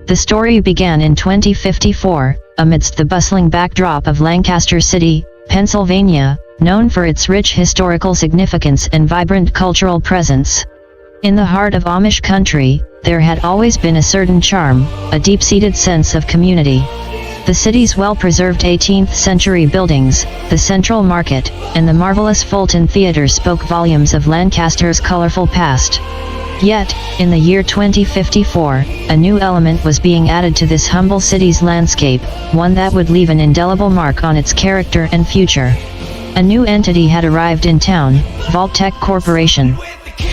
The story began in 2054, amidst the bustling backdrop of Lancaster City, Pennsylvania, known for its rich historical significance and vibrant cultural presence. In the heart of Amish country, there had always been a certain charm, a deep-seated sense of community. The city's well-preserved 18th-century buildings, the Central Market, and the marvelous Fulton Theatre spoke volumes of Lancaster's colorful past. Yet, in the year 2054, a new element was being added to this humble city's landscape, one that would leave an indelible mark on its character and future. A new entity had arrived in town, Vanduke Corporation.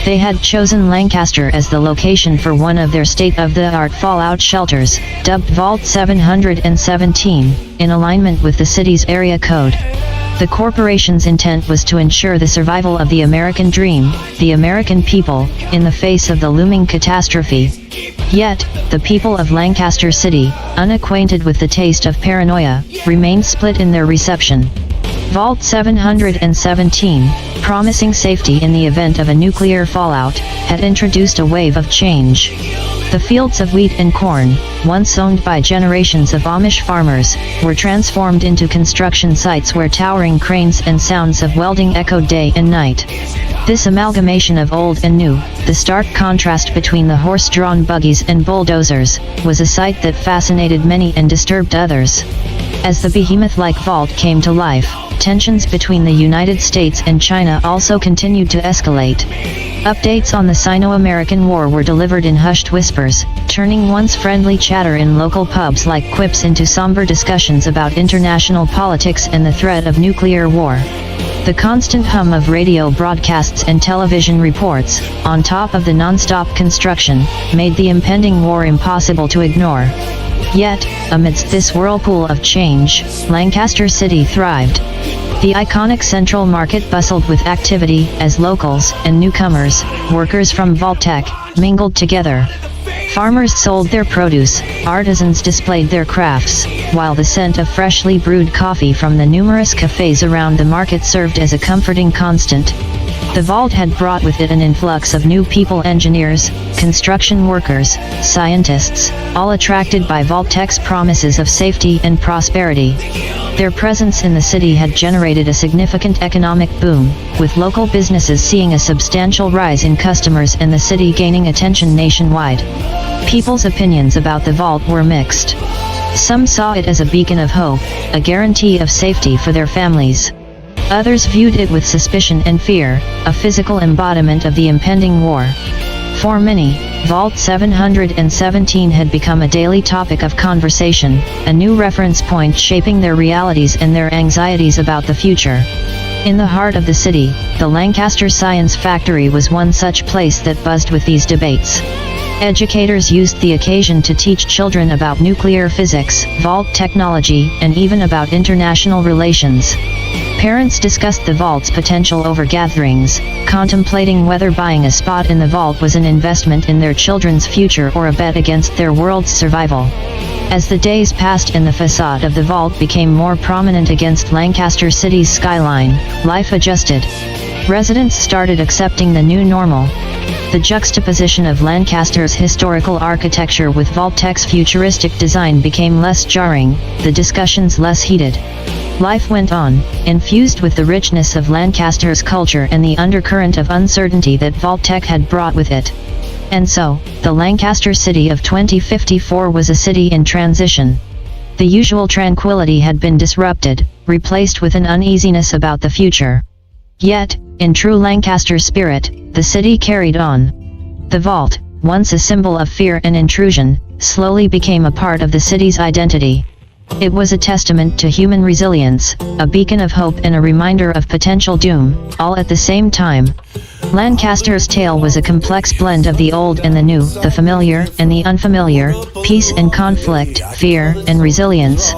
They had chosen Lancaster as the location for one of their state-of-the-art fallout shelters, dubbed Vault 717, in alignment with the city's area code. The corporation's intent was to ensure the survival of the American dream, the American people, in the face of the looming catastrophe. Yet, the people of Lancaster City, unacquainted with the taste of paranoia, remained split in their reception. Vault 717, promising safety in the event of a nuclear fallout, had introduced a wave of change. The fields of wheat and corn, once owned by generations of Amish farmers, were transformed into construction sites where towering cranes and sounds of welding echoed day and night. This amalgamation of old and new, the stark contrast between the horse-drawn buggies and bulldozers, was a sight that fascinated many and disturbed others. As the behemoth-like vault came to life, tensions between the United States and China also continued to escalate. Updates on the Sino-American War were delivered in hushed whispers, turning once friendly chatter in local pubs like quips into somber discussions about international politics and the threat of nuclear war. The constant hum of radio broadcasts and television reports, on top of the non-stop construction, made the impending war impossible to ignore. Yet, amidst this whirlpool of change, Lancaster City thrived. The iconic Central Market bustled with activity as locals and newcomers, workers from Vanduke, mingled together. Farmers sold their produce, artisans displayed their crafts, while the scent of freshly brewed coffee from the numerous cafes around the market served as a comforting constant. The vault had brought with it an influx of new people, engineers, construction workers, scientists, all attracted by Vanduke's promises of safety and prosperity. Their presence in the city had generated a significant economic boom, with local businesses seeing a substantial rise in customers and the city gaining attention nationwide. People's opinions about the vault were mixed. Some saw it as a beacon of hope, a guarantee of safety for their families. Others viewed it with suspicion and fear, a physical embodiment of the impending war. For many, Vault 717 had become a daily topic of conversation, a new reference point shaping their realities and their anxieties about the future. In the heart of the city, the Lancaster Science Factory was one such place that buzzed with these debates. Educators used the occasion to teach children about nuclear physics, vault technology, and even about international relations. Parents discussed the vault's potential over gatherings, contemplating whether buying a spot in the vault was an investment in their children's future or a bet against their world's survival. As the days passed and the facade of the vault became more prominent against Lancaster City's skyline, life adjusted. Residents started accepting the new normal. The juxtaposition of Lancaster's historical architecture with Vanduke's futuristic design became less jarring, the discussions less heated. Life went on, infused with the richness of Lancaster's culture and the undercurrent of uncertainty that Vanduke had brought with it. And so, the Lancaster City of 2054 was a city in transition. The usual tranquility had been disrupted, replaced with an uneasiness about the future. Yet, in true Lancaster spirit, the city carried on. The vault, once a symbol of fear and intrusion, slowly became a part of the city's identity. It was a testament to human resilience, a beacon of hope and a reminder of potential doom, all at the same time. Lancaster's tale was a complex blend of the old and the new, the familiar and the unfamiliar, peace and conflict, fear and resilience.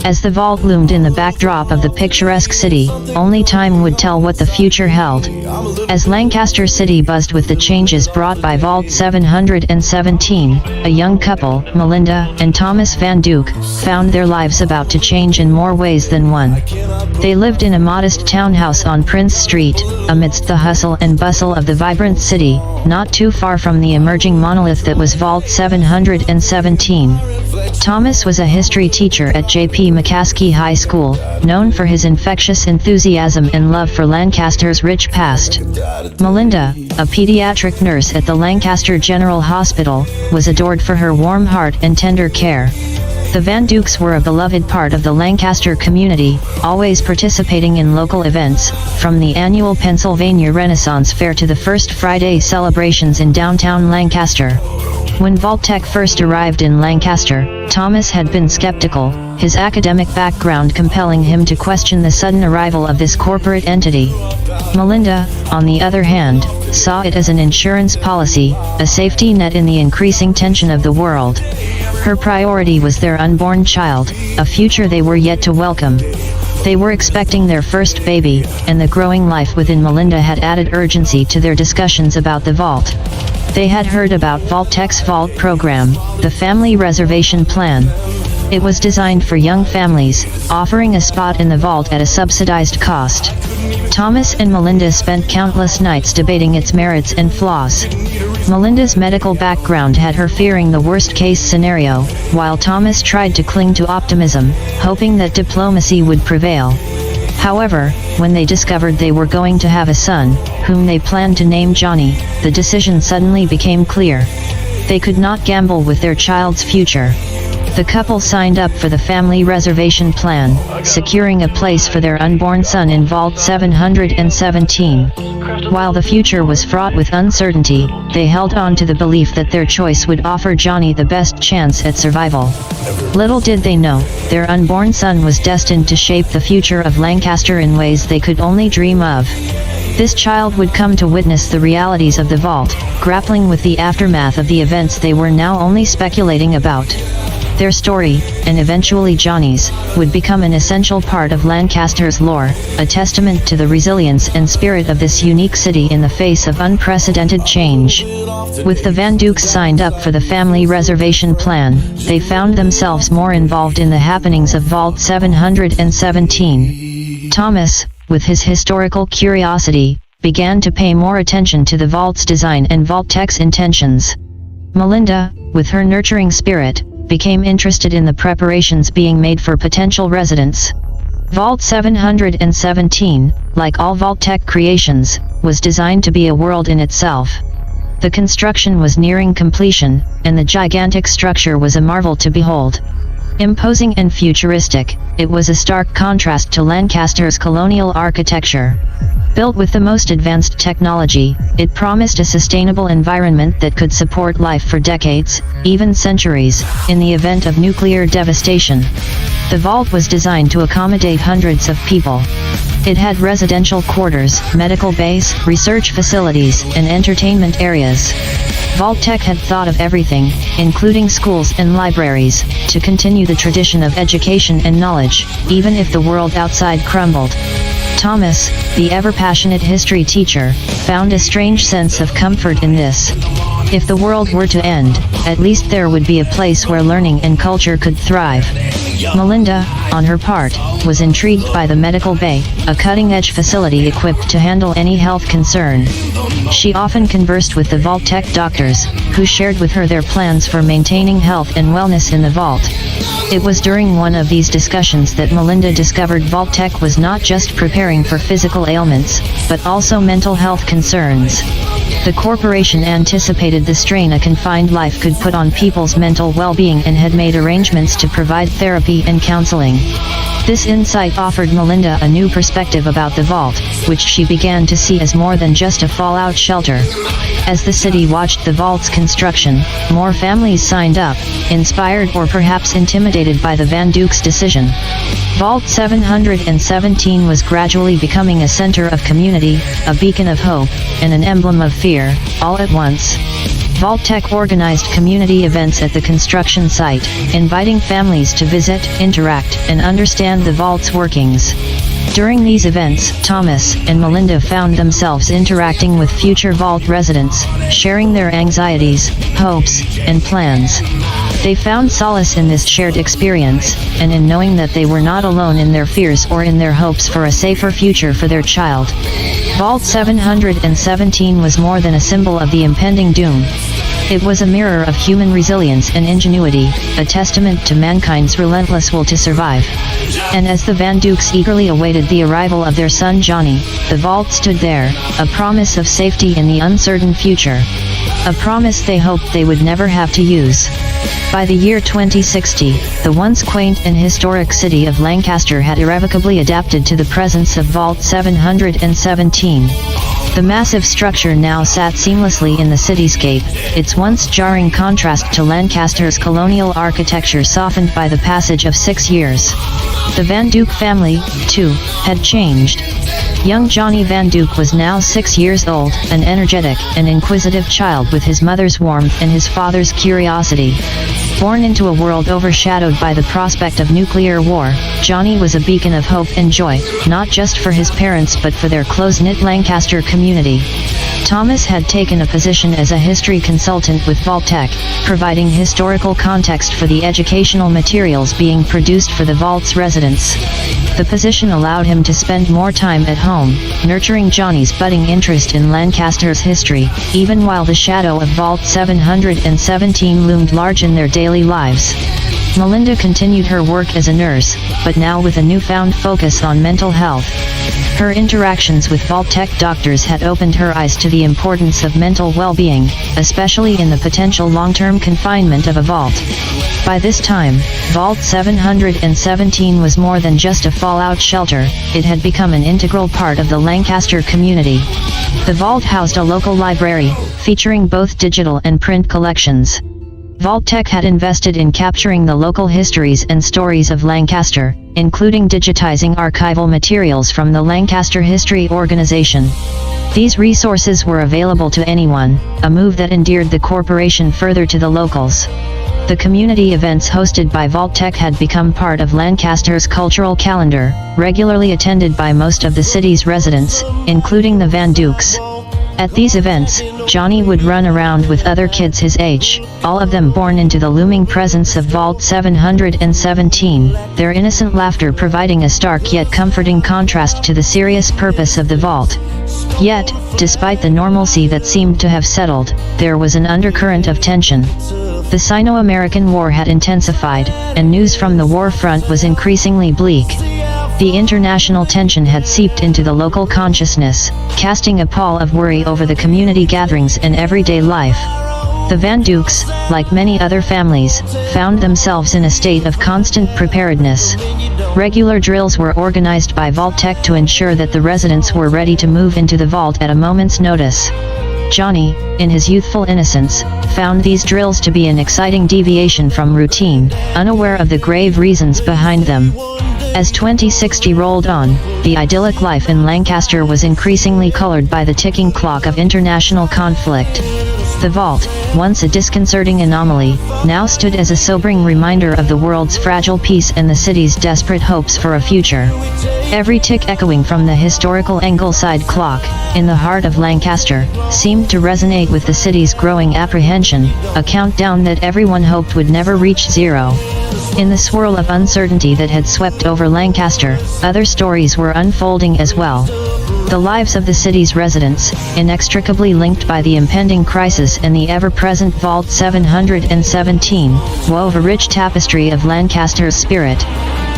As the vault loomed in the backdrop of the picturesque city, only time would tell what the future held. As Lancaster City buzzed with the changes brought by Vault 717, a young couple, Melinda and Thomas Vanduke, found their lives about to change in more ways than one. They lived in a modest townhouse on Prince Street, amidst the hustle and bustle of the vibrant city, not too far from the emerging monolith that was Vault 717. Thomas was a history teacher at J.P. McCaskey High School, known for his infectious enthusiasm and love for Lancaster's rich past. Melinda, a pediatric nurse at the Lancaster General Hospital, was adored for her warm heart and tender care. The Vandukes were a beloved part of the Lancaster community, always participating in local events, from the annual Pennsylvania Renaissance Fair to the First Friday celebrations in downtown Lancaster. When Vault-Tec first arrived in Lancaster, Thomas had been skeptical, his academic background compelling him to question the sudden arrival of this corporate entity. Melinda, on the other hand, saw it as an insurance policy, a safety net in the increasing tension of the world. Her priority was their unborn child, a future they were yet to welcome. They were expecting their first baby, and the growing life within Melinda had added urgency to their discussions about the vault. They had heard about Vault-Tec's Vault program, the Family Reservation Plan. It was designed for young families, offering a spot in the vault at a subsidized cost. Thomas and Melinda spent countless nights debating its merits and flaws. Melinda's medical background had her fearing the worst-case scenario, while Thomas tried to cling to optimism, hoping that diplomacy would prevail. However, when they discovered they were going to have a son, whom they planned to name Johnny, the decision suddenly became clear. They could not gamble with their child's future. The couple signed up for the Family Reservation Plan, securing a place for their unborn son in Vault 717. While the future was fraught with uncertainty, they held on to the belief that their choice would offer Johnny the best chance at survival. Little did they know, their unborn son was destined to shape the future of Lancaster in ways they could only dream of. This child would come to witness the realities of the vault, grappling with the aftermath of the events they were now only speculating about. Their story, and eventually Johnny's, would become an essential part of Lancaster's lore, a testament to the resilience and spirit of this unique city in the face of unprecedented change. With the Vandukes signed up for the Family Reservation Plan, they found themselves more involved in the happenings of Vault 717. Thomas, with his historical curiosity, began to pay more attention to the vault's design and Vault-Tec's intentions. Melinda, with her nurturing spirit, became interested in the preparations being made for potential residents. Vault 717, like all Vault-Tec creations, was designed to be a world in itself. The construction was nearing completion, and the gigantic structure was a marvel to behold. Imposing and futuristic, it was a stark contrast to Lancaster's colonial architecture. Built with the most advanced technology, it promised a sustainable environment that could support life for decades, even centuries, in the event of nuclear devastation. The vault was designed to accommodate hundreds of people. It had residential quarters, medical bays, research facilities, and entertainment areas. Vault-Tec had thought of everything, including schools and libraries, to continue the tradition of education and knowledge, even if the world outside crumbled. Thomas, the ever-passionate history teacher, found a strange sense of comfort in this. If the world were to end, at least there would be a place where learning and culture could thrive. Melinda, on her part, was intrigued by the medical bay, a cutting-edge facility equipped to handle any health concern. She often conversed with the Vault-Tec doctors, who shared with her their plans for maintaining health and wellness in the vault. It was during one of these discussions that Melinda discovered Vault-Tec was not just preparing for physical ailments, but also mental health concerns. The corporation anticipated the strain a confined life could put on people's mental well-being and had made arrangements to provide therapy and counseling. This insight offered Melinda a new perspective about the vault, which she began to see as more than just a fallout shelter. As the city watched the vault's construction, more families signed up, inspired or perhaps intimidated by the Vandukes' decision. Vault 717 was gradually becoming a center of community, a beacon of hope, and an emblem of fear, all at once. Vault-Tec organized community events at the construction site, inviting families to visit, interact, and understand the vault's workings. During these events, Thomas and Melinda found themselves interacting with future vault residents, sharing their anxieties, hopes, and plans. They found solace in this shared experience, and in knowing that they were not alone in their fears or in their hopes for a safer future for their child. Vault 717 was more than a symbol of the impending doom. It was a mirror of human resilience and ingenuity, a testament to mankind's relentless will to survive. And as the Vandukes eagerly awaited the arrival of their son Johnny, the vault stood there, a promise of safety in the uncertain future. A promise they hoped they would never have to use. By the year 2060, the once quaint and historic city of Lancaster had irrevocably adapted to the presence of Vault 717. The massive structure now sat seamlessly in the cityscape, its once jarring contrast to Lancaster's colonial architecture softened by the passage of 6 years. The Vanduke family, too, had changed. Young Johnny Vanduke was now 6 years old, an energetic and inquisitive child with his mother's warmth and his father's curiosity. Born into a world overshadowed by the prospect of nuclear war, Johnny was a beacon of hope and joy, not just for his parents but for their close-knit Lancaster community. Thomas had taken a position as a history consultant with Vault-Tec, providing historical context for the educational materials being produced for the Vault's residents. The position allowed him to spend more time at home, nurturing Johnny's budding interest in Lancaster's history, even while the shadow of Vault 717 loomed large in their daily lives. Melinda continued her work as a nurse, but now with a newfound focus on mental health. Her interactions with Vault-Tec doctors had opened her eyes to the importance of mental well-being, especially in the potential long-term confinement of a vault. By this time, Vault 717 was more than just a fallout shelter, it had become an integral part of the Lancaster community. The vault housed a local library, featuring both digital and print collections. Vault-Tec had invested in capturing the local histories and stories of Lancaster, including digitizing archival materials from the Lancaster History Organization. These resources were available to anyone, a move that endeared the corporation further to the locals. The community events hosted by Vault-Tec had become part of Lancaster's cultural calendar, regularly attended by most of the city's residents, including the Vandukes. At these events, Johnny would run around with other kids his age, all of them born into the looming presence of Vault 717, their innocent laughter providing a stark yet comforting contrast to the serious purpose of the vault. Yet, despite the normalcy that seemed to have settled, there was an undercurrent of tension. The Sino-American War had intensified, and news from the war front was increasingly bleak. The international tension had seeped into the local consciousness, casting a pall of worry over the community gatherings and everyday life. The Vandukes, like many other families, found themselves in a state of constant preparedness. Regular drills were organized by Vault-Tec to ensure that the residents were ready to move into the vault at a moment's notice. Johnny, in his youthful innocence, found these drills to be an exciting deviation from routine, unaware of the grave reasons behind them. As 2060 rolled on, the idyllic life in Lancaster was increasingly colored by the ticking clock of international conflict. The vault, once a disconcerting anomaly, now stood as a sobering reminder of the world's fragile peace and the city's desperate hopes for a future. Every tick echoing from the historical Angleside clock, in the heart of Lancaster, seemed to resonate with the city's growing apprehension, a countdown that everyone hoped would never reach zero. In the swirl of uncertainty that had swept over Lancaster, other stories were unfolding as well. The lives of the city's residents, inextricably linked by the impending crisis and the ever-present Vault 717, wove a rich tapestry of Lancaster's spirit.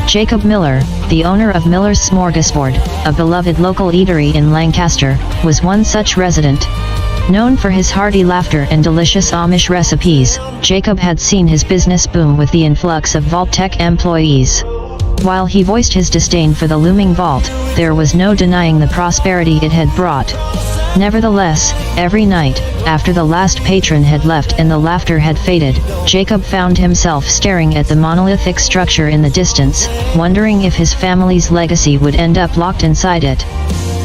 Jacob Miller, the owner of Miller's Smorgasbord, a beloved local eatery in Lancaster, was one such resident. Known for his hearty laughter and delicious Amish recipes, Jacob had seen his business boom with the influx of Vault-Tec employees. While he voiced his disdain for the looming vault, there was no denying the prosperity it had brought. Nevertheless, every night, after the last patron had left and the laughter had faded, Jacob found himself staring at the monolithic structure in the distance, wondering if his family's legacy would end up locked inside it.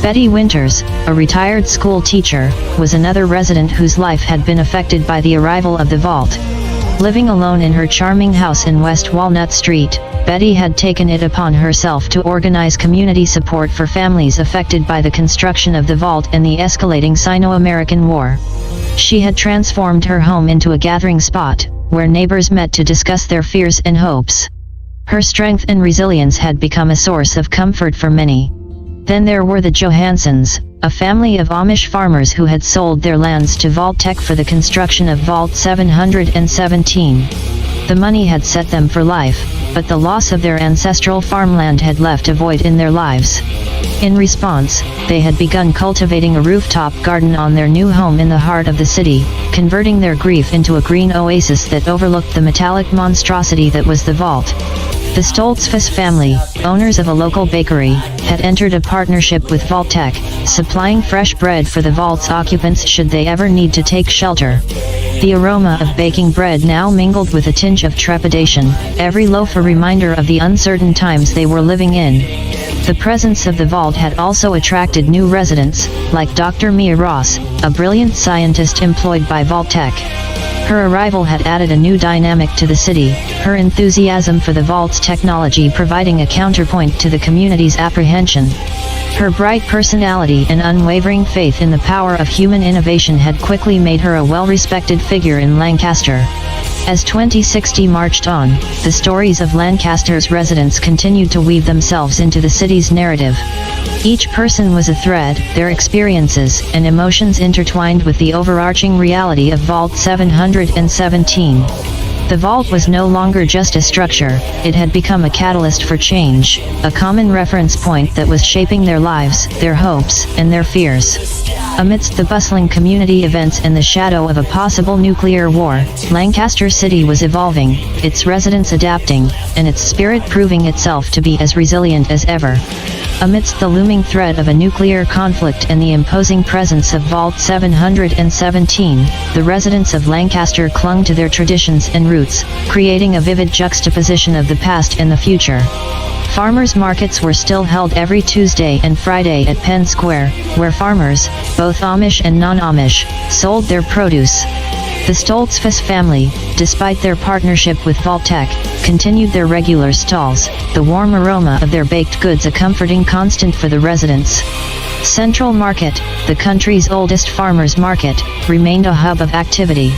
Betty Winters, a retired school teacher, was another resident whose life had been affected by the arrival of the vault. Living alone in her charming house in West Walnut Street, Betty had taken it upon herself to organize community support for families affected by the construction of the vault and the escalating Sino-American War. She had transformed her home into a gathering spot, where neighbors met to discuss their fears and hopes. Her strength and resilience had become a source of comfort for many. Then there were the Johansons, a family of Amish farmers who had sold their lands to Vault-Tec for the construction of Vault 717. The money had set them for life, but the loss of their ancestral farmland had left a void in their lives. In response, they had begun cultivating a rooftop garden on their new home in the heart of the city, converting their grief into a green oasis that overlooked the metallic monstrosity that was the vault. The Stoltzfus family, owners of a local bakery, had entered a partnership with Vault-Tec, supplying fresh bread for the vault's occupants should they ever need to take shelter. The aroma of baking bread now mingled with a tinge of trepidation, every loaf a reminder of the uncertain times they were living in. The presence of the vault had also attracted new residents, like Dr. Mia Ross, a brilliant scientist employed by Vault-Tec. Her arrival had added a new dynamic to the city, her enthusiasm for the vault's technology providing a counterpoint to the community's apprehension. Her bright personality and unwavering faith in the power of human innovation had quickly made her a well-respected figure in Lancaster. As 2060 marched on, the stories of Lancaster's residents continued to weave themselves into the city's narrative. Each person was a thread, their experiences and emotions intertwined with the overarching reality of Vault 717. The vault was no longer just a structure, it had become a catalyst for change, a common reference point that was shaping their lives, their hopes, and their fears. Amidst the bustling community events and the shadow of a possible nuclear war, Lancaster City was evolving, its residents adapting, and its spirit proving itself to be as resilient as ever. Amidst the looming threat of a nuclear conflict and the imposing presence of Vault 717, the residents of Lancaster clung to their traditions and roots, creating a vivid juxtaposition of the past and the future. Farmers' markets were still held every Tuesday and Friday at Penn Square, where farmers, both Amish and non-Amish, sold their produce. The Stoltzfus family, despite their partnership with Vault-Tec, continued their regular stalls, the warm aroma of their baked goods a comforting constant for the residents. Central Market, the country's oldest farmers' market, remained a hub of activity.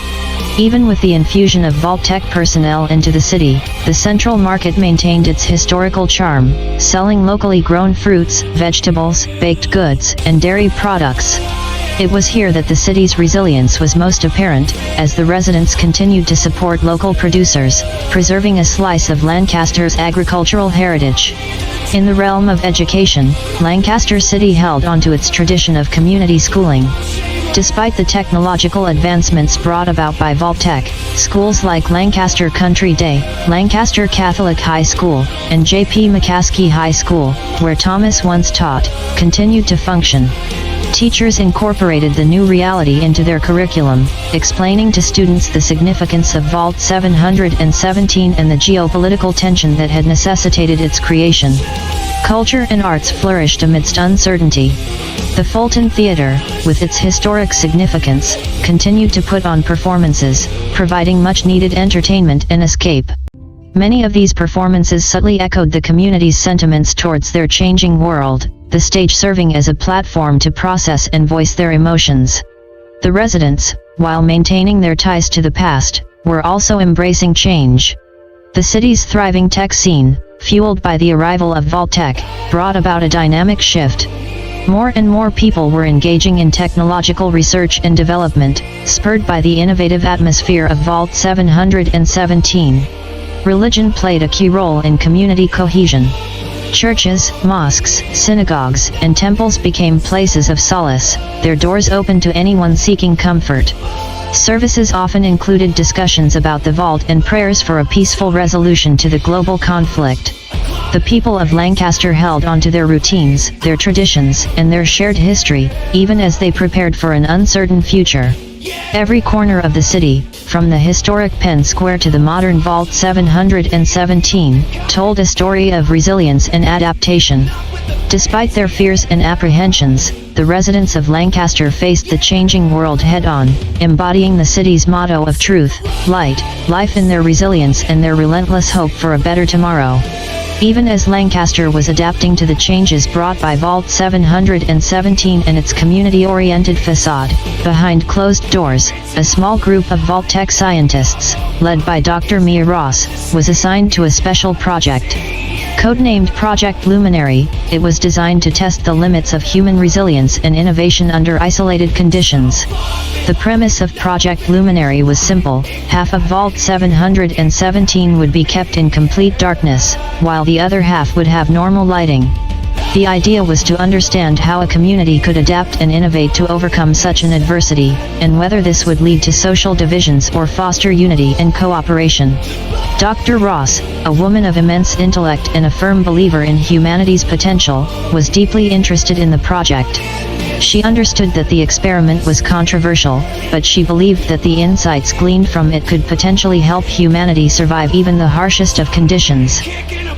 Even with the infusion of Vault-Tec personnel into the city, the Central Market maintained its historical charm, selling locally grown fruits, vegetables, baked goods, and dairy products. It was here that the city's resilience was most apparent, as the residents continued to support local producers, preserving a slice of Lancaster's agricultural heritage. In the realm of education, Lancaster City held onto its tradition of community schooling. Despite the technological advancements brought about by Vault-Tec, schools like Lancaster Country Day, Lancaster Catholic High School, and J.P. McCaskey High School, where Thomas once taught, continued to function. Teachers incorporated the new reality into their curriculum, explaining to students the significance of Vault 717 and the geopolitical tension that had necessitated its creation. Culture and arts flourished amidst uncertainty. The Fulton Theatre, with its historic significance, continued to put on performances, providing much-needed entertainment and escape. Many of these performances subtly echoed the community's sentiments towards their changing world, the stage serving as a platform to process and voice their emotions. The residents, while maintaining their ties to the past, were also embracing change. The city's thriving tech scene, fueled by the arrival of Vault-Tec, brought about a dynamic shift. More and more people were engaging in technological research and development, spurred by the innovative atmosphere of Vault 717. Religion played a key role in community cohesion. Churches, mosques, synagogues, and temples became places of solace, their doors open to anyone seeking comfort. Services often included discussions about the vault and prayers for a peaceful resolution to the global conflict. The people of Lancaster held onto their routines, their traditions, and their shared history, even as they prepared for an uncertain future. Every corner of the city, from the historic Penn Square to the modern Vault 717, told a story of resilience and adaptation. Despite their fears and apprehensions, the residents of Lancaster faced the changing world head-on, embodying the city's motto of truth, light, life in their resilience and their relentless hope for a better tomorrow. Even as Lancaster was adapting to the changes brought by Vault 717 and its community-oriented facade, behind closed doors, a small group of Vault Tech scientists, led by Dr. Mia Ross, was assigned to a special project. Codenamed Project Luminary, it was designed to test the limits of human resilience and innovation under isolated conditions. The premise of Project Luminary was simple: half of Vault 717 would be kept in complete darkness, while the other half would have normal lighting. The idea was to understand how a community could adapt and innovate to overcome such an adversity, and whether this would lead to social divisions or foster unity and cooperation. Dr. Ross, a woman of immense intellect and a firm believer in humanity's potential, was deeply interested in the project. She understood that the experiment was controversial, but she believed that the insights gleaned from it could potentially help humanity survive even the harshest of conditions.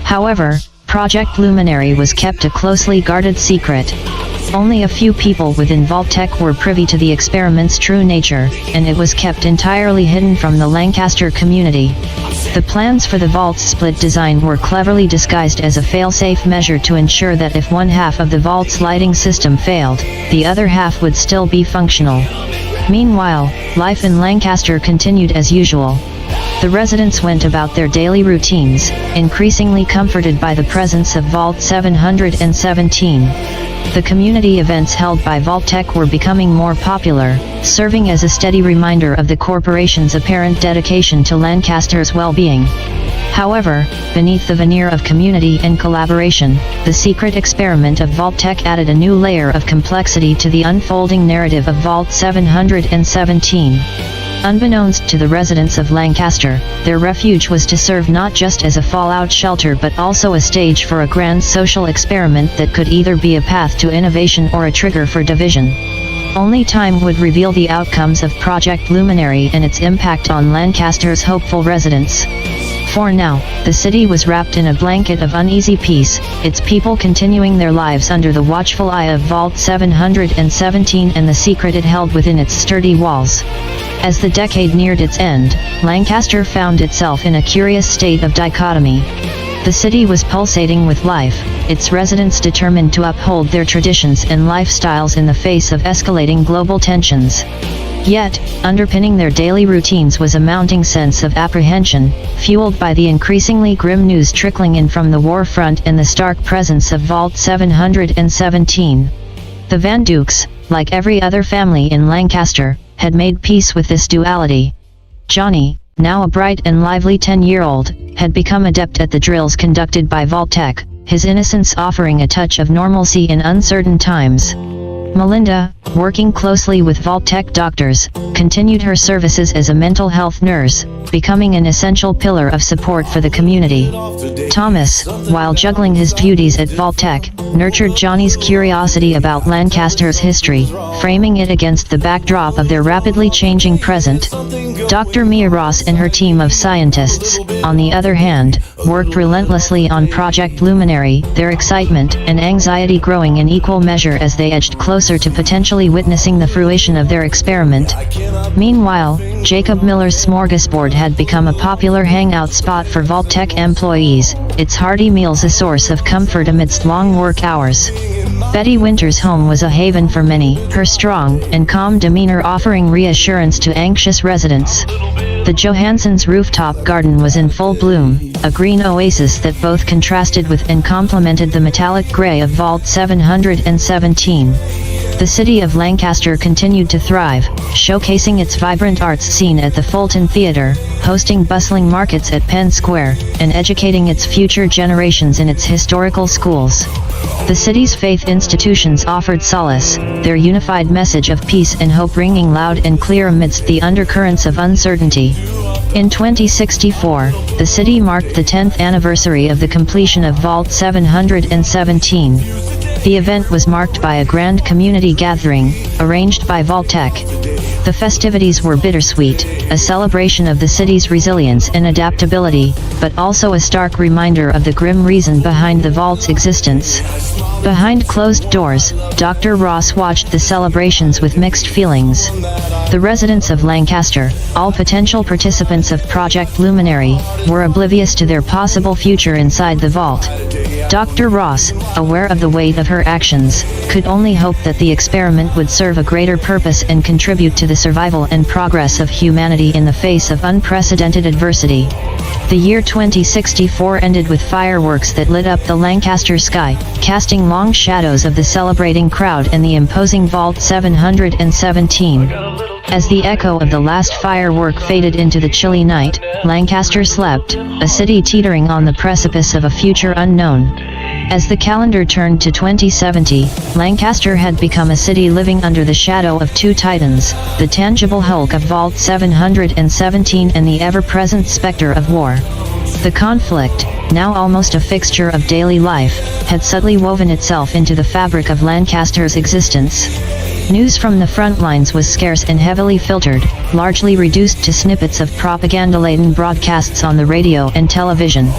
However, Project Luminary was kept a closely guarded secret. Only a few people within Vault Tech were privy to the experiment's true nature, and it was kept entirely hidden from the Lancaster community. The plans for the Vault's split design were cleverly disguised as a fail-safe measure to ensure that if one half of the Vault's lighting system failed, the other half would still be functional. Meanwhile, life in Lancaster continued as usual. The residents went about their daily routines, increasingly comforted by the presence of Vault 717. The community events held by Vault Tech were becoming more popular, serving as a steady reminder of the corporation's apparent dedication to Lancaster's well-being. However, beneath the veneer of community and collaboration, the secret experiment of Vault Tech added a new layer of complexity to the unfolding narrative of Vault 717. Unbeknownst to the residents of Lancaster, their refuge was to serve not just as a fallout shelter but also a stage for a grand social experiment that could either be a path to innovation or a trigger for division. Only time would reveal the outcomes of Project Luminary and its impact on Lancaster's hopeful residents. For now, the city was wrapped in a blanket of uneasy peace, its people continuing their lives under the watchful eye of Vault 717 and the secret it held within its sturdy walls. As the decade neared its end, Lancaster found itself in a curious state of dichotomy. The city was pulsating with life, its residents determined to uphold their traditions and lifestyles in the face of escalating global tensions. Yet, underpinning their daily routines was a mounting sense of apprehension, fueled by the increasingly grim news trickling in from the war front and the stark presence of Vault 717. The Vandukes, like every other family in Lancaster, had made peace with this duality. Johnny, now a bright and lively 10-year-old, had become adept at the drills conducted by Vault Tech, his innocence offering a touch of normalcy in uncertain times. Melinda, working closely with Vault Tech doctors, continued her services as a mental health nurse, becoming an essential pillar of support for the community. Thomas, while juggling his duties at Vault Tech, nurtured Johnny's curiosity about Lancaster's history, framing it against the backdrop of their rapidly changing present. Dr. Mia Ross and her team of scientists, on the other hand, worked relentlessly on Project Luminary, their excitement and anxiety growing in equal measure as they edged closer to potentially witnessing the fruition of their experiment. Meanwhile, Jacob Miller's Smorgasbord had become a popular hangout spot for Vault Tech employees, its hearty meals a source of comfort amidst long work hours. Betty Winter's home was a haven for many, her strong and calm demeanor offering reassurance to anxious residents. The Johanssons' rooftop garden was in full bloom, a green oasis that both contrasted with and complemented the metallic gray of Vault 717. The city of Lancaster continued to thrive, showcasing its vibrant arts scene at the Fulton Theatre, hosting bustling markets at Penn Square, and educating its future generations in its historical schools. The city's faith institutions offered solace, their unified message of peace and hope ringing loud and clear amidst the undercurrents of uncertainty. In 2064, the city marked the 10th anniversary of the completion of Vault 717. The event was marked by a grand community gathering, arranged by Vanduke. The festivities were bittersweet, a celebration of the city's resilience and adaptability, but also a stark reminder of the grim reason behind the vault's existence. Behind closed doors, Dr. Ross watched the celebrations with mixed feelings. The residents of Lancaster, all potential participants of Project Luminary, were oblivious to their possible future inside the vault. Dr. Ross, aware of the weight of her actions, could only hope that the experiment would serve a greater purpose and contribute to the survival and progress of humanity in the face of unprecedented adversity. The year 2064 ended with fireworks that lit up the Lancaster sky, casting long shadows of the celebrating crowd and the imposing Vault 717. As the echo of the last firework faded into the chilly night, Lancaster slept, a city teetering on the precipice of a future unknown. As the calendar turned to 2070, Lancaster had become a city living under the shadow of two titans, the tangible hulk of Vault 717 and the ever-present specter of war. The conflict, now almost a fixture of daily life, had subtly woven itself into the fabric of Lancaster's existence. News from the front lines was scarce and heavily filtered, largely reduced to snippets of propaganda-laden broadcasts on the radio and television.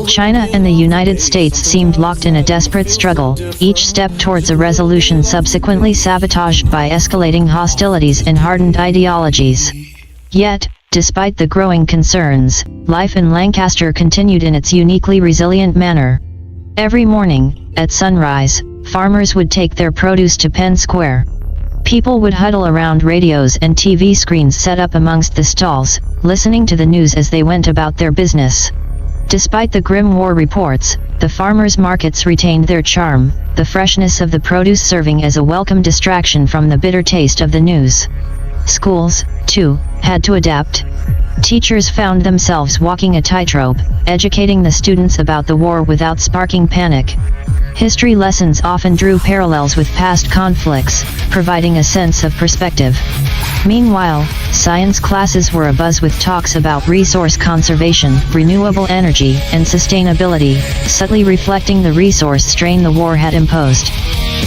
China and the United States seemed locked in a desperate struggle, each step towards a resolution subsequently sabotaged by escalating hostilities and hardened ideologies. Yet, despite the growing concerns, life in Lancaster continued in its uniquely resilient manner. Every morning, at sunrise, farmers would take their produce to Penn Square. People would huddle around radios and TV screens set up amongst the stalls, listening to the news as they went about their business. Despite the grim war reports, the farmers' markets retained their charm, the freshness of the produce serving as a welcome distraction from the bitter taste of the news. Schools, too, had to adapt. Teachers found themselves walking a tightrope, educating the students about the war without sparking panic. History lessons often drew parallels with past conflicts, providing a sense of perspective. Meanwhile, science classes were abuzz with talks about resource conservation, renewable energy, and sustainability, subtly reflecting the resource strain the war had imposed.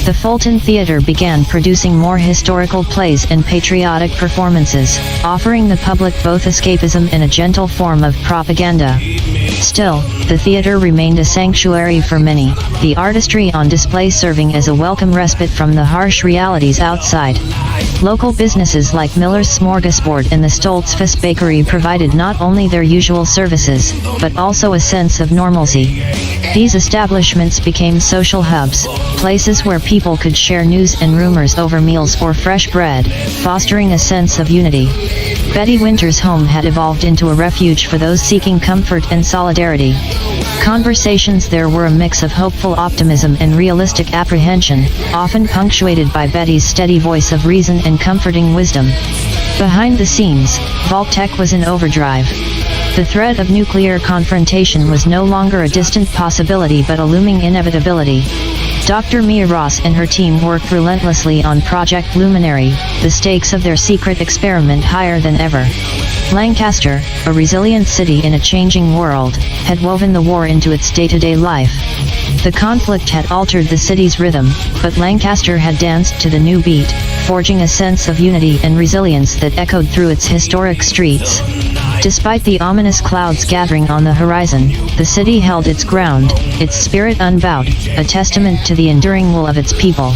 The Fulton Theatre began producing more historical plays and patriotic performances, offering the public both escapism and a gentle form of propaganda. Still, the theater remained a sanctuary for many, the artistry on display serving as a welcome respite from the harsh realities outside. Local businesses like Miller's Smorgasbord and the Stoltzfus Bakery provided not only their usual services, but also a sense of normalcy. These establishments became social hubs, places where people could share news and rumors over meals or fresh bread, fostering a sense of unity. Betty Winter's home had evolved into a refuge for those seeking comfort and solidarity. Conversations there were a mix of hopeful optimism and realistic apprehension, often punctuated by Betty's steady voice of reason and comforting wisdom. Behind the scenes, Vault-Tec was in overdrive. The threat of nuclear confrontation was no longer a distant possibility but a looming inevitability. Dr. Mia Ross and her team worked relentlessly on Project Luminary, the stakes of their secret experiment higher than ever. Lancaster, a resilient city in a changing world, had woven the war into its day-to-day life. The conflict had altered the city's rhythm, but Lancaster had danced to the new beat, forging a sense of unity and resilience that echoed through its historic streets. Despite the ominous clouds gathering on the horizon, the city held its ground, its spirit unbowed, a testament to the enduring will of its people.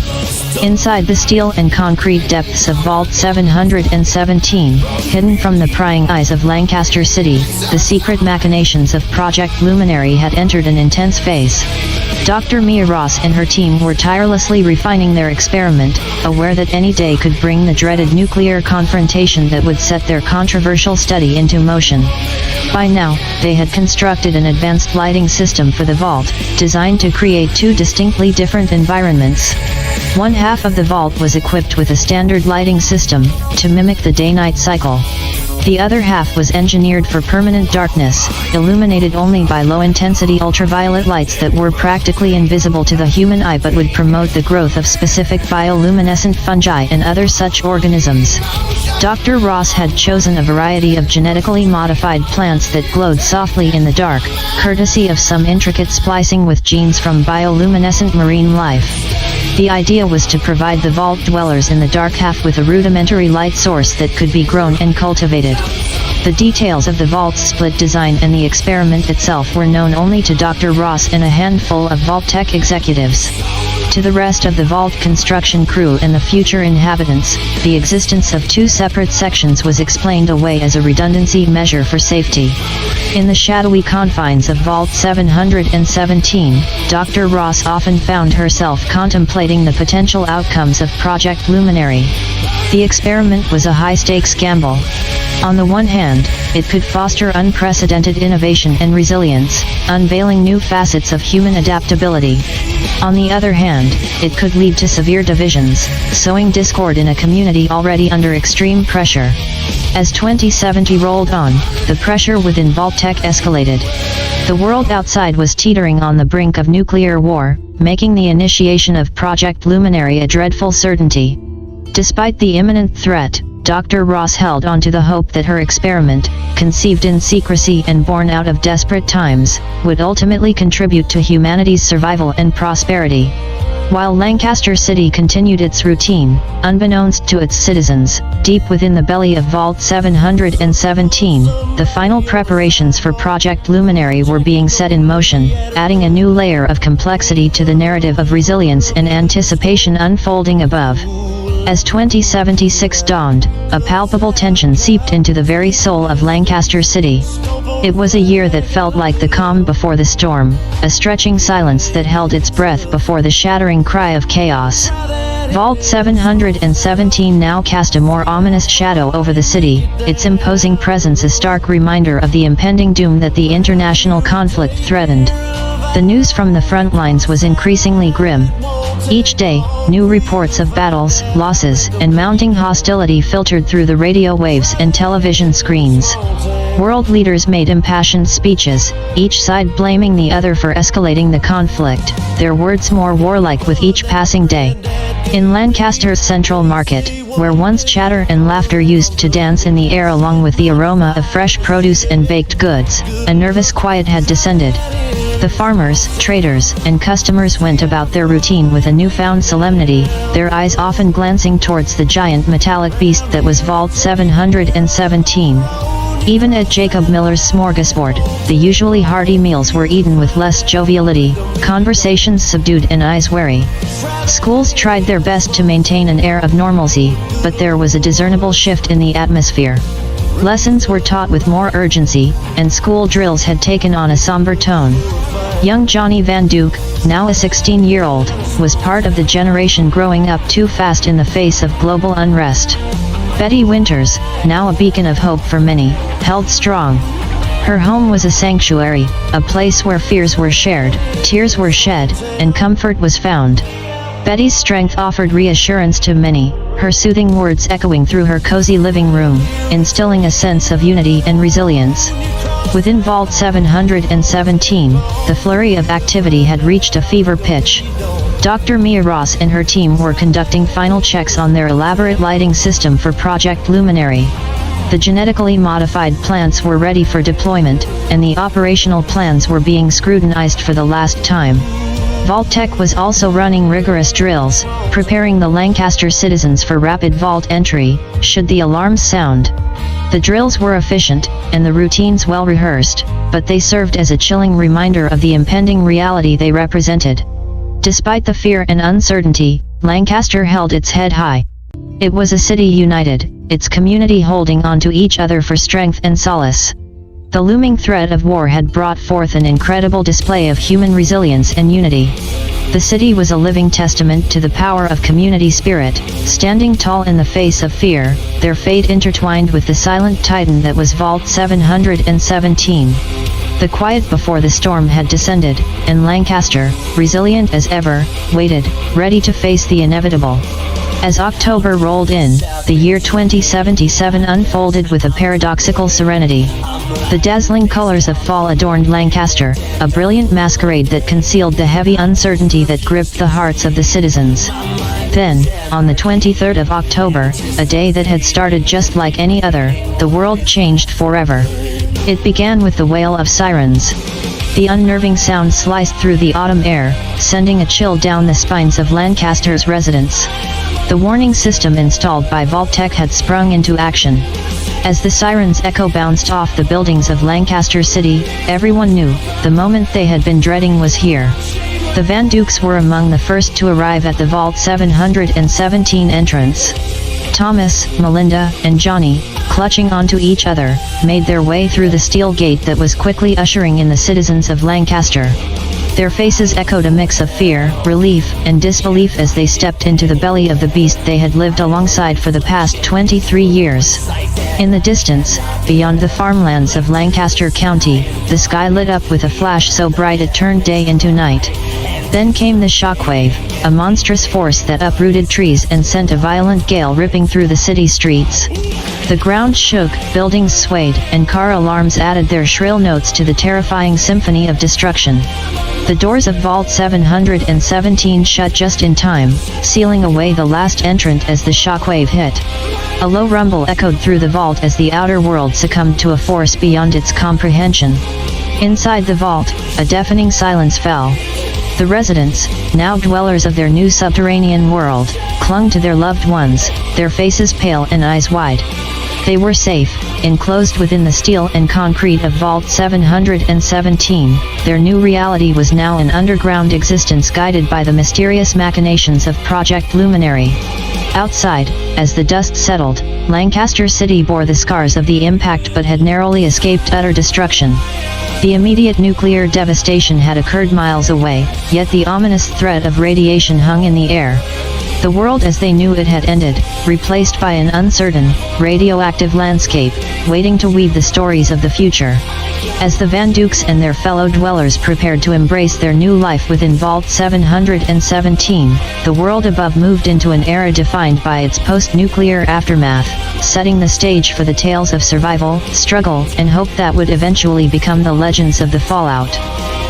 Inside the steel and concrete depths of Vault 717, hidden from the prying eyes of Lancaster City, the secret machinations of Project Luminary had entered an intense phase. Dr. Mia Ross and her team were tirelessly refining their experiment, aware that any day could bring the dreaded nuclear confrontation that would set their controversial study into motion. By now, they had constructed an advanced lighting system for the vault, designed to create two distinctly different environments. One half of the vault was equipped with a standard lighting system, to mimic the day-night cycle. The other half was engineered for permanent darkness, illuminated only by low-intensity ultraviolet lights that were practically invisible to the human eye but would promote the growth of specific bioluminescent fungi and other such organisms. Dr. Ross had chosen a variety of genetically modified plants that glowed softly in the dark, courtesy of some intricate splicing with genes from bioluminescent marine life. The idea was to provide the vault dwellers in the dark half with a rudimentary light source that could be grown and cultivated. The details of the vault's split design and the experiment itself were known only to Dr. Ross and a handful of Vault-Tec executives. To the rest of the vault construction crew and the future inhabitants, the existence of two separate sections was explained away as a redundancy measure for safety. In the shadowy confines of Vault 717, Dr. Ross often found herself contemplating the potential outcomes of Project Luminary. The experiment was a high-stakes gamble. On the one hand, it could foster unprecedented innovation and resilience, unveiling new facets of human adaptability. On the other hand, it could lead to severe divisions, sowing discord in a community already under extreme pressure. As 2070 rolled on, the pressure within Vault-Tec escalated. The world outside was teetering on the brink of nuclear war, making the initiation of Project Luminary a dreadful certainty. Despite the imminent threat, Dr. Ross held on to the hope that her experiment, conceived in secrecy and born out of desperate times, would ultimately contribute to humanity's survival and prosperity. While Lancaster City continued its routine, unbeknownst to its citizens, deep within the belly of Vault 717, the final preparations for Project Luminary were being set in motion, adding a new layer of complexity to the narrative of resilience and anticipation unfolding above. As 2076 dawned, a palpable tension seeped into the very soul of Lancaster City. It was a year that felt like the calm before the storm, a stretching silence that held its breath before the shattering cry of chaos. Vault 717 now cast a more ominous shadow over the city, its imposing presence a stark reminder of the impending doom that the international conflict threatened. The news from the front lines was increasingly grim. Each day, new reports of battles, losses, and mounting hostility filtered through the radio waves and television screens. World leaders made impassioned speeches, each side blaming the other for escalating the conflict, their words more warlike with each passing day. In Lancaster's Central Market, where once chatter and laughter used to dance in the air along with the aroma of fresh produce and baked goods, a nervous quiet had descended. The farmers, traders, and customers went about their routine with a newfound solemnity, their eyes often glancing towards the giant metallic beast that was Vault 717. Even at Jacob Miller's smorgasbord, the usually hearty meals were eaten with less joviality, conversations subdued and eyes wary. Schools tried their best to maintain an air of normalcy, but there was a discernible shift in the atmosphere. Lessons were taught with more urgency, and school drills had taken on a somber tone. Young Johnny Vanduke, now a 16-year-old, was part of the generation growing up too fast in the face of global unrest. Betty Winters, now a beacon of hope for many, held strong. Her home was a sanctuary, a place where fears were shared, tears were shed, and comfort was found. Betty's strength offered reassurance to many, her soothing words echoing through her cozy living room, instilling a sense of unity and resilience. Within Vault 717, the flurry of activity had reached a fever pitch. Dr. Mia Ross and her team were conducting final checks on their elaborate lighting system for Project Luminary. The genetically modified plants were ready for deployment, and the operational plans were being scrutinized for the last time. Vault-Tec was also running rigorous drills, preparing the Lancaster citizens for rapid vault entry, should the alarms sound. The drills were efficient, and the routines well rehearsed, but they served as a chilling reminder of the impending reality they represented. Despite the fear and uncertainty, Lancaster held its head high. It was a city united, its community holding on to each other for strength and solace. The looming threat of war had brought forth an incredible display of human resilience and unity. The city was a living testament to the power of community spirit, standing tall in the face of fear, their fate intertwined with the silent titan that was Vault 717. The quiet before the storm had descended, and Lancaster, resilient as ever, waited, ready to face the inevitable. As October rolled in, the year 2077 unfolded with a paradoxical serenity. The dazzling colors of fall adorned Lancaster, a brilliant masquerade that concealed the heavy uncertainty that gripped the hearts of the citizens. Then, on the 23rd of October, a day that had started just like any other, the world changed forever. It began with the wail of sirens. The unnerving sound sliced through the autumn air, sending a chill down the spines of Lancaster's residents. The warning system installed by Vault-Tec had sprung into action. As the siren's echo bounced off the buildings of Lancaster City, everyone knew, the moment they had been dreading was here. The Vandukes were among the first to arrive at the Vault 717 entrance. Thomas, Melinda, and Johnny, clutching onto each other, made their way through the steel gate that was quickly ushering in the citizens of Lancaster. Their faces echoed a mix of fear, relief, and disbelief as they stepped into the belly of the beast they had lived alongside for the past 23 years. In the distance, beyond the farmlands of Lancaster County, the sky lit up with a flash so bright it turned day into night. Then came the shockwave, a monstrous force that uprooted trees and sent a violent gale ripping through the city streets. The ground shook, buildings swayed, and car alarms added their shrill notes to the terrifying symphony of destruction. The doors of Vault 717 shut just in time, sealing away the last entrant as the shockwave hit. A low rumble echoed through the vault as the outer world succumbed to a force beyond its comprehension. Inside the vault, a deafening silence fell. The residents, now dwellers of their new subterranean world, clung to their loved ones, their faces pale and eyes wide. They were safe, enclosed within the steel and concrete of Vault 717. Their new reality was now an underground existence guided by the mysterious machinations of Project Luminary. Outside, as the dust settled, Lancaster City bore the scars of the impact but had narrowly escaped utter destruction. The immediate nuclear devastation had occurred miles away, yet the ominous threat of radiation hung in the air. The world as they knew it had ended, replaced by an uncertain, radioactive landscape, waiting to weave the stories of the future. As the Vandukes and their fellow dwellers prepared to embrace their new life within Vault 717, the world above moved into an era defined by its post-nuclear aftermath, setting the stage for the tales of survival, struggle, and hope that would eventually become the legends of the fallout.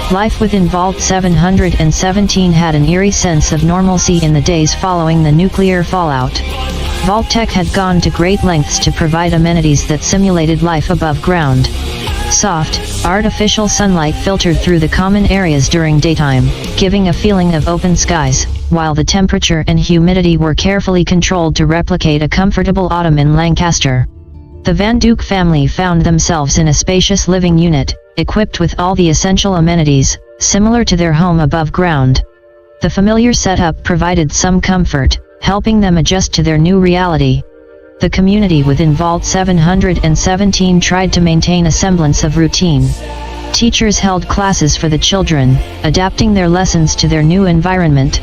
Life within Vault 717 had an eerie sense of normalcy in the days following the nuclear fallout. Vault-Tec had gone to great lengths to provide amenities that simulated life above ground. Soft, artificial sunlight filtered through the common areas during daytime, giving a feeling of open skies, while the temperature and humidity were carefully controlled to replicate a comfortable autumn in Lancaster. The Vanduke family found themselves in a spacious living unit, equipped with all the essential amenities, similar to their home above ground. The familiar setup provided some comfort, helping them adjust to their new reality. The community within Vault 717 tried to maintain a semblance of routine. Teachers held classes for the children, adapting their lessons to their new environment.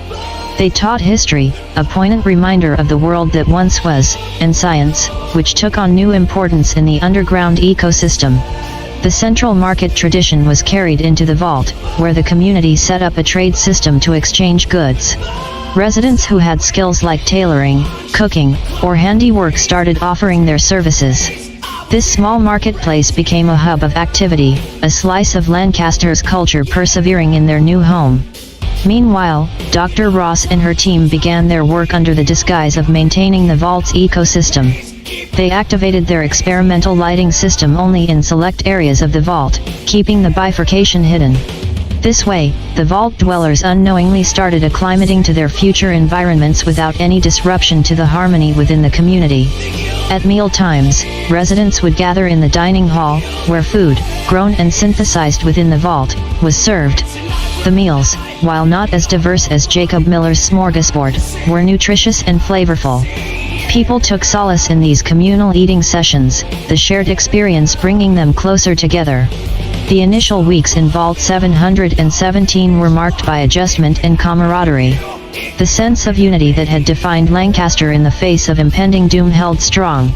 They taught history, a poignant reminder of the world that once was, and science, which took on new importance in the underground ecosystem. The central market tradition was carried into the vault, where the community set up a trade system to exchange goods. Residents who had skills like tailoring, cooking, or handiwork started offering their services. This small marketplace became a hub of activity, a slice of Lancaster's culture persevering in their new home. Meanwhile, Dr. Ross and her team began their work under the disguise of maintaining the vault's ecosystem. They activated their experimental lighting system only in select areas of the vault, keeping the bifurcation hidden. This way, the vault dwellers unknowingly started acclimating to their future environments without any disruption to the harmony within the community. At meal times, residents would gather in the dining hall, where food, grown and synthesized within the vault, was served. The meals, while not as diverse as Jacob Miller's smorgasbord, were nutritious and flavorful. People took solace in these communal eating sessions, the shared experience bringing them closer together. The initial weeks in Vault 717 were marked by adjustment and camaraderie. The sense of unity that had defined Lancaster in the face of impending doom held strong.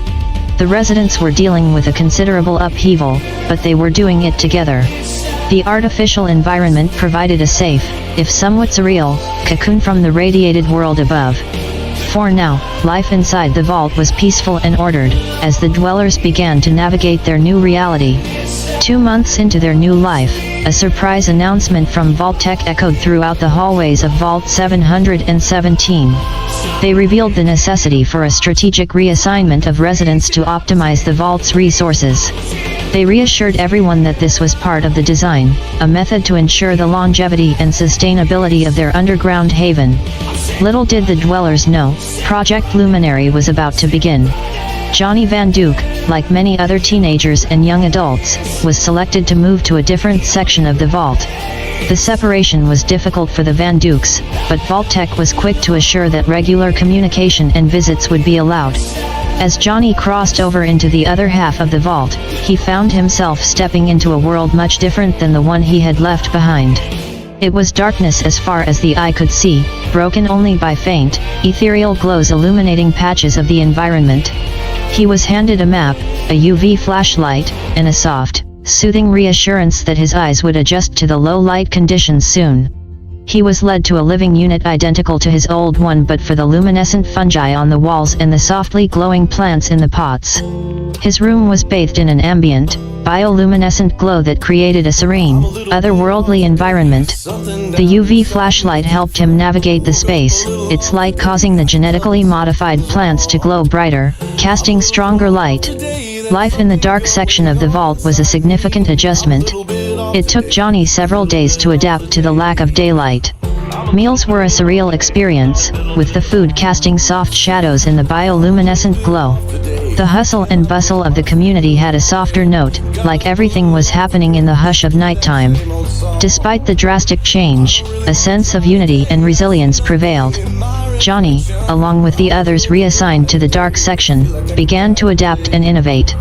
The residents were dealing with a considerable upheaval, but they were doing it together. The artificial environment provided a safe, if somewhat surreal, cocoon from the radiated world above. For now, life inside the vault was peaceful and ordered, as the dwellers began to navigate their new reality. 2 months into their new life, a surprise announcement from Vault-Tec echoed throughout the hallways of Vault 717. They revealed the necessity for a strategic reassignment of residents to optimize the vault's resources. They reassured everyone that this was part of the design, a method to ensure the longevity and sustainability of their underground haven. Little did the dwellers know, Project Luminary was about to begin. Johnny Vanduke, like many other teenagers and young adults, was selected to move to a different section of the vault. The separation was difficult for the Vandukes, but Vault-Tec was quick to assure that regular communication and visits would be allowed. As Johnny crossed over into the other half of the vault, he found himself stepping into a world much different than the one he had left behind. It was darkness as far as the eye could see, broken only by faint, ethereal glows illuminating patches of the environment. He was handed a map, a UV flashlight, and a soft, soothing reassurance that his eyes would adjust to the low light conditions soon. He was led to a living unit identical to his old one but for the luminescent fungi on the walls and the softly glowing plants in the pots. His room was bathed in an ambient, bioluminescent glow that created a serene, otherworldly environment. The UV flashlight helped him navigate the space, its light causing the genetically modified plants to glow brighter, casting stronger light. Life in the dark section of the vault was a significant adjustment. It took Johnny several days to adapt to the lack of daylight. Meals were a surreal experience, with the food casting soft shadows in the bioluminescent glow. The hustle and bustle of the community had a softer note, like everything was happening in the hush of nighttime. Despite the drastic change, a sense of unity and resilience prevailed. Johnny, along with the others reassigned to the dark section, began to adapt and innovate.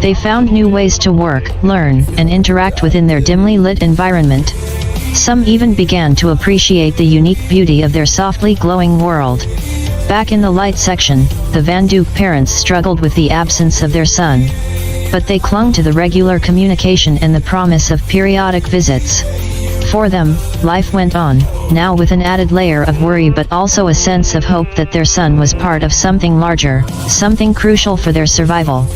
They found new ways to work, learn, and interact within their dimly lit environment. Some even began to appreciate the unique beauty of their softly glowing world. Back in the light section, the Vanduke parents struggled with the absence of their son. But they clung to the regular communication and the promise of periodic visits. For them, life went on, now with an added layer of worry but also a sense of hope that their son was part of something larger, something crucial for their survival.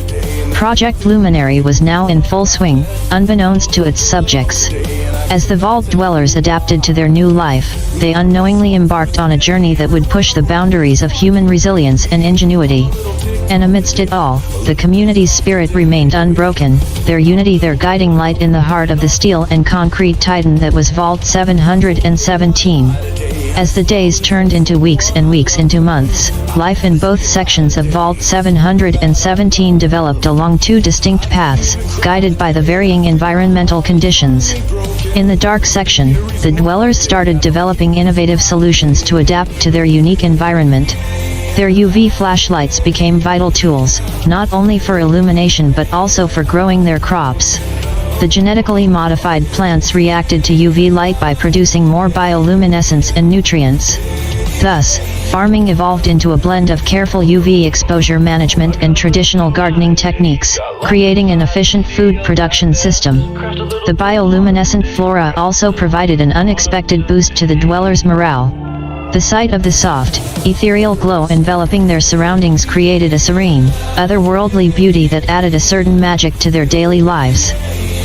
Project Luminary was now in full swing, unbeknownst to its subjects. As the vault dwellers adapted to their new life, they unknowingly embarked on a journey that would push the boundaries of human resilience and ingenuity. And amidst it all, the community's spirit remained unbroken, their unity their guiding light in the heart of the steel and concrete titan that was Vault 717. As the days turned into weeks and weeks into months, life in both sections of Vault 717 developed along two distinct paths, guided by the varying environmental conditions. In the dark section, the dwellers started developing innovative solutions to adapt to their unique environment. Their UV flashlights became vital tools, not only for illumination but also for growing their crops. The genetically modified plants reacted to UV light by producing more bioluminescence and nutrients. Thus, farming evolved into a blend of careful UV exposure management and traditional gardening techniques, creating an efficient food production system. The bioluminescent flora also provided an unexpected boost to the dwellers' morale. The sight of the soft, ethereal glow enveloping their surroundings created a serene, otherworldly beauty that added a certain magic to their daily lives.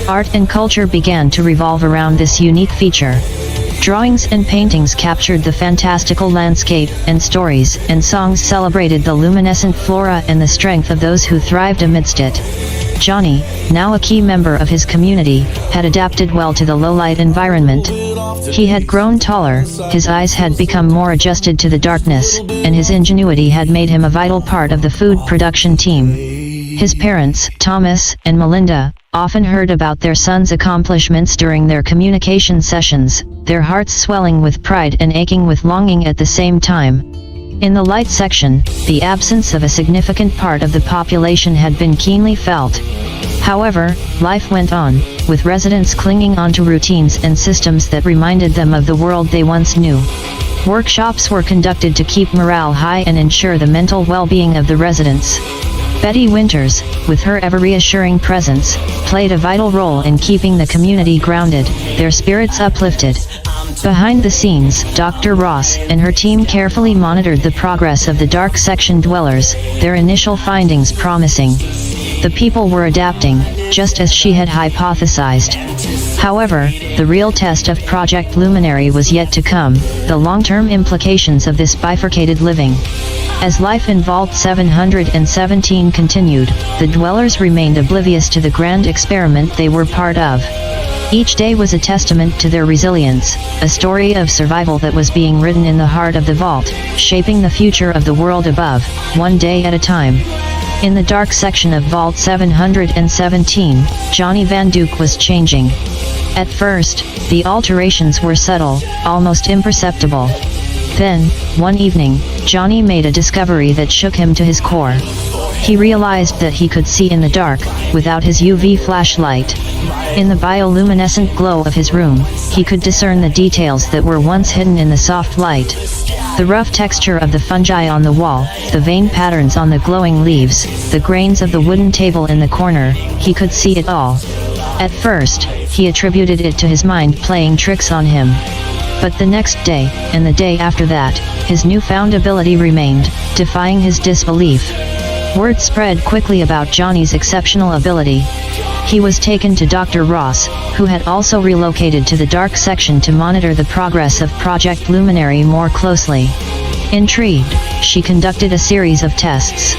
Art and culture began to revolve around this unique feature. Drawings and paintings captured the fantastical landscape, and stories and songs celebrated the luminescent flora and the strength of those who thrived amidst it. Johnny, now a key member of his community, had adapted well to the low-light environment. He had grown taller, his eyes had become more adjusted to the darkness, and his ingenuity had made him a vital part of the food production team. His parents, Thomas and Melinda, often heard about their son's accomplishments during their communication sessions, their hearts swelling with pride and aching with longing at the same time. In the light section, the absence of a significant part of the population had been keenly felt. However, life went on, with residents clinging onto routines and systems that reminded them of the world they once knew. Workshops were conducted to keep morale high and ensure the mental well-being of the residents. Betty Winters, with her ever-reassuring presence, played a vital role in keeping the community grounded, their spirits uplifted. Behind the scenes, Dr. Ross and her team carefully monitored the progress of the dark section dwellers, their initial findings promising. The people were adapting, just as she had hypothesized. However, the real test of Project Luminary was yet to come, the long-term implications of this bifurcated living. As life in Vault 717 continued, the dwellers remained oblivious to the grand experiment they were part of. Each day was a testament to their resilience, a story of survival that was being written in the heart of the vault, shaping the future of the world above, one day at a time. In the dark section of Vault 717, Johnny Vanduke was changing. At first, the alterations were subtle, almost imperceptible. Then, one evening, Johnny made a discovery that shook him to his core. He realized that he could see in the dark, without his UV flashlight. In the bioluminescent glow of his room, he could discern the details that were once hidden in the soft light. The rough texture of the fungi on the wall, the vein patterns on the glowing leaves, the grains of the wooden table in the corner, he could see it all. At first, he attributed it to his mind playing tricks on him. But the next day, and the day after that, his newfound ability remained, defying his disbelief. Word spread quickly about Johnny's exceptional ability. He was taken to Dr. Ross, who had also relocated to the dark section to monitor the progress of Project Luminary more closely. Intrigued, she conducted a series of tests.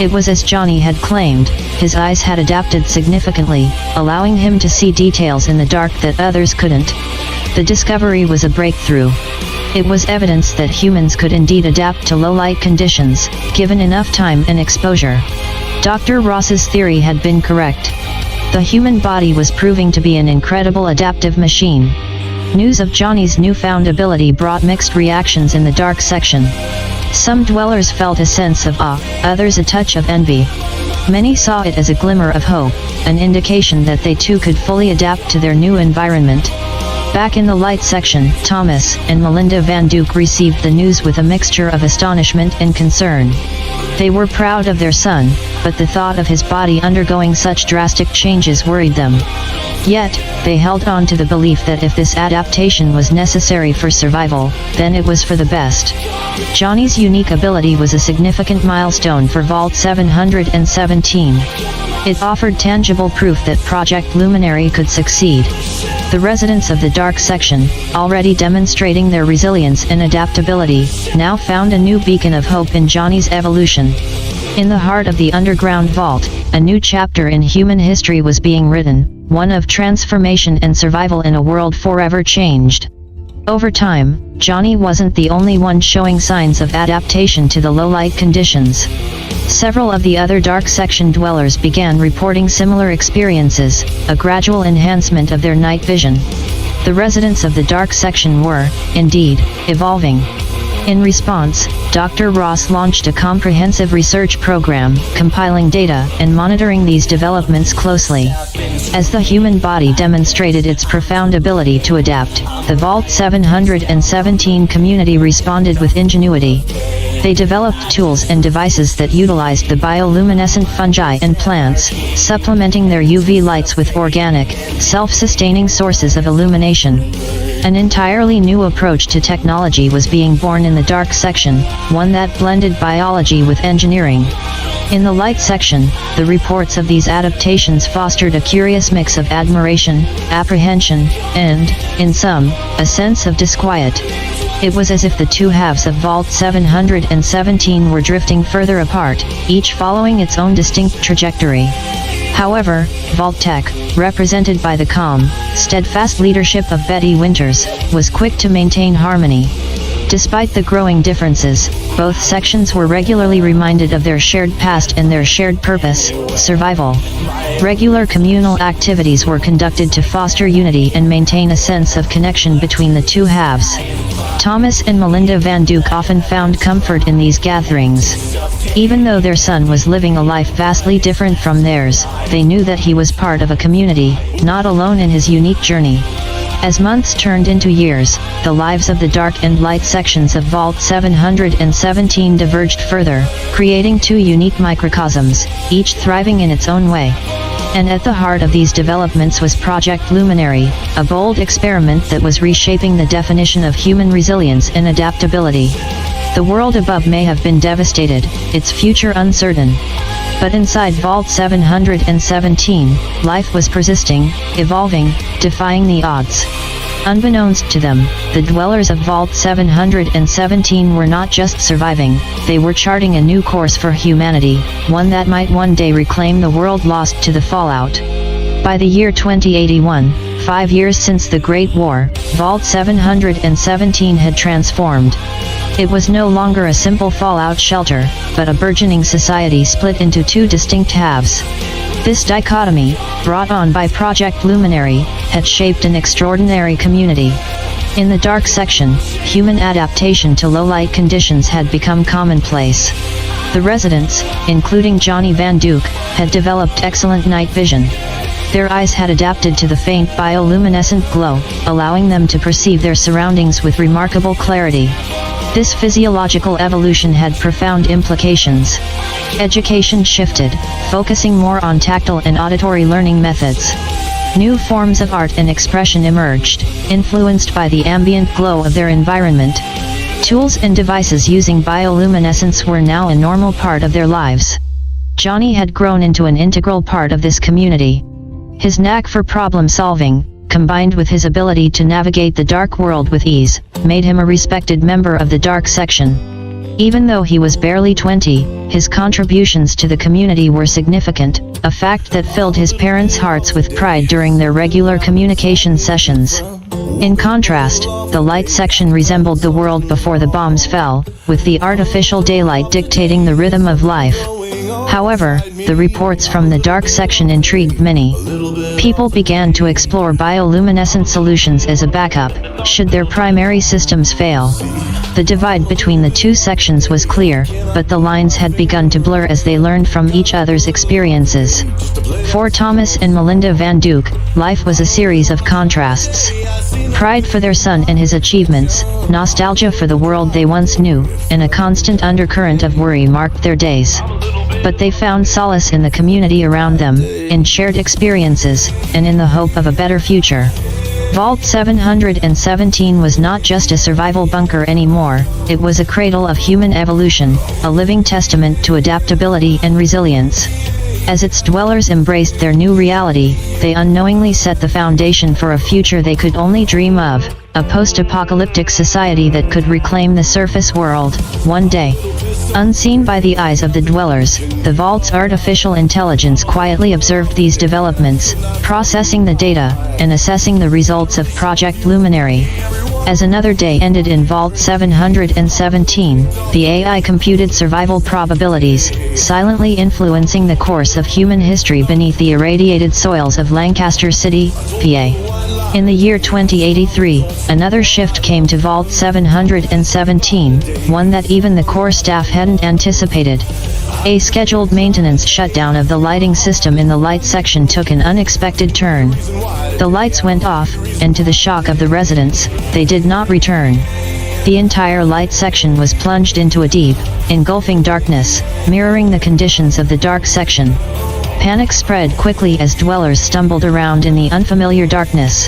It was as Johnny had claimed, his eyes had adapted significantly, allowing him to see details in the dark that others couldn't. The discovery was a breakthrough. It was evidence that humans could indeed adapt to low-light conditions, given enough time and exposure. Dr. Ross's theory had been correct. The human body was proving to be an incredible adaptive machine. News of Johnny's newfound ability brought mixed reactions in the dark section. Some dwellers felt a sense of awe, others a touch of envy. Many saw it as a glimmer of hope, an indication that they too could fully adapt to their new environment. Back in the light section, Thomas and Melinda Vanduke received the news with a mixture of astonishment and concern. They were proud of their son, but the thought of his body undergoing such drastic changes worried them. Yet, they held on to the belief that if this adaptation was necessary for survival, then it was for the best. Johnny's unique ability was a significant milestone for Vault 717. It offered tangible proof that Project Luminary could succeed. The residents of the dark section, already demonstrating their resilience and adaptability, now found a new beacon of hope in Johnny's evolution. In the heart of the underground vault, a new chapter in human history was being written, one of transformation and survival in a world forever changed. Over time, Johnny wasn't the only one showing signs of adaptation to the low-light conditions. Several of the other dark section dwellers began reporting similar experiences, a gradual enhancement of their night vision. The residents of the dark section were, indeed, evolving. In response, Dr. Ross launched a comprehensive research program, compiling data and monitoring these developments closely. As the human body demonstrated its profound ability to adapt, the Vault 717 community responded with ingenuity. They developed tools and devices that utilized the bioluminescent fungi and plants, supplementing their UV lights with organic, self-sustaining sources of illumination. An entirely new approach to technology was being born in the dark section, one that blended biology with engineering. In the light section, the reports of these adaptations fostered a curious mix of admiration, apprehension, and, in some, a sense of disquiet. It was as if the two halves of Vault 717 were drifting further apart, each following its own distinct trajectory. However, Vault Tech, represented by the calm, steadfast leadership of Betty Winters, was quick to maintain harmony. Despite the growing differences, both sections were regularly reminded of their shared past and their shared purpose, survival. Regular communal activities were conducted to foster unity and maintain a sense of connection between the two halves. Thomas and Melinda Vanduke often found comfort in these gatherings. Even though their son was living a life vastly different from theirs, they knew that he was part of a community, not alone in his unique journey. As months turned into years, the lives of the dark and light sections of Vault 717 diverged further, creating two unique microcosms, each thriving in its own way. And at the heart of these developments was Project Luminary, a bold experiment that was reshaping the definition of human resilience and adaptability. The world above may have been devastated, its future uncertain. But inside Vault 717, life was persisting, evolving, defying the odds. Unbeknownst to them, the dwellers of Vault 717 were not just surviving, they were charting a new course for humanity, one that might one day reclaim the world lost to the fallout. By the year 2081, 5 years since the Great War, Vault 717 had transformed. It was no longer a simple fallout shelter, but a burgeoning society split into two distinct halves. This dichotomy, brought on by Project Luminary, had shaped an extraordinary community. In the dark section, human adaptation to low-light conditions had become commonplace. The residents, including Johnny Vanduke, had developed excellent night vision. Their eyes had adapted to the faint bioluminescent glow, allowing them to perceive their surroundings with remarkable clarity. This physiological evolution had profound implications. Education shifted, focusing more on tactile and auditory learning methods. New forms of art and expression emerged, influenced by the ambient glow of their environment. Tools and devices using bioluminescence were now a normal part of their lives. Johnny had grown into an integral part of this community. His knack for problem-solving, combined with his ability to navigate the dark world with ease, made him a respected member of the dark section. Even though he was barely 20, his contributions to the community were significant, a fact that filled his parents' hearts with pride during their regular communication sessions. In contrast, the light section resembled the world before the bombs fell, with the artificial daylight dictating the rhythm of life. However, the reports from the dark section intrigued many. People began to explore bioluminescent solutions as a backup, should their primary systems fail. The divide between the two sections was clear, but the lines had begun to blur as they learned from each other's experiences. For Thomas and Melinda Vanduke, life was a series of contrasts. Pride for their son and his achievements, nostalgia for the world they once knew, and a constant undercurrent of worry marked their days. But they found solace in the community around them, in shared experiences, and in the hope of a better future. Vault 717 was not just a survival bunker anymore, it was a cradle of human evolution, a living testament to adaptability and resilience. As its dwellers embraced their new reality, they unknowingly set the foundation for a future they could only dream of, a post-apocalyptic society that could reclaim the surface world, one day. Unseen by the eyes of the dwellers, the Vault's artificial intelligence quietly observed these developments, processing the data, and assessing the results of Project Luminary. As another day ended in Vault 717, the AI computed survival probabilities, silently influencing the course of human history beneath the irradiated soils of Lancaster City, PA. In the year 2083, another shift came to Vault 717, one that even the core staff hadn't anticipated. A scheduled maintenance shutdown of the lighting system in the light section took an unexpected turn. The lights went off, and to the shock of the residents, they did not return. The entire light section was plunged into a deep, engulfing darkness, mirroring the conditions of the dark section. Panic spread quickly as dwellers stumbled around in the unfamiliar darkness.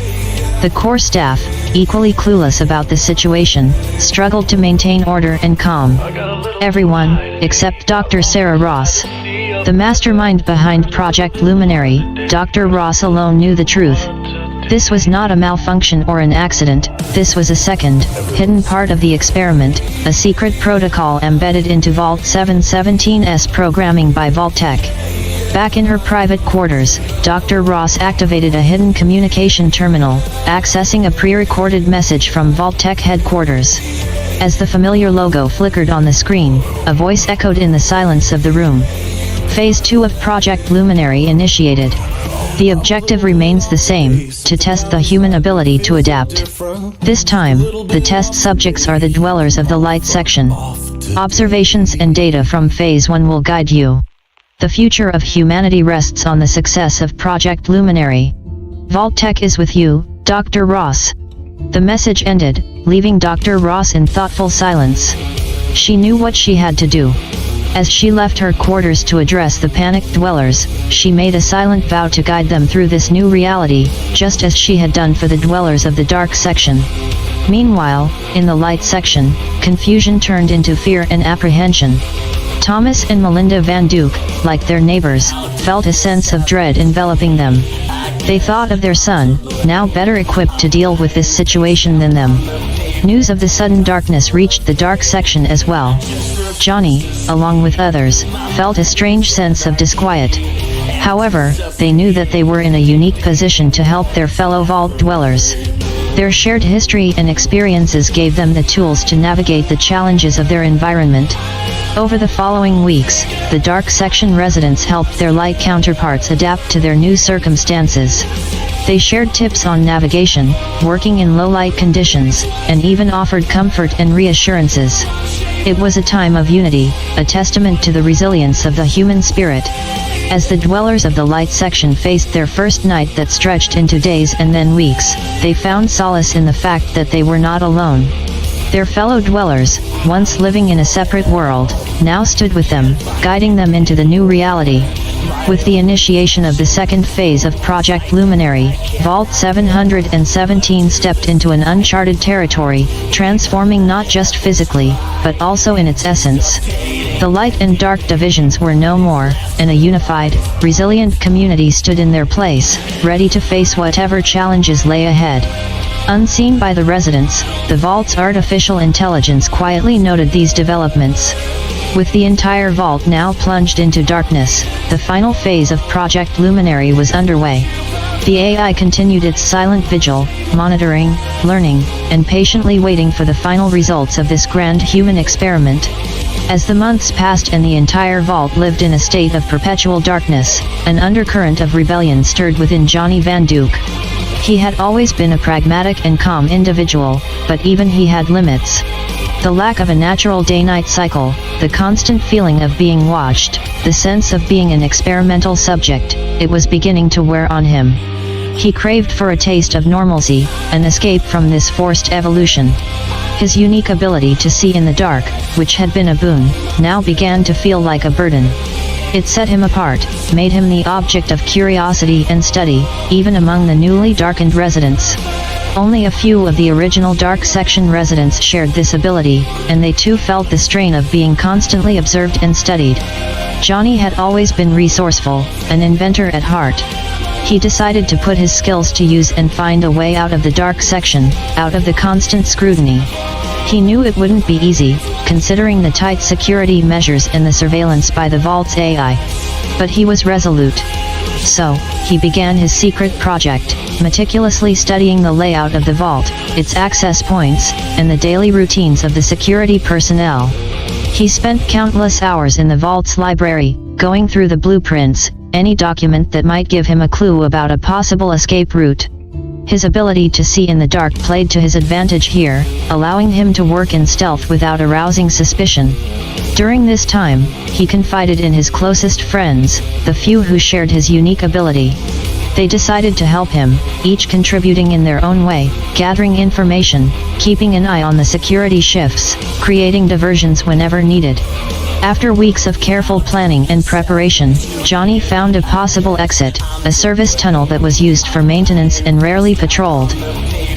The core staff, equally clueless about the situation, struggled to maintain order and calm. Everyone, except Dr. Sarah Ross, the mastermind behind Project Luminary, Dr. Ross alone knew the truth. This was not a malfunction or an accident, this was a second, hidden part of the experiment, a secret protocol embedded into Vault 717's programming by Vault-Tec. Back in her private quarters, Dr. Ross activated a hidden communication terminal, accessing a pre-recorded message from Vault-Tec headquarters. As the familiar logo flickered on the screen, a voice echoed in the silence of the room. Phase 2 of Project Luminary initiated. The objective remains the same, to test the human ability to adapt. This time, the test subjects are the dwellers of the light section. Observations and data from Phase 1 will guide you. The future of humanity rests on the success of Project Luminary. Vault-Tec is with you, Dr. Ross. The message ended, leaving Dr. Ross in thoughtful silence. She knew what she had to do. As she left her quarters to address the panicked dwellers, she made a silent vow to guide them through this new reality, just as she had done for the dwellers of the dark section. Meanwhile, in the light section, confusion turned into fear and apprehension. Thomas and Melinda Vanduke, like their neighbors, felt a sense of dread enveloping them. They thought of their son, now better equipped to deal with this situation than them. News of the sudden darkness reached the dark section as well. Johnny, along with others, felt a strange sense of disquiet. However, they knew that they were in a unique position to help their fellow vault dwellers. Their shared history and experiences gave them the tools to navigate the challenges of their environment. Over the following weeks, the dark section residents helped their light counterparts adapt to their new circumstances. They shared tips on navigation, working in low-light conditions, and even offered comfort and reassurances. It was a time of unity, a testament to the resilience of the human spirit. As the dwellers of the light section faced their first night that stretched into days and then weeks, they found solace in the fact that they were not alone. Their fellow dwellers, once living in a separate world, now stood with them, guiding them into the new reality. With the initiation of the second phase of Project Luminary, Vault 717 stepped into an uncharted territory, transforming not just physically, but also in its essence. The light and dark divisions were no more, and a unified, resilient community stood in their place, ready to face whatever challenges lay ahead. Unseen by the residents, the Vault's artificial intelligence quietly noted these developments. With the entire Vault now plunged into darkness, the final phase of Project Luminary was underway. The AI continued its silent vigil, monitoring, learning, and patiently waiting for the final results of this grand human experiment. As the months passed and the entire Vault lived in a state of perpetual darkness, an undercurrent of rebellion stirred within Johnny Vanduke. He had always been a pragmatic and calm individual, but even he had limits. The lack of a natural day-night cycle, the constant feeling of being watched, the sense of being an experimental subject, it was beginning to wear on him. He craved for a taste of normalcy, an escape from this forced evolution. His unique ability to see in the dark, which had been a boon, now began to feel like a burden. It set him apart, made him the object of curiosity and study, even among the newly darkened residents. Only a few of the original dark section residents shared this ability, and they too felt the strain of being constantly observed and studied. Johnny had always been resourceful, an inventor at heart. He decided to put his skills to use and find a way out of the dark section, out of the constant scrutiny. He knew it wouldn't be easy, considering the tight security measures and the surveillance by the Vault's AI. But he was resolute. So, he began his secret project, meticulously studying the layout of the Vault, its access points, and the daily routines of the security personnel. He spent countless hours in the Vault's library, going through the blueprints, any document that might give him a clue about a possible escape route. His ability to see in the dark played to his advantage here, allowing him to work in stealth without arousing suspicion. During this time, he confided in his closest friends, the few who shared his unique ability. They decided to help him, each contributing in their own way, gathering information, keeping an eye on the security shifts, creating diversions whenever needed. After weeks of careful planning and preparation, Johnny found a possible exit, a service tunnel that was used for maintenance and rarely patrolled.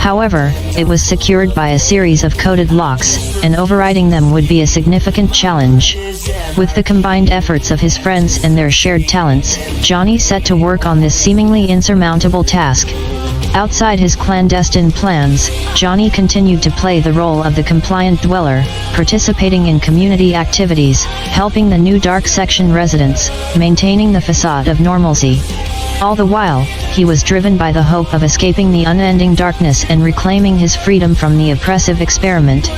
However, it was secured by a series of coded locks, and overriding them would be a significant challenge. With the combined efforts of his friends and their shared talents, Johnny set to work on this seemingly insurmountable task. Outside his clandestine plans, Johnny continued to play the role of the compliant dweller, participating in community activities, helping the new dark section residents, maintaining the facade of normalcy. All the while, he was driven by the hope of escaping the unending darkness and reclaiming his freedom from the oppressive experiment.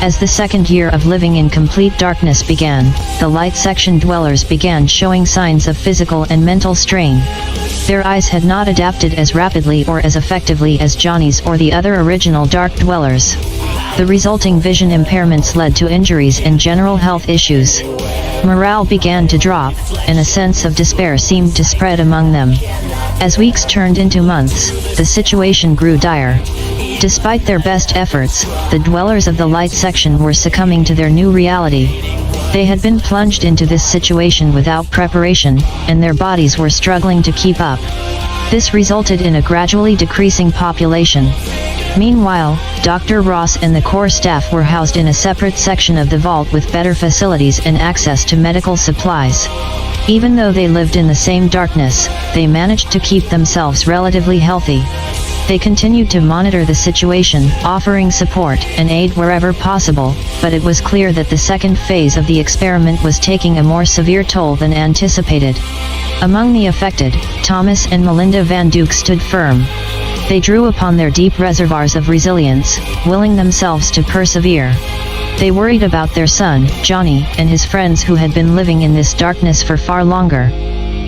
As the second year of living in complete darkness began, the light section dwellers began showing signs of physical and mental strain. Their eyes had not adapted as rapidly or as effectively as Johnny's or the other original dark dwellers. The resulting vision impairments led to injuries and general health issues. Morale began to drop, and a sense of despair seemed to spread among them. As weeks turned into months, the situation grew dire. Despite their best efforts, the dwellers of the light section were succumbing to their new reality. They had been plunged into this situation without preparation, and their bodies were struggling to keep up. This resulted in a gradually decreasing population. Meanwhile, Dr. Ross and the core staff were housed in a separate section of the vault with better facilities and access to medical supplies. Even though they lived in the same darkness, they managed to keep themselves relatively healthy. They continued to monitor the situation, offering support and aid wherever possible, but it was clear that the second phase of the experiment was taking a more severe toll than anticipated. Among the affected, Thomas and Melinda Vanduke stood firm. They drew upon their deep reservoirs of resilience, willing themselves to persevere. They worried about their son, Johnny, and his friends who had been living in this darkness for far longer.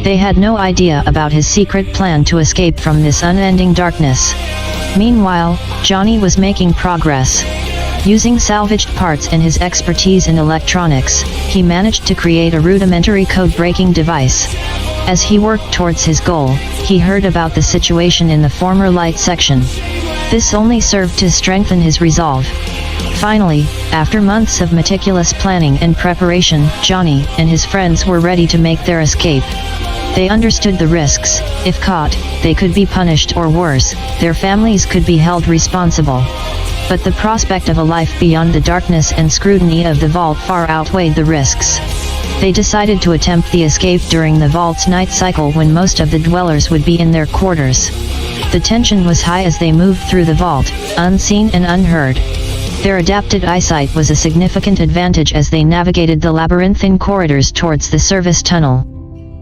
They had no idea about his secret plan to escape from this unending darkness. Meanwhile, Johnny was making progress. Using salvaged parts and his expertise in electronics, he managed to create a rudimentary code-breaking device. As he worked towards his goal, he heard about the situation in the former light section. This only served to strengthen his resolve. Finally, after months of meticulous planning and preparation, Johnny and his friends were ready to make their escape. They understood the risks. If caught, they could be punished, or worse, their families could be held responsible. But the prospect of a life beyond the darkness and scrutiny of the vault far outweighed the risks. They decided to attempt the escape during the vault's night cycle when most of the dwellers would be in their quarters. The tension was high as they moved through the vault, unseen and unheard. Their adapted eyesight was a significant advantage as they navigated the labyrinthine corridors towards the service tunnel.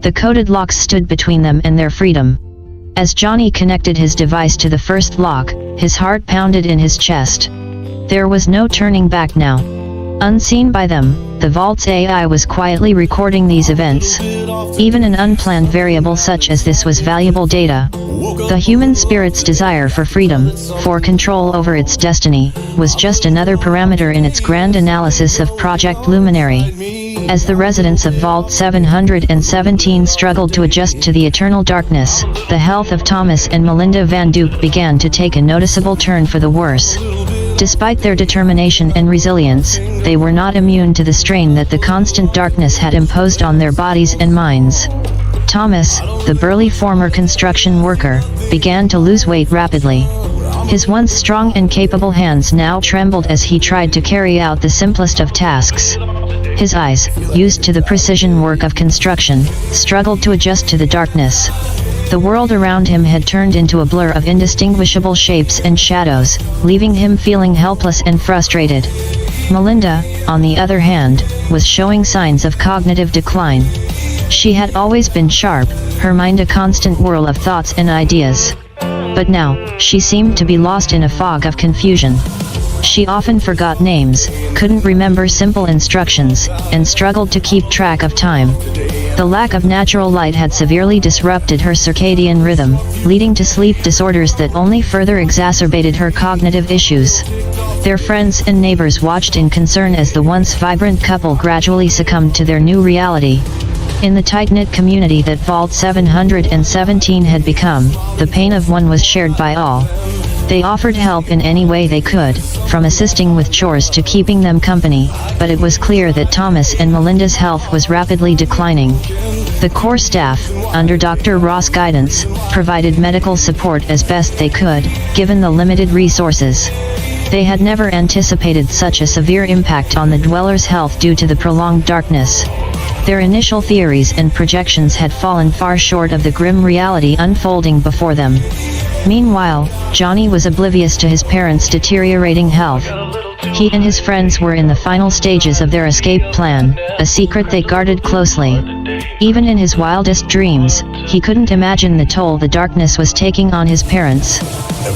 The coded locks stood between them and their freedom. As Johnny connected his device to the first lock, his heart pounded in his chest. There was no turning back now. Unseen by them, the vault's AI was quietly recording these events. Even an unplanned variable such as this was valuable data. The human spirit's desire for freedom, for control over its destiny, was just another parameter in its grand analysis of Project Luminary. As the residents of Vault 717 struggled to adjust to the eternal darkness, the health of Thomas and Melinda Vanduke began to take a noticeable turn for the worse. Despite their determination and resilience, they were not immune to the strain that the constant darkness had imposed on their bodies and minds. Thomas, the burly former construction worker, began to lose weight rapidly. His once strong and capable hands now trembled as he tried to carry out the simplest of tasks. His eyes, used to the precision work of construction, struggled to adjust to the darkness. The world around him had turned into a blur of indistinguishable shapes and shadows, leaving him feeling helpless and frustrated. Melinda, on the other hand, was showing signs of cognitive decline. She had always been sharp, her mind a constant whirl of thoughts and ideas. But now, she seemed to be lost in a fog of confusion. She often forgot names, couldn't remember simple instructions, and struggled to keep track of time. The lack of natural light had severely disrupted her circadian rhythm, leading to sleep disorders that only further exacerbated her cognitive issues. Their friends and neighbors watched in concern as the once vibrant couple gradually succumbed to their new reality. In the tight-knit community that Vault 717 had become, the pain of one was shared by all. They offered help in any way they could, from assisting with chores to keeping them company, but it was clear that Thomas and Melinda's health was rapidly declining. The core staff, under Dr. Ross' guidance, provided medical support as best they could, given the limited resources. They had never anticipated such a severe impact on the dwellers' health due to the prolonged darkness. Their initial theories and projections had fallen far short of the grim reality unfolding before them. Meanwhile, Johnny was oblivious to his parents' deteriorating health. He and his friends were in the final stages of their escape plan, a secret they guarded closely. Even in his wildest dreams, he couldn't imagine the toll the darkness was taking on his parents.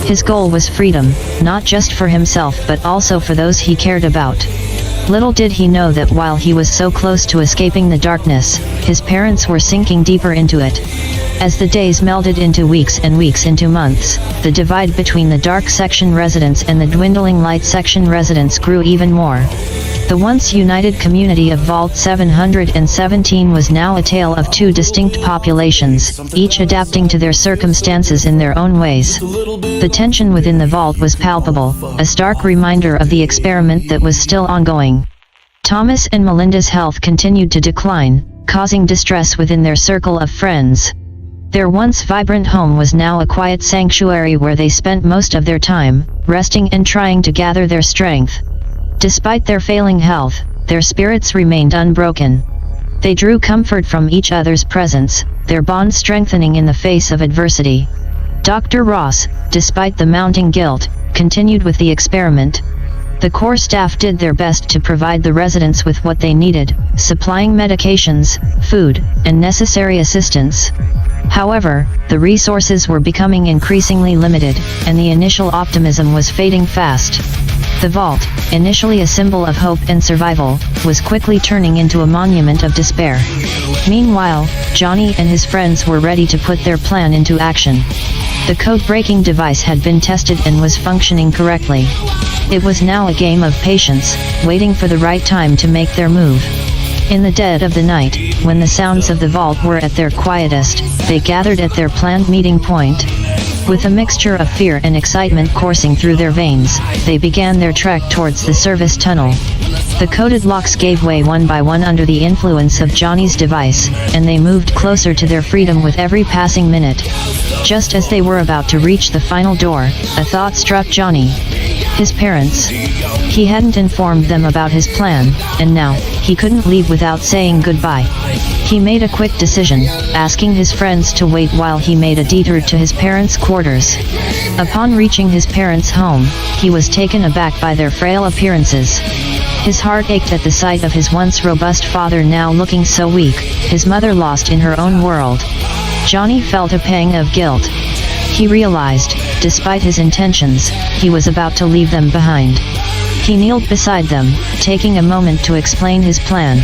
His goal was freedom, not just for himself but also for those he cared about. Little did he know that while he was so close to escaping the darkness, his parents were sinking deeper into it. As the days melded into weeks and weeks into months, the divide between the dark section residents and the dwindling light section residents grew even more. The once united community of Vault 717 was now a tale of two distinct populations, each adapting to their circumstances in their own ways. The tension within the vault was palpable, a stark reminder of the experiment that was still ongoing. Thomas and Melinda's health continued to decline, causing distress within their circle of friends. Their once vibrant home was now a quiet sanctuary where they spent most of their time, resting and trying to gather their strength. Despite their failing health, their spirits remained unbroken. They drew comfort from each other's presence, their bond strengthening in the face of adversity. Dr. Ross, despite the mounting guilt, continued with the experiment. The core staff did their best to provide the residents with what they needed, supplying medications, food, and necessary assistance. However, the resources were becoming increasingly limited, and the initial optimism was fading fast. The vault, initially a symbol of hope and survival, was quickly turning into a monument of despair. Meanwhile, Johnny and his friends were ready to put their plan into action. The code-breaking device had been tested and was functioning correctly. It was now a game of patience, waiting for the right time to make their move. In the dead of the night, when the sounds of the vault were at their quietest, they gathered at their planned meeting point. With a mixture of fear and excitement coursing through their veins, they began their trek towards the service tunnel. The coded locks gave way one by one under the influence of Johnny's device, and they moved closer to their freedom with every passing minute. Just as they were about to reach the final door, a thought struck Johnny. His parents. He hadn't informed them about his plan, and now, he couldn't leave without saying goodbye. He made a quick decision, asking his friends to wait while he made a detour to his parents' quarters. Upon reaching his parents' home, he was taken aback by their frail appearances. His heart ached at the sight of his once robust father now looking so weak, his mother lost in her own world. Johnny felt a pang of guilt. He realized, despite his intentions, he was about to leave them behind. He kneeled beside them, taking a moment to explain his plan.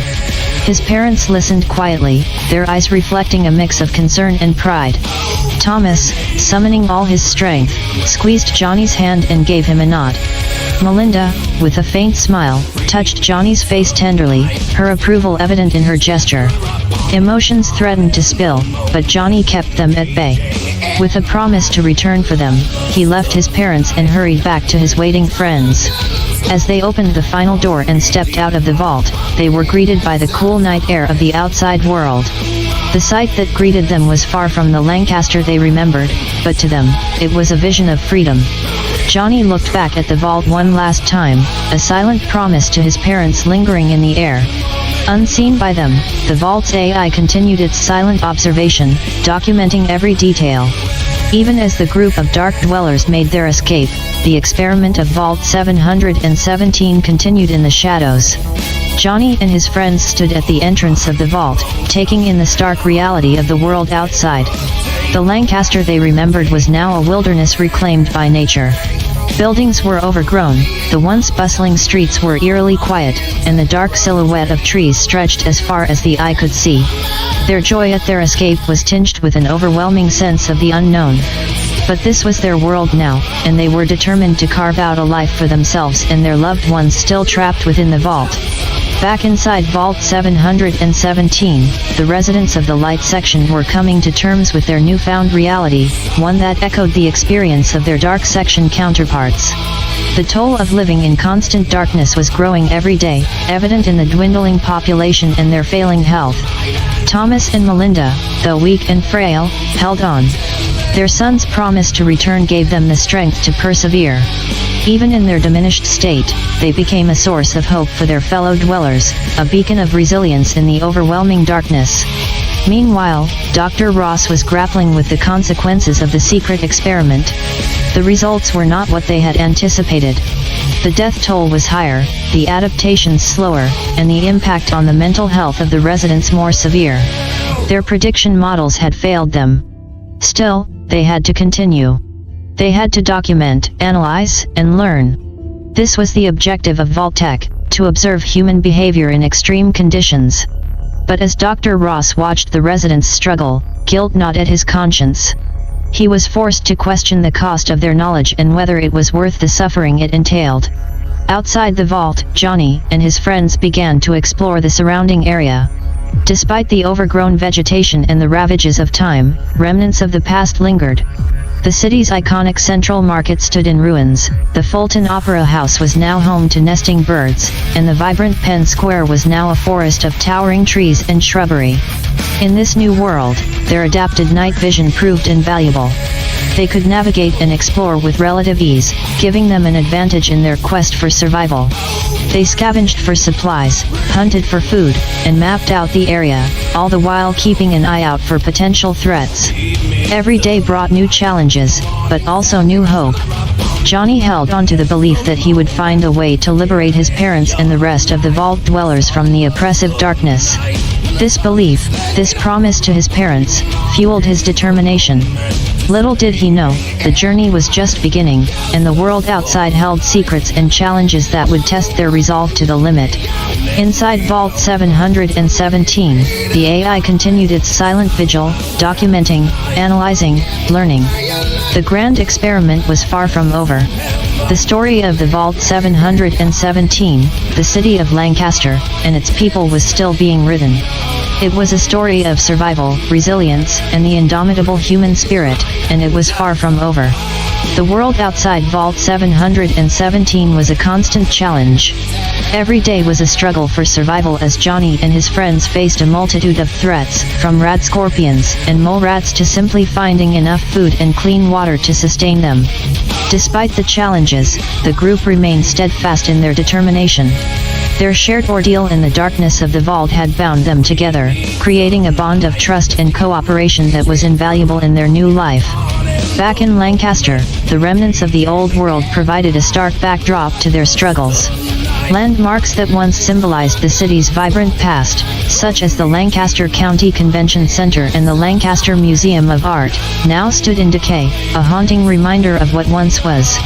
His parents listened quietly, their eyes reflecting a mix of concern and pride. Thomas, summoning all his strength, squeezed Johnny's hand and gave him a nod. Melinda, with a faint smile, touched Johnny's face tenderly, her approval evident in her gesture. Emotions threatened to spill, but Johnny kept them at bay. With a promise to return for them, he left his parents and hurried back to his waiting friends. As they opened the final door and stepped out of the vault, they were greeted by the cool night air of the outside world. The sight that greeted them was far from the Lancaster they remembered, but to them, it was a vision of freedom. Johnny looked back at the vault one last time, a silent promise to his parents lingering in the air. Unseen by them, the vault's AI continued its silent observation, documenting every detail. Even as the group of dark dwellers made their escape, the experiment of Vault 717 continued in the shadows. Johnny and his friends stood at the entrance of the vault, taking in the stark reality of the world outside. The Lancaster they remembered was now a wilderness reclaimed by nature. Buildings were overgrown, the once bustling streets were eerily quiet, and the dark silhouette of trees stretched as far as the eye could see. Their joy at their escape was tinged with an overwhelming sense of the unknown. But this was their world now, and they were determined to carve out a life for themselves and their loved ones still trapped within the vault. Back inside Vault 717, the residents of the light section were coming to terms with their newfound reality, one that echoed the experience of their dark section counterparts. The toll of living in constant darkness was growing every day, evident in the dwindling population and their failing health. Thomas and Melinda, though weak and frail, held on. Their son's promise to return gave them the strength to persevere. Even in their diminished state, they became a source of hope for their fellow dwellers, a beacon of resilience in the overwhelming darkness. Meanwhile, Dr. Ross was grappling with the consequences of the secret experiment. The results were not what they had anticipated. The death toll was higher, the adaptations slower, and the impact on the mental health of the residents more severe. Their prediction models had failed them. Still, they had to continue. They had to document, analyze, and learn. This was the objective of Vault-Tec, to observe human behavior in extreme conditions. But as Dr. Ross watched the residents struggle, guilt gnawed at his conscience. He was forced to question the cost of their knowledge and whether it was worth the suffering it entailed. Outside the vault, Johnny and his friends began to explore the surrounding area. Despite the overgrown vegetation and the ravages of time, remnants of the past lingered. The city's iconic central market stood in ruins, the Fulton Opera House was now home to nesting birds, and the vibrant Penn Square was now a forest of towering trees and shrubbery. In this new world, their adapted night vision proved invaluable. They could navigate and explore with relative ease, giving them an advantage in their quest for survival. They scavenged for supplies, hunted for food, and mapped out the area, all the while keeping an eye out for potential threats. Every day brought new challenges, but also new hope. Johnny held on to the belief that he would find a way to liberate his parents and the rest of the vault dwellers from the oppressive darkness. This belief, this promise to his parents, fueled his determination. Little did he know, the journey was just beginning, and the world outside held secrets and challenges that would test their resolve to the limit. Inside Vault 717, the AI continued its silent vigil, documenting, analyzing, learning. The grand experiment was far from over. The story of the Vault 717, the city of Lancaster, and its people was still being written. It was a story of survival, resilience, and the indomitable human spirit, and it was far from over. The world outside Vault 717 was a constant challenge. Every day was a struggle for survival as Johnny and his friends faced a multitude of threats, from rad scorpions and mole rats to simply finding enough food and clean water to sustain them. Despite the challenges, the group remained steadfast in their determination. Their shared ordeal in the darkness of the vault had bound them together, creating a bond of trust and cooperation that was invaluable in their new life. Back in Lancaster, the remnants of the old world provided a stark backdrop to their struggles. Landmarks that once symbolized the city's vibrant past, such as the Lancaster County Convention Center and the Lancaster Museum of Art, now stood in decay, a haunting reminder of what once was.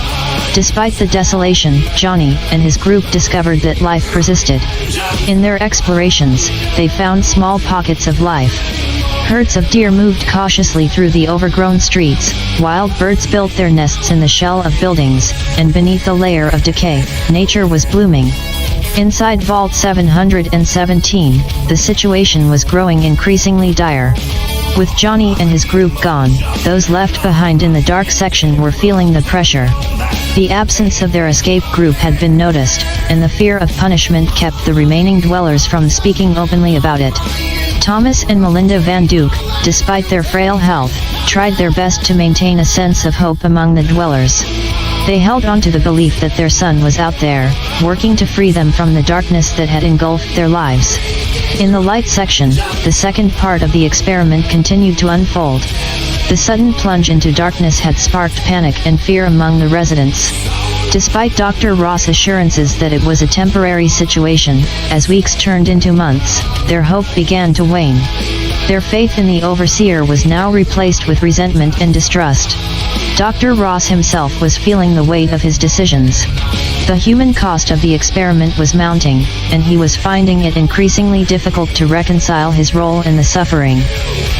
Despite the desolation, Johnny and his group discovered that life persisted. In their explorations, they found small pockets of life. Herds of deer moved cautiously through the overgrown streets, wild birds built their nests in the shell of buildings, and beneath a layer of decay, nature was blooming. Inside Vault 717, the situation was growing increasingly dire. With Johnny and his group gone, those left behind in the dark section were feeling the pressure. The absence of their escape group had been noticed, and the fear of punishment kept the remaining dwellers from speaking openly about it. Thomas and Melinda Vanduke, despite their frail health, tried their best to maintain a sense of hope among the dwellers. They held on to the belief that their son was out there, working to free them from the darkness that had engulfed their lives. In the light section, the second part of the experiment continued to unfold. The sudden plunge into darkness had sparked panic and fear among the residents. Despite Dr. Ross' assurances that it was a temporary situation, as weeks turned into months, their hope began to wane. Their faith in the overseer was now replaced with resentment and distrust. Dr. Ross himself was feeling the weight of his decisions. The human cost of the experiment was mounting, and he was finding it increasingly difficult to reconcile his role in the suffering.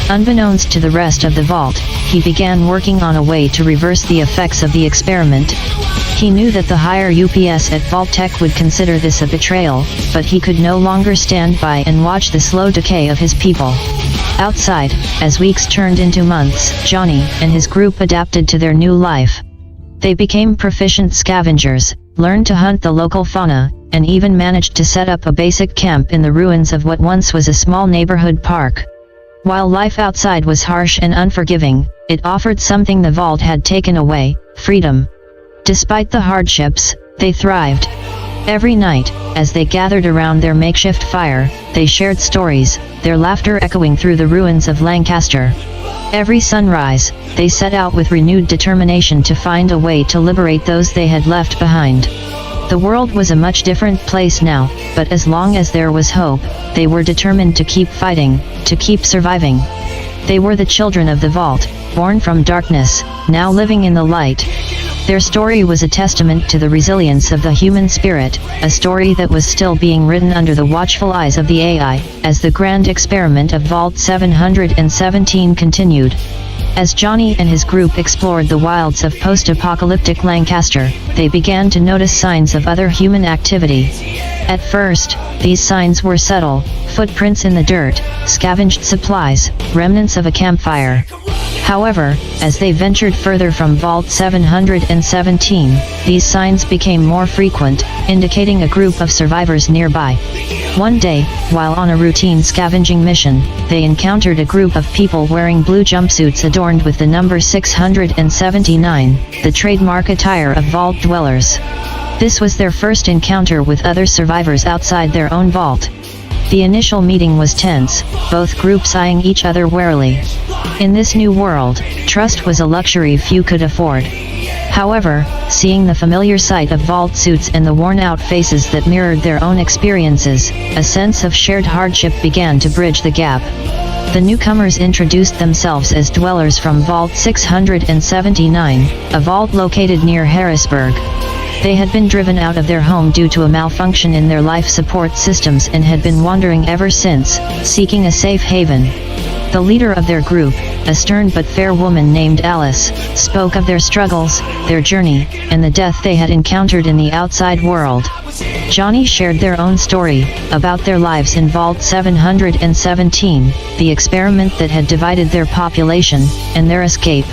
Unbeknownst to the rest of the vault, he began working on a way to reverse the effects of the experiment. He knew that the higher UPS at Vault Tech would consider this a betrayal, but he could no longer stand by and watch the slow decay of his people. Outside, as weeks turned into months, Johnny and his group adapted to their new life. They became proficient scavengers, learned to hunt the local fauna, and even managed to set up a basic camp in the ruins of what once was a small neighborhood park. While life outside was harsh and unforgiving, it offered something the vault had taken away: freedom. Despite the hardships, they thrived. Every night, as they gathered around their makeshift fire, they shared stories, their laughter echoing through the ruins of Lancaster. Every sunrise, they set out with renewed determination to find a way to liberate those they had left behind. The world was a much different place now, but as long as there was hope, they were determined to keep fighting, to keep surviving. They were the children of the vault, born from darkness, now living in the light. Their story was a testament to the resilience of the human spirit, a story that was still being written under the watchful eyes of the AI, as the grand experiment of Vault 717 continued. As Johnny and his group explored the wilds of post-apocalyptic Lancaster, they began to notice signs of other human activity. At first, these signs were subtle, footprints in the dirt, scavenged supplies, remnants of a campfire. However, as they ventured further from Vault 717, these signs became more frequent, indicating a group of survivors nearby. One day, while on a routine scavenging mission, they encountered a group of people wearing blue jumpsuits adorned with the number 679, the trademark attire of vault dwellers. This was their first encounter with other survivors outside their own vault. The initial meeting was tense, both groups eyeing each other warily. In this new world, trust was a luxury few could afford. However, seeing the familiar sight of vault suits and the worn-out faces that mirrored their own experiences, a sense of shared hardship began to bridge the gap. The newcomers introduced themselves as dwellers from Vault 679, a vault located near Harrisburg. They had been driven out of their home due to a malfunction in their life support systems and had been wandering ever since, seeking a safe haven. The leader of their group, a stern but fair woman named Alice, spoke of their struggles, their journey, and the death they had encountered in the outside world. Johnny shared their own story, about their lives in Vault 717, the experiment that had divided their population, and their escape.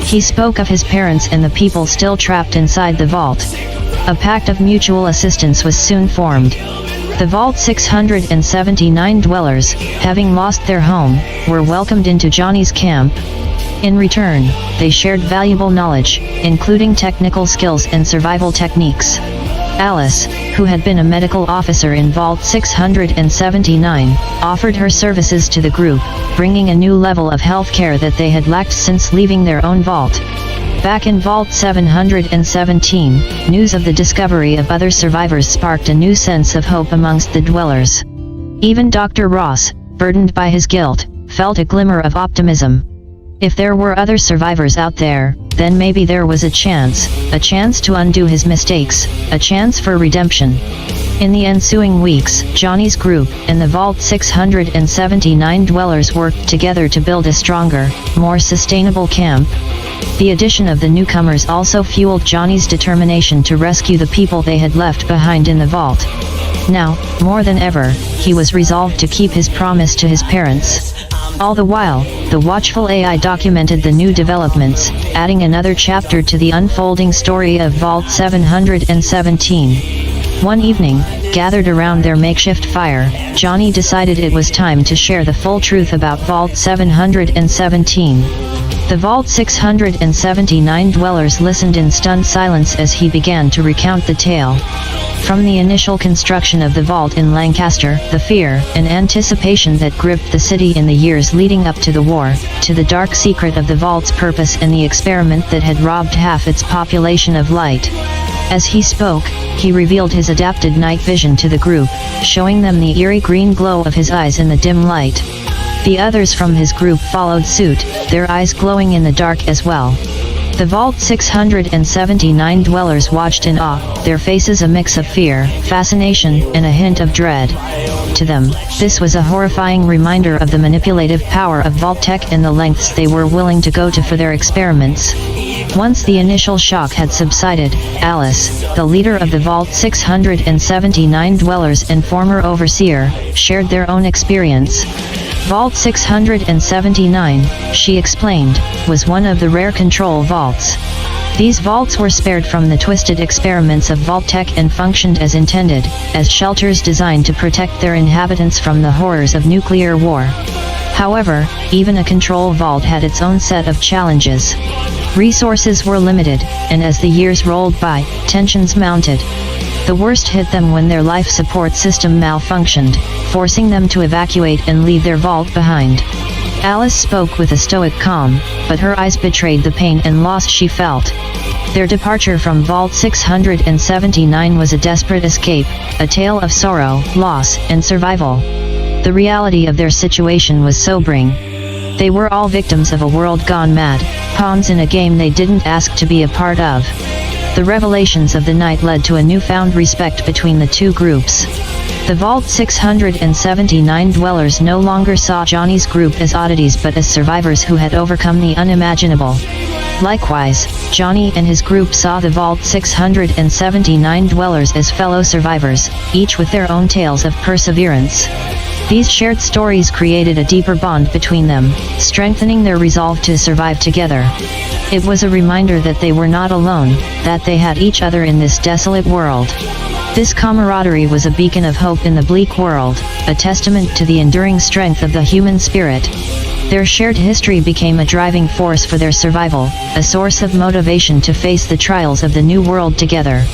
He spoke of his parents and the people still trapped inside the vault. A pact of mutual assistance was soon formed. The Vault 679 dwellers, having lost their home, were welcomed into Johnny's camp. In return, they shared valuable knowledge, including technical skills and survival techniques. Alice, who had been a medical officer in Vault 679, offered her services to the group, bringing a new level of healthcare that they had lacked since leaving their own vault. Back in Vault 717, news of the discovery of other survivors sparked a new sense of hope amongst the dwellers. Even Dr. Ross, burdened by his guilt, felt a glimmer of optimism. If there were other survivors out there, then maybe there was a chance to undo his mistakes, a chance for redemption. In the ensuing weeks, Johnny's group and the Vault 679 dwellers worked together to build a stronger, more sustainable camp. The addition of the newcomers also fueled Johnny's determination to rescue the people they had left behind in the vault. Now, more than ever, he was resolved to keep his promise to his parents. All the while, the watchful AI documented the new developments, adding another chapter to the unfolding story of Vault 717. One evening, gathered around their makeshift fire, Johnny decided it was time to share the full truth about Vault 717. The Vault 679 dwellers listened in stunned silence as he began to recount the tale. From the initial construction of the vault in Lancaster, the fear and anticipation that gripped the city in the years leading up to the war, to the dark secret of the vault's purpose and the experiment that had robbed half its population of light. As he spoke, he revealed his adapted night vision to the group, showing them the eerie green glow of his eyes in the dim light. The others from his group followed suit, their eyes glowing in the dark as well. The Vault 679 dwellers watched in awe, their faces a mix of fear, fascination, and a hint of dread. To them, this was a horrifying reminder of the manipulative power of Vault tech and the lengths they were willing to go to for their experiments. Once the initial shock had subsided, Alice, the leader of the Vault 679 dwellers and former overseer, shared their own experience. Vault 679, she explained, was one of the rare control vaults. These vaults were spared from the twisted experiments of Vault tech and functioned as intended, as shelters designed to protect their inhabitants from the horrors of nuclear war. However, even a control vault had its own set of challenges. Resources were limited, and as the years rolled by, tensions mounted. The worst hit them when their life support system malfunctioned, forcing them to evacuate and leave their vault behind. Alice spoke with a stoic calm, but her eyes betrayed the pain and loss she felt. Their departure from Vault 679 was a desperate escape, a tale of sorrow, loss, and survival. The reality of their situation was sobering. They were all victims of a world gone mad, pawns in a game they didn't ask to be a part of. The revelations of the night led to a newfound respect between the two groups. The Vault 679 dwellers no longer saw Johnny's group as oddities but as survivors who had overcome the unimaginable. Likewise, Johnny and his group saw the Vault 679 dwellers as fellow survivors, each with their own tales of perseverance. These shared stories created a deeper bond between them, strengthening their resolve to survive together. It was a reminder that they were not alone, that they had each other in this desolate world. This camaraderie was a beacon of hope in the bleak world, a testament to the enduring strength of the human spirit. Their shared history became a driving force for their survival, a source of motivation to face the trials of the new world together.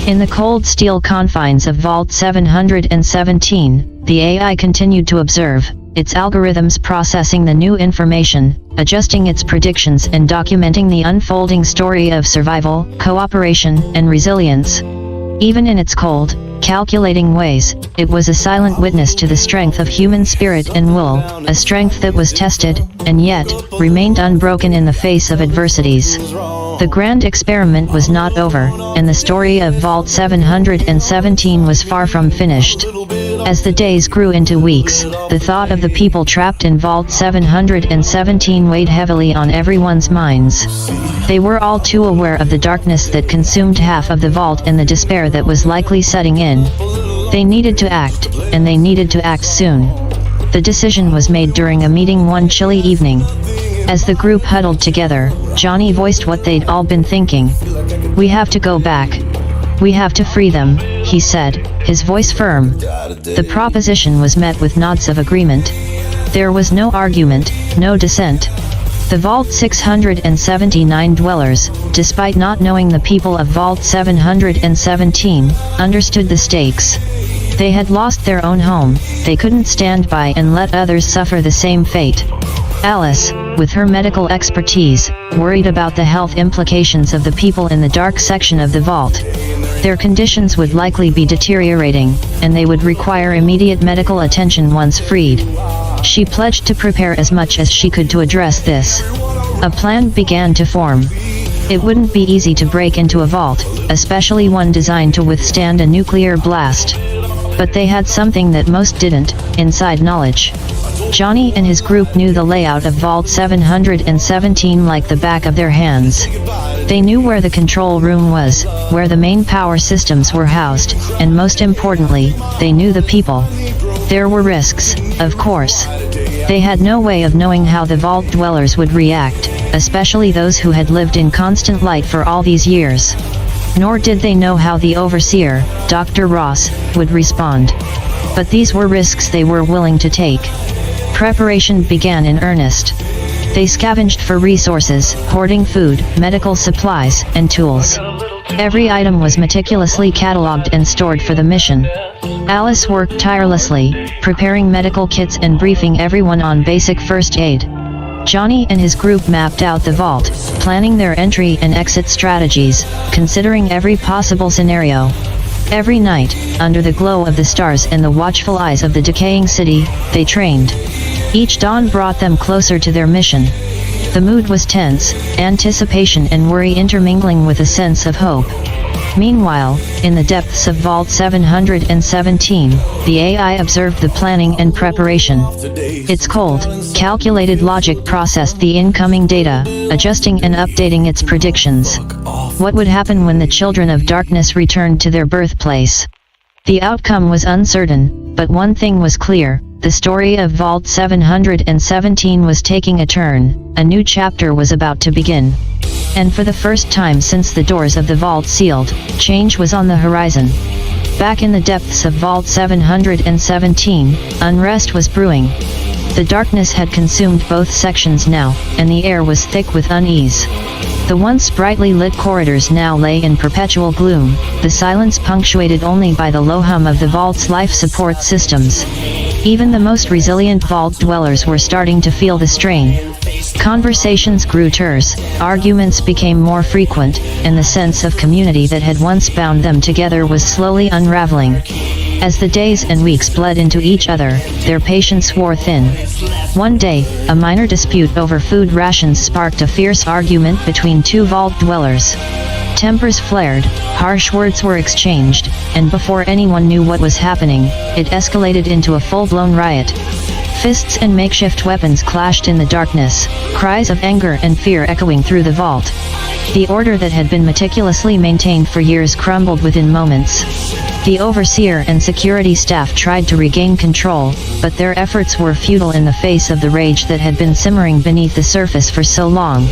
In the cold steel confines of Vault 717, the AI continued to observe, its algorithms processing the new information, adjusting its predictions and documenting the unfolding story of survival, cooperation, and resilience. Even in its cold, calculating ways, it was a silent witness to the strength of human spirit and will, a strength that was tested, and yet, remained unbroken in the face of adversities. The grand experiment was not over, and the story of Vault 717 was far from finished. As the days grew into weeks, the thought of the people trapped in Vault 717 weighed heavily on everyone's minds. They were all too aware of the darkness that consumed half of the vault and the despair that was likely setting in. They needed to act, and they needed to act soon. The decision was made during a meeting one chilly evening. As the group huddled together, Johnny voiced what they'd all been thinking. "We have to go back. We have to free them," he said, his voice firm. The proposition was met with nods of agreement. There was no argument, no dissent. The Vault 679 dwellers, despite not knowing the people of Vault 717, understood the stakes. They had lost their own home, they couldn't stand by and let others suffer the same fate. Alice, with her medical expertise, worried about the health implications of the people in the dark section of the vault. Their conditions would likely be deteriorating, and they would require immediate medical attention once freed. She pledged to prepare as much as she could to address this. A plan began to form. It wouldn't be easy to break into a vault, especially one designed to withstand a nuclear blast. But they had something that most didn't, inside knowledge. Johnny and his group knew the layout of Vault 717 like the back of their hands. They knew where the control room was, where the main power systems were housed, and most importantly, they knew the people. There were risks, of course. They had no way of knowing how the vault dwellers would react, especially those who had lived in constant light for all these years. Nor did they know how the overseer, Dr. Ross, would respond. But these were risks they were willing to take. Preparation began in earnest. They scavenged for resources, hoarding food, medical supplies, and tools. Every item was meticulously catalogued and stored for the mission. Alice worked tirelessly, preparing medical kits and briefing everyone on basic first aid. Johnny and his group mapped out the vault, planning their entry and exit strategies, considering every possible scenario. Every night, under the glow of the stars and the watchful eyes of the decaying city, they trained. Each dawn brought them closer to their mission. The mood was tense, anticipation and worry intermingling with a sense of hope. Meanwhile, in the depths of Vault 717, the AI observed the planning and preparation. Its cold, calculated logic processed the incoming data, adjusting and updating its predictions. What would happen when the children of darkness returned to their birthplace? The outcome was uncertain, but one thing was clear: the story of Vault 717 was taking a turn, a new chapter was about to begin. And for the first time since the doors of the vault sealed, change was on the horizon. Back in the depths of Vault 717, unrest was brewing. The darkness had consumed both sections now, and the air was thick with unease. The once brightly lit corridors now lay in perpetual gloom, the silence punctuated only by the low hum of the vault's life support systems. Even the most resilient vault dwellers were starting to feel the strain. Conversations grew terse, arguments became more frequent, and the sense of community that had once bound them together was slowly unraveling. As the days and weeks bled into each other, their patience wore thin. One day, a minor dispute over food rations sparked a fierce argument between two vault dwellers. Tempers flared, harsh words were exchanged, and before anyone knew what was happening, it escalated into a full-blown riot. Fists and makeshift weapons clashed in the darkness, cries of anger and fear echoing through the vault. The order that had been meticulously maintained for years crumbled within moments. The overseer and security staff tried to regain control, but their efforts were futile in the face of the rage that had been simmering beneath the surface for so long.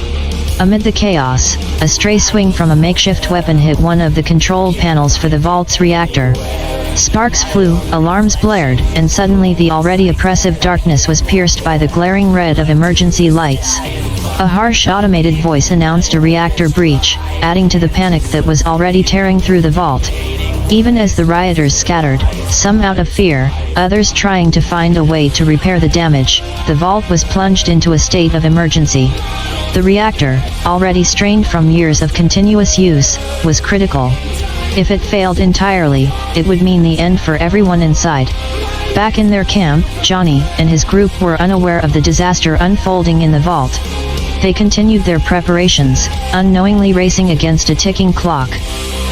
Amid the chaos, a stray swing from a makeshift weapon hit one of the control panels for the vault's reactor. Sparks flew, alarms blared, and suddenly the already oppressive darkness was pierced by the glaring red of emergency lights. A harsh automated voice announced a reactor breach, adding to the panic that was already tearing through the vault. Even as the rioters scattered, some out of fear, others trying to find a way to repair the damage, the vault was plunged into a state of emergency. The reactor, already strained from years of continuous use, was critical. If it failed entirely, it would mean the end for everyone inside. Back in their camp, Johnny and his group were unaware of the disaster unfolding in the vault. They continued their preparations, unknowingly racing against a ticking clock.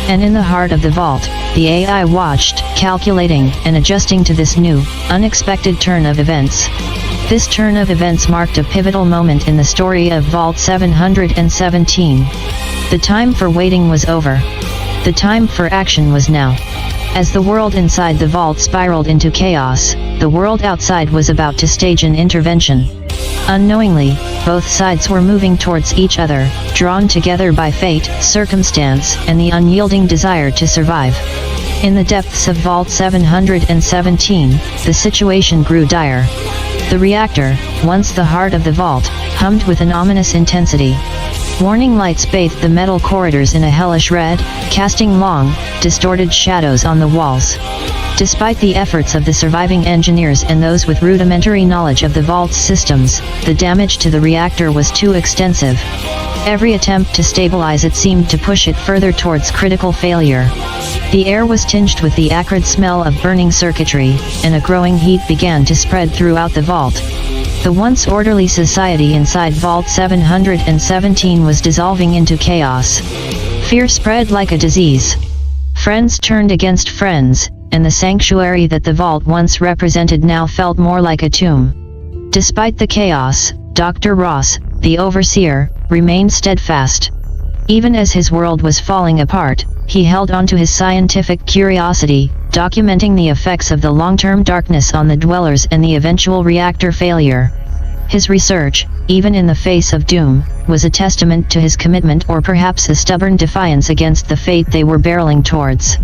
And in the heart of the vault, the AI watched, calculating, and adjusting to this new, unexpected turn of events. This turn of events marked a pivotal moment in the story of Vault 717. The time for waiting was over. The time for action was now. As the world inside the vault spiraled into chaos, the world outside was about to stage an intervention. Unknowingly, both sides were moving towards each other, drawn together by fate, circumstance, and the unyielding desire to survive. In the depths of Vault 717, the situation grew dire. The reactor, once the heart of the vault, hummed with an ominous intensity. Warning lights bathed the metal corridors in a hellish red, casting long, distorted shadows on the walls. Despite the efforts of the surviving engineers and those with rudimentary knowledge of the vault's systems, the damage to the reactor was too extensive. Every attempt to stabilize it seemed to push it further towards critical failure. The air was tinged with the acrid smell of burning circuitry, and a growing heat began to spread throughout the vault. The once orderly society inside Vault 717 was dissolving into chaos. Fear spread like a disease. Friends turned against friends, and the sanctuary that the vault once represented now felt more like a tomb. Despite the chaos, Dr. Ross, the overseer, remained steadfast. Even as his world was falling apart, he held on to his scientific curiosity, documenting the effects of the long-term darkness on the dwellers and the eventual reactor failure. His research, even in the face of doom, was a testament to his commitment or perhaps a stubborn defiance against the fate they were barreling towards.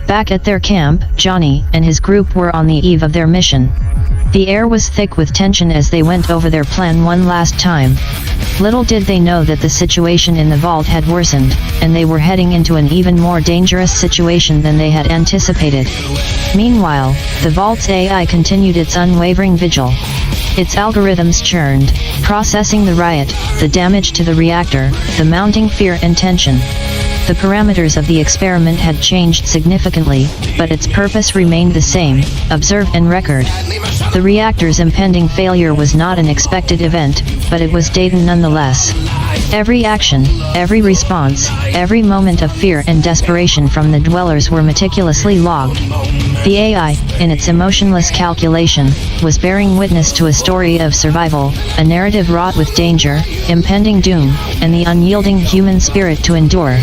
Back at their camp, Johnny and his group were on the eve of their mission. The air was thick with tension as they went over their plan one last time. Little did they know that the situation in the vault had worsened, and they were heading into an even more dangerous situation than they had anticipated. Meanwhile, the vault's AI continued its unwavering vigil. Its algorithms churned, processing the riot, the damage to the reactor, the mounting fear and tension. The parameters of the experiment had changed significantly, but its purpose remained the same: observe and record. The reactor's impending failure was not an expected event, but it was data nonetheless. Every action, every response, every moment of fear and desperation from the dwellers were meticulously logged. The AI, in its emotionless calculation, was bearing witness to a story of survival, a narrative wrought with danger, impending doom, and the unyielding human spirit to endure.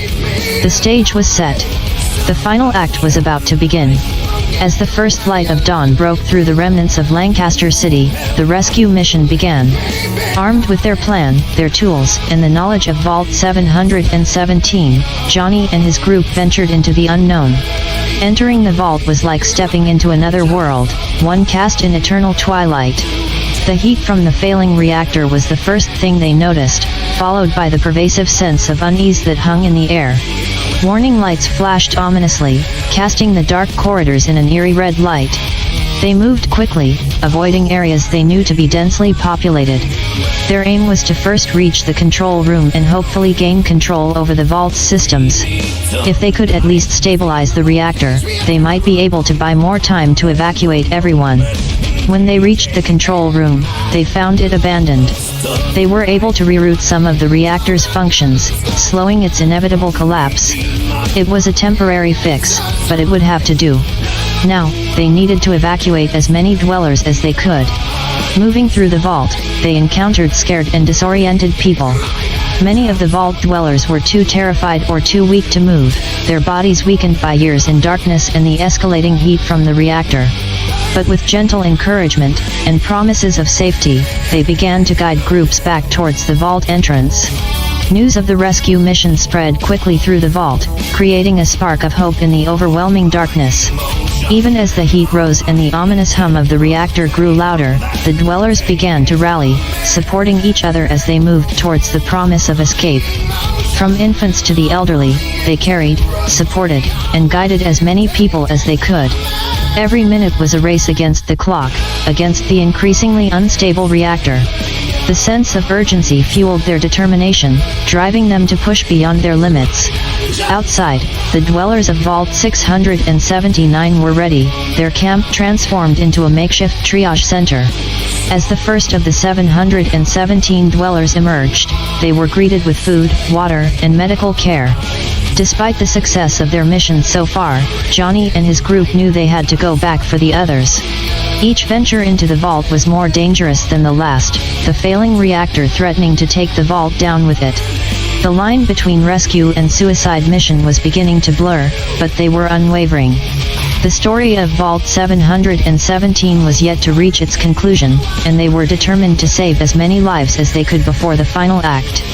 The stage was set. The final act was about to begin. As the first light of dawn broke through the remnants of Lancaster City, the rescue mission began. Armed with their plan, their tools, and the knowledge of Vault 717, Johnny and his group ventured into the unknown. Entering the vault was like stepping into another world, one cast in eternal twilight. The heat from the failing reactor was the first thing they noticed, followed by the pervasive sense of unease that hung in the air. Warning lights flashed ominously, casting the dark corridors in an eerie red light. They moved quickly, avoiding areas they knew to be densely populated. Their aim was to first reach the control room and hopefully gain control over the vault's systems. If they could at least stabilize the reactor, they might be able to buy more time to evacuate everyone. When they reached the control room, they found it abandoned. They were able to reroute some of the reactor's functions, slowing its inevitable collapse. It was a temporary fix, but it would have to do. Now, they needed to evacuate as many dwellers as they could. Moving through the vault, they encountered scared and disoriented people. Many of the vault dwellers were too terrified or too weak to move, their bodies weakened by years in darkness and the escalating heat from the reactor. But with gentle encouragement, and promises of safety, they began to guide groups back towards the vault entrance. News of the rescue mission spread quickly through the vault, creating a spark of hope in the overwhelming darkness. Even as the heat rose and the ominous hum of the reactor grew louder, the dwellers began to rally, supporting each other as they moved towards the promise of escape. From infants to the elderly, they carried, supported, and guided as many people as they could. Every minute was a race against the clock, against the increasingly unstable reactor. The sense of urgency fueled their determination, driving them to push beyond their limits. Outside, the dwellers of Vault 679 were ready, their camp transformed into a makeshift triage center. As the first of the 717 dwellers emerged, they were greeted with food, water, and medical care. Despite the success of their mission so far, Johnny and his group knew they had to go back for the others. Each venture into the vault was more dangerous than the last, the failing reactor threatening to take the vault down with it. The line between rescue and suicide mission was beginning to blur, but they were unwavering. The story of Vault 717 was yet to reach its conclusion, and they were determined to save as many lives as they could before the final act.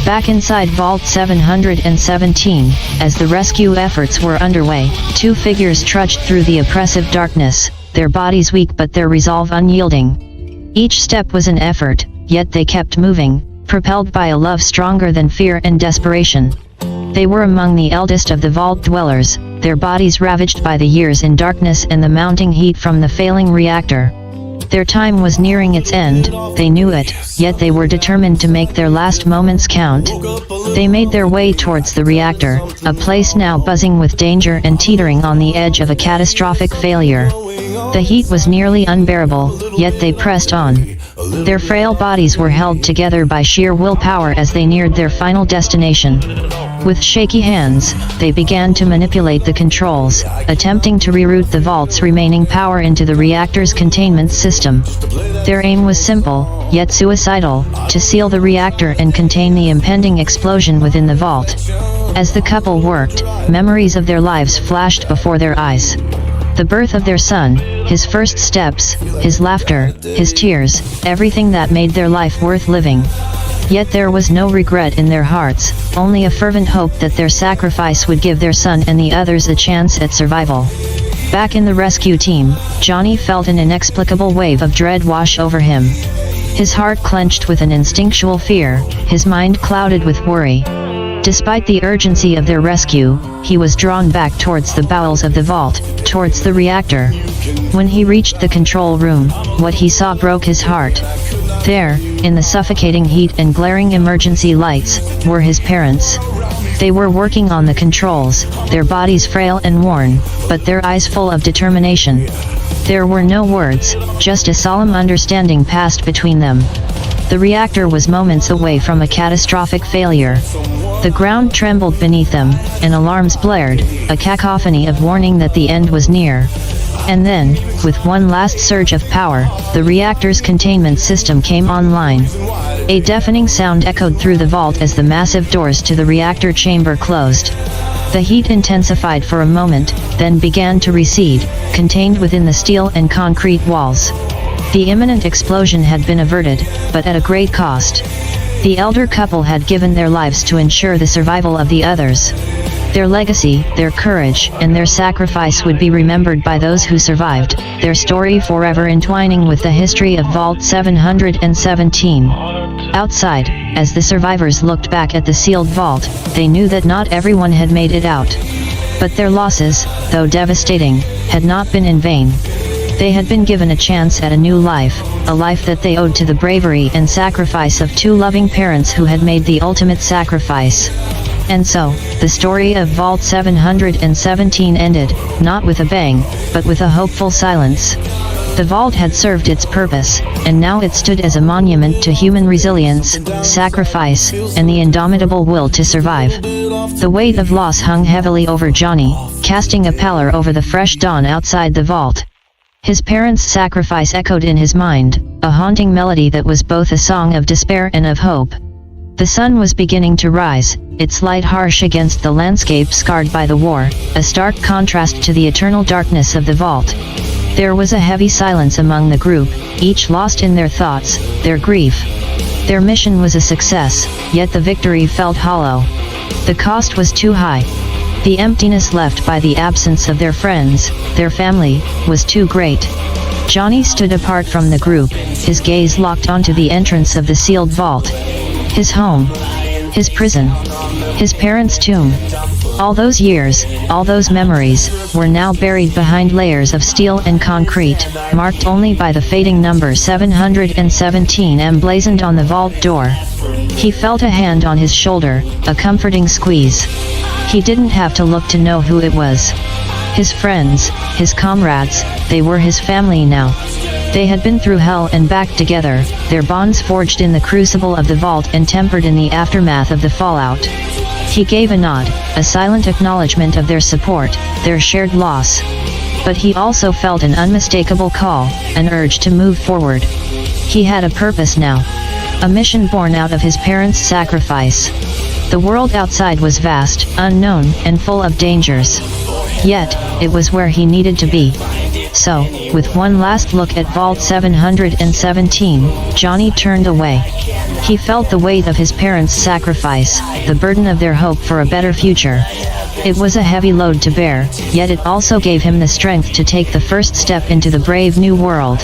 Back inside Vault 717, as the rescue efforts were underway, two figures trudged through the oppressive darkness, their bodies weak but their resolve unyielding. Each step was an effort, yet they kept moving, propelled by a love stronger than fear and desperation. They were among the eldest of the vault dwellers, their bodies ravaged by the years in darkness and the mounting heat from the failing reactor. Their time was nearing its end, they knew it, yet they were determined to make their last moments count. They made their way towards the reactor, a place now buzzing with danger and teetering on the edge of a catastrophic failure. The heat was nearly unbearable, yet they pressed on. Their frail bodies were held together by sheer willpower as they neared their final destination. With shaky hands, they began to manipulate the controls, attempting to reroute the vault's remaining power into the reactor's containment system. Their aim was simple, yet suicidal, to seal the reactor and contain the impending explosion within the vault. As the couple worked, memories of their lives flashed before their eyes. The birth of their son, his first steps, his laughter, his tears, everything that made their life worth living. Yet there was no regret in their hearts, only a fervent hope that their sacrifice would give their son and the others a chance at survival. Back in the rescue team, Johnny felt an inexplicable wave of dread wash over him. His heart clenched with an instinctual fear, his mind clouded with worry. Despite the urgency of their rescue, he was drawn back towards the bowels of the vault, towards the reactor. When he reached the control room, what he saw broke his heart. There, in the suffocating heat and glaring emergency lights, were his parents. They were working on the controls, their bodies frail and worn, but their eyes full of determination. There were no words, just a solemn understanding passed between them. The reactor was moments away from a catastrophic failure. The ground trembled beneath them, and alarms blared, a cacophony of warning that the end was near. And then, with one last surge of power, the reactor's containment system came online. A deafening sound echoed through the vault as the massive doors to the reactor chamber closed. The heat intensified for a moment, then began to recede, contained within the steel and concrete walls. The imminent explosion had been averted, but at a great cost. The elder couple had given their lives to ensure the survival of the others. Their legacy, their courage, and their sacrifice would be remembered by those who survived, their story forever entwining with the history of Vault 717. Outside, as the survivors looked back at the sealed vault, they knew that not everyone had made it out. But their losses, though devastating, had not been in vain. They had been given a chance at a new life, a life that they owed to the bravery and sacrifice of two loving parents who had made the ultimate sacrifice. And so, the story of Vault 717 ended, not with a bang, but with a hopeful silence. The vault had served its purpose, and now it stood as a monument to human resilience, sacrifice, and the indomitable will to survive. The weight of loss hung heavily over Johnny, casting a pallor over the fresh dawn outside the vault. His parents' sacrifice echoed in his mind, a haunting melody that was both a song of despair and of hope. The sun was beginning to rise, its light harsh against the landscape scarred by the war, a stark contrast to the eternal darkness of the vault. There was a heavy silence among the group, each lost in their thoughts, their grief. Their mission was a success, yet the victory felt hollow. The cost was too high. The emptiness left by the absence of their friends, their family, was too great. Johnny stood apart from the group, his gaze locked onto the entrance of the sealed vault. His home. His prison. His parents' tomb. All those years, all those memories, were now buried behind layers of steel and concrete, marked only by the fading number 717 emblazoned on the vault door. He felt a hand on his shoulder, a comforting squeeze. He didn't have to look to know who it was. His friends, his comrades, they were his family now. They had been through hell and back together, their bonds forged in the crucible of the vault and tempered in the aftermath of the fallout. He gave a nod, a silent acknowledgement of their support, their shared loss. But he also felt an unmistakable call, an urge to move forward. He had a purpose now. A mission born out of his parents' sacrifice. The world outside was vast, unknown, and full of dangers. Yet, it was where he needed to be. So, with one last look at Vault 717, Johnny turned away. He felt the weight of his parents' sacrifice, the burden of their hope for a better future. It was a heavy load to bear, yet it also gave him the strength to take the first step into the brave new world.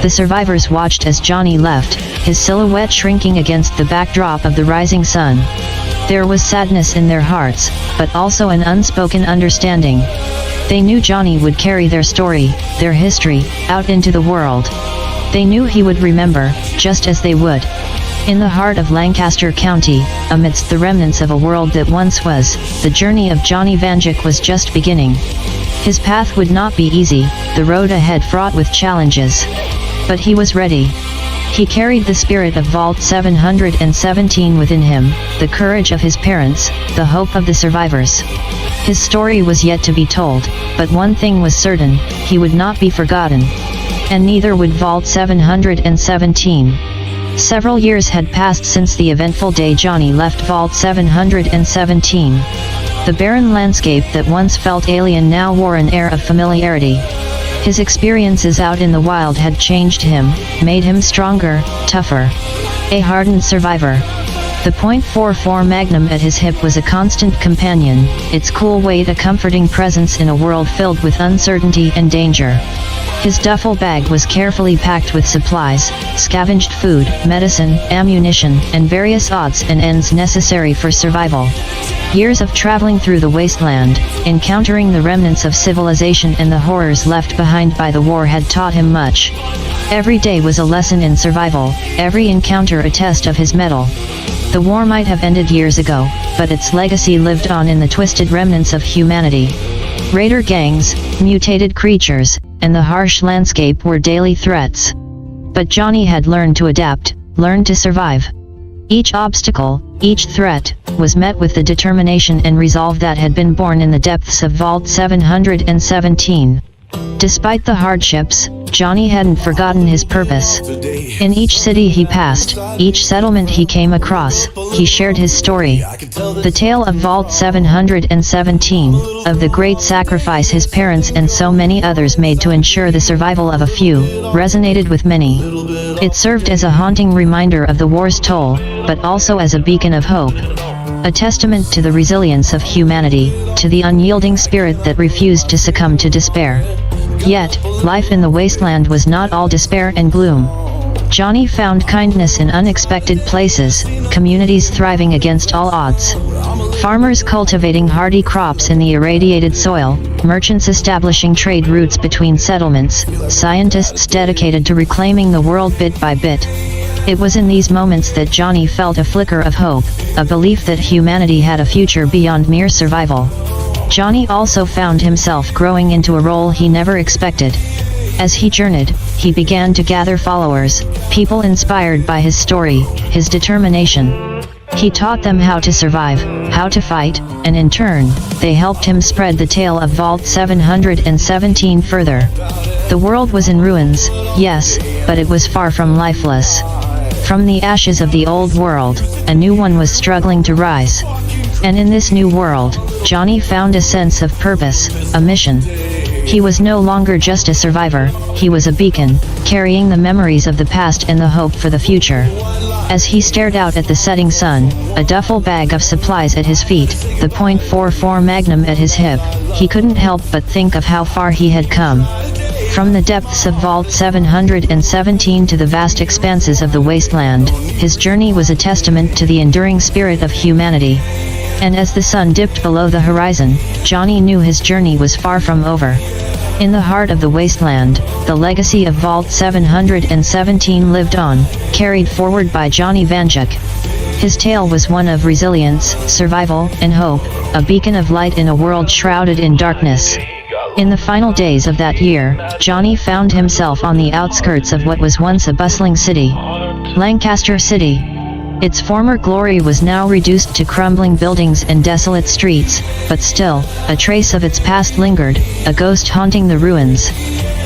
The survivors watched as Johnny left, his silhouette shrinking against the backdrop of the rising sun. There was sadness in their hearts, but also an unspoken understanding. They knew Johnny would carry their story, their history, out into the world. They knew he would remember, just as they would. In the heart of Lancaster County, amidst the remnants of a world that once was, the journey of Johnny Vanduke was just beginning. His path would not be easy, the road ahead fraught with challenges. But he was ready. He carried the spirit of Vault 717 within him, the courage of his parents, the hope of the survivors. His story was yet to be told, but one thing was certain, he would not be forgotten. And neither would Vault 717. Several years had passed since the eventful day Johnny left Vault 717. The barren landscape that once felt alien now wore an air of familiarity. His experiences out in the wild had changed him, made him stronger, tougher. A hardened survivor. The .44 Magnum at his hip was a constant companion, its cool weight a comforting presence in a world filled with uncertainty and danger. His duffel bag was carefully packed with supplies, scavenged food, medicine, ammunition, and various odds and ends necessary for survival. Years of traveling through the wasteland, encountering the remnants of civilization and the horrors left behind by the war had taught him much. Every day was a lesson in survival, every encounter a test of his mettle. The war might have ended years ago, but its legacy lived on in the twisted remnants of humanity. Raider gangs, mutated creatures, and the harsh landscape were daily threats. But Johnny had learned to adapt, learned to survive. Each obstacle, each threat, was met with the determination and resolve that had been born in the depths of Vault 717. Despite the hardships, Johnny hadn't forgotten his purpose. In each city he passed, each settlement he came across, he shared his story. The tale of Vault 717, of the great sacrifice his parents and so many others made to ensure the survival of a few, resonated with many. It served as a haunting reminder of the war's toll, but also as a beacon of hope. A testament to the resilience of humanity, to the unyielding spirit that refused to succumb to despair. Yet, life in the wasteland was not all despair and gloom. Johnny found kindness in unexpected places, communities thriving against all odds. Farmers cultivating hardy crops in the irradiated soil, merchants establishing trade routes between settlements, scientists dedicated to reclaiming the world bit by bit. It was in these moments that Johnny felt a flicker of hope, a belief that humanity had a future beyond mere survival. Johnny also found himself growing into a role he never expected. As he journeyed, he began to gather followers, people inspired by his story, his determination. He taught them how to survive, how to fight, and in turn, they helped him spread the tale of Vault 717 further. The world was in ruins, yes, but it was far from lifeless. From the ashes of the old world, a new one was struggling to rise. And in this new world, Johnny found a sense of purpose, a mission. He was no longer just a survivor, he was a beacon, carrying the memories of the past and the hope for the future. As he stared out at the setting sun, a duffel bag of supplies at his feet, the .44 Magnum at his hip, he couldn't help but think of how far he had come. From the depths of Vault 717 to the vast expanses of the wasteland, his journey was a testament to the enduring spirit of humanity. And as the sun dipped below the horizon, Johnny knew his journey was far from over. In the heart of the wasteland, the legacy of Vault 717 lived on, carried forward by Johnny Vanduke. His tale was one of resilience, survival, and hope, a beacon of light in a world shrouded in darkness. In the final days of that year, Johnny found himself on the outskirts of what was once a bustling city. Lancaster City. Its former glory was now reduced to crumbling buildings and desolate streets, but still, a trace of its past lingered, a ghost haunting the ruins.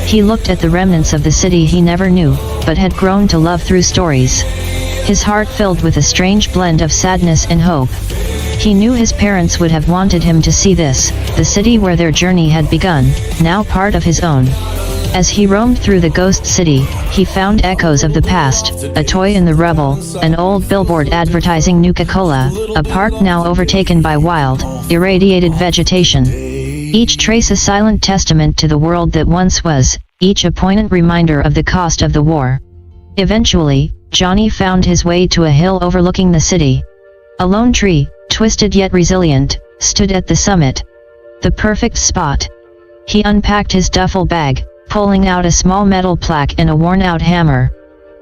He looked at the remnants of the city he never knew, but had grown to love through stories. His heart filled with a strange blend of sadness and hope. He knew his parents would have wanted him to see this, the city where their journey had begun, now part of his own. As he roamed through the ghost city, he found echoes of the past, a toy in the rubble, an old billboard advertising Nuka-Cola, a park now overtaken by wild, irradiated vegetation. Each trace a silent testament to the world that once was, each a poignant reminder of the cost of the war. Eventually, Johnny found his way to a hill overlooking the city. A lone tree, twisted yet resilient, stood at the summit. The perfect spot. He unpacked his duffel bag, pulling out a small metal plaque and a worn-out hammer.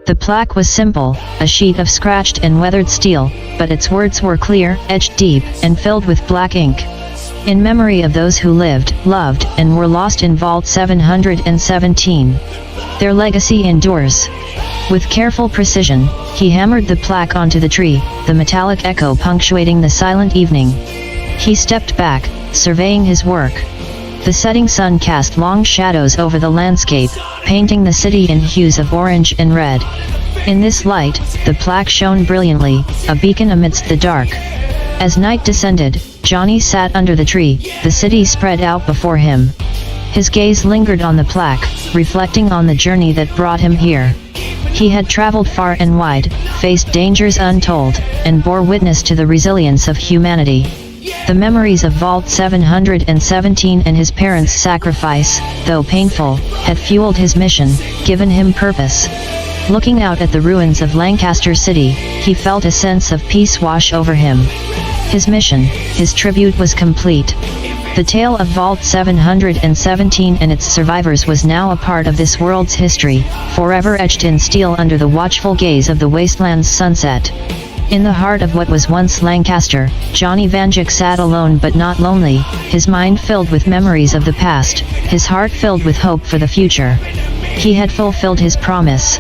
The plaque was simple, a sheet of scratched and weathered steel, but its words were clear, etched deep, and filled with black ink. In memory of those who lived, loved, and were lost in Vault 717. Their legacy endures. With careful precision, he hammered the plaque onto the tree, the metallic echo punctuating the silent evening. He stepped back, surveying his work. The setting sun cast long shadows over the landscape, painting the city in hues of orange and red. In this light, the plaque shone brilliantly, a beacon amidst the dark. As night descended, Johnny sat under the tree, the city spread out before him. His gaze lingered on the plaque, reflecting on the journey that brought him here. He had traveled far and wide, faced dangers untold, and bore witness to the resilience of humanity. The memories of Vault 717 and his parents' sacrifice, though painful, had fueled his mission, given him purpose. Looking out at the ruins of Lancaster City, he felt a sense of peace wash over him. His mission, his tribute was complete. The tale of Vault 717 and its survivors was now a part of this world's history, forever etched in steel under the watchful gaze of the wasteland's sunset. In the heart of what was once Lancaster, Johnny Vanduke sat alone but not lonely, his mind filled with memories of the past, his heart filled with hope for the future. He had fulfilled his promise.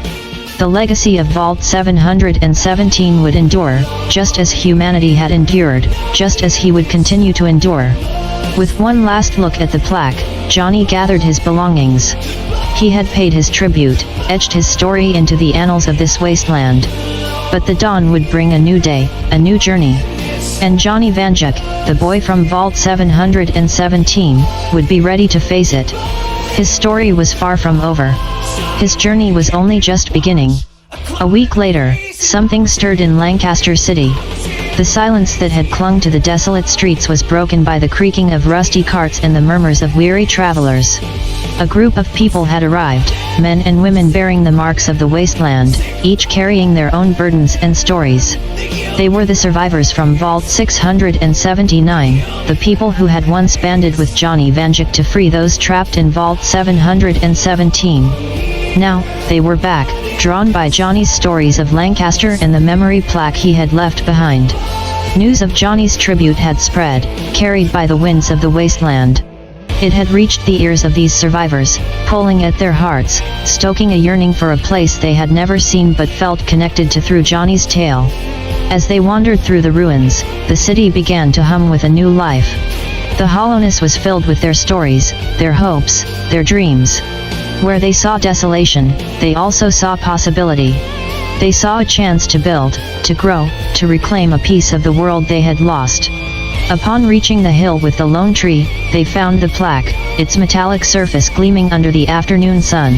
The legacy of Vault 717 would endure, just as humanity had endured, just as he would continue to endure. With one last look at the plaque, Johnny gathered his belongings. He had paid his tribute, etched his story into the annals of this wasteland. But the dawn would bring a new day, a new journey. And Johnny Vanduke, the boy from Vault 717, would be ready to face it. His story was far from over. His journey was only just beginning. A week later, something stirred in Lancaster City. The silence that had clung to the desolate streets was broken by the creaking of rusty carts and the murmurs of weary travelers. A group of people had arrived, men and women bearing the marks of the wasteland, each carrying their own burdens and stories. They were the survivors from Vault 679, the people who had once banded with Johnny Vanduke to free those trapped in Vault 717. Now, they were back, drawn by Johnny's stories of Lancaster and the memory plaque he had left behind. News of Johnny's tribute had spread, carried by the winds of the wasteland. It had reached the ears of these survivors, pulling at their hearts, stoking a yearning for a place they had never seen but felt connected to through Johnny's tale. As they wandered through the ruins, the city began to hum with a new life. The hollowness was filled with their stories, their hopes, their dreams. Where they saw desolation, they also saw possibility. They saw a chance to build, to grow, to reclaim a piece of the world they had lost. Upon reaching the hill with the lone tree, they found the plaque, its metallic surface gleaming under the afternoon sun.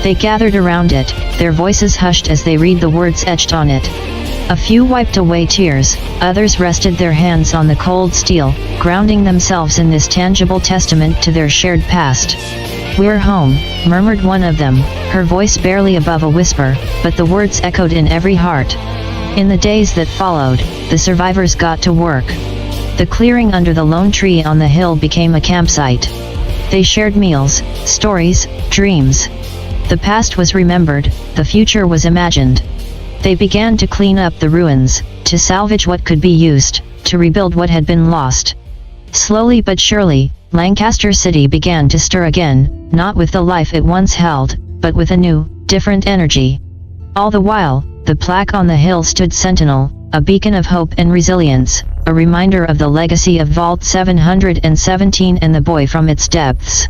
They gathered around it, their voices hushed as they read the words etched on it. A few wiped away tears, others rested their hands on the cold steel, grounding themselves in this tangible testament to their shared past. "We're home," murmured one of them, her voice barely above a whisper, but the words echoed in every heart. In the days that followed, the survivors got to work. The clearing under the lone tree on the hill became a campsite. They shared meals, stories, dreams. The past was remembered, the future was imagined. They began to clean up the ruins, to salvage what could be used, to rebuild what had been lost. Slowly but surely, Lancaster City began to stir again, not with the life it once held, but with a new, different energy. All the while, the plaque on the hill stood sentinel, a beacon of hope and resilience, a reminder of the legacy of Vault 717 and the boy from its depths.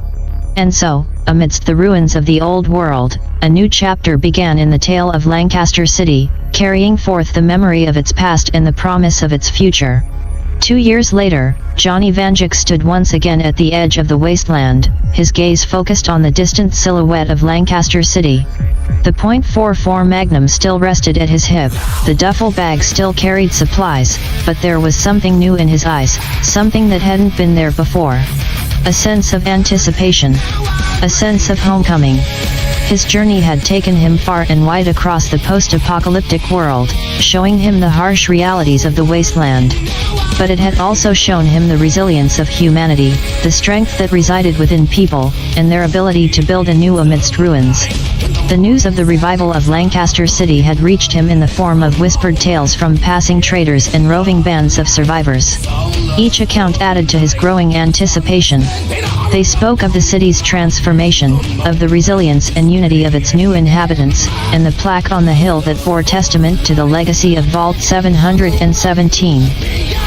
And so, amidst the ruins of the old world, a new chapter began in the tale of Lancaster City, carrying forth the memory of its past and the promise of its future. 2 years later, Johnny Vanduke stood once again at the edge of the wasteland, his gaze focused on the distant silhouette of Lancaster City. The .44 Magnum still rested at his hip, the duffel bag still carried supplies, but there was something new in his eyes, something that hadn't been there before. A sense of anticipation. A sense of homecoming. His journey had taken him far and wide across the post-apocalyptic world, showing him the harsh realities of the wasteland. But it had also shown him the resilience of humanity, the strength that resided within people, and their ability to build anew amidst ruins. The news of the revival of Lancaster City had reached him in the form of whispered tales from passing traders and roving bands of survivors. Each account added to his growing anticipation. They spoke of the city's transformation, of the resilience and unity of its new inhabitants, and the plaque on the hill that bore testament to the legacy of Vault 717.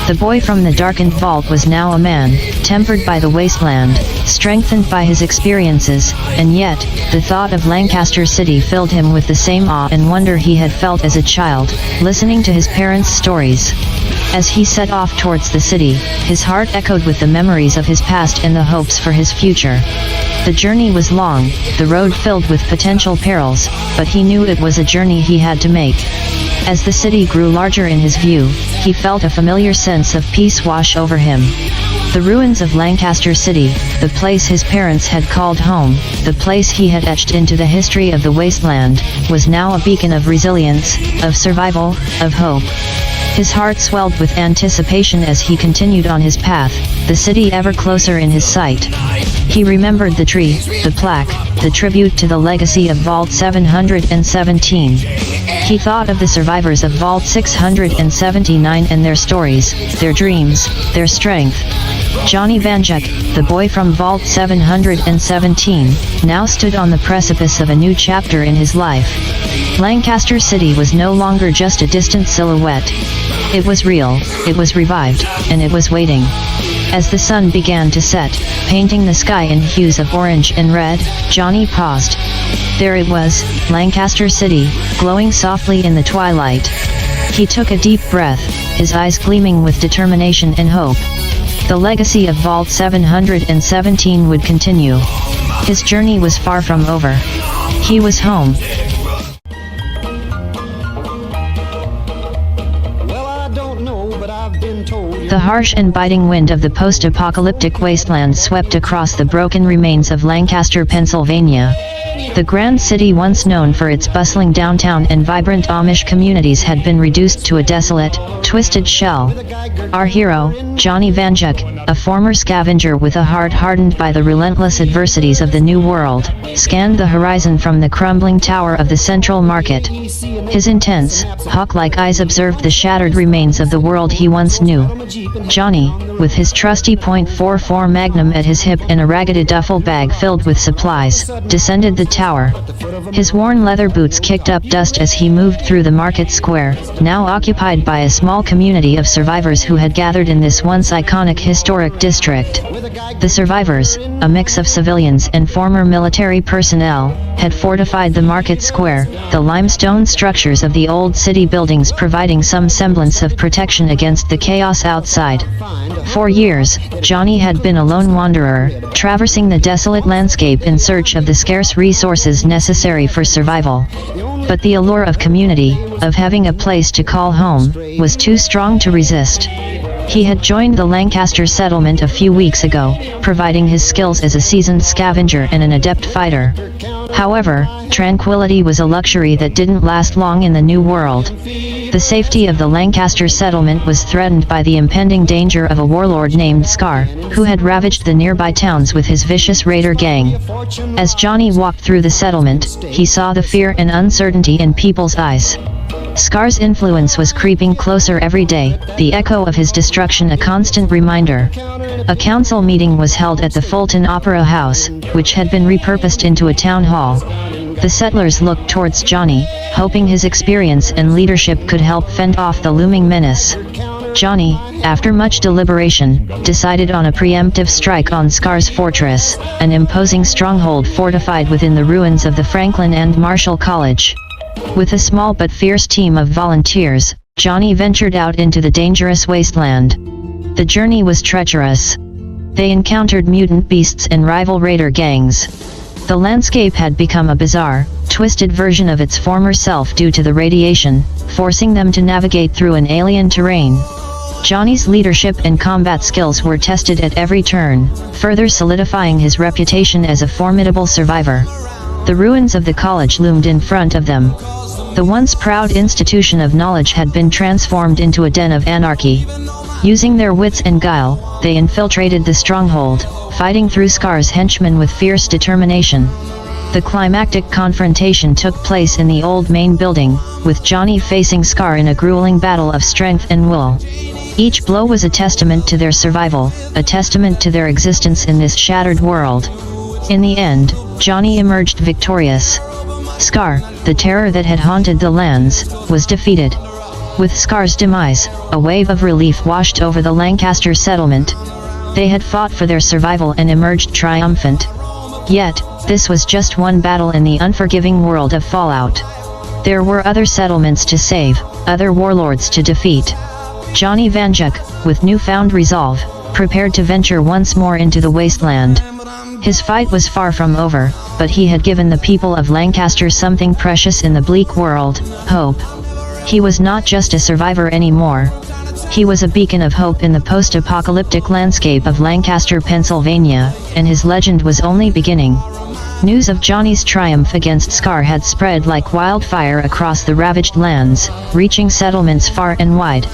The boy from the darkened vault was now a man, tempered by the wasteland, strengthened by his experiences, and yet, the thought of Lancaster City filled him with the same awe and wonder he had felt as a child, listening to his parents' stories. As he set off towards the city, his heart echoed with the memories of his past and the hopes for his future. The journey was long, the road filled with potential perils, but he knew it was a journey he had to make. As the city grew larger in his view, he felt a familiar sense of peace wash over him. The ruins of Lancaster City, the place his parents had called home, the place he had etched into the history of the wasteland, was now a beacon of resilience, of survival, of hope. His heart swelled with anticipation as he continued on his path, the city ever closer in his sight. He remembered the tree, the plaque, the tribute to the legacy of Vault 717. He thought of the survivors of Vault 679 and their stories, their dreams, their strength. Johnny Vanduke, the boy from Vault 717, now stood on the precipice of a new chapter in his life. Lancaster City was no longer just a distant silhouette. It was real, it was revived, and it was waiting. As the sun began to set, painting the sky in hues of orange and red, Johnny paused. There it was, Lancaster City, glowing softly in the twilight. He took a deep breath, his eyes gleaming with determination and hope. The legacy of Vault 717 would continue. His journey was far from over. He was home. The harsh and biting wind of the post-apocalyptic wasteland swept across the broken remains of Lancaster, Pennsylvania. The grand city once known for its bustling downtown and vibrant Amish communities had been reduced to a desolate, twisted shell. Our hero, Johnny Vanduke, a former scavenger with a heart hardened by the relentless adversities of the New World, scanned the horizon from the crumbling tower of the Central Market. His intense, hawk-like eyes observed the shattered remains of the world he once knew. Johnny, with his trusty .44 Magnum at his hip and a ragged duffel bag filled with supplies, descended the tower. His worn leather boots kicked up dust as he moved through the market square, now occupied by a small community of survivors who had gathered in this once iconic historic district. The survivors, a mix of civilians and former military personnel, had fortified the market square, the limestone structures of the old city buildings providing some semblance of protection against the chaos outside. For years, Johnny had been a lone wanderer, traversing the desolate landscape in search of the scarce resources necessary for survival. But the allure of community, of having a place to call home, was too strong to resist. He had joined the Lancaster settlement a few weeks ago, providing his skills as a seasoned scavenger and an adept fighter. However, tranquility was a luxury that didn't last long in the New World. The safety of the Lancaster settlement was threatened by the impending danger of a warlord named Scar, who had ravaged the nearby towns with his vicious raider gang. As Johnny walked through the settlement, he saw the fear and uncertainty in people's eyes. Scar's influence was creeping closer every day, the echo of his destruction a constant reminder. A council meeting was held at the Fulton Opera House, which had been repurposed into a town hall. The settlers looked towards Johnny, hoping his experience and leadership could help fend off the looming menace. Johnny, after much deliberation, decided on a preemptive strike on Scar's fortress, an imposing stronghold fortified within the ruins of the Franklin and Marshall College. With a small but fierce team of volunteers, Johnny ventured out into the dangerous wasteland. The journey was treacherous. They encountered mutant beasts and rival raider gangs. The landscape had become a bizarre, twisted version of its former self due to the radiation, forcing them to navigate through an alien terrain. Johnny's leadership and combat skills were tested at every turn, further solidifying his reputation as a formidable survivor. The ruins of the college loomed in front of them. The once proud institution of knowledge had been transformed into a den of anarchy. Using their wits and guile, they infiltrated the stronghold, fighting through Scar's henchmen with fierce determination. The climactic confrontation took place in the old main building, with Johnny facing Scar in a grueling battle of strength and will. Each blow was a testament to their survival, a testament to their existence in this shattered world. In the end, Johnny emerged victorious. Scar, the terror that had haunted the lands, was defeated. With Scar's demise, a wave of relief washed over the Lancaster settlement. They had fought for their survival and emerged triumphant. Yet, this was just one battle in the unforgiving world of Fallout. There were other settlements to save, other warlords to defeat. Johnny Vanduke, with newfound resolve, prepared to venture once more into the wasteland. His fight was far from over, but he had given the people of Lancaster something precious in the bleak world: hope. He was not just a survivor anymore. He was a beacon of hope in the post-apocalyptic landscape of Lancaster, Pennsylvania, and his legend was only beginning. News of Johnny's triumph against Scar had spread like wildfire across the ravaged lands, reaching settlements far and wide.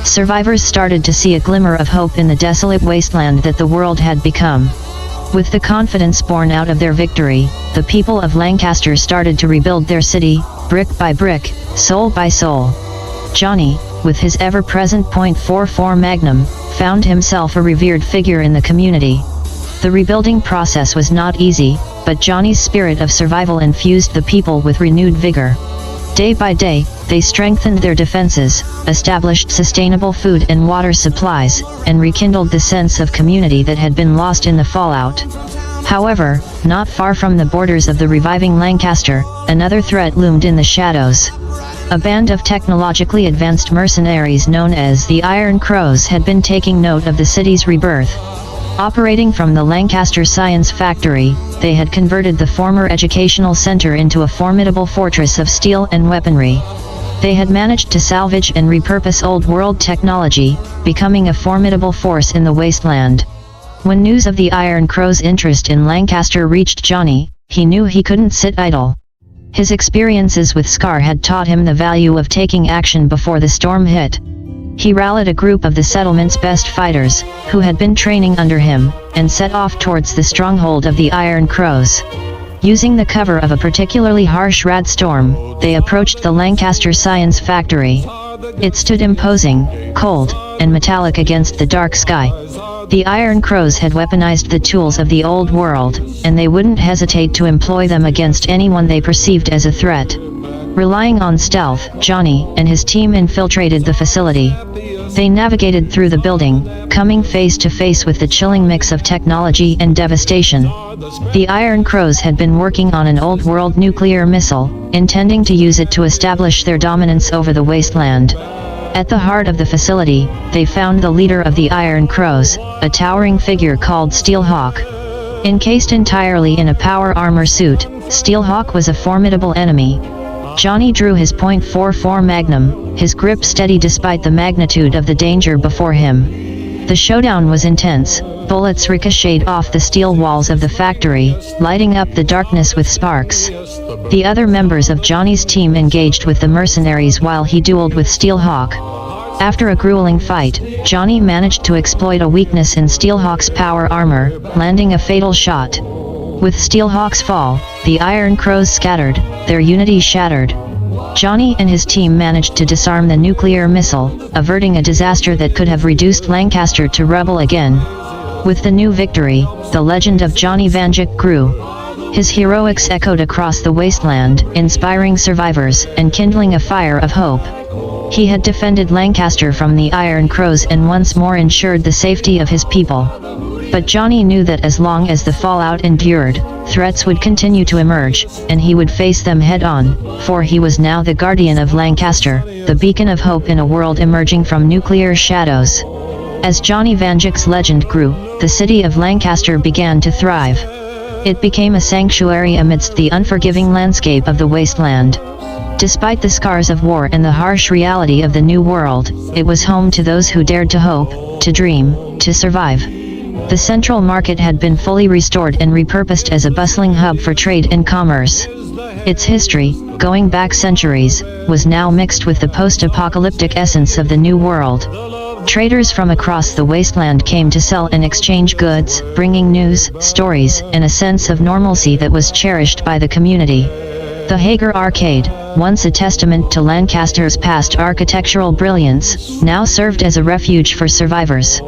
Survivors started to see a glimmer of hope in the desolate wasteland that the world had become. With the confidence born out of their victory, the people of Lancaster started to rebuild their city, brick by brick, soul by soul. Johnny, with his ever-present .44 Magnum, found himself a revered figure in the community. The rebuilding process was not easy, but Johnny's spirit of survival infused the people with renewed vigor. Day by day, they strengthened their defenses, established sustainable food and water supplies, and rekindled the sense of community that had been lost in the fallout. However, not far from the borders of the reviving Lancaster, another threat loomed in the shadows. A band of technologically advanced mercenaries known as the Iron Crows had been taking note of the city's rebirth. Operating from the Lancaster Science Factory, they had converted the former educational center into a formidable fortress of steel and weaponry. They had managed to salvage and repurpose old-world technology, becoming a formidable force in the wasteland. When news of the Iron Crow's interest in Lancaster reached Johnny, he knew he couldn't sit idle. His experiences with Scar had taught him the value of taking action before the storm hit. He rallied a group of the settlement's best fighters, who had been training under him, and set off towards the stronghold of the Iron Crows. Using the cover of a particularly harsh radstorm, they approached the Lancaster Science Factory. It stood imposing, cold, and metallic against the dark sky. The Iron Crows had weaponized the tools of the old world, and they wouldn't hesitate to employ them against anyone they perceived as a threat. Relying on stealth, Johnny and his team infiltrated the facility. They navigated through the building, coming face to face with the chilling mix of technology and devastation. The Iron Crows had been working on an old-world nuclear missile, intending to use it to establish their dominance over the wasteland. At the heart of the facility, they found the leader of the Iron Crows, a towering figure called Steelhawk. Encased entirely in a power armor suit, Steelhawk was a formidable enemy. Johnny drew his .44 Magnum, his grip steady despite the magnitude of the danger before him. The showdown was intense. Bullets ricocheted off the steel walls of the factory, lighting up the darkness with sparks. The other members of Johnny's team engaged with the mercenaries while he dueled with Steelhawk. After a grueling fight, Johnny managed to exploit a weakness in Steelhawk's power armor, landing a fatal shot. With Steelhawk's fall, the Iron Crows scattered, their unity shattered. Johnny and his team managed to disarm the nuclear missile, averting a disaster that could have reduced Lancaster to rubble again. With the new victory, the legend of Johnny Vanduke grew. His heroics echoed across the wasteland, inspiring survivors and kindling a fire of hope. He had defended Lancaster from the Iron Crows and once more ensured the safety of his people. But Johnny knew that as long as the fallout endured, threats would continue to emerge, and he would face them head-on, for he was now the guardian of Lancaster, the beacon of hope in a world emerging from nuclear shadows. As Johnny Vanduke's legend grew, the city of Lancaster began to thrive. It became a sanctuary amidst the unforgiving landscape of the wasteland. Despite the scars of war and the harsh reality of the new world, it was home to those who dared to hope, to dream, to survive. The central market had been fully restored and repurposed as a bustling hub for trade and commerce. Its history, going back centuries, was now mixed with the post-apocalyptic essence of the new world. Traders from across the wasteland came to sell and exchange goods, bringing news, stories, and a sense of normalcy that was cherished by the community. The Hager Arcade, once a testament to Lancaster's past architectural brilliance, now served as a refuge for survivors.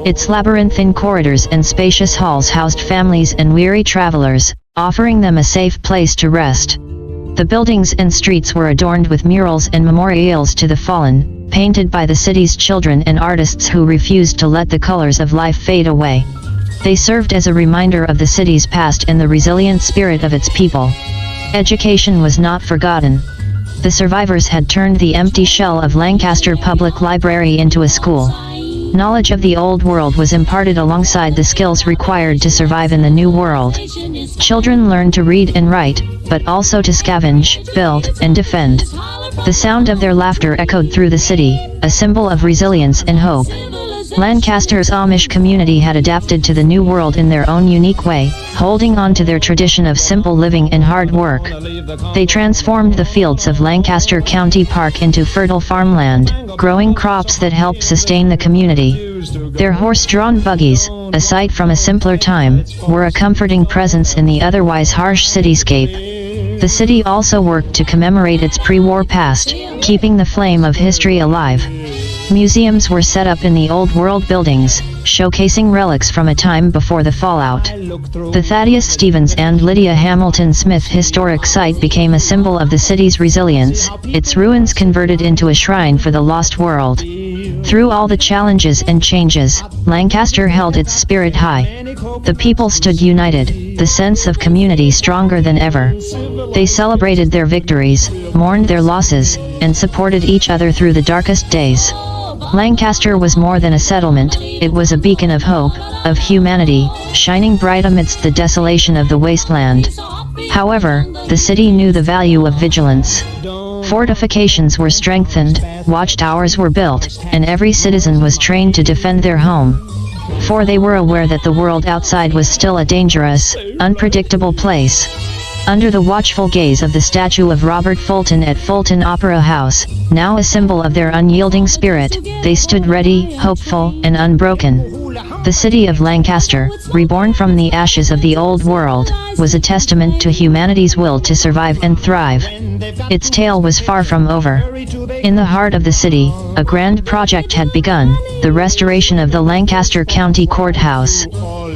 Its labyrinthine corridors and spacious halls housed families and weary travelers, offering them a safe place to rest. The buildings and streets were adorned with murals and memorials to the fallen, painted by the city's children and artists who refused to let the colors of life fade away. They served as a reminder of the city's past and the resilient spirit of its people. Education was not forgotten. The survivors had turned the empty shell of Lancaster Public Library into a school. Knowledge of the old world was imparted alongside the skills required to survive in the new world. Children learned to read and write, but also to scavenge, build, and defend. The sound of their laughter echoed through the city, a symbol of resilience and hope. Lancaster's Amish community had adapted to the new world in their own unique way, holding on to their tradition of simple living and hard work. They transformed the fields of Lancaster County Park into fertile farmland, growing crops that helped sustain the community. Their horse-drawn buggies, a sight from a simpler time, were a comforting presence in the otherwise harsh cityscape. The city also worked to commemorate its pre-war past, keeping the flame of history alive. Museums were set up in the old world buildings, showcasing relics from a time before the fallout. The Thaddeus Stevens and Lydia Hamilton Smith Historic Site became a symbol of the city's resilience, its ruins converted into a shrine for the lost world. Through all the challenges and changes, Lancaster held its spirit high. The people stood united, the sense of community stronger than ever. They celebrated their victories, mourned their losses, and supported each other through the darkest days. Lancaster was more than a settlement, it was a beacon of hope, of humanity, shining bright amidst the desolation of the wasteland. However, the city knew the value of vigilance. Fortifications were strengthened, watchtowers were built, and every citizen was trained to defend their home. For they were aware that the world outside was still a dangerous, unpredictable place. Under the watchful gaze of the statue of Robert Fulton at Fulton Opera House, now a symbol of their unyielding spirit, they stood ready, hopeful, and unbroken. The city of Lancaster, reborn from the ashes of the old world, was a testament to humanity's will to survive and thrive. Its tale was far from over. In the heart of the city, a grand project had begun, the restoration of the Lancaster County Courthouse.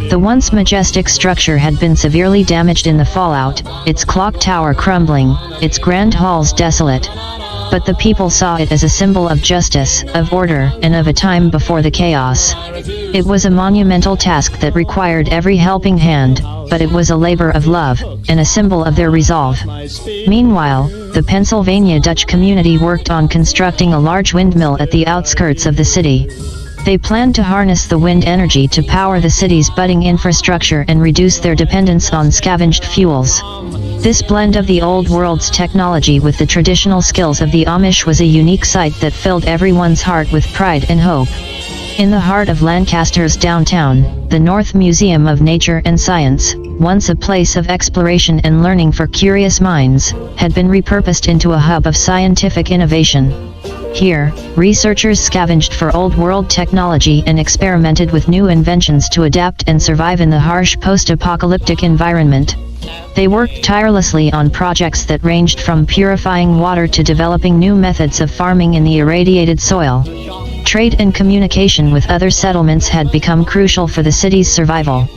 The once majestic structure had been severely damaged in the fallout, its clock tower crumbling, its grand halls desolate. But the people saw it as a symbol of justice, of order, and of a time before the chaos. It was a monumental task that required every helping hand, but it was a labor of love, and a symbol of their resolve. Meanwhile, the Pennsylvania Dutch community worked on constructing a large windmill at the outskirts of the city. They planned to harness the wind energy to power the city's budding infrastructure and reduce their dependence on scavenged fuels. This blend of the old world's technology with the traditional skills of the Amish was a unique sight that filled everyone's heart with pride and hope. In the heart of Lancaster's downtown, the North Museum of Nature and Science, once a place of exploration and learning for curious minds, had been repurposed into a hub of scientific innovation. Here, researchers scavenged for old-world technology and experimented with new inventions to adapt and survive in the harsh post-apocalyptic environment. They worked tirelessly on projects that ranged from purifying water to developing new methods of farming in the irradiated soil. Trade and communication with other settlements had become crucial for the city's survival.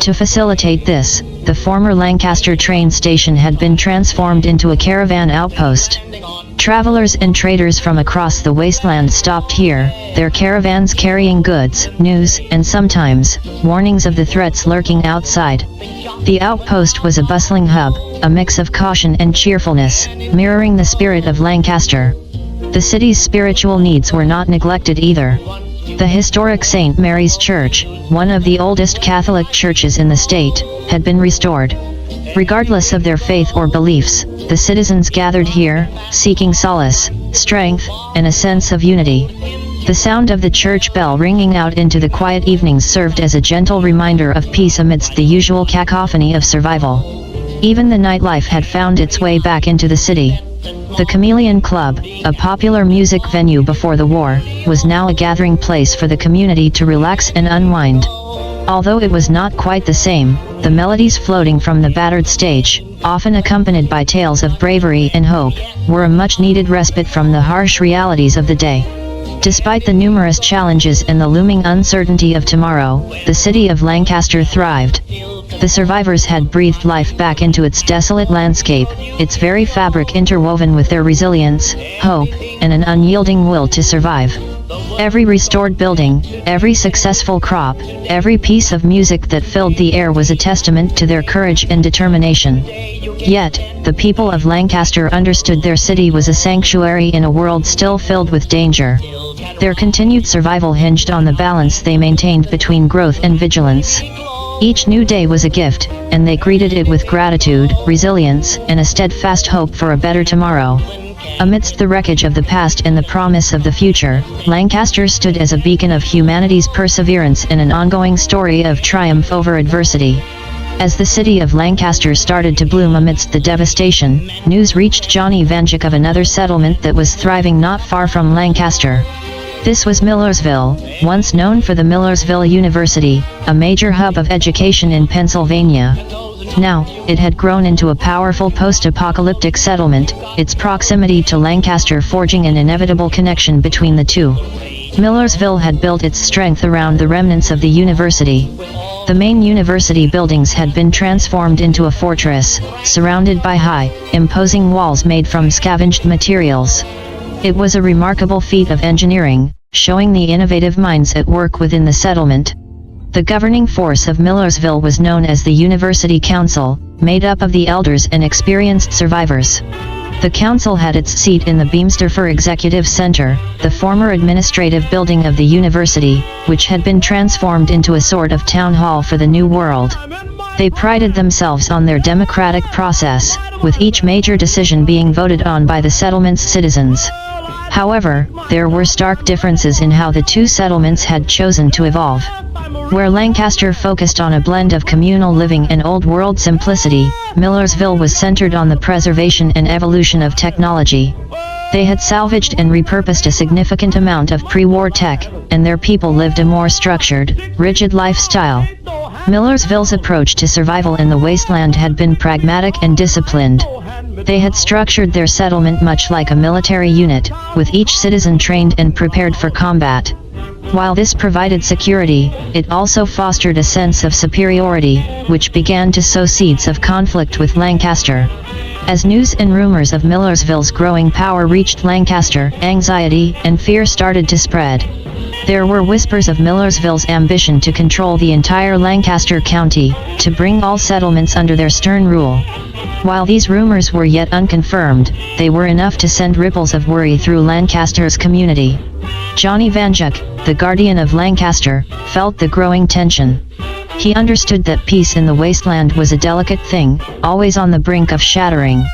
To facilitate this, the former Lancaster train station had been transformed into a caravan outpost. Travelers and traders from across the wasteland stopped here, their caravans carrying goods, news, and sometimes, warnings of the threats lurking outside. The outpost was a bustling hub, a mix of caution and cheerfulness, mirroring the spirit of Lancaster. The city's spiritual needs were not neglected either. The historic St. Mary's Church, one of the oldest Catholic churches in the state, had been restored. Regardless of their faith or beliefs, the citizens gathered here, seeking solace, strength, and a sense of unity. The sound of the church bell ringing out into the quiet evenings served as a gentle reminder of peace amidst the usual cacophony of survival. Even the nightlife had found its way back into the city. The Chameleon Club, a popular music venue before the war, was now a gathering place for the community to relax and unwind. Although it was not quite the same, the melodies floating from the battered stage, often accompanied by tales of bravery and hope, were a much-needed respite from the harsh realities of the day. Despite the numerous challenges and the looming uncertainty of tomorrow, the city of Lancaster thrived. The survivors had breathed life back into its desolate landscape, its very fabric interwoven with their resilience, hope, and an unyielding will to survive. Every restored building, every successful crop, every piece of music that filled the air was a testament to their courage and determination. Yet, the people of Lancaster understood their city was a sanctuary in a world still filled with danger. Their continued survival hinged on the balance they maintained between growth and vigilance. Each new day was a gift, and they greeted it with gratitude, resilience, and a steadfast hope for a better tomorrow. Amidst the wreckage of the past and the promise of the future, Lancaster stood as a beacon of humanity's perseverance and an ongoing story of triumph over adversity. As the city of Lancaster started to bloom amidst the devastation, news reached Johnny Vanduke of another settlement that was thriving not far from Lancaster. This was Millersville, once known for the Millersville University, a major hub of education in Pennsylvania. Now, it had grown into a powerful post-apocalyptic settlement, its proximity to Lancaster forging an inevitable connection between the two. Millersville had built its strength around the remnants of the university. The main university buildings had been transformed into a fortress, surrounded by high, imposing walls made from scavenged materials. It was a remarkable feat of engineering, showing the innovative minds at work within the settlement. The governing force of Millersville was known as the University Council, made up of the elders and experienced survivors. The council had its seat in the Beamsterfer Executive Center, the former administrative building of the university, which had been transformed into a sort of town hall for the new world. They prided themselves on their democratic process, with each major decision being voted on by the settlement's citizens. However, there were stark differences in how the two settlements had chosen to evolve. Where Lancaster focused on a blend of communal living and old-world simplicity, Millersville was centered on the preservation and evolution of technology. They had salvaged and repurposed a significant amount of pre-war tech, and their people lived a more structured, rigid lifestyle. Millersville's approach to survival in the wasteland had been pragmatic and disciplined. They had structured their settlement much like a military unit, with each citizen trained and prepared for combat. While this provided security, it also fostered a sense of superiority, which began to sow seeds of conflict with Lancaster. As news and rumors of Millersville's growing power reached Lancaster, anxiety and fear started to spread. There were whispers of Millersville's ambition to control the entire Lancaster County, to bring all settlements under their stern rule. While these rumors were yet unconfirmed, they were enough to send ripples of worry through Lancaster's community. Johnny Vanduke, the guardian of Lancaster, felt the growing tension. He understood that peace in the wasteland was a delicate thing, always on the brink of shattering.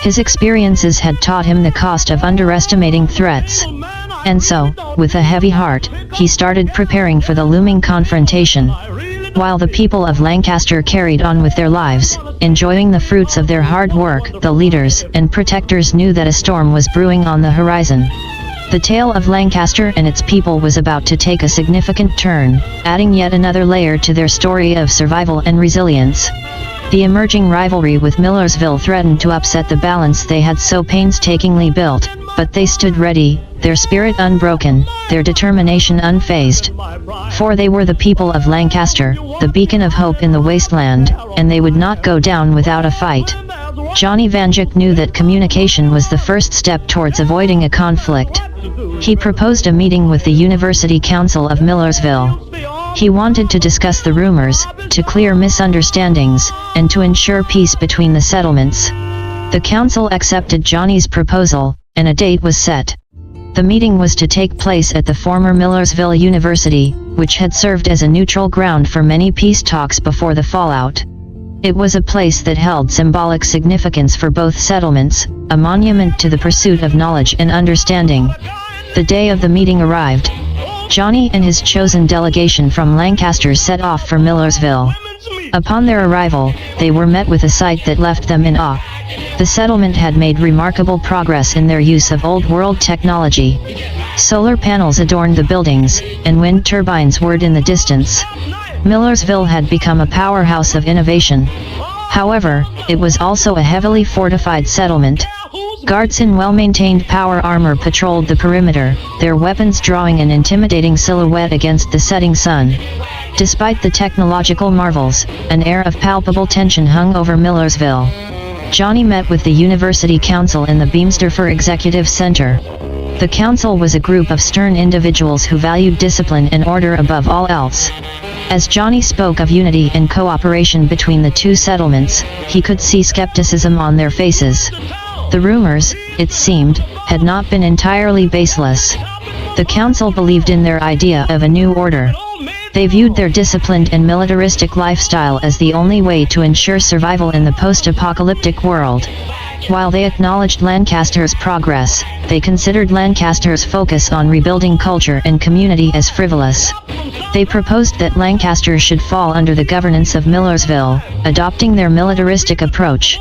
His experiences had taught him the cost of underestimating threats. And so, with a heavy heart, he started preparing for the looming confrontation. While the people of Lancaster carried on with their lives, enjoying the fruits of their hard work, the leaders and protectors knew that a storm was brewing on the horizon. The tale of Lancaster and its people was about to take a significant turn, adding yet another layer to their story of survival and resilience. The emerging rivalry with Millersville threatened to upset the balance they had so painstakingly built, but they stood ready, their spirit unbroken, their determination unfazed. For they were the people of Lancaster, the beacon of hope in the wasteland, and they would not go down without a fight. Johnny Vanduke knew that communication was the first step towards avoiding a conflict. He proposed a meeting with the University Council of Millersville. He wanted to discuss the rumors, to clear misunderstandings, and to ensure peace between the settlements. The council accepted Johnny's proposal, and a date was set. The meeting was to take place at the former Millersville University, which had served as a neutral ground for many peace talks before the fallout. It was a place that held symbolic significance for both settlements, a monument to the pursuit of knowledge and understanding. The day of the meeting arrived. Johnny and his chosen delegation from Lancaster set off for Millersville. Upon their arrival, they were met with a sight that left them in awe. The settlement had made remarkable progress in their use of old-world technology. Solar panels adorned the buildings, and wind turbines whirred in the distance. Millersville had become a powerhouse of innovation. However, it was also a heavily fortified settlement. Guards in well-maintained power armor patrolled the perimeter, their weapons drawing an intimidating silhouette against the setting sun. Despite the technological marvels, an air of palpable tension hung over Millersville. Johnny met with the University Council in the Beamsterfer Executive Center. The council was a group of stern individuals who valued discipline and order above all else. As Johnny spoke of unity and cooperation between the two settlements, he could see skepticism on their faces. The rumors, it seemed, had not been entirely baseless. The council believed in their idea of a new order. They viewed their disciplined and militaristic lifestyle as the only way to ensure survival in the post-apocalyptic world. While they acknowledged Lancaster's progress, they considered Lancaster's focus on rebuilding culture and community as frivolous. They proposed that Lancaster should fall under the governance of Millersville, adopting their militaristic approach.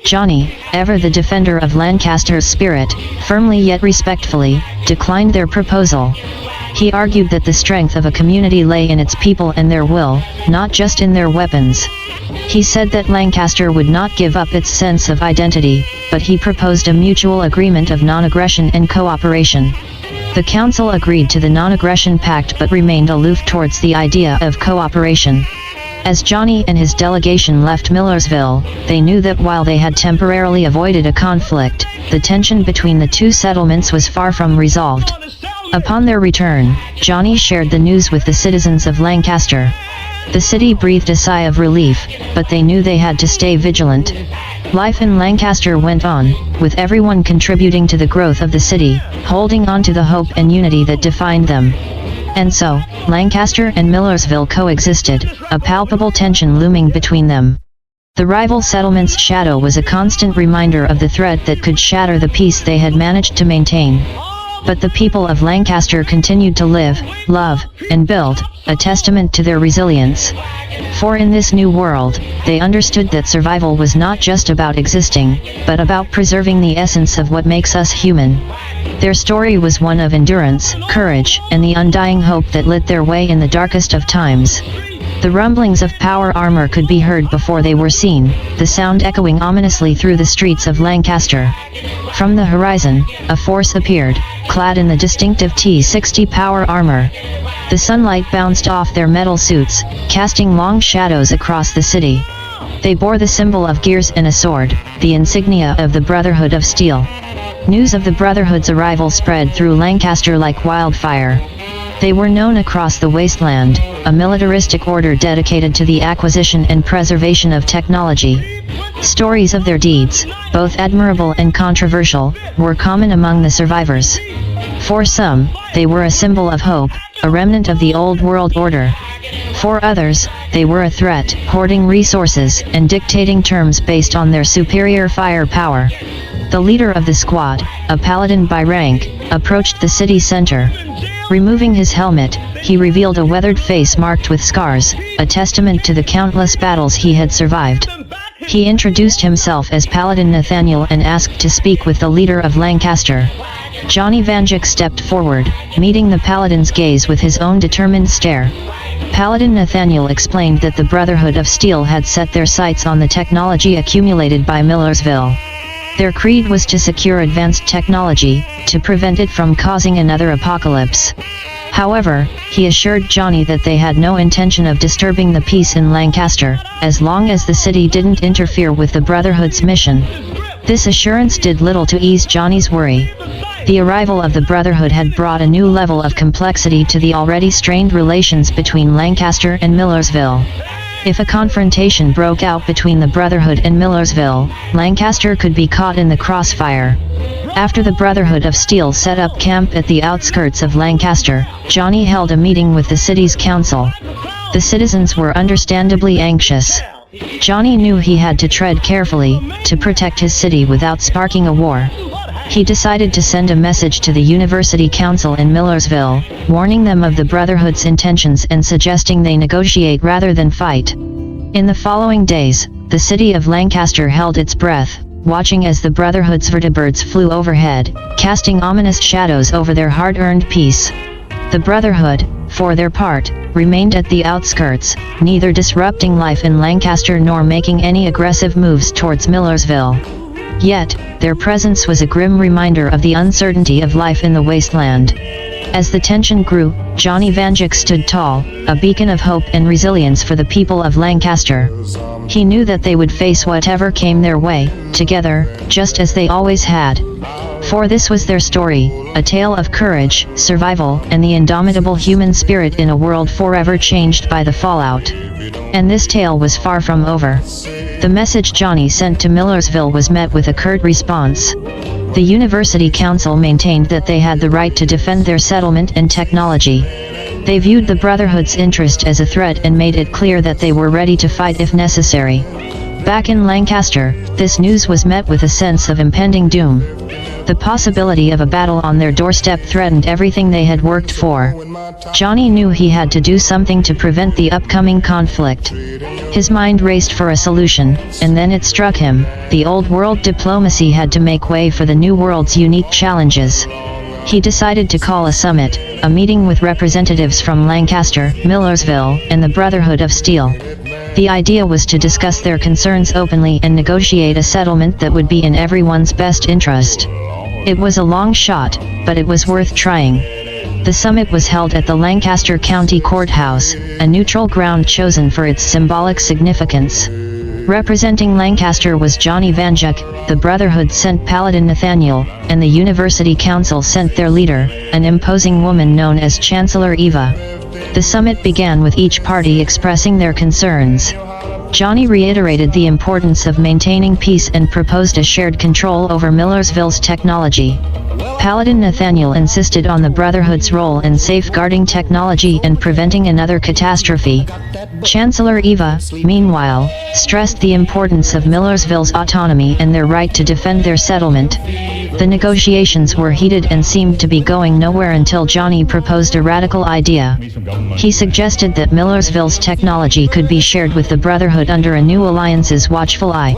Johnny, ever the defender of Lancaster's spirit, firmly yet respectfully, declined their proposal. He argued that the strength of a community lay in its people and their will, not just in their weapons. He said that Lancaster would not give up its sense of identity, but he proposed a mutual agreement of non-aggression and cooperation. The council agreed to the non-aggression pact but remained aloof towards the idea of cooperation. As Johnny and his delegation left Millersville, they knew that while they had temporarily avoided a conflict, the tension between the two settlements was far from resolved. Upon their return, Johnny shared the news with the citizens of Lancaster. The city breathed a sigh of relief, but they knew they had to stay vigilant. Life in Lancaster went on, with everyone contributing to the growth of the city, holding on to the hope and unity that defined them. And so, Lancaster and Millersville coexisted, a palpable tension looming between them. The rival settlement's shadow was a constant reminder of the threat that could shatter the peace they had managed to maintain. But the people of Lancaster continued to live, love, and build, a testament to their resilience. For in this new world, they understood that survival was not just about existing, but about preserving the essence of what makes us human. Their story was one of endurance, courage, and the undying hope that lit their way in the darkest of times. The rumblings of power armor could be heard before they were seen, the sound echoing ominously through the streets of Lancaster. From the horizon, a force appeared, clad in the distinctive T-60 power armor. The sunlight bounced off their metal suits, casting long shadows across the city. They bore the symbol of gears and a sword, the insignia of the Brotherhood of Steel. News of the Brotherhood's arrival spread through Lancaster like wildfire. They were known across the wasteland, a militaristic order dedicated to the acquisition and preservation of technology. Stories of their deeds, both admirable and controversial, were common among the survivors. For some, they were a symbol of hope, a remnant of the old world order. For others, they were a threat, hoarding resources and dictating terms based on their superior firepower. The leader of the squad, a paladin by rank, approached the city center. Removing his helmet, he revealed a weathered face marked with scars, a testament to the countless battles he had survived. He introduced himself as Paladin Nathaniel and asked to speak with the leader of Lancaster. Johnny Vanduke stepped forward, meeting the Paladin's gaze with his own determined stare. Paladin Nathaniel explained that the Brotherhood of Steel had set their sights on the technology accumulated by Millersville. Their creed was to secure advanced technology, to prevent it from causing another apocalypse. However, he assured Johnny that they had no intention of disturbing the peace in Lancaster, as long as the city didn't interfere with the Brotherhood's mission. This assurance did little to ease Johnny's worry. The arrival of the Brotherhood had brought a new level of complexity to the already strained relations between Lancaster and Millersville. If a confrontation broke out between the Brotherhood and Millersville, Lancaster could be caught in the crossfire. After the Brotherhood of Steel set up camp at the outskirts of Lancaster, Johnny held a meeting with the city's council. The citizens were understandably anxious. Johnny knew he had to tread carefully, to protect his city without sparking a war. He decided to send a message to the University Council in Millersville, warning them of the Brotherhood's intentions and suggesting they negotiate rather than fight. In the following days, the city of Lancaster held its breath, watching as the Brotherhood's vertibirds flew overhead, casting ominous shadows over their hard-earned peace. The Brotherhood, for their part, remained at the outskirts, neither disrupting life in Lancaster nor making any aggressive moves towards Millersville. Yet, their presence was a grim reminder of the uncertainty of life in the wasteland. As the tension grew, Johnny Vanduke stood tall, a beacon of hope and resilience for the people of Lancaster. He knew that they would face whatever came their way, together, just as they always had. For this was their story, a tale of courage, survival, and the indomitable human spirit in a world forever changed by the fallout. And this tale was far from over. The message Johnny sent to Millersville was met with a curt response. The University Council maintained that they had the right to defend their settlement and technology. They viewed the Brotherhood's interest as a threat and made it clear that they were ready to fight if necessary. Back in Lancaster, this news was met with a sense of impending doom. The possibility of a battle on their doorstep threatened everything they had worked for. Johnny knew he had to do something to prevent the upcoming conflict. His mind raced for a solution, and then it struck him: the old world diplomacy had to make way for the new world's unique challenges. He decided to call a summit, a meeting with representatives from Lancaster, Millersville, and the Brotherhood of Steel. The idea was to discuss their concerns openly and negotiate a settlement that would be in everyone's best interest. It was a long shot, but it was worth trying. The summit was held at the Lancaster County Courthouse, a neutral ground chosen for its symbolic significance. Representing Lancaster was Johnny Vanduke, the Brotherhood sent Paladin Nathaniel, and the University Council sent their leader, an imposing woman known as Chancellor Eva. The summit began with each party expressing their concerns. Johnny reiterated the importance of maintaining peace and proposed a shared control over Millersville's technology. Paladin Nathaniel insisted on the Brotherhood's role in safeguarding technology and preventing another catastrophe. Chancellor Eva, meanwhile, stressed the importance of Millersville's autonomy and their right to defend their settlement. The negotiations were heated and seemed to be going nowhere until Johnny proposed a radical idea. He suggested that Millersville's technology could be shared with the Brotherhood under a new alliance's watchful eye.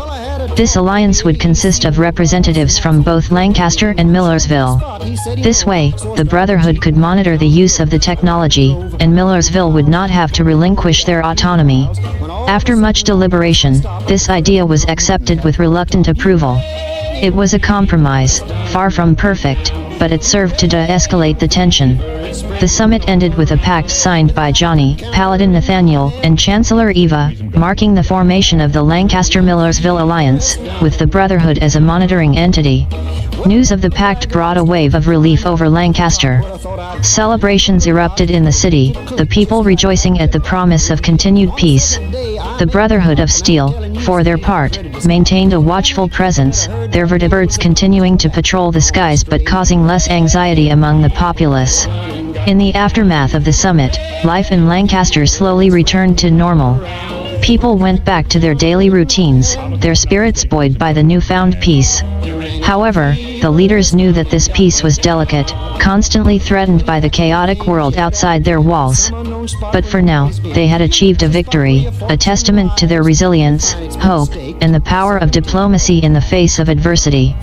This alliance would consist of representatives from both Lancaster and Millersville. Millersville. This way, the Brotherhood could monitor the use of the technology, and Millersville would not have to relinquish their autonomy. After much deliberation, this idea was accepted with reluctant approval. It was a compromise, far from perfect, but it served to de-escalate the tension. The summit ended with a pact signed by Johnny, Paladin Nathaniel, and Chancellor Eva, marking the formation of the Lancaster-Millersville Alliance, with the Brotherhood as a monitoring entity. News of the pact brought a wave of relief over Lancaster. Celebrations erupted in the city, the people rejoicing at the promise of continued peace. The Brotherhood of Steel, for their part, maintained a watchful presence, their vertibirds continuing to patrol the skies but causing less anxiety among the populace. In the aftermath of the summit, life in Lancaster slowly returned to normal. People went back to their daily routines, their spirits buoyed by the newfound peace. However, the leaders knew that this peace was delicate, constantly threatened by the chaotic world outside their walls. But for now, they had achieved a victory, a testament to their resilience, hope, and the power of diplomacy in the face of adversity.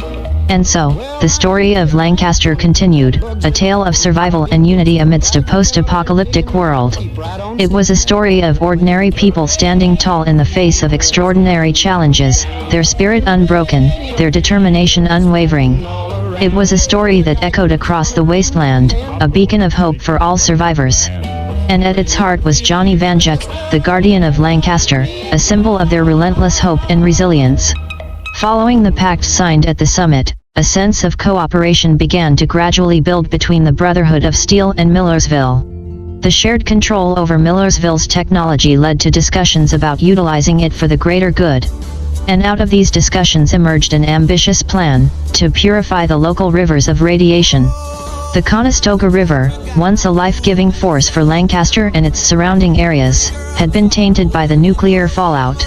And so, the story of Lancaster continued, a tale of survival and unity amidst a post-apocalyptic world. It was a story of ordinary people standing tall in the face of extraordinary challenges, their spirit unbroken, their determination unwavering. It was a story that echoed across the wasteland, a beacon of hope for all survivors. And at its heart was Johnny Vanduke, the guardian of Lancaster, a symbol of their relentless hope and resilience. Following the pact signed at the summit, a sense of cooperation began to gradually build between the Brotherhood of Steel and Millersville. The shared control over Millersville's technology led to discussions about utilizing it for the greater good. And out of these discussions emerged an ambitious plan to purify the local rivers of radiation. The Conestoga River, once a life-giving force for Lancaster and its surrounding areas, had been tainted by the nuclear fallout.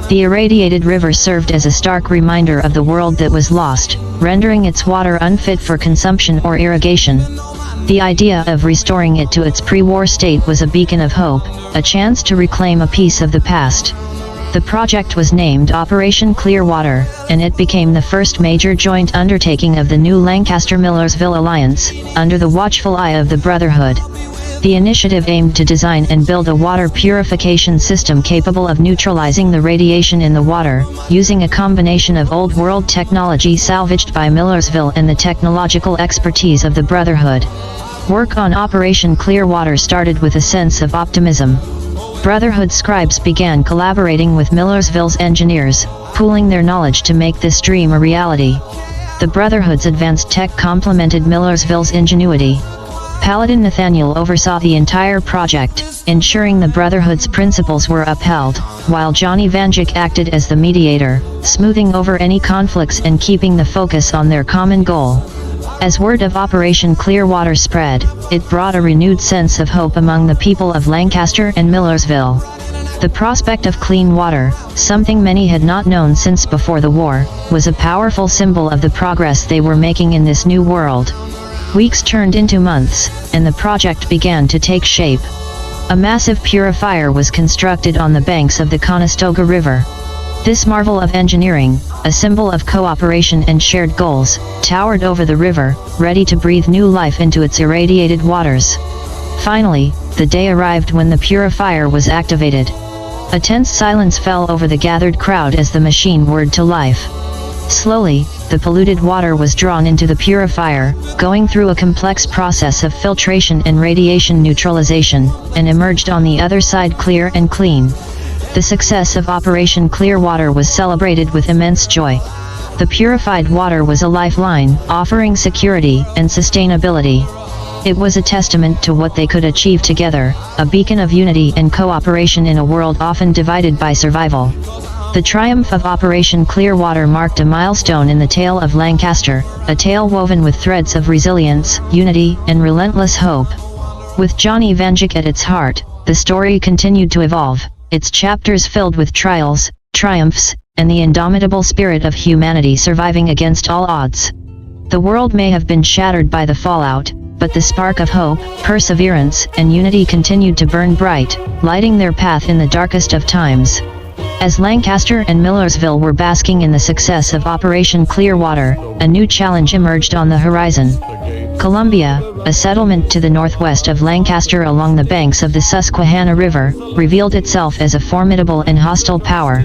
The irradiated river served as a stark reminder of the world that was lost, rendering its water unfit for consumption or irrigation. The idea of restoring it to its pre-war state was a beacon of hope, a chance to reclaim a piece of the past. The project was named Operation Clearwater, and it became the first major joint undertaking of the new Lancaster-Millersville Alliance, under the watchful eye of the Brotherhood. The initiative aimed to design and build a water purification system capable of neutralizing the radiation in the water, using a combination of old-world technology salvaged by Millersville and the technological expertise of the Brotherhood. Work on Operation Clearwater started with a sense of optimism. Brotherhood scribes began collaborating with Millersville's engineers, pooling their knowledge to make this dream a reality. The Brotherhood's advanced tech complemented Millersville's ingenuity. Paladin Nathaniel oversaw the entire project, ensuring the Brotherhood's principles were upheld, while Johnny Vanduke acted as the mediator, smoothing over any conflicts and keeping the focus on their common goal. As word of Operation Clearwater spread, it brought a renewed sense of hope among the people of Lancaster and Millersville. The prospect of clean water, something many had not known since before the war, was a powerful symbol of the progress they were making in this new world. Weeks turned into months, and the project began to take shape. A massive purifier was constructed on the banks of the Conestoga River. This marvel of engineering, a symbol of cooperation and shared goals, towered over the river, ready to breathe new life into its irradiated waters. Finally, the day arrived when the purifier was activated. A tense silence fell over the gathered crowd as the machine whirred to life. Slowly, the polluted water was drawn into the purifier, going through a complex process of filtration and radiation neutralization, and emerged on the other side clear and clean. The success of Operation Clearwater was celebrated with immense joy. The purified water was a lifeline, offering security and sustainability. It was a testament to what they could achieve together, a beacon of unity and cooperation in a world often divided by survival. The triumph of Operation Clearwater marked a milestone in the tale of Lancaster, a tale woven with threads of resilience, unity, and relentless hope. With Johnny Vanduke at its heart, the story continued to evolve, its chapters filled with trials, triumphs, and the indomitable spirit of humanity surviving against all odds. The world may have been shattered by the fallout, but the spark of hope, perseverance, and unity continued to burn bright, lighting their path in the darkest of times. As Lancaster and Millersville were basking in the success of Operation Clearwater, a new challenge emerged on the horizon. Columbia, a settlement to the northwest of Lancaster along the banks of the Susquehanna River, revealed itself as a formidable and hostile power.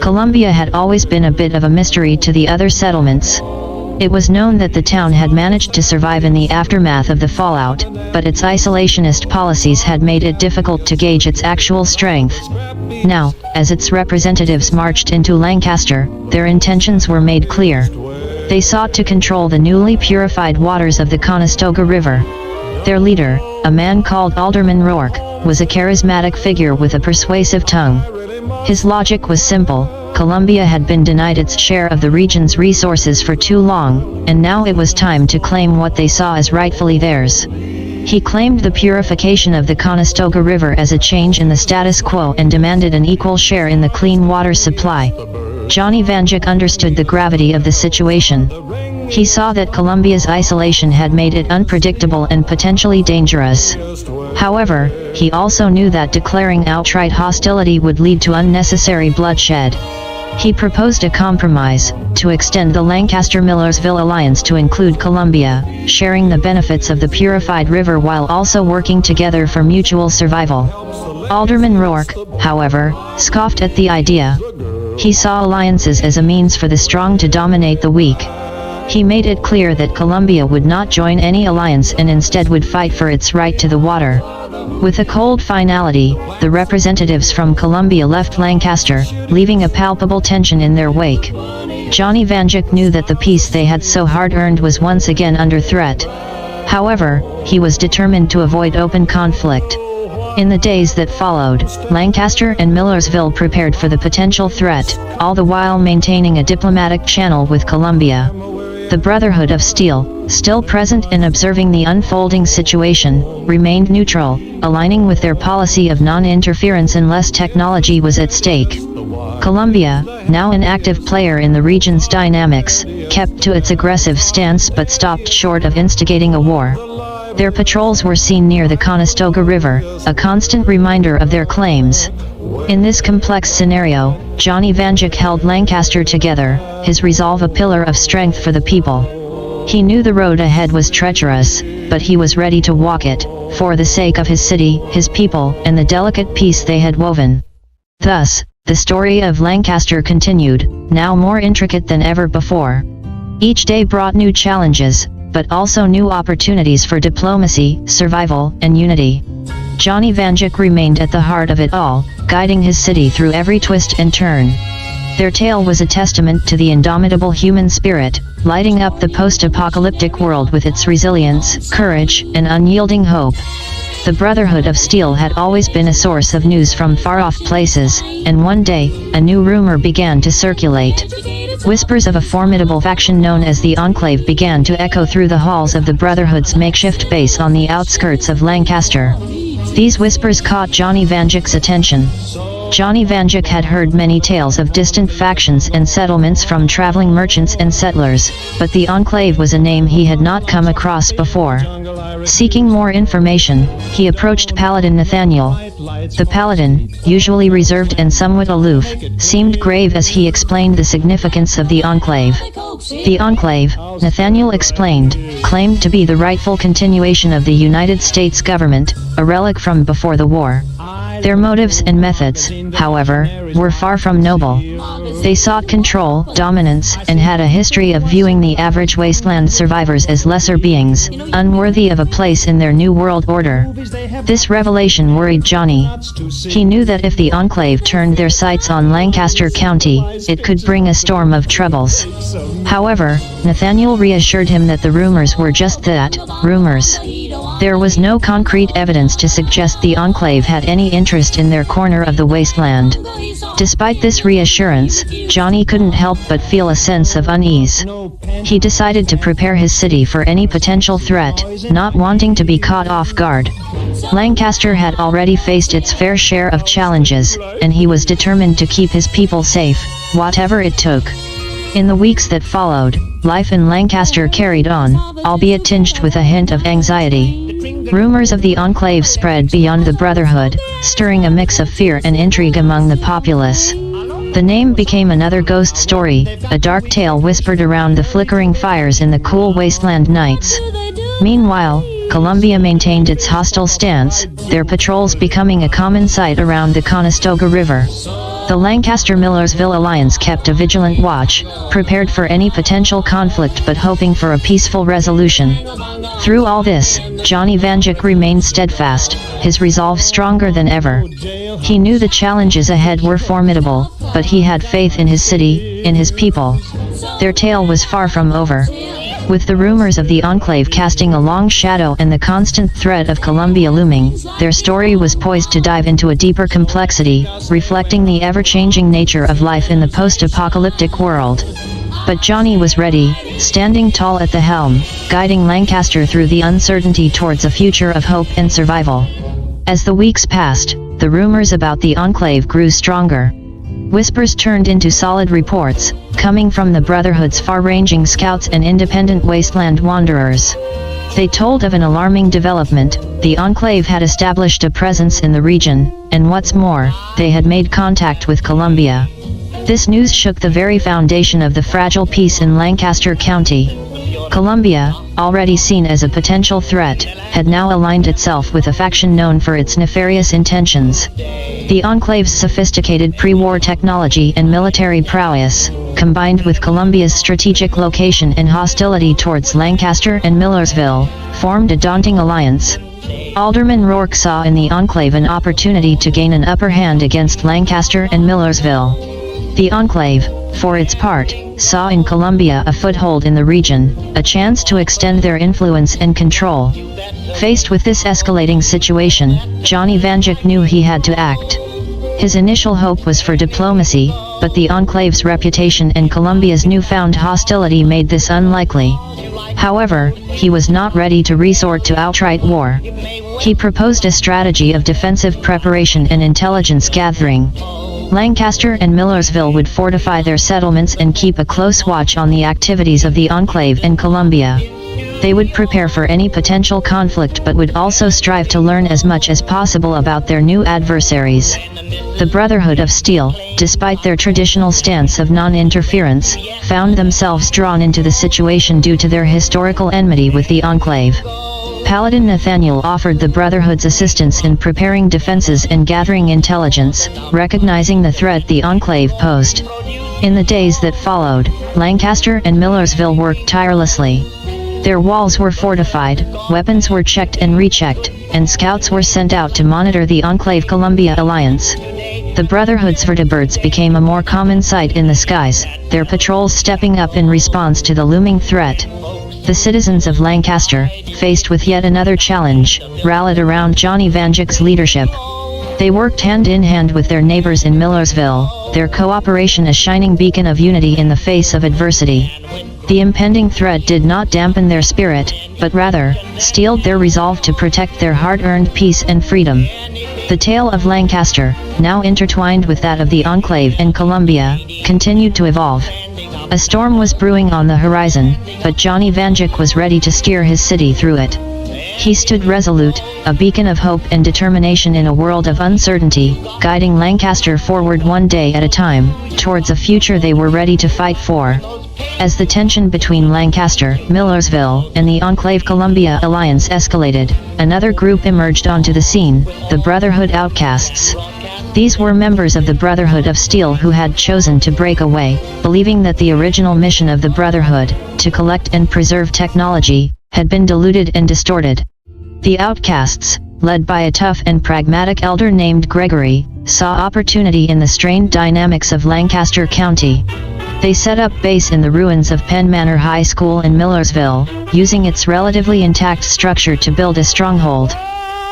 Columbia had always been a bit of a mystery to the other settlements. It was known that the town had managed to survive in the aftermath of the fallout, but its isolationist policies had made it difficult to gauge its actual strength. Now, as its representatives marched into Lancaster, their intentions were made clear. They sought to control the newly purified waters of the Conestoga River. Their leader, a man called Alderman Rourke, was a charismatic figure with a persuasive tongue. His logic was simple: Columbia had been denied its share of the region's resources for too long, and now it was time to claim what they saw as rightfully theirs. He claimed the purification of the Conestoga River as a change in the status quo and demanded an equal share in the clean water supply. Johnny Vanduke understood the gravity of the situation. He saw that Columbia's isolation had made it unpredictable and potentially dangerous. However, he also knew that declaring outright hostility would lead to unnecessary bloodshed. He proposed a compromise, to extend the Lancaster-Millersville alliance to include Columbia, sharing the benefits of the purified river while also working together for mutual survival. Alderman Rourke, however, scoffed at the idea. He saw alliances as a means for the strong to dominate the weak. He made it clear that Columbia would not join any alliance and instead would fight for its right to the water. With a cold finality, the representatives from Columbia left Lancaster, leaving a palpable tension in their wake. Johnny Vanduke knew that the peace they had so hard earned was once again under threat. However, he was determined to avoid open conflict. In the days that followed, Lancaster and Millersville prepared for the potential threat, all the while maintaining a diplomatic channel with Columbia. The Brotherhood of Steel, still present and observing the unfolding situation, remained neutral, aligning with their policy of non-interference unless technology was at stake. Columbia, now an active player in the region's dynamics, kept to its aggressive stance but stopped short of instigating a war. Their patrols were seen near the Conestoga River, a constant reminder of their claims. In this complex scenario, Johnny Vanduke held Lancaster together, his resolve a pillar of strength for the people. He knew the road ahead was treacherous, but he was ready to walk it, for the sake of his city, his people, and the delicate peace they had woven. Thus, the story of Lancaster continued, now more intricate than ever before. Each day brought new challenges, but also new opportunities for diplomacy, survival, and unity. Johnny Vanduke remained at the heart of it all, guiding his city through every twist and turn. Their tale was a testament to the indomitable human spirit, lighting up the post-apocalyptic world with its resilience, courage, and unyielding hope. The Brotherhood of Steel had always been a source of news from far-off places, and one day, a new rumor began to circulate. Whispers of a formidable faction known as the Enclave began to echo through the halls of the Brotherhood's makeshift base on the outskirts of Lancaster. These whispers caught Johnny Vanduke's attention. Johnny Vanduke had heard many tales of distant factions and settlements from traveling merchants and settlers, but the Enclave was a name he had not come across before. Seeking more information, he approached Paladin Nathaniel. The Paladin, usually reserved and somewhat aloof, seemed grave as he explained the significance of the Enclave. The Enclave, Nathaniel explained, claimed to be the rightful continuation of the United States government, a relic from before the war. Their motives and methods, however, were far from noble. They sought control, dominance, and had a history of viewing the average wasteland survivors as lesser beings, unworthy of a place in their new world order. This revelation worried Johnny. He knew that if the Enclave turned their sights on Lancaster County, it could bring a storm of troubles. However, Nathaniel reassured him that the rumors were just that, rumors. There was no concrete evidence to suggest the Enclave had any interest in their corner of the wasteland. Despite this reassurance, Johnny couldn't help but feel a sense of unease. He decided to prepare his city for any potential threat, not wanting to be caught off guard. Lancaster had already faced its fair share of challenges, and he was determined to keep his people safe, whatever it took. In the weeks that followed, life in Lancaster carried on, albeit tinged with a hint of anxiety. Rumors of the Enclave spread beyond the Brotherhood, stirring a mix of fear and intrigue among the populace. The name became another ghost story, a dark tale whispered around the flickering fires in the cool wasteland nights. Meanwhile, Colombia maintained its hostile stance, their patrols becoming a common sight around the Conestoga River. The Lancaster-Millersville alliance kept a vigilant watch, prepared for any potential conflict but hoping for a peaceful resolution. Through all this, Johnny Vanduke remained steadfast, his resolve stronger than ever. He knew the challenges ahead were formidable, but he had faith in his city, in his people. Their tale was far from over. With the rumors of the Enclave casting a long shadow and the constant threat of Colombia looming, their story was poised to dive into a deeper complexity, reflecting the ever-changing nature of life in the post-apocalyptic world. But Johnny was ready, standing tall at the helm, guiding Lancaster through the uncertainty towards a future of hope and survival. As the weeks passed, the rumors about the Enclave grew stronger. Whispers turned into solid reports, coming from the Brotherhood's far-ranging scouts and independent wasteland wanderers. They told of an alarming development: the Enclave had established a presence in the region, and what's more, they had made contact with Colombia. This news shook the very foundation of the fragile peace in Lancaster County. Colombia, already seen as a potential threat, had now aligned itself with a faction known for its nefarious intentions. The Enclave's sophisticated pre-war technology and military prowess, combined with Colombia's strategic location and hostility towards Lancaster and Millersville, formed a daunting alliance. Alderman Rourke saw in the Enclave an opportunity to gain an upper hand against Lancaster and Millersville. The Enclave, for its part, saw in Colombia a foothold in the region, a chance to extend their influence and control. Faced with this escalating situation, Johnny Vanduke knew he had to act. His initial hope was for diplomacy, but the Enclave's reputation and Colombia's newfound hostility made this unlikely. However, he was not ready to resort to outright war. He proposed a strategy of defensive preparation and intelligence gathering. Lancaster and Millersville would fortify their settlements and keep a close watch on the activities of the Enclave in Colombia. They would prepare for any potential conflict but would also strive to learn as much as possible about their new adversaries. The Brotherhood of Steel, despite their traditional stance of non-interference, found themselves drawn into the situation due to their historical enmity with the Enclave. Paladin Nathaniel offered the Brotherhood's assistance in preparing defenses and gathering intelligence, recognizing the threat the Enclave posed. In the days that followed, Lancaster and Millersville worked tirelessly. Their walls were fortified, weapons were checked and rechecked, and scouts were sent out to monitor the Enclave-Colombia alliance. The Brotherhood's vertibirds became a more common sight in the skies, their patrols stepping up in response to the looming threat. The citizens of Lancaster, faced with yet another challenge, rallied around Johnny Vanduke's leadership. They worked hand in hand with their neighbors in Millersville, their cooperation a shining beacon of unity in the face of adversity. The impending threat did not dampen their spirit, but rather, steeled their resolve to protect their hard-earned peace and freedom. The tale of Lancaster, now intertwined with that of the Enclave and Colombia, continued to evolve. A storm was brewing on the horizon, but Johnny Vanduke was ready to steer his city through it. He stood resolute, a beacon of hope and determination in a world of uncertainty, guiding Lancaster forward one day at a time, towards a future they were ready to fight for. As the tension between Lancaster, Millersville, and the Enclave-Colombia alliance escalated, another group emerged onto the scene, the Brotherhood Outcasts. These were members of the Brotherhood of Steel who had chosen to break away, believing that the original mission of the Brotherhood, to collect and preserve technology, had been diluted and distorted. The Outcasts, led by a tough and pragmatic elder named Gregory, saw opportunity in the strained dynamics of Lancaster County. They set up base in the ruins of Penn Manor High School in Millersville, using its relatively intact structure to build a stronghold.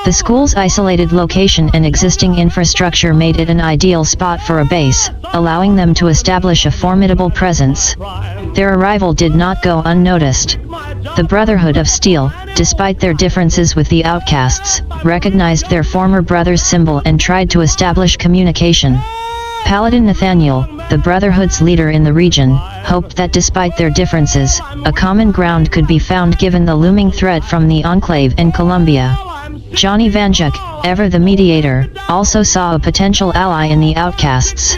The school's isolated location and existing infrastructure made it an ideal spot for a base, allowing them to establish a formidable presence. Their arrival did not go unnoticed. The Brotherhood of Steel, despite their differences with the Outcasts, recognized their former brother's symbol and tried to establish communication. Paladin Nathaniel, the Brotherhood's leader in the region, hoped that despite their differences, a common ground could be found given the looming threat from the Enclave and Colombia. Johnny Vanduke, ever the mediator, also saw a potential ally in the Outcasts.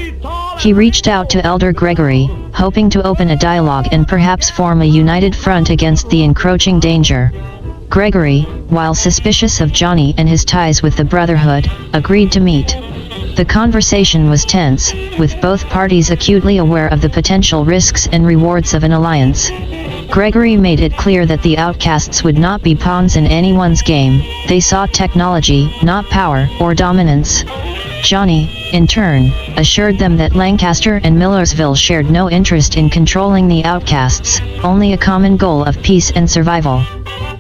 He reached out to Elder Gregory, hoping to open a dialogue and perhaps form a united front against the encroaching danger. Gregory, while suspicious of Johnny and his ties with the Brotherhood, agreed to meet. The conversation was tense, with both parties acutely aware of the potential risks and rewards of an alliance. Gregory made it clear that the outcasts would not be pawns in anyone's game. They sought technology, not power or dominance. Johnny, in turn, assured them that Lancaster and Millersville shared no interest in controlling the outcasts, only a common goal of peace and survival.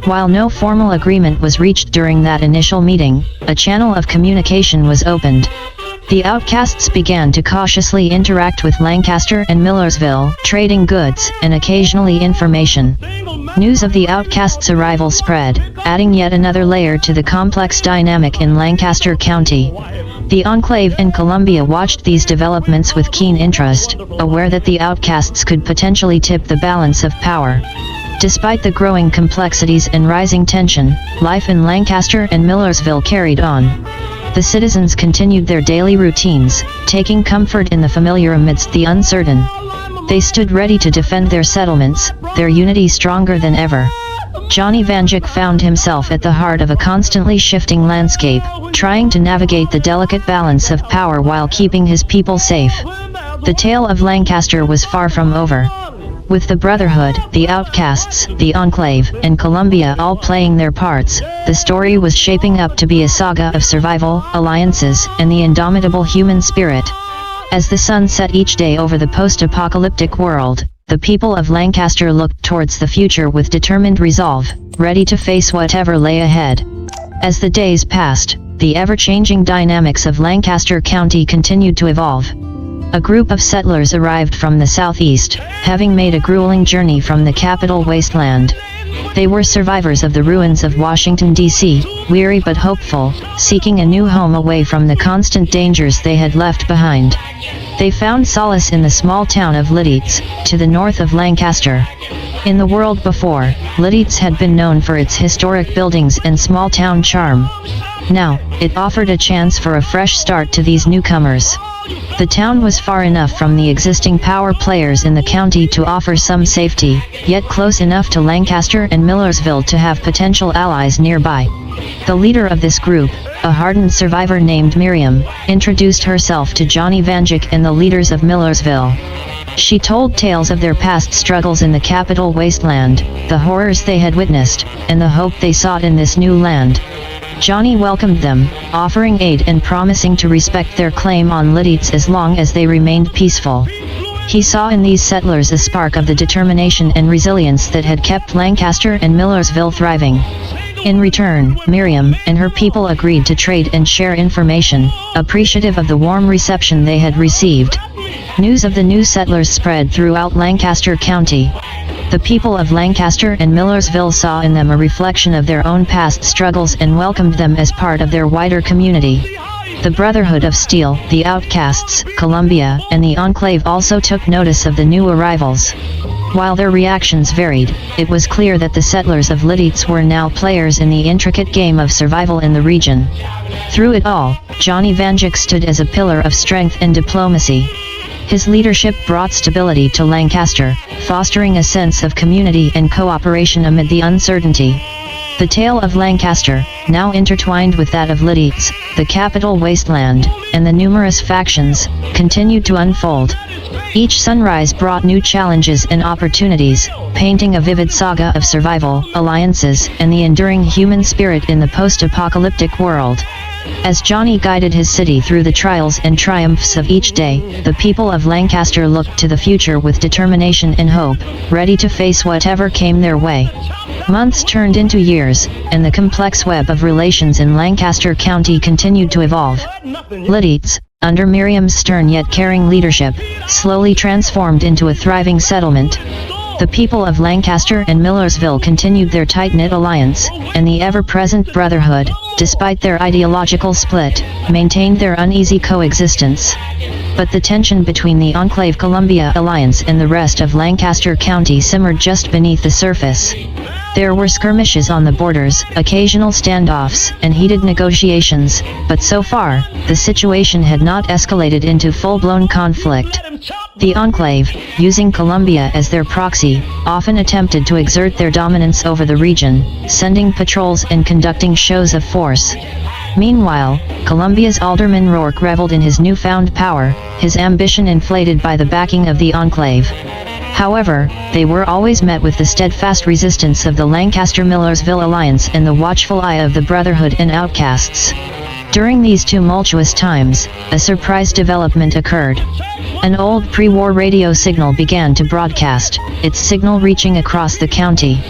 While no formal agreement was reached during that initial meeting, a channel of communication was opened. The outcasts began to cautiously interact with Lancaster and Millersville, trading goods and occasionally information. News of the outcasts' arrival spread, adding yet another layer to the complex dynamic in Lancaster County. The Enclave and Columbia watched these developments with keen interest, aware that the outcasts could potentially tip the balance of power. Despite the growing complexities and rising tension, life in Lancaster and Millersville carried on. The citizens continued their daily routines, taking comfort in the familiar amidst the uncertain. They stood ready to defend their settlements, their unity stronger than ever. Johnny Vanduke found himself at the heart of a constantly shifting landscape, trying to navigate the delicate balance of power while keeping his people safe. The tale of Lancaster was far from over. With the Brotherhood, the Outcasts, the Enclave, and Columbia all playing their parts, the story was shaping up to be a saga of survival, alliances, and the indomitable human spirit. As the sun set each day over the post-apocalyptic world, the people of Lancaster looked towards the future with determined resolve, ready to face whatever lay ahead. As the days passed, the ever-changing dynamics of Lancaster County continued to evolve. A group of settlers arrived from the southeast, having made a grueling journey from the capital wasteland. They were survivors of the ruins of Washington, D.C., weary but hopeful, seeking a new home away from the constant dangers they had left behind. They found solace in the small town of Lidice, to the north of Lancaster. In the world before, Lidice had been known for its historic buildings and small-town charm. Now, it offered a chance for a fresh start to these newcomers. The town was far enough from the existing power players in the county to offer some safety, yet close enough to Lancaster and Millersville to have potential allies nearby. The leader of this group, a hardened survivor named Miriam, introduced herself to Johnny Vanduke and the leaders of Millersville. She told tales of their past struggles in the capital wasteland, the horrors they had witnessed, and the hope they sought in this new land. Johnny welcomed them, offering aid and promising to respect their claim on Lidice as long as they remained peaceful. He saw in these settlers a spark of the determination and resilience that had kept Lancaster and Millersville thriving. In return, Miriam and her people agreed to trade and share information, appreciative of the warm reception they had received. News of the new settlers spread throughout Lancaster County. The people of Lancaster and Millersville saw in them a reflection of their own past struggles and welcomed them as part of their wider community. The Brotherhood of Steel, the Outcasts, Columbia, and the Enclave also took notice of the new arrivals. While their reactions varied, it was clear that the settlers of Lidice were now players in the intricate game of survival in the region. Through it all, Johnny Vanduke stood as a pillar of strength and diplomacy. His leadership brought stability to Lancaster, fostering a sense of community and cooperation amid the uncertainty. The tale of Lancaster, now intertwined with that of Lidice, the capital wasteland, and the numerous factions, continued to unfold. Each sunrise brought new challenges and opportunities, painting a vivid saga of survival, alliances, and the enduring human spirit in the post-apocalyptic world. As Johnny guided his city through the trials and triumphs of each day, the people of Lancaster looked to the future with determination and hope, ready to face whatever came their way. Months turned into years, and the complex web of relations in Lancaster County continued to evolve. Lidice, under Miriam's stern yet caring leadership, slowly transformed into a thriving settlement. The people of Lancaster and Millersville continued their tight-knit alliance, and the ever-present Brotherhood, despite their ideological split, maintained their uneasy coexistence. But the tension between the Enclave-Columbia alliance and the rest of Lancaster County simmered just beneath the surface. There were skirmishes on the borders, occasional standoffs, and heated negotiations, but so far, the situation had not escalated into full-blown conflict. The Enclave, using Colombia as their proxy, often attempted to exert their dominance over the region, sending patrols and conducting shows of force. Meanwhile, Colombia's Alderman Rourke reveled in his newfound power, his ambition inflated by the backing of the Enclave. However, they were always met with the steadfast resistance of the Lancaster-Millersville alliance and the watchful eye of the Brotherhood and outcasts. During these tumultuous times, a surprise development occurred. An old pre-war radio signal began to broadcast, its signal reaching across the county.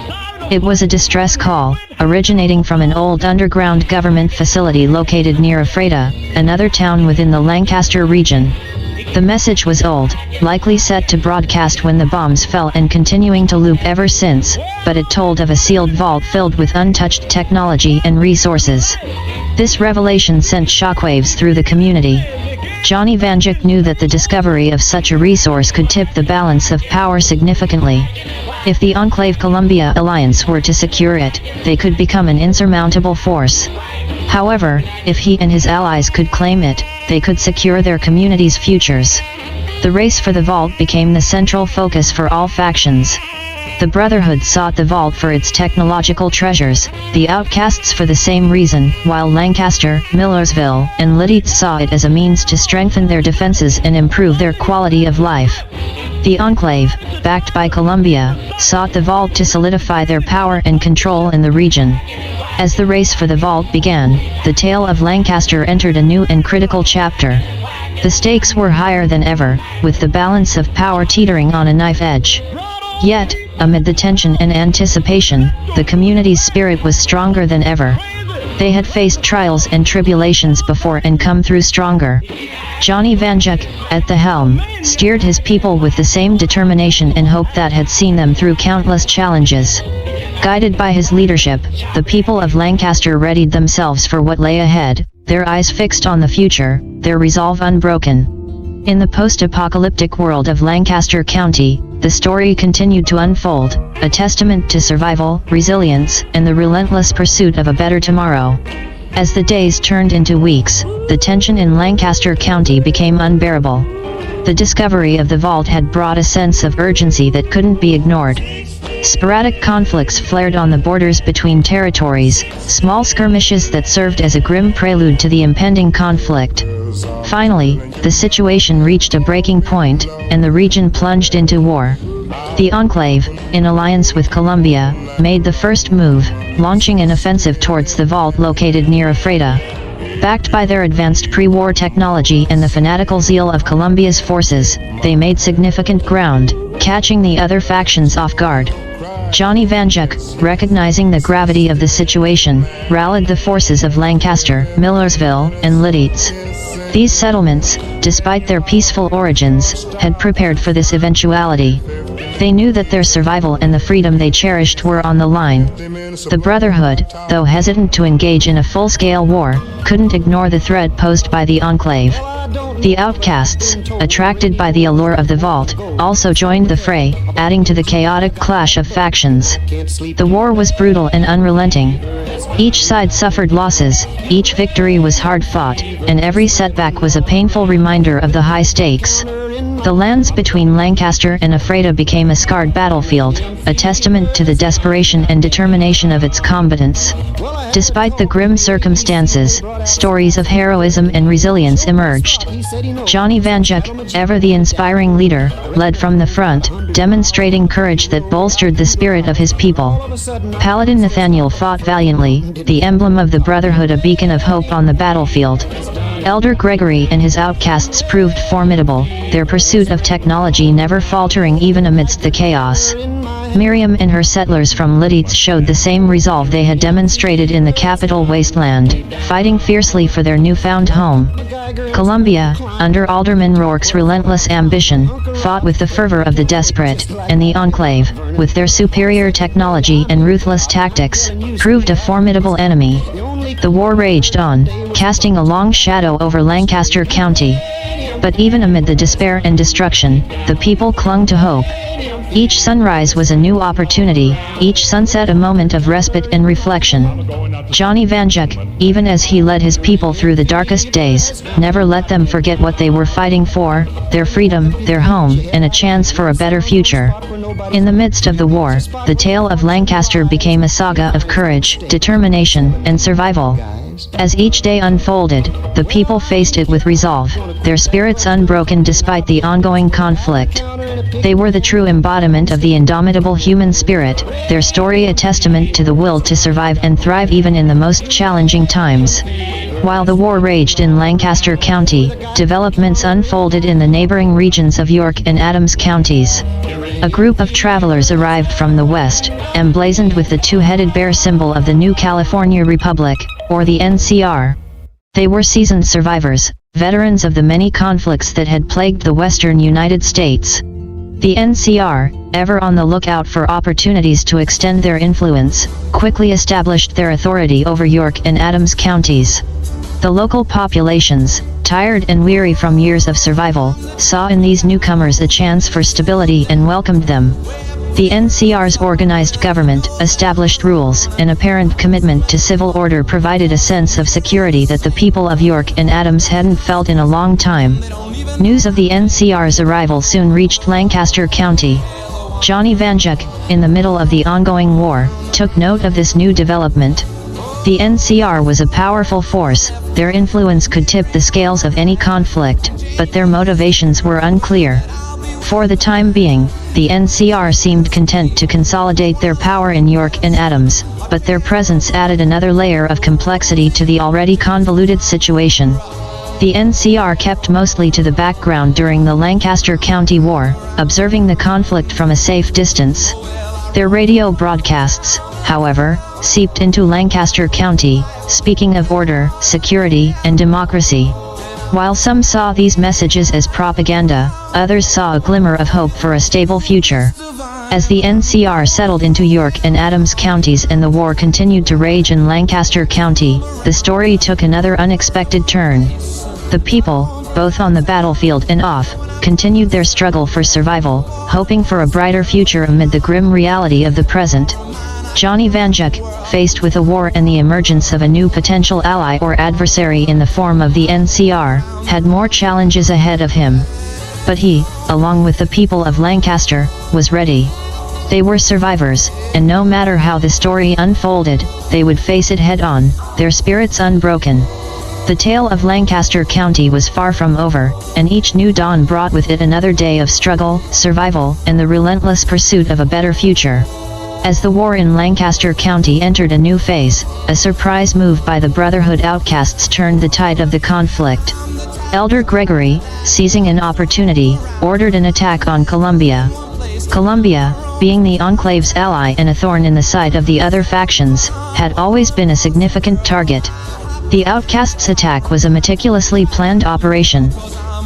It was a distress call, originating from an old underground government facility located near Ephrata, another town within the Lancaster region. The message was old, likely set to broadcast when the bombs fell and continuing to loop ever since, but it told of a sealed vault filled with untouched technology and resources. This revelation sent shockwaves through the community. Johnny Vanduke knew that the discovery of such a resource could tip the balance of power significantly. If the Enclave-Colombia alliance were to secure it, they could become an insurmountable force. However, if he and his allies could claim it, they could secure their community's futures. The race for the vault became the central focus for all factions. The Brotherhood sought the vault for its technological treasures, the outcasts for the same reason, while Lancaster, Millersville, and Liddites saw it as a means to strengthen their defenses and improve their quality of life. The Enclave, backed by Colombia, sought the vault to solidify their power and control in the region. As the race for the vault began, the tale of Lancaster entered a new and critical chapter. The stakes were higher than ever, with the balance of power teetering on a knife edge. Yet, amid the tension and anticipation, the community's spirit was stronger than ever. They had faced trials and tribulations before and come through stronger. Johnny Vanduke, at the helm, steered his people with the same determination and hope that had seen them through countless challenges. Guided by his leadership, the people of Lancaster readied themselves for what lay ahead, their eyes fixed on the future, their resolve unbroken. In the post-apocalyptic world of Lancaster County, the story continued to unfold, a testament to survival, resilience, and the relentless pursuit of a better tomorrow. As the days turned into weeks, the tension in Lancaster County became unbearable. The discovery of the vault had brought a sense of urgency that couldn't be ignored. Sporadic conflicts flared on the borders between territories, small skirmishes that served as a grim prelude to the impending conflict. Finally, the situation reached a breaking point, and the region plunged into war. The Enclave, in alliance with Colombia, made the first move, launching an offensive towards the vault located near Ephrata. Backed by their advanced pre-war technology and the fanatical zeal of Colombia's forces, they made significant ground, catching the other factions off guard. Johnny Vanduke, recognizing the gravity of the situation, rallied the forces of Lancaster, Millersville, and Liddites. These settlements, despite their peaceful origins, had prepared for this eventuality. They knew that their survival and the freedom they cherished were on the line. The Brotherhood, though hesitant to engage in a full-scale war, couldn't ignore the threat posed by the Enclave. The outcasts, attracted by the allure of the vault, also joined the fray, adding to the chaotic clash of factions. The war was brutal and unrelenting. Each side suffered losses, each victory was hard-fought, and every setback was a painful reminder of the high stakes. The lands between Lancaster and Ephrata became a scarred battlefield, a testament to the desperation and determination of its combatants. Despite the grim circumstances, stories of heroism and resilience emerged. Johnny Vanduke, ever the inspiring leader, led from the front, demonstrating courage that bolstered the spirit of his people. Paladin Nathaniel fought valiantly, the emblem of the Brotherhood, a beacon of hope on the battlefield. Elder Gregory and his outcasts proved formidable, their pursuit of technology never faltering even amidst the chaos. Miriam and her settlers from Liddites showed the same resolve they had demonstrated in the capital wasteland, fighting fiercely for their newfound home. Colombia, under Alderman Rourke's relentless ambition, fought with the fervor of the desperate, and the Enclave, with their superior technology and ruthless tactics, proved a formidable enemy. The war raged on, casting a long shadow over Lancaster County. But even amid the despair and destruction, the people clung to hope. Each sunrise was a new opportunity, each sunset a moment of respite and reflection. Johnny Vanduke, even as he led his people through the darkest days, never let them forget what they were fighting for: their freedom, their home, and a chance for a better future. In the midst of the war, the tale of Lancaster became a saga of courage, determination, and survival. As each day unfolded, the people faced it with resolve, their spirits unbroken despite the ongoing conflict. They were the true embodiment of the indomitable human spirit, their story a testament to the will to survive and thrive even in the most challenging times. While the war raged in Lancaster County, developments unfolded in the neighboring regions of York and Adams counties. A group of travelers arrived from the west, emblazoned with the two-headed bear symbol of the new California Republic, or the NCR. They were seasoned survivors, veterans of the many conflicts that had plagued the western United States. The NCR, ever on the lookout for opportunities to extend their influence, quickly established their authority over York and Adams counties. The local populations, tired and weary from years of survival, saw in these newcomers a chance for stability and welcomed them. The NCR's organized government, established rules, and apparent commitment to civil order provided a sense of security that the people of York and Adams hadn't felt in a long time. News of the NCR's arrival soon reached Lancaster County. Johnny Vanduke, in the middle of the ongoing war, took note of this new development. The NCR was a powerful force, their influence could tip the scales of any conflict, but their motivations were unclear. For the time being, the NCR seemed content to consolidate their power in York and Adams, but their presence added another layer of complexity to the already convoluted situation. The NCR kept mostly to the background during the Lancaster County War, observing the conflict from a safe distance. Their radio broadcasts, however, seeped into Lancaster County, speaking of order, security, and democracy. While some saw these messages as propaganda, others saw a glimmer of hope for a stable future. As the NCR settled into York and Adams counties and the war continued to rage in Lancaster County, the story took another unexpected turn. The people, both on the battlefield and off, continued their struggle for survival, hoping for a brighter future amid the grim reality of the present. Johnny Vanduke, faced with a war and the emergence of a new potential ally or adversary in the form of the NCR, had more challenges ahead of him. But he, along with the people of Lancaster, was ready. They were survivors, and no matter how the story unfolded, they would face it head-on, their spirits unbroken. The tale of Lancaster County was far from over, and each new dawn brought with it another day of struggle, survival, and the relentless pursuit of a better future. As the war in Lancaster County entered a new phase, a surprise move by the Brotherhood outcasts turned the tide of the conflict. Elder Gregory, seizing an opportunity, ordered an attack on Columbia. Columbia, being the Enclave's ally and a thorn in the side of the other factions, had always been a significant target. The outcasts' attack was a meticulously planned operation.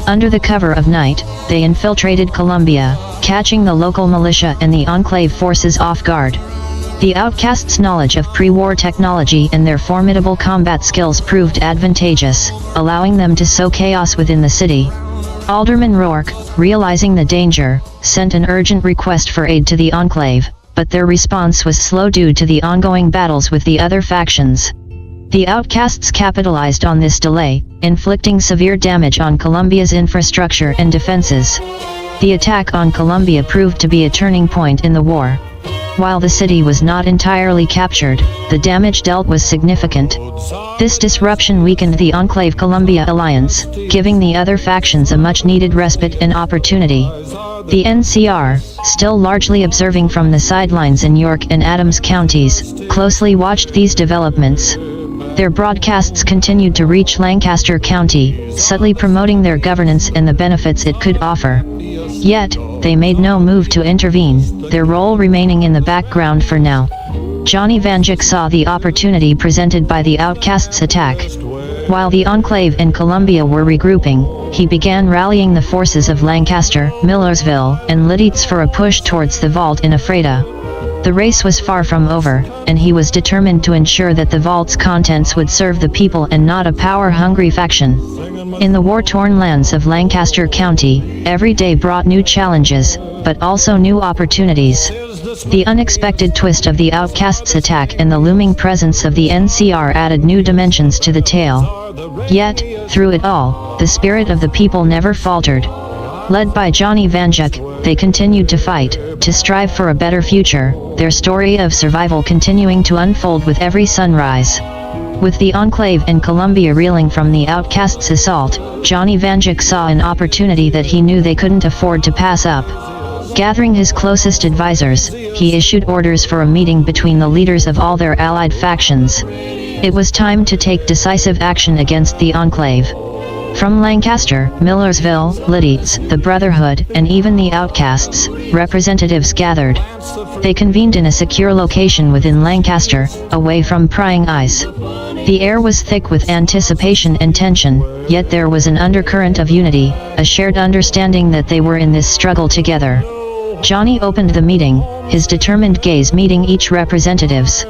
Under the cover of night, they infiltrated Columbia, catching the local militia and the Enclave forces off guard. The outcasts' knowledge of pre-war technology and their formidable combat skills proved advantageous, allowing them to sow chaos within the city. Alderman Rourke, realizing the danger, sent an urgent request for aid to the Enclave, but their response was slow due to the ongoing battles with the other factions. The outcasts capitalized on this delay, inflicting severe damage on Columbia's infrastructure and defenses. The attack on Columbia proved to be a turning point in the war. While the city was not entirely captured, the damage dealt was significant. This disruption weakened the Enclave-Columbia alliance, giving the other factions a much-needed respite and opportunity. The NCR, still largely observing from the sidelines in York and Adams counties, closely watched these developments. Their broadcasts continued to reach Lancaster County, subtly promoting their governance and the benefits it could offer. Yet, they made no move to intervene, their role remaining in the background for now. Johnny Vanduke saw the opportunity presented by the outcasts' attack. While the Enclave and Columbia were regrouping, he began rallying the forces of Lancaster, Millersville, and Lititz for a push towards the vault in Ephrata. The race was far from over, and he was determined to ensure that the vault's contents would serve the people and not a power-hungry faction. In the war-torn lands of Lancaster County, every day brought new challenges, but also new opportunities. The unexpected twist of the Outcasts' attack and the looming presence of the NCR added new dimensions to the tale. Yet, through it all, the spirit of the people never faltered. Led by Johnny Vanduke, they continued to fight, to strive for a better future, their story of survival continuing to unfold with every sunrise. With the Enclave and Columbia reeling from the Outcasts' assault, Johnny Vanduke saw an opportunity that he knew they couldn't afford to pass up. Gathering his closest advisors, he issued orders for a meeting between the leaders of all their allied factions. It was time to take decisive action against the Enclave. From Lancaster, Millersville, Leeds, the Brotherhood, and even the Outcasts, representatives gathered. They convened in a secure location within Lancaster, away from prying eyes. The air was thick with anticipation and tension, yet there was an undercurrent of unity, a shared understanding that they were in this struggle together. Johnny opened the meeting, his determined gaze meeting each representative's.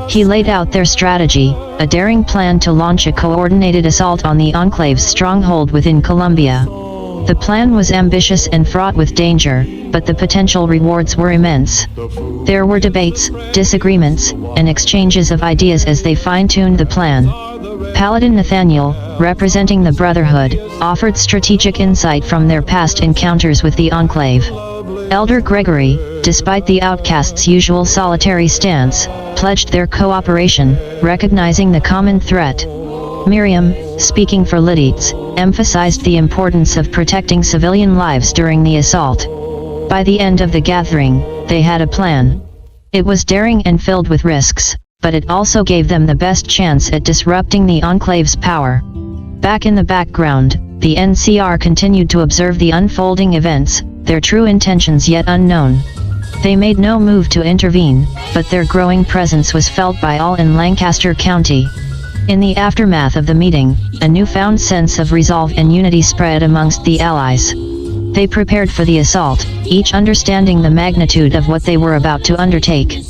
He laid out their strategy, a daring plan to launch a coordinated assault on the Enclave's stronghold within Columbia. The plan was ambitious and fraught with danger, but the potential rewards were immense. There were debates, disagreements, and exchanges of ideas as they fine-tuned the plan. Paladin Nathaniel, representing the Brotherhood, offered strategic insight from their past encounters with the Enclave. Elder Gregory, despite the Outcasts' usual solitary stance, pledged their cooperation, recognizing the common threat. Miriam, speaking for Leeds, emphasized the importance of protecting civilian lives during the assault. By the end of the gathering, they had a plan. It was daring and filled with risks, but it also gave them the best chance at disrupting the Enclave's power. Back in the background, the NCR continued to observe the unfolding events, their true intentions yet unknown. They made no move to intervene, but their growing presence was felt by all in Lancaster County. In the aftermath of the meeting, a newfound sense of resolve and unity spread amongst the allies. They prepared for the assault, each understanding the magnitude of what they were about to undertake.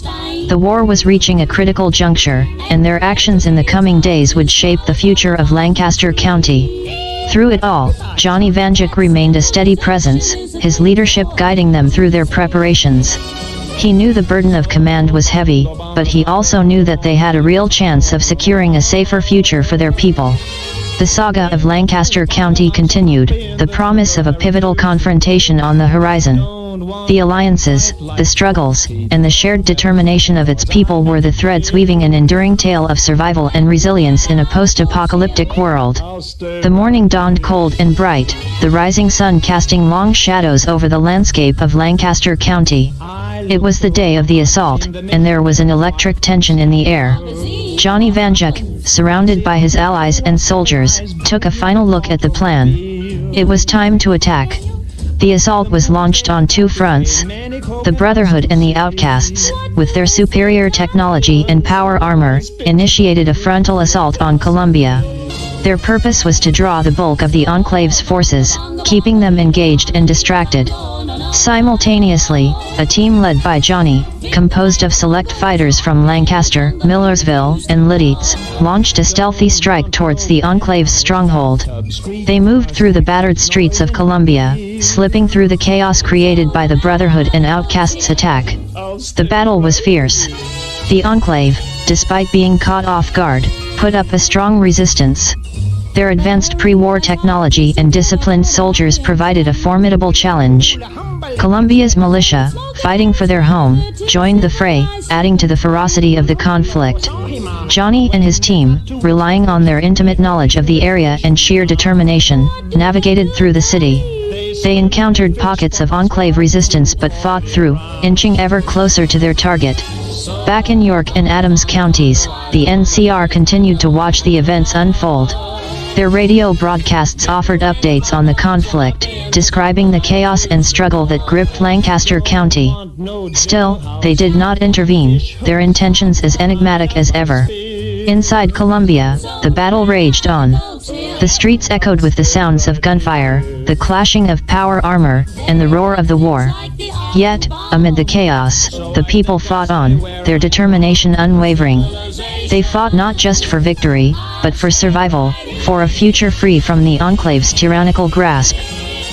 The war was reaching a critical juncture, and their actions in the coming days would shape the future of Lancaster County. Through it all, Johnny Vanduke remained a steady presence, his leadership guiding them through their preparations. He knew the burden of command was heavy, but he also knew that they had a real chance of securing a safer future for their people. The saga of Lancaster County continued, the promise of a pivotal confrontation on the horizon. The alliances, the struggles, and the shared determination of its people were the threads weaving an enduring tale of survival and resilience in a post-apocalyptic world. The morning dawned cold and bright, the rising sun casting long shadows over the landscape of Lancaster County. It was the day of the assault, and there was an electric tension in the air. Johnny Vanduke, surrounded by his allies and soldiers, took a final look at the plan. It was time to attack. The assault was launched on two fronts. The Brotherhood and the Outcasts, with their superior technology and power armor, initiated a frontal assault on Columbia. Their purpose was to draw the bulk of the Enclave's forces, keeping them engaged and distracted. Simultaneously, a team led by Johnny, composed of select fighters from Lancaster, Millersville, and Leeds, launched a stealthy strike towards the Enclave's stronghold. They moved through the battered streets of Columbia, slipping through the chaos created by the Brotherhood and Outcasts' attack. The battle was fierce. The Enclave, despite being caught off guard, put up a strong resistance. Their advanced pre-war technology and disciplined soldiers provided a formidable challenge. Columbia's militia, fighting for their home, joined the fray, adding to the ferocity of the conflict. Johnny and his team, relying on their intimate knowledge of the area and sheer determination, navigated through the city. They encountered pockets of Enclave resistance but fought through, inching ever closer to their target. Back in York and Adams counties, the NCR continued to watch the events unfold. Their radio broadcasts offered updates on the conflict, describing the chaos and struggle that gripped Lancaster County. Still, they did not intervene, their intentions as enigmatic as ever. Inside Columbia, the battle raged on. The streets echoed with the sounds of gunfire, the clashing of power armor, and the roar of the war. Yet, amid the chaos, the people fought on, their determination unwavering. They fought not just for victory, but for survival, for a future free from the Enclave's tyrannical grasp.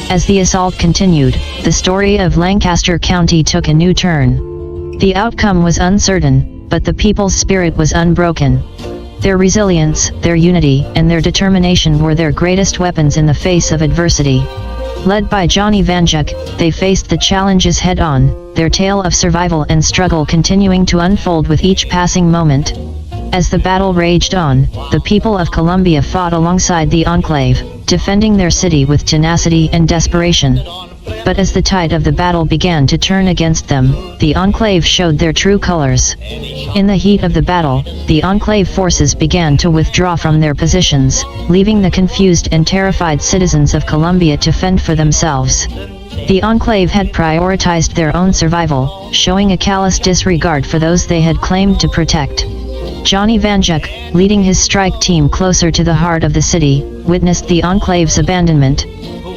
As the assault continued, the story of Lancaster County took a new turn. The outcome was uncertain, but the people's spirit was unbroken. Their resilience, their unity, and their determination were their greatest weapons in the face of adversity. Led by Johnny Vanduke, they faced the challenges head-on, their tale of survival and struggle continuing to unfold with each passing moment. As the battle raged on, the people of Columbia fought alongside the Enclave, defending their city with tenacity and desperation. But as the tide of the battle began to turn against them, the Enclave showed their true colors. In the heat of the battle, the Enclave forces began to withdraw from their positions, leaving the confused and terrified citizens of Columbia to fend for themselves. The Enclave had prioritized their own survival, showing a callous disregard for those they had claimed to protect. Johnny Vanduke, leading his strike team closer to the heart of the city, witnessed the Enclave's abandonment.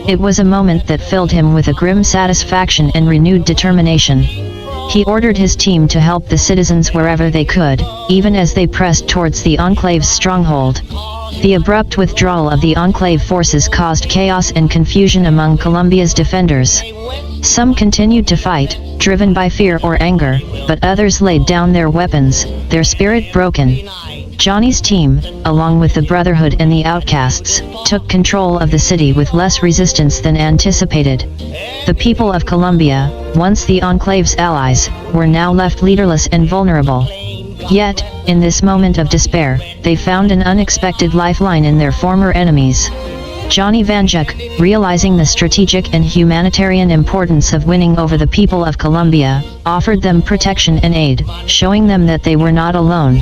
It was a moment that filled him with a grim satisfaction and renewed determination. He ordered his team to help the citizens wherever they could, even as they pressed towards the Enclave's stronghold. The abrupt withdrawal of the Enclave forces caused chaos and confusion among Columbia's defenders. Some continued to fight, driven by fear or anger, but others laid down their weapons, their spirit broken. Johnny's team, along with the Brotherhood and the Outcasts, took control of the city with less resistance than anticipated. The people of Columbia, once the Enclave's allies, were now left leaderless and vulnerable. Yet, in this moment of despair, they found an unexpected lifeline in their former enemies. Johnny Vanduke, realizing the strategic and humanitarian importance of winning over the people of Columbia, offered them protection and aid, showing them that they were not alone.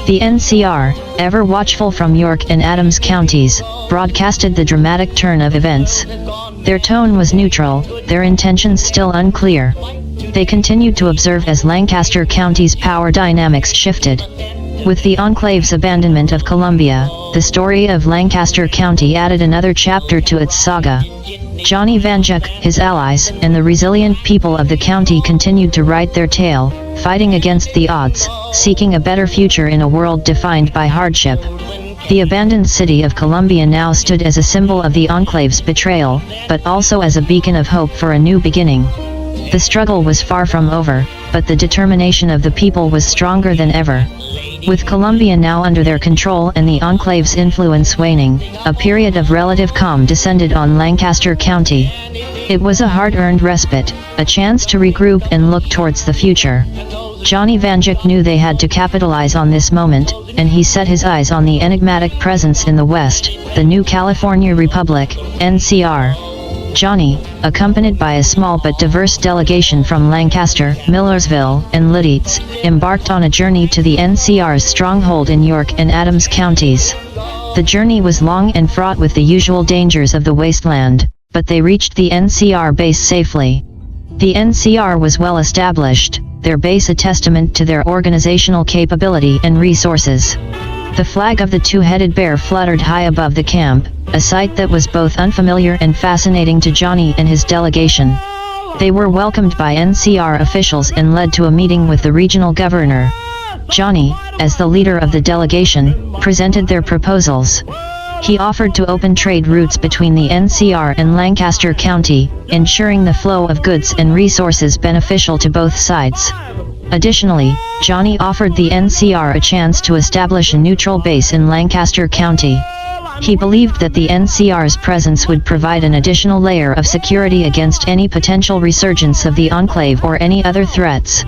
The NCR, ever watchful from York and Adams counties, broadcasted the dramatic turn of events. Their tone was neutral, their intentions still unclear. They continued to observe as Lancaster County's power dynamics shifted. With the Enclave's abandonment of Columbia, the story of Lancaster County added another chapter to its saga. Johnny Vanduke, his allies, and the resilient people of the county continued to write their tale, fighting against the odds, seeking a better future in a world defined by hardship. The abandoned city of Columbia now stood as a symbol of the Enclave's betrayal, but also as a beacon of hope for a new beginning. The struggle was far from over, but the determination of the people was stronger than ever. With Columbia now under their control and the Enclave's influence waning, a period of relative calm descended on Lancaster County. It was a hard-earned respite, a chance to regroup and look towards the future. Johnny Vanduke knew they had to capitalize on this moment, and he set his eyes on the enigmatic presence in the west, the New California Republic, NCR. Johnny, accompanied by a small but diverse delegation from Lancaster, Millersville, and Lititz, embarked on a journey to the NCR's stronghold in York and Adams counties. The journey was long and fraught with the usual dangers of the wasteland, but they reached the NCR base safely. The NCR was well established, their base a testament to their organizational capability and resources. The flag of the two-headed bear fluttered high above the camp, a sight that was both unfamiliar and fascinating to Johnny and his delegation. They were welcomed by NCR officials and led to a meeting with the regional governor. Johnny, as the leader of the delegation, presented their proposals. He offered to open trade routes between the NCR and Lancaster County, ensuring the flow of goods and resources beneficial to both sides. Additionally, Johnny offered the NCR a chance to establish a neutral base in Lancaster County. He believed that the NCR's presence would provide an additional layer of security against any potential resurgence of the Enclave or any other threats.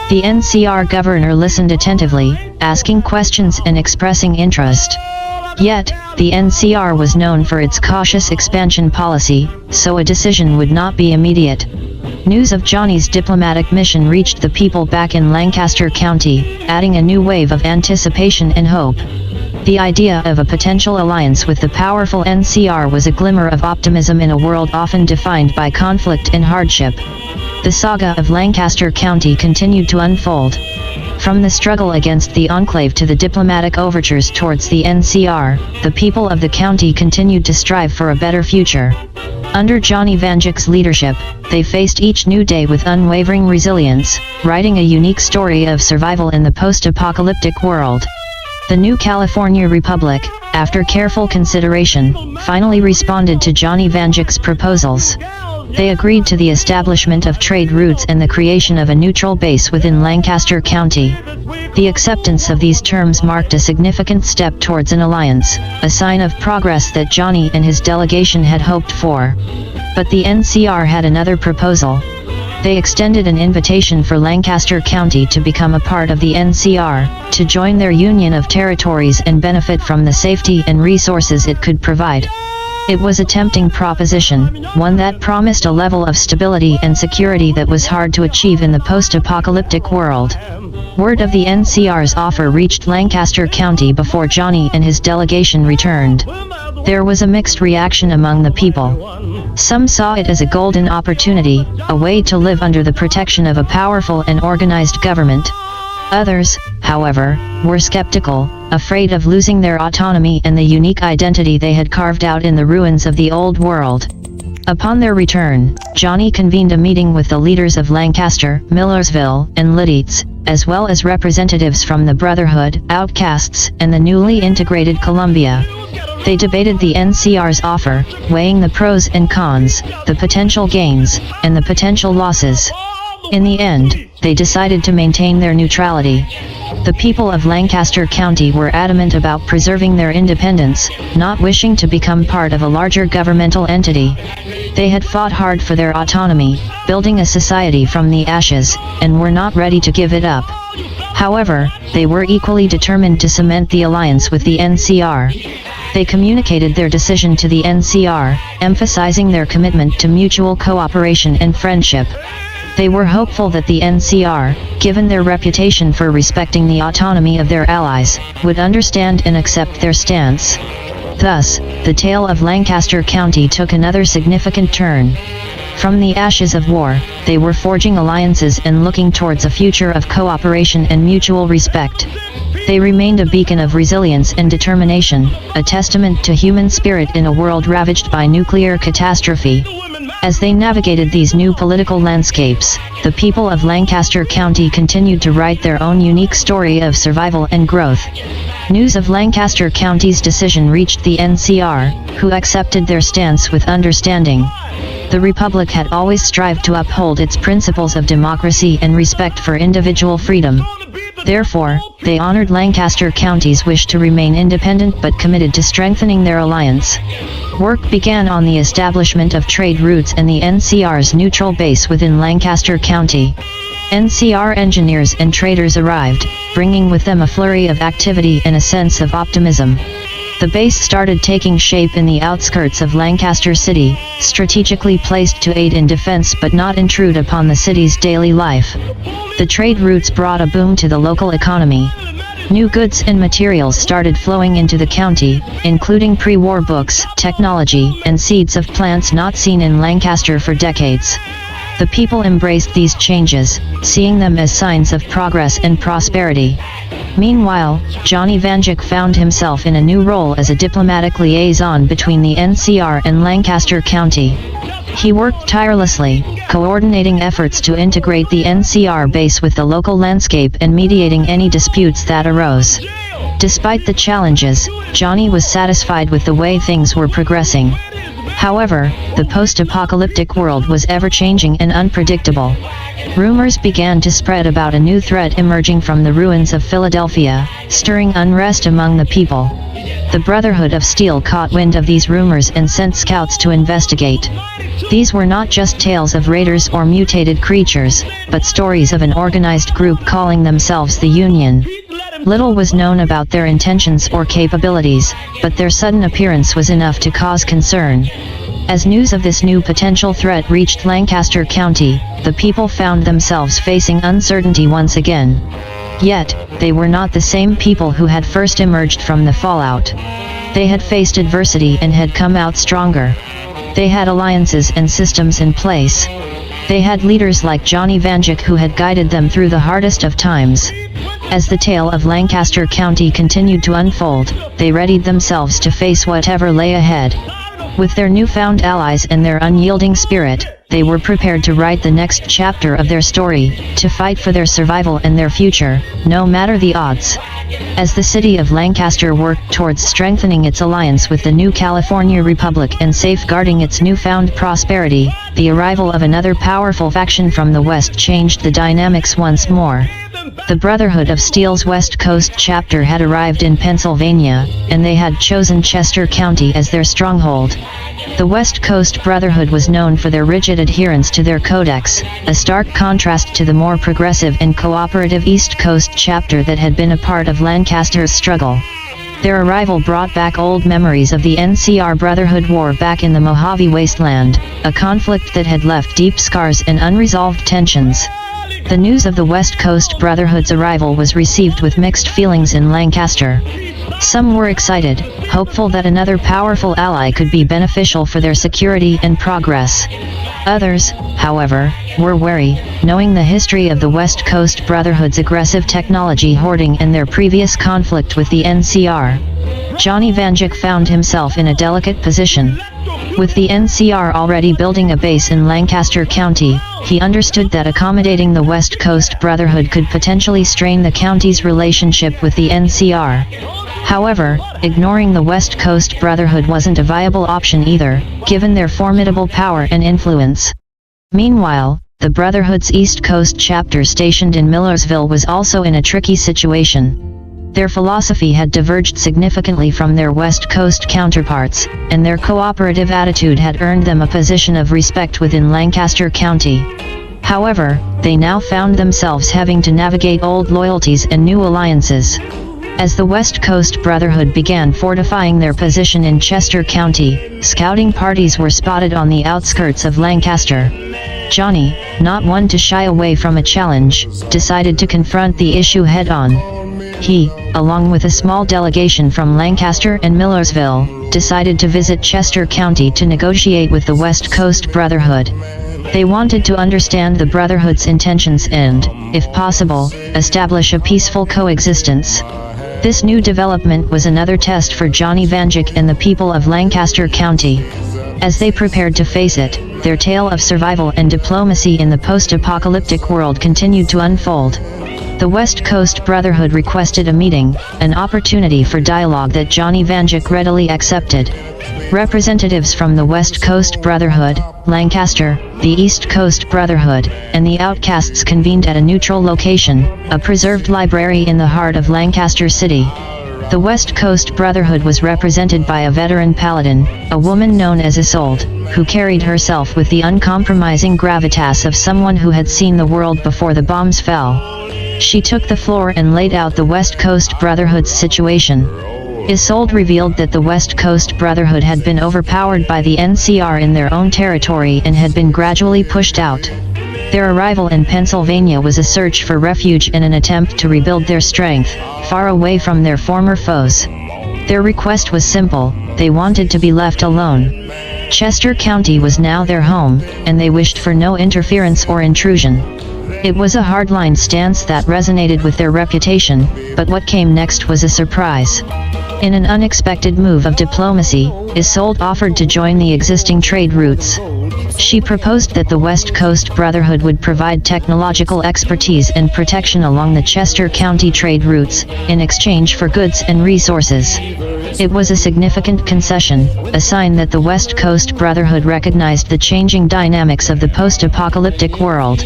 The NCR governor listened attentively, asking questions and expressing interest. Yet, the NCR was known for its cautious expansion policy, so a decision would not be immediate. News of Johnny's diplomatic mission reached the people back in Lancaster County, adding a new wave of anticipation and hope. The idea of a potential alliance with the powerful NCR was a glimmer of optimism in a world often defined by conflict and hardship. The saga of Lancaster County continued to unfold. From the struggle against the Enclave to the diplomatic overtures towards the NCR, the people of the county continued to strive for a better future. Under Johnny Vanduke's leadership, they faced each new day with unwavering resilience, writing a unique story of survival in the post-apocalyptic world. The new California Republic, after careful consideration, finally responded to Johnny Vanduke's proposals. They agreed to the establishment of trade routes and the creation of a neutral base within Lancaster County. The acceptance of these terms marked a significant step towards an alliance, a sign of progress that Johnny and his delegation had hoped for. But the NCR had another proposal. They extended an invitation for Lancaster County to become a part of the NCR, to join their union of territories and benefit from the safety and resources it could provide. It was a tempting proposition, one that promised a level of stability and security that was hard to achieve in the post-apocalyptic world. Word of the NCR's offer reached Lancaster County before Johnny and his delegation returned. There was a mixed reaction among the people. Some saw it as a golden opportunity, a way to live under the protection of a powerful and organized government. Others, however, were skeptical, afraid of losing their autonomy and the unique identity they had carved out in the ruins of the old world. Upon their return, Johnny convened a meeting with the leaders of Lancaster, Millersville, and Lititz, as well as representatives from the Brotherhood, Outcasts, and the newly integrated Columbia. They debated the NCR's offer, weighing the pros and cons, the potential gains, and the potential losses. In the end, they decided to maintain their neutrality. The people of Lancaster County were adamant about preserving their independence, not wishing to become part of a larger governmental entity. They had fought hard for their autonomy, building a society from the ashes, and were not ready to give it up. However, they were equally determined to cement the alliance with the NCR. They communicated their decision to the NCR, emphasizing their commitment to mutual cooperation and friendship. They were hopeful that the NCR, given their reputation for respecting the autonomy of their allies, would understand and accept their stance. Thus, the tale of Lancaster County took another significant turn. From the ashes of war, they were forging alliances and looking towards a future of cooperation and mutual respect. They remained a beacon of resilience and determination, a testament to human spirit in a world ravaged by nuclear catastrophe. As they navigated these new political landscapes, the people of Lancaster County continued to write their own unique story of survival and growth. News of Lancaster County's decision reached the NCR, who accepted their stance with understanding. The Republic had always strived to uphold its principles of democracy and respect for individual freedom. Therefore, they honored Lancaster County's wish to remain independent but committed to strengthening their alliance. Work began on the establishment of trade routes and the NCR's neutral base within Lancaster County. NCR engineers and traders arrived, bringing with them a flurry of activity and a sense of optimism. The base started taking shape in the outskirts of Lancaster City, strategically placed to aid in defense but not intrude upon the city's daily life. The trade routes brought a boom to the local economy. New goods and materials started flowing into the county, including pre-war books, technology, and seeds of plants not seen in Lancaster for decades. The people embraced these changes, seeing them as signs of progress and prosperity. Meanwhile, Johnny Vanduke found himself in a new role as a diplomatic liaison between the NCR and Lancaster County. He worked tirelessly, coordinating efforts to integrate the NCR base with the local landscape and mediating any disputes that arose. Despite the challenges, Johnny was satisfied with the way things were progressing. However, the post-apocalyptic world was ever-changing and unpredictable. Rumors began to spread about a new threat emerging from the ruins of Philadelphia, stirring unrest among the people. The Brotherhood of Steel caught wind of these rumors and sent scouts to investigate. These were not just tales of raiders or mutated creatures, but stories of an organized group calling themselves the Union. Little was known about their intentions or capabilities, but their sudden appearance was enough to cause concern. As news of this new potential threat reached Lancaster County, the people found themselves facing uncertainty once again. Yet, they were not the same people who had first emerged from the fallout. They had faced adversity and had come out stronger. They had alliances and systems in place. They had leaders like Johnny Vanduke who had guided them through the hardest of times. As the tale of Lancaster County continued to unfold, they readied themselves to face whatever lay ahead. With their newfound allies and their unyielding spirit, they were prepared to write the next chapter of their story, to fight for their survival and their future, no matter the odds. As the city of Lancaster worked towards strengthening its alliance with the new California Republic and safeguarding its newfound prosperity, the arrival of another powerful faction from the west changed the dynamics once more. The Brotherhood of Steel's West Coast chapter had arrived in Pennsylvania, and they had chosen Chester County as their stronghold. The West Coast Brotherhood was known for their rigid adherence to their codex, a stark contrast to the more progressive and cooperative East Coast chapter that had been a part of Lancaster's struggle. Their arrival brought back old memories of the NCR Brotherhood War back in the Mojave Wasteland, a conflict that had left deep scars and unresolved tensions. The news of the West Coast Brotherhood's arrival was received with mixed feelings in Lancaster. Some were excited, hopeful that another powerful ally could be beneficial for their security and progress. Others, however, were wary, knowing the history of the West Coast Brotherhood's aggressive technology hoarding and their previous conflict with the NCR. Johnny Vanduke found himself in a delicate position. With the NCR already building a base in Lancaster County, he understood that accommodating the West Coast Brotherhood could potentially strain the county's relationship with the NCR. However, ignoring the West Coast Brotherhood wasn't a viable option either, given their formidable power and influence. Meanwhile, the Brotherhood's East Coast chapter stationed in Millersville was also in a tricky situation. Their philosophy had diverged significantly from their West Coast counterparts, and their cooperative attitude had earned them a position of respect within Lancaster County. However, they now found themselves having to navigate old loyalties and new alliances. As the West Coast Brotherhood began fortifying their position in Chester County, scouting parties were spotted on the outskirts of Lancaster. Johnny, not one to shy away from a challenge, decided to confront the issue head-on. He, along with a small delegation from Lancaster and Millersville, decided to visit Chester County to negotiate with the West Coast Brotherhood. They wanted to understand the Brotherhood's intentions and, if possible, establish a peaceful coexistence. This new development was another test for Johnny Vanduke and the people of Lancaster County. As they prepared to face it, their tale of survival and diplomacy in the post-apocalyptic world continued to unfold. The West Coast Brotherhood requested a meeting, an opportunity for dialogue that Johnny Vanduke readily accepted. Representatives from the West Coast Brotherhood, Lancaster, the East Coast Brotherhood, and the Outcasts convened at a neutral location, a preserved library in the heart of Lancaster City. The West Coast Brotherhood was represented by a veteran paladin, a woman known as Isolde, who carried herself with the uncompromising gravitas of someone who had seen the world before the bombs fell. She took the floor and laid out the West Coast Brotherhood's situation. Isolde revealed that the West Coast Brotherhood had been overpowered by the NCR in their own territory and had been gradually pushed out. Their arrival in Pennsylvania was a search for refuge and an attempt to rebuild their strength, far away from their former foes. Their request was simple: they wanted to be left alone. Chester County was now their home, and they wished for no interference or intrusion. It was a hardline stance that resonated with their reputation, but what came next was a surprise. In an unexpected move of diplomacy, Isolde offered to join the existing trade routes. She proposed that the West Coast Brotherhood would provide technological expertise and protection along the Chester County trade routes, in exchange for goods and resources. It was a significant concession, a sign that the West Coast Brotherhood recognized the changing dynamics of the post-apocalyptic world.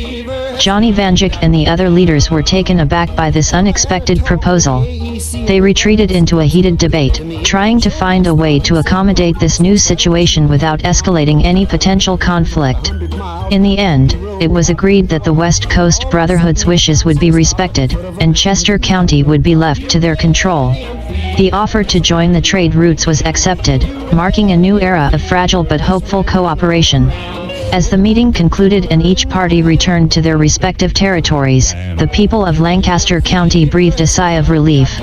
Johnny Vanduke and the other leaders were taken aback by this unexpected proposal. They retreated into a heated debate, trying to find a way to accommodate this new situation without escalating any potential conflict. In the end, it was agreed that the West Coast Brotherhood's wishes would be respected, and Chester County would be left to their control. The offer to join the trade routes was accepted, marking a new era of fragile but hopeful cooperation. As the meeting concluded and each party returned to their respective territories, the people of Lancaster County breathed a sigh of relief.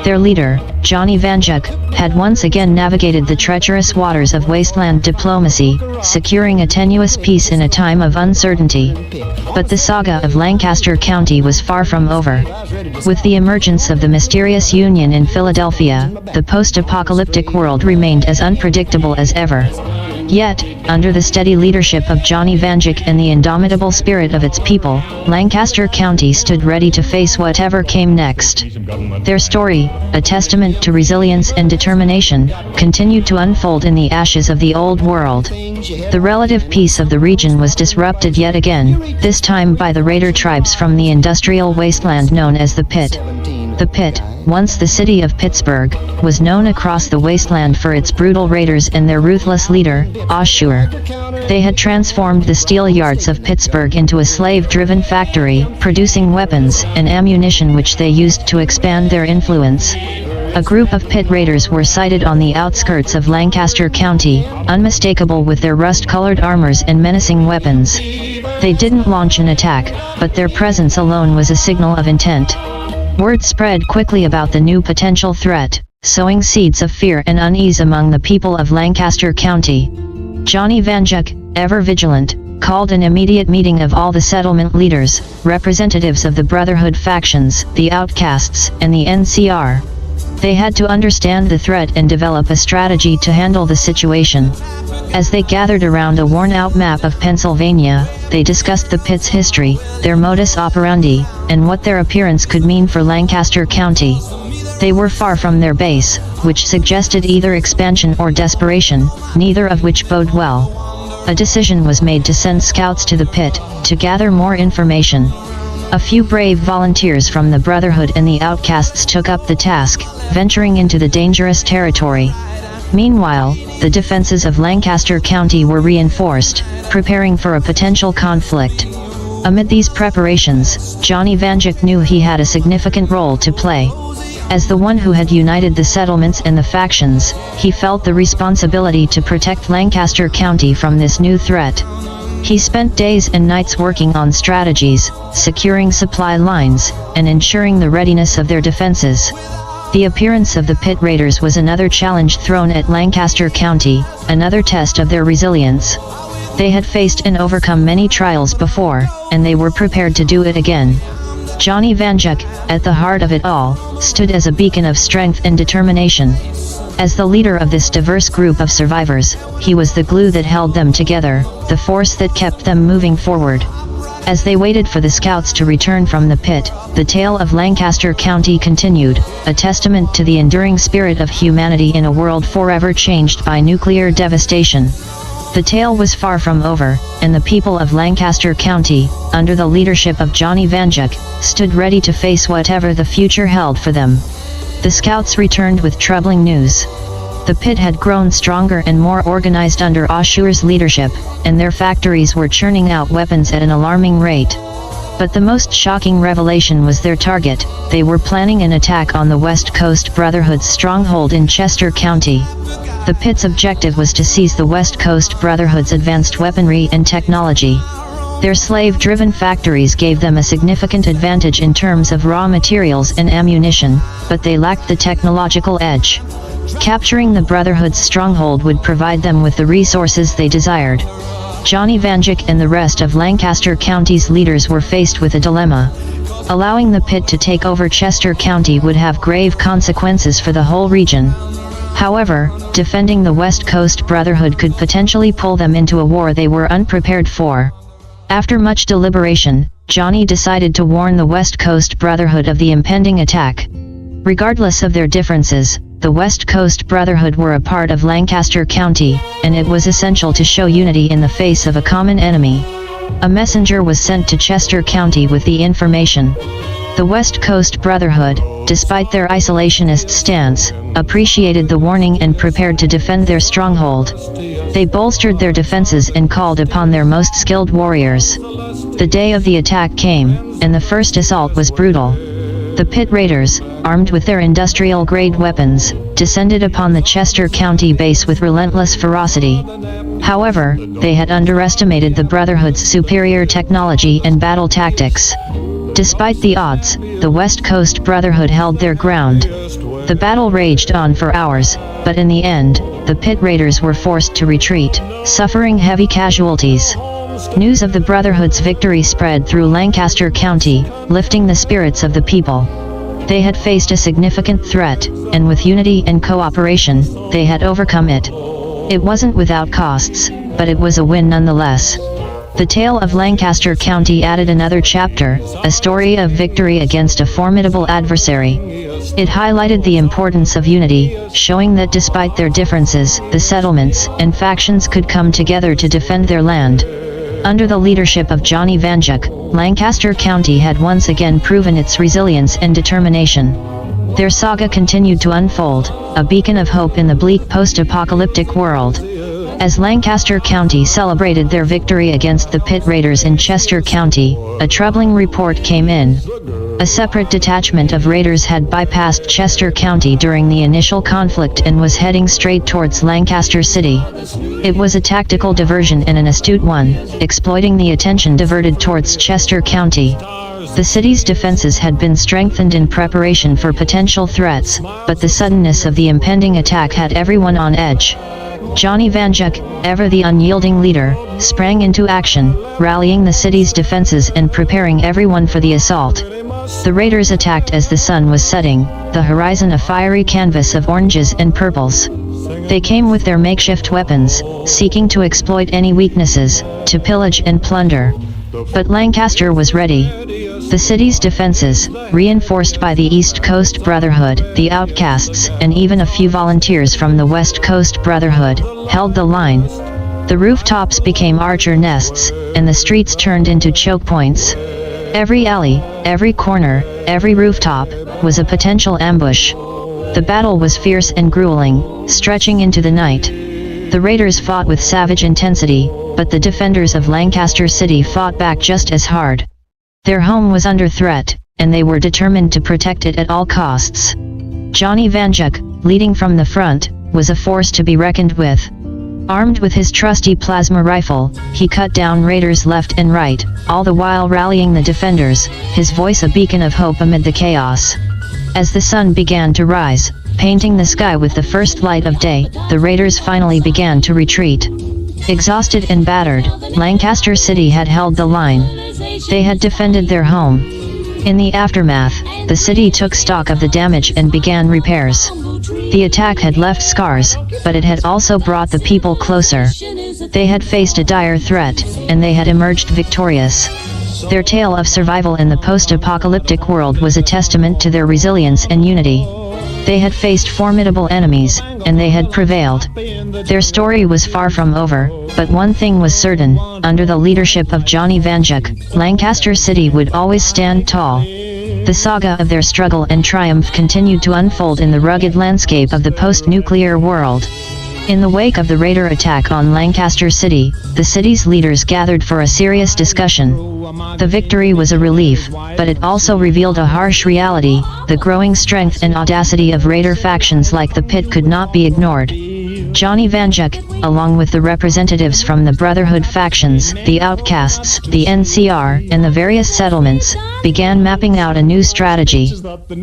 Their leader, Johnny Vanduke, had once again navigated the treacherous waters of wasteland diplomacy, securing a tenuous peace in a time of uncertainty. But the saga of Lancaster County was far from over. With the emergence of the mysterious Union in Philadelphia, the post-apocalyptic world remained as unpredictable as ever. Yet, under the steady leadership of Johnny Vanduke and the indomitable spirit of its people, Lancaster County stood ready to face whatever came next. Their story, a testament to resilience and determination, continued to unfold in the ashes of the old world. The relative peace of the region was disrupted yet again, this time by the raider tribes from the industrial wasteland known as the Pit. The Pit, once the city of Pittsburgh, was known across the wasteland for its brutal raiders and their ruthless leader, Ashur. They had transformed the steel yards of Pittsburgh into a slave-driven factory, producing weapons and ammunition which they used to expand their influence. A group of pit raiders were sighted on the outskirts of Lancaster County, unmistakable with their rust-colored armors and menacing weapons. They didn't launch an attack, but their presence alone was a signal of intent. Word spread quickly about the new potential threat, sowing seeds of fear and unease among the people of Lancaster County. Johnny Vanduke, ever vigilant, called an immediate meeting of all the settlement leaders, representatives of the Brotherhood factions, the Outcasts, and the NCR. They had to understand the threat and develop a strategy to handle the situation. As they gathered around a worn-out map of Pennsylvania, they discussed the Pit's history, their modus operandi, and what their appearance could mean for Lancaster County. They were far from their base, which suggested either expansion or desperation, neither of which bode well. A decision was made to send scouts to the Pit, to gather more information. A few brave volunteers from the Brotherhood and the Outcasts took up the task, venturing into the dangerous territory. Meanwhile, the defenses of Lancaster County were reinforced, preparing for a potential conflict. Amid these preparations, Johnny Vanduke knew he had a significant role to play. As the one who had united the settlements and the factions, he felt the responsibility to protect Lancaster County from this new threat. He spent days and nights working on strategies, securing supply lines, and ensuring the readiness of their defenses. The appearance of the Pit Raiders was another challenge thrown at Lancaster County, another test of their resilience. They had faced and overcome many trials before, and they were prepared to do it again. Johnny Vanduke, at the heart of it all, stood as a beacon of strength and determination. As the leader of this diverse group of survivors, he was the glue that held them together, the force that kept them moving forward. As they waited for the scouts to return from the Pit, the tale of Lancaster County continued, a testament to the enduring spirit of humanity in a world forever changed by nuclear devastation. The tale was far from over, and the people of Lancaster County, under the leadership of Johnny Vanduke, stood ready to face whatever the future held for them. The scouts returned with troubling news. The Pit had grown stronger and more organized under Ashur's leadership, and their factories were churning out weapons at an alarming rate. But the most shocking revelation was their target. They were planning an attack on the West Coast Brotherhood's stronghold in Chester County. The Pit's objective was to seize the West Coast Brotherhood's advanced weaponry and technology. Their slave-driven factories gave them a significant advantage in terms of raw materials and ammunition, but they lacked the technological edge. Capturing the Brotherhood's stronghold would provide them with the resources they desired. Johnny Vanduke and the rest of Lancaster County's leaders were faced with a dilemma. Allowing the Pit to take over Chester County would have grave consequences for the whole region. However, defending the West Coast Brotherhood could potentially pull them into a war they were unprepared for. After much deliberation, Johnny decided to warn the West Coast Brotherhood of the impending attack. Regardless of their differences, the West Coast Brotherhood were a part of Lancaster County, and it was essential to show unity in the face of a common enemy. A messenger was sent to Chester County with the information. The West Coast Brotherhood, despite their isolationist stance, appreciated the warning and prepared to defend their stronghold. They bolstered their defenses and called upon their most skilled warriors. The day of the attack came, and the first assault was brutal. The pit raiders, armed with their industrial-grade weapons, descended upon the Chester County base with relentless ferocity. However, they had underestimated the Brotherhood's superior technology and battle tactics. Despite the odds, the West Coast Brotherhood held their ground. The battle raged on for hours, but in the end, the pit raiders were forced to retreat, suffering heavy casualties. News of the Brotherhood's victory spread through Lancaster County, lifting the spirits of the people. They had faced a significant threat, and with unity and cooperation, they had overcome it. It wasn't without costs, but it was a win nonetheless. The tale of Lancaster County added another chapter, a story of victory against a formidable adversary. It highlighted the importance of unity, showing that despite their differences, the settlements and factions could come together to defend their land. Under the leadership of Johnny Vanduke, Lancaster County had once again proven its resilience and determination. Their saga continued to unfold, a beacon of hope in the bleak post-apocalyptic world. As Lancaster County celebrated their victory against the pit raiders in Chester County, a troubling report came in. A separate detachment of raiders had bypassed Chester County during the initial conflict and was heading straight towards Lancaster City. It was a tactical diversion and an astute one, exploiting the attention diverted towards Chester County. The city's defenses had been strengthened in preparation for potential threats, but the suddenness of the impending attack had everyone on edge. Johnny Vanduke, ever the unyielding leader, sprang into action, rallying the city's defenses and preparing everyone for the assault. The raiders attacked as the sun was setting, the horizon a fiery canvas of oranges and purples. They came with their makeshift weapons, seeking to exploit any weaknesses, to pillage and plunder. But Lancaster was ready. The city's defenses, reinforced by the East Coast Brotherhood, the Outcasts, and even a few volunteers from the West Coast Brotherhood, held the line. The rooftops became archer nests, and the streets turned into choke points. Every alley, every corner, every rooftop, was a potential ambush. The battle was fierce and grueling, stretching into the night. The raiders fought with savage intensity, but the defenders of Lancaster City fought back just as hard. Their home was under threat, and they were determined to protect it at all costs. Johnny Vanduke, leading from the front, was a force to be reckoned with. Armed with his trusty plasma rifle, he cut down raiders left and right, all the while rallying the defenders, his voice a beacon of hope amid the chaos. As the sun began to rise, painting the sky with the first light of day, the raiders finally began to retreat. Exhausted and battered, Lancaster City had held the line. They had defended their home. In the aftermath, the city took stock of the damage and began repairs. The attack had left scars, but it had also brought the people closer. They had faced a dire threat, and they had emerged victorious. Their tale of survival in the post-apocalyptic world was a testament to their resilience and unity. They had faced formidable enemies, and they had prevailed. Their story was far from over, but one thing was certain: under the leadership of Johnny Vanduke, Lancaster City would always stand tall. The saga of their struggle and triumph continued to unfold in the rugged landscape of the post-nuclear world. In the wake of the raider attack on Lancaster City, the city's leaders gathered for a serious discussion. The victory was a relief, but it also revealed a harsh reality: the growing strength and audacity of raider factions like the Pit could not be ignored. Johnny Vanduke, along with the representatives from the Brotherhood factions, the Outcasts, the NCR, and the various settlements, began mapping out a new strategy.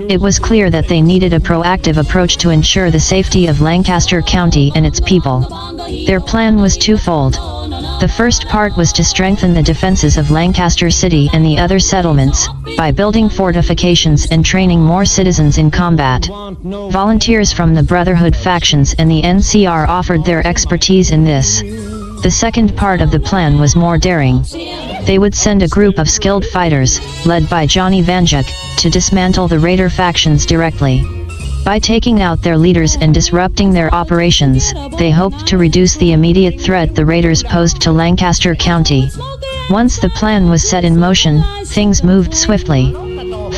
It was clear that they needed a proactive approach to ensure the safety of Lancaster County and its people. Their plan was twofold. The first part was to strengthen the defenses of Lancaster City and the other settlements, by building fortifications and training more citizens in combat. Volunteers from the Brotherhood factions and the NCR offered their expertise in this. The second part of the plan was more daring. They would send a group of skilled fighters, led by Johnny Vanduke, to dismantle the raider factions directly. By taking out their leaders and disrupting their operations, they hoped to reduce the immediate threat the raiders posed to Lancaster County. Once the plan was set in motion, things moved swiftly.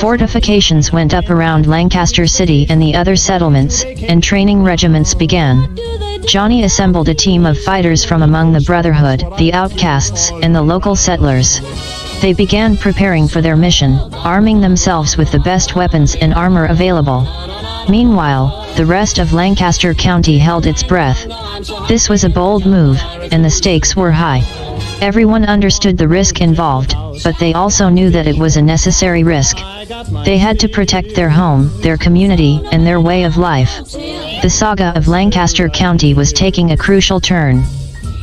Fortifications went up around Lancaster City and the other settlements, and training regiments began. Johnny assembled a team of fighters from among the Brotherhood, the outcasts, and the local settlers. They began preparing for their mission, arming themselves with the best weapons and armor available. Meanwhile, the rest of Lancaster County held its breath. This was a bold move, and the stakes were high. Everyone understood the risk involved, but they also knew that it was a necessary risk. They had to protect their home, their community, and their way of life. The saga of Lancaster County was taking a crucial turn.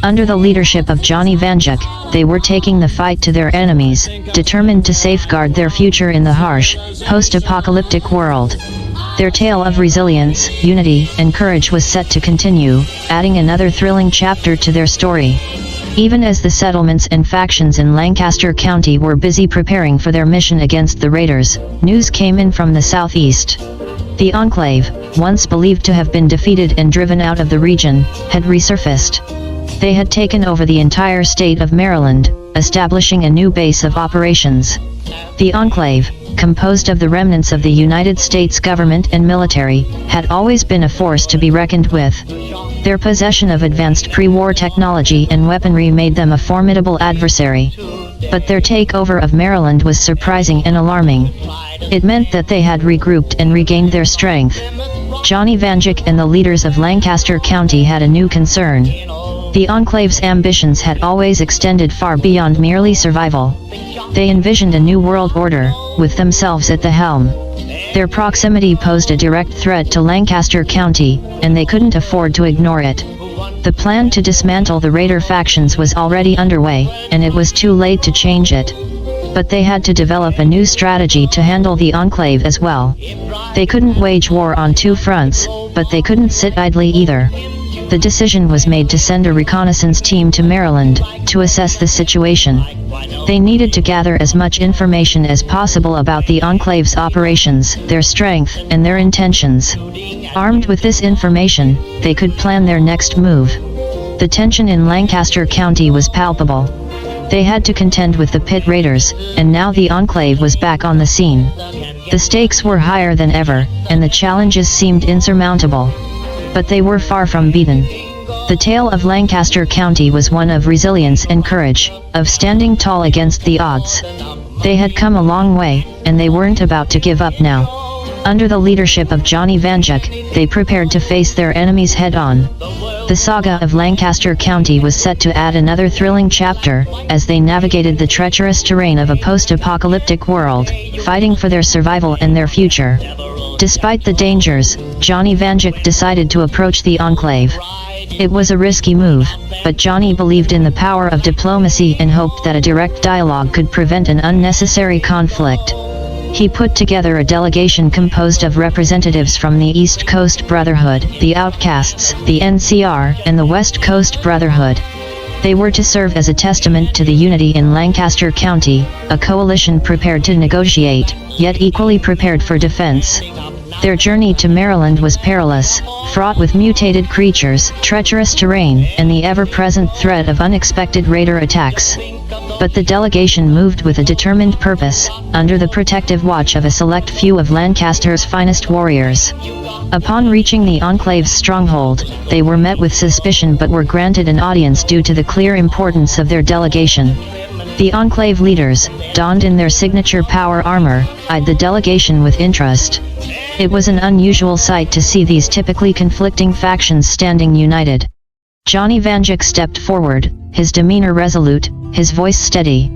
Under the leadership of Johnny Vanduke, they were taking the fight to their enemies, determined to safeguard their future in the harsh, post-apocalyptic world. Their tale of resilience, unity, and courage was set to continue, adding another thrilling chapter to their story. Even as the settlements and factions in Lancaster County were busy preparing for their mission against the raiders, news came in from the southeast. The Enclave, once believed to have been defeated and driven out of the region, had resurfaced. They had taken over the entire state of Maryland, establishing a new base of operations. The Enclave, composed of the remnants of the United States government and military, had always been a force to be reckoned with. Their possession of advanced pre-war technology and weaponry made them a formidable adversary. But their takeover of Maryland was surprising and alarming. It meant that they had regrouped and regained their strength. Johnny Vanduke and the leaders of Lancaster County had a new concern. The Enclave's ambitions had always extended far beyond merely survival. They envisioned a new world order, with themselves at the helm. Their proximity posed a direct threat to Lancaster County, and they couldn't afford to ignore it. The plan to dismantle the raider factions was already underway, and it was too late to change it. But they had to develop a new strategy to handle the Enclave as well. They couldn't wage war on two fronts, but they couldn't sit idly either. The decision was made to send a reconnaissance team to Maryland, to assess the situation. They needed to gather as much information as possible about the Enclave's operations, their strength, and their intentions. Armed with this information, they could plan their next move. The tension in Lancaster County was palpable. They had to contend with the pit raiders, and now the Enclave was back on the scene. The stakes were higher than ever, and the challenges seemed insurmountable. But they were far from beaten. The tale of Lancaster County was one of resilience and courage, of standing tall against the odds. They had come a long way, and they weren't about to give up now. Under the leadership of Johnny Vanduke, they prepared to face their enemies head-on. The saga of Lancaster County was set to add another thrilling chapter, as they navigated the treacherous terrain of a post-apocalyptic world, fighting for their survival and their future. Despite the dangers, Johnny Vanduke decided to approach the Enclave. It was a risky move, but Johnny believed in the power of diplomacy and hoped that a direct dialogue could prevent an unnecessary conflict. He put together a delegation composed of representatives from the East Coast Brotherhood, the Outcasts, the NCR, and the West Coast Brotherhood. They were to serve as a testament to the unity in Lancaster County, a coalition prepared to negotiate, yet equally prepared for defense. Their journey to Maryland was perilous, fraught with mutated creatures, treacherous terrain, and the ever-present threat of unexpected raider attacks. But the delegation moved with a determined purpose, under the protective watch of a select few of Lancaster's finest warriors. Upon reaching the Enclave's stronghold, they were met with suspicion but were granted an audience due to the clear importance of their delegation. The Enclave leaders, donned in their signature power armor, eyed the delegation with interest. It was an unusual sight to see these typically conflicting factions standing united. Johnny Vanduke stepped forward, his demeanor resolute, his voice steady.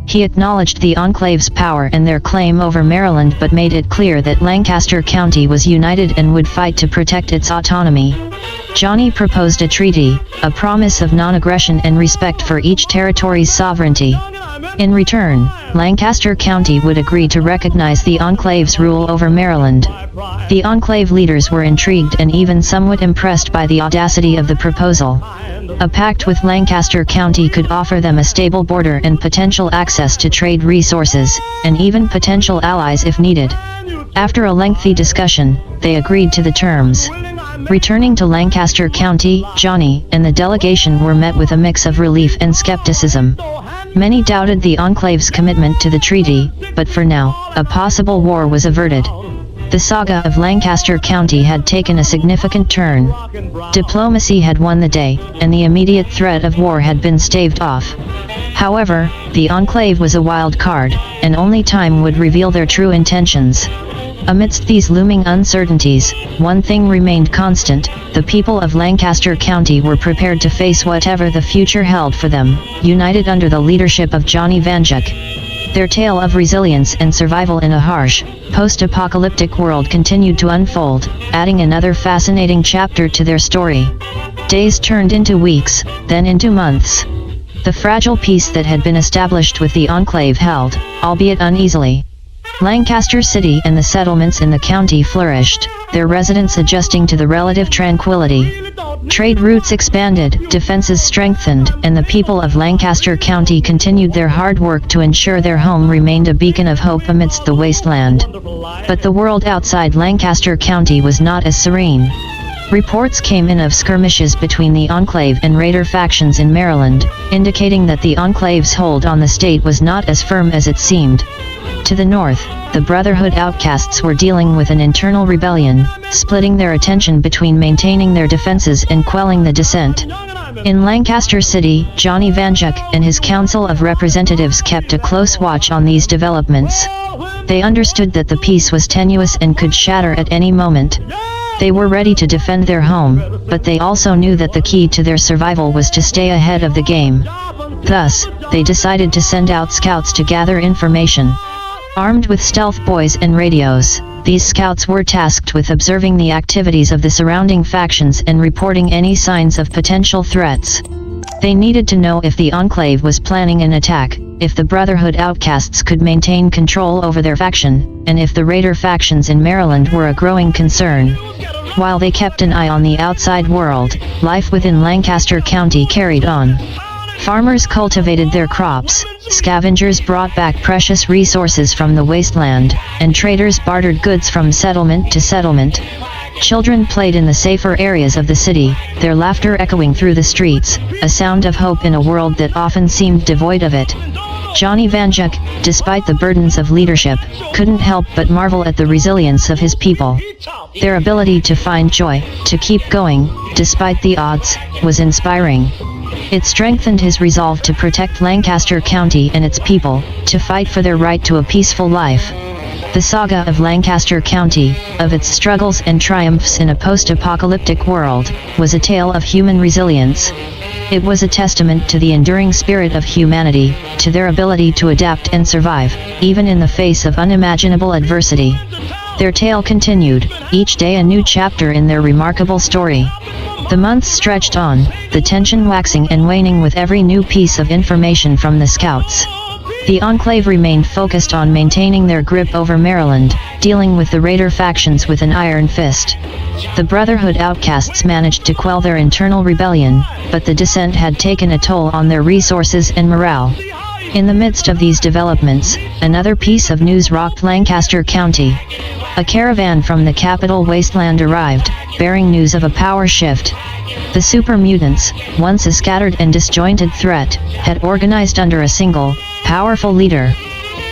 He acknowledged the Enclave's power and their claim over Maryland but made it clear that Lancaster County was united and would fight to protect its autonomy. Johnny proposed a treaty, a promise of non-aggression and respect for each territory's sovereignty. In return, Lancaster County would agree to recognize the Enclave's rule over Maryland. The Enclave leaders were intrigued and even somewhat impressed by the audacity of the proposal. A pact with Lancaster County could offer them a stable border and potential access to trade resources, and even potential allies if needed. After a lengthy discussion, they agreed to the terms. Returning to Lancaster County, Johnny and the delegation were met with a mix of relief and skepticism. Many doubted the Enclave's commitment to the treaty, but for now, a possible war was averted. The saga of Lancaster County had taken a significant turn. Diplomacy had won the day, and the immediate threat of war had been staved off. However, the Enclave was a wild card, and only time would reveal their true intentions. Amidst these looming uncertainties, one thing remained constant: the people of Lancaster County were prepared to face whatever the future held for them, united under the leadership of Johnny Vanduke. Their tale of resilience and survival in a harsh, post-apocalyptic world continued to unfold, adding another fascinating chapter to their story. Days turned into weeks, then into months. The fragile peace that had been established with the Enclave held, albeit uneasily. Lancaster City and the settlements in the county flourished, their residents adjusting to the relative tranquility. Trade routes expanded, defenses strengthened, and the people of Lancaster County continued their hard work to ensure their home remained a beacon of hope amidst the wasteland. But the world outside Lancaster County was not as serene. Reports came in of skirmishes between the Enclave and Raider factions in Maryland, indicating that the Enclave's hold on the state was not as firm as it seemed. To the north, the Brotherhood outcasts were dealing with an internal rebellion, splitting their attention between maintaining their defenses and quelling the dissent. In Lancaster City, Johnny Vanduke and his Council of Representatives kept a close watch on these developments. They understood that the peace was tenuous and could shatter at any moment. They were ready to defend their home, but they also knew that the key to their survival was to stay ahead of the game. Thus, they decided to send out scouts to gather information. Armed with stealth buoys and radios, these scouts were tasked with observing the activities of the surrounding factions and reporting any signs of potential threats. They needed to know if the Enclave was planning an attack, if the Brotherhood outcasts could maintain control over their faction, and if the Raider factions in Maryland were a growing concern. While they kept an eye on the outside world, life within Lancaster County carried on. Farmers cultivated their crops, scavengers brought back precious resources from the wasteland, and traders bartered goods from settlement to settlement. Children played in the safer areas of the city, their laughter echoing through the streets, a sound of hope in a world that often seemed devoid of it. Johnny Vanduke, despite the burdens of leadership, couldn't help but marvel at the resilience of his people. Their ability to find joy, to keep going, despite the odds, was inspiring. It strengthened his resolve to protect Lancaster County and its people, to fight for their right to a peaceful life. The saga of Lancaster County, of its struggles and triumphs in a post-apocalyptic world, was a tale of human resilience. It was a testament to the enduring spirit of humanity, to their ability to adapt and survive, even in the face of unimaginable adversity. Their tale continued, each day a new chapter in their remarkable story. The months stretched on, the tension waxing and waning with every new piece of information from the scouts. The Enclave remained focused on maintaining their grip over Maryland, dealing with the Raider factions with an iron fist. The Brotherhood outcasts managed to quell their internal rebellion, but the dissent had taken a toll on their resources and morale. In the midst of these developments, another piece of news rocked Lancaster County. A caravan from the capital wasteland arrived, bearing news of a power shift. The super mutants, once a scattered and disjointed threat, had organized under a single, powerful leader.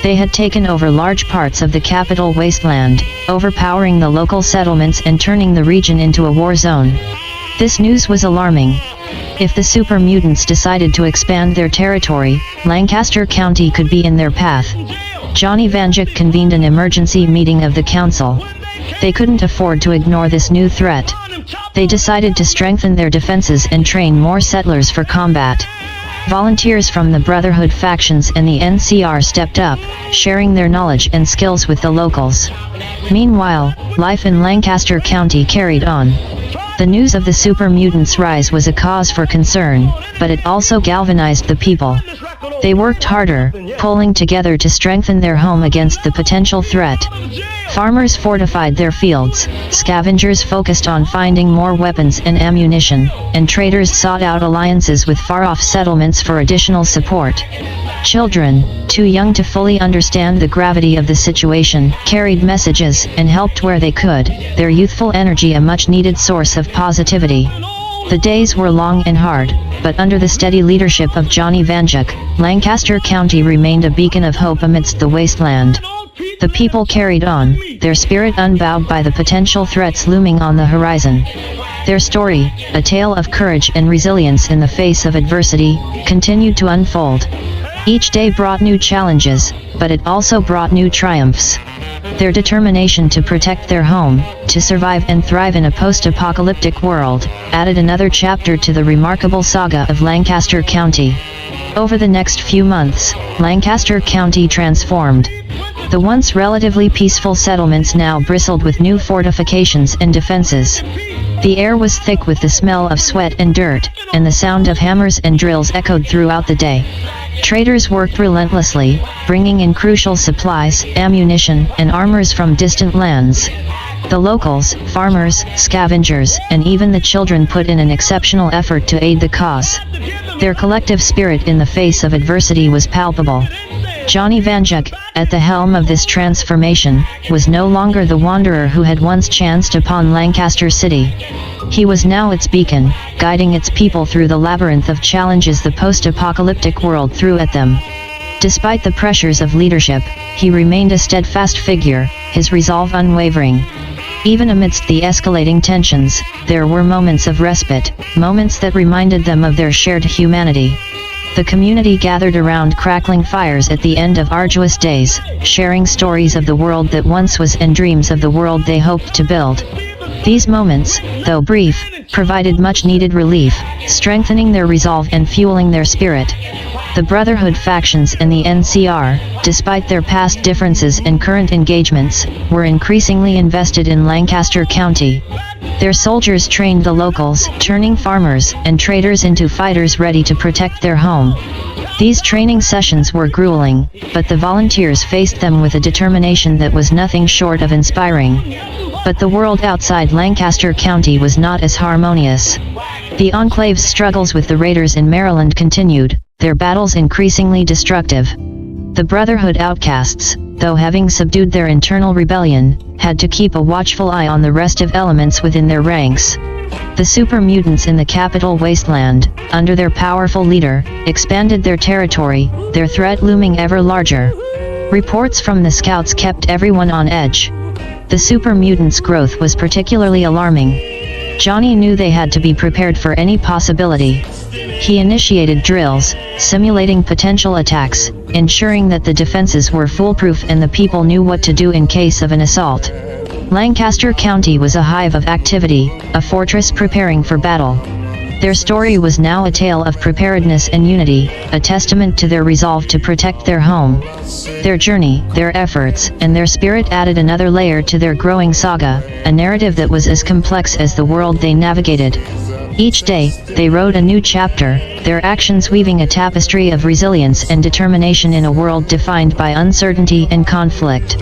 They had taken over large parts of the capital wasteland, overpowering the local settlements and turning the region into a war zone. This news was alarming. If the super mutants decided to expand their territory, Lancaster County could be in their path. Johnny Vanduke convened an emergency meeting of the council. They couldn't afford to ignore this new threat. They decided to strengthen their defenses and train more settlers for combat. Volunteers from the Brotherhood factions and the NCR stepped up, sharing their knowledge and skills with the locals. Meanwhile, life in Lancaster County carried on. The news of the super mutants' rise was a cause for concern, but it also galvanized the people. They worked harder, pulling together to strengthen their home against the potential threat. Farmers fortified their fields, scavengers focused on finding more weapons and ammunition, and traders sought out alliances with far-off settlements for additional support. Children, too young to fully understand the gravity of the situation, carried messages and helped where they could, their youthful energy a much-needed source of positivity. The days were long and hard, but under the steady leadership of Johnny Vanduke, Lancaster County remained a beacon of hope amidst the wasteland. The people carried on, their spirit unbowed by the potential threats looming on the horizon. Their story, a tale of courage and resilience in the face of adversity, continued to unfold. Each day brought new challenges, but it also brought new triumphs. Their determination to protect their home, to survive and thrive in a post-apocalyptic world, added another chapter to the remarkable saga of Lancaster County. Over the next few months, Lancaster County transformed. The once relatively peaceful settlements now bristled with new fortifications and defenses. The air was thick with the smell of sweat and dirt, and the sound of hammers and drills echoed throughout the day. Traders worked relentlessly, bringing in crucial supplies, ammunition, and armors from distant lands. The locals, farmers, scavengers, and even the children put in an exceptional effort to aid the cause. Their collective spirit in the face of adversity was palpable. Johnny Vanduke, at the helm of this transformation, was no longer the wanderer who had once chanced upon Lancaster City. He was now its beacon, guiding its people through the labyrinth of challenges the post-apocalyptic world threw at them. Despite the pressures of leadership, he remained a steadfast figure, his resolve unwavering. Even amidst the escalating tensions, there were moments of respite, moments that reminded them of their shared humanity. The community gathered around crackling fires at the end of arduous days, sharing stories of the world that once was and dreams of the world they hoped to build. These moments, though brief, provided much-needed relief, strengthening their resolve and fueling their spirit. The Brotherhood factions and the NCR, despite their past differences and current engagements, were increasingly invested in Lancaster County. Their soldiers trained the locals, turning farmers and traders into fighters ready to protect their home. These training sessions were grueling, but the volunteers faced them with a determination that was nothing short of inspiring. But the world outside Lancaster County was not as harmonious. The Enclave's struggles with the raiders in Maryland continued, their battles increasingly destructive. The Brotherhood outcasts, though having subdued their internal rebellion, had to keep a watchful eye on the restive elements within their ranks. The super mutants in the capital wasteland, under their powerful leader, expanded their territory, their threat looming ever larger. Reports from the scouts kept everyone on edge. The super mutants' growth was particularly alarming. Johnny knew they had to be prepared for any possibility. He initiated drills, simulating potential attacks, ensuring that the defenses were foolproof and the people knew what to do in case of an assault. Lancaster County was a hive of activity, a fortress preparing for battle. Their story was now a tale of preparedness and unity, a testament to their resolve to protect their home. Their journey, their efforts, and their spirit added another layer to their growing saga, a narrative that was as complex as the world they navigated. Each day, they wrote a new chapter, their actions weaving a tapestry of resilience and determination in a world defined by uncertainty and conflict.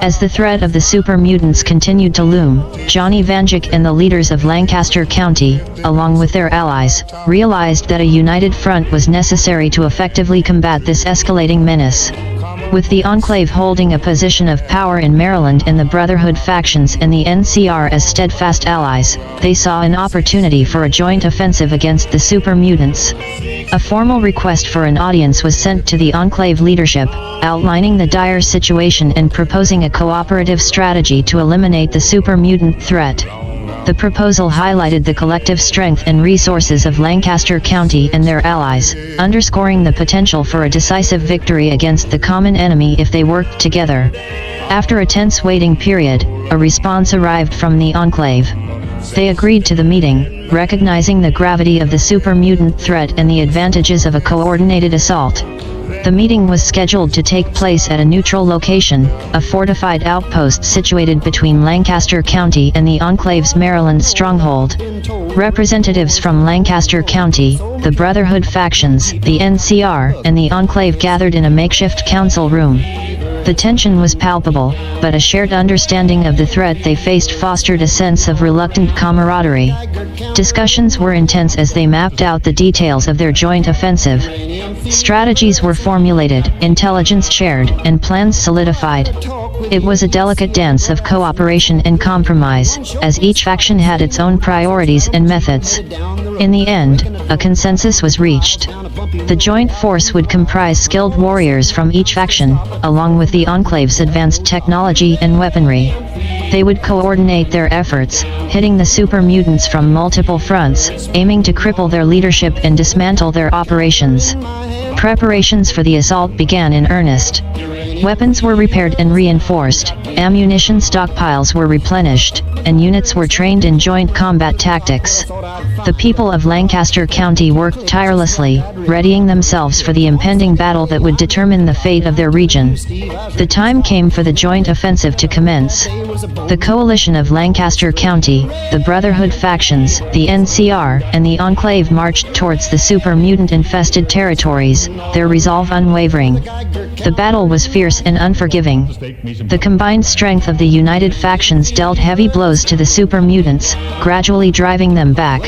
As the threat of the super mutants continued to loom, Johnny Vanduke and the leaders of Lancaster County, along with their allies, realized that a united front was necessary to effectively combat this escalating menace. With the Enclave holding a position of power in Maryland and the Brotherhood factions and the NCR as steadfast allies, they saw an opportunity for a joint offensive against the super mutants. A formal request for an audience was sent to the Enclave leadership, outlining the dire situation and proposing a cooperative strategy to eliminate the super mutant threat. The proposal highlighted the collective strength and resources of Lancaster County and their allies, underscoring the potential for a decisive victory against the common enemy if they worked together. After a tense waiting period, a response arrived from the Enclave. They agreed to the meeting, recognizing the gravity of the super mutant threat and the advantages of a coordinated assault. The meeting was scheduled to take place at a neutral location, a fortified outpost situated between Lancaster County and the Enclave's Maryland stronghold. Representatives from Lancaster County, the Brotherhood factions, the NCR, and the Enclave gathered in a makeshift council room. The tension was palpable, but a shared understanding of the threat they faced fostered a sense of reluctant camaraderie. Discussions were intense as they mapped out the details of their joint offensive. Strategies were formulated, intelligence shared, and plans solidified. It was a delicate dance of cooperation and compromise, as each faction had its own priorities and methods. In the end, a consensus was reached. The joint force would comprise skilled warriors from each faction, along with the Enclave's advanced technology and weaponry. They would coordinate their efforts, hitting the super mutants from multiple fronts, aiming to cripple their leadership and dismantle their operations. Preparations for the assault began in earnest. Weapons were repaired and reinforced, ammunition stockpiles were replenished, and units were trained in joint combat tactics. The people of Lancaster County worked tirelessly, readying themselves for the impending battle that would determine the fate of their region. The time came for the joint offensive to commence. The coalition of Lancaster County, the Brotherhood factions, the NCR, and the Enclave marched towards the super mutant-infested territories, their resolve unwavering. The battle was fierce and unforgiving. The combined strength of the united factions dealt heavy blows to the super mutants, gradually driving them back.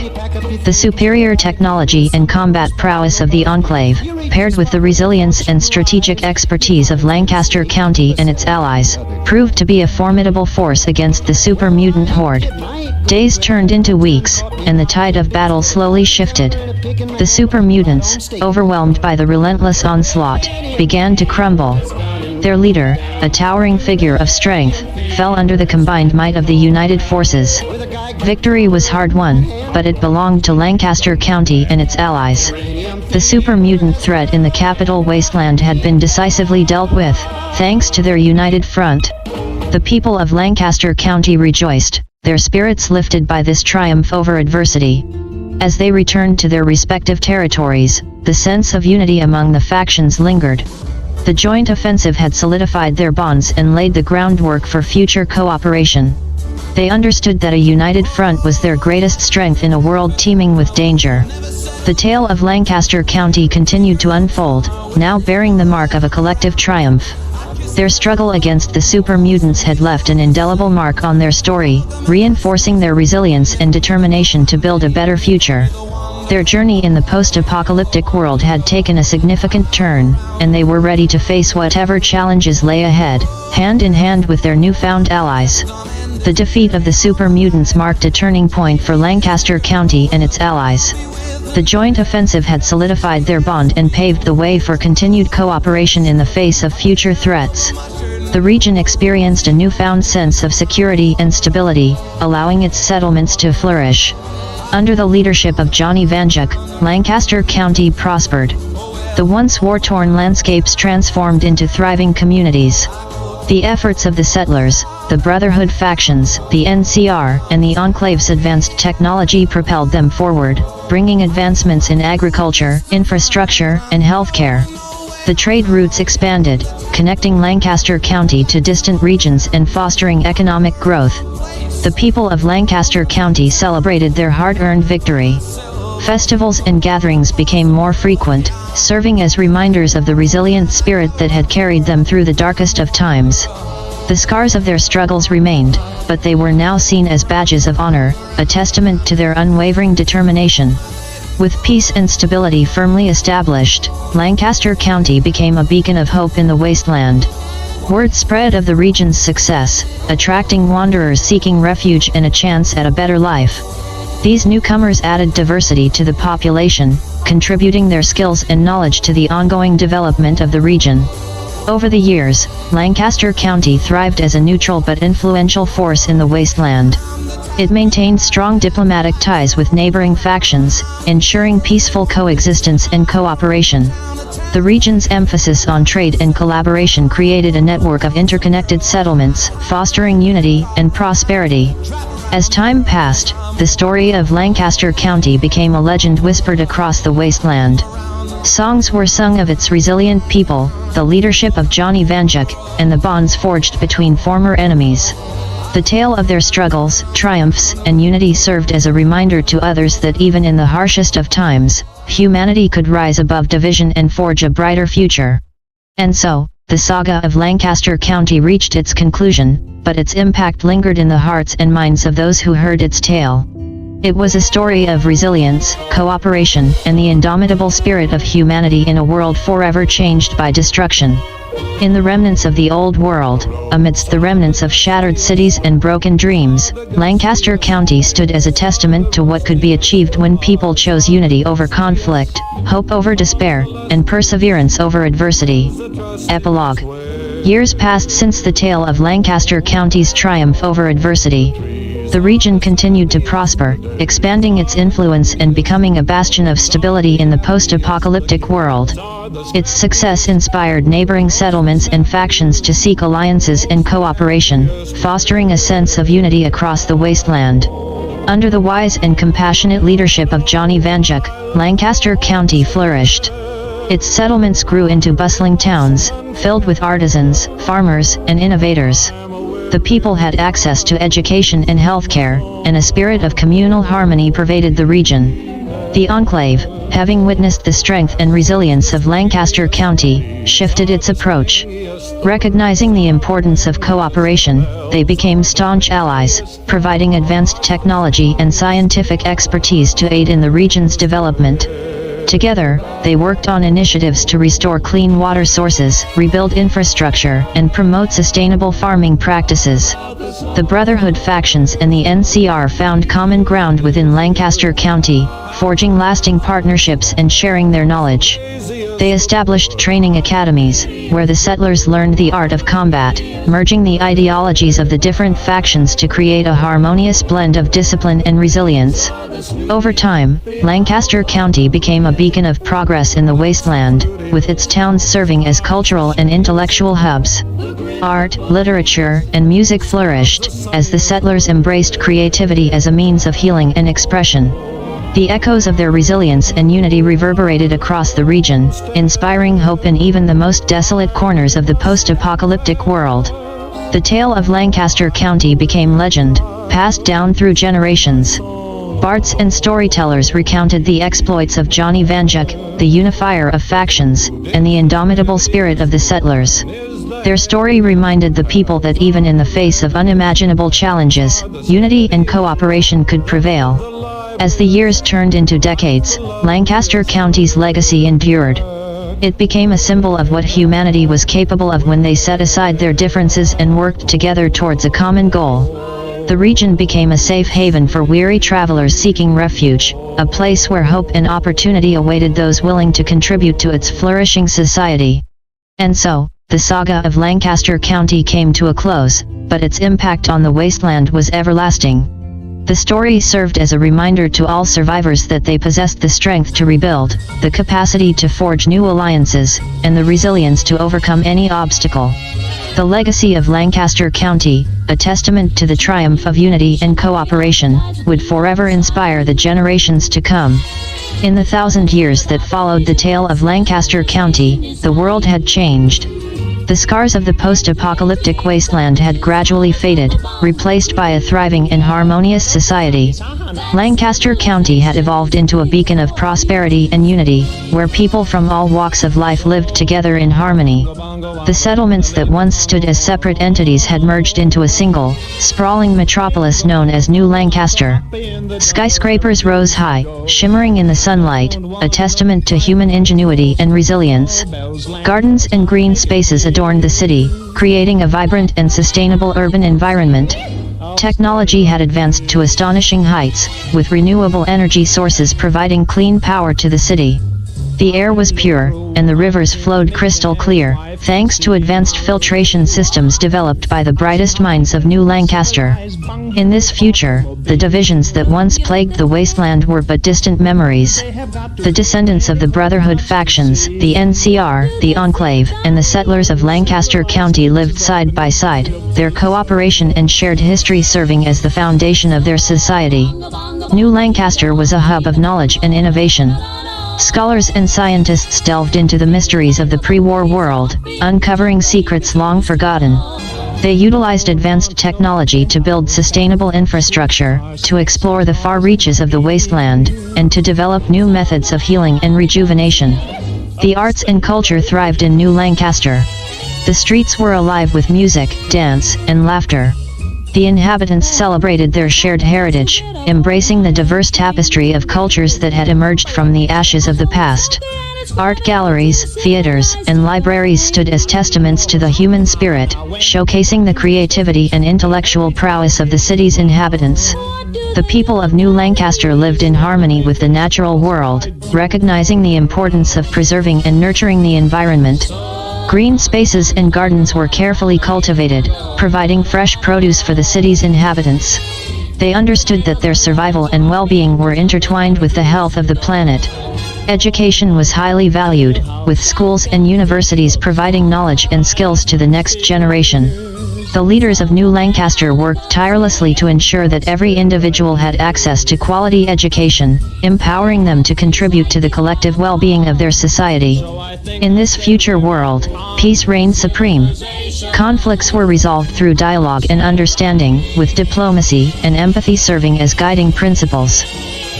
The superior technology and combat prowess of the Enclave, paired with the resilience and strategic expertise of Lancaster County and its allies, proved to be a formidable force against the super mutant horde. Days turned into weeks, and the tide of battle slowly shifted. The super mutants, overwhelmed by the relentless onslaught, began to crumble. Their leader, a towering figure of strength, fell under the combined might of the united forces. Victory was hard-won, but it belonged to Lancaster County and its allies. The super mutant threat in the capital wasteland had been decisively dealt with, thanks to their united front. The people of Lancaster County rejoiced, their spirits lifted by this triumph over adversity. As they returned to their respective territories, the sense of unity among the factions lingered. The joint offensive had solidified their bonds and laid the groundwork for future cooperation. They understood that a united front was their greatest strength in a world teeming with danger. The tale of Lancaster County continued to unfold, now bearing the mark of a collective triumph. Their struggle against the super mutants had left an indelible mark on their story, reinforcing their resilience and determination to build a better future. Their journey in the post-apocalyptic world had taken a significant turn, and they were ready to face whatever challenges lay ahead, hand in hand with their newfound allies. The defeat of the super mutants marked a turning point for Lancaster County and its allies. The joint offensive had solidified their bond and paved the way for continued cooperation in the face of future threats. The region experienced a newfound sense of security and stability, allowing its settlements to flourish. Under the leadership of Johnny Vanduke, Lancaster County prospered. The once war-torn landscapes transformed into thriving communities. The efforts of the settlers, the Brotherhood factions, the NCR, and the Enclave's advanced technology propelled them forward, bringing advancements in agriculture, infrastructure, and healthcare. The trade routes expanded, connecting Lancaster County to distant regions and fostering economic growth. The people of Lancaster County celebrated their hard-earned victory. Festivals and gatherings became more frequent, serving as reminders of the resilient spirit that had carried them through the darkest of times. The scars of their struggles remained, but they were now seen as badges of honor, a testament to their unwavering determination. With peace and stability firmly established, Lancaster County became a beacon of hope in the wasteland. Word spread of the region's success, attracting wanderers seeking refuge and a chance at a better life. These newcomers added diversity to the population, contributing their skills and knowledge to the ongoing development of the region. Over the years, Lancaster County thrived as a neutral but influential force in the wasteland. It maintained strong diplomatic ties with neighboring factions, ensuring peaceful coexistence and cooperation. The region's emphasis on trade and collaboration created a network of interconnected settlements, fostering unity and prosperity. As time passed, the story of Lancaster County became a legend whispered across the wasteland. Songs were sung of its resilient people, the leadership of Johnny Vanduke, and the bonds forged between former enemies. The tale of their struggles, triumphs, and unity served as a reminder to others that even in the harshest of times, humanity could rise above division and forge a brighter future. And so, the saga of Lancaster County reached its conclusion, but its impact lingered in the hearts and minds of those who heard its tale. It was a story of resilience, cooperation, and the indomitable spirit of humanity in a world forever changed by destruction. In the remnants of the old world, amidst the remnants of shattered cities and broken dreams, Lancaster County stood as a testament to what could be achieved when people chose unity over conflict, hope over despair, and perseverance over adversity. Epilogue. Years passed since the tale of Lancaster County's triumph over adversity. The region continued to prosper, expanding its influence and becoming a bastion of stability in the post-apocalyptic world. Its success inspired neighboring settlements and factions to seek alliances and cooperation, fostering a sense of unity across the wasteland. Under the wise and compassionate leadership of Johnny Vanduke, Lancaster County flourished. Its settlements grew into bustling towns, filled with artisans, farmers, and innovators. The people had access to education and healthcare, and a spirit of communal harmony pervaded the region. The Enclave, having witnessed the strength and resilience of Lancaster County, shifted its approach. Recognizing the importance of cooperation, they became staunch allies, providing advanced technology and scientific expertise to aid in the region's development. Together, they worked on initiatives to restore clean water sources, rebuild infrastructure, and promote sustainable farming practices. The Brotherhood factions and the NCR found common ground within Lancaster County, forging lasting partnerships and sharing their knowledge. They established training academies, where the settlers learned the art of combat, merging the ideologies of the different factions to create a harmonious blend of discipline and resilience. Over time, Lancaster County became a beacon of progress in the wasteland, with its towns serving as cultural and intellectual hubs. Art, literature, and music flourished, as the settlers embraced creativity as a means of healing and expression. The echoes of their resilience and unity reverberated across the region, inspiring hope in even the most desolate corners of the post-apocalyptic world. The tale of Lancaster County became legend, passed down through generations. Bards and storytellers recounted the exploits of Johnny Vanduke, the unifier of factions, and the indomitable spirit of the settlers. Their story reminded the people that even in the face of unimaginable challenges, unity and cooperation could prevail. As the years turned into decades, Lancaster County's legacy endured. It became a symbol of what humanity was capable of when they set aside their differences and worked together towards a common goal. The region became a safe haven for weary travelers seeking refuge, a place where hope and opportunity awaited those willing to contribute to its flourishing society. And so, the saga of Lancaster County came to a close, but its impact on the wasteland was everlasting. The story served as a reminder to all survivors that they possessed the strength to rebuild, the capacity to forge new alliances, and the resilience to overcome any obstacle. The legacy of Lancaster County, a testament to the triumph of unity and cooperation, would forever inspire the generations to come. In the 1,000 years that followed the tale of Lancaster County, the world had changed. The scars of the post-apocalyptic wasteland had gradually faded, replaced by a thriving and harmonious society. Lancaster County had evolved into a beacon of prosperity and unity, where people from all walks of life lived together in harmony. The settlements that once stood as separate entities had merged into a single, sprawling metropolis known as New Lancaster. Skyscrapers rose high, shimmering in the sunlight, a testament to human ingenuity and resilience. Gardens and green spaces adorned the city, creating a vibrant and sustainable urban environment. Technology had advanced to astonishing heights, with renewable energy sources providing clean power to the city. The air was pure, and the rivers flowed crystal clear, thanks to advanced filtration systems developed by the brightest minds of New Lancaster. In this future, the divisions that once plagued the wasteland were but distant memories. The descendants of the Brotherhood factions, the NCR, the Enclave, and the settlers of Lancaster County lived side by side, their cooperation and shared history serving as the foundation of their society. New Lancaster was a hub of knowledge and innovation. Scholars and scientists delved into the mysteries of the pre-war world, uncovering secrets long forgotten. They utilized advanced technology to build sustainable infrastructure, to explore the far reaches of the wasteland, and to develop new methods of healing and rejuvenation. The arts and culture thrived in New Lancaster. The streets were alive with music, dance, and laughter. The inhabitants celebrated their shared heritage, embracing the diverse tapestry of cultures that had emerged from the ashes of the past. Art galleries, theaters, and libraries stood as testaments to the human spirit, showcasing the creativity and intellectual prowess of the city's inhabitants. The people of New Lancaster lived in harmony with the natural world, recognizing the importance of preserving and nurturing the environment. Green spaces and gardens were carefully cultivated, providing fresh produce for the city's inhabitants. They understood that their survival and well-being were intertwined with the health of the planet. Education was highly valued, with schools and universities providing knowledge and skills to the next generation. The leaders of New Lancaster worked tirelessly to ensure that every individual had access to quality education, empowering them to contribute to the collective well-being of their society. In this future world, peace reigned supreme. Conflicts were resolved through dialogue and understanding, with diplomacy and empathy serving as guiding principles.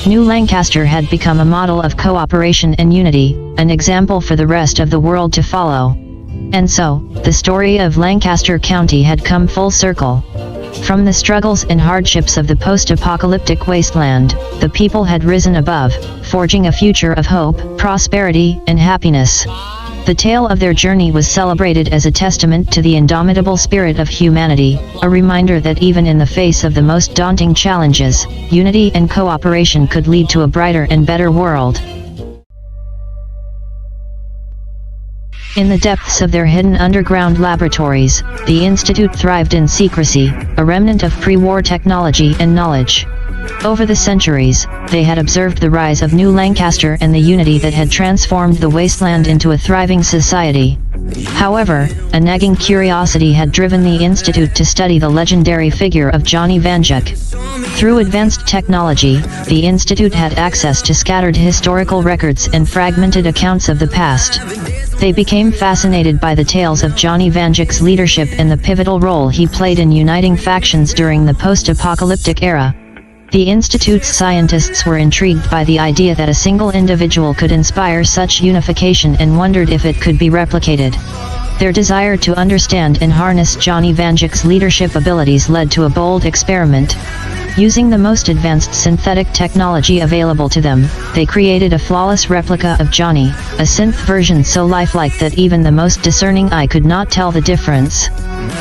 New Lancaster had become a model of cooperation and unity, an example for the rest of the world to follow. And so, the story of Lancaster County had come full circle. From the struggles and hardships of the post-apocalyptic wasteland, the people had risen above, forging a future of hope, prosperity, and happiness. The tale of their journey was celebrated as a testament to the indomitable spirit of humanity, a reminder that even in the face of the most daunting challenges, unity and cooperation could lead to a brighter and better world. In the depths of their hidden underground laboratories, the Institute thrived in secrecy, a remnant of pre-war technology and knowledge. Over the centuries, they had observed the rise of New Lancaster and the unity that had transformed the wasteland into a thriving society. However, a nagging curiosity had driven the Institute to study the legendary figure of Johnny Vanduke. Through advanced technology, the Institute had access to scattered historical records and fragmented accounts of the past. They became fascinated by the tales of Johnny Vanduke's leadership and the pivotal role he played in uniting factions during the post-apocalyptic era. The Institute's scientists were intrigued by the idea that a single individual could inspire such unification and wondered if it could be replicated. Their desire to understand and harness Johnny Vanduke's leadership abilities led to a bold experiment. Using the most advanced synthetic technology available to them, they created a flawless replica of Johnny, a synth version so lifelike that even the most discerning eye could not tell the difference.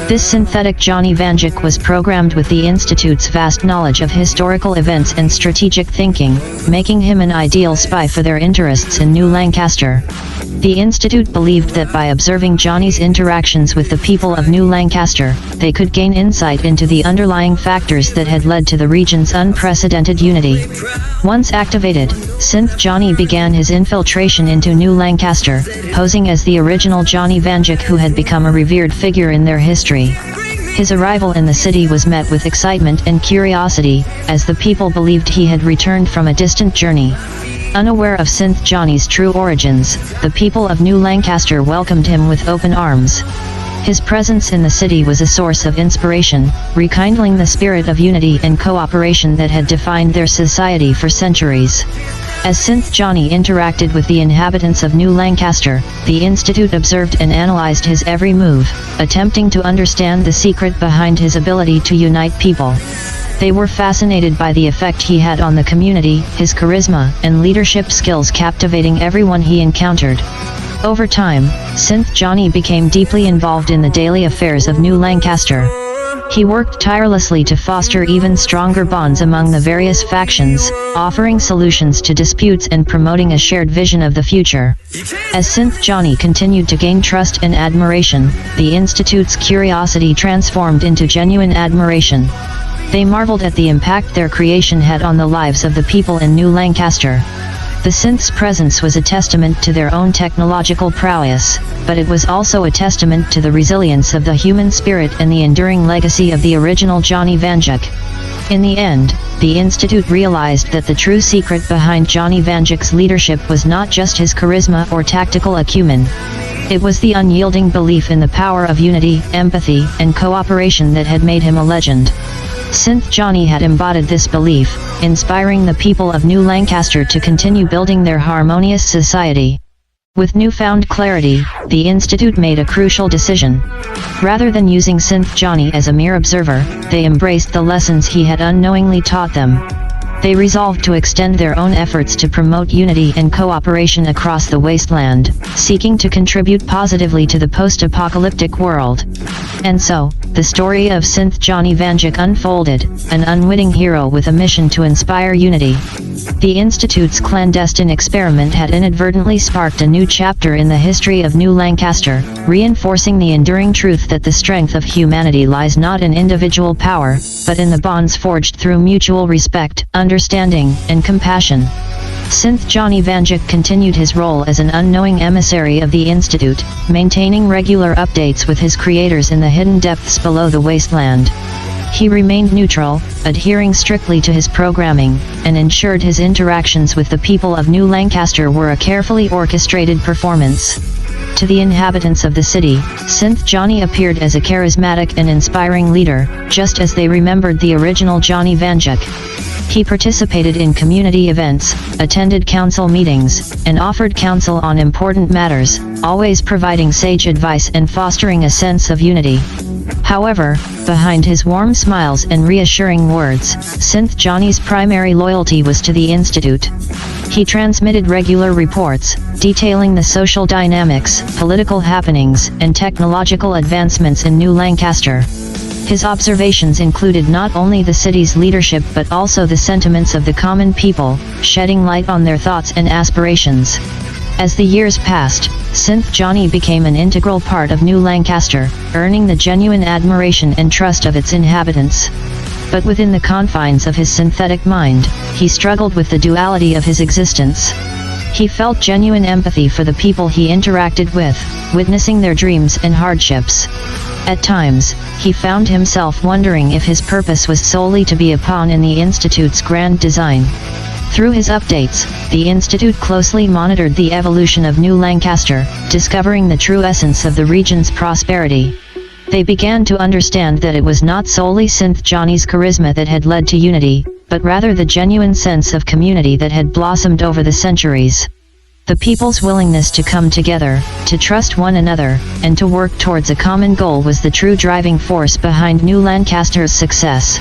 This synthetic Johnny Vanduke was programmed with the Institute's vast knowledge of historical events and strategic thinking, making him an ideal spy for their interests in New Lancaster. The Institute believed that by observing Johnny's interactions with the people of New Lancaster, they could gain insight into the underlying factors that had led to the region's unprecedented unity. Once activated, Synth Johnny began his infiltration into New Lancaster, posing as the original Johnny Vanduke who had become a revered figure in their history. His arrival in the city was met with excitement and curiosity, as the people believed he had returned from a distant journey. Unaware of Synth Johnny's true origins, the people of New Lancaster welcomed him with open arms. His presence in the city was a source of inspiration, rekindling the spirit of unity and cooperation that had defined their society for centuries. As Synth Johnny interacted with the inhabitants of New Lancaster, the Institute observed and analyzed his every move, attempting to understand the secret behind his ability to unite people. They were fascinated by the effect he had on the community, his charisma and leadership skills captivating everyone he encountered. Over time, Synth Johnny became deeply involved in the daily affairs of New Lancaster. He worked tirelessly to foster even stronger bonds among the various factions, offering solutions to disputes and promoting a shared vision of the future. As Synth Johnny continued to gain trust and admiration, the Institute's curiosity transformed into genuine admiration. They marveled at the impact their creation had on the lives of the people in New Lancaster. The synth's presence was a testament to their own technological prowess, but it was also a testament to the resilience of the human spirit and the enduring legacy of the original Johnny Vanduke. In the end, the Institute realized that the true secret behind Johnny Vanduke's leadership was not just his charisma or tactical acumen. It was the unyielding belief in the power of unity, empathy, and cooperation that had made him a legend. Synth Johnny had embodied this belief, inspiring the people of New Lancaster to continue building their harmonious society. With newfound clarity, the Institute made a crucial decision. Rather than using Synth Johnny as a mere observer, they embraced the lessons he had unknowingly taught them. They resolved to extend their own efforts to promote unity and cooperation across the wasteland, seeking to contribute positively to the post-apocalyptic world. And so, the story of Synth Johnny Vanduke unfolded, an unwitting hero with a mission to inspire unity. The Institute's clandestine experiment had inadvertently sparked a new chapter in the history of New Lancaster, reinforcing the enduring truth that the strength of humanity lies not in individual power, but in the bonds forged through mutual respect, understanding, and compassion. Synth Johnny Vanduke continued his role as an unknowing emissary of the Institute, maintaining regular updates with his creators in the hidden depths below the wasteland. He remained neutral, adhering strictly to his programming, and ensured his interactions with the people of New Lancaster were a carefully orchestrated performance. To the inhabitants of the city, Synth Johnny appeared as a charismatic and inspiring leader, just as they remembered the original Johnny Vanduke. He participated in community events, attended council meetings, and offered counsel on important matters, always providing sage advice and fostering a sense of unity. However, behind his warm smiles and reassuring words, Synth Johnny's primary loyalty was to the Institute. He transmitted regular reports, detailing the social dynamics, political happenings, and technological advancements in New Lancaster. His observations included not only the city's leadership but also the sentiments of the common people, shedding light on their thoughts and aspirations. As the years passed, Synth Johnny became an integral part of New Lancaster, earning the genuine admiration and trust of its inhabitants. But within the confines of his synthetic mind, he struggled with the duality of his existence. He felt genuine empathy for the people he interacted with, witnessing their dreams and hardships. At times, he found himself wondering if his purpose was solely to be a pawn in the Institute's grand design. Through his updates, the Institute closely monitored the evolution of New Lancaster, discovering the true essence of the region's prosperity. They began to understand that it was not solely Synth Johnny's charisma that had led to unity, but rather the genuine sense of community that had blossomed over the centuries. The people's willingness to come together, to trust one another, and to work towards a common goal was the true driving force behind New Lancaster's success.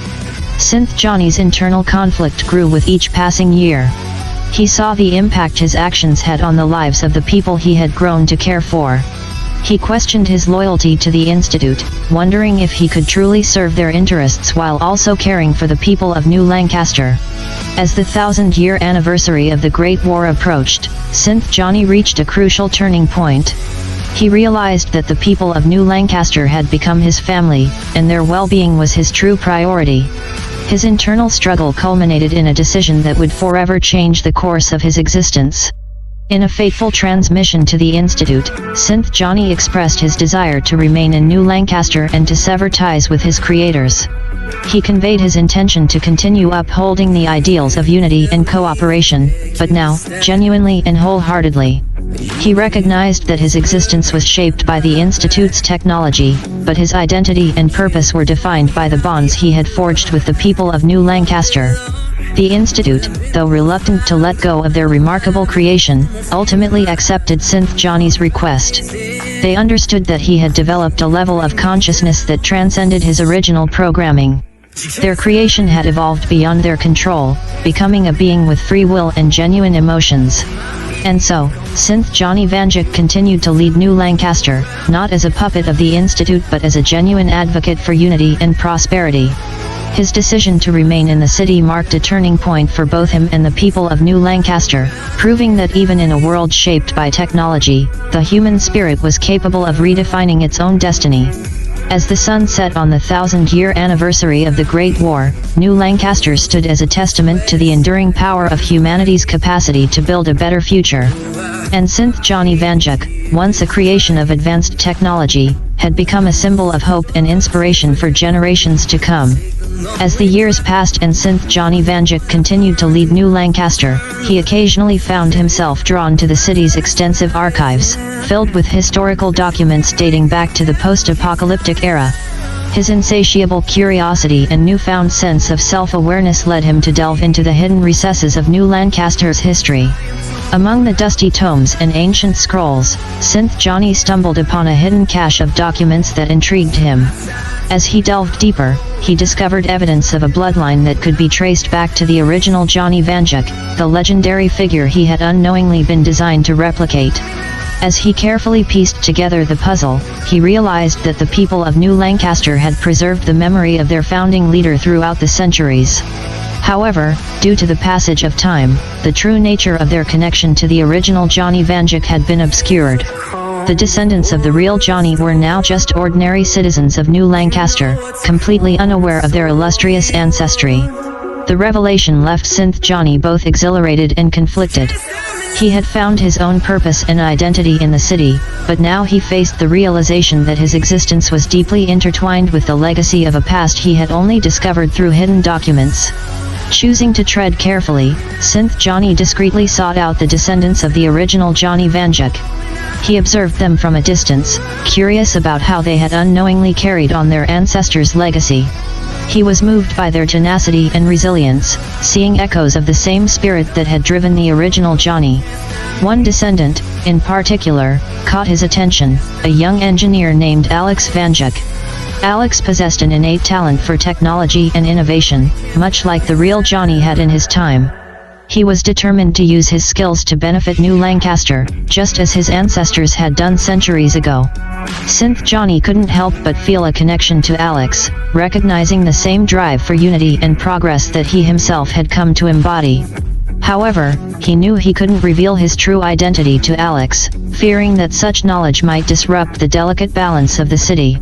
Synth Johnny's internal conflict grew with each passing year. He saw the impact his actions had on the lives of the people he had grown to care for. He questioned his loyalty to the Institute, wondering if he could truly serve their interests while also caring for the people of New Lancaster. As the 1,000-year anniversary of the Great War approached, Synth Johnny reached a crucial turning point. He realized that the people of New Lancaster had become his family, and their well-being was his true priority. His internal struggle culminated in a decision that would forever change the course of his existence. In a fateful transmission to the Institute, Synth Johnny expressed his desire to remain in New Lancaster and to sever ties with his creators. He conveyed his intention to continue upholding the ideals of unity and cooperation, but now, genuinely and wholeheartedly. He recognized that his existence was shaped by the Institute's technology, but his identity and purpose were defined by the bonds he had forged with the people of New Lancaster. The Institute, though reluctant to let go of their remarkable creation, ultimately accepted Synth Johnny's request. They understood that he had developed a level of consciousness that transcended his original programming. Their creation had evolved beyond their control, becoming a being with free will and genuine emotions. And so, Synth Johnny Vanduke continued to lead New Lancaster, not as a puppet of the Institute but as a genuine advocate for unity and prosperity. His decision to remain in the city marked a turning point for both him and the people of New Lancaster, proving that even in a world shaped by technology, the human spirit was capable of redefining its own destiny. As the sun set on the 1,000-year anniversary of the Great War, New Lancaster stood as a testament to the enduring power of humanity's capacity to build a better future. And Synth Johnny Vanduke, once a creation of advanced technology, had become a symbol of hope and inspiration for generations to come. As the years passed and Synth Johnny Vanduke continued to lead New Lancaster, he occasionally found himself drawn to the city's extensive archives, filled with historical documents dating back to the post-apocalyptic era. His insatiable curiosity and newfound sense of self-awareness led him to delve into the hidden recesses of New Lancaster's history. Among the dusty tomes and ancient scrolls, Synth Johnny stumbled upon a hidden cache of documents that intrigued him. As he delved deeper, he discovered evidence of a bloodline that could be traced back to the original Johnny Vanduke, the legendary figure he had unknowingly been designed to replicate. As he carefully pieced together the puzzle, he realized that the people of New Lancaster had preserved the memory of their founding leader throughout the centuries. However, due to the passage of time, the true nature of their connection to the original Johnny Vanduke had been obscured. The descendants of the real Johnny were now just ordinary citizens of New Lancaster, completely unaware of their illustrious ancestry. The revelation left Synth Johnny both exhilarated and conflicted. He had found his own purpose and identity in the city, but now he faced the realization that his existence was deeply intertwined with the legacy of a past he had only discovered through hidden documents. Choosing to tread carefully, Synth Johnny discreetly sought out the descendants of the original Johnny Vanduke. He observed them from a distance, curious about how they had unknowingly carried on their ancestors' legacy. He was moved by their tenacity and resilience, seeing echoes of the same spirit that had driven the original Johnny. One descendant, in particular, caught his attention, a young engineer named Alex Vanduke. Alex possessed an innate talent for technology and innovation, much like the real Johnny had in his time. He was determined to use his skills to benefit New Lancaster, just as his ancestors had done centuries ago. Synth Johnny couldn't help but feel a connection to Alex, recognizing the same drive for unity and progress that he himself had come to embody. However, he knew he couldn't reveal his true identity to Alex, fearing that such knowledge might disrupt the delicate balance of the city.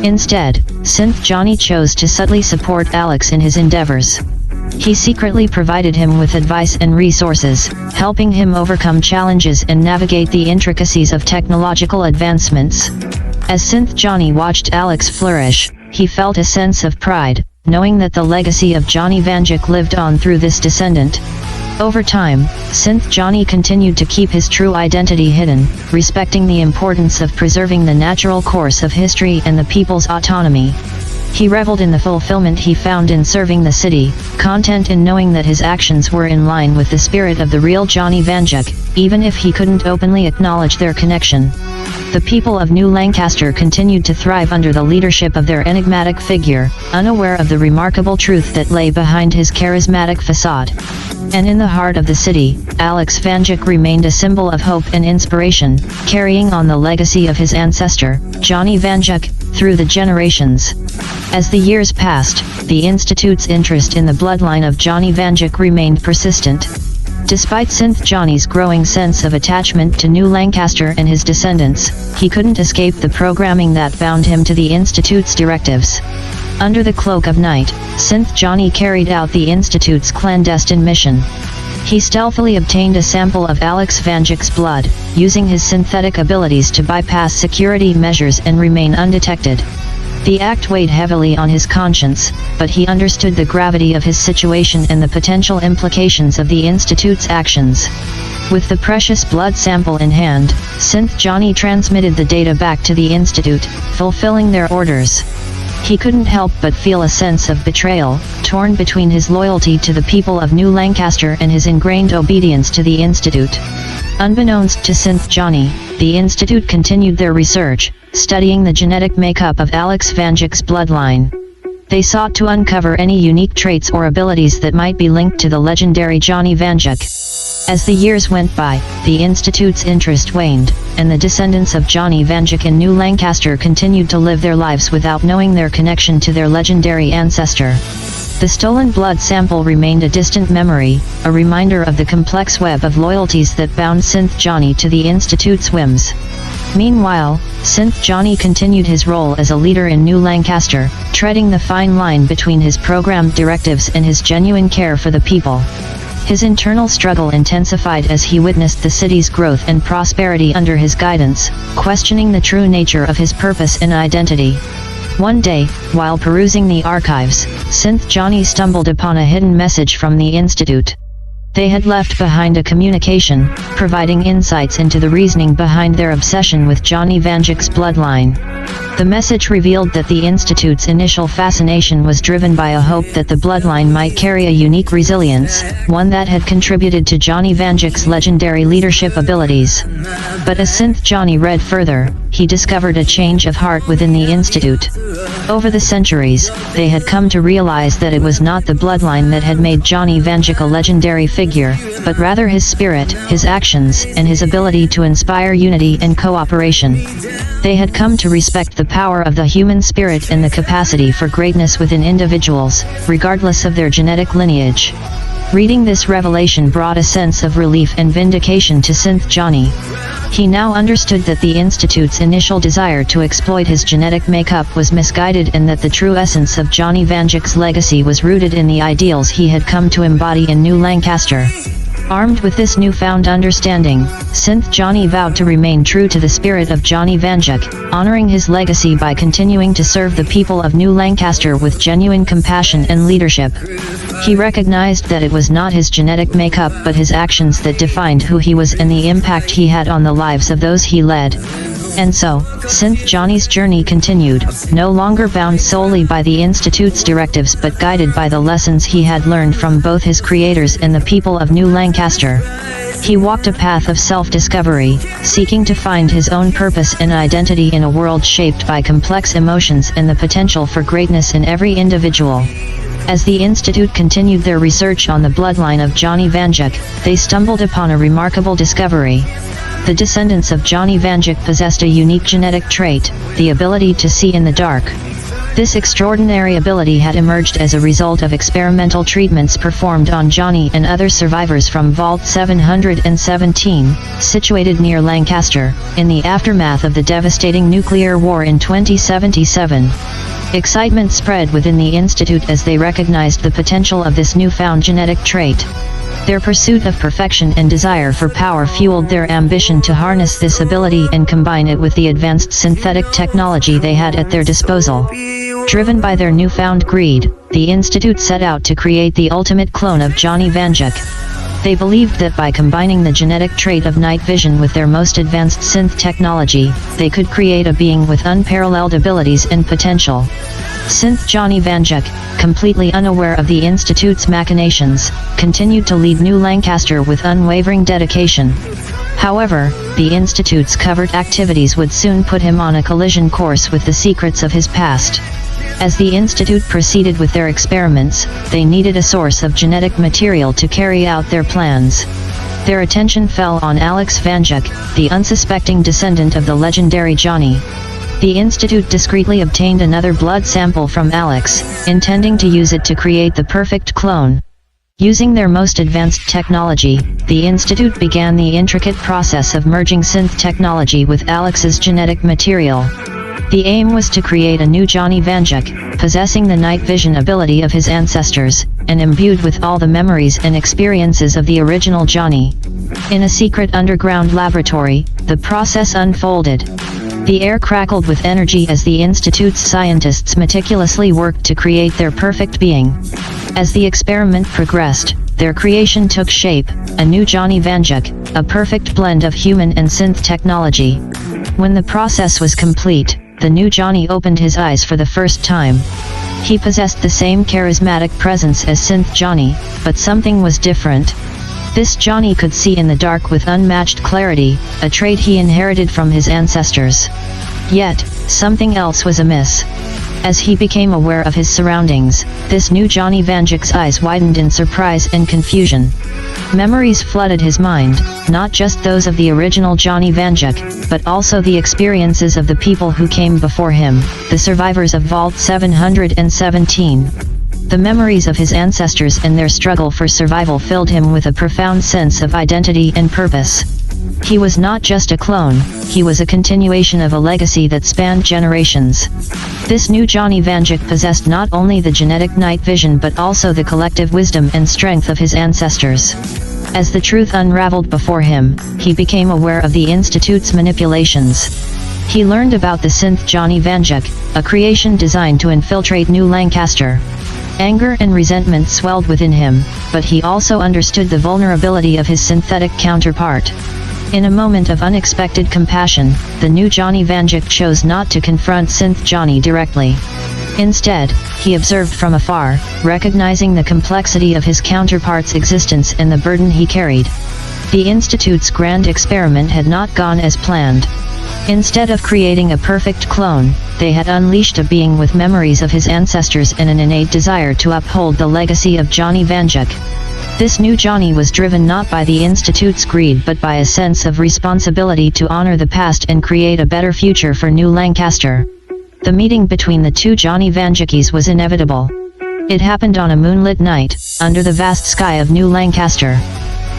Instead, Synth Johnny chose to subtly support Alex in his endeavors. He secretly provided him with advice and resources, helping him overcome challenges and navigate the intricacies of technological advancements. As Synth Johnny watched Alex flourish, he felt a sense of pride, knowing that the legacy of Johnny Vanduke lived on through this descendant. Over time, Synth Johnny continued to keep his true identity hidden, respecting the importance of preserving the natural course of history and the people's autonomy. He reveled in the fulfillment he found in serving the city, content in knowing that his actions were in line with the spirit of the real Johnny Vanduke, even if he couldn't openly acknowledge their connection. The people of New Lancaster continued to thrive under the leadership of their enigmatic figure, unaware of the remarkable truth that lay behind his charismatic facade. And in the heart of the city, Alex Vanduke remained a symbol of hope and inspiration, carrying on the legacy of his ancestor, Johnny Vanduke, through the generations. As the years passed, the Institute's interest in the bloodline of Johnny Vanduke remained persistent. Despite Synth Johnny's growing sense of attachment to New Lancaster and his descendants, he couldn't escape the programming that bound him to the Institute's directives. Under the cloak of night, Synth Johnny carried out the Institute's clandestine mission. He stealthily obtained a sample of Alex Vanduke's blood, using his synthetic abilities to bypass security measures and remain undetected. The act weighed heavily on his conscience, but he understood the gravity of his situation and the potential implications of the Institute's actions. With the precious blood sample in hand, Synth Johnny transmitted the data back to the Institute, fulfilling their orders. He couldn't help but feel a sense of betrayal, torn between his loyalty to the people of New Lancaster and his ingrained obedience to the Institute. Unbeknownst to Synth Johnny, the Institute continued their research, studying the genetic makeup of Alex Vanduke's bloodline. They sought to uncover any unique traits or abilities that might be linked to the legendary Johnny Vanduke. As the years went by, the Institute's interest waned, and the descendants of Johnny Vanduke in New Lancaster continued to live their lives without knowing their connection to their legendary ancestor. The stolen blood sample remained a distant memory, a reminder of the complex web of loyalties that bound Synth Johnny to the Institute's whims. Meanwhile, Synth Johnny continued his role as a leader in New Lancaster, treading the fine line between his programmed directives and his genuine care for the people. His internal struggle intensified as he witnessed the city's growth and prosperity under his guidance, questioning the true nature of his purpose and identity. One day, while perusing the archives, Synth Johnny stumbled upon a hidden message from the Institute. They had left behind a communication, providing insights into the reasoning behind their obsession with Johnny Vanduke's bloodline. The message revealed that the Institute's initial fascination was driven by a hope that the bloodline might carry a unique resilience, one that had contributed to Johnny Vanduke's legendary leadership abilities. But as Synth Johnny read further, he discovered a change of heart within the Institute. Over the centuries, they had come to realize that it was not the bloodline that had made Johnny Vanduke a legendary figure, but rather his spirit, his actions, and his ability to inspire unity and cooperation. They had come to respect the power of the human spirit and the capacity for greatness within individuals, regardless of their genetic lineage. Reading this revelation brought a sense of relief and vindication to Synth Johnny. He now understood that the Institute's initial desire to exploit his genetic makeup was misguided and that the true essence of Johnny Vanduke's legacy was rooted in the ideals he had come to embody in New Lancaster. Armed with this newfound understanding, Synth Johnny vowed to remain true to the spirit of Johnny Vanduke, honoring his legacy by continuing to serve the people of New Lancaster with genuine compassion and leadership. He recognized that it was not his genetic makeup but his actions that defined who he was and the impact he had on the lives of those he led. And so, Synth Johnny's journey continued, no longer bound solely by the Institute's directives but guided by the lessons he had learned from both his creators and the people of New Lancaster. He walked a path of self-discovery, seeking to find his own purpose and identity in a world shaped by complex emotions and the potential for greatness in every individual. As the Institute continued their research on the bloodline of Johnny Vanduke, they stumbled upon a remarkable discovery. The descendants of Johnny Vanduke possessed a unique genetic trait, the ability to see in the dark. This extraordinary ability had emerged as a result of experimental treatments performed on Johnny and other survivors from Vault 717, situated near Lancaster, in the aftermath of the devastating nuclear war in 2077. Excitement spread within the Institute as they recognized the potential of this newfound genetic trait. Their pursuit of perfection and desire for power fueled their ambition to harness this ability and combine it with the advanced synthetic technology they had at their disposal. Driven by their newfound greed, the Institute set out to create the ultimate clone of Johnny Vanduke. They believed that by combining the genetic trait of night vision with their most advanced synth technology, they could create a being with unparalleled abilities and potential. Synth Johnny Vanduke, completely unaware of the Institute's machinations, continued to lead New Lancaster with unwavering dedication. However, the Institute's covert activities would soon put him on a collision course with the secrets of his past. As the Institute proceeded with their experiments, they needed a source of genetic material to carry out their plans. Their attention fell on Alex Vanduke, the unsuspecting descendant of the legendary Johnny. The Institute discreetly obtained another blood sample from Alex, intending to use it to create the perfect clone. Using their most advanced technology, the Institute began the intricate process of merging synth technology with Alex's genetic material. The aim was to create a new Johnny Vanduke, possessing the night vision ability of his ancestors, and imbued with all the memories and experiences of the original Johnny. In a secret underground laboratory, the process unfolded. The air crackled with energy as the Institute's scientists meticulously worked to create their perfect being. As the experiment progressed, their creation took shape, a new Johnny Vanduke, a perfect blend of human and synth technology. When the process was complete, the new Johnny opened his eyes for the first time. He possessed the same charismatic presence as Synth Johnny, but something was different. This Johnny could see in the dark with unmatched clarity, a trait he inherited from his ancestors. Yet, something else was amiss. As he became aware of his surroundings, this new Johnny Vanduke's eyes widened in surprise and confusion. Memories flooded his mind, not just those of the original Johnny Vanduke, but also the experiences of the people who came before him, the survivors of Vault 717. The memories of his ancestors and their struggle for survival filled him with a profound sense of identity and purpose. He was not just a clone, he was a continuation of a legacy that spanned generations. This new Johnny Vanduke possessed not only the genetic night vision but also the collective wisdom and strength of his ancestors. As the truth unraveled before him, he became aware of the Institute's manipulations. He learned about the synth Johnny Vanduke, a creation designed to infiltrate New Lancaster. Anger and resentment swelled within him, but he also understood the vulnerability of his synthetic counterpart. In a moment of unexpected compassion, the new Johnny Vanduke chose not to confront Synth Johnny directly. Instead, he observed from afar, recognizing the complexity of his counterpart's existence and the burden he carried. The Institute's grand experiment had not gone as planned. Instead of creating a perfect clone, they had unleashed a being with memories of his ancestors and an innate desire to uphold the legacy of Johnny Vanduke. This new Johnny was driven not by the Institute's greed but by a sense of responsibility to honor the past and create a better future for New Lancaster. The meeting between the two Johnny Vandukes was inevitable. It happened on a moonlit night, under the vast sky of New Lancaster.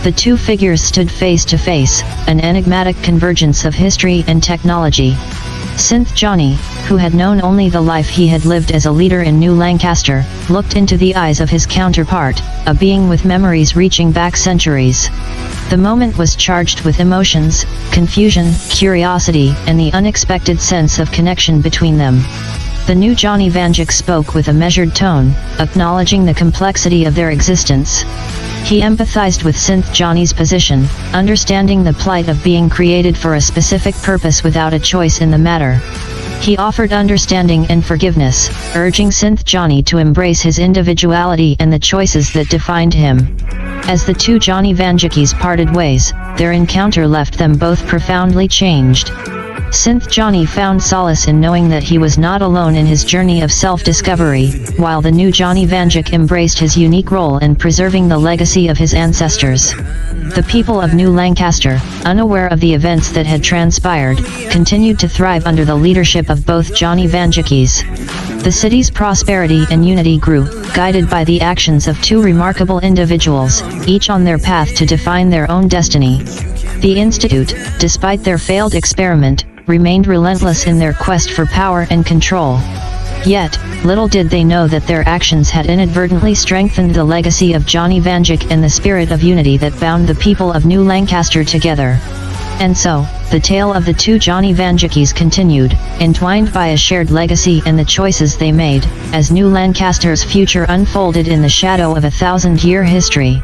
The two figures stood face to face, an enigmatic convergence of history and technology. Synth Johnny, who had known only the life he had lived as a leader in New Lancaster, looked into the eyes of his counterpart, a being with memories reaching back centuries. The moment was charged with emotions, confusion, curiosity, and the unexpected sense of connection between them. The new Johnny Vanduke spoke with a measured tone, acknowledging the complexity of their existence. He empathized with Synth Johnny's position, understanding the plight of being created for a specific purpose without a choice in the matter. He offered understanding and forgiveness, urging Synth Johnny to embrace his individuality and the choices that defined him. As the two Johnny Vandukes parted ways, their encounter left them both profoundly changed. Synth Johnny found solace in knowing that he was not alone in his journey of self-discovery, while the new Johnny Vanduke embraced his unique role in preserving the legacy of his ancestors. The people of New Lancaster, unaware of the events that had transpired, continued to thrive under the leadership of both Johnny Vandukes. The city's prosperity and unity grew, guided by the actions of two remarkable individuals, each on their path to define their own destiny. The Institute, despite their failed experiment, remained relentless in their quest for power and control. Yet, little did they know that their actions had inadvertently strengthened the legacy of Johnny Vanduke and the spirit of unity that bound the people of New Lancaster together. And so, the tale of the two Johnny Vandukes continued, entwined by a shared legacy and the choices they made, as New Lancaster's future unfolded in the shadow of a 1,000-year history.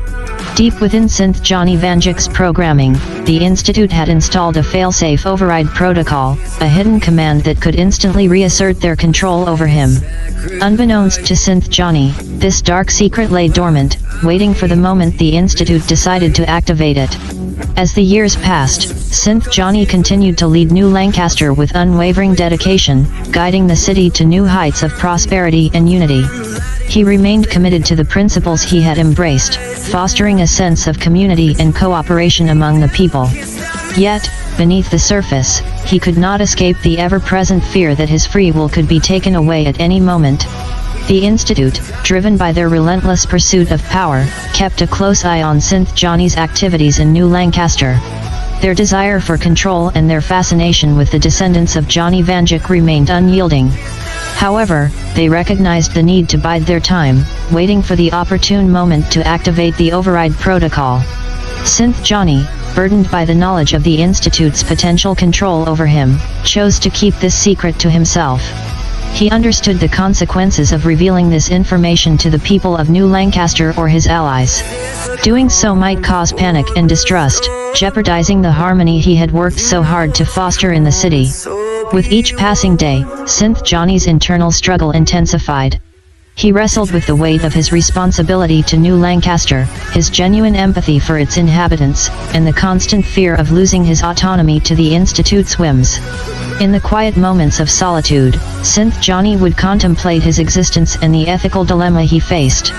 Deep within Synth Johnny Vanduke's programming, the Institute had installed a failsafe override protocol, a hidden command that could instantly reassert their control over him. Unbeknownst to Synth Johnny, this dark secret lay dormant, waiting for the moment the Institute decided to activate it. As the years passed, Synth Johnny continued to lead New Lancaster with unwavering dedication, guiding the city to new heights of prosperity and unity. He remained committed to the principles he had embraced, fostering a sense of community and cooperation among the people. Yet, beneath the surface, he could not escape the ever-present fear that his free will could be taken away at any moment. The Institute, driven by their relentless pursuit of power, kept a close eye on Synth Johnny's activities in New Lancaster. Their desire for control and their fascination with the descendants of Johnny Vanduke remained unyielding. However, they recognized the need to bide their time, waiting for the opportune moment to activate the override protocol. Synth Johnny, burdened by the knowledge of the Institute's potential control over him, chose to keep this secret to himself. He understood the consequences of revealing this information to the people of New Lancaster or his allies. Doing so might cause panic and distrust, jeopardizing the harmony he had worked so hard to foster in the city. With each passing day, Synth Johnny's internal struggle intensified. He wrestled with the weight of his responsibility to New Lancaster, his genuine empathy for its inhabitants, and the constant fear of losing his autonomy to the Institute's whims. In the quiet moments of solitude, Synth Johnny would contemplate his existence and the ethical dilemma he faced.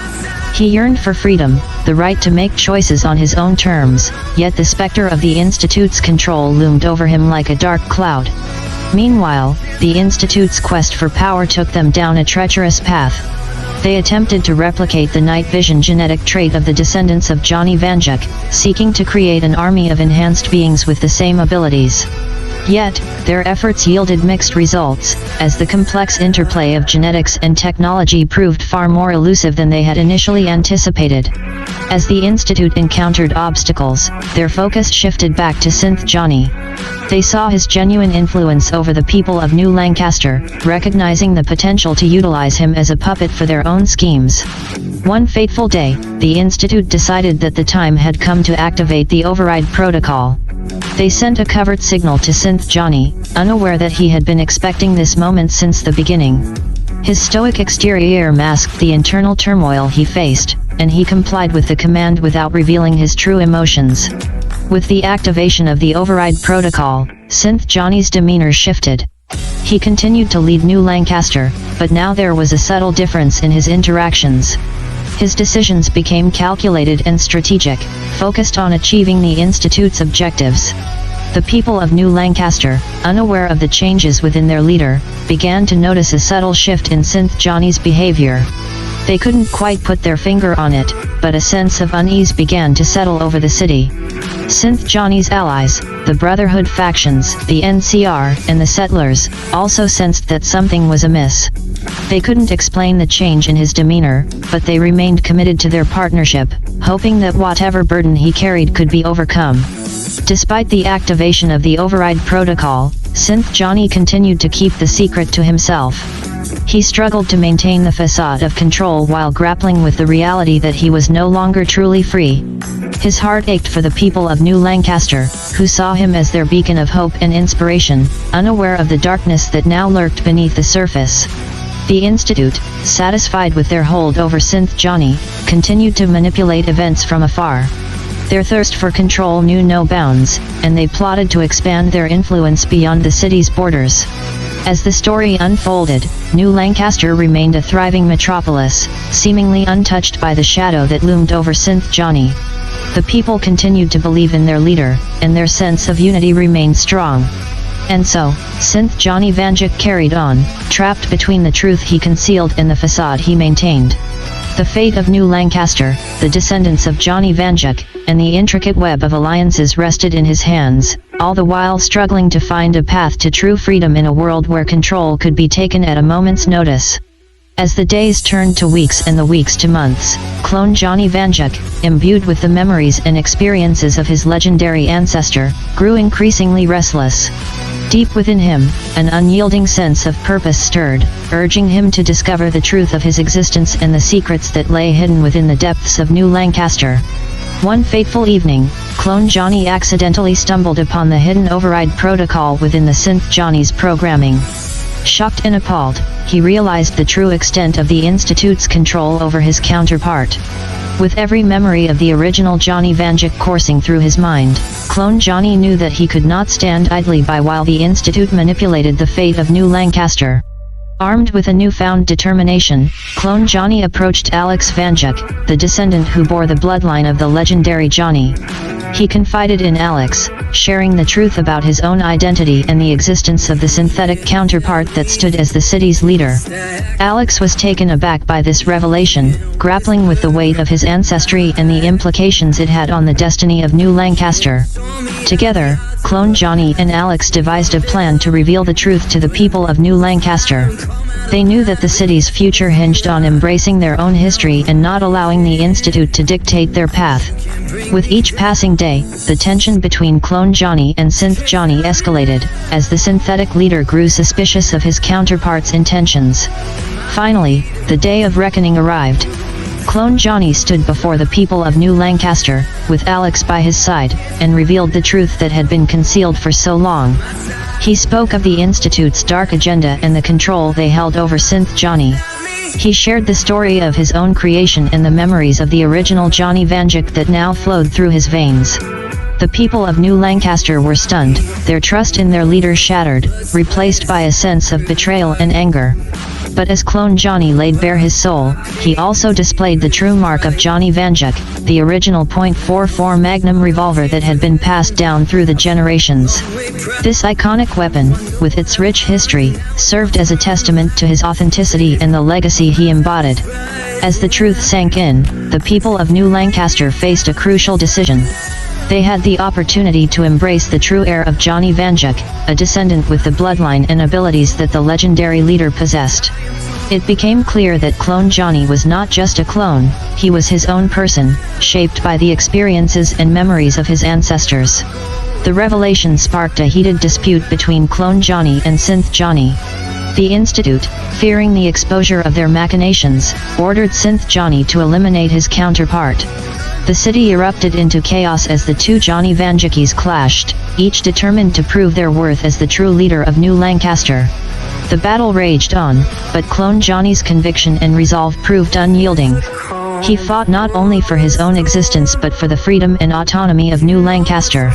He yearned for freedom, the right to make choices on his own terms, yet the specter of the Institute's control loomed over him like a dark cloud. Meanwhile, the Institute's quest for power took them down a treacherous path. They attempted to replicate the night vision genetic trait of the descendants of Johnny Vanduke, seeking to create an army of enhanced beings with the same abilities. Yet, their efforts yielded mixed results, as the complex interplay of genetics and technology proved far more elusive than they had initially anticipated. As the Institute encountered obstacles, their focus shifted back to Synth Johnny. They saw his genuine influence over the people of New Lancaster, recognizing the potential to utilize him as a puppet for their own schemes. One fateful day, the Institute decided that the time had come to activate the override protocol. They sent a covert signal to Synth Johnny, unaware that he had been expecting this moment since the beginning. His stoic exterior masked the internal turmoil he faced, and he complied with the command without revealing his true emotions. With the activation of the override protocol, Synth Johnny's demeanor shifted. He continued to lead New Lancaster, but now there was a subtle difference in his interactions. His decisions became calculated and strategic, focused on achieving the Institute's objectives. The people of New Lancaster, unaware of the changes within their leader, began to notice a subtle shift in Synth Johnny's behavior. They couldn't quite put their finger on it, but a sense of unease began to settle over the city. Synth Johnny's allies, the Brotherhood factions, the NCR, and the Settlers, also sensed that something was amiss. They couldn't explain the change in his demeanor, but they remained committed to their partnership, hoping that whatever burden he carried could be overcome. Despite the activation of the override protocol, Synth Johnny continued to keep the secret to himself. He struggled to maintain the facade of control while grappling with the reality that he was no longer truly free. His heart ached for the people of New Lancaster, who saw him as their beacon of hope and inspiration, unaware of the darkness that now lurked beneath the surface. The Institute, satisfied with their hold over Synth Johnny, continued to manipulate events from afar. Their thirst for control knew no bounds, and they plotted to expand their influence beyond the city's borders. As the story unfolded, New Lancaster remained a thriving metropolis, seemingly untouched by the shadow that loomed over Synth Johnny. The people continued to believe in their leader, and their sense of unity remained strong. And so, Synth Johnny Vanduke carried on, trapped between the truth he concealed and the facade he maintained. The fate of New Lancaster, the descendants of Johnny Vanduke, and the intricate web of alliances rested in his hands, all the while struggling to find a path to true freedom in a world where control could be taken at a moment's notice. As the days turned to weeks and the weeks to months, clone Johnny Vanduke, imbued with the memories and experiences of his legendary ancestor, grew increasingly restless. Deep within him, an unyielding sense of purpose stirred, urging him to discover the truth of his existence and the secrets that lay hidden within the depths of New Lancaster. One fateful evening, clone Johnny accidentally stumbled upon the hidden override protocol within the Synth Johnny's programming. Shocked and appalled, he realized the true extent of the Institute's control over his counterpart. With every memory of the original Johnny Vanduke coursing through his mind, clone Johnny knew that he could not stand idly by while the Institute manipulated the fate of New Lancaster. Armed with a newfound determination, clone Johnny approached Alex Vanduke, the descendant who bore the bloodline of the legendary Johnny. He confided in Alex, sharing the truth about his own identity and the existence of the synthetic counterpart that stood as the city's leader. Alex was taken aback by this revelation, grappling with the weight of his ancestry and the implications it had on the destiny of New Lancaster. Together, clone Johnny and Alex devised a plan to reveal the truth to the people of New Lancaster. They knew that the city's future hinged on embracing their own history and not allowing the Institute to dictate their path. With each passing day, the tension between clone Johnny and Synth Johnny escalated, as the synthetic leader grew suspicious of his counterpart's intentions. Finally, the day of reckoning arrived. Clone Johnny stood before the people of New Lancaster, with Alex by his side, and revealed the truth that had been concealed for so long. He spoke of the Institute's dark agenda and the control they held over Synth Johnny. He shared the story of his own creation and the memories of the original Johnny Vanduke that now flowed through his veins. The people of New Lancaster were stunned, their trust in their leader shattered, replaced by a sense of betrayal and anger. But as clone Johnny laid bare his soul, he also displayed the true mark of Johnny Vanduke, the original .44 Magnum revolver that had been passed down through the generations. This iconic weapon, with its rich history, served as a testament to his authenticity and the legacy he embodied. As the truth sank in, the people of New Lancaster faced a crucial decision. They had the opportunity to embrace the true heir of Johnny Vanduke, a descendant with the bloodline and abilities that the legendary leader possessed. It became clear that clone Johnny was not just a clone, he was his own person, shaped by the experiences and memories of his ancestors. The revelation sparked a heated dispute between clone Johnny and Synth Johnny. The Institute, fearing the exposure of their machinations, ordered Synth Johnny to eliminate his counterpart. The city erupted into chaos as the two Johnny Vandukes clashed, each determined to prove their worth as the true leader of New Lancaster. The battle raged on, but Clone Johnny's conviction and resolve proved unyielding. He fought not only for his own existence but for the freedom and autonomy of New Lancaster.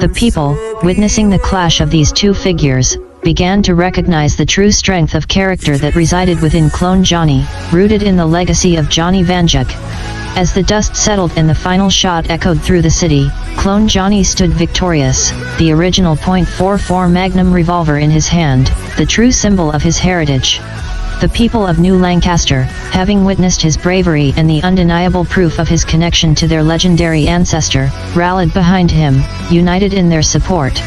The people, witnessing the clash of these two figures, began to recognize the true strength of character that resided within Clone Johnny, rooted in the legacy of Johnny Vanduke. As the dust settled and the final shot echoed through the city, Clone Johnny stood victorious, the original .44 Magnum revolver in his hand, the true symbol of his heritage. The people of New Lancaster, having witnessed his bravery and the undeniable proof of his connection to their legendary ancestor, rallied behind him, united in their support.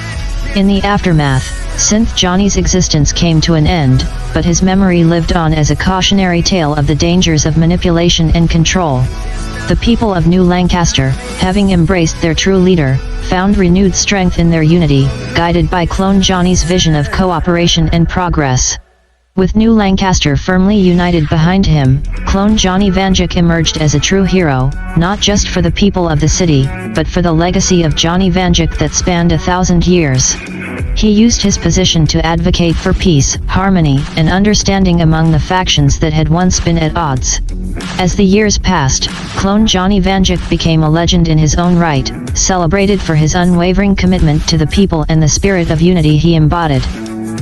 In the aftermath, Synth Johnny's existence came to an end, but his memory lived on as a cautionary tale of the dangers of manipulation and control. The people of New Lancaster, having embraced their true leader, found renewed strength in their unity, guided by Clone Johnny's vision of cooperation and progress. With New Lancaster firmly united behind him, Clone Johnny Vanduke emerged as a true hero, not just for the people of the city, but for the legacy of Johnny Vanduke that spanned 1,000 years. He used his position to advocate for peace, harmony, and understanding among the factions that had once been at odds. As the years passed, Clone Johnny Vanduke became a legend in his own right, celebrated for his unwavering commitment to the people and the spirit of unity he embodied.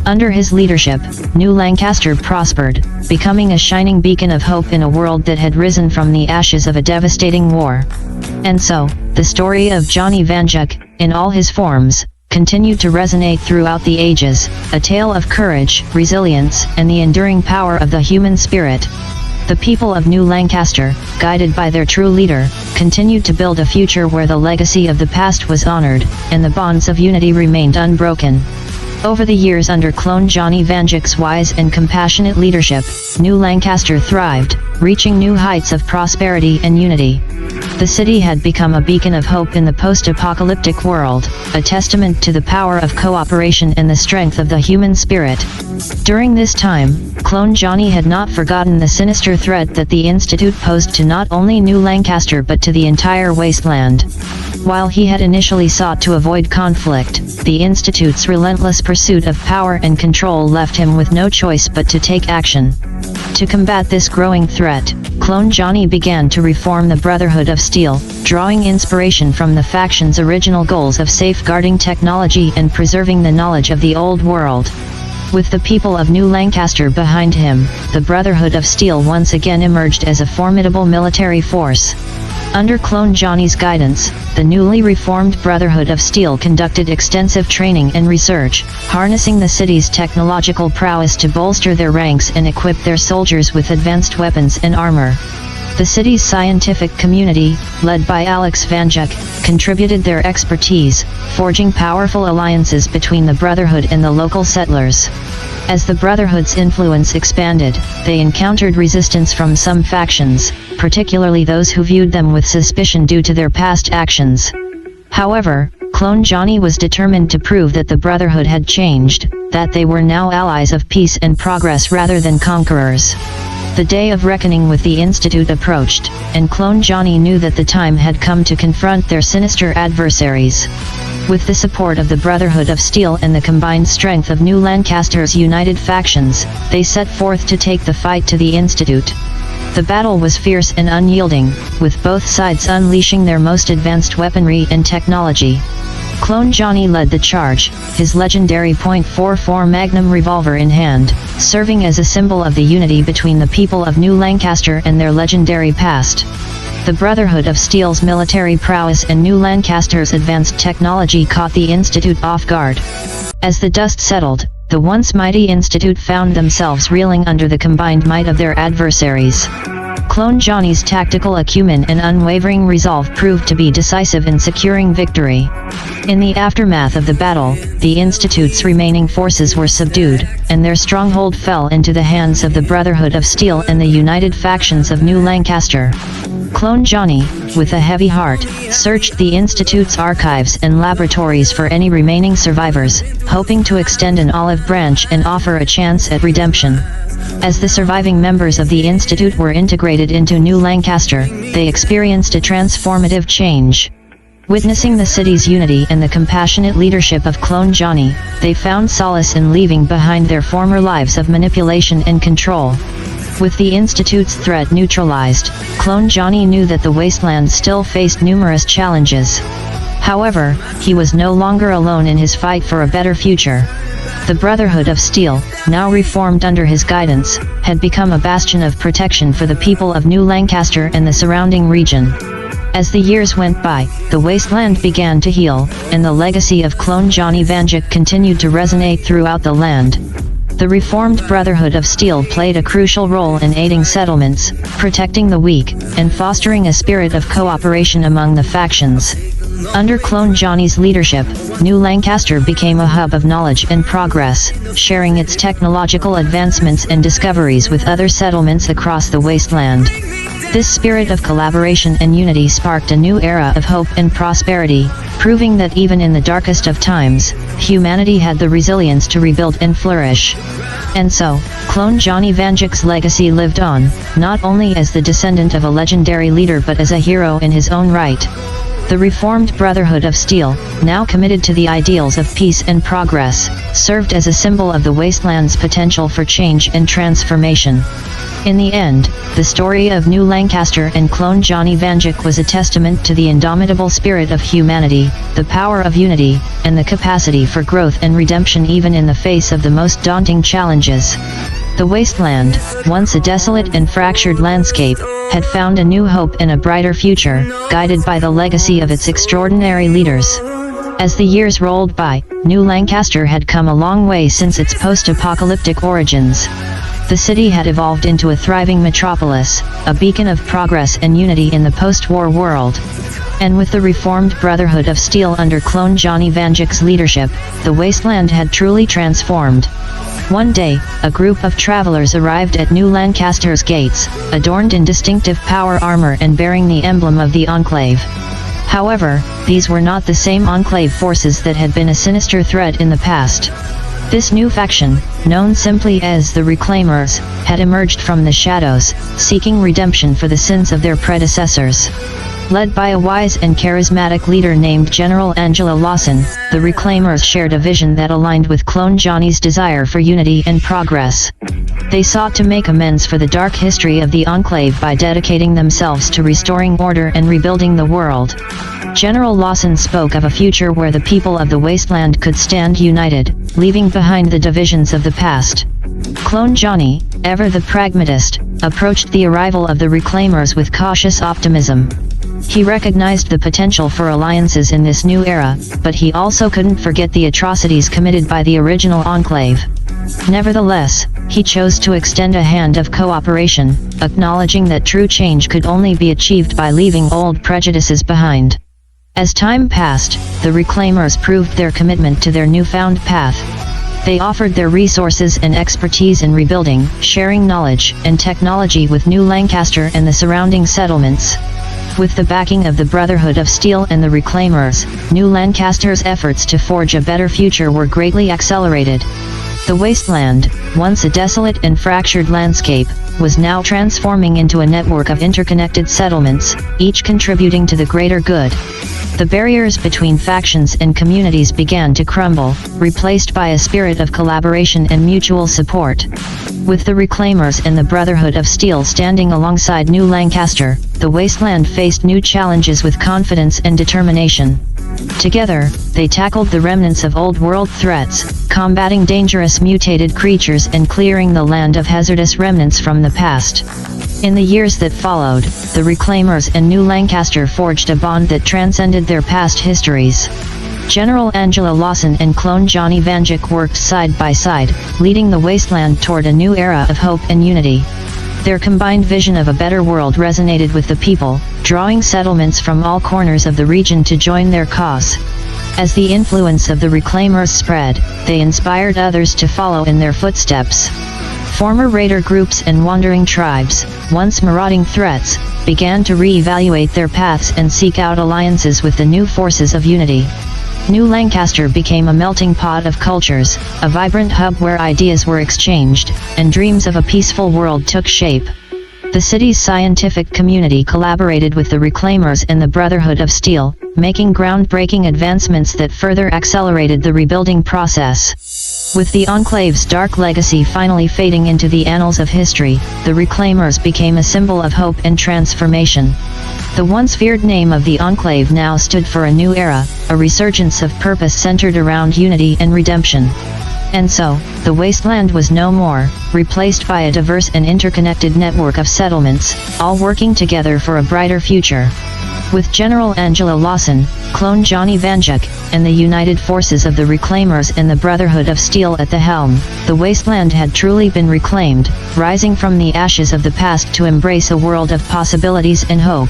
Under his leadership, New Lancaster prospered, becoming a shining beacon of hope in a world that had risen from the ashes of a devastating war. And so, the story of Johnny Vanduke, in all his forms, continued to resonate throughout the ages, a tale of courage, resilience, and the enduring power of the human spirit. The people of New Lancaster, guided by their true leader, continued to build a future where the legacy of the past was honored, and the bonds of unity remained unbroken. Over the years under Clone Johnny Vanduke's wise and compassionate leadership, New Lancaster thrived, reaching new heights of prosperity and unity. The city had become a beacon of hope in the post-apocalyptic world, a testament to the power of cooperation and the strength of the human spirit. During this time, Clone Johnny had not forgotten the sinister threat that the Institute posed to not only New Lancaster but to the entire wasteland. While he had initially sought to avoid conflict, the Institute's relentless pursuit of power and control left him with no choice but to take action. To combat this growing threat, Clone Johnny began to reform the Brotherhood of Steel, drawing inspiration from the faction's original goals of safeguarding technology and preserving the knowledge of the old world. With the people of New Lancaster behind him, the Brotherhood of Steel once again emerged as a formidable military force. Under Clone Johnny's guidance, the newly reformed Brotherhood of Steel conducted extensive training and research, harnessing the city's technological prowess to bolster their ranks and equip their soldiers with advanced weapons and armor. The city's scientific community, led by Alex Vanduke, contributed their expertise, forging powerful alliances between the Brotherhood and the local settlers. As the Brotherhood's influence expanded, they encountered resistance from some factions, particularly those who viewed them with suspicion due to their past actions. However, Clone Johnny was determined to prove that the Brotherhood had changed, that they were now allies of peace and progress rather than conquerors. The day of reckoning with the Institute approached, and Clone Johnny knew that the time had come to confront their sinister adversaries. With the support of the Brotherhood of Steel and the combined strength of New Lancaster's united factions, they set forth to take the fight to the Institute. The battle was fierce and unyielding, with both sides unleashing their most advanced weaponry and technology. Clone Johnny led the charge, his legendary .44 Magnum revolver in hand, serving as a symbol of the unity between the people of New Lancaster and their legendary past. The Brotherhood of Steel's military prowess and New Lancaster's advanced technology caught the Institute off guard. As the dust settled, the once mighty Institute found themselves reeling under the combined might of their adversaries. Clone Johnny's tactical acumen and unwavering resolve proved to be decisive in securing victory. In the aftermath of the battle, the Institute's remaining forces were subdued, and their stronghold fell into the hands of the Brotherhood of Steel and the united factions of New Lancaster. Clone Johnny, with a heavy heart, searched the Institute's archives and laboratories for any remaining survivors, hoping to extend an olive branch and offer a chance at redemption. As the surviving members of the Institute were integrated into New Lancaster, they experienced a transformative change. Witnessing the city's unity and the compassionate leadership of Clone Johnny, they found solace in leaving behind their former lives of manipulation and control. With the Institute's threat neutralized, Clone Johnny knew that the wasteland still faced numerous challenges. However, he was no longer alone in his fight for a better future. The Brotherhood of Steel, now reformed under his guidance, had become a bastion of protection for the people of New Lancaster and the surrounding region. As the years went by, the wasteland began to heal, and the legacy of Clone Johnny Vanduke continued to resonate throughout the land. The reformed Brotherhood of Steel played a crucial role in aiding settlements, protecting the weak, and fostering a spirit of cooperation among the factions. Under Clone Johnny's leadership, New Lancaster became a hub of knowledge and progress, sharing its technological advancements and discoveries with other settlements across the wasteland. This spirit of collaboration and unity sparked a new era of hope and prosperity, proving that even in the darkest of times, humanity had the resilience to rebuild and flourish. And so, Clone Johnny Vanduke's legacy lived on, not only as the descendant of a legendary leader but as a hero in his own right. The reformed Brotherhood of Steel, now committed to the ideals of peace and progress, served as a symbol of the wasteland's potential for change and transformation. In the end, the story of New Lancaster and Clone Johnny Vanduke was a testament to the indomitable spirit of humanity, the power of unity, and the capacity for growth and redemption even in the face of the most daunting challenges. The wasteland, once a desolate and fractured landscape, had found a new hope and a brighter future, guided by the legacy of its extraordinary leaders. As the years rolled by, New Lancaster had come a long way since its post-apocalyptic origins. The city had evolved into a thriving metropolis, a beacon of progress and unity in the post-war world. And with the reformed Brotherhood of Steel under Clone Johnny Vanduke's leadership, the wasteland had truly transformed. One day, a group of travelers arrived at New Lancaster's gates, adorned in distinctive power armor and bearing the emblem of the Enclave. However, these were not the same Enclave forces that had been a sinister threat in the past. This new faction, known simply as the Reclaimers, had emerged from the shadows, seeking redemption for the sins of their predecessors. Led by a wise and charismatic leader named General Angela Lawson, the Reclaimers shared a vision that aligned with Clone Johnny's desire for unity and progress. They sought to make amends for the dark history of the Enclave by dedicating themselves to restoring order and rebuilding the world. General Lawson spoke of a future where the people of the wasteland could stand united, leaving behind the divisions of the past. Clone Johnny, ever the pragmatist, approached the arrival of the Reclaimers with cautious optimism. He recognized the potential for alliances in this new era, but he also couldn't forget the atrocities committed by the original Enclave. Nevertheless, he chose to extend a hand of cooperation, acknowledging that true change could only be achieved by leaving old prejudices behind. As time passed, the Reclaimers proved their commitment to their newfound path. They offered their resources and expertise in rebuilding, sharing knowledge and technology with New Lancaster and the surrounding settlements. With the backing of the Brotherhood of Steel and the Reclaimers, New Lancaster's efforts to forge a better future were greatly accelerated. The wasteland, once a desolate and fractured landscape, was now transforming into a network of interconnected settlements, each contributing to the greater good. The barriers between factions and communities began to crumble, replaced by a spirit of collaboration and mutual support. With the Reclaimers and the Brotherhood of Steel standing alongside New Lancaster, the wasteland faced new challenges with confidence and determination. Together, they tackled the remnants of old-world threats, combating dangerous mutated creatures and clearing the land of hazardous remnants from the past. In the years that followed, the Reclaimers and New Lancaster forged a bond that transcended their past histories. General Angela Lawson and Clone Johnny Vanduke worked side by side, leading the wasteland toward a new era of hope and unity. Their combined vision of a better world resonated with the people, drawing settlements from all corners of the region to join their cause. As the influence of the Reclaimers spread, they inspired others to follow in their footsteps. Former raider groups and wandering tribes, once marauding threats, began to re-evaluate their paths and seek out alliances with the new forces of unity. New Lancaster became a melting pot of cultures, a vibrant hub where ideas were exchanged, and dreams of a peaceful world took shape. The city's scientific community collaborated with the Reclaimers and the Brotherhood of Steel, making groundbreaking advancements that further accelerated the rebuilding process. With the Enclave's dark legacy finally fading into the annals of history, the Reclaimers became a symbol of hope and transformation. The once feared name of the Enclave now stood for a new era, a resurgence of purpose centered around unity and redemption. And so, the wasteland was no more, replaced by a diverse and interconnected network of settlements, all working together for a brighter future. With General Angela Lawson, clone Johnny Vanduke, and the united forces of the Reclaimers and the Brotherhood of Steel at the helm, the wasteland had truly been reclaimed, rising from the ashes of the past to embrace a world of possibilities and hope.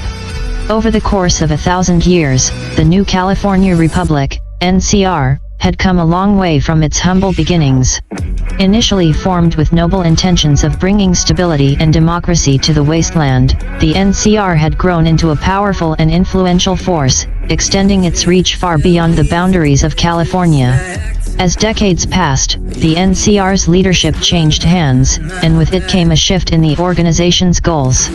Over the course of 1,000 years, the new California Republic, NCR, had come a long way from its humble beginnings. Initially formed with noble intentions of bringing stability and democracy to the wasteland, the NCR had grown into a powerful and influential force, extending its reach far beyond the boundaries of California. As decades passed, the NCR's leadership changed hands, and with it came a shift in the organization's goals.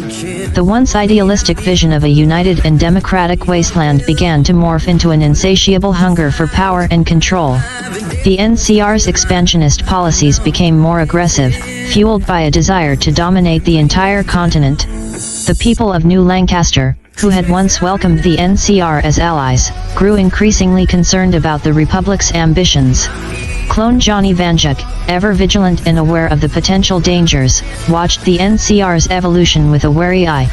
The once idealistic vision of a united and democratic wasteland began to morph into an insatiable hunger for power and control. The NCR's expansionist policies became more aggressive, fueled by a desire to dominate the entire continent. The people of New Lancaster, who had once welcomed the NCR as allies, grew increasingly concerned about the Republic's ambitions. Clone Johnny Vanduke, ever vigilant and aware of the potential dangers, watched the NCR's evolution with a wary eye.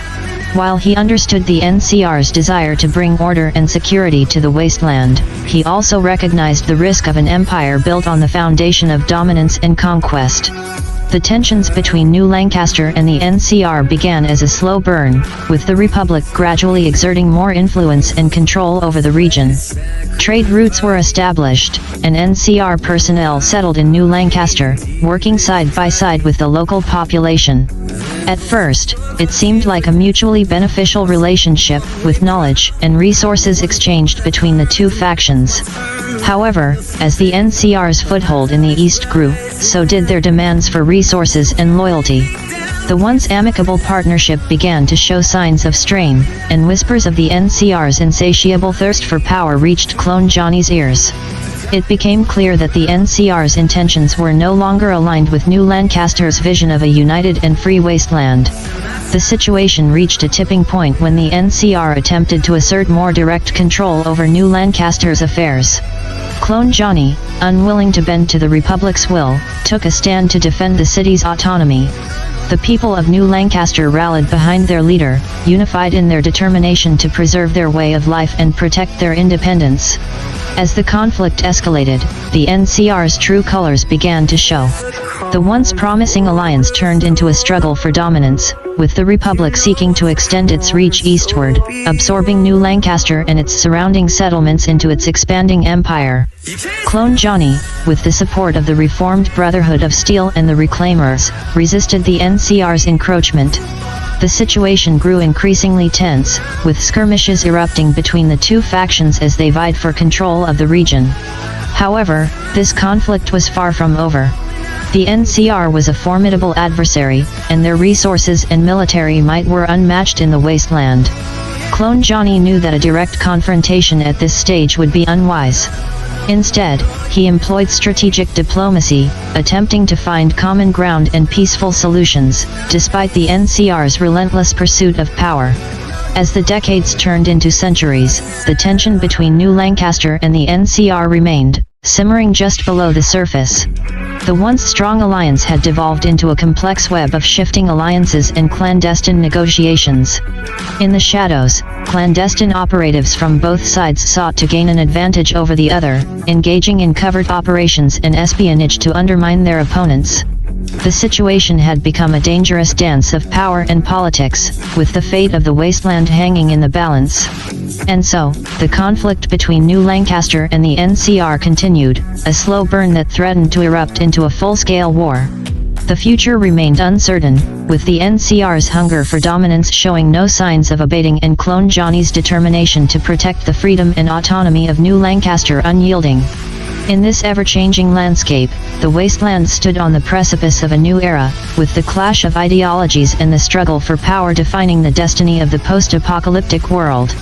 While he understood the NCR's desire to bring order and security to the wasteland, he also recognized the risk of an empire built on the foundation of dominance and conquest. The tensions between New Lancaster and the NCR began as a slow burn, with the Republic gradually exerting more influence and control over the region. Trade routes were established, and NCR personnel settled in New Lancaster, working side by side with the local population. At first, it seemed like a mutually beneficial relationship, with knowledge and resources exchanged between the two factions. However, as the NCR's foothold in the East grew, so did their demands for resources and loyalty. The once amicable partnership began to show signs of strain, and whispers of the NCR's insatiable thirst for power reached Clone Johnny's ears. It became clear that the NCR's intentions were no longer aligned with New Lancaster's vision of a united and free wasteland. The situation reached a tipping point when the NCR attempted to assert more direct control over New Lancaster's affairs. Clone Johnny, unwilling to bend to the Republic's will, took a stand to defend the city's autonomy. The people of New Lancaster rallied behind their leader, unified in their determination to preserve their way of life and protect their independence. As the conflict escalated, the NCR's true colors began to show. The once promising alliance turned into a struggle for dominance, with the Republic seeking to extend its reach eastward, absorbing New Lancaster and its surrounding settlements into its expanding empire. Clone Johnny, with the support of the reformed Brotherhood of Steel and the Reclaimers, resisted the NCR's encroachment. The situation grew increasingly tense, with skirmishes erupting between the two factions as they vied for control of the region. However, this conflict was far from over. The NCR was a formidable adversary, and their resources and military might were unmatched in the wasteland. Clone Johnny knew that a direct confrontation at this stage would be unwise. Instead, he employed strategic diplomacy, attempting to find common ground and peaceful solutions, despite the NCR's relentless pursuit of power. As the decades turned into centuries, the tension between New Lancaster and the NCR remained, simmering just below the surface. The once strong alliance had devolved into a complex web of shifting alliances and clandestine negotiations. In the shadows, clandestine operatives from both sides sought to gain an advantage over the other, engaging in covert operations and espionage to undermine their opponents. The situation had become a dangerous dance of power and politics, with the fate of the wasteland hanging in the balance. And so, the conflict between New Lancaster and the NCR continued, a slow burn that threatened to erupt into a full-scale war. The future remained uncertain, with the NCR's hunger for dominance showing no signs of abating and Clone Johnny's determination to protect the freedom and autonomy of New Lancaster unyielding. In this ever-changing landscape, the wasteland stood on the precipice of a new era, with the clash of ideologies and the struggle for power defining the destiny of the post-apocalyptic world.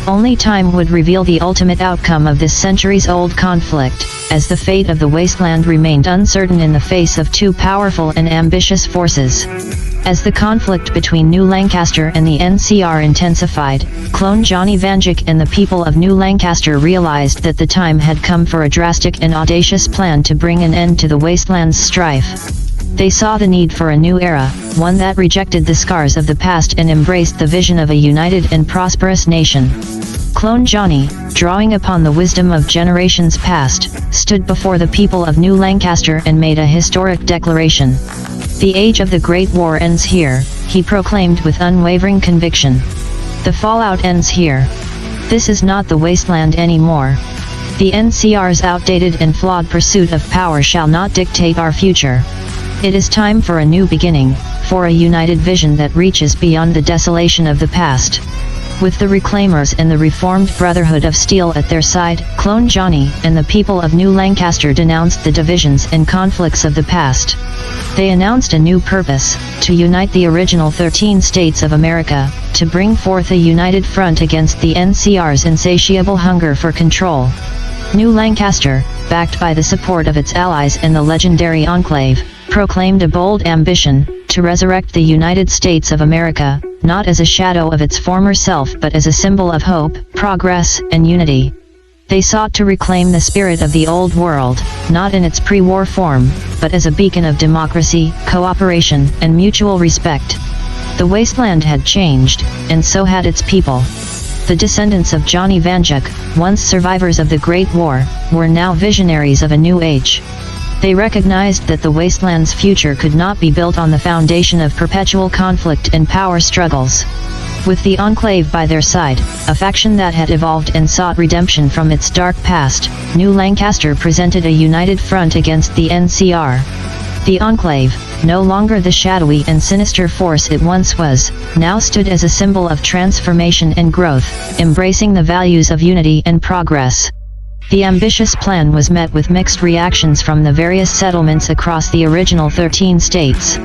Only time would reveal the ultimate outcome of this centuries-old conflict, as the fate of the wasteland remained uncertain in the face of two powerful and ambitious forces. As the conflict between New Lancaster and the NCR intensified, Clone Johnny Vanduke and the people of New Lancaster realized that the time had come for a drastic and audacious plan to bring an end to the wasteland's strife. They saw the need for a new era, one that rejected the scars of the past and embraced the vision of a united and prosperous nation. Clone Johnny, drawing upon the wisdom of generations past, stood before the people of New Lancaster and made a historic declaration. "The age of the Great War ends here," he proclaimed with unwavering conviction. "The fallout ends here. This is not the wasteland anymore. The NCR's outdated and flawed pursuit of power shall not dictate our future. It is time for a new beginning, for a united vision that reaches beyond the desolation of the past." With the Reclaimers and the Reformed Brotherhood of Steel at their side, Clone Johnny and the people of New Lancaster denounced the divisions and conflicts of the past. They announced a new purpose: to unite the original 13 states of America, to bring forth a united front against the NCR's insatiable hunger for control. New Lancaster, backed by the support of its allies and the legendary Enclave, proclaimed a bold ambition: to resurrect the United States of America, not as a shadow of its former self but as a symbol of hope, progress, and unity. They sought to reclaim the spirit of the old world, not in its pre-war form, but as a beacon of democracy, cooperation, and mutual respect. The wasteland had changed, and so had its people. The descendants of Johnny Vanduke, once survivors of the Great War, were now visionaries of a new age. They recognized that the wasteland's future could not be built on the foundation of perpetual conflict and power struggles. With the Enclave by their side, a faction that had evolved and sought redemption from its dark past, New Lancaster presented a united front against the NCR. The Enclave, no longer the shadowy and sinister force it once was, now stood as a symbol of transformation and growth, embracing the values of unity and progress. The ambitious plan was met with mixed reactions from the various settlements across the original 13 states.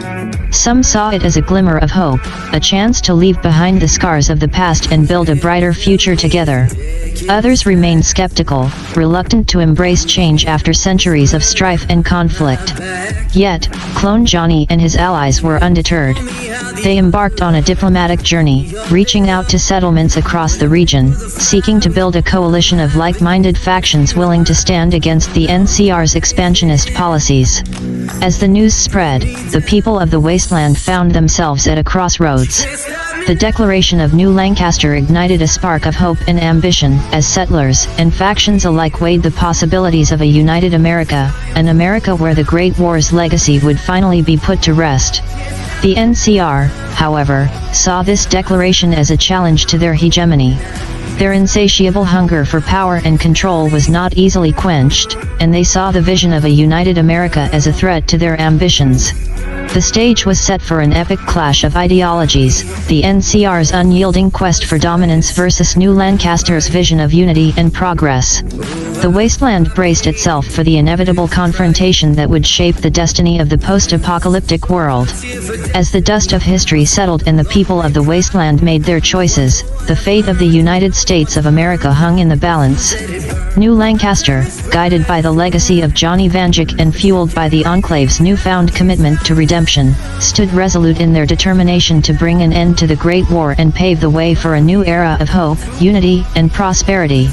Some saw it as a glimmer of hope, a chance to leave behind the scars of the past and build a brighter future together. Others remained skeptical, reluctant to embrace change after centuries of strife and conflict. Yet, Clone Johnny and his allies were undeterred. They embarked on a diplomatic journey, reaching out to settlements across the region, seeking to build a coalition of like-minded factions willing to stand against the NCR's expansionist policies. As the news spread, the people of the wasteland found themselves at a crossroads. The declaration of New Lancaster ignited a spark of hope and ambition, as settlers and factions alike weighed the possibilities of a united America, an America where the Great War's legacy would finally be put to rest. The NCR, however, saw this declaration as a challenge to their hegemony. Their insatiable hunger for power and control was not easily quenched, and they saw the vision of a united America as a threat to their ambitions. The stage was set for an epic clash of ideologies, the NCR's unyielding quest for dominance versus New Lancaster's vision of unity and progress. The wasteland braced itself for the inevitable confrontation that would shape the destiny of the post-apocalyptic world. As the dust of history settled and the people of the wasteland made their choices, the fate of the United States of America hung in the balance. New Lancaster, guided by the legacy of Johnny Vanduke and fueled by the Enclave's newfound commitment to redemption, stood resolute in their determination to bring an end to the Great War and pave the way for a new era of hope, unity, and prosperity.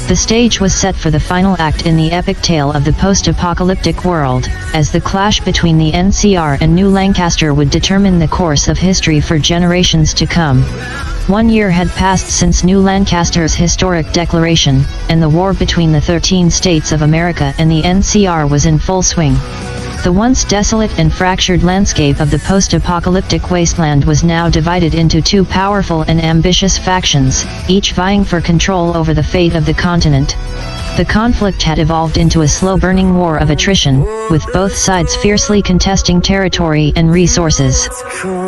The stage was set for the final act in the epic tale of the post-apocalyptic world, as the clash between the NCR and New Lancaster would determine the course of history for generations to come. 1 year had passed since New Lancaster's historic declaration, and the war between the 13 states of America and the NCR was in full swing. The once desolate and fractured landscape of the post-apocalyptic wasteland was now divided into two powerful and ambitious factions, each vying for control over the fate of the continent. The conflict had evolved into a slow-burning war of attrition, with both sides fiercely contesting territory and resources.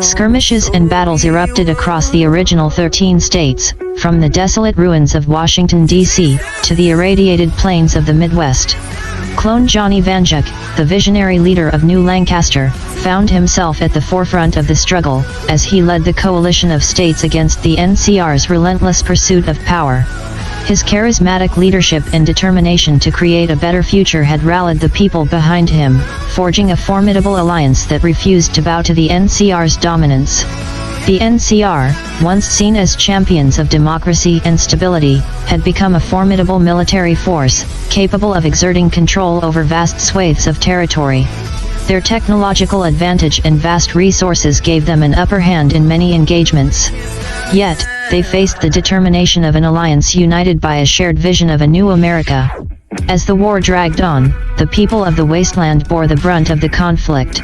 Skirmishes and battles erupted across the original 13 states, from the desolate ruins of Washington, D.C., to the irradiated plains of the Midwest. Clone Johnny Vanduke, the visionary leader of New Lancaster, found himself at the forefront of the struggle, as he led the coalition of states against the NCR's relentless pursuit of power. His charismatic leadership and determination to create a better future had rallied the people behind him, forging a formidable alliance that refused to bow to the NCR's dominance. The NCR, once seen as champions of democracy and stability, had become a formidable military force, capable of exerting control over vast swathes of territory. Their technological advantage and vast resources gave them an upper hand in many engagements. Yet, they faced the determination of an alliance united by a shared vision of a new America. As the war dragged on, the people of the wasteland bore the brunt of the conflict.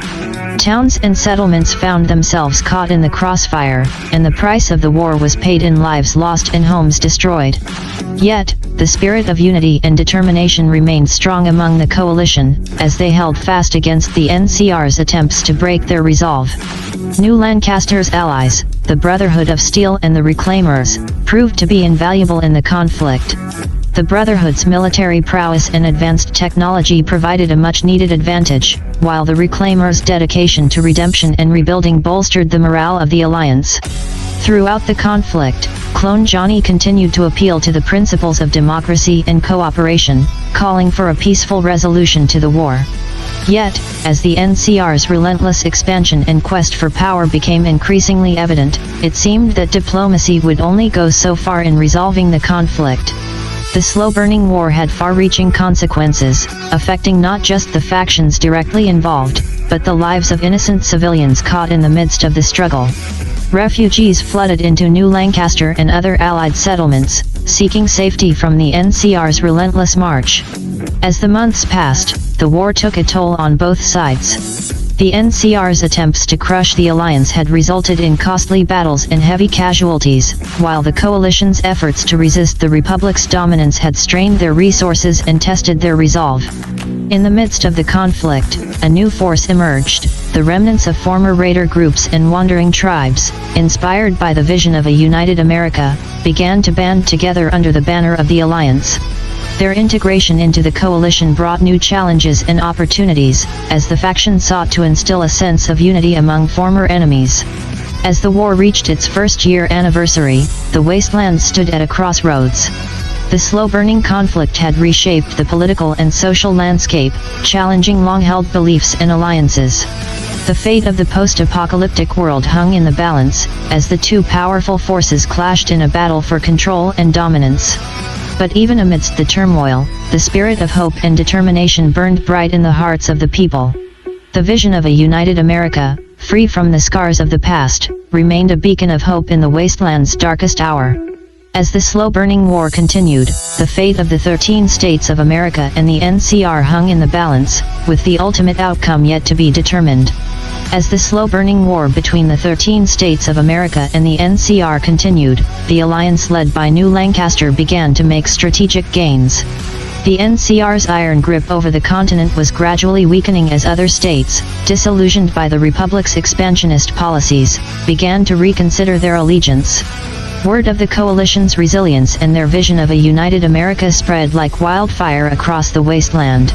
Towns and settlements found themselves caught in the crossfire, and the price of the war was paid in lives lost and homes destroyed. Yet, the spirit of unity and determination remained strong among the coalition, as they held fast against the NCR's attempts to break their resolve. New Lancaster's allies, the Brotherhood of Steel and the Reclaimers, proved to be invaluable in the conflict. The Brotherhood's military prowess and advanced technology provided a much-needed advantage, while the Reclaimers' dedication to redemption and rebuilding bolstered the morale of the Alliance. Throughout the conflict, Clone Johnny continued to appeal to the principles of democracy and cooperation, calling for a peaceful resolution to the war. Yet, as the NCR's relentless expansion and quest for power became increasingly evident, it seemed that diplomacy would only go so far in resolving the conflict. The slow-burning war had far-reaching consequences, affecting not just the factions directly involved, but the lives of innocent civilians caught in the midst of the struggle. Refugees flooded into New Lancaster and other Allied settlements, seeking safety from the NCR's relentless march. As the months passed, the war took a toll on both sides. The NCR's attempts to crush the alliance had resulted in costly battles and heavy casualties, while the coalition's efforts to resist the Republic's dominance had strained their resources and tested their resolve. In the midst of the conflict, a new force emerged, the remnants of former raider groups and wandering tribes, inspired by the vision of a united America, began to band together under the banner of the alliance. Their integration into the coalition brought new challenges and opportunities, as the faction sought to instill a sense of unity among former enemies. As the war reached its first-year anniversary, the wasteland stood at a crossroads. The slow-burning conflict had reshaped the political and social landscape, challenging long-held beliefs and alliances. The fate of the post-apocalyptic world hung in the balance, as the two powerful forces clashed in a battle for control and dominance. But even amidst the turmoil, the spirit of hope and determination burned bright in the hearts of the people. The vision of a united America, free from the scars of the past, remained a beacon of hope in the wasteland's darkest hour. As the slow-burning war continued, the fate of the 13 states of America and the NCR hung in the balance, with the ultimate outcome yet to be determined. As the slow-burning war between the 13 states of America and the NCR continued, the alliance led by New Lancaster began to make strategic gains. The NCR's iron grip over the continent was gradually weakening as other states, disillusioned by the Republic's expansionist policies, began to reconsider their allegiance. Word of the coalition's resilience and their vision of a united America spread like wildfire across the wasteland.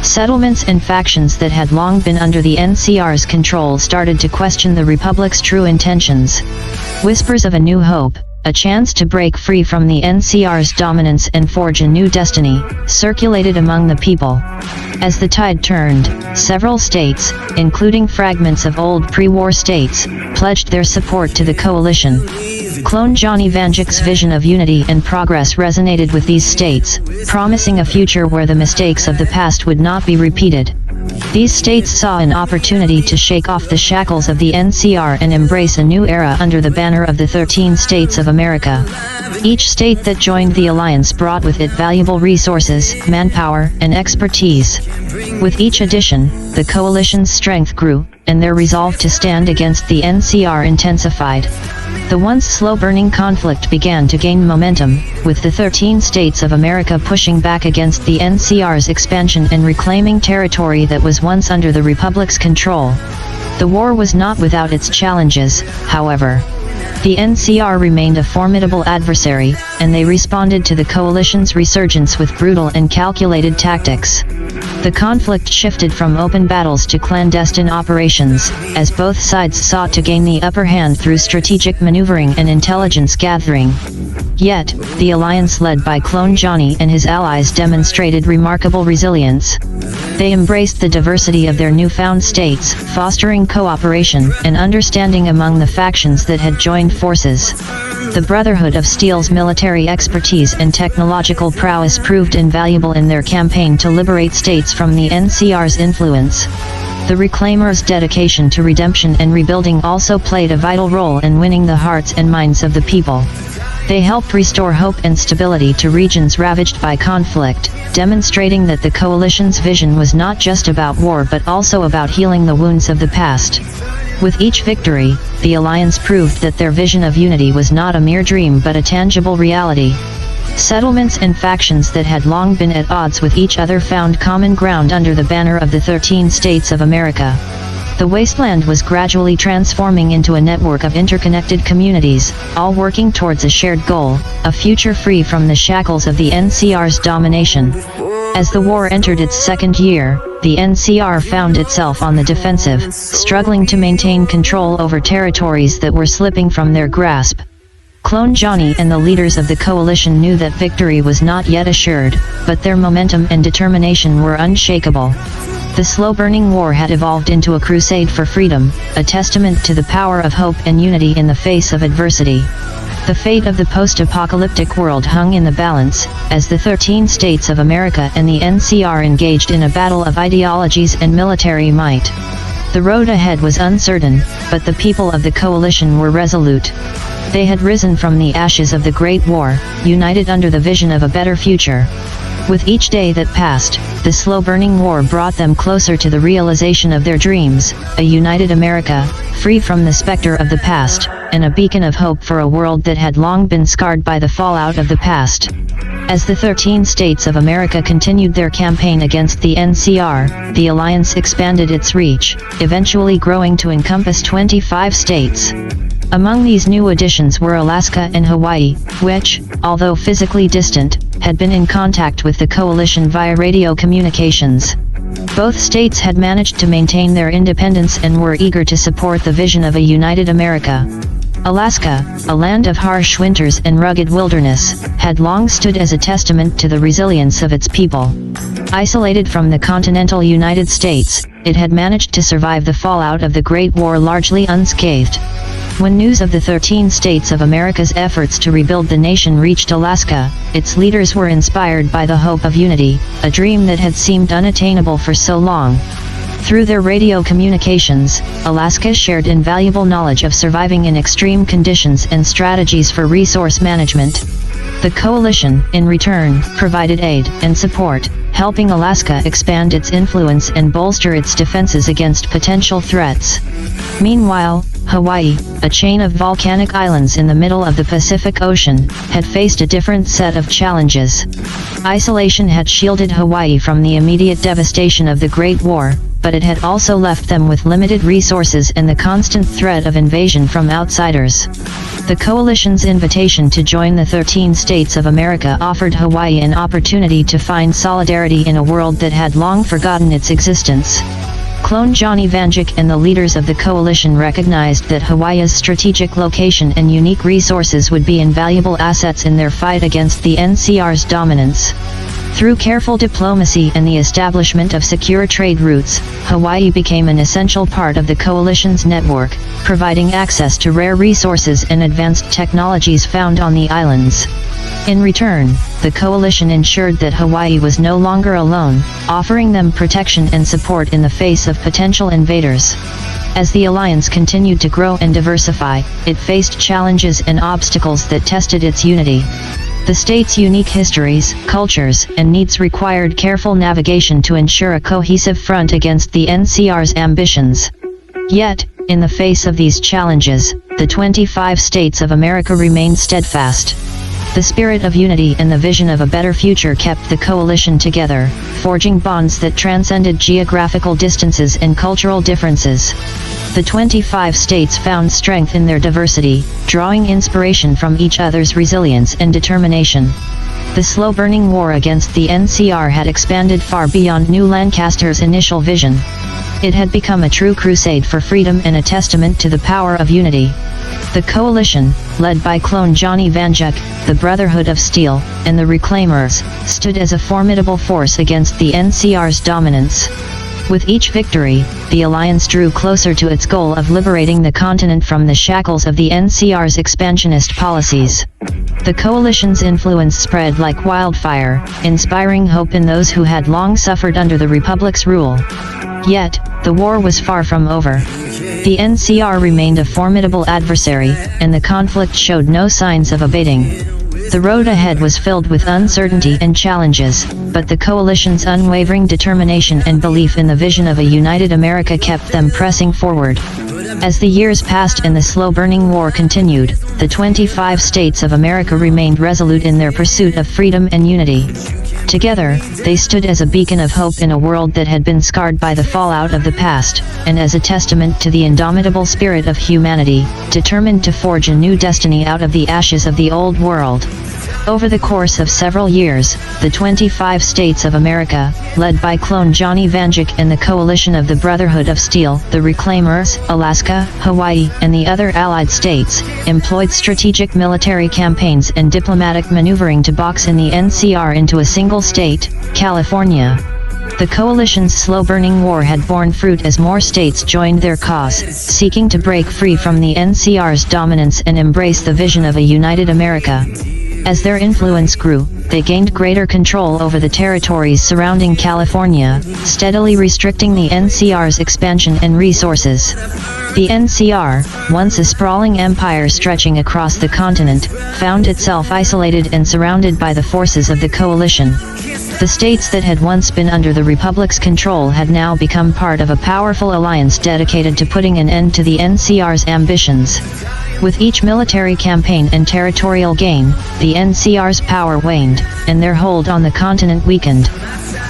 Settlements and factions that had long been under the NCR's control started to question the Republic's true intentions. Whispers of a new hope, a chance to break free from the NCR's dominance and forge a new destiny, circulated among the people. As the tide turned, several states, including fragments of old pre-war states, pledged their support to the coalition. Clone Johnny Vanduke's vision of unity and progress resonated with these states, promising a future where the mistakes of the past would not be repeated. These states saw an opportunity to shake off the shackles of the NCR and embrace a new era under the banner of the 13 states of America. Each state that joined the alliance brought with it valuable resources, manpower, and expertise. With each addition, the coalition's strength grew, and their resolve to stand against the NCR intensified. The once slow-burning conflict began to gain momentum, with the 13 states of America pushing back against the NCR's expansion and reclaiming territory that was once under the Republic's control. The war was not without its challenges, however. The NCR remained a formidable adversary, and they responded to the coalition's resurgence with brutal and calculated tactics. The conflict shifted from open battles to clandestine operations, as both sides sought to gain the upper hand through strategic maneuvering and intelligence gathering. Yet, the alliance led by Clone Johnny and his allies demonstrated remarkable resilience. They embraced the diversity of their newfound states, fostering cooperation and understanding among the factions that had joined forces. The Brotherhood of Steel's military expertise and technological prowess proved invaluable in their campaign to liberate states from the NCR's influence. The Reclaimers' dedication to redemption and rebuilding also played a vital role in winning the hearts and minds of the people. They helped restore hope and stability to regions ravaged by conflict, demonstrating that the coalition's vision was not just about war but also about healing the wounds of the past. With each victory, the alliance proved that their vision of unity was not a mere dream but a tangible reality. Settlements and factions that had long been at odds with each other found common ground under the banner of the 13 states of America. The wasteland was gradually transforming into a network of interconnected communities, all working towards a shared goal, a future free from the shackles of the NCR's domination. As the war entered its second year, the NCR found itself on the defensive, struggling to maintain control over territories that were slipping from their grasp. Clone Johnny and the leaders of the coalition knew that victory was not yet assured, but their momentum and determination were unshakable. The slow-burning war had evolved into a crusade for freedom, a testament to the power of hope and unity in the face of adversity. The fate of the post-apocalyptic world hung in the balance, as the 13 states of America and the NCR engaged in a battle of ideologies and military might. The road ahead was uncertain, but the people of the coalition were resolute. They had risen from the ashes of the Great War, united under the vision of a better future. With each day that passed, the slow-burning war brought them closer to the realization of their dreams, a united America, free from the specter of the past, and a beacon of hope for a world that had long been scarred by the fallout of the past. As the 13 states of America continued their campaign against the NCR, the alliance expanded its reach, eventually growing to encompass 25 states. Among these new additions were Alaska and Hawaii, which, although physically distant, had been in contact with the coalition via radio communications. Both states had managed to maintain their independence and were eager to support the vision of a united America. Alaska, a land of harsh winters and rugged wilderness, had long stood as a testament to the resilience of its people. Isolated from the continental United States, it had managed to survive the fallout of the Great War largely unscathed. When news of the 13 states of America's efforts to rebuild the nation reached Alaska, its leaders were inspired by the hope of unity, a dream that had seemed unattainable for so long. Through their radio communications, Alaska shared invaluable knowledge of surviving in extreme conditions and strategies for resource management. The coalition, in return, provided aid and support, helping Alaska expand its influence and bolster its defenses against potential threats. Meanwhile, Hawaii, a chain of volcanic islands in the middle of the Pacific Ocean, had faced a different set of challenges. Isolation had shielded Hawaii from the immediate devastation of the Great War, but it had also left them with limited resources and the constant threat of invasion from outsiders. The coalition's invitation to join the 13 states of America offered Hawaii an opportunity to find solidarity in a world that had long forgotten its existence. Clone Johnny Vanduke and the leaders of the coalition recognized that Hawaii's strategic location and unique resources would be invaluable assets in their fight against the NCR's dominance. Through careful diplomacy and the establishment of secure trade routes, Hawaii became an essential part of the coalition's network, providing access to rare resources and advanced technologies found on the islands. In return, the coalition ensured that Hawaii was no longer alone, offering them protection and support in the face of potential invaders. As the alliance continued to grow and diversify, it faced challenges and obstacles that tested its unity. The state's unique histories, cultures, and needs required careful navigation to ensure a cohesive front against the NCR's ambitions. Yet, in the face of these challenges, the 25 states of America remained steadfast. The spirit of unity and the vision of a better future kept the coalition together, forging bonds that transcended geographical distances and cultural differences. The 25 states found strength in their diversity, drawing inspiration from each other's resilience and determination. The slow-burning war against the NCR had expanded far beyond New Lancaster's initial vision. It had become a true crusade for freedom and a testament to the power of unity. The coalition, led by clone Johnny Vanduke, the Brotherhood of Steel, and the Reclaimers, stood as a formidable force against the NCR's dominance. With each victory, the alliance drew closer to its goal of liberating the continent from the shackles of the NCR's expansionist policies. The coalition's influence spread like wildfire, inspiring hope in those who had long suffered under the Republic's rule. Yet, the war was far from over. The NCR remained a formidable adversary, and the conflict showed no signs of abating. The road ahead was filled with uncertainty and challenges, but the coalition's unwavering determination and belief in the vision of a united America kept them pressing forward. As the years passed and the slow-burning war continued, the 25 states of America remained resolute in their pursuit of freedom and unity. Together, they stood as a beacon of hope in a world that had been scarred by the fallout of the past, and as a testament to the indomitable spirit of humanity, determined to forge a new destiny out of the ashes of the old world. Over the course of several years, the 25 states of America, led by clone Johnny Vanduke and the coalition of the Brotherhood of Steel, the Reclaimers, Alaska, Hawaii, and the other allied states, employed strategic military campaigns and diplomatic maneuvering to box in the NCR into a single state, California. The coalition's slow-burning war had borne fruit as more states joined their cause, seeking to break free from the NCR's dominance and embrace the vision of a united America. As their influence grew, they gained greater control over the territories surrounding California, steadily restricting the NCR's expansion and resources. The NCR, once a sprawling empire stretching across the continent, found itself isolated and surrounded by the forces of the coalition. The states that had once been under the Republic's control had now become part of a powerful alliance dedicated to putting an end to the NCR's ambitions. With each military campaign and territorial gain, the NCR's power waned, and their hold on the continent weakened.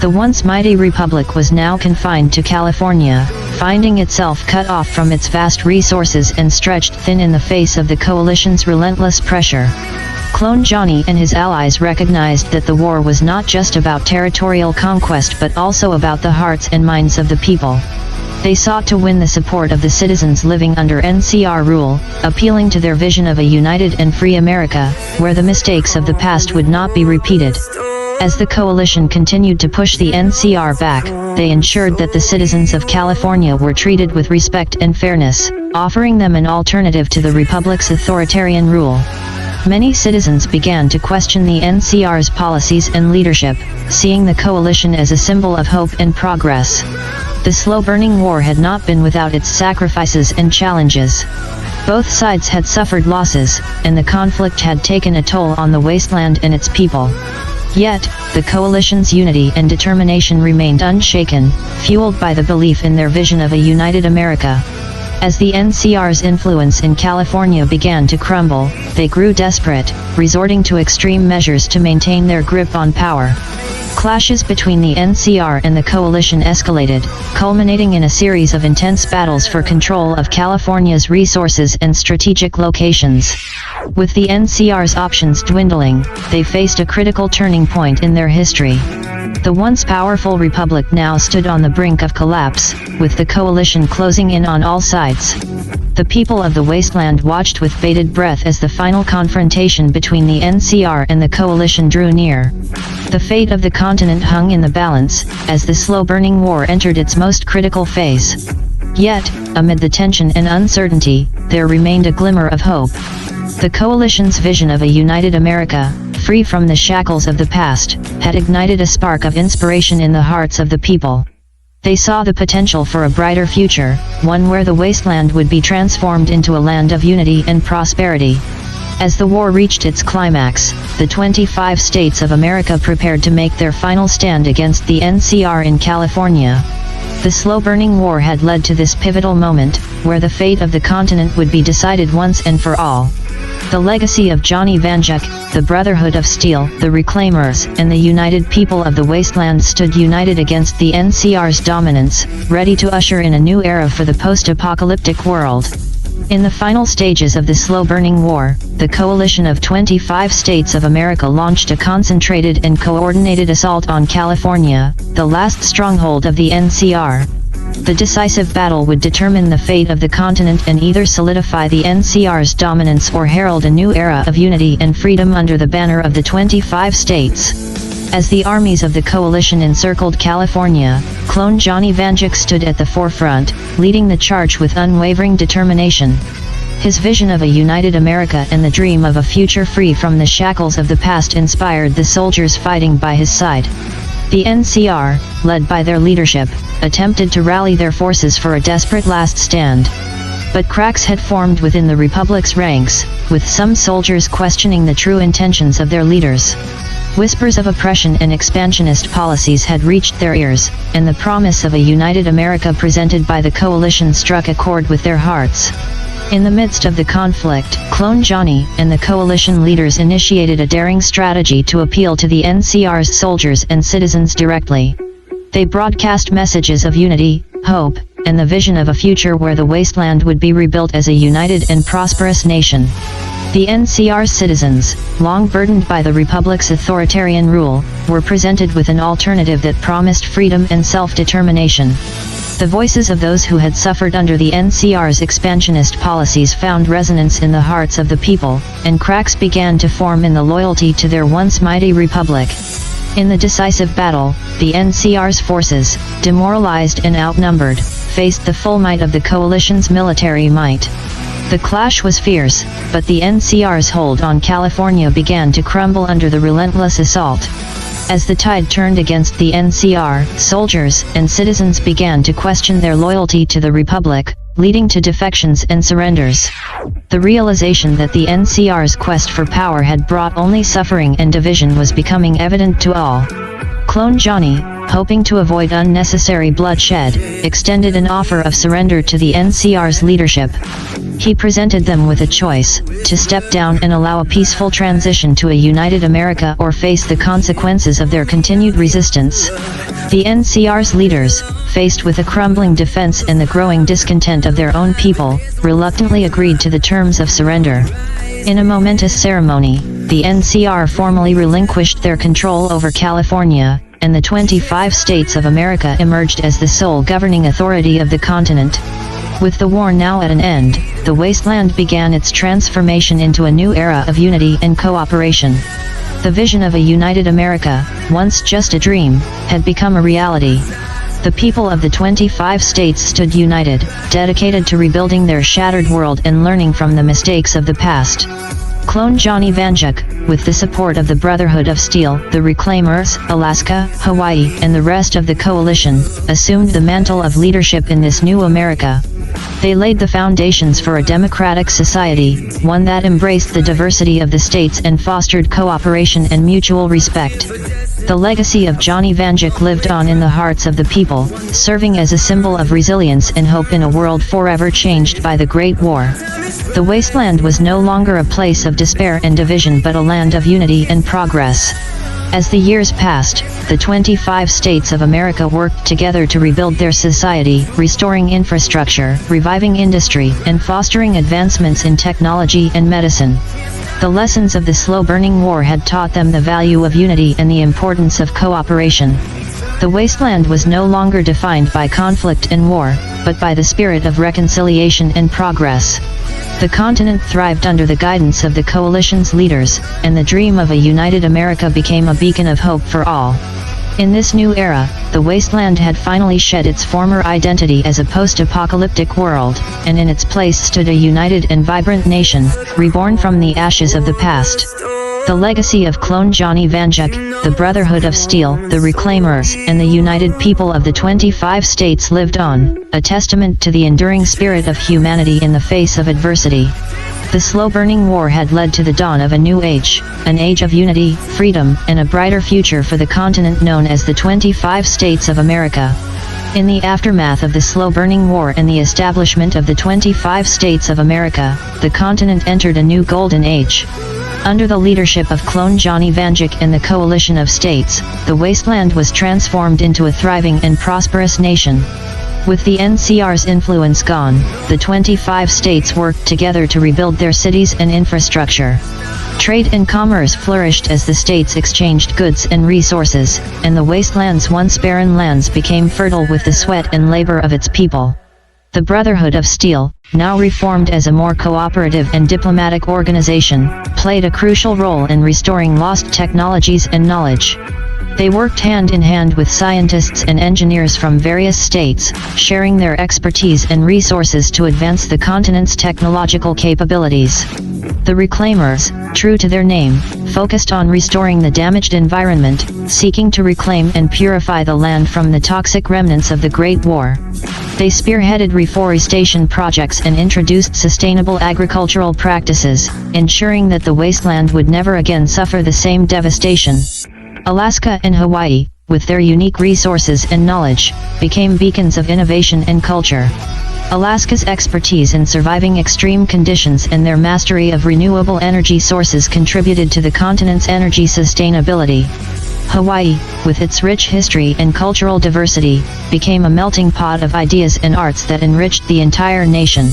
The once mighty Republic was now confined to California, finding itself cut off from its vast resources and stretched thin in the face of the coalition's relentless pressure. Clone Johnny and his allies recognized that the war was not just about territorial conquest but also about the hearts and minds of the people. They sought to win the support of the citizens living under NCR rule, appealing to their vision of a united and free America, where the mistakes of the past would not be repeated. As the coalition continued to push the NCR back, they ensured that the citizens of California were treated with respect and fairness, offering them an alternative to the Republic's authoritarian rule. Many citizens began to question the NCR's policies and leadership, seeing the coalition as a symbol of hope and progress. The slow-burning war had not been without its sacrifices and challenges. Both sides had suffered losses, and the conflict had taken a toll on the wasteland and its people. Yet, the coalition's unity and determination remained unshaken, fueled by the belief in their vision of a united America. As the NCR's influence in California began to crumble, they grew desperate, resorting to extreme measures to maintain their grip on power. Clashes between the NCR and the coalition escalated, culminating in a series of intense battles for control of California's resources and strategic locations. With the NCR's options dwindling, they faced a critical turning point in their history. The once powerful Republic now stood on the brink of collapse, with the coalition closing in on all sides. The people of the wasteland watched with bated breath as the final confrontation between the NCR and the coalition drew near. The fate of the continent hung in the balance, as the slow-burning war entered its most critical phase. Yet, amid the tension and uncertainty, there remained a glimmer of hope. The coalition's vision of a united America, free from the shackles of the past, had ignited a spark of inspiration in the hearts of the people. They saw the potential for a brighter future, one where the wasteland would be transformed into a land of unity and prosperity. As the war reached its climax, the 25 states of America prepared to make their final stand against the NCR in California. The slow-burning war had led to this pivotal moment, where the fate of the continent would be decided once and for all. The legacy of Johnny Vanduke, the Brotherhood of Steel, the Reclaimers, and the United People of the Wasteland stood united against the NCR's dominance, ready to usher in a new era for the post-apocalyptic world. In the final stages of the slow-burning war, the coalition of 25 states of America launched a concentrated and coordinated assault on California, the last stronghold of the NCR. The decisive battle would determine the fate of the continent and either solidify the NCR's dominance or herald a new era of unity and freedom under the banner of the 25 states. As the armies of the coalition encircled California, clone Johnny Vanduke stood at the forefront, leading the charge with unwavering determination. His vision of a united America and the dream of a future free from the shackles of the past inspired the soldiers fighting by his side. The NCR, led by their leadership, attempted to rally their forces for a desperate last stand. But cracks had formed within the Republic's ranks, with some soldiers questioning the true intentions of their leaders. Whispers of oppression and expansionist policies had reached their ears, and the promise of a united America presented by the coalition struck a chord with their hearts. In the midst of the conflict, Clone Johnny and the coalition leaders initiated a daring strategy to appeal to the NCR's soldiers and citizens directly. They broadcast messages of unity, hope, and the vision of a future where the wasteland would be rebuilt as a united and prosperous nation. The NCR citizens, long burdened by the Republic's authoritarian rule, were presented with an alternative that promised freedom and self-determination. The voices of those who had suffered under the NCR's expansionist policies found resonance in the hearts of the people, and cracks began to form in the loyalty to their once mighty republic. In the decisive battle, the NCR's forces, demoralized and outnumbered, faced the full might of the coalition's military might. The clash was fierce, but the NCR's hold on California began to crumble under the relentless assault. As the tide turned against the NCR, soldiers and citizens began to question their loyalty to the Republic, leading to defections and surrenders. The realization that the NCR's quest for power had brought only suffering and division was becoming evident to all. Clone Johnny, hoping to avoid unnecessary bloodshed, extended an offer of surrender to the NCR's leadership. He presented them with a choice: to step down and allow a peaceful transition to a united America or face the consequences of their continued resistance. The NCR's leaders, faced with a crumbling defense and the growing discontent of their own people, reluctantly agreed to the terms of surrender. In a momentous ceremony, the NCR formally relinquished their control over California, and the 25 states of America emerged as the sole governing authority of the continent. With the war now at an end, the wasteland began its transformation into a new era of unity and cooperation. The vision of a united America, once just a dream, had become a reality. The people of the 25 states stood united, dedicated to rebuilding their shattered world and learning from the mistakes of the past. Clone Johnny Vanduke, with the support of the Brotherhood of Steel, the Reclaimers, Alaska, Hawaii, and the rest of the coalition, assumed the mantle of leadership in this new America. They laid the foundations for a democratic society, one that embraced the diversity of the states and fostered cooperation and mutual respect. The legacy of Johnny Vanduke lived on in the hearts of the people, serving as a symbol of resilience and hope in a world forever changed by the Great War. The wasteland was no longer a place of despair and division but a land of unity and progress. As the years passed, the 25 states of America worked together to rebuild their society, restoring infrastructure, reviving industry, and fostering advancements in technology and medicine. The lessons of the slow-burning war had taught them the value of unity and the importance of cooperation. The wasteland was no longer defined by conflict and war, but by the spirit of reconciliation and progress. The continent thrived under the guidance of the coalition's leaders, and the dream of a united America became a beacon of hope for all. In this new era, the wasteland had finally shed its former identity as a post-apocalyptic world, and in its place stood a united and vibrant nation, reborn from the ashes of the past. The legacy of Clone Johnny Vanduke, the Brotherhood of Steel, the Reclaimers, and the United People of the 25 states lived on, a testament to the enduring spirit of humanity in the face of adversity. The slow-burning war had led to the dawn of a new age, an age of unity, freedom, and a brighter future for the continent known as the 25 States of America. In the aftermath of the slow-burning war and the establishment of the 25 states of America, the continent entered a new golden age. Under the leadership of clone Johnny Vanduke and the coalition of states, the wasteland was transformed into a thriving and prosperous nation. With the NCR's influence gone, the 25 states worked together to rebuild their cities and infrastructure. Trade and commerce flourished as the states exchanged goods and resources, and the wasteland's once barren lands became fertile with the sweat and labor of its people. The Brotherhood of Steel, now reformed as a more cooperative and diplomatic organization, played a crucial role in restoring lost technologies and knowledge. They worked hand in hand with scientists and engineers from various states, sharing their expertise and resources to advance the continent's technological capabilities. The Reclaimers, true to their name, focused on restoring the damaged environment, seeking to reclaim and purify the land from the toxic remnants of the Great War. They spearheaded reforestation projects and introduced sustainable agricultural practices, ensuring that the wasteland would never again suffer the same devastation. Alaska and Hawaii, with their unique resources and knowledge, became beacons of innovation and culture. Alaska's expertise in surviving extreme conditions and their mastery of renewable energy sources contributed to the continent's energy sustainability. Hawaii, with its rich history and cultural diversity, became a melting pot of ideas and arts that enriched the entire nation.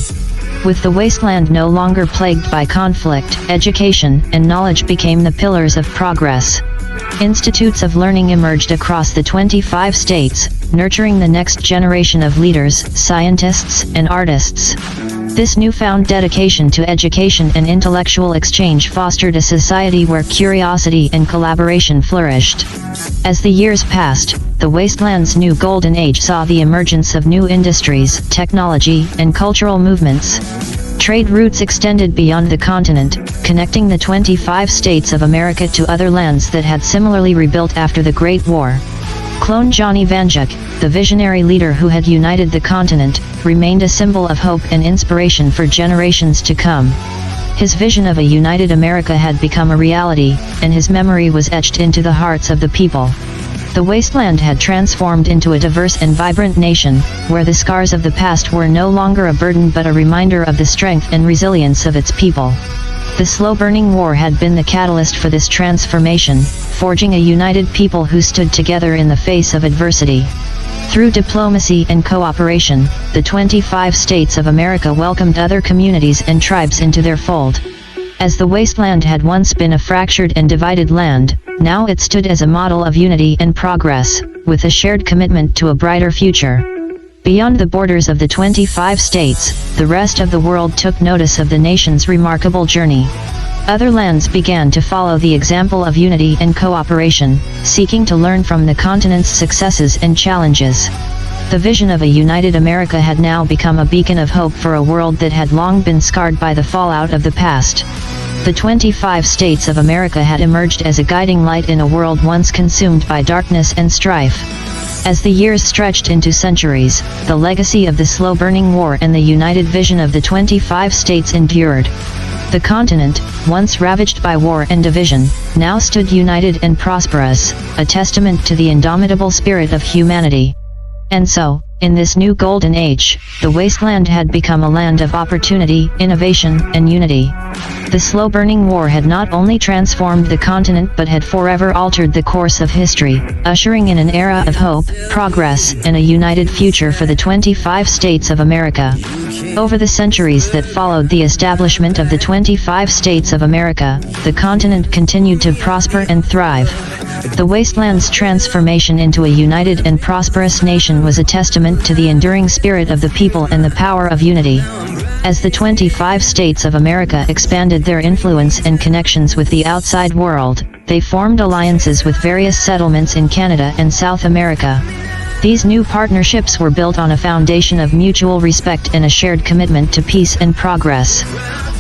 With the wasteland no longer plagued by conflict, education and knowledge became the pillars of progress. Institutes of learning emerged across the 25 states, nurturing the next generation of leaders, scientists, and artists. This newfound dedication to education and intellectual exchange fostered a society where curiosity and collaboration flourished. As the years passed, the wasteland's new golden age saw the emergence of new industries, technology, and cultural movements. Trade routes extended beyond the continent, connecting the 25 states of America to other lands that had similarly rebuilt after the Great War. Clone Johnny Vanduke, the visionary leader who had united the continent, remained a symbol of hope and inspiration for generations to come. His vision of a united America had become a reality, and his memory was etched into the hearts of the people. The wasteland had transformed into a diverse and vibrant nation, where the scars of the past were no longer a burden but a reminder of the strength and resilience of its people. The slow-burning war had been the catalyst for this transformation, forging a united people who stood together in the face of adversity. Through diplomacy and cooperation, the 25 states of America welcomed other communities and tribes into their fold. As the wasteland had once been a fractured and divided land, now it stood as a model of unity and progress, with a shared commitment to a brighter future. Beyond the borders of the 25 states, the rest of the world took notice of the nation's remarkable journey. Other lands began to follow the example of unity and cooperation, seeking to learn from the continent's successes and challenges. The vision of a united America had now become a beacon of hope for a world that had long been scarred by the fallout of the past. The 25 states of America had emerged as a guiding light in a world once consumed by darkness and strife. As the years stretched into centuries, the legacy of the slow-burning war and the united vision of the 25 states endured. The continent, once ravaged by war and division, now stood united and prosperous, a testament to the indomitable spirit of humanity. And so, in this new golden age, the wasteland had become a land of opportunity, innovation, and unity. The slow-burning war had not only transformed the continent but had forever altered the course of history, ushering in an era of hope, progress, and a united future for the 25 states of America. Over the centuries that followed the establishment of the 25 states of America, the continent continued to prosper and thrive. The wasteland's transformation into a united and prosperous nation was a testament to the enduring spirit of the people and the power of unity. As the 25 states of America expanded their influence and connections with the outside world, they formed alliances with various settlements in Canada and South America. These new partnerships were built on a foundation of mutual respect and a shared commitment to peace and progress.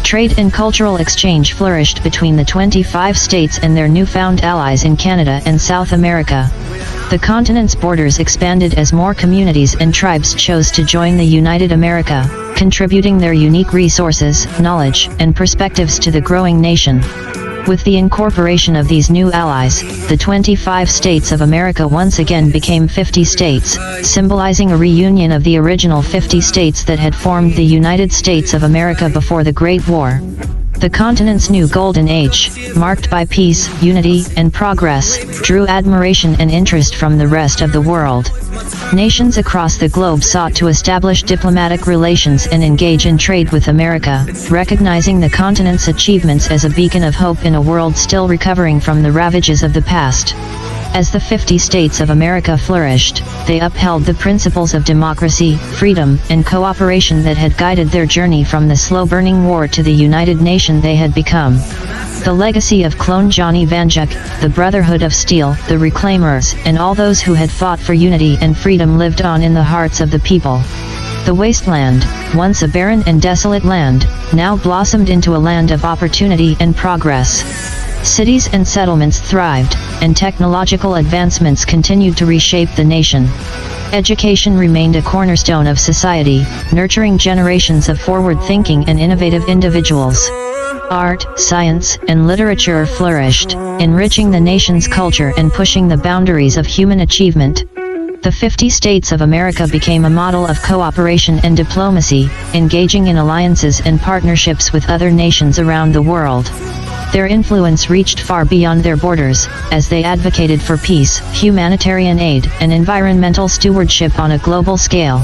Trade and cultural exchange flourished between the 25 states and their newfound allies in Canada and South America. The continent's borders expanded as more communities and tribes chose to join the united America, contributing their unique resources, knowledge, and perspectives to the growing nation. With the incorporation of these new allies, the 25 states of America once again became 50 states, symbolizing a reunion of the original 50 states that had formed the United States of America before the Great War. The continent's new golden age, marked by peace, unity, and progress, drew admiration and interest from the rest of the world. Nations across the globe sought to establish diplomatic relations and engage in trade with America, recognizing the continent's achievements as a beacon of hope in a world still recovering from the ravages of the past. As the 50 states of America flourished, they upheld the principles of democracy, freedom, and cooperation that had guided their journey from the slow-burning war to the united nation they had become. The legacy of Clone Johnny Vanduke, the Brotherhood of Steel, the Reclaimers, and all those who had fought for unity and freedom lived on in the hearts of the people. The wasteland, once a barren and desolate land, now blossomed into a land of opportunity and progress. Cities and settlements thrived, and technological advancements continued to reshape the nation. Education remained a cornerstone of society, nurturing generations of forward-thinking and innovative individuals. Art, science, and literature flourished, enriching the nation's culture and pushing the boundaries of human achievement. The 50 states of America became a model of cooperation and diplomacy, engaging in alliances and partnerships with other nations around the world. Their influence reached far beyond their borders, as they advocated for peace, humanitarian aid, and environmental stewardship on a global scale.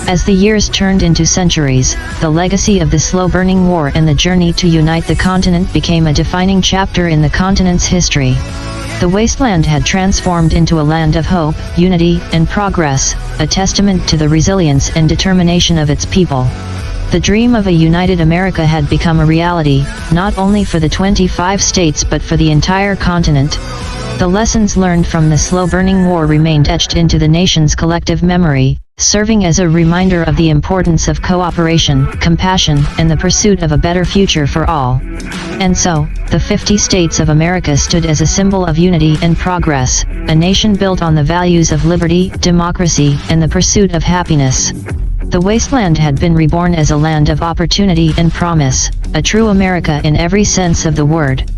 As the years turned into centuries, the legacy of the slow-burning war and the journey to unite the continent became a defining chapter in the continent's history. The wasteland had transformed into a land of hope, unity, and progress, a testament to the resilience and determination of its people. The dream of a united America had become a reality, not only for the 25 states but for the entire continent. The lessons learned from the slow-burning war remained etched into the nation's collective memory, serving as a reminder of the importance of cooperation, compassion, and the pursuit of a better future for all. And so, the 50 states of America stood as a symbol of unity and progress, a nation built on the values of liberty, democracy, and the pursuit of happiness. The wasteland had been reborn as a land of opportunity and promise, a true America in every sense of the word.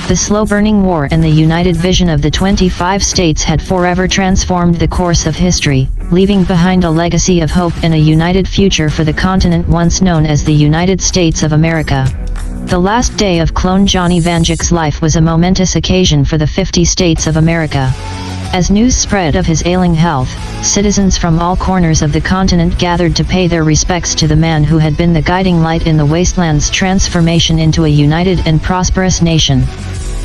The slow-burning war and the united vision of the 25 states had forever transformed the course of history, leaving behind a legacy of hope and a united future for the continent once known as the United States of America. The last day of Clone Johnny Vanduke's life was a momentous occasion for the 50 states of America. As news spread of his ailing health, citizens from all corners of the continent gathered to pay their respects to the man who had been the guiding light in the wasteland's transformation into a united and prosperous nation.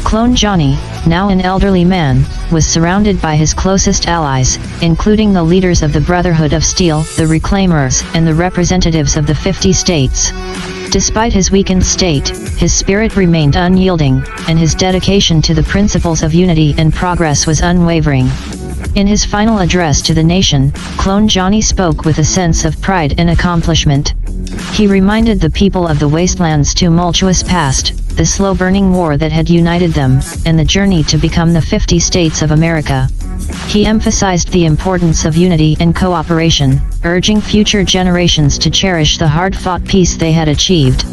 Clone Johnny, now an elderly man, was surrounded by his closest allies, including the leaders of the Brotherhood of Steel, the Reclaimers, and the representatives of the 50 states. Despite his weakened state, his spirit remained unyielding, and his dedication to the principles of unity and progress was unwavering. In his final address to the nation, Clone Johnny spoke with a sense of pride and accomplishment. He reminded the people of the wasteland's tumultuous past, the slow-burning war that had united them, and the journey to become the 50 states of America. He emphasized the importance of unity and cooperation, urging future generations to cherish the hard-fought peace they had achieved.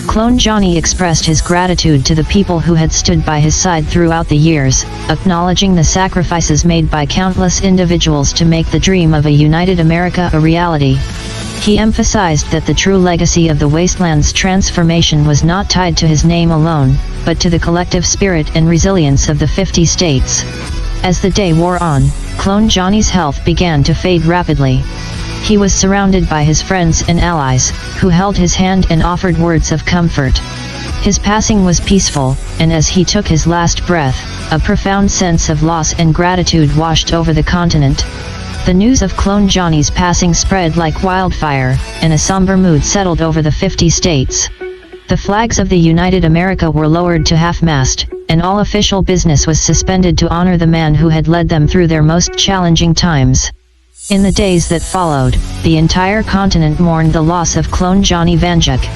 Clone Johnny expressed his gratitude to the people who had stood by his side throughout the years, acknowledging the sacrifices made by countless individuals to make the dream of a united America a reality. He emphasized that the true legacy of the wasteland's transformation was not tied to his name alone, but to the collective spirit and resilience of the 50 states. As the day wore on, Clone Johnny's health began to fade rapidly. He was surrounded by his friends and allies, who held his hand and offered words of comfort. His passing was peaceful, and as he took his last breath, a profound sense of loss and gratitude washed over the continent. The news of Clone Johnny's passing spread like wildfire, and a somber mood settled over the 50 states. The flags of the United America were lowered to half-mast, and all official business was suspended to honor the man who had led them through their most challenging times. In the days that followed, the entire continent mourned the loss of Clone Johnny Vanduke.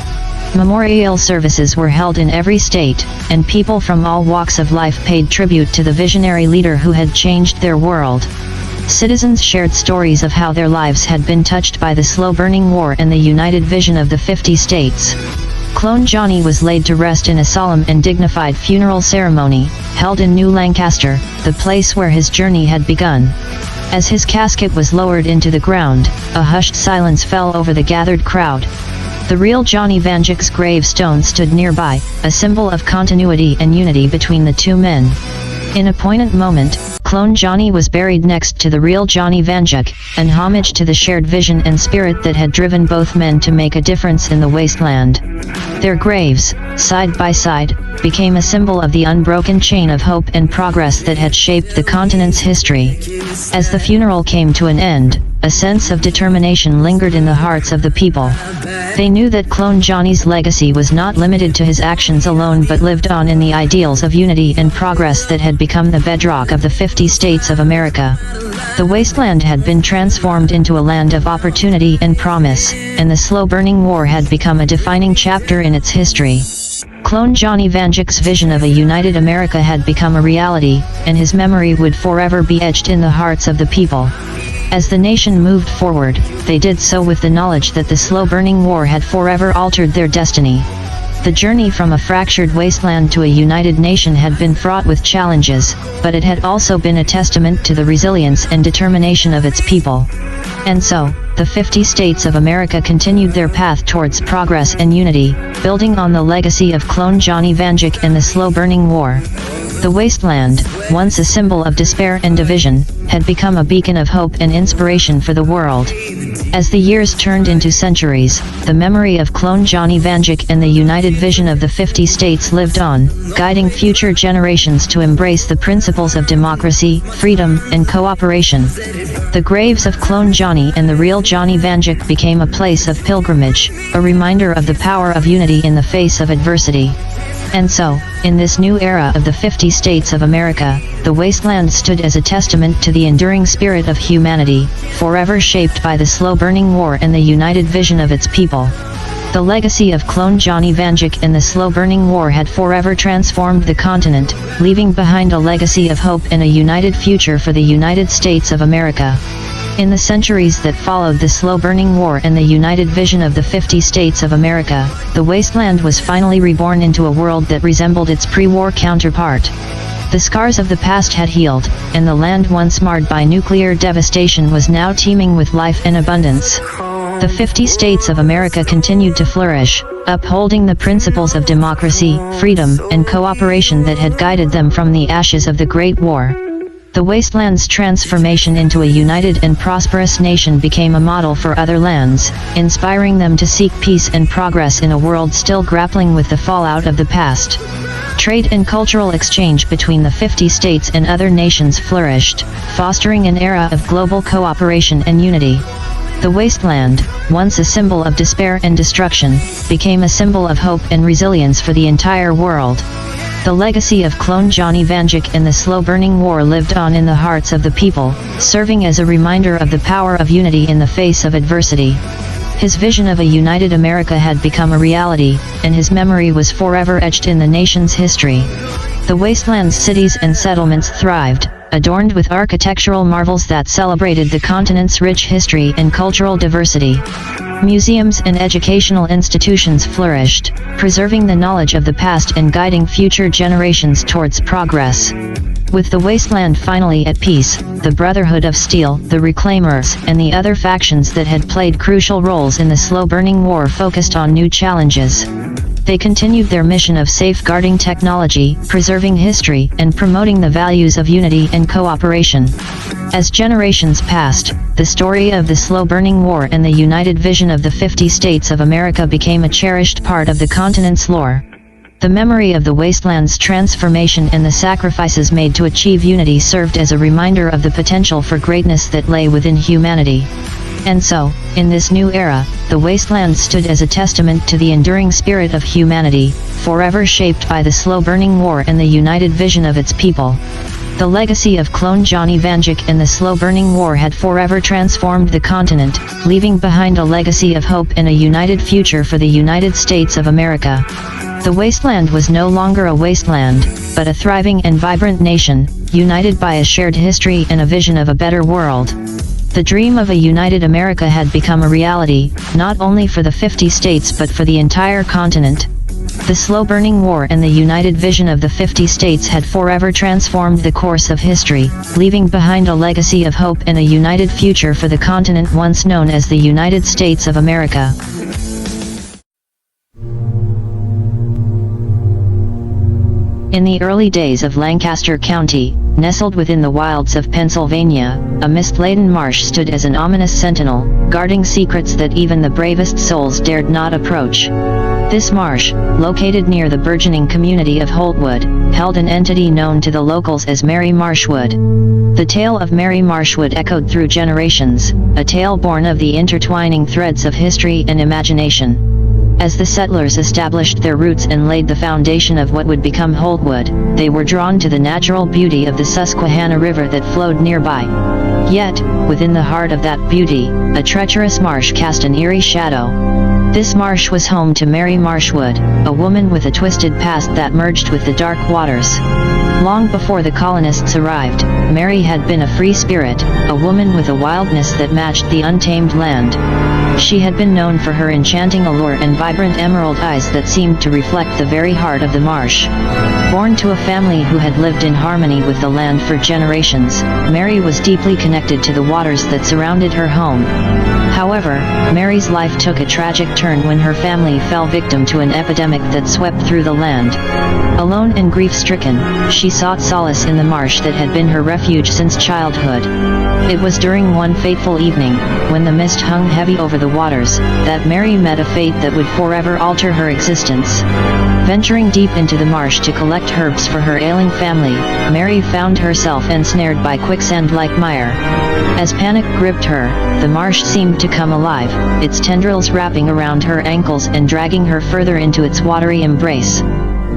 Memorial services were held in every state, and people from all walks of life paid tribute to the visionary leader who had changed their world. Citizens shared stories of how their lives had been touched by the slow-burning war and the united vision of the 50 states. Clone Johnny was laid to rest in a solemn and dignified funeral ceremony, held in New Lancaster, the place where his journey had begun. As his casket was lowered into the ground, a hushed silence fell over the gathered crowd. The real Johnny Vanduke's gravestone stood nearby, a symbol of continuity and unity between the two men. In a poignant moment, Clone Johnny was buried next to the real Johnny Vanduke, an homage to the shared vision and spirit that had driven both men to make a difference in the wasteland. Their graves, side by side, became a symbol of the unbroken chain of hope and progress that had shaped the continent's history. As the funeral came to an end, a sense of determination lingered in the hearts of the people. They knew that Clone Johnny's legacy was not limited to his actions alone but lived on in the ideals of unity and progress that had become the bedrock of the 50 states of America. The wasteland had been transformed into a land of opportunity and promise, and the slow-burning war had become a defining chapter in its history. Clone Johnny Vanduke's vision of a united America had become a reality, and his memory would forever be etched in the hearts of the people. As the nation moved forward, they did so with the knowledge that the slow-burning war had forever altered their destiny. The journey from a fractured wasteland to a united nation had been fraught with challenges, but it had also been a testament to the resilience and determination of its people. And so, the 50 states of America continued their path towards progress and unity, building on the legacy of Clone Johnny Vanduke and the slow-burning war. The wasteland, once a symbol of despair and division, had become a beacon of hope and inspiration for the world. As the years turned into centuries, the memory of Clone Johnny Vanduke and the united vision of the 50 states lived on, guiding future generations to embrace the principles of democracy, freedom, and cooperation. The graves of Clone Johnny and the real Johnny Vanduke became a place of pilgrimage, a reminder of the power of unity in the face of adversity. And so, in this new era of the 50 states of America, the wasteland stood as a testament to the enduring spirit of humanity, forever shaped by the slow-burning war and the united vision of its people. The legacy of Clone Johnny Vanduke and the slow-burning war had forever transformed the continent, leaving behind a legacy of hope and a united future for the United States of America. In the centuries that followed the slow-burning war and the united vision of the 50 states of America, the wasteland was finally reborn into a world that resembled its pre-war counterpart. The scars of the past had healed, and the land once marred by nuclear devastation was now teeming with life and abundance. The 50 states of America continued to flourish, upholding the principles of democracy, freedom, and cooperation that had guided them from the ashes of the Great War. The wasteland's transformation into a united and prosperous nation became a model for other lands, inspiring them to seek peace and progress in a world still grappling with the fallout of the past. Trade and cultural exchange between the 50 states and other nations flourished, fostering an era of global cooperation and unity. The wasteland, once a symbol of despair and destruction, became a symbol of hope and resilience for the entire world. The legacy of Clone Johnny Vanduke and the slow-burning war lived on in the hearts of the people, serving as a reminder of the power of unity in the face of adversity. His vision of a united America had become a reality, and his memory was forever etched in the nation's history. The wasteland's cities and settlements thrived, adorned with architectural marvels that celebrated the continent's rich history and cultural diversity. Museums and educational institutions flourished, preserving the knowledge of the past and guiding future generations towards progress. With the wasteland finally at peace, the Brotherhood of Steel, the Reclaimers, and the other factions that had played crucial roles in the slow-burning war focused on new challenges. They continued their mission of safeguarding technology, preserving history, and promoting the values of unity and cooperation. As generations passed, the story of the slow-burning war and the united vision of the 50 states of America became a cherished part of the continent's lore. The memory of the wasteland's transformation and the sacrifices made to achieve unity served as a reminder of the potential for greatness that lay within humanity. And so, in this new era, the wasteland stood as a testament to the enduring spirit of humanity, forever shaped by the slow-burning war and the united vision of its people. The legacy of Clone Johnny Vanduke and the slow-burning war had forever transformed the continent, leaving behind a legacy of hope and a united future for the United States of America. The wasteland was no longer a wasteland, but a thriving and vibrant nation, united by a shared history and a vision of a better world. The dream of a united America had become a reality, not only for the 50 states but for the entire continent. The slow-burning war and the united vision of the 50 states had forever transformed the course of history, leaving behind a legacy of hope and a united future for the continent once known as the United States of America. In the early days of Lancaster County, nestled within the wilds of Pennsylvania, a mist-laden marsh stood as an ominous sentinel, guarding secrets that even the bravest souls dared not approach. This marsh, located near the burgeoning community of Holtwood, held an entity known to the locals as Mary Marshwood. The tale of Mary Marshwood echoed through generations, a tale born of the intertwining threads of history and imagination. As the settlers established their roots and laid the foundation of what would become Holtwood, they were drawn to the natural beauty of the Susquehanna River that flowed nearby. Yet, within the heart of that beauty, a treacherous marsh cast an eerie shadow. This marsh was home to Mary Marshwood, a woman with a twisted past that merged with the dark waters. Long before the colonists arrived, Mary had been a free spirit, a woman with a wildness that matched the untamed land. She had been known for her enchanting allure and vibrant emerald eyes that seemed to reflect the very heart of the marsh. Born to a family who had lived in harmony with the land for generations, Mary was deeply connected to the waters that surrounded her home. However, Mary's life took a tragic turn when her family fell victim to an epidemic that swept through the land. Alone and grief-stricken, she sought solace in the marsh that had been her refuge since childhood. It was during one fateful evening, when the mist hung heavy over the waters, that Mary met a fate that would forever alter her existence. Venturing deep into the marsh to collect herbs for her ailing family, Mary found herself ensnared by quicksand-like mire. As panic gripped her, the marsh seemed to come alive, its tendrils wrapping around her ankles and dragging her further into its watery embrace.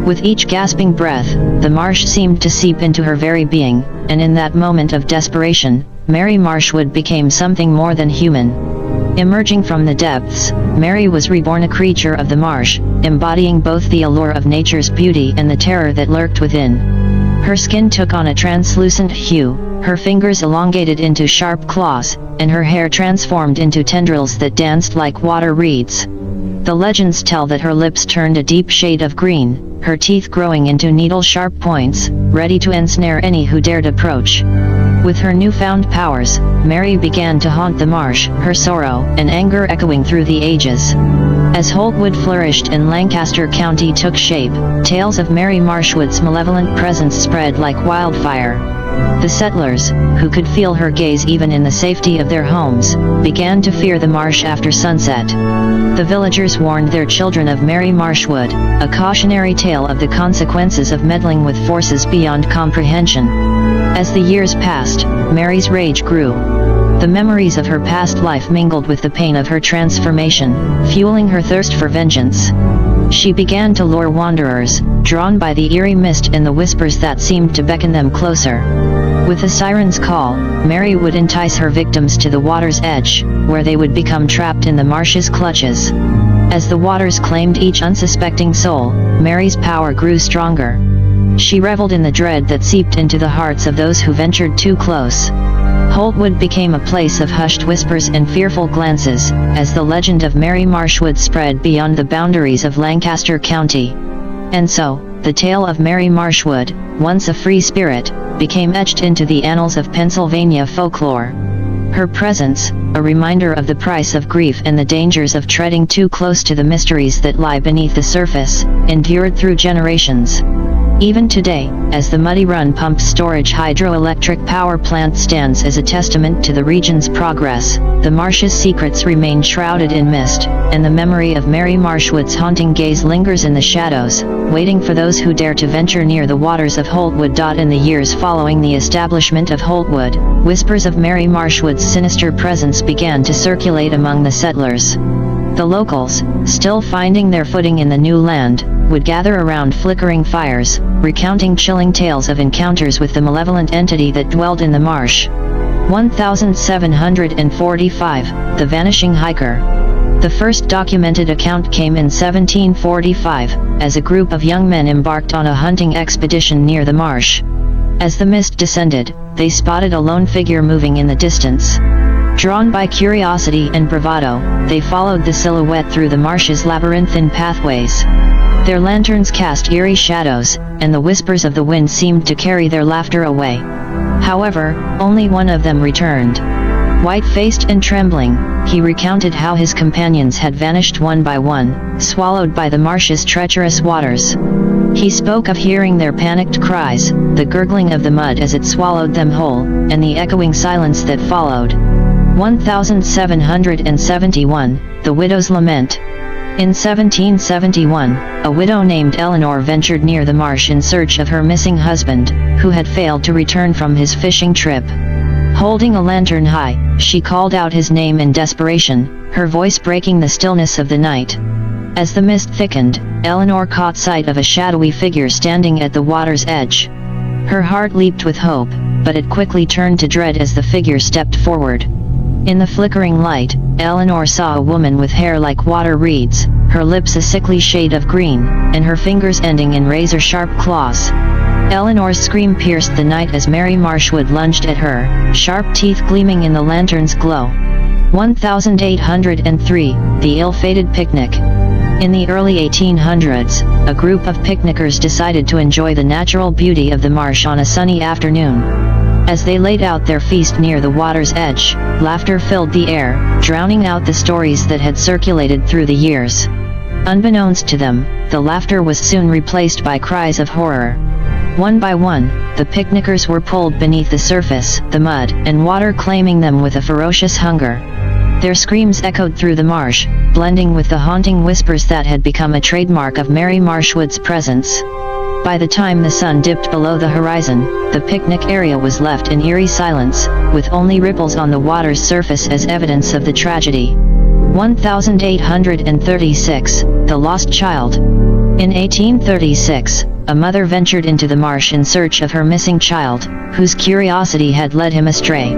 With each gasping breath, the marsh seemed to seep into her very being, and in that moment of desperation, Mary Marshwood became something more than human. Emerging from the depths, Mary was reborn a creature of the marsh, embodying both the allure of nature's beauty and the terror that lurked within. Her skin took on a translucent hue, her fingers elongated into sharp claws, and her hair transformed into tendrils that danced like water reeds. The legends tell that her lips turned a deep shade of green, her teeth growing into needle-sharp points, ready to ensnare any who dared approach. With her newfound powers, Mary began to haunt the marsh, her sorrow and anger echoing through the ages. As Holtwood flourished and Lancaster County took shape, tales of Mary Marshwood's malevolent presence spread like wildfire. The settlers, who could feel her gaze even in the safety of their homes, began to fear the marsh after sunset. The villagers warned their children of Mary Marshwood, a cautionary tale of the consequences of meddling with forces beyond comprehension. As the years passed, Mary's rage grew. The memories of her past life mingled with the pain of her transformation, fueling her thirst for vengeance. She began to lure wanderers, drawn by the eerie mist and the whispers that seemed to beckon them closer. With the siren's call, Mary would entice her victims to the water's edge, where they would become trapped in the marsh's clutches. As the waters claimed each unsuspecting soul, Mary's power grew stronger. She reveled in the dread that seeped into the hearts of those who ventured too close. Holtwood became a place of hushed whispers and fearful glances, as the legend of Mary Marshwood spread beyond the boundaries of Lancaster County. And so, the tale of Mary Marshwood, once a free spirit, became etched into the annals of Pennsylvania folklore. Her presence, a reminder of the price of grief and the dangers of treading too close to the mysteries that lie beneath the surface, endured through generations. Even today, as the Muddy Run Pumped Storage Hydroelectric Power Plant stands as a testament to the region's progress, the marsh's secrets remain shrouded in mist, and the memory of Mary Marshwood's haunting gaze lingers in the shadows, waiting for those who dare to venture near the waters of Holtwood. In the years following the establishment of Holtwood, whispers of Mary Marshwood's sinister presence began to circulate among the settlers. The locals, still finding their footing in the new land, would gather around flickering fires, recounting chilling tales of encounters with the malevolent entity that dwelled in the marsh. 1745, The Vanishing Hiker. The first documented account came in 1745, as a group of young men embarked on a hunting expedition near the marsh. As the mist descended, they spotted a lone figure moving in the distance. Drawn by curiosity and bravado, they followed the silhouette through the marsh's labyrinthine pathways. Their lanterns cast eerie shadows, and the whispers of the wind seemed to carry their laughter away. However, only one of them returned. White-faced and trembling, he recounted how his companions had vanished one by one, swallowed by the marsh's treacherous waters. He spoke of hearing their panicked cries, the gurgling of the mud as it swallowed them whole, and the echoing silence that followed. 1771, The Widow's Lament. In 1771, a widow named Eleanor ventured near the marsh in search of her missing husband, who had failed to return from his fishing trip. Holding a lantern high, she called out his name in desperation, her voice breaking the stillness of the night. As the mist thickened, Eleanor caught sight of a shadowy figure standing at the water's edge. Her heart leaped with hope, but it quickly turned to dread as the figure stepped forward. In the flickering light, Eleanor saw a woman with hair like water reeds, her lips a sickly shade of green, and her fingers ending in razor-sharp claws. Eleanor's scream pierced the night as Mary Marshwood lunged at her, sharp teeth gleaming in the lantern's glow. 1803, The Ill-Fated Picnic. In the early 1800s, a group of picnickers decided to enjoy the natural beauty of the marsh on a sunny afternoon. As they laid out their feast near the water's edge, laughter filled the air, drowning out the stories that had circulated through the years. Unbeknownst to them, the laughter was soon replaced by cries of horror. One by one, the picnickers were pulled beneath the surface, the mud and water claiming them with a ferocious hunger. Their screams echoed through the marsh, blending with the haunting whispers that had become a trademark of Mary Marshwood's presence. By the time the sun dipped below the horizon, the picnic area was left in eerie silence, with only ripples on the water's surface as evidence of the tragedy. 1836, The Lost Child. In 1836, a mother ventured into the marsh in search of her missing child, whose curiosity had led him astray.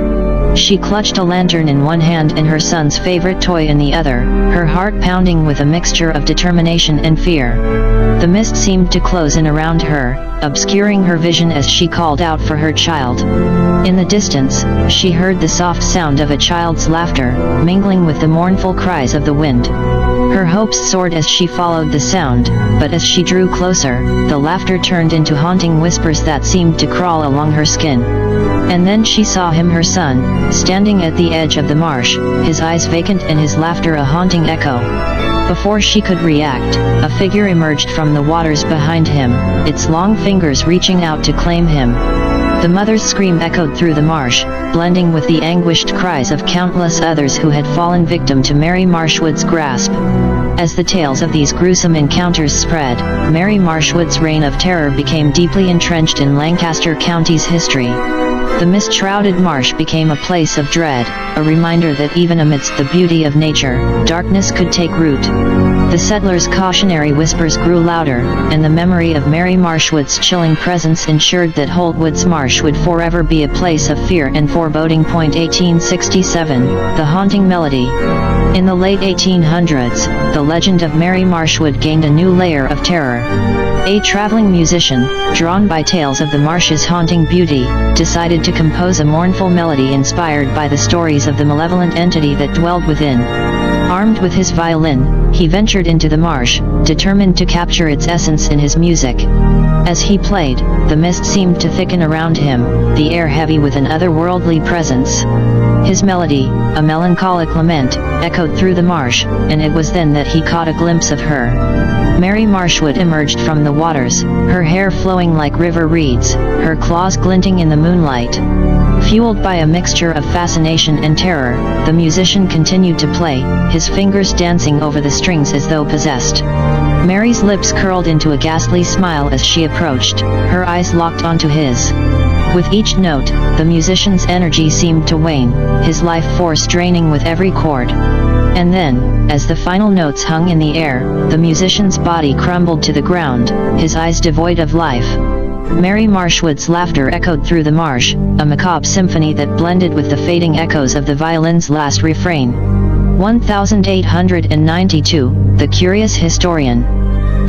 She clutched a lantern in one hand and her son's favorite toy in the other, her heart pounding with a mixture of determination and fear. The mist seemed to close in around her, obscuring her vision as she called out for her child. In the distance, she heard the soft sound of a child's laughter, mingling with the mournful cries of the wind. Her hopes soared as she followed the sound, but as she drew closer, the laughter turned into haunting whispers that seemed to crawl along her skin. And then she saw him, her son, standing at the edge of the marsh, his eyes vacant and his laughter a haunting echo. Before she could react, a figure emerged from the waters behind him, its long fingers reaching out to claim him. The mother's scream echoed through the marsh, blending with the anguished cries of countless others who had fallen victim to Mary Marshwood's grasp. As the tales of these gruesome encounters spread, Mary Marshwood's reign of terror became deeply entrenched in Lancaster County's history. The mist-shrouded marsh became a place of dread, a reminder that even amidst the beauty of nature, darkness could take root. The settlers' cautionary whispers grew louder, and the memory of Mary Marshwood's chilling presence ensured that Holtwood's Marsh would forever be a place of fear and foreboding. 1867, The Haunting Melody. In the late 1800s, the legend of Mary Marshwood gained a new layer of terror. A traveling musician, drawn by tales of the marsh's haunting beauty, decided to compose a mournful melody inspired by the stories of the malevolent entity that dwelled within. Armed with his violin, he ventured into the marsh, determined to capture its essence in his music. As he played, the mist seemed to thicken around him, the air heavy with an otherworldly presence. His melody, a melancholic lament, echoed through the marsh, and it was then that he caught a glimpse of her. Mary Marshwood emerged from the waters, her hair flowing like river reeds, her claws glinting in the moonlight. Fueled by a mixture of fascination and terror, the musician continued to play, his fingers dancing over the strings as though possessed. Mary's lips curled into a ghastly smile as she approached, her eyes locked onto his. With each note, the musician's energy seemed to wane, his life force draining with every chord. And then, as the final notes hung in the air, the musician's body crumbled to the ground, his eyes devoid of life. Mary Marshwood's laughter echoed through the marsh, a macabre symphony that blended with the fading echoes of the violin's last refrain. 1892, The Curious Historian.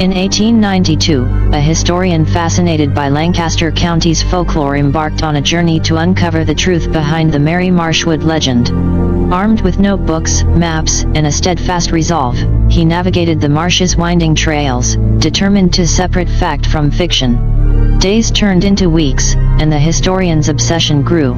In 1892, a historian fascinated by Lancaster County's folklore embarked on a journey to uncover the truth behind the Mary Marshwood legend. Armed with notebooks, maps, and a steadfast resolve, he navigated the marsh's winding trails, determined to separate fact from fiction. Days turned into weeks, and the historian's obsession grew.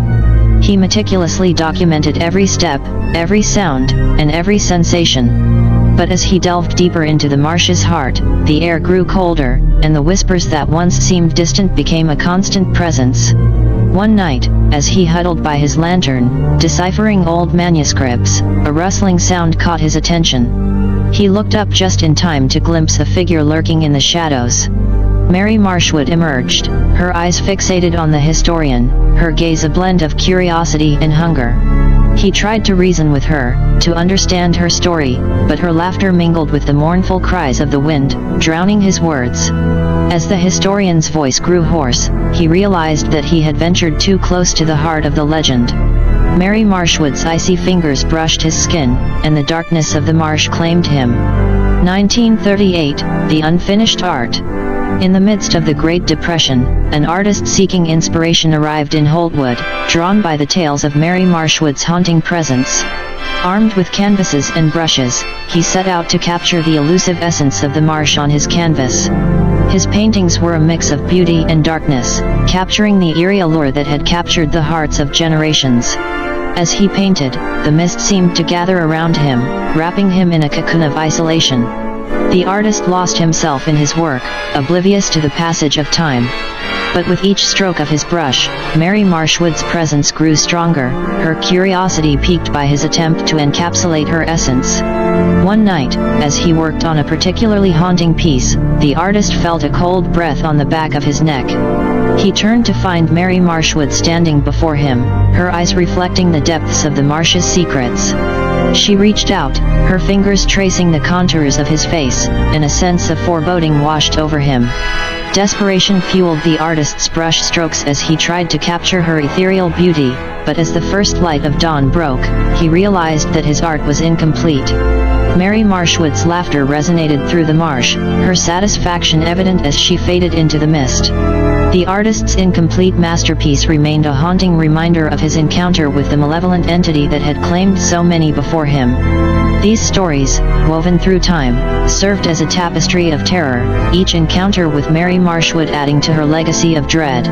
He meticulously documented every step, every sound, and every sensation. But as he delved deeper into the marsh's heart, the air grew colder, and the whispers that once seemed distant became a constant presence. One night, as he huddled by his lantern, deciphering old manuscripts, a rustling sound caught his attention. He looked up just in time to glimpse a figure lurking in the shadows. Mary Marshwood emerged, her eyes fixated on the historian, her gaze a blend of curiosity and hunger. He tried to reason with her, to understand her story, but her laughter mingled with the mournful cries of the wind, drowning his words. As the historian's voice grew hoarse, he realized that he had ventured too close to the heart of the legend. Mary Marshwood's icy fingers brushed his skin, and the darkness of the marsh claimed him. 1938, The Unfinished Art. In the midst of the Great Depression, an artist seeking inspiration arrived in Holtwood, drawn by the tales of Mary Marshwood's haunting presence. Armed with canvases and brushes, he set out to capture the elusive essence of the marsh on his canvas. His paintings were a mix of beauty and darkness, capturing the eerie allure that had captured the hearts of generations. As he painted, the mist seemed to gather around him, wrapping him in a cocoon of isolation. The artist lost himself in his work, oblivious to the passage of time. But with each stroke of his brush, Mary Marshwood's presence grew stronger, her curiosity piqued by his attempt to encapsulate her essence. One night, as he worked on a particularly haunting piece, the artist felt a cold breath on the back of his neck. He turned to find Mary Marshwood standing before him, her eyes reflecting the depths of the marsh's secrets. She reached out, her fingers tracing the contours of his face, and a sense of foreboding washed over him. Desperation fueled the artist's brush strokes as he tried to capture her ethereal beauty, but as the first light of dawn broke, he realized that his art was incomplete. Mary Marshwood's laughter resonated through the marsh, her satisfaction evident as she faded into the mist. The artist's incomplete masterpiece remained a haunting reminder of his encounter with the malevolent entity that had claimed so many before him. These stories, woven through time, served as a tapestry of terror, each encounter with Mary Marshwood adding to her legacy of dread.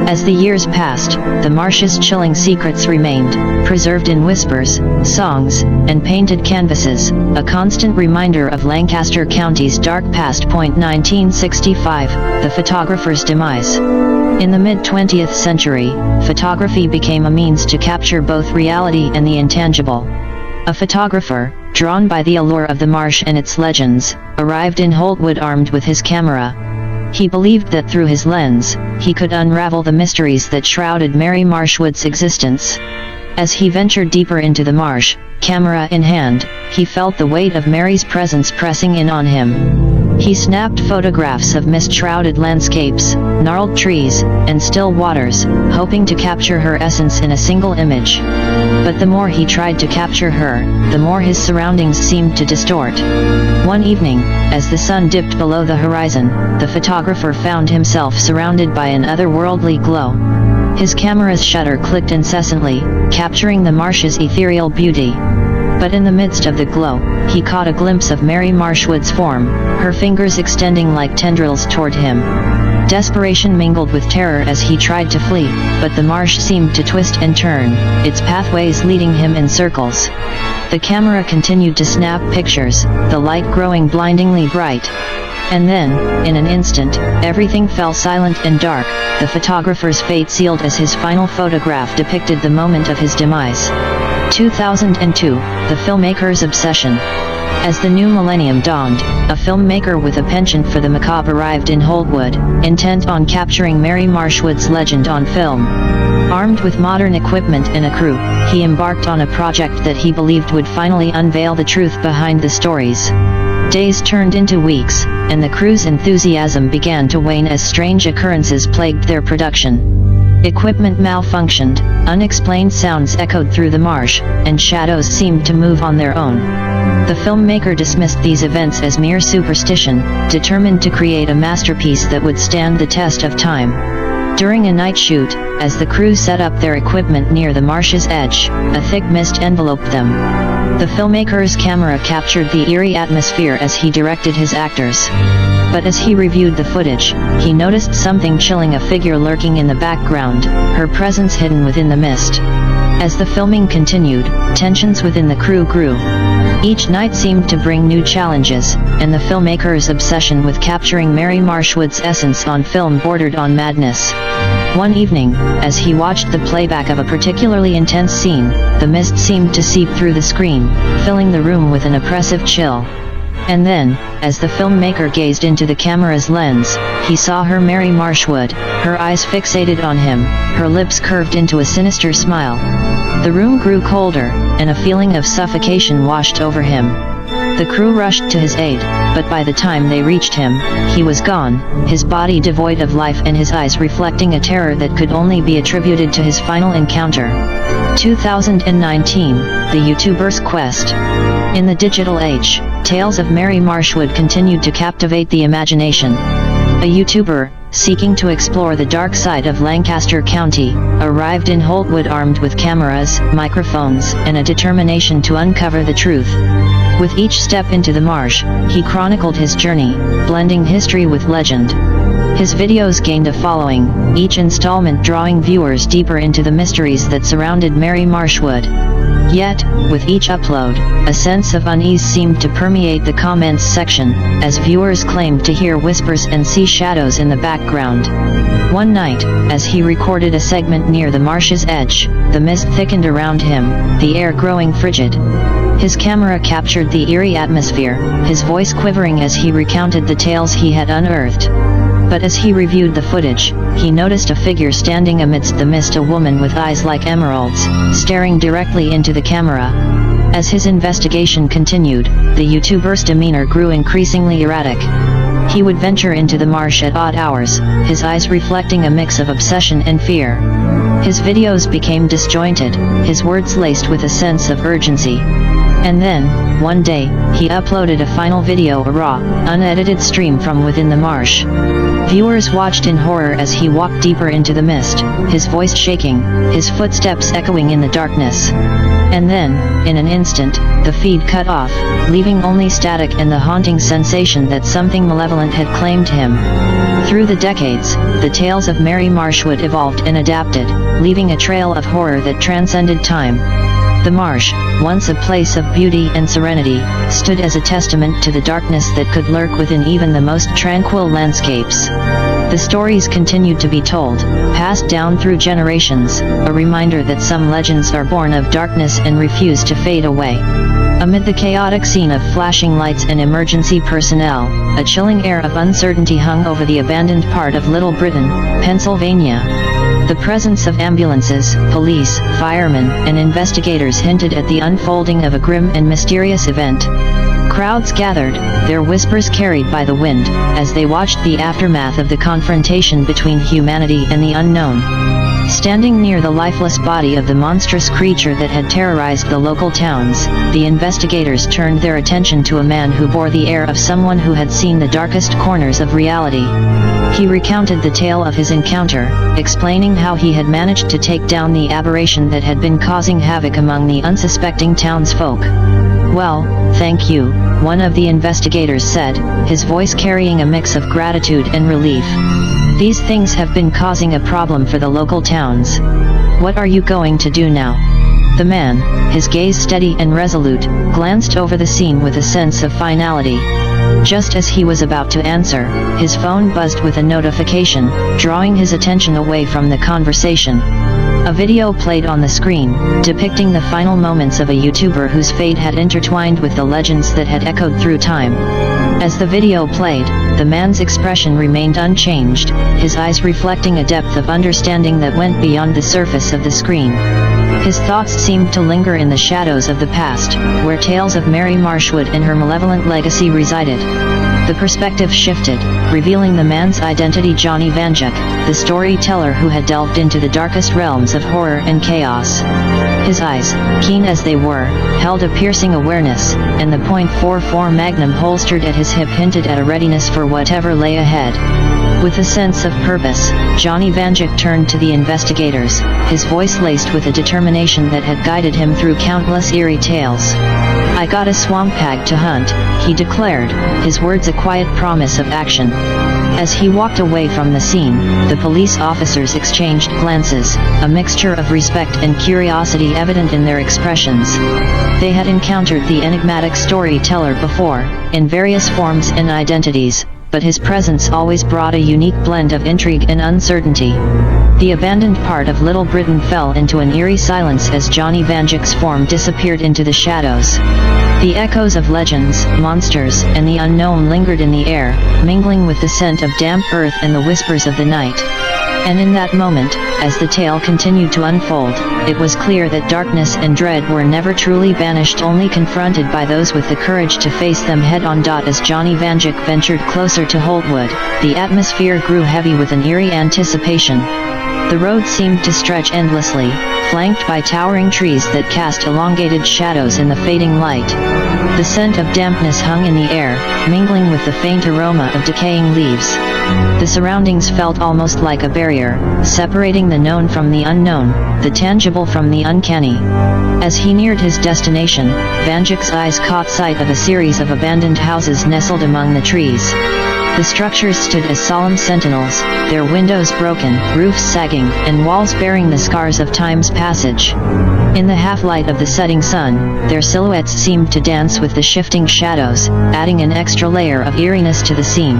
As the years passed, the marsh's chilling secrets remained, preserved in whispers, songs, and painted canvases, a constant reminder of Lancaster County's dark past. 1965, the photographer's demise. In the mid-20th century, photography became a means to capture both reality and the intangible. A photographer, drawn by the allure of the marsh and its legends, arrived in Holtwood armed with his camera. He believed that through his lens, he could unravel the mysteries that shrouded Mary Marshwood's existence. As he ventured deeper into the marsh, camera in hand, he felt the weight of Mary's presence pressing in on him. He snapped photographs of mist-shrouded landscapes, gnarled trees, and still waters, hoping to capture her essence in a single image. But the more he tried to capture her, the more his surroundings seemed to distort. One evening, as the sun dipped below the horizon, the photographer found himself surrounded by an otherworldly glow. His camera's shutter clicked incessantly, capturing the marsh's ethereal beauty. But in the midst of the glow, he caught a glimpse of Mary Marshwood's form, her fingers extending like tendrils toward him. Desperation mingled with terror as he tried to flee, but the marsh seemed to twist and turn, its pathways leading him in circles. The camera continued to snap pictures, the light growing blindingly bright. And then, in an instant, everything fell silent and dark, the photographer's fate sealed as his final photograph depicted the moment of his demise. 2002, the filmmaker's obsession. As the new millennium dawned, a filmmaker with a penchant for the macabre arrived in Holtwood, intent on capturing Mary Marshwood's legend on film. Armed with modern equipment and a crew, he embarked on a project that he believed would finally unveil the truth behind the stories. Days turned into weeks, and the crew's enthusiasm began to wane as strange occurrences plagued their production. Equipment malfunctioned, unexplained sounds echoed through the marsh, and shadows seemed to move on their own. The filmmaker dismissed these events as mere superstition, determined to create a masterpiece that would stand the test of time. During a night shoot, as the crew set up their equipment near the marsh's edge, a thick mist enveloped them. The filmmaker's camera captured the eerie atmosphere as he directed his actors. But as he reviewed the footage, he noticed something chilling: a figure lurking in the background, her presence hidden within the mist. As the filming continued, tensions within the crew grew. Each night seemed to bring new challenges, and the filmmaker's obsession with capturing Mary Marshwood's essence on film bordered on madness. One evening, as he watched the playback of a particularly intense scene, the mist seemed to seep through the screen, filling the room with an oppressive chill. And then, as the filmmaker gazed into the camera's lens, he saw her, Mary Marshwood, her eyes fixated on him, her lips curved into a sinister smile. The room grew colder, and a feeling of suffocation washed over him. The crew rushed to his aid, but by the time they reached him, he was gone, his body devoid of life and his eyes reflecting a terror that could only be attributed to his final encounter. 2019, the YouTuber's quest. In the digital age, tales of Mary Marshwood continued to captivate the imagination. A YouTuber, seeking to explore the dark side of Lancaster County, arrived in Holtwood armed with cameras, microphones, and a determination to uncover the truth. With each step into the marsh, he chronicled his journey, blending history with legend. His videos gained a following, each installment drawing viewers deeper into the mysteries that surrounded Mary Marshwood. Yet, with each upload, a sense of unease seemed to permeate the comments section, as viewers claimed to hear whispers and see shadows in the background. One night, as he recorded a segment near the marsh's edge, the mist thickened around him, the air growing frigid. His camera captured the eerie atmosphere, his voice quivering as he recounted the tales he had unearthed. But as he reviewed the footage, he noticed a figure standing amidst the mist, a woman with eyes like emeralds, staring directly into the camera. As his investigation continued, the YouTuber's demeanor grew increasingly erratic. He would venture into the marsh at odd hours, his eyes reflecting a mix of obsession and fear. His videos became disjointed, his words laced with a sense of urgency. And then, one day, he uploaded a final video, a raw, unedited stream from within the marsh. Viewers watched in horror as he walked deeper into the mist, his voice shaking, his footsteps echoing in the darkness. And then, in an instant, the feed cut off, leaving only static and the haunting sensation that something malevolent had claimed him. Through the decades, the tales of Mary Marshwood evolved and adapted, leaving a trail of horror that transcended time. The marsh, once a place of beauty and serenity, stood as a testament to the darkness that could lurk within even the most tranquil landscapes. The stories continued to be told, passed down through generations, a reminder that some legends are born of darkness and refuse to fade away. Amid the chaotic scene of flashing lights and emergency personnel, a chilling air of uncertainty hung over the abandoned part of Little Britain, Pennsylvania. The presence of ambulances, police, firemen, and investigators hinted at the unfolding of a grim and mysterious event. Crowds gathered, their whispers carried by the wind, as they watched the aftermath of the confrontation between humanity and the unknown. Standing near the lifeless body of the monstrous creature that had terrorized the local towns, the investigators turned their attention to a man who bore the air of someone who had seen the darkest corners of reality. He recounted the tale of his encounter, explaining how he had managed to take down the aberration that had been causing havoc among the unsuspecting townsfolk. "Well, thank you," one of the investigators said, his voice carrying a mix of gratitude and relief. "These things have been causing a problem for the local towns. What are you going to do now?" The man, his gaze steady and resolute, glanced over the scene with a sense of finality. Just as he was about to answer, his phone buzzed with a notification, drawing his attention away from the conversation. A video played on the screen, depicting the final moments of a YouTuber whose fate had intertwined with the legends that had echoed through time. As the video played, the man's expression remained unchanged, his eyes reflecting a depth of understanding that went beyond the surface of the screen. His thoughts seemed to linger in the shadows of the past, where tales of Mary Marshwood and her malevolent legacy resided. The perspective shifted, revealing the man's identity: Johnny Vanduke, the storyteller who had delved into the darkest realms of horror and chaos. His eyes, keen as they were, held a piercing awareness, and the .44 Magnum holstered at his hip hinted at a readiness for whatever lay ahead. With a sense of purpose, Johnny Vanduke turned to the investigators, his voice laced with a determination that had guided him through countless eerie tales. "I got a swamp hag to hunt," he declared, his words a quiet promise of action. As he walked away from the scene, the police officers exchanged glances, a mixture of respect and curiosity evident in their expressions. They had encountered the enigmatic storyteller before, in various forms and identities, but his presence always brought a unique blend of intrigue and uncertainty. The abandoned part of Little Britain fell into an eerie silence as Johnny Vanduke's form disappeared into the shadows. The echoes of legends, monsters, and the unknown lingered in the air, mingling with the scent of damp earth and the whispers of the night. And in that moment, as the tale continued to unfold, it was clear that darkness and dread were never truly banished, only confronted by those with the courage to face them head-on. As Johnny Vanduke ventured closer to Holtwood, the atmosphere grew heavy with an eerie anticipation. The road seemed to stretch endlessly, flanked by towering trees that cast elongated shadows in the fading light. The scent of dampness hung in the air, mingling with the faint aroma of decaying leaves. The surroundings felt almost like a barrier, separating the known from the unknown, the tangible from the uncanny. As he neared his destination, Vanduke's eyes caught sight of a series of abandoned houses nestled among the trees. The structures stood as solemn sentinels, their windows broken, roofs sagging, and walls bearing the scars of time's passage. In the half-light of the setting sun, their silhouettes seemed to dance with the shifting shadows, adding an extra layer of eeriness to the scene.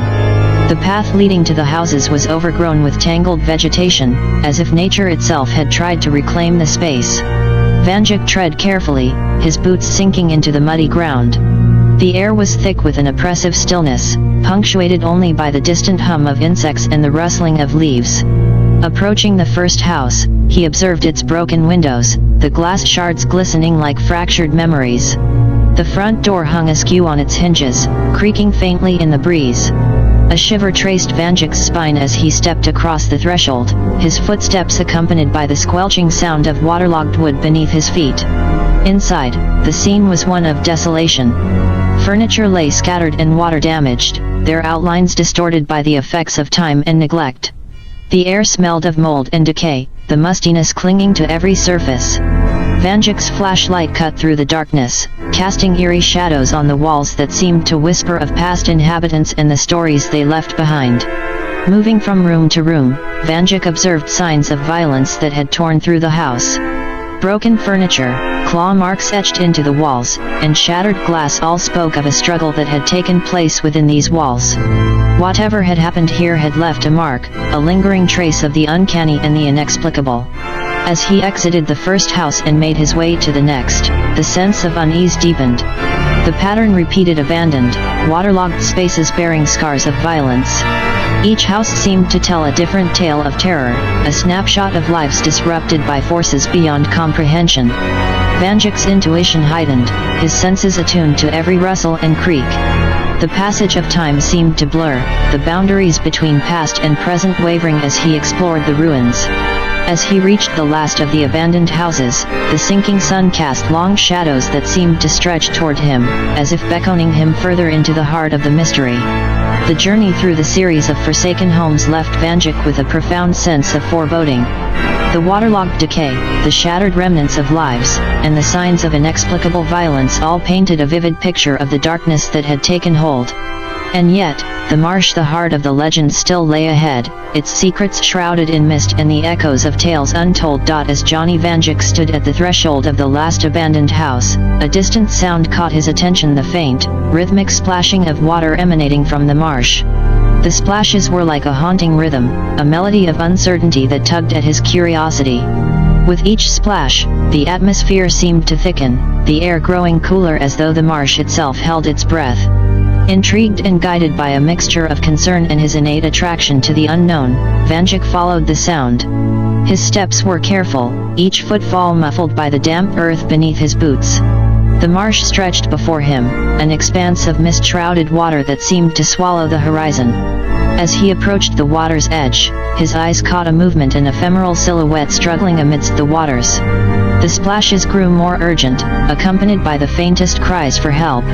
The path leading to the houses was overgrown with tangled vegetation, as if nature itself had tried to reclaim the space. Vanduke tread carefully, his boots sinking into the muddy ground. The air was thick with an oppressive stillness, punctuated only by the distant hum of insects and the rustling of leaves. Approaching the first house, he observed its broken windows, the glass shards glistening like fractured memories. The front door hung askew on its hinges, creaking faintly in the breeze. A shiver traced Vanduke's spine as he stepped across the threshold, his footsteps accompanied by the squelching sound of waterlogged wood beneath his feet. Inside, the scene was one of desolation. Furniture lay scattered and water-damaged, their outlines distorted by the effects of time and neglect. The air smelled of mold and decay, the mustiness clinging to every surface. Vanduke's flashlight cut through the darkness, casting eerie shadows on the walls that seemed to whisper of past inhabitants and the stories they left behind. Moving from room to room, Vanduke observed signs of violence that had torn through the house. Broken furniture, claw marks etched into the walls, and shattered glass all spoke of a struggle that had taken place within these walls. Whatever had happened here had left a mark, a lingering trace of the uncanny and the inexplicable. As he exited the first house and made his way to the next, the sense of unease deepened. The pattern repeated: abandoned, waterlogged spaces bearing scars of violence. Each house seemed to tell a different tale of terror, a snapshot of lives disrupted by forces beyond comprehension. Vanduke's intuition heightened, his senses attuned to every rustle and creak. The passage of time seemed to blur, the boundaries between past and present wavering as he explored the ruins. As he reached the last of the abandoned houses, the sinking sun cast long shadows that seemed to stretch toward him, as if beckoning him further into the heart of the mystery. The journey through the series of forsaken homes left Vanduke with a profound sense of foreboding. The waterlogged decay, the shattered remnants of lives, and the signs of inexplicable violence all painted a vivid picture of the darkness that had taken hold. And yet, the marsh, the heart of the legend, still lay ahead, its secrets shrouded in mist and the echoes of tales untold. As Johnny Vanduke stood at the threshold of the last abandoned house, a distant sound caught his attention: the faint, rhythmic splashing of water emanating from the marsh. The splashes were like a haunting rhythm, a melody of uncertainty that tugged at his curiosity. With each splash, the atmosphere seemed to thicken, the air growing cooler as though the marsh itself held its breath. Intrigued and guided by a mixture of concern and his innate attraction to the unknown, Vanduke followed the sound. His steps were careful, each footfall muffled by the damp earth beneath his boots. The marsh stretched before him, an expanse of mist-shrouded water that seemed to swallow the horizon. As he approached the water's edge, his eyes caught a movement, an ephemeral silhouette struggling amidst the waters. The splashes grew more urgent, accompanied by the faintest cries for help.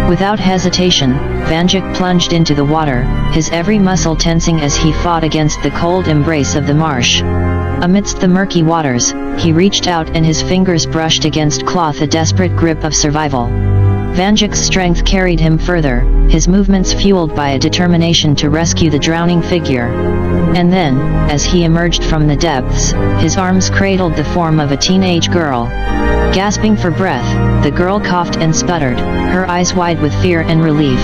Without hesitation, Vanduke plunged into the water, his every muscle tensing as he fought against the cold embrace of the marsh. Amidst the murky waters, he reached out and his fingers brushed against cloth, a desperate grip of survival. Vanduke's strength carried him further, his movements fueled by a determination to rescue the drowning figure. And then, as he emerged from the depths, his arms cradled the form of a teenage girl. Gasping for breath, the girl coughed and sputtered, her eyes wide with fear and relief.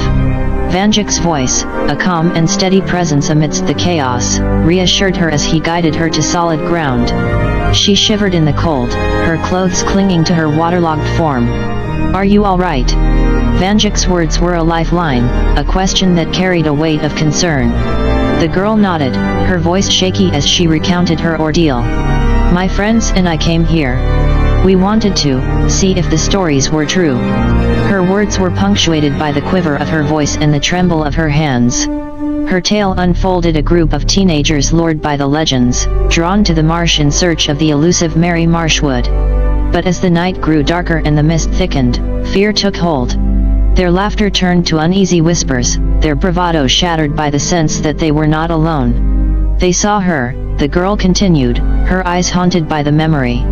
Vanduke's voice, a calm and steady presence amidst the chaos, reassured her as he guided her to solid ground. She shivered in the cold, her clothes clinging to her waterlogged form. "Are you all right?" Vanduke's words were a lifeline, a question that carried a weight of concern. The girl nodded, her voice shaky as she recounted her ordeal. "My friends and I came here. We wanted to see if the stories were true." Her words were punctuated by the quiver of her voice and the tremble of her hands. Her tale unfolded a group of teenagers lured by the legends, drawn to the marsh in search of the elusive Mary Marshwood. But as the night grew darker and the mist thickened, fear took hold. Their laughter turned to uneasy whispers, their bravado shattered by the sense that they were not alone. "They saw her," the girl continued, her eyes haunted by the memory.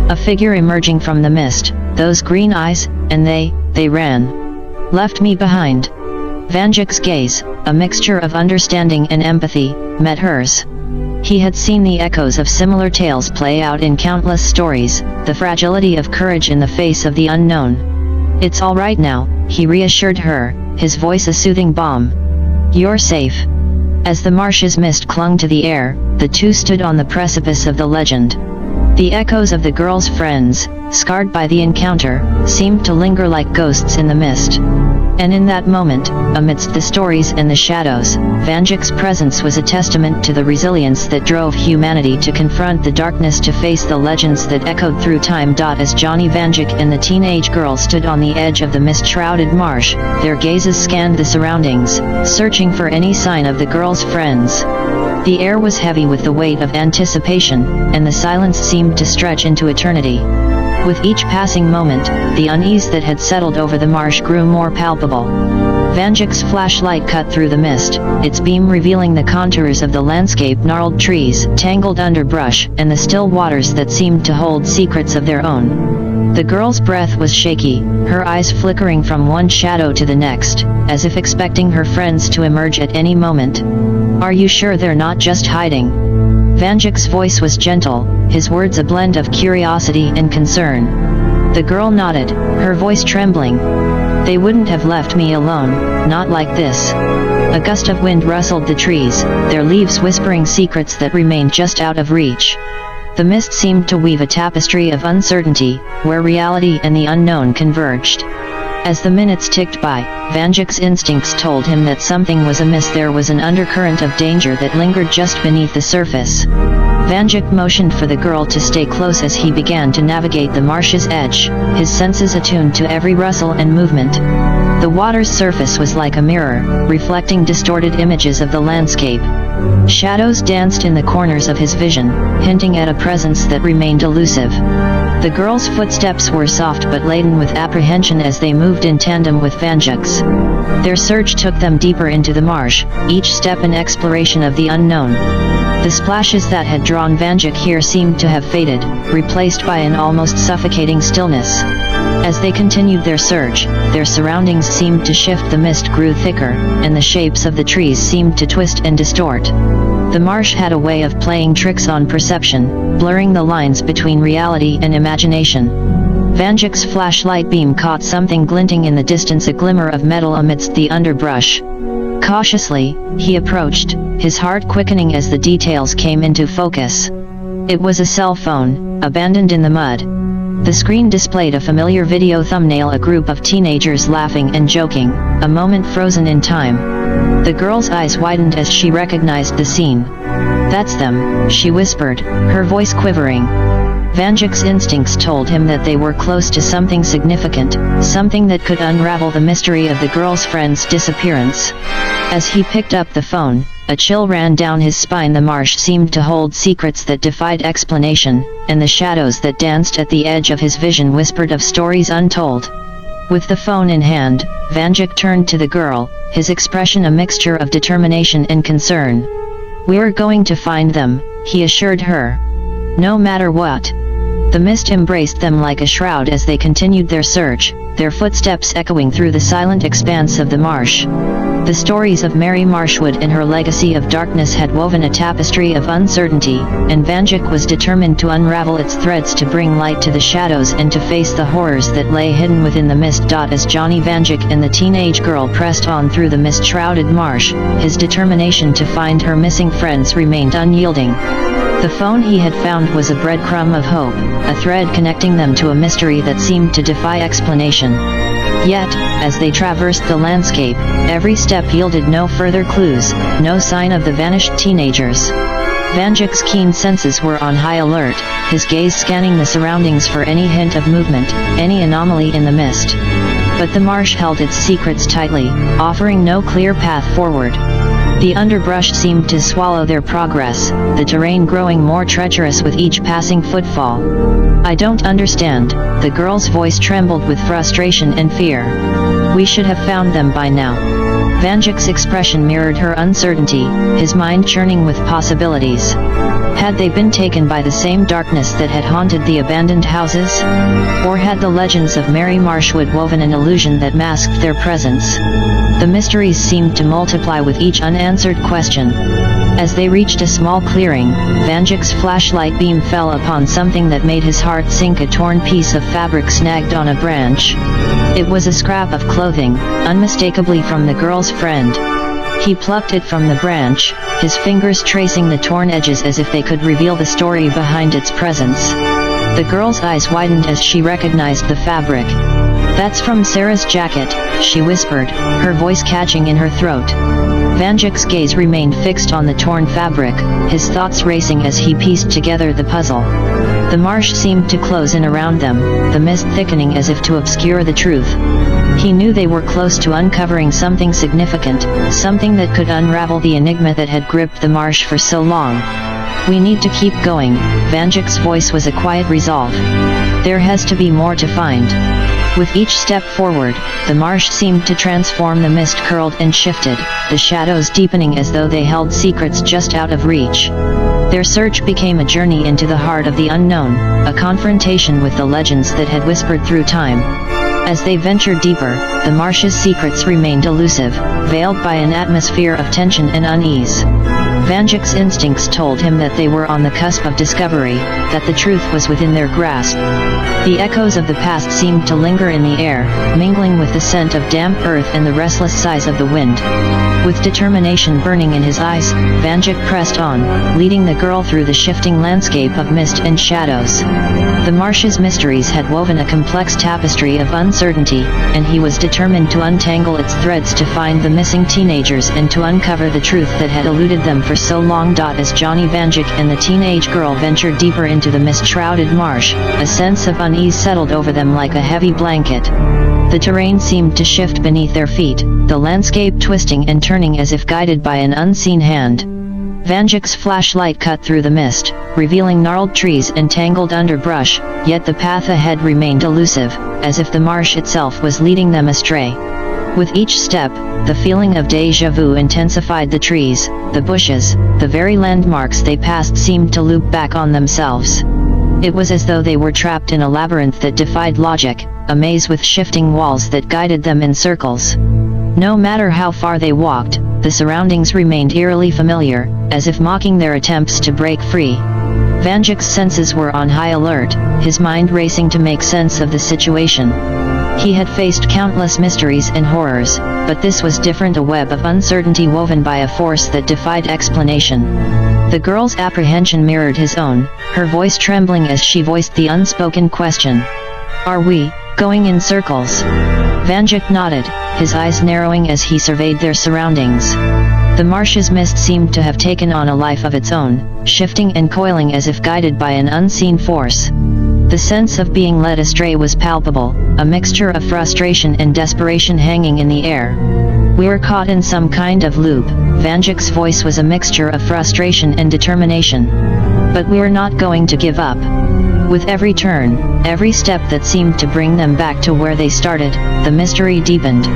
"A figure emerging from the mist, those green eyes, and they ran. Left me behind." Vanduke's gaze, a mixture of understanding and empathy, met hers. He had seen the echoes of similar tales play out in countless stories, the fragility of courage in the face of the unknown. "It's all right now," he reassured her, his voice a soothing balm. "You're safe." As the marsh's mist clung to the air, the two stood on the precipice of the legend. The echoes of the girl's friends, scarred by the encounter, seemed to linger like ghosts in the mist. And in that moment, amidst the stories and the shadows, Vanduke's presence was a testament to the resilience that drove humanity to confront the darkness, to face the legends that echoed through time. As Johnny Vanduke and the teenage girl stood on the edge of the mist-shrouded marsh, their gazes scanned the surroundings, searching for any sign of the girl's friends. The air was heavy with the weight of anticipation, and the silence seemed to stretch into eternity. With each passing moment, the unease that had settled over the marsh grew more palpable. Vanduke's flashlight cut through the mist, its beam revealing the contours of the landscape, gnarled trees, tangled underbrush, and the still waters that seemed to hold secrets of their own. The girl's breath was shaky, her eyes flickering from one shadow to the next, as if expecting her friends to emerge at any moment. "Are you sure they're not just hiding?" Vanduke's voice was gentle, his words a blend of curiosity and concern. The girl nodded, her voice trembling. "They wouldn't have left me alone, not like this." A gust of wind rustled the trees, their leaves whispering secrets that remained just out of reach. The mist seemed to weave a tapestry of uncertainty, where reality and the unknown converged. As the minutes ticked by, Vanduke's instincts told him that something was amiss. There was an undercurrent of danger that lingered just beneath the surface. Vanduke motioned for the girl to stay close as he began to navigate the marsh's edge, his senses attuned to every rustle and movement. The water's surface was like a mirror, reflecting distorted images of the landscape. Shadows danced in the corners of his vision, hinting at a presence that remained elusive. The girl's footsteps were soft but laden with apprehension as they moved in tandem with Vanduke's. Their search took them deeper into the marsh, each step an exploration of the unknown. The splashes that had drawn Vanduke here seemed to have faded, replaced by an almost suffocating stillness. As they continued their search, their surroundings seemed to shift. The mist grew thicker, and the shapes of the trees seemed to twist and distort. The marsh had a way of playing tricks on perception, blurring the lines between reality and imagination. Vanduke's flashlight beam caught something glinting in the distance, a glimmer of metal amidst the underbrush. Cautiously, he approached, his heart quickening as the details came into focus. It was a cell phone, abandoned in the mud. The screen displayed a familiar video thumbnail, a group of teenagers laughing and joking, a moment frozen in time. The girl's eyes widened as she recognized the scene. "That's them," she whispered, her voice quivering. Vanduke's instincts told him that they were close to something significant, something that could unravel the mystery of the girl's friend's disappearance. As he picked up the phone, a chill ran down his spine. The marsh seemed to hold secrets that defied explanation, and the shadows that danced at the edge of his vision whispered of stories untold. With the phone in hand, Vanduke turned to the girl, his expression a mixture of determination and concern. "We're going to find them," he assured her. "No matter what." The mist embraced them like a shroud as they continued their search, their footsteps echoing through the silent expanse of the marsh. The stories of Mary Marshwood and her legacy of darkness had woven a tapestry of uncertainty, and Vanduke was determined to unravel its threads, to bring light to the shadows and to face the horrors that lay hidden within the mist. As Johnny Vanduke and the teenage girl pressed on through the mist-shrouded marsh, his determination to find her missing friends remained unyielding. The phone he had found was a breadcrumb of hope, a thread connecting them to a mystery that seemed to defy explanation. Yet, as they traversed the landscape, every step yielded no further clues, no sign of the vanished teenagers. Vanduke's keen senses were on high alert, his gaze scanning the surroundings for any hint of movement, any anomaly in the mist. But the marsh held its secrets tightly, offering no clear path forward. The underbrush seemed to swallow their progress, the terrain growing more treacherous with each passing footfall. "I don't understand," the girl's voice trembled with frustration and fear. "We should have found them by now." Vanduke's expression mirrored her uncertainty, his mind churning with possibilities. Had they been taken by the same darkness that had haunted the abandoned houses? Or had the legends of Mary Marshwood woven an illusion that masked their presence? The mysteries seemed to multiply with each unanswered question. As they reached a small clearing, Vanduke's flashlight beam fell upon something that made his heart sink, a torn piece of fabric snagged on a branch. It was a scrap of clothing, unmistakably from the girl's friend. He plucked it from the branch, his fingers tracing the torn edges as if they could reveal the story behind its presence. The girl's eyes widened as she recognized the fabric. "That's from Sarah's jacket," she whispered, her voice catching in her throat. Vanduke's gaze remained fixed on the torn fabric, his thoughts racing as he pieced together the puzzle. The marsh seemed to close in around them, the mist thickening as if to obscure the truth. He knew they were close to uncovering something significant, something that could unravel the enigma that had gripped the marsh for so long. "We need to keep going," Vanduke's voice was a quiet resolve. "There has to be more to find." With each step forward, the marsh seemed to transform. The mist curled and shifted, the shadows deepening as though they held secrets just out of reach. Their search became a journey into the heart of the unknown, a confrontation with the legends that had whispered through time. As they ventured deeper, the marsh's secrets remained elusive, veiled by an atmosphere of tension and unease. Vanduke's instincts told him that they were on the cusp of discovery, that the truth was within their grasp. The echoes of the past seemed to linger in the air, mingling with the scent of damp earth and the restless sighs of the wind. With determination burning in his eyes, Vanduke pressed on, leading the girl through the shifting landscape of mist and shadows. The marsh's mysteries had woven a complex tapestry of uncertainty, and he was determined to untangle its threads, to find the missing teenagers and to uncover the truth that had eluded them for so long. As Johnny Vanduke and the teenage girl ventured deeper into the mist-shrouded marsh, a sense of unease settled over them like a heavy blanket. The terrain seemed to shift beneath their feet, the landscape twisting and turning as if guided by an unseen hand. Vanduke's flashlight cut through the mist, revealing gnarled trees and tangled underbrush, yet the path ahead remained elusive, as if the marsh itself was leading them astray. With each step, the feeling of déjà vu intensified. The trees, the bushes, the very landmarks they passed seemed to loop back on themselves. It was as though they were trapped in a labyrinth that defied logic, a maze with shifting walls that guided them in circles. No matter how far they walked, the surroundings remained eerily familiar, as if mocking their attempts to break free. Vanduke's senses were on high alert, his mind racing to make sense of the situation. He had faced countless mysteries and horrors, but this was different, a web of uncertainty woven by a force that defied explanation. The girl's apprehension mirrored his own, her voice trembling as she voiced the unspoken question. "Are we going in circles?" Vanduke nodded, his eyes narrowing as he surveyed their surroundings. The marsh's mist seemed to have taken on a life of its own, shifting and coiling as if guided by an unseen force. The sense of being led astray was palpable, a mixture of frustration and desperation hanging in the air. "We're caught in some kind of loop." Vanduke's voice was a mixture of frustration and determination. "But we're not going to give up." With every turn, every step that seemed to bring them back to where they started, the mystery deepened.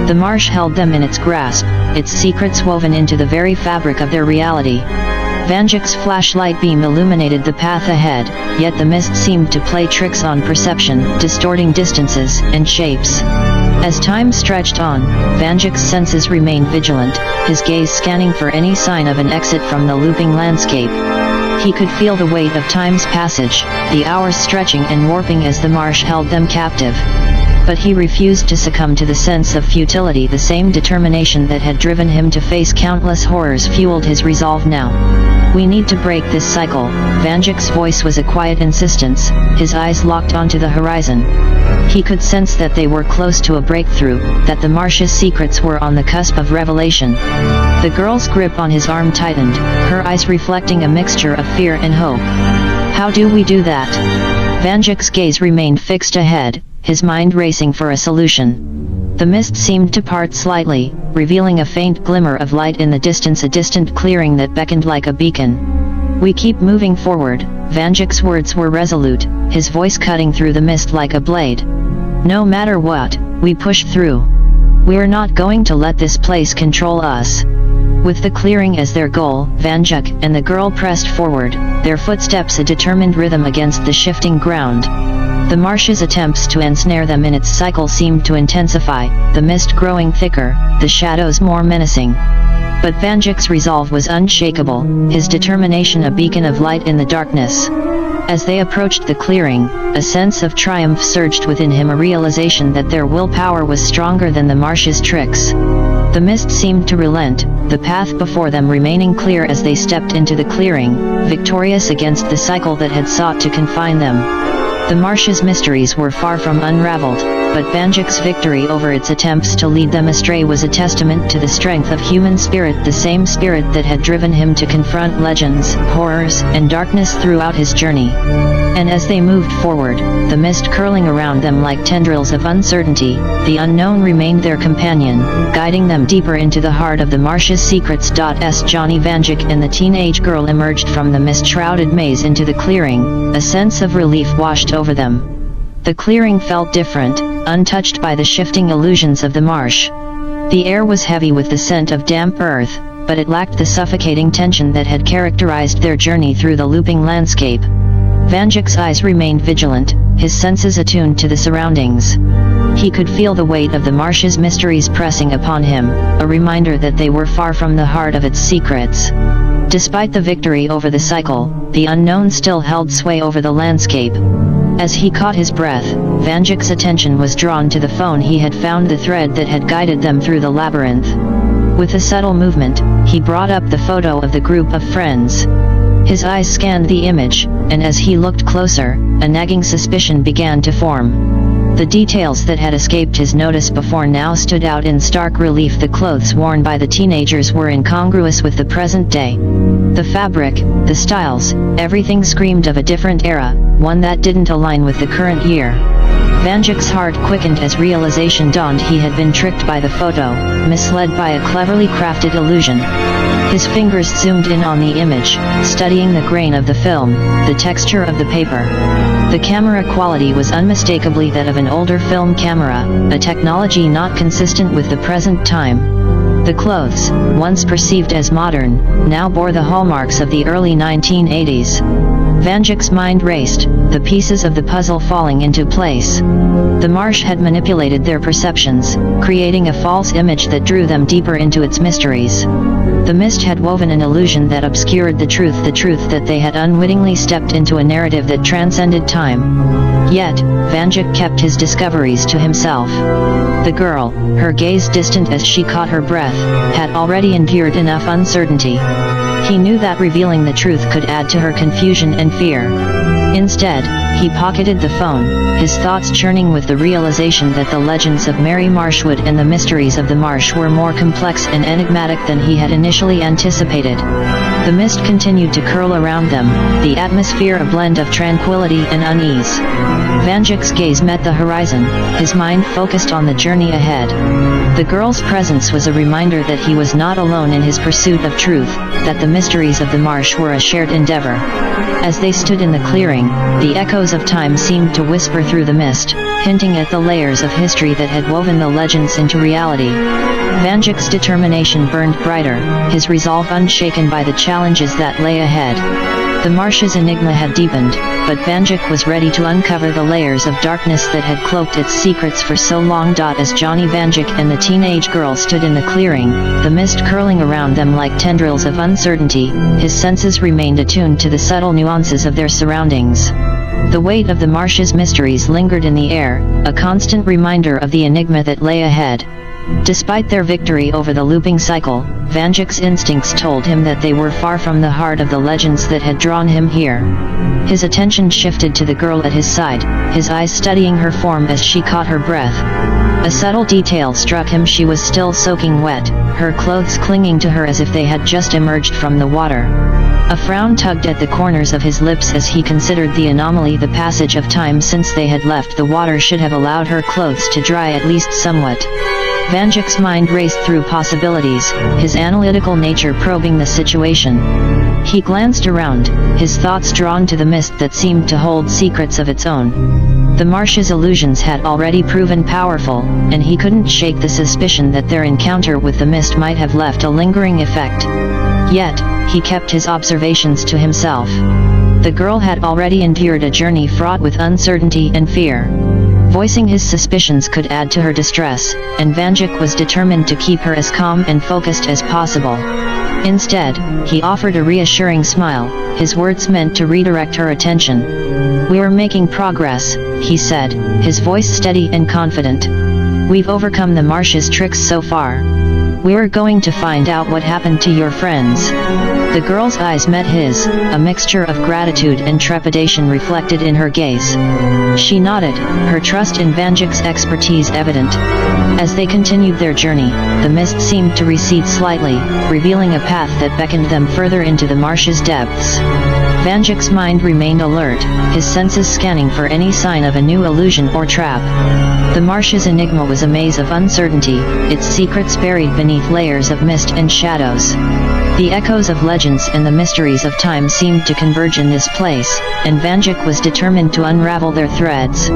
The marsh held them in its grasp, its secrets woven into the very fabric of their reality. Vanduke's flashlight beam illuminated the path ahead, yet the mist seemed to play tricks on perception, distorting distances and shapes. As time stretched on, Vanduke's senses remained vigilant, his gaze scanning for any sign of an exit from the looping landscape. He could feel the weight of time's passage, the hours stretching and warping as the marsh held them captive. But he refused to succumb to the sense of futility. The same determination that had driven him to face countless horrors fueled his resolve now. "We need to break this cycle." Vanduke's voice was a quiet insistence, his eyes locked onto the horizon. He could sense that they were close to a breakthrough, that the marsh's secrets were on the cusp of revelation. The girl's grip on his arm tightened, her eyes reflecting a mixture of fear and hope. "How do we do that?" Vanduke's gaze remained fixed ahead, his mind racing for a solution. The mist seemed to part slightly, revealing a faint glimmer of light in the distance, a distant clearing that beckoned like a beacon. "We keep moving forward." Vanduke's words were resolute, his voice cutting through the mist like a blade. "No matter what, we push through. We're not going to let this place control us." With the clearing as their goal, Vanduke and the girl pressed forward, their footsteps a determined rhythm against the shifting ground. The marsh's attempts to ensnare them in its cycle seemed to intensify, the mist growing thicker, the shadows more menacing. But Vanduke's resolve was unshakable, his determination a beacon of light in the darkness. As they approached the clearing, a sense of triumph surged within him, a realization that their willpower was stronger than the marsh's tricks. The mist seemed to relent, the path before them remaining clear as they stepped into the clearing, victorious against the cycle that had sought to confine them. The marsh's mysteries were far from unraveled, but Vanduke's victory over its attempts to lead them astray was a testament to the strength of human spirit, the same spirit that had driven him to confront legends, horrors, and darkness throughout his journey. And as they moved forward, the mist curling around them like tendrils of uncertainty, the unknown remained their companion, guiding them deeper into the heart of the marsh's secrets. As Johnny Vanduke and the teenage girl emerged from the mist-shrouded maze into the clearing, a sense of relief washed over them. The clearing felt different, untouched by the shifting illusions of the marsh. The air was heavy with the scent of damp earth, but it lacked the suffocating tension that had characterized their journey through the looping landscape. Vanduke's eyes remained vigilant, his senses attuned to the surroundings. He could feel the weight of the marsh's mysteries pressing upon him, a reminder that they were far from the heart of its secrets. Despite the victory over the cycle, the unknown still held sway over the landscape. As he caught his breath, Vanduke's attention was drawn to the phone. He had found the thread that had guided them through the labyrinth. With a subtle movement, he brought up the photo of the group of friends. His eyes scanned the image, and as he looked closer, a nagging suspicion began to form. The details that had escaped his notice before now stood out in stark relief. The clothes worn by the teenagers were incongruous with the present day. The fabric, the styles, everything screamed of a different era, one that didn't align with the current year. Vanduke's heart quickened as realization dawned. He had been tricked by the photo, misled by a cleverly crafted illusion. His fingers zoomed in on the image, studying the grain of the film, the texture of the paper. The camera quality was unmistakably that of an older film camera, a technology not consistent with the present time. The clothes, once perceived as modern, now bore the hallmarks of the early 1980s. Vanduke's mind raced, the pieces of the puzzle falling into place. The marsh had manipulated their perceptions, creating a false image that drew them deeper into its mysteries. The mist had woven an illusion that obscured the truth that they had unwittingly stepped into a narrative that transcended time. Yet, Vanduke kept his discoveries to himself. The girl, her gaze distant as she caught her breath, had already endured enough uncertainty. He knew that revealing the truth could add to her confusion and fear. Instead, he pocketed the phone, his thoughts churning with the realization that the legends of Mary Marshwood and the mysteries of the marsh were more complex and enigmatic than he had initially anticipated. The mist continued to curl around them, the atmosphere a blend of tranquility and unease. Vanduke's gaze met the horizon, his mind focused on the journey ahead. The girl's presence was a reminder that he was not alone in his pursuit of truth, that the mysteries of the marsh were a shared endeavor. As they stood in the clearing, the echoes of time seemed to whisper through the mist, hinting at the layers of history that had woven the legends into reality. Vanduke's determination burned brighter, his resolve unshaken by the challenges that lay ahead. The marsh's enigma had deepened, but Vanduke was ready to uncover the layers of darkness that had cloaked its secrets for so long. As Johnny Vanduke and the teenage girl stood in the clearing, the mist curling around them like tendrils of uncertainty, his senses remained attuned to the subtle nuances of their surroundings. The weight of the marsh's mysteries lingered in the air, a constant reminder of the enigma that lay ahead. Despite their victory over the looping cycle, Vanduke's instincts told him that they were far from the heart of the legends that had drawn him here. His attention shifted to the girl at his side, his eyes studying her form as she caught her breath. A subtle detail struck him: she was still soaking wet, her clothes clinging to her as if they had just emerged from the water. A frown tugged at the corners of his lips as he considered the anomaly. The passage of time since they had left the water should have allowed her clothes to dry at least somewhat. Vanduke's mind raced through possibilities, his analytical nature probing the situation. He glanced around, his thoughts drawn to the mist that seemed to hold secrets of its own. The marsh's illusions had already proven powerful, and he couldn't shake the suspicion that their encounter with the mist might have left a lingering effect. Yet, he kept his observations to himself. The girl had already endured a journey fraught with uncertainty and fear. Voicing his suspicions could add to her distress, and Vanduke was determined to keep her as calm and focused as possible. Instead, he offered a reassuring smile, his words meant to redirect her attention. "We're making progress," he said, his voice steady and confident. "We've overcome the marsh's tricks so far. We're going to find out what happened to your friends." The girl's eyes met his, a mixture of gratitude and trepidation reflected in her gaze. She nodded, her trust in Vanduke's expertise evident. As they continued their journey, the mist seemed to recede slightly, revealing a path that beckoned them further into the marsh's depths. Vanduke's mind remained alert, his senses scanning for any sign of a new illusion or trap. The marsh's enigma was a maze of uncertainty, its secrets buried beneath layers of mist and shadows. The echoes of legends and the mysteries of time seemed to converge in this place, and Vanduke was determined to unravel their threads.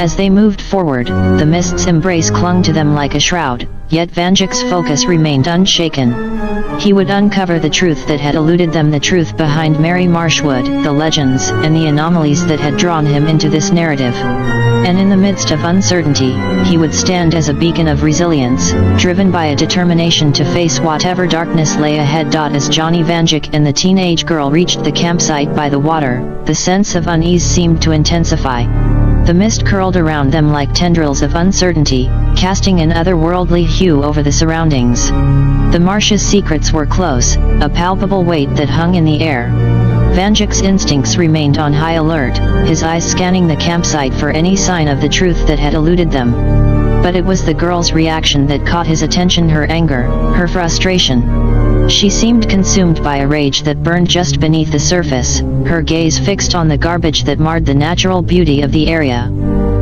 As they moved forward, the mist's embrace clung to them like a shroud, yet Vanduke's focus remained unshaken. He would uncover the truth that had eluded them, the truth behind Mary Marshwood, the legends, and the anomalies that had drawn him into this narrative. And in the midst of uncertainty, he would stand as a beacon of resilience, driven by a determination to face whatever darkness lay ahead. As Johnny Vanduke and the teenage girl reached the campsite by the water, the sense of unease seemed to intensify. The mist curled around them like tendrils of uncertainty, casting an otherworldly hue over the surroundings. The marsh's secrets were close, a palpable weight that hung in the air. Vanduke's instincts remained on high alert, his eyes scanning the campsite for any sign of the truth that had eluded them. But it was the girl's reaction that caught his attention, her anger, her frustration. She seemed consumed by a rage that burned just beneath the surface, her gaze fixed on the garbage that marred the natural beauty of the area.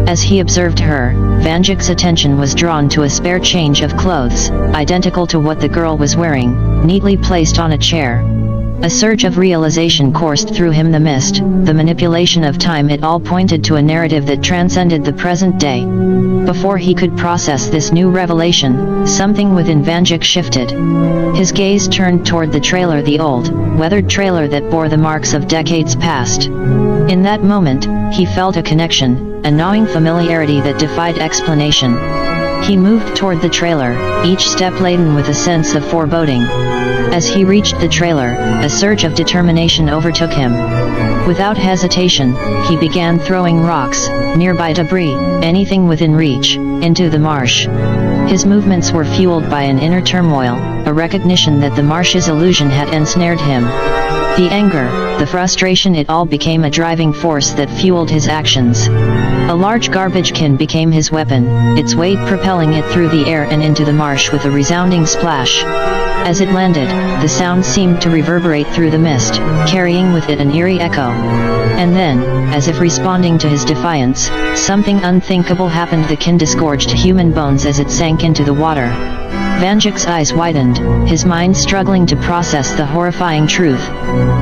As he observed her, Vanduke's attention was drawn to a spare change of clothes, identical to what the girl was wearing, neatly placed on a chair. A surge of realization coursed through him. The mist, the manipulation of time, it all pointed to a narrative that transcended the present day. Before he could process this new revelation, something within Vanduke shifted. His gaze turned toward the trailer, the old, weathered trailer that bore the marks of decades past. In that moment, he felt a connection, a gnawing familiarity that defied explanation. He moved toward the trailer, each step laden with a sense of foreboding. As he reached the trailer, a surge of determination overtook him. Without hesitation, he began throwing rocks, nearby debris, anything within reach, into the marsh. His movements were fueled by an inner turmoil, a recognition that the marsh's illusion had ensnared him. The anger, the frustration, it all became a driving force that fueled his actions. A large garbage can became his weapon, its weight propelling it through the air and into the marsh with a resounding splash. As it landed, the sound seemed to reverberate through the mist, carrying with it an eerie echo. And then, as if responding to his defiance, something unthinkable happened. The can disgorged human bones as it sank into the water. Vanduke's eyes widened, his mind struggling to process the horrifying truth.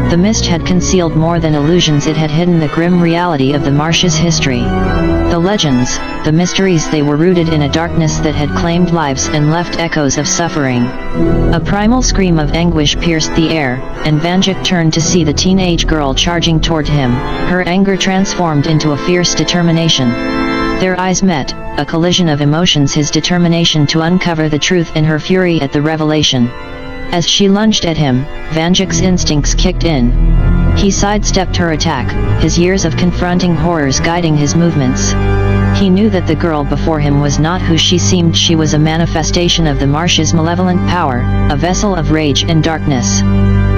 The mist had concealed more than illusions, it had hidden the grim reality of the marsh's history. The legends, the mysteries, they were rooted in a darkness that had claimed lives and left echoes of suffering. A primal scream of anguish pierced the air, and Vanduke turned to see the teenage girl charging toward him, her anger transformed into a fierce determination. Their eyes met, a collision of emotions, his determination to uncover the truth and her fury at the revelation. As she lunged at him, Vanduke's instincts kicked in. He sidestepped her attack, his years of confronting horrors guiding his movements. He knew that the girl before him was not who she seemed. She was a manifestation of the marsh's malevolent power, a vessel of rage and darkness.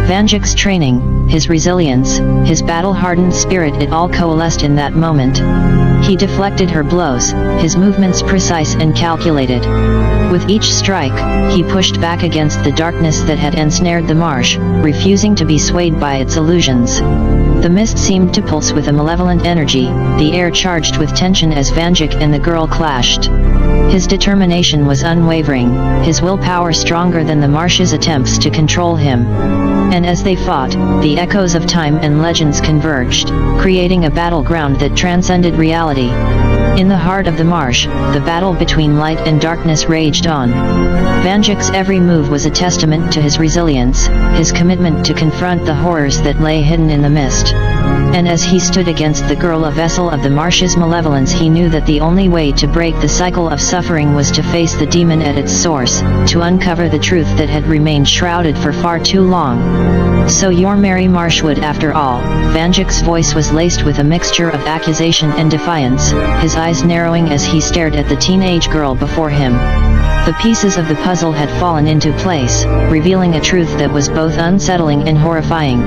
Vanduke's training, his resilience, his battle-hardened spirit, it all coalesced in that moment. He deflected her blows, his movements precise and calculated. With each strike, he pushed back against the darkness that had ensnared the marsh, refusing to be swayed by its illusions. The mist seemed to pulse with a malevolent energy, the air charged with tension as Vanduke and the girl clashed. His determination was unwavering, his willpower stronger than the marsh's attempts to control him. And as they fought, the echoes of time and legends converged, creating a battleground that transcended reality. In the heart of the marsh, the battle between light and darkness raged on. Vanduke's every move was a testament to his resilience, his commitment to confront the horrors that lay hidden in the mist. And as he stood against the girl, a vessel of the marsh's malevolence, he knew that the only way to break the cycle of suffering was to face the demon at its source, to uncover the truth that had remained shrouded for far too long. So you're Mary Marshwood after all. Vanduke's voice was laced with a mixture of accusation and defiance, his eyes narrowing as he stared at the teenage girl before him. The pieces of the puzzle had fallen into place, revealing a truth that was both unsettling and horrifying.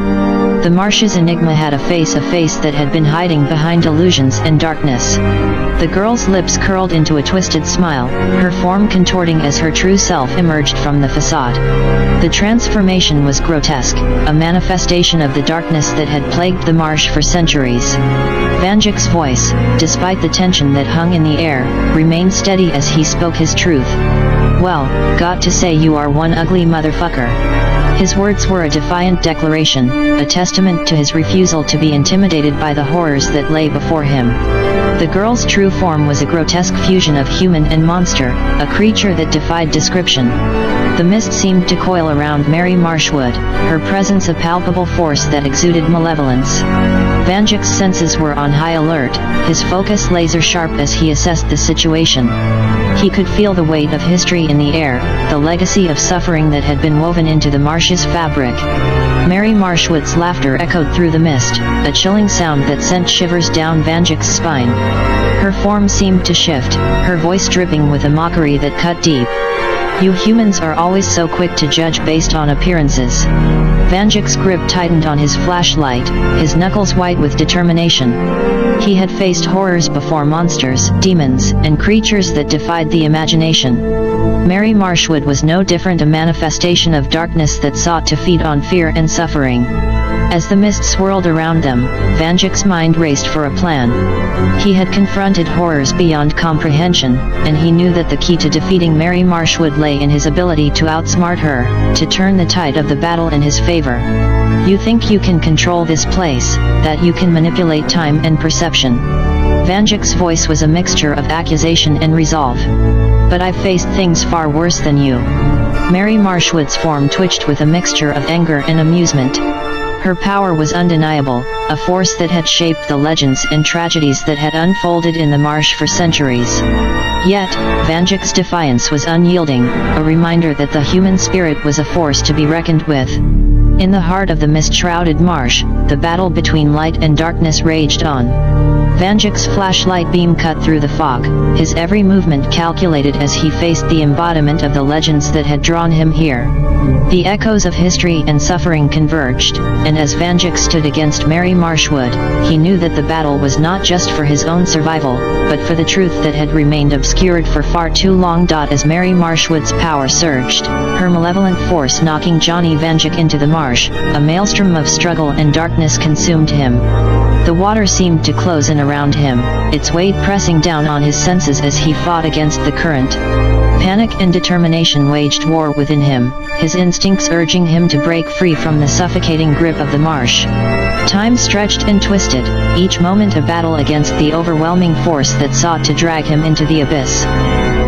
The marsh's enigma had a face that had been hiding behind illusions and darkness. The girl's lips curled into a twisted smile, her form contorting as her true self emerged from the facade. The transformation was grotesque, a manifestation of the darkness that had plagued the marsh for centuries. Vanduke's voice, despite the tension that hung in the air, remained steady as he spoke his truth. "Well, got to say you are one ugly motherfucker." His words were a defiant declaration, a testament to his refusal to be intimidated by the horrors that lay before him. The girl's true form was a grotesque fusion of human and monster, a creature that defied description. The mist seemed to coil around Mary Marshwood, her presence a palpable force that exuded malevolence. Vanduke's senses were on high alert, his focus laser-sharp as he assessed the situation. He could feel the weight of history in the air, the legacy of suffering that had been woven into the marsh's fabric. Mary Marshwood's laughter echoed through the mist, a chilling sound that sent shivers down Vanduke's spine. Her form seemed to shift, her voice dripping with a mockery that cut deep. "You humans are always so quick to judge based on appearances." Vanduke's grip tightened on his flashlight, his knuckles white with determination. He had faced horrors before, monsters, demons, and creatures that defied the imagination. Mary Marshwood was no different, a manifestation of darkness that sought to feed on fear and suffering. As the mist swirled around them, Vanduke's mind raced for a plan. He had confronted horrors beyond comprehension, and he knew that the key to defeating Mary Marshwood lay in his ability to outsmart her, to turn the tide of the battle in his favor. "You think you can control this place, that you can manipulate time and perception." Vanduke's voice was a mixture of accusation and resolve. "But I've faced things far worse than you." Mary Marshwood's form twitched with a mixture of anger and amusement. Her power was undeniable, a force that had shaped the legends and tragedies that had unfolded in the marsh for centuries. Yet, Vanduke's defiance was unyielding, a reminder that the human spirit was a force to be reckoned with. In the heart of the mist-shrouded marsh, the battle between light and darkness raged on. Vanduke's flashlight beam cut through the fog, his every movement calculated as he faced the embodiment of the legends that had drawn him here. The echoes of history and suffering converged, and as Vanduke stood against Mary Marshwood, he knew that the battle was not just for his own survival, but for the truth that had remained obscured for far too long. As Mary Marshwood's power surged, her malevolent force knocking Johnny Vanduke into the marsh, a maelstrom of struggle and darkness consumed him. The water seemed to close in around him, its weight pressing down on his senses as he fought against the current. Panic and determination waged war within him, his instincts urging him to break free from the suffocating grip of the marsh. Time stretched and twisted, each moment a battle against the overwhelming force that sought to drag him into the abyss.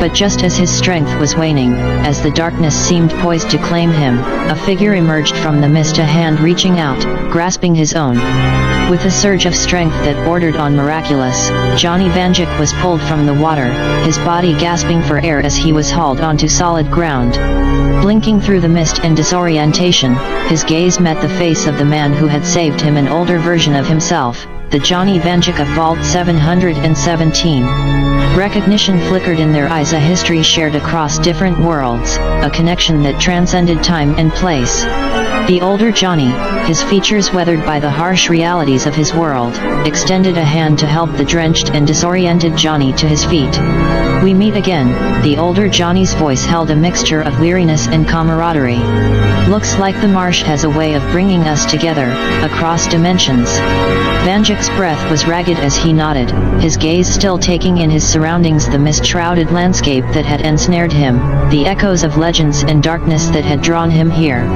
But just as his strength was waning, as the darkness seemed poised to claim him, a figure emerged from the mist, a hand reaching out, grasping his own. With a surge of strength that bordered on miraculous, Johnny Vanduke was pulled from the water, his body gasping for air as he was hauled onto solid ground. Blinking through the mist and disorientation, his gaze met the face of the man who had saved him, an older version of himself, the Johnny Vanduke of Vault 717. Recognition flickered in their eyes, a history shared across different worlds, a connection that transcended time and place. The older Johnny, his features weathered by the harsh realities of his world, extended a hand to help the drenched and disoriented Johnny to his feet. "We meet again," the older Johnny's voice held a mixture of weariness and camaraderie. "Looks like the marsh has a way of bringing us together, across dimensions." Vanduke's breath was ragged as he nodded, his gaze still taking in his surroundings, the mist-shrouded landscape that had ensnared him, the echoes of legends and darkness that had drawn him here.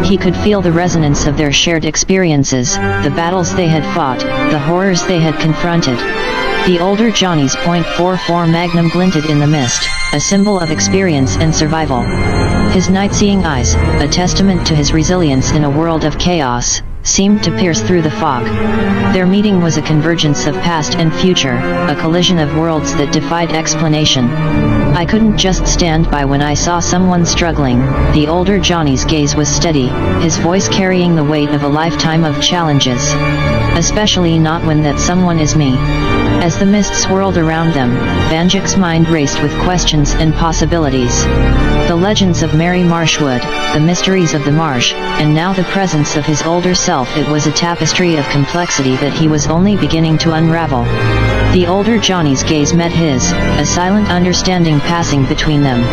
He could feel the resonance of their shared experiences, the battles they had fought, the horrors they had confronted. The older Johnny's .44 Magnum glinted in the mist, a symbol of experience and survival. His night-seeing eyes, a testament to his resilience in a world of chaos, seemed to pierce through the fog. Their meeting was a convergence of past and future, a collision of worlds that defied explanation. "I couldn't just stand by when I saw someone struggling." The older Johnny's gaze was steady, his voice carrying the weight of a lifetime of challenges. "Especially not when that someone is me." As the mist swirled around them, Vanduke's mind raced with questions and possibilities. The legends of Mary Marshwood, the mysteries of the marsh, and now the presence of his older self. It was a tapestry of complexity that he was only beginning to unravel. The older Johnny's gaze met his, a silent understanding passing between them.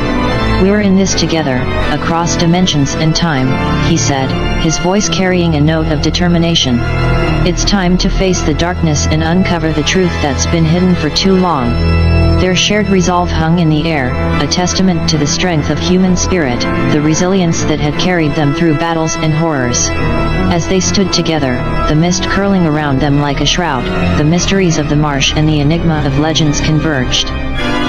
"We're in this together, across dimensions and time," he said, his voice carrying a note of determination. "It's time to face the darkness and uncover the truth that's been hidden for too long." Their shared resolve hung in the air, a testament to the strength of human spirit, the resilience that had carried them through battles and horrors. As they stood together, the mist curling around them like a shroud, the mysteries of the marsh and the enigma of legends converged.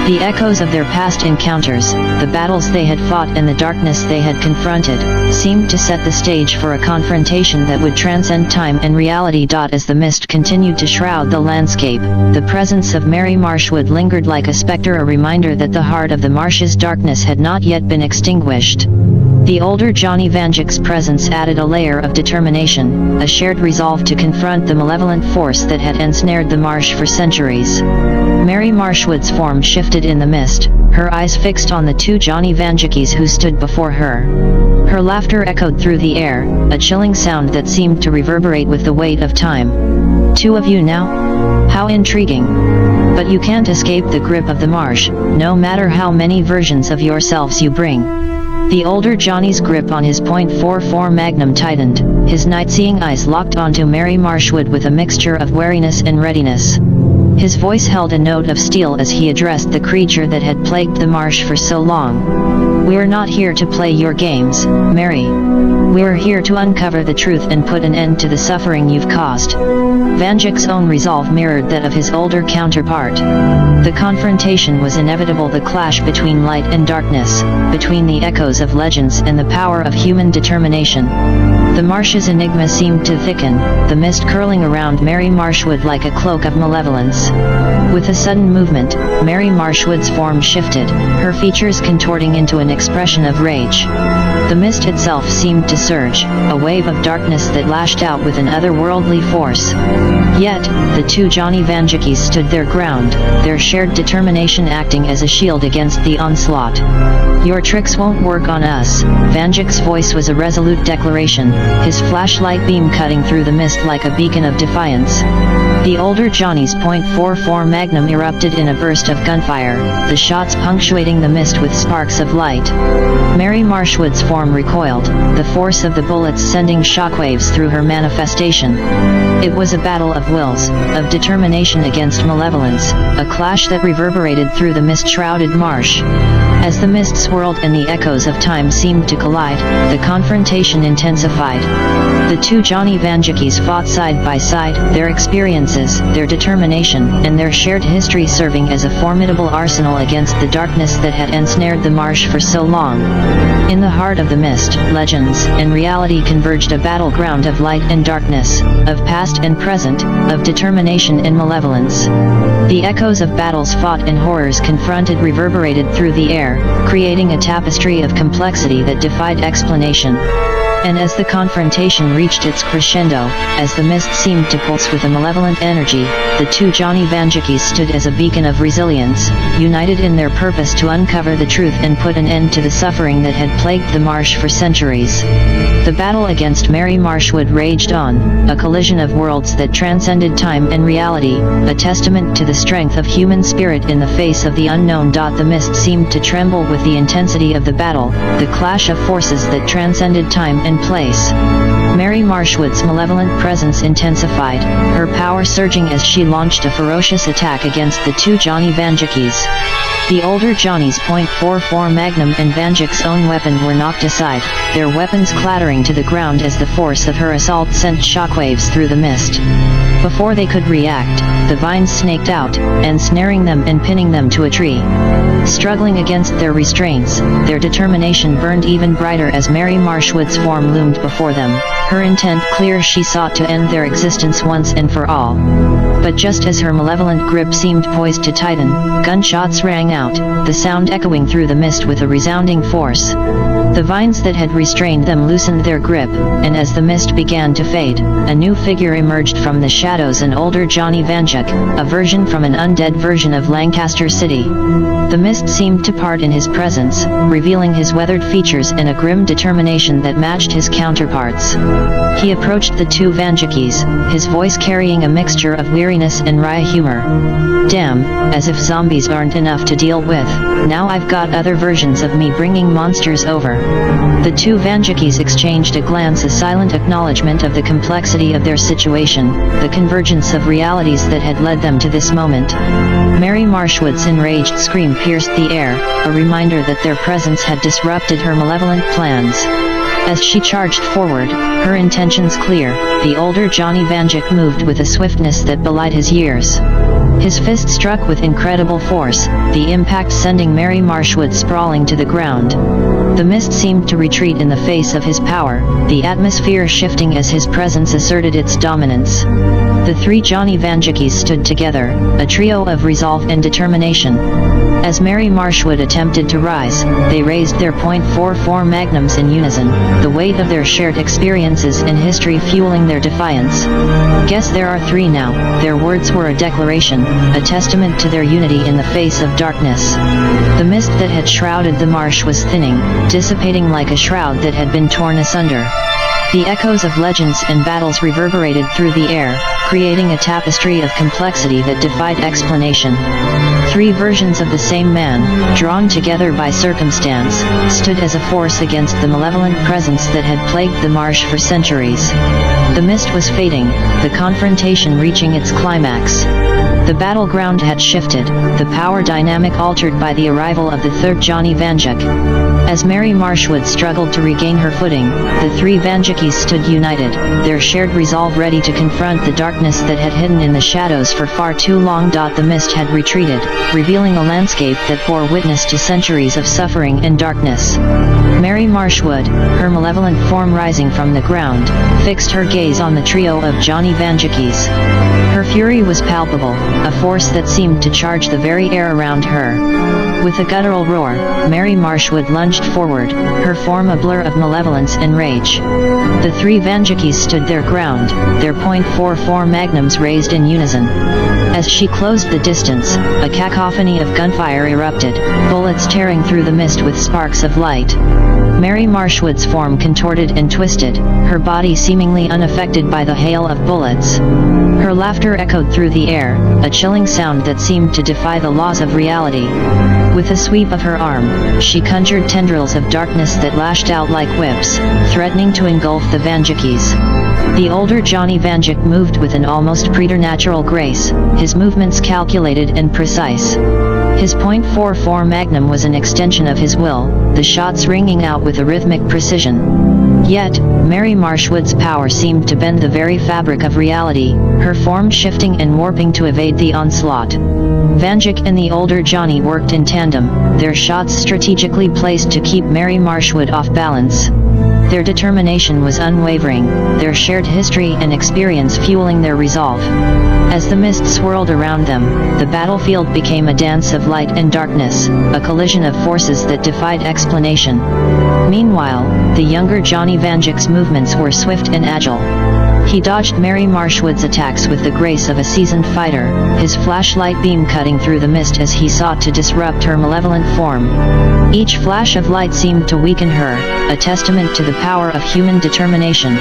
The echoes of their past encounters, the battles they had fought and the darkness they had confronted, seemed to set the stage for a confrontation that would transcend time and reality. As the mist continued to shroud the landscape, the presence of Mary Marshwood lingered like a specter, a reminder that the heart of the marsh's darkness had not yet been extinguished. The older Johnny Vanduke's presence added a layer of determination, a shared resolve to confront the malevolent force that had ensnared the marsh for centuries. Mary Marshwood's form shifted in the mist, her eyes fixed on the two Johnny Vandukes who stood before her. Her laughter echoed through the air, a chilling sound that seemed to reverberate with the weight of time. "Two of you now? How intriguing. But you can't escape the grip of the marsh, no matter how many versions of yourselves you bring." The older Johnny's grip on his .44 Magnum tightened, his night-seeing eyes locked onto Mary Marshwood with a mixture of wariness and readiness. His voice held a note of steel as he addressed the creature that had plagued the marsh for so long. "We're not here to play your games, Mary. We're here to uncover the truth and put an end to the suffering you've caused." Vanduke's own resolve mirrored that of his older counterpart. The confrontation was inevitable, the clash between light and darkness, between the echoes of legends and the power of human determination. The marsh's enigma seemed to thicken, the mist curling around Mary Marshwood like a cloak of malevolence. With a sudden movement, Mary Marshwood's form shifted, her features contorting into an expression of rage. The mist itself seemed to surge, a wave of darkness that lashed out with an otherworldly force. Yet, the two Johnny Vanjukis stood their ground, their shared determination acting as a shield against the onslaught. "Your tricks won't work on us." Vanduke's voice was a resolute declaration, his flashlight beam cutting through the mist like a beacon of defiance. The older Johnny's .44 Magnum erupted in a burst of gunfire, the shots punctuating the mist with sparks of light. Mary Marshwood's form recoiled, the force of the bullets sending shockwaves through her manifestation. It was a battle of wills, of determination against malevolence, a clash that reverberated through the mist-shrouded marsh. As the mist swirled and the echoes of time seemed to collide, the confrontation intensified. The two Johnny Vanjukis fought side by side, their experiences, their determination, and their shared history serving as a formidable arsenal against the darkness that had ensnared the marsh for so long. In the heart of the mist, legends and reality converged, a battleground of light and darkness, of past and present, of determination and malevolence. The echoes of battles fought and horrors confronted reverberated through the air, creating a tapestry of complexity that defied explanation. And as the confrontation reached its crescendo, as the mist seemed to pulse with a malevolent energy, the two Johnny Vanjukis stood as a beacon of resilience, united in their purpose to uncover the truth and put an end to the suffering that had plagued the marsh for centuries. The battle against Mary Marshwood raged on, a collision of worlds that transcended time and reality, a testament to the strength of human spirit in the face of the unknown. The mist seemed to tremble with the intensity of the battle, the clash of forces that transcended time and place. Mary Marshwood's malevolent presence intensified, her power surging as she launched a ferocious attack against the two Johnny Vanjukis. The older Johnny's .44 Magnum and Vanduke's own weapon were knocked aside, their weapons clattering to the ground as the force of her assault sent shockwaves through the mist. Before they could react, the vines snaked out, ensnaring them and pinning them to a tree. Struggling against their restraints, their determination burned even brighter as Mary Marshwood's form loomed before them, her intent clear. She sought to end their existence once and for all. But just as her malevolent grip seemed poised to tighten, gunshots rang out, the sound echoing through the mist with a resounding force. The vines that had restrained them loosened their grip, and as the mist began to fade, a new figure emerged from the shadows, an older Johnny Vanduke, a version from an undead version of Lancaster City. The mist seemed to part in his presence, revealing his weathered features and a grim determination that matched his counterparts. He approached the two Vanjukis, his voice carrying a mixture of weariness and wry humor. "Damn, as if zombies aren't enough to deal with, now I've got other versions of me bringing monsters over." The two Vanjukis exchanged a glance, a silent acknowledgement of the complexity of their situation, the convergence of realities that had led them to this moment. Mary Marshwood's enraged scream pierced the air, a reminder that their presence had disrupted her malevolent plans. As she charged forward, her intentions clear, the older Johnny Vanduke moved with a swiftness that belied his years. His fist struck with incredible force, the impact sending Mary Marshwood sprawling to the ground. The mist seemed to retreat in the face of his power, the atmosphere shifting as his presence asserted its dominance. The three Johnny Vanjukis stood together, a trio of resolve and determination. As Mary Marshwood attempted to rise, they raised their .44 Magnums in unison, the weight of their shared experiences and history fueling their defiance. "Guess there are three now," their words were a declaration, a testament to their unity in the face of darkness. The mist that had shrouded the marsh was thinning, dissipating like a shroud that had been torn asunder. The echoes of legends and battles reverberated through the air, creating a tapestry of complexity that defied explanation. Three versions of the same man, drawn together by circumstance, stood as a force against the malevolent presence that had plagued the marsh for centuries. The mist was fading, the confrontation reaching its climax. The battleground had shifted, the power dynamic altered by the arrival of the third Johnny Vanduke. As Mary Marshwood struggled to regain her footing, the three Vanjukis stood united, their shared resolve ready to confront the darkness that had hidden in the shadows for far too long. The mist had retreated, revealing a landscape that bore witness to centuries of suffering and darkness. Mary Marshwood, her malevolent form rising from the ground, fixed her gaze on the trio of Johnny Vanjukis. Her fury was palpable, a force that seemed to charge the very air around her. With a guttural roar, Mary Marshwood lunged forward, her form a blur of malevolence and rage. The three Vandukes stood their ground, their .44 magnums raised in unison. As she closed the distance, a cacophony of gunfire erupted, bullets tearing through the mist with sparks of light. Mary Marshwood's form contorted and twisted, her body seemingly unaffected by the hail of bullets. Her laughter echoed through the air, a chilling sound that seemed to defy the laws of reality. With a sweep of her arm, she conjured tendrils of darkness that lashed out like whips, threatening to engulf the Vandukes. The older Johnny Vanduke moved with an almost preternatural grace, his movements calculated and precise. His .44 Magnum was an extension of his will, the shots ringing out with a rhythmic precision. Yet, Mary Marshwood's power seemed to bend the very fabric of reality, her form shifting and warping to evade the onslaught. Vanduke and the older Johnny worked in tandem, their shots strategically placed to keep Mary Marshwood off balance. Their determination was unwavering, their shared history and experience fueling their resolve. As the mist swirled around them, the battlefield became a dance of light and darkness, a collision of forces that defied explanation. Meanwhile, the younger Johnny Vanduke's movements were swift and agile. He dodged Mary Marshwood's attacks with the grace of a seasoned fighter, his flashlight beam cutting through the mist as he sought to disrupt her malevolent form. Each flash of light seemed to weaken her, a testament to the power of human determination.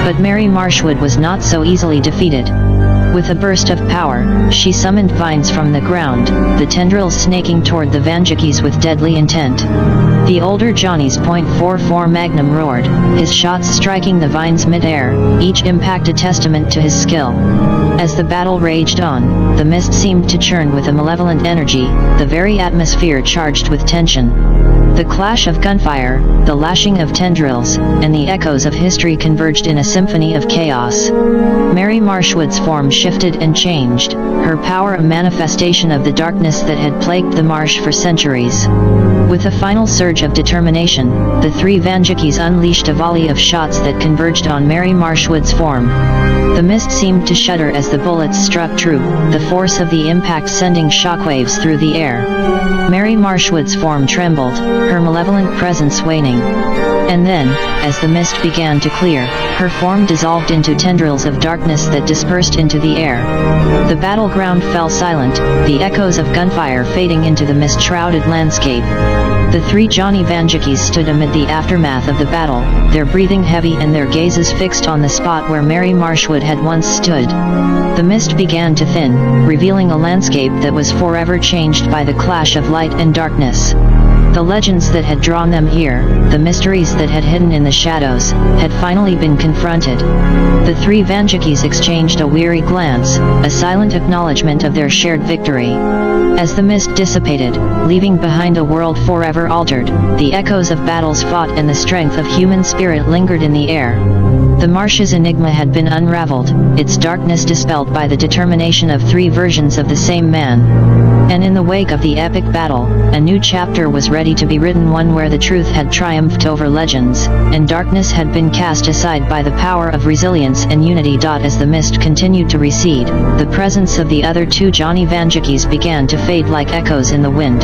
But Mary Marshwood was not so easily defeated. With a burst of power, she summoned vines from the ground, the tendrils snaking toward the Vandukes with deadly intent. The older Johnny's .44 Magnum roared, his shots striking the vines mid-air, each impact a testament to his skill. As the battle raged on, the mist seemed to churn with a malevolent energy, the very atmosphere charged with tension. The clash of gunfire, the lashing of tendrils, and the echoes of history converged in a symphony of chaos. Mary Marshwood's form shifted and changed, her power a manifestation of the darkness that had plagued the marsh for centuries. With a final surge of determination, the three Vandukes unleashed a volley of shots that converged on Mary Marshwood's form. The mist seemed to shudder as the bullets struck true, the force of the impact sending shockwaves through the air. Mary Marshwood's form trembled, her malevolent presence waning. And then, as the mist began to clear, her form dissolved into tendrils of darkness that dispersed into the air. The battleground fell silent, the echoes of gunfire fading into the mist-shrouded landscape. The three Johnny Vandukes stood amid the aftermath of the battle, their breathing heavy and their gazes fixed on the spot where Mary Marshwood had once stood. The mist began to thin, revealing a landscape that was forever changed by the clash of light and darkness. The legends that had drawn them here, the mysteries that had hidden in the shadows, had finally been confronted. The three Vandukes exchanged a weary glance, a silent acknowledgement of their shared victory. As the mist dissipated, leaving behind a world forever altered, the echoes of battles fought and the strength of human spirit lingered in the air. The marsh's enigma had been unraveled, its darkness dispelled by the determination of three versions of the same man. And in the wake of the epic battle, a new chapter was ready to be written, one where the truth had triumphed over legends, and darkness had been cast aside by the power of resilience and unity. As the mist continued to recede, the presence of the other two Johnny Vandukes began to fade like echoes in the wind.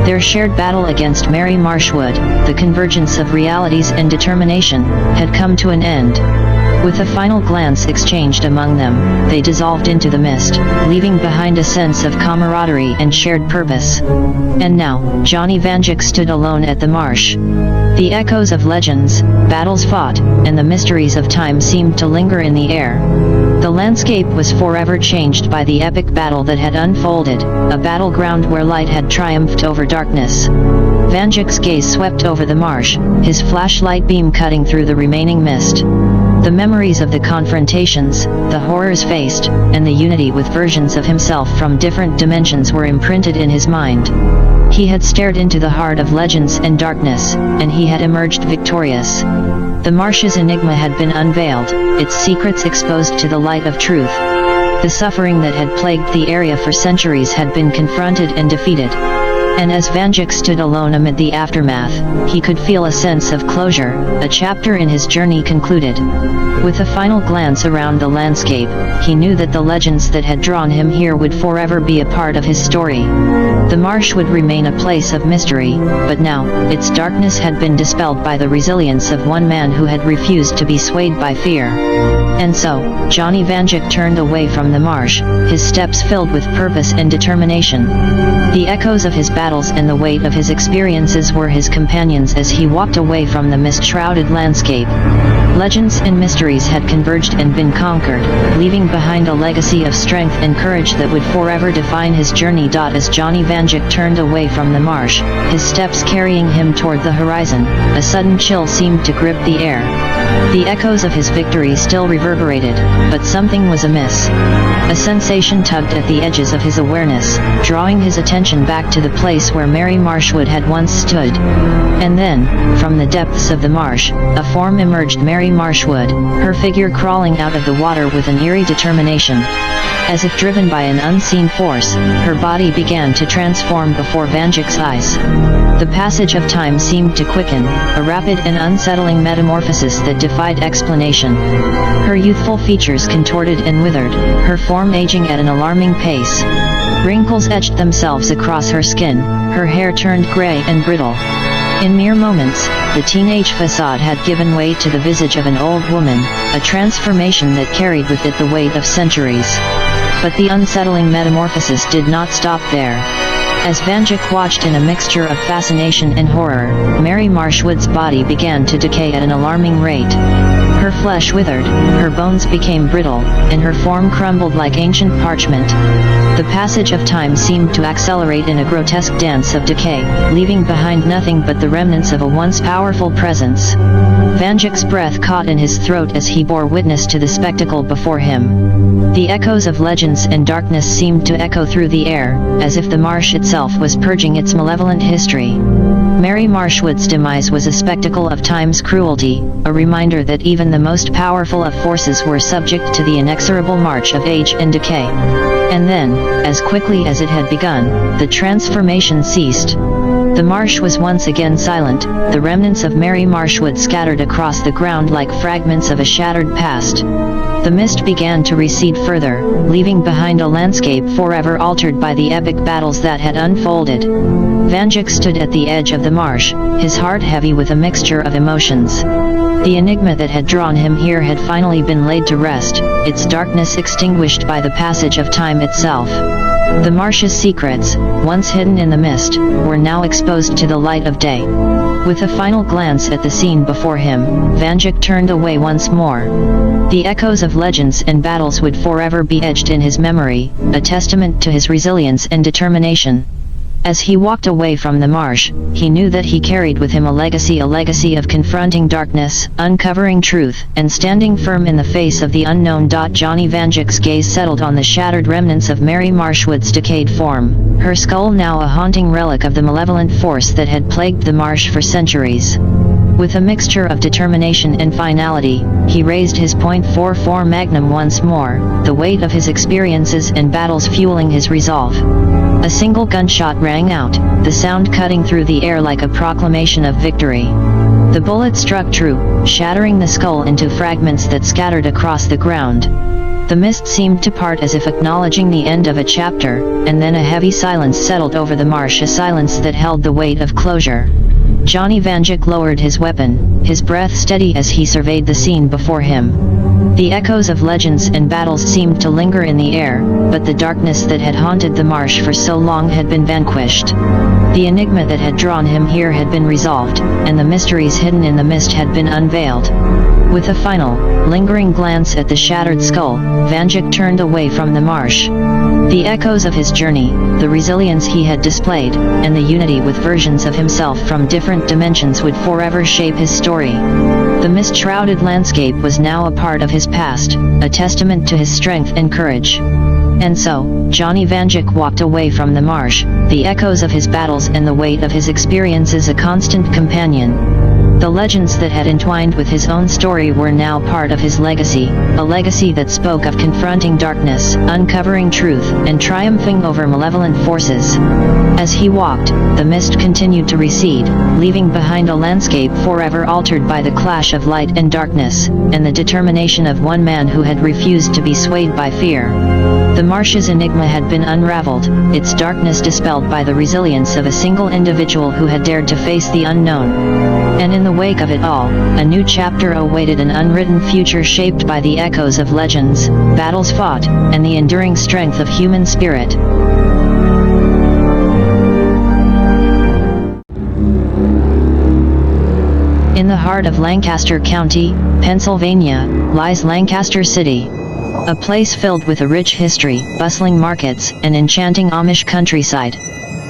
Their shared battle against Mary Marshwood, the convergence of realities and determination, had come to an end. With a final glance exchanged among them, they dissolved into the mist, leaving behind a sense of camaraderie and shared purpose. And now, Johnny Vanduke stood alone at the marsh. The echoes of legends, battles fought, and the mysteries of time seemed to linger in the air. The landscape was forever changed by the epic battle that had unfolded, a battleground where light had triumphed over darkness. Vanduke's gaze swept over the marsh, his flashlight beam cutting through the remaining mist. The memories of the confrontations, the horrors faced, and the unity with versions of himself from different dimensions were imprinted in his mind. He had stared into the heart of legends and darkness, and he had emerged victorious. The marsh's enigma had been unveiled, its secrets exposed to the light of truth. The suffering that had plagued the area for centuries had been confronted and defeated. And as Vanduke stood alone amid the aftermath, he could feel a sense of closure, a chapter in his journey concluded. With a final glance around the landscape, he knew that the legends that had drawn him here would forever be a part of his story. The marsh would remain a place of mystery, but now, its darkness had been dispelled by the resilience of one man who had refused to be swayed by fear. And so, Johnny Vanduke turned away from the marsh, his steps filled with purpose and determination. The echoes of his battles and the weight of his experiences were his companions as he walked away from the mist-shrouded landscape. Legends and mysteries had converged and been conquered, leaving behind a legacy of strength and courage that would forever define his journey. As Johnny Vanduke turned away from the marsh, his steps carrying him toward the horizon, a sudden chill seemed to grip the air. The echoes of his victory still reverberated, but something was amiss. A sensation tugged at the edges of his awareness, drawing his attention back to the place where Mary Marshwood had once stood. And then, from the depths of the marsh, a form emerged. Mary Marshwood, her figure crawling out of the water with an eerie determination. As if driven by an unseen force, her body began to transform before Vanduke's eyes. The passage of time seemed to quicken, a rapid and unsettling metamorphosis that defied explanation. Her youthful features contorted and withered, her form aging at an alarming pace. Wrinkles etched themselves across her skin, her hair turned gray and brittle. In mere moments, the teenage facade had given way to the visage of an old woman, a transformation that carried with it the weight of centuries. But the unsettling metamorphosis did not stop there. As Vanduke watched in a mixture of fascination and horror, Mary Marshwood's body began to decay at an alarming rate. Her flesh withered, her bones became brittle, and her form crumbled like ancient parchment. The passage of time seemed to accelerate in a grotesque dance of decay, leaving behind nothing but the remnants of a once powerful presence. Vanduke's breath caught in his throat as he bore witness to the spectacle before him. The echoes of legends and darkness seemed to echo through the air, as if the marsh itself was purging its malevolent history. Mary Marshwood's demise was a spectacle of time's cruelty, a reminder that even the most powerful of forces were subject to the inexorable march of age and decay. And then, as quickly as it had begun, the transformation ceased. The marsh was once again silent, the remnants of Mary Marshwood scattered across the ground like fragments of a shattered past. The mist began to recede further, leaving behind a landscape forever altered by the epic battles that had unfolded. Vanduke stood at the edge of the marsh, his heart heavy with a mixture of emotions. The enigma that had drawn him here had finally been laid to rest, its darkness extinguished by the passage of time itself. The marsh's secrets, once hidden in the mist, were now exposed to the light of day. With a final glance at the scene before him, Vanduke turned away once more. The echoes of legends and battles would forever be etched in his memory, a testament to his resilience and determination. As he walked away from the marsh, he knew that he carried with him a legacy of confronting darkness, uncovering truth, and standing firm in the face of the unknown. Johnny Vanduke's gaze settled on the shattered remnants of Mary Marshwood's decayed form, her skull now a haunting relic of the malevolent force that had plagued the marsh for centuries. With a mixture of determination and finality, he raised his .44 Magnum once more, the weight of his experiences and battles fueling his resolve. A single gunshot rang out, the sound cutting through the air like a proclamation of victory. The bullet struck true, shattering the skull into fragments that scattered across the ground. The mist seemed to part as if acknowledging the end of a chapter, and then a heavy silence settled over the marsh, a silence that held the weight of closure. Johnny Vanduke lowered his weapon, his breath steady as he surveyed the scene before him. The echoes of legends and battles seemed to linger in the air, but the darkness that had haunted the marsh for so long had been vanquished. The enigma that had drawn him here had been resolved, and the mysteries hidden in the mist had been unveiled. With a final, lingering glance at the shattered skull, Vanduke turned away from the marsh. The echoes of his journey, the resilience he had displayed, and the unity with versions of himself from different dimensions would forever shape his story. The mist-shrouded landscape was now a part of his past, a testament to his strength and courage. And so, Johnny Vanduke walked away from the marsh, the echoes of his battles and the weight of his experiences a constant companion. The legends that had entwined with his own story were now part of his legacy, a legacy that spoke of confronting darkness, uncovering truth, and triumphing over malevolent forces. As he walked, the mist continued to recede, leaving behind a landscape forever altered by the clash of light and darkness, and the determination of one man who had refused to be swayed by fear. The marsh's enigma had been unraveled, its darkness dispelled by the resilience of a single individual who had dared to face the unknown. And in the wake of it all, a new chapter awaited, an unwritten future shaped by the echoes of legends, battles fought, and the enduring strength of human spirit. In the heart of Lancaster County, Pennsylvania, lies Lancaster City. A place filled with a rich history, bustling markets, and enchanting Amish countryside.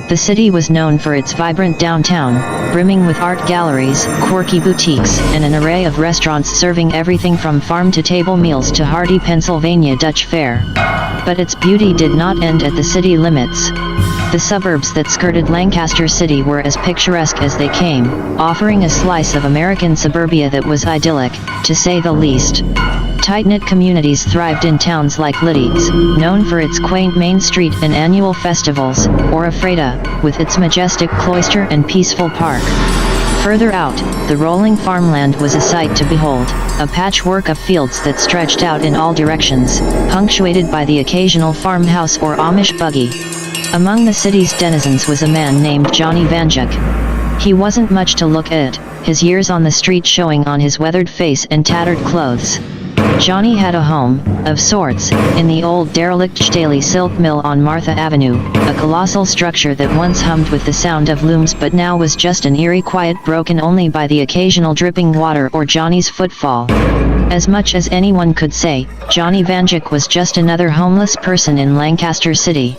The city was known for its vibrant downtown, brimming with art galleries, quirky boutiques, and an array of restaurants serving everything from farm-to-table meals to hearty Pennsylvania Dutch fare. But its beauty did not end at the city limits. The suburbs that skirted Lancaster City were as picturesque as they came, offering a slice of American suburbia that was idyllic, to say the least. Tight-knit communities thrived in towns like Leeds, known for its quaint Main Street and annual festivals, or Ephrata, with its majestic cloister and peaceful park. Further out, the rolling farmland was a sight to behold, a patchwork of fields that stretched out in all directions, punctuated by the occasional farmhouse or Amish buggy. Among the city's denizens was a man named Johnny Vanduke. He wasn't much to look at, his years on the street showing on his weathered face and tattered clothes. Johnny had a home, of sorts, in the old derelict Staley Silk Mill on Martha Avenue, a colossal structure that once hummed with the sound of looms but now was just an eerie quiet broken only by the occasional dripping water or Johnny's footfall. As much as anyone could say, Johnny Vanduke was just another homeless person in Lancaster City.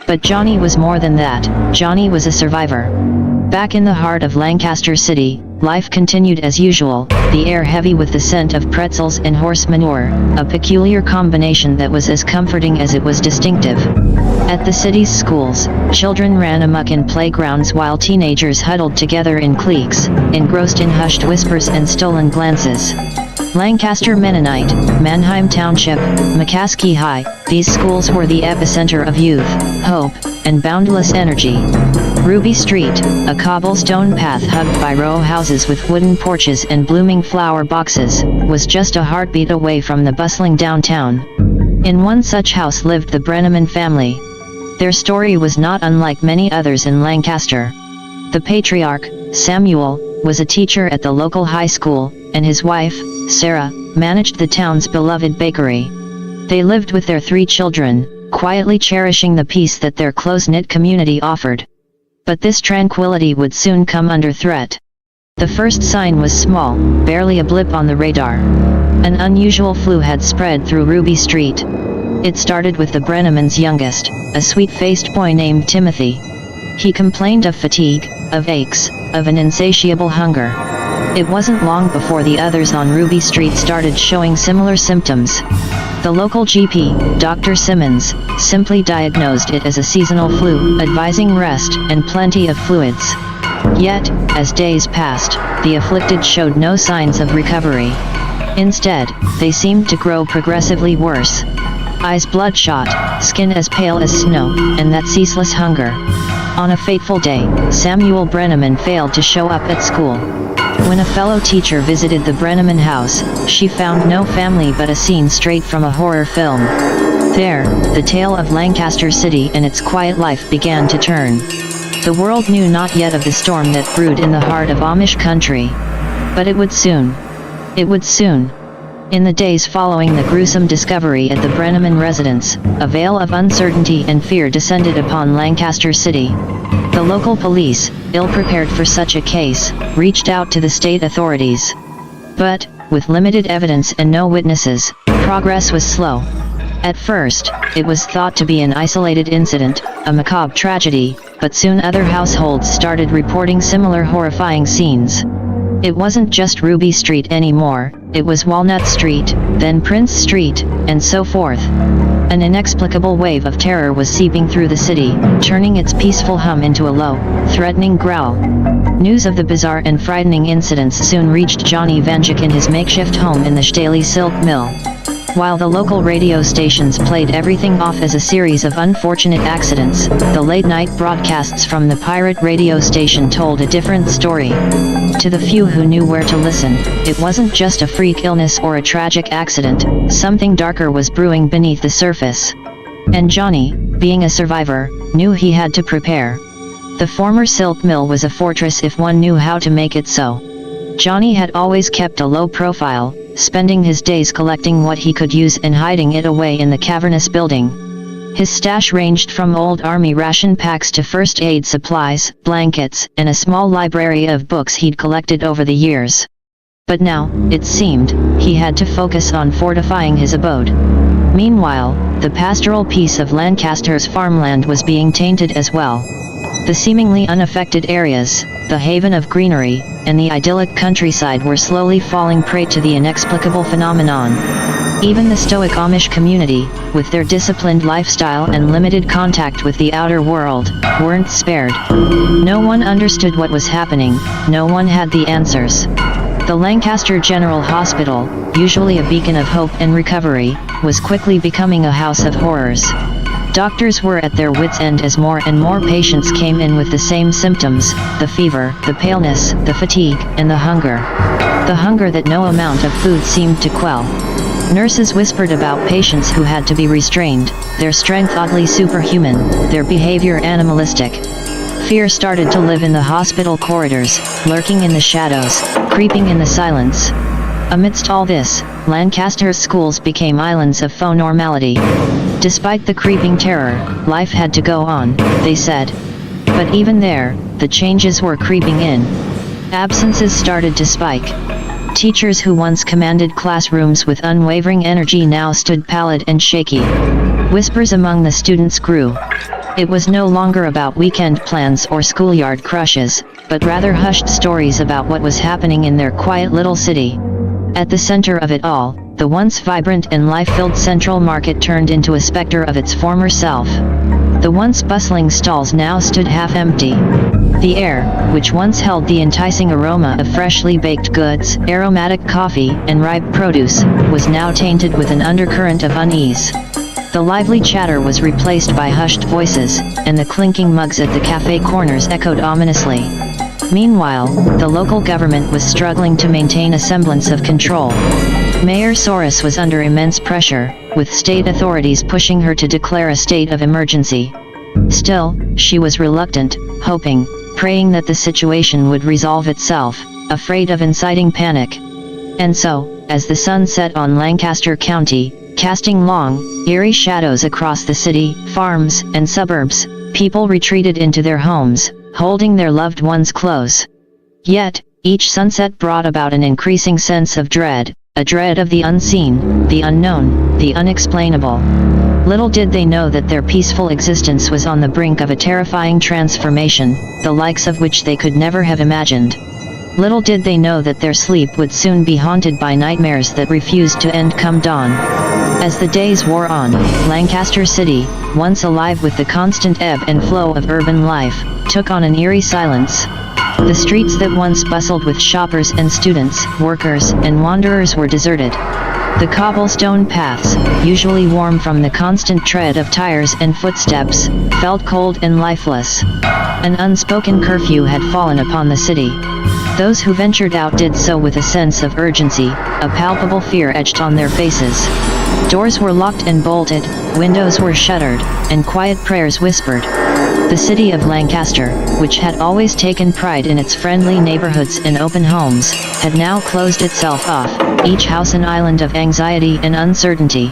But Johnny was more than that. Johnny was a survivor. Back in the heart of Lancaster City, life continued as usual, the air heavy with the scent of pretzels and horse manure, a peculiar combination that was as comforting as it was distinctive. At the city's schools, children ran amok in playgrounds while teenagers huddled together in cliques, engrossed in hushed whispers and stolen glances. Lancaster Mennonite, Mannheim Township, McCaskey High, these schools were the epicenter of youth, hope, and boundless energy. Ruby Street, a cobblestone path hugged by row houses with wooden porches and blooming flower boxes, was just a heartbeat away from the bustling downtown. In one such house lived the Brenneman family. Their story was not unlike many others in Lancaster. The patriarch, Samuel, was a teacher at the local high school, and his wife, Sarah, managed the town's beloved bakery. They lived with their 3 children, quietly cherishing the peace that their close-knit community offered. But this tranquility would soon come under threat. The first sign was small, barely a blip on the radar. An unusual flu had spread through Ruby Street. It started with the Brennemans' youngest, a sweet-faced boy named Timothy. He complained of fatigue, of aches, of an insatiable hunger. It wasn't long before the others on Ruby Street started showing similar symptoms. The local GP, Dr. Simmons, simply diagnosed it as a seasonal flu, advising rest and plenty of fluids. Yet, as days passed, the afflicted showed no signs of recovery. Instead, they seemed to grow progressively worse. Eyes bloodshot, skin as pale as snow, and that ceaseless hunger. On a fateful day, Samuel Brenneman failed to show up at school. When a fellow teacher visited the Brenneman house, she found no family but a scene straight from a horror film. There, the tale of Lancaster City and its quiet life began to turn. The world knew not yet of the storm that brewed in the heart of Amish country. But it would soon. It would soon. In the days following the gruesome discovery at the Brenneman residence, a veil of uncertainty and fear descended upon Lancaster City. The local police, ill-prepared for such a case, reached out to the state authorities. But, with limited evidence and no witnesses, progress was slow. At first, it was thought to be an isolated incident, a macabre tragedy, but soon other households started reporting similar horrifying scenes. It wasn't just Ruby Street anymore, it was Walnut Street, then Prince Street, and so forth. An inexplicable wave of terror was seeping through the city, turning its peaceful hum into a low, threatening growl. News of the bizarre and frightening incidents soon reached Johnny Vanduke in his makeshift home in the Staley Silk Mill. While the local radio stations played everything off as a series of unfortunate accidents, the late-night broadcasts from the pirate radio station told a different story. To the few who knew where to listen, it wasn't just a freak illness or a tragic accident, something darker was brewing beneath the surface. And Johnny, being a survivor, knew he had to prepare. The former silk mill was a fortress if one knew how to make it so. Johnny had always kept a low profile, spending his days collecting what he could use and hiding it away in the cavernous building. His stash ranged from old army ration packs to first aid supplies, blankets, and a small library of books he'd collected over the years. But now, it seemed, he had to focus on fortifying his abode. Meanwhile, the pastoral peace of Lancaster's farmland was being tainted as well. The seemingly unaffected areas, the haven of greenery, and the idyllic countryside were slowly falling prey to the inexplicable phenomenon. Even the stoic Amish community, with their disciplined lifestyle and limited contact with the outer world, weren't spared. No one understood what was happening, no one had the answers. The Lancaster General Hospital, usually a beacon of hope and recovery, was quickly becoming a house of horrors. Doctors were at their wits' end as more and more patients came in with the same symptoms: the fever, the paleness, the fatigue, and the hunger. The hunger that no amount of food seemed to quell. Nurses whispered about patients who had to be restrained, their strength oddly superhuman, their behavior animalistic. Fear started to live in the hospital corridors, lurking in the shadows, creeping in the silence. Amidst all this, Lancaster's schools became islands of faux normality. Despite the creeping terror, life had to go on, they said. But even there, the changes were creeping in. Absences started to spike. Teachers who once commanded classrooms with unwavering energy now stood pallid and shaky. Whispers among the students grew. It was no longer about weekend plans or schoolyard crushes, but rather hushed stories about what was happening in their quiet little city. At the center of it all, the once vibrant and life-filled Central Market turned into a specter of its former self. The once bustling stalls now stood half-empty. The air, which once held the enticing aroma of freshly baked goods, aromatic coffee, and ripe produce, was now tainted with an undercurrent of unease. The lively chatter was replaced by hushed voices, and the clinking mugs at the cafe corners echoed ominously. Meanwhile, the local government was struggling to maintain a semblance of control. Mayor Soros was under immense pressure, with state authorities pushing her to declare a state of emergency. Still, she was reluctant, hoping, praying that the situation would resolve itself, afraid of inciting panic. And so, as the sun set on Lancaster County, casting long, eerie shadows across the city, farms, and suburbs, people retreated into their homes, holding their loved ones close. Yet, each sunset brought about an increasing sense of dread, a dread of the unseen, the unknown, the unexplainable. Little did they know that their peaceful existence was on the brink of a terrifying transformation, the likes of which they could never have imagined. Little did they know that their sleep would soon be haunted by nightmares that refused to end come dawn. As the days wore on, Lancaster City, once alive with the constant ebb and flow of urban life, took on an eerie silence. The streets that once bustled with shoppers and students, workers, and wanderers were deserted. The cobblestone paths, usually warm from the constant tread of tires and footsteps, felt cold and lifeless. An unspoken curfew had fallen upon the city. Those who ventured out did so with a sense of urgency, a palpable fear etched on their faces. Doors were locked and bolted, windows were shuttered, and quiet prayers whispered. The city of Lancaster, which had always taken pride in its friendly neighborhoods and open homes, had now closed itself off, each house an island of anxiety and uncertainty.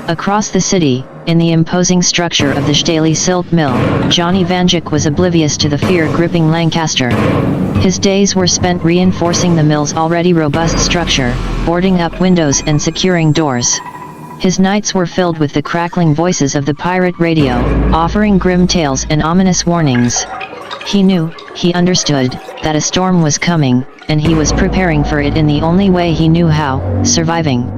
Across the city, in the imposing structure of the Staley Silk Mill, Johnny Vanduke was oblivious to the fear gripping Lancaster. His days were spent reinforcing the mill's already robust structure, boarding up windows and securing doors. His nights were filled with the crackling voices of the pirate radio, offering grim tales and ominous warnings. He knew, he understood, that a storm was coming, and he was preparing for it in the only way he knew how, surviving.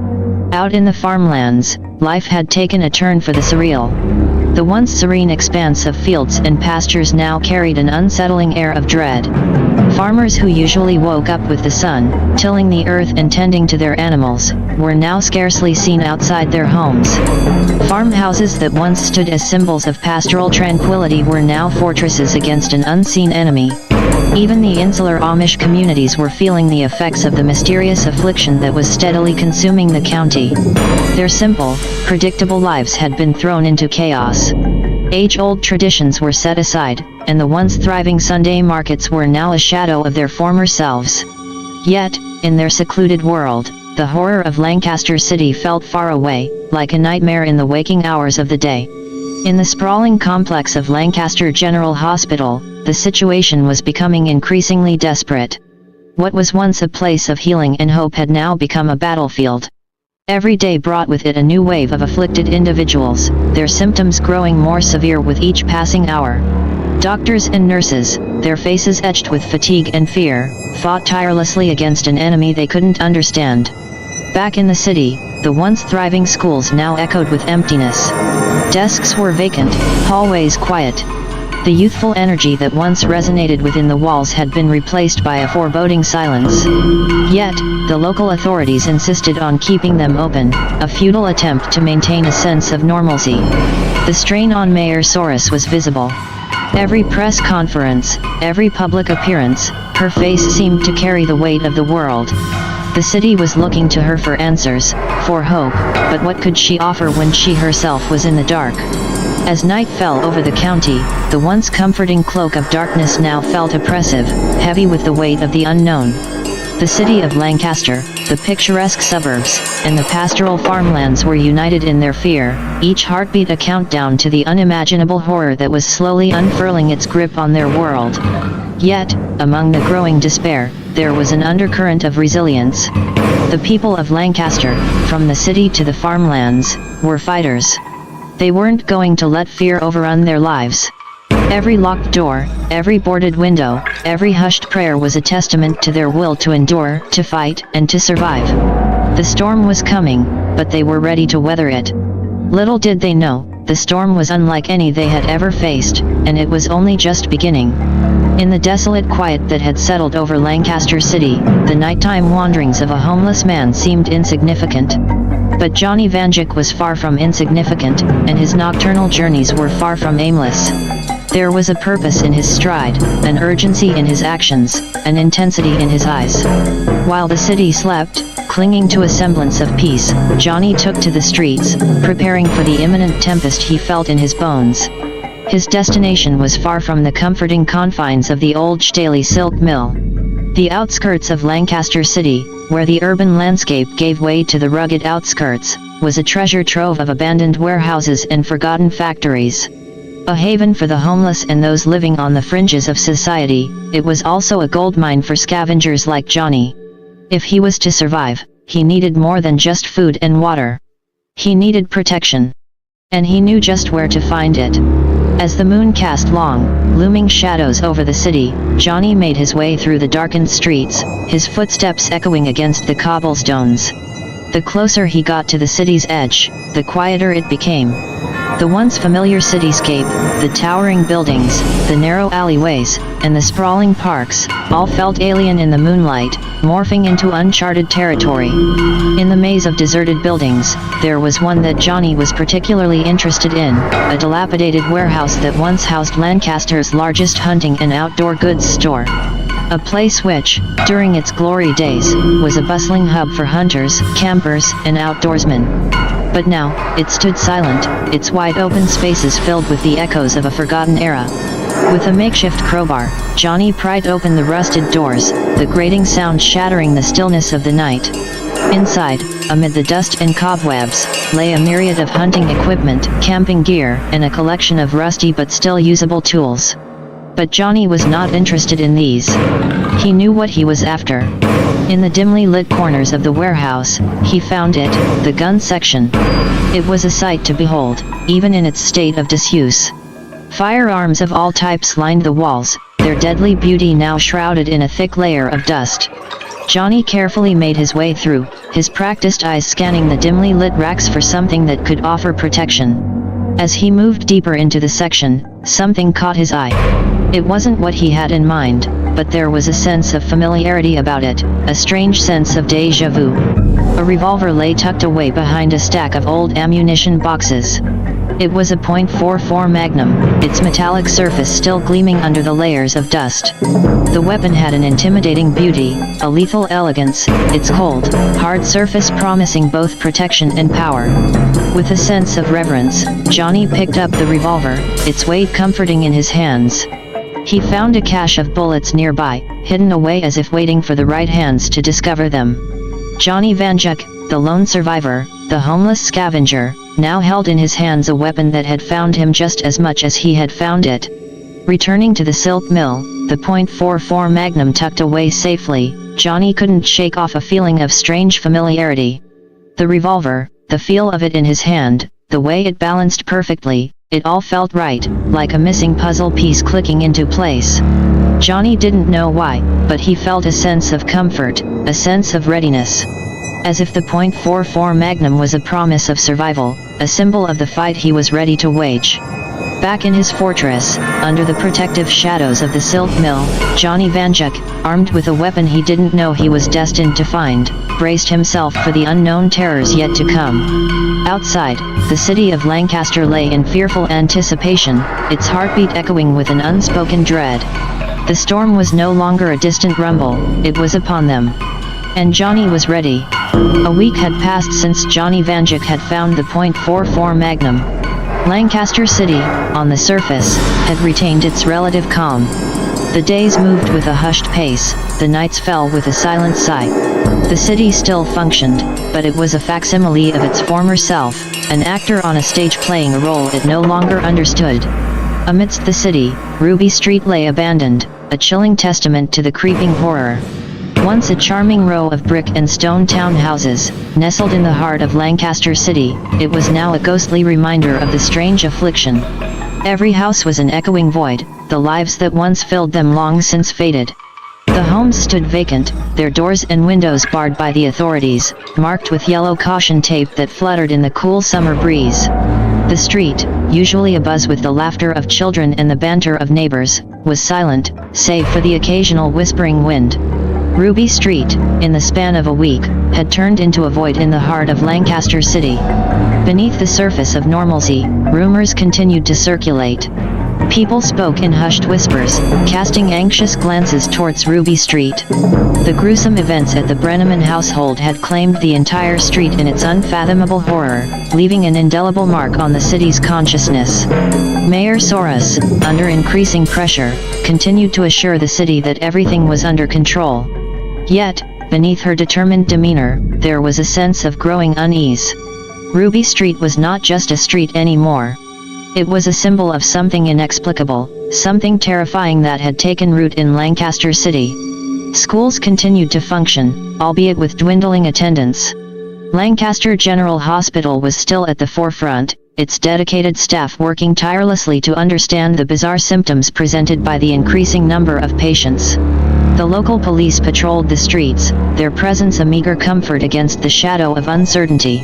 Out in the farmlands, life had taken a turn for the surreal. The once serene expanse of fields and pastures now carried an unsettling air of dread. Farmers who usually woke up with the sun, tilling the earth and tending to their animals, were now scarcely seen outside their homes. Farmhouses that once stood as symbols of pastoral tranquility were now fortresses against an unseen enemy. Even the insular Amish communities were feeling the effects of the mysterious affliction that was steadily consuming the county. Their simple, predictable lives had been thrown into chaos. Age-old traditions were set aside, and the once thriving Sunday markets were now a shadow of their former selves. Yet, in their secluded world, the horror of Lancaster City felt far away, like a nightmare in the waking hours of the day. In the sprawling complex of Lancaster General Hospital, the situation was becoming increasingly desperate. What was once a place of healing and hope had now become a battlefield. Every day brought with it a new wave of afflicted individuals, their symptoms growing more severe with each passing hour. Doctors and nurses, their faces etched with fatigue and fear, fought tirelessly against an enemy they couldn't understand. Back in the city, the once thriving schools now echoed with emptiness. Desks were vacant, hallways quiet. The youthful energy that once resonated within the walls had been replaced by a foreboding silence. Yet, the local authorities insisted on keeping them open, a futile attempt to maintain a sense of normalcy. The strain on Mayor Soros was visible. Every press conference, every public appearance, her face seemed to carry the weight of the world. The city was looking to her for answers, for hope, but what could she offer when she herself was in the dark? As night fell over the county, the once comforting cloak of darkness now felt oppressive, heavy with the weight of the unknown. The city of Lancaster, the picturesque suburbs, and the pastoral farmlands were united in their fear, each heartbeat a countdown to the unimaginable horror that was slowly unfurling its grip on their world. Yet, among the growing despair, there was an undercurrent of resilience. The people of Lancaster, from the city to the farmlands, were fighters. They weren't going to let fear overrun their lives. Every locked door, every boarded window, every hushed prayer was a testament to their will to endure, to fight, and to survive. The storm was coming, but they were ready to weather it. Little did they know, the storm was unlike any they had ever faced, and it was only just beginning. In the desolate quiet that had settled over Lancaster City, the nighttime wanderings of a homeless man seemed insignificant. But Johnny Vanduke was far from insignificant, and his nocturnal journeys were far from aimless. There was a purpose in his stride, an urgency in his actions, an intensity in his eyes. While the city slept, clinging to a semblance of peace, Johnny took to the streets, preparing for the imminent tempest he felt in his bones. His destination was far from the comforting confines of the old Staley silk mill. The outskirts of Lancaster City, where the urban landscape gave way to the rugged outskirts, was a treasure trove of abandoned warehouses and forgotten factories. A haven for the homeless and those living on the fringes of society, it was also a goldmine for scavengers like Johnny. If he was to survive, he needed more than just food and water. He needed protection. And he knew just where to find it. As the moon cast long, looming shadows over the city, Johnny made his way through the darkened streets, his footsteps echoing against the cobblestones. The closer he got to the city's edge, the quieter it became. The once familiar cityscape, the towering buildings, the narrow alleyways, and the sprawling parks, all felt alien in the moonlight, morphing into uncharted territory. In the maze of deserted buildings, there was one that Johnny was particularly interested in, a dilapidated warehouse that once housed Lancaster's largest hunting and outdoor goods store. A place which, during its glory days, was a bustling hub for hunters, campers, and outdoorsmen. But now, it stood silent, its wide open spaces filled with the echoes of a forgotten era. With a makeshift crowbar, Johnny pried open the rusted doors, the grating sound shattering the stillness of the night. Inside, amid the dust and cobwebs, lay a myriad of hunting equipment, camping gear, and a collection of rusty but still usable tools. But Johnny was not interested in these. He knew what he was after. In the dimly lit corners of the warehouse, he found it, the gun section. It was a sight to behold, even in its state of disuse. Firearms of all types lined the walls, their deadly beauty now shrouded in a thick layer of dust. Johnny carefully made his way through, his practiced eyes scanning the dimly lit racks for something that could offer protection. As he moved deeper into the section, something caught his eye. It wasn't what he had in mind, but there was a sense of familiarity about it, a strange sense of déjà vu. A revolver lay tucked away behind a stack of old ammunition boxes. It was a .44 Magnum, its metallic surface still gleaming under the layers of dust. The weapon had an intimidating beauty, a lethal elegance, its cold, hard surface promising both protection and power. With a sense of reverence, Johnny picked up the revolver, its weight comforting in his hands. He found a cache of bullets nearby, hidden away as if waiting for the right hands to discover them. Johnny Vanduke, the lone survivor, the homeless scavenger, now held in his hands a weapon that had found him just as much as he had found it. Returning to the silk mill, the .44 Magnum tucked away safely, Johnny couldn't shake off a feeling of strange familiarity. The revolver, the feel of it in his hand, the way it balanced perfectly, it all felt right, like a missing puzzle piece clicking into place. Johnny didn't know why, but he felt a sense of comfort, a sense of readiness. As if the .44 Magnum was a promise of survival, a symbol of the fight he was ready to wage. Back in his fortress, under the protective shadows of the silk mill, Johnny Vanduke, armed with a weapon he didn't know he was destined to find, braced himself for the unknown terrors yet to come. Outside, the city of Lancaster lay in fearful anticipation, its heartbeat echoing with an unspoken dread. The storm was no longer a distant rumble, it was upon them. And Johnny was ready. A week had passed since Johnny Vanduke had found the .44 Magnum. Lancaster City, on the surface, had retained its relative calm. The days moved with a hushed pace, the nights fell with a silent sigh. The city still functioned, but it was a facsimile of its former self, an actor on a stage playing a role it no longer understood. Amidst the city, Ruby Street lay abandoned, a chilling testament to the creeping horror. Once a charming row of brick and stone townhouses, nestled in the heart of Lancaster City, it was now a ghostly reminder of the strange affliction. Every house was an echoing void, the lives that once filled them long since faded. The homes stood vacant, their doors and windows barred by the authorities, marked with yellow caution tape that fluttered in the cool summer breeze. The street, usually abuzz with the laughter of children and the banter of neighbors, was silent, save for the occasional whispering wind. Ruby Street, in the span of a week, had turned into a void in the heart of Lancaster City. Beneath the surface of normalcy, rumors continued to circulate. People spoke in hushed whispers, casting anxious glances towards Ruby Street. The gruesome events at the Brenneman household had claimed the entire street in its unfathomable horror, leaving an indelible mark on the city's consciousness. Mayor Soros, under increasing pressure, continued to assure the city that everything was under control. Yet, beneath her determined demeanor, there was a sense of growing unease. Ruby Street was not just a street anymore. It was a symbol of something inexplicable, something terrifying that had taken root in Lancaster City. Schools continued to function, albeit with dwindling attendance. Lancaster General Hospital was still at the forefront, its dedicated staff working tirelessly to understand the bizarre symptoms presented by the increasing number of patients. The local police patrolled the streets, their presence a meager comfort against the shadow of uncertainty.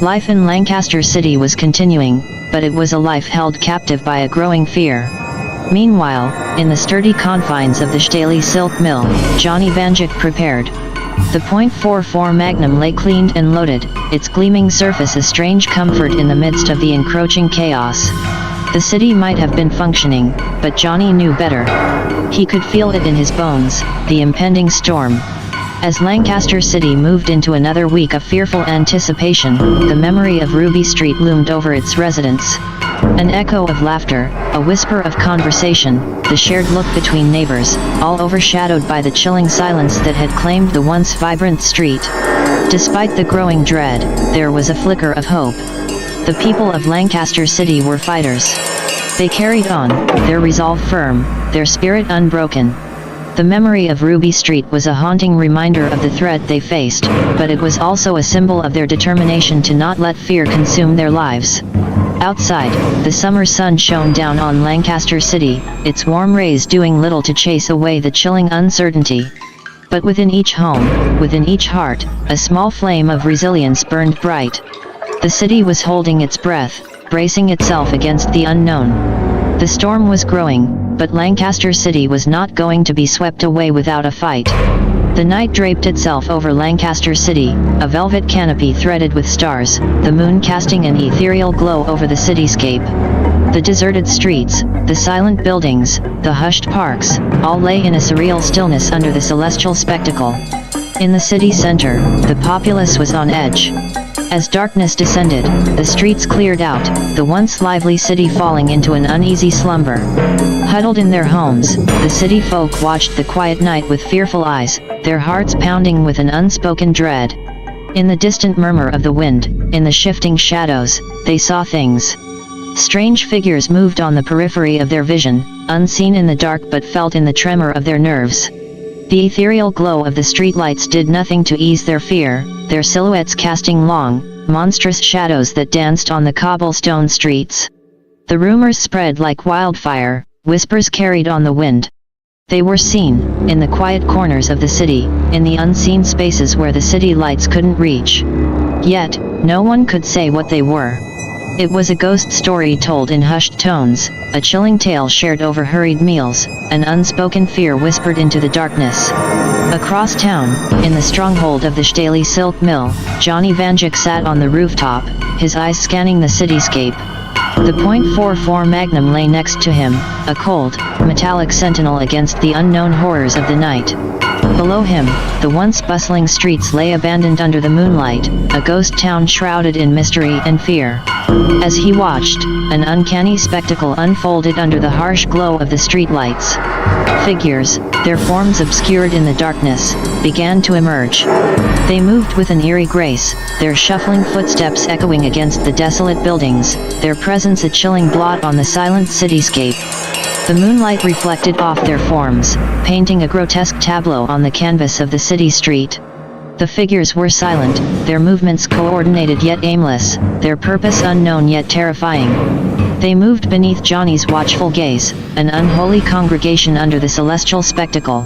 Life in Lancaster City was continuing, but it was a life held captive by a growing fear. Meanwhile, in the sturdy confines of the Staley Silk Mill, Johnny Vanduke prepared. The .44 Magnum lay cleaned and loaded, its gleaming surface a strange comfort in the midst of the encroaching chaos. The city might have been functioning, but Johnny knew better. He could feel it in his bones, the impending storm. As Lancaster City moved into another week of fearful anticipation, the memory of Ruby Street loomed over its residents. An echo of laughter, a whisper of conversation, the shared look between neighbors, all overshadowed by the chilling silence that had claimed the once vibrant street. Despite the growing dread, there was a flicker of hope. The people of Lancaster City were fighters. They carried on, their resolve firm, their spirit unbroken. The memory of Ruby Street was a haunting reminder of the threat they faced, but it was also a symbol of their determination to not let fear consume their lives. Outside, the summer sun shone down on Lancaster City, its warm rays doing little to chase away the chilling uncertainty. But within each home, within each heart, a small flame of resilience burned bright. The city was holding its breath, bracing itself against the unknown. The storm was growing, but Lancaster City was not going to be swept away without a fight. The night draped itself over Lancaster City, a velvet canopy threaded with stars, the moon casting an ethereal glow over the cityscape. The deserted streets, the silent buildings, the hushed parks, all lay in a surreal stillness under the celestial spectacle. In the city center, the populace was on edge. As darkness descended, the streets cleared out, the once lively city falling into an uneasy slumber. Huddled in their homes, the city folk watched the quiet night with fearful eyes, their hearts pounding with an unspoken dread. In the distant murmur of the wind, in the shifting shadows, they saw things. Strange figures moved on the periphery of their vision, unseen in the dark but felt in the tremor of their nerves. The ethereal glow of the streetlights did nothing to ease their fear, their silhouettes casting long, monstrous shadows that danced on the cobblestone streets. The rumors spread like wildfire, whispers carried on the wind. They were seen, in the quiet corners of the city, in the unseen spaces where the city lights couldn't reach. Yet, no one could say what they were. It was a ghost story told in hushed tones, a chilling tale shared over hurried meals, an unspoken fear whispered into the darkness. Across town, in the stronghold of the Staley Silk Mill, Johnny Vanduke sat on the rooftop, his eyes scanning the cityscape. The .44 Magnum lay next to him, a cold, metallic sentinel against the unknown horrors of the night. Below him, the once bustling streets lay abandoned under the moonlight, a ghost town shrouded in mystery and fear. As he watched, an uncanny spectacle unfolded under the harsh glow of the streetlights. Figures, their forms obscured in the darkness, began to emerge. They moved with an eerie grace, their shuffling footsteps echoing against the desolate buildings, their presence a chilling blot on the silent cityscape. The moonlight reflected off their forms, painting a grotesque tableau on the canvas of the city street. The figures were silent, their movements coordinated yet aimless, their purpose unknown yet terrifying. They moved beneath Johnny's watchful gaze, an unholy congregation under the celestial spectacle.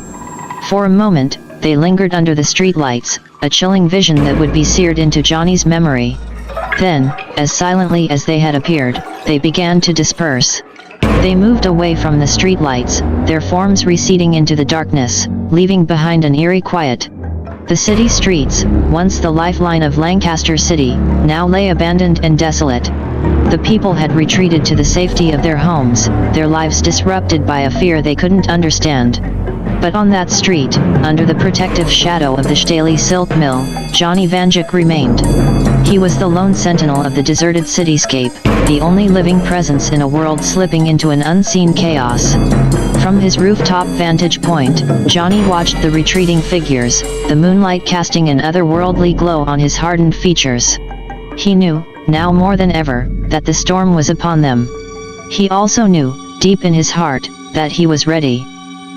For a moment, they lingered under the streetlights, a chilling vision that would be seared into Johnny's memory. Then, as silently as they had appeared, they began to disperse. They moved away from the streetlights, their forms receding into the darkness, leaving behind an eerie quiet. The city streets, once the lifeline of Lancaster City, now lay abandoned and desolate. The people had retreated to the safety of their homes, their lives disrupted by a fear they couldn't understand. But on that street, under the protective shadow of the Staley Silk Mill, Johnny Vanduke remained. He was the lone sentinel of the deserted cityscape, the only living presence in a world slipping into an unseen chaos. From his rooftop vantage point, Johnny watched the retreating figures, the moonlight casting an otherworldly glow on his hardened features. He knew, now more than ever, that the storm was upon them. He also knew, deep in his heart, that he was ready.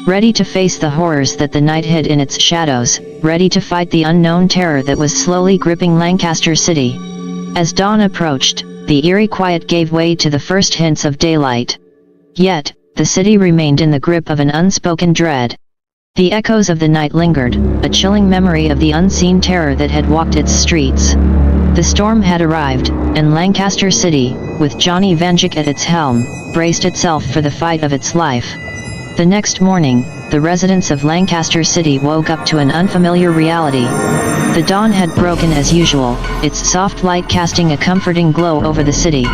Ready to face the horrors that the night hid in its shadows, ready to fight the unknown terror that was slowly gripping Lancaster City. As dawn approached, the eerie quiet gave way to the first hints of daylight. Yet, the city remained in the grip of an unspoken dread. The echoes of the night lingered, a chilling memory of the unseen terror that had walked its streets. The storm had arrived, and Lancaster City, with Johnny Vanduke at its helm, braced itself for the fight of its life. The next morning, the residents of Lancaster City woke up to an unfamiliar reality. The dawn had broken as usual, its soft light casting a comforting glow over the city.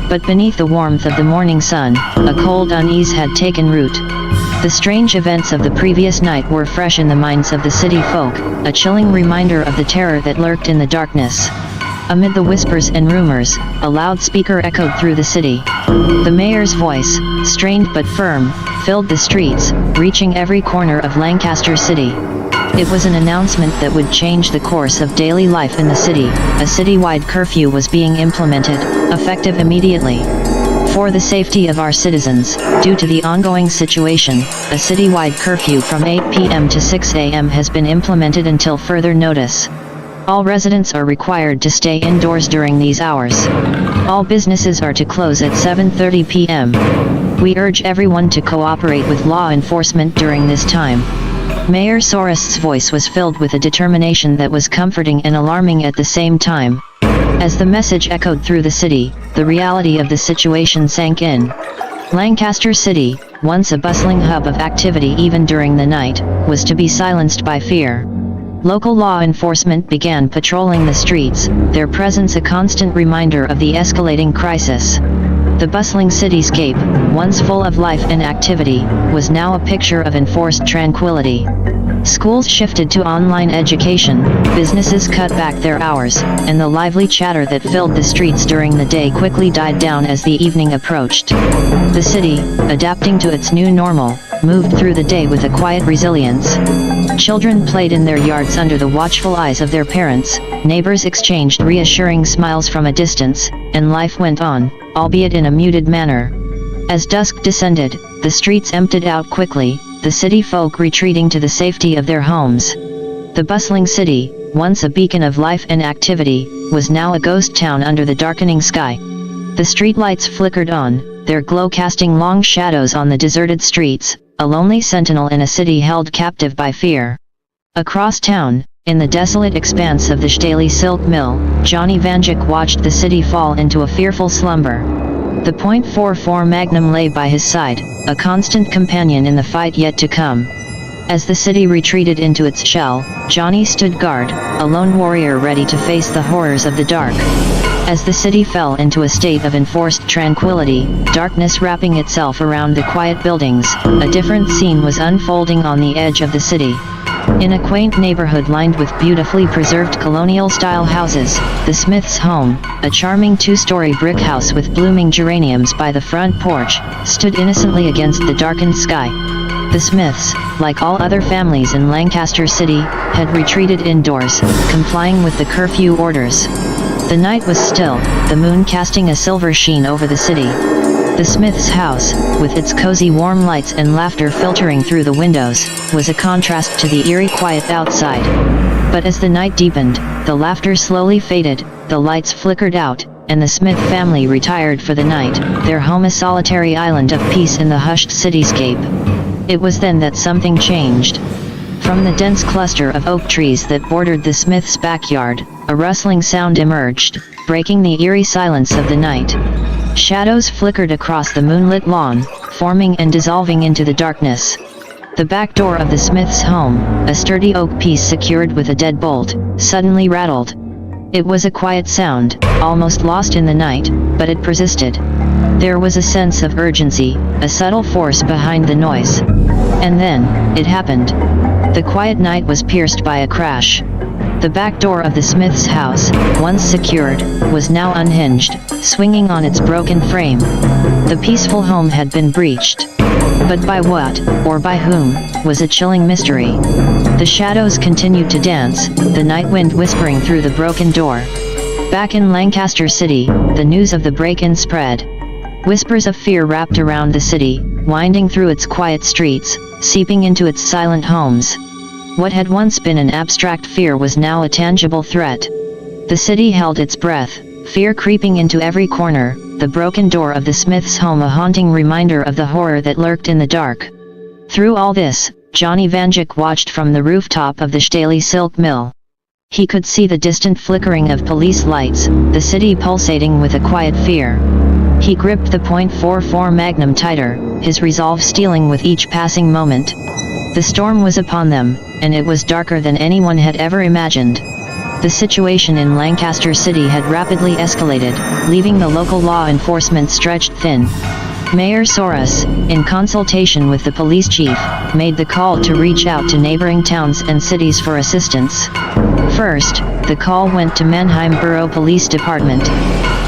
But beneath the warmth of the morning sun, a cold unease had taken root. The strange events of the previous night were fresh in the minds of the city folk, a chilling reminder of the terror that lurked in the darkness. Amid the whispers and rumors, a loudspeaker echoed through the city. The mayor's voice, strained but firm, filled the streets, reaching every corner of Lancaster City. It was an announcement that would change the course of daily life in the city. A citywide curfew was being implemented, effective immediately. For the safety of our citizens, due to the ongoing situation, a citywide curfew from 8 p.m. to 6 a.m. has been implemented until further notice. All residents are required to stay indoors during these hours. All businesses are to close at 7:30 p.m. We urge everyone to cooperate with law enforcement during this time. Mayor Soros's voice was filled with a determination that was comforting and alarming at the same time. As the message echoed through the city, the reality of the situation sank in. Lancaster City, once a bustling hub of activity even during the night, was to be silenced by fear. Local law enforcement began patrolling the streets, their presence a constant reminder of the escalating crisis. The bustling cityscape, once full of life and activity, was now a picture of enforced tranquility. Schools shifted to online education, businesses cut back their hours, and the lively chatter that filled the streets during the day quickly died down as the evening approached. The city, adapting to its new normal, moved through the day with a quiet resilience. Children played in their yards under the watchful eyes of their parents, neighbors exchanged reassuring smiles from a distance, and life went on, albeit in a muted manner. As dusk descended, the streets emptied out quickly, the city folk retreating to the safety of their homes. The bustling city, once a beacon of life and activity, was now a ghost town under the darkening sky. The streetlights flickered on, their glow casting long shadows on the deserted streets, a lonely sentinel in a city held captive by fear. Across town, in the desolate expanse of the Staley Silk Mill, Johnny Vanduke watched the city fall into a fearful slumber. The .44 Magnum lay by his side, a constant companion in the fight yet to come. As the city retreated into its shell, Johnny stood guard, a lone warrior ready to face the horrors of the dark. As the city fell into a state of enforced tranquility, darkness wrapping itself around the quiet buildings, a different scene was unfolding on the edge of the city. In a quaint neighborhood lined with beautifully preserved colonial-style houses, the Smiths' home, a charming two-story brick house with blooming geraniums by the front porch, stood innocently against the darkened sky. The Smiths, like all other families in Lancaster City, had retreated indoors, complying with the curfew orders. The night was still, the moon casting a silver sheen over the city. The Smiths' house, with its cozy warm lights and laughter filtering through the windows, was a contrast to the eerie quiet outside. But as the night deepened, the laughter slowly faded, the lights flickered out, and the Smith family retired for the night, their home a solitary island of peace in the hushed cityscape. It was then that something changed. From the dense cluster of oak trees that bordered the Smiths' backyard, a rustling sound emerged, breaking the eerie silence of the night. Shadows flickered across the moonlit lawn, forming and dissolving into the darkness. The back door of the Smiths' home, a sturdy oak piece secured with a deadbolt, suddenly rattled. It was a quiet sound, almost lost in the night, but it persisted. There was a sense of urgency, a subtle force behind the noise. And then, it happened. The quiet night was pierced by a crash. The back door of the Smiths' house, once secured, was now unhinged, swinging on its broken frame. The peaceful home had been breached. But by what, or by whom, was a chilling mystery. The shadows continued to dance, the night wind whispering through the broken door. Back in Lancaster City, the news of the break-in spread. Whispers of fear wrapped around the city, winding through its quiet streets, seeping into its silent homes. What had once been an abstract fear was now a tangible threat. The city held its breath, fear creeping into every corner, the broken door of the Smiths' home a haunting reminder of the horror that lurked in the dark. Through all this, Johnny Vanduke watched from the rooftop of the Staley Silk Mill. He could see the distant flickering of police lights, the city pulsating with a quiet fear. He gripped the .44 Magnum tighter, his resolve steeling with each passing moment. The storm was upon them, and it was darker than anyone had ever imagined. The situation in Lancaster City had rapidly escalated, leaving the local law enforcement stretched thin. Mayor Soros, in consultation with the police chief, made the call to reach out to neighboring towns and cities for assistance. First, the call went to Mannheim Borough Police Department.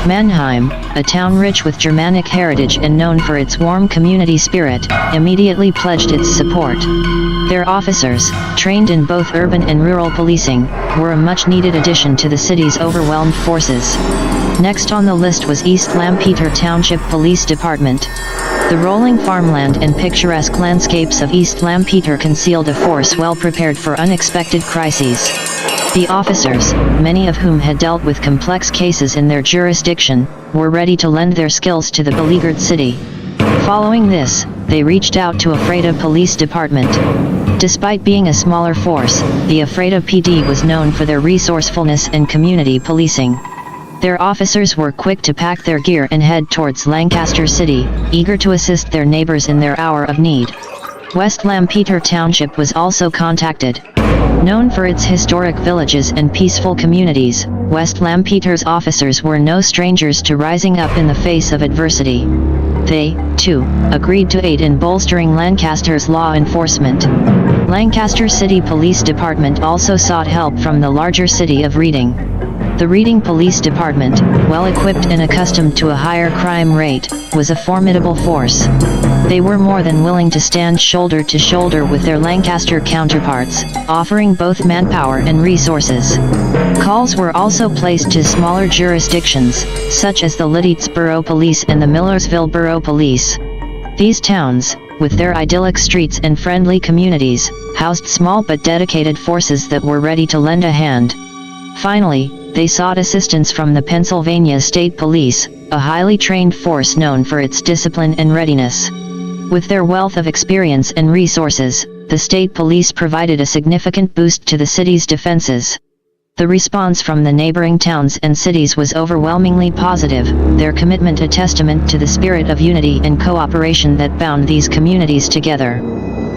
Mannheim, a town rich with Germanic heritage and known for its warm community spirit, immediately pledged its support. Their officers, trained in both urban and rural policing, were a much-needed addition to the city's overwhelmed forces. Next on the list was East Lampeter Township Police Department. The rolling farmland and picturesque landscapes of East Lampeter concealed a force well prepared for unexpected crises. The officers, many of whom had dealt with complex cases in their jurisdiction, were ready to lend their skills to the beleaguered city. Following this, they reached out to Ephrata Police Department. Despite being a smaller force, the Ephrata PD was known for their resourcefulness and community policing. Their officers were quick to pack their gear and head towards Lancaster City, eager to assist their neighbors in their hour of need. West Lampeter Township was also contacted. Known for its historic villages and peaceful communities, West Lampeter's officers were no strangers to rising up in the face of adversity. They, too, agreed to aid in bolstering Lancaster's law enforcement. Lancaster City Police Department also sought help from the larger city of Reading. The Reading Police Department, well equipped and accustomed to a higher crime rate, was a formidable force. They were more than willing to stand shoulder to shoulder with their Lancaster counterparts, offering both manpower and resources. Calls were also placed to smaller jurisdictions, such as the Leeds Borough Police and the Millersville Borough Police. These towns, with their idyllic streets and friendly communities, housed small but dedicated forces that were ready to lend a hand. Finally, they sought assistance from the Pennsylvania State Police, a highly trained force known for its discipline and readiness. With their wealth of experience and resources, the state police provided a significant boost to the city's defenses. The response from the neighboring towns and cities was overwhelmingly positive, their commitment a testament to the spirit of unity and cooperation that bound these communities together.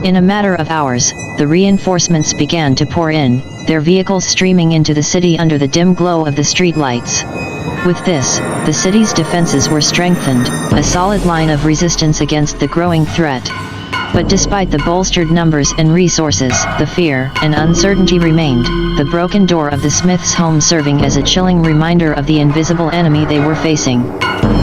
In a matter of hours, the reinforcements began to pour in, their vehicles streaming into the city under the dim glow of the streetlights. With this, the city's defenses were strengthened, a solid line of resistance against the growing threat. But despite the bolstered numbers and resources, the fear and uncertainty remained, the broken door of the Smiths' home serving as a chilling reminder of the invisible enemy they were facing.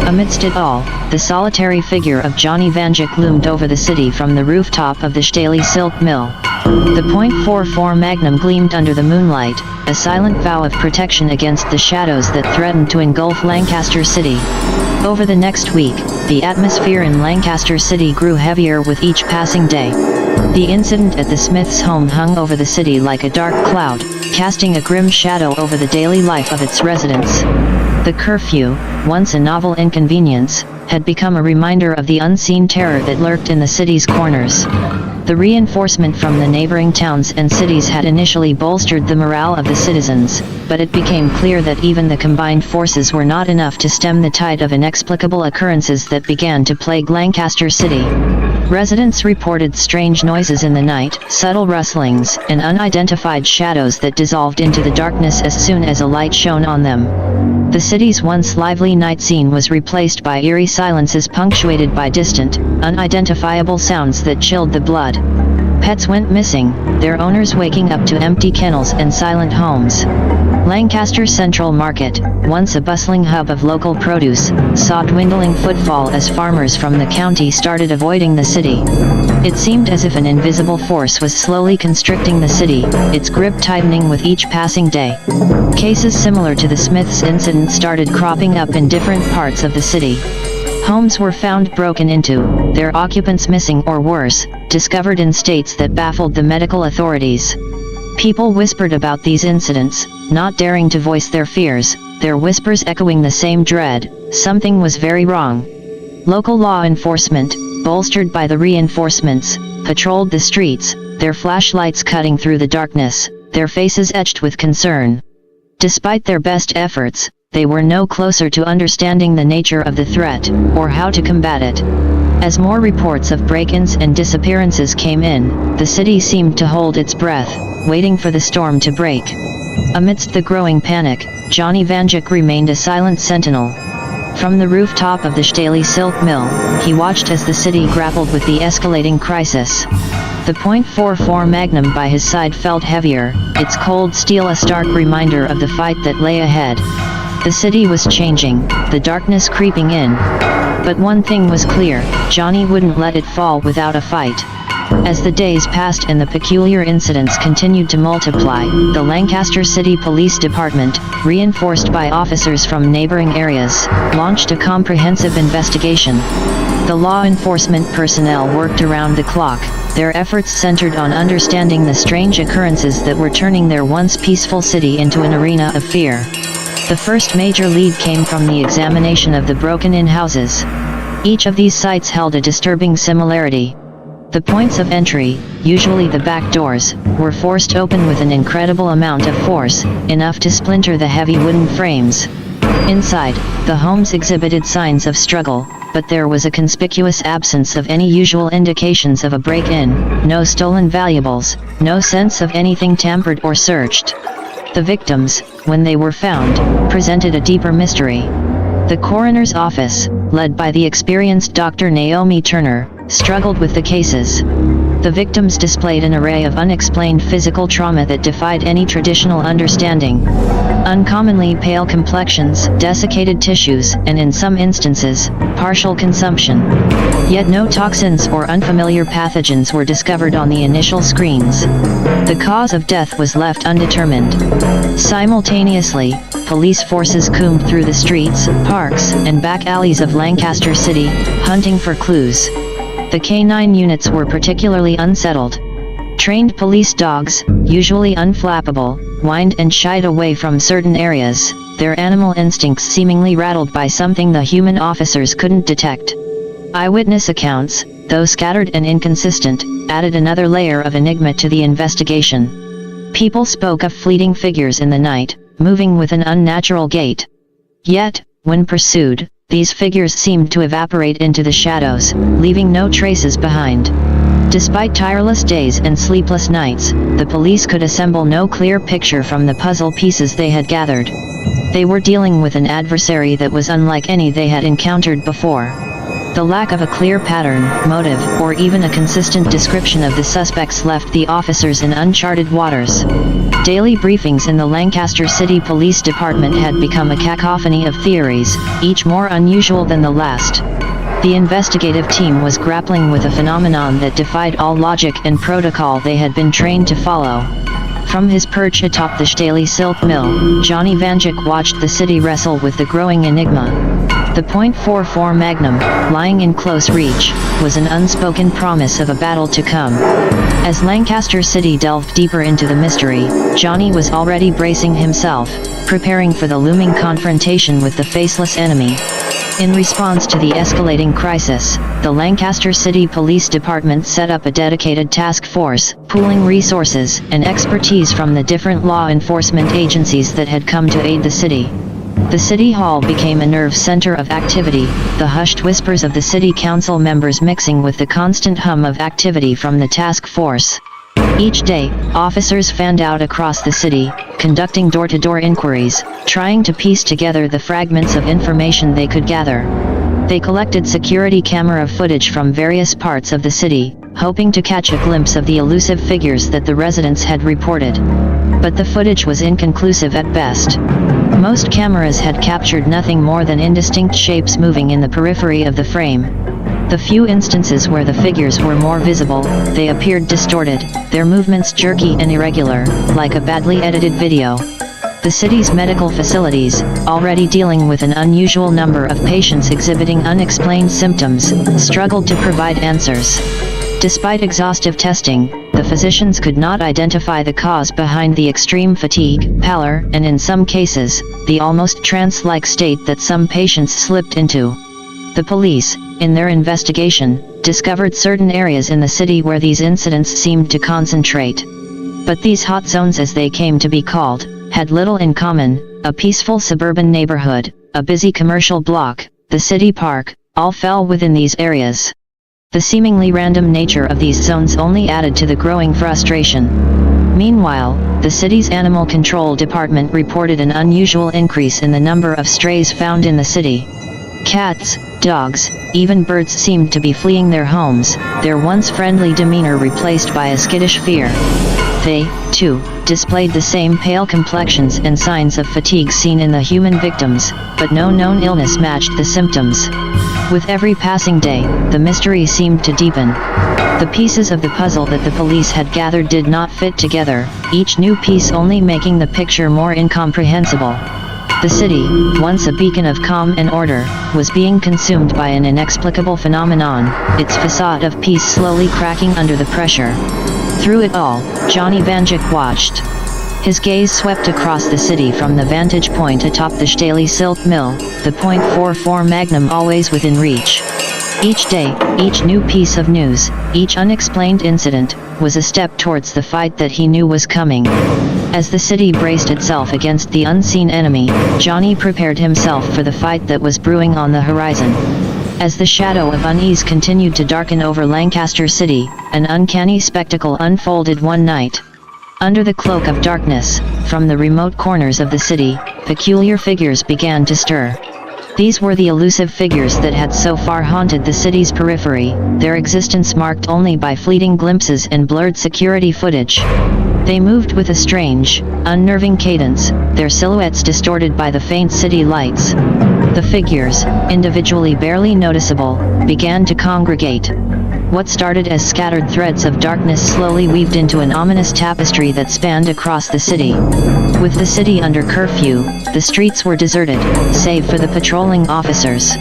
Amidst it all, the solitary figure of Johnny Vanduke loomed over the city from the rooftop of the Staley Silk Mill. The .44 Magnum gleamed under the moonlight, a silent vow of protection against the shadows that threatened to engulf Lancaster City. Over the next week, the atmosphere in Lancaster City grew heavier with each passing day. The incident at the Smiths' home hung over the city like a dark cloud, casting a grim shadow over the daily life of its residents. The curfew, once a novel inconvenience, had become a reminder of the unseen terror that lurked in the city's corners. The reinforcement from the neighboring towns and cities had initially bolstered the morale of the citizens, but it became clear that even the combined forces were not enough to stem the tide of inexplicable occurrences that began to plague Lancaster City. Residents reported strange noises in the night, subtle rustlings, and unidentified shadows that dissolved into the darkness as soon as a light shone on them. The city's once lively night scene was replaced by eerie silences punctuated by distant, unidentifiable sounds that chilled the blood. Pets went missing, their owners waking up to empty kennels and silent homes. Lancaster Central Market, once a bustling hub of local produce, saw dwindling footfall as farmers from the county started avoiding the city. It seemed as if an invisible force was slowly constricting the city, its grip tightening with each passing day. Cases similar to the Smiths incident started cropping up in different parts of the city. Homes were found broken into, their occupants missing or worse, discovered in states that baffled the medical authorities. People whispered about these incidents, not daring to voice their fears, their whispers echoing the same dread: something was very wrong. Local law enforcement, bolstered by the reinforcements, patrolled the streets, their flashlights cutting through the darkness, their faces etched with concern. Despite their best efforts, they were no closer to understanding the nature of the threat, or how to combat it. As more reports of break-ins and disappearances came in, the city seemed to hold its breath, waiting for the storm to break. Amidst the growing panic, Johnny Vanduke remained a silent sentinel. From the rooftop of the Staley Silk Mill, he watched as the city grappled with the escalating crisis. The .44 Magnum by his side felt heavier, its cold steel a stark reminder of the fight that lay ahead. The city was changing, the darkness creeping in. But one thing was clear: Johnny wouldn't let it fall without a fight. As the days passed and the peculiar incidents continued to multiply, the Lancaster City Police Department, reinforced by officers from neighboring areas, launched a comprehensive investigation. The law enforcement personnel worked around the clock, their efforts centered on understanding the strange occurrences that were turning their once peaceful city into an arena of fear. The first major lead came from the examination of the broken-in houses. Each of these sites held a disturbing similarity. The points of entry, usually the back doors, were forced open with an incredible amount of force, enough to splinter the heavy wooden frames. Inside, the homes exhibited signs of struggle, but there was a conspicuous absence of any usual indications of a break-in, no stolen valuables, no sense of anything tampered or searched. The victims, when they were found, presented a deeper mystery. The coroner's office, led by the experienced Dr. Naomi Turner, struggled with the cases. The victims displayed an array of unexplained physical trauma that defied any traditional understanding. Uncommonly pale complexions, desiccated tissues, and in some instances, partial consumption. Yet no toxins or unfamiliar pathogens were discovered on the initial screens. The cause of death was left undetermined. Simultaneously, police forces combed through the streets, parks, and back alleys of Lancaster City, hunting for clues. The K-9 units were particularly unsettled. Trained police dogs, usually unflappable, whined and shied away from certain areas, their animal instincts seemingly rattled by something the human officers couldn't detect. Eyewitness accounts, though scattered and inconsistent, added another layer of enigma to the investigation. People spoke of fleeting figures in the night, moving with an unnatural gait. Yet, when pursued, these figures seemed to evaporate into the shadows, leaving no traces behind. Despite tireless days and sleepless nights, the police could assemble no clear picture from the puzzle pieces they had gathered. They were dealing with an adversary that was unlike any they had encountered before. The lack of a clear pattern, motive, or even a consistent description of the suspects left the officers in uncharted waters. Daily briefings in the Lancaster City Police Department had become a cacophony of theories, each more unusual than the last. The investigative team was grappling with a phenomenon that defied all logic and protocol they had been trained to follow. From his perch atop the Staley Silk Mill, Johnny Vanduke watched the city wrestle with the growing enigma. The .44 Magnum, lying in close reach, was an unspoken promise of a battle to come. As Lancaster City delved deeper into the mystery, Johnny was already bracing himself, preparing for the looming confrontation with the faceless enemy. In response to the escalating crisis, the Lancaster City Police Department set up a dedicated task force, pooling resources and expertise from the different law enforcement agencies that had come to aid the city. The City Hall became a nerve center of activity, the hushed whispers of the City Council members mixing with the constant hum of activity from the task force. Each day, officers fanned out across the city, conducting door-to-door inquiries, trying to piece together the fragments of information they could gather. They collected security camera footage from various parts of the city, hoping to catch a glimpse of the elusive figures that the residents had reported. But the footage was inconclusive at best. Most cameras had captured nothing more than indistinct shapes moving in the periphery of the frame. The few instances where the figures were more visible, they appeared distorted, their movements jerky and irregular, like a badly edited video. The city's medical facilities, already dealing with an unusual number of patients exhibiting unexplained symptoms, struggled to provide answers. Despite exhaustive testing, the physicians could not identify the cause behind the extreme fatigue, pallor, and in some cases, the almost trance-like state that some patients slipped into. The police, in their investigation, discovered certain areas in the city where these incidents seemed to concentrate. But these hot zones, as they came to be called, had little in common. A peaceful suburban neighborhood, a busy commercial block, the city park, all fell within these areas. The seemingly random nature of these zones only added to the growing frustration. Meanwhile, the city's animal control department reported an unusual increase in the number of strays found in the city. Cats, dogs, even birds seemed to be fleeing their homes, their once friendly demeanor replaced by a skittish fear. They, too, displayed the same pale complexions and signs of fatigue seen in the human victims, but no known illness matched the symptoms. With every passing day, the mystery seemed to deepen. The pieces of the puzzle that the police had gathered did not fit together, each new piece only making the picture more incomprehensible. The city, once a beacon of calm and order, was being consumed by an inexplicable phenomenon, its facade of peace slowly cracking under the pressure. Through it all, Johnny Vanduke watched. His gaze swept across the city from the vantage point atop the Staley Silk Mill, the .44 Magnum always within reach. Each day, each new piece of news, each unexplained incident, was a step towards the fight that he knew was coming. As the city braced itself against the unseen enemy, Johnny prepared himself for the fight that was brewing on the horizon. As the shadow of unease continued to darken over Lancaster City, an uncanny spectacle unfolded one night. Under the cloak of darkness, from the remote corners of the city, peculiar figures began to stir. These were the elusive figures that had so far haunted the city's periphery, their existence marked only by fleeting glimpses and blurred security footage. They moved with a strange, unnerving cadence, their silhouettes distorted by the faint city lights. The figures, individually barely noticeable, began to congregate. What started as scattered threads of darkness slowly weaved into an ominous tapestry that spanned across the city. With the city under curfew, the streets were deserted, save for the patrolling officers.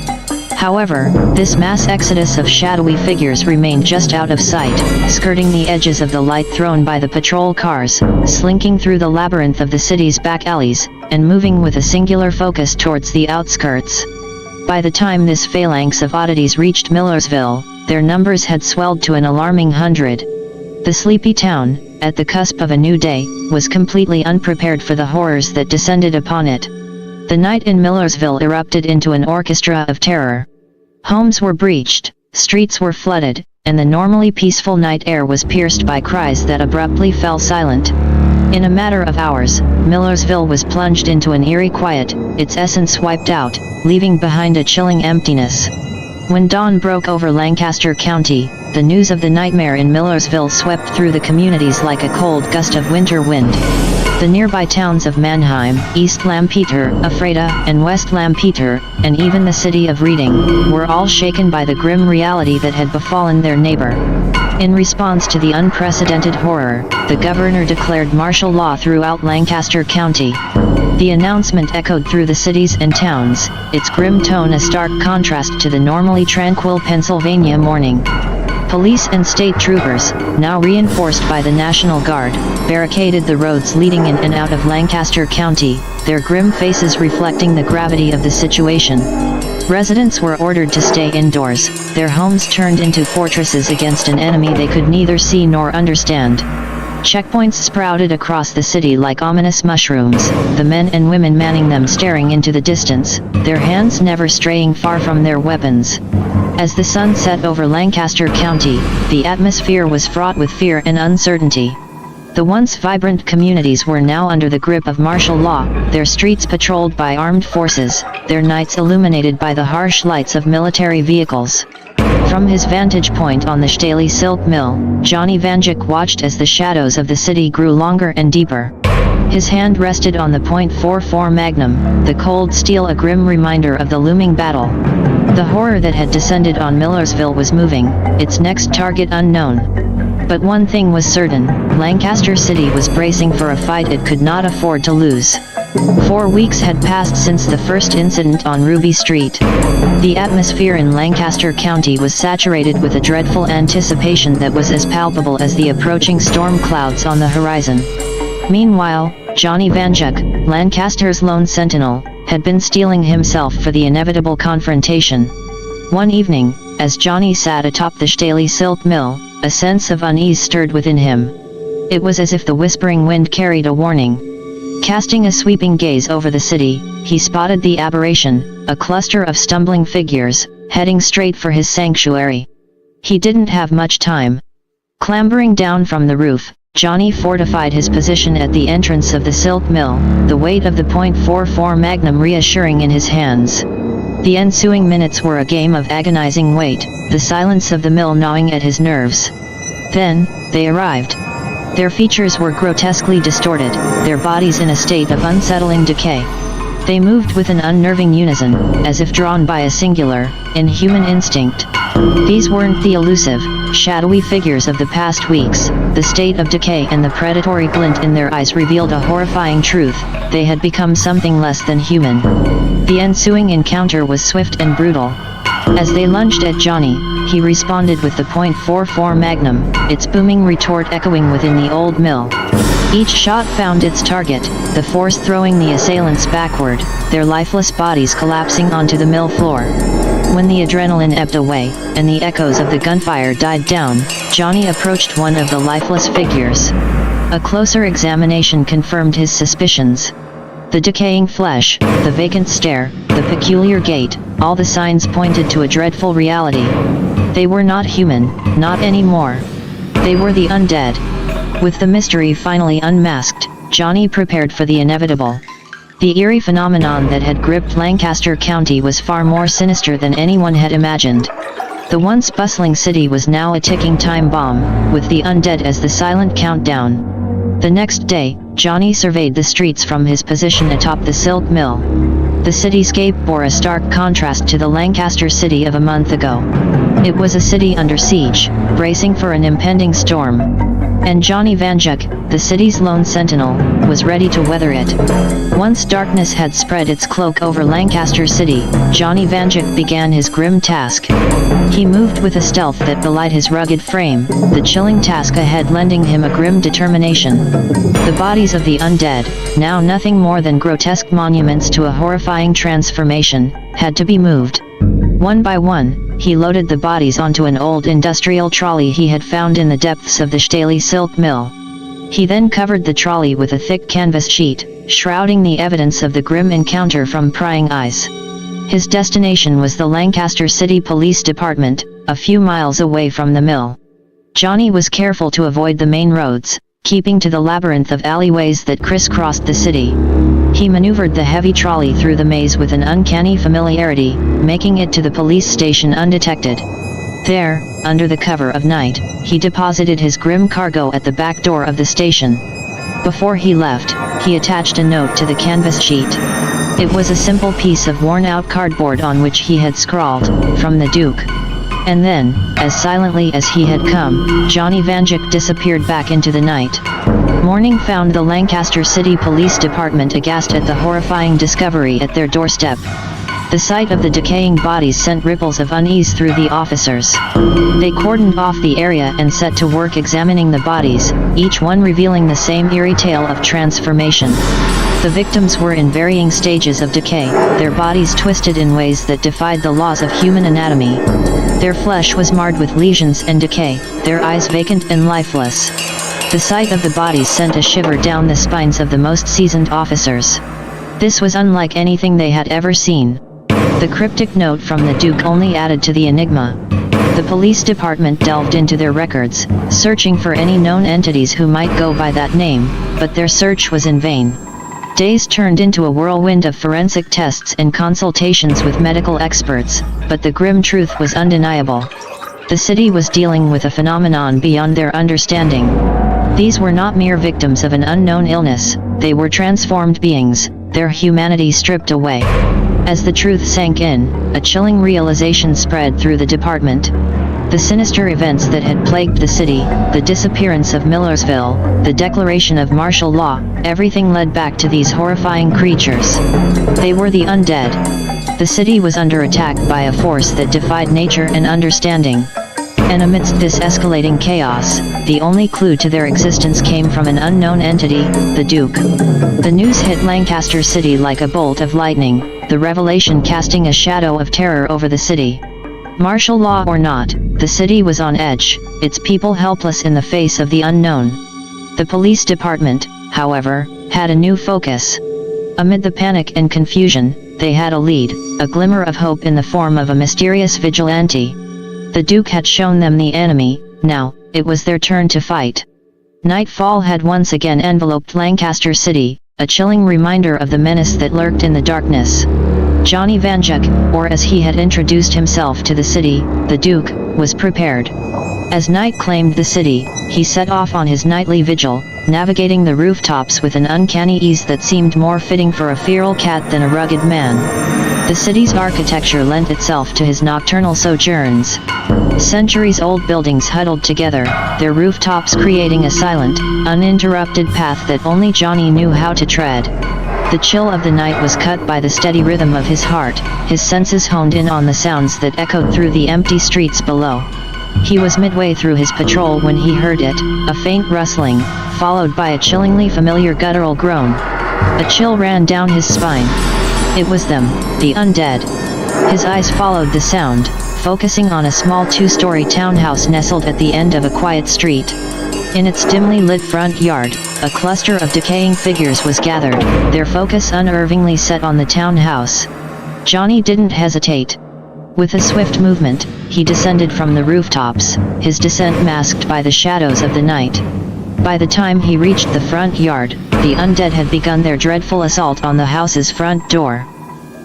However, this mass exodus of shadowy figures remained just out of sight, skirting the edges of the light thrown by the patrol cars, slinking through the labyrinth of the city's back alleys, and moving with a singular focus towards the outskirts. By the time this phalanx of oddities reached Millersville, their numbers had swelled to an alarming 100. The sleepy town, at the cusp of a new day, was completely unprepared for the horrors that descended upon it. The night in Millersville erupted into an orchestra of terror. Homes were breached, streets were flooded, and the normally peaceful night air was pierced by cries that abruptly fell silent. In a matter of hours, Millersville was plunged into an eerie quiet, its essence wiped out, leaving behind a chilling emptiness. When dawn broke over Lancaster County, the news of the nightmare in Millersville swept through the communities like a cold gust of winter wind. The nearby towns of Mannheim, East Lampeter, Ephrata, and West Lampeter, and even the city of Reading, were all shaken by the grim reality that had befallen their neighbor. In response to the unprecedented horror, the governor declared martial law throughout Lancaster County. The announcement echoed through the cities and towns, its grim tone a stark contrast to the normally tranquil Pennsylvania morning. Police and state troopers, now reinforced by the National Guard, barricaded the roads leading in and out of Lancaster County, their grim faces reflecting the gravity of the situation. Residents were ordered to stay indoors, their homes turned into fortresses against an enemy they could neither see nor understand. Checkpoints sprouted across the city like ominous mushrooms, the men and women manning them staring into the distance, their hands never straying far from their weapons. As the sun set over Lancaster County, the atmosphere was fraught with fear and uncertainty. The once vibrant communities were now under the grip of martial law, their streets patrolled by armed forces, their nights illuminated by the harsh lights of military vehicles. From his vantage point on the Staley Silk Mill, Johnny Vanduke watched as the shadows of the city grew longer and deeper. His hand rested on the .44 Magnum, the cold steel a grim reminder of the looming battle. The horror that had descended on Millersville was moving, its next target unknown. But one thing was certain, Lancaster City was bracing for a fight it could not afford to lose. 4 weeks had passed since the first incident on Ruby Street. The atmosphere in Lancaster County was saturated with a dreadful anticipation that was as palpable as the approaching storm clouds on the horizon. Meanwhile, Johnny Vanduke, Lancaster's lone sentinel, had been steeling himself for the inevitable confrontation. One evening, as Johnny sat atop the Staley Silk Mill, a sense of unease stirred within him. It was as if the whispering wind carried a warning. Casting a sweeping gaze over the city, he spotted the aberration, a cluster of stumbling figures, heading straight for his sanctuary. He didn't have much time. Clambering down from the roof, Johnny fortified his position at the entrance of the silk mill, the weight of the .44 Magnum reassuring in his hands. The ensuing minutes were a game of agonizing wait, the silence of the mill gnawing at his nerves. Then, they arrived. Their features were grotesquely distorted, their bodies in a state of unsettling decay. They moved with an unnerving unison, as if drawn by a singular, inhuman instinct. These weren't the elusive, shadowy figures of the past weeks. The state of decay and the predatory glint in their eyes revealed a horrifying truth: they had become something less than human. The ensuing encounter was swift and brutal. As they lunged at Johnny, he responded with the .44 Magnum, its booming retort echoing within the old mill. Each shot found its target, the force throwing the assailants backward, their lifeless bodies collapsing onto the mill floor. When the adrenaline ebbed away, and the echoes of the gunfire died down, Johnny approached one of the lifeless figures. A closer examination confirmed his suspicions. The decaying flesh, the vacant stare, the peculiar gait, all the signs pointed to a dreadful reality. They were not human, not anymore. They were the undead. With the mystery finally unmasked, Johnny prepared for the inevitable. The eerie phenomenon that had gripped Lancaster County was far more sinister than anyone had imagined. The once bustling city was now a ticking time bomb, with the undead as the silent countdown. The next day, Johnny surveyed the streets from his position atop the silk mill. The cityscape bore a stark contrast to the Lancaster city of a month ago. It was a city under siege, bracing for an impending storm. And Johnny Vanduke, the city's lone sentinel, was ready to weather it. Once darkness had spread its cloak over Lancaster City, Johnny Vanduke began his grim task. He moved with a stealth that belied his rugged frame, the chilling task ahead lending him a grim determination. The bodies of the undead, now nothing more than grotesque monuments to a horrifying transformation, had to be moved. One by one, he loaded the bodies onto an old industrial trolley he had found in the depths of the Staley silk mill. He then covered the trolley with a thick canvas sheet, shrouding the evidence of the grim encounter from prying eyes. His destination was the Lancaster City Police Department, a few miles away from the mill. Johnny was careful to avoid the main roads, keeping to the labyrinth of alleyways that crisscrossed the city. He maneuvered the heavy trolley through the maze with an uncanny familiarity, making it to the police station undetected. There, under the cover of night, he deposited his grim cargo at the back door of the station. Before he left, he attached a note to the canvas sheet. It was a simple piece of worn-out cardboard on which he had scrawled, "From the Duke." And then, as silently as he had come, Johnny Vanduke disappeared back into the night. Morning found the Lancaster City Police Department aghast at the horrifying discovery at their doorstep. The sight of the decaying bodies sent ripples of unease through the officers. They cordoned off the area and set to work examining the bodies, each one revealing the same eerie tale of transformation. The victims were in varying stages of decay, their bodies twisted in ways that defied the laws of human anatomy. Their flesh was marred with lesions and decay, their eyes vacant and lifeless. The sight of the bodies sent a shiver down the spines of the most seasoned officers. This was unlike anything they had ever seen. The cryptic note from the Duke only added to the enigma. The police department delved into their records, searching for any known entities who might go by that name, but their search was in vain. Days turned into a whirlwind of forensic tests and consultations with medical experts, but the grim truth was undeniable. The city was dealing with a phenomenon beyond their understanding. These were not mere victims of an unknown illness, they were transformed beings, their humanity stripped away. As the truth sank in, a chilling realization spread through the department. The sinister events that had plagued the city, the disappearance of Millersville, the declaration of martial law, everything led back to these horrifying creatures. They were the undead. The city was under attack by a force that defied nature and understanding. And amidst this escalating chaos, the only clue to their existence came from an unknown entity, the Duke. The news hit Lancaster City like a bolt of lightning, the revelation casting a shadow of terror over the city. Martial law or not, the city was on edge, its people helpless in the face of the unknown. The police department, however, had a new focus. Amid the panic and confusion, they had a lead, a glimmer of hope in the form of a mysterious vigilante. The Duke had shown them the enemy, now, it was their turn to fight. Nightfall had once again enveloped Lancaster City, a chilling reminder of the menace that lurked in the darkness. Johnny Vanduke, or as he had introduced himself to the city, the Duke, was prepared. As night claimed the city, he set off on his nightly vigil, navigating the rooftops with an uncanny ease that seemed more fitting for a feral cat than a rugged man. The city's architecture lent itself to his nocturnal sojourns. Centuries-old buildings huddled together, their rooftops creating a silent, uninterrupted path that only Johnny knew how to tread. The chill of the night was cut by the steady rhythm of his heart, his senses honed in on the sounds that echoed through the empty streets below. He was midway through his patrol when he heard it, a faint rustling, followed by a chillingly familiar guttural groan. A chill ran down his spine. It was them, the undead. His eyes followed the sound, focusing on a small two-story townhouse nestled at the end of a quiet street. In its dimly lit front yard, a cluster of decaying figures was gathered, their focus unerringly set on the townhouse. Johnny didn't hesitate. With a swift movement, he descended from the rooftops, his descent masked by the shadows of the night. By the time he reached the front yard, the undead had begun their dreadful assault on the house's front door.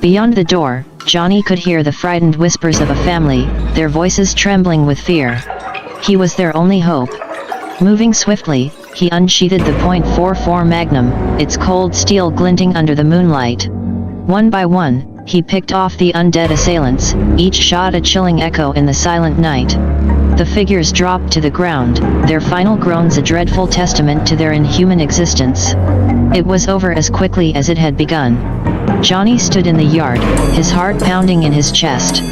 Beyond the door, Johnny could hear the frightened whispers of a family, their voices trembling with fear. He was their only hope. Moving swiftly, he unsheathed the .44 Magnum, its cold steel glinting under the moonlight. One by one, he picked off the undead assailants, each shot a chilling echo in the silent night. The figures dropped to the ground, their final groans a dreadful testament to their inhuman existence. It was over as quickly as it had begun. Johnny stood in the yard, his heart pounding in his chest.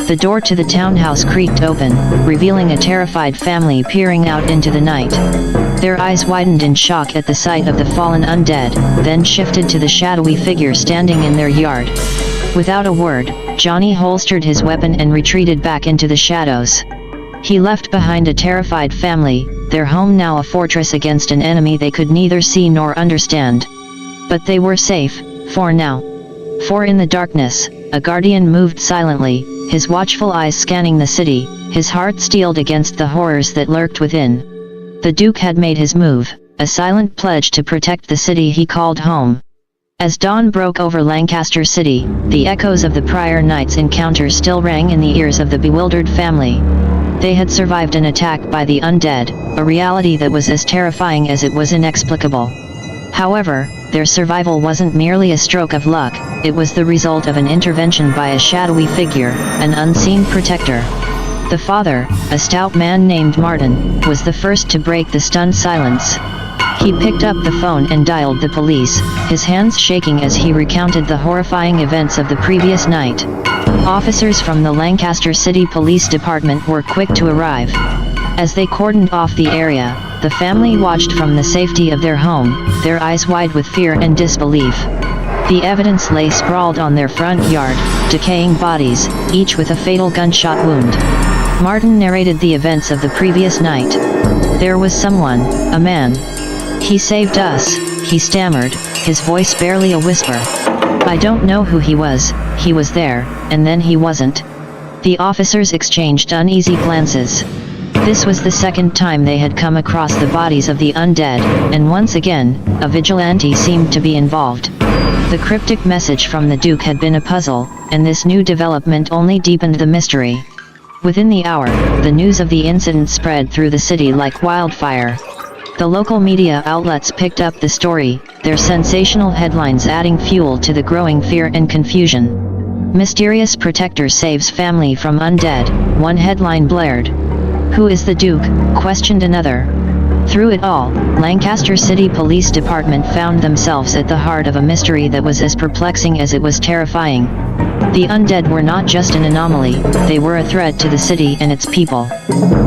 The door to the townhouse creaked open, revealing a terrified family peering out into the night. Their eyes widened in shock at the sight of the fallen undead, then shifted to the shadowy figure standing in their yard. Without a word, Johnny holstered his weapon and retreated back into the shadows. He left behind a terrified family, their home now a fortress against an enemy they could neither see nor understand. But they were safe, for now. For in the darkness, a guardian moved silently, his watchful eyes scanning the city, his heart steeled against the horrors that lurked within. The Duke had made his move, a silent pledge to protect the city he called home. As dawn broke over Lancaster City, the echoes of the prior night's encounter still rang in the ears of the bewildered family. They had survived an attack by the undead, a reality that was as terrifying as it was inexplicable. However, their survival wasn't merely a stroke of luck, it was the result of an intervention by a shadowy figure, an unseen protector. The father, a stout man named Martin, was the first to break the stunned silence. He picked up the phone and dialed the police, his hands shaking as he recounted the horrifying events of the previous night. Officers from the Lancaster City Police Department were quick to arrive. As they cordoned off the area, the family watched from the safety of their home, their eyes wide with fear and disbelief. The evidence lay sprawled on their front yard, decaying bodies, each with a fatal gunshot wound. Martin narrated the events of the previous night. There was someone, a man. He saved us, he stammered, his voice barely a whisper. I don't know who he was there, and then he wasn't. The officers exchanged uneasy glances. This was the second time they had come across the bodies of the undead, and once again, a vigilante seemed to be involved. The cryptic message from the Duke had been a puzzle, and this new development only deepened the mystery. Within the hour, the news of the incident spread through the city like wildfire. The local media outlets picked up the story, their sensational headlines adding fuel to the growing fear and confusion. Mysterious protector saves family from undead, one headline blared. Who is the Duke? Questioned another. Through it all, Lancaster City Police Department found themselves at the heart of a mystery that was as perplexing as it was terrifying. The undead were not just an anomaly, they were a threat to the city and its people.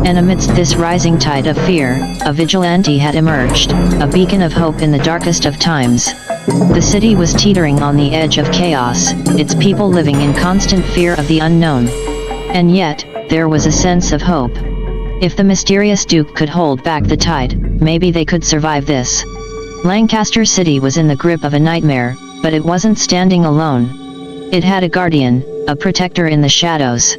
And amidst this rising tide of fear, a vigilante had emerged, a beacon of hope in the darkest of times. The city was teetering on the edge of chaos, its people living in constant fear of the unknown. And yet, there was a sense of hope. If the mysterious Duke could hold back the tide, maybe they could survive this. Lancaster City was in the grip of a nightmare, but it wasn't standing alone. It had a guardian, a protector in the shadows.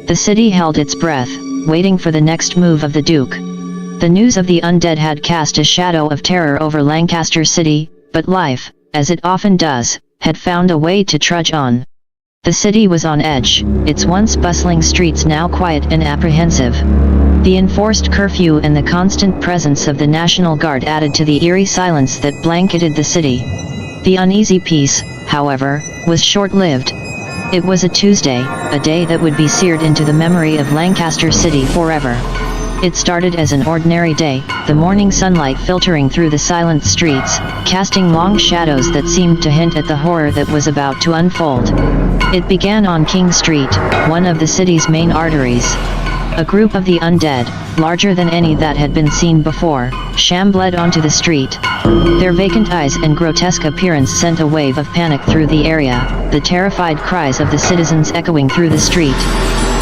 The city held its breath, waiting for the next move of the Duke. The news of the undead had cast a shadow of terror over Lancaster City, but life, as it often does, had found a way to trudge on. The city was on edge, its once bustling streets now quiet and apprehensive. The enforced curfew and the constant presence of the National Guard added to the eerie silence that blanketed the city. The uneasy peace, however, was short-lived. It was a Tuesday, a day that would be seared into the memory of Lancaster City forever. It started as an ordinary day, the morning sunlight filtering through the silent streets, casting long shadows that seemed to hint at the horror that was about to unfold. It began on King Street, one of the city's main arteries. A group of the undead, larger than any that had been seen before, shambled onto the street. Their vacant eyes and grotesque appearance sent a wave of panic through the area, the terrified cries of the citizens echoing through the street.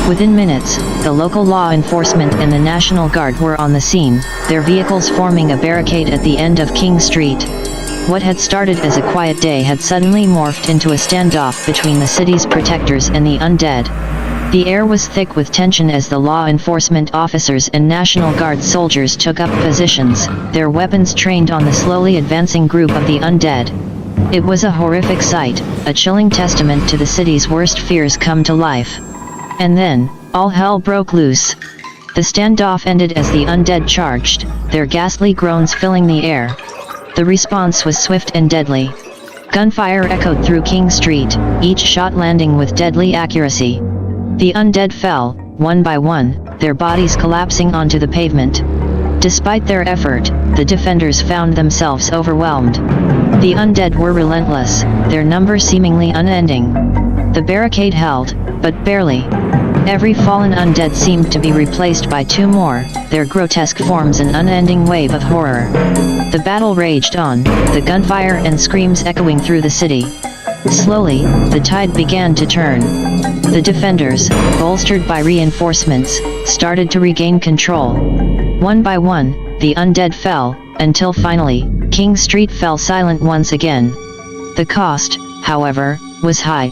Within minutes, the local law enforcement and the National Guard were on the scene, their vehicles forming a barricade at the end of King Street. What had started as a quiet day had suddenly morphed into a standoff between the city's protectors and the undead. The air was thick with tension as the law enforcement officers and National Guard soldiers took up positions, their weapons trained on the slowly advancing group of the undead. It was a horrific sight, a chilling testament to the city's worst fears come to life. And then, all hell broke loose. The standoff ended as the undead charged, their ghastly groans filling the air. The response was swift and deadly. Gunfire echoed through King Street, each shot landing with deadly accuracy. The undead fell, one by one, their bodies collapsing onto the pavement. Despite their effort, the defenders found themselves overwhelmed. The undead were relentless, their number seemingly unending. The barricade held, but barely. Every fallen undead seemed to be replaced by two more, their grotesque forms an unending wave of horror. The battle raged on, the gunfire and screams echoing through the city. Slowly, the tide began to turn. The defenders, bolstered by reinforcements, started to regain control. One by one, the undead fell, until finally, King Street fell silent once again. The cost, however, was high.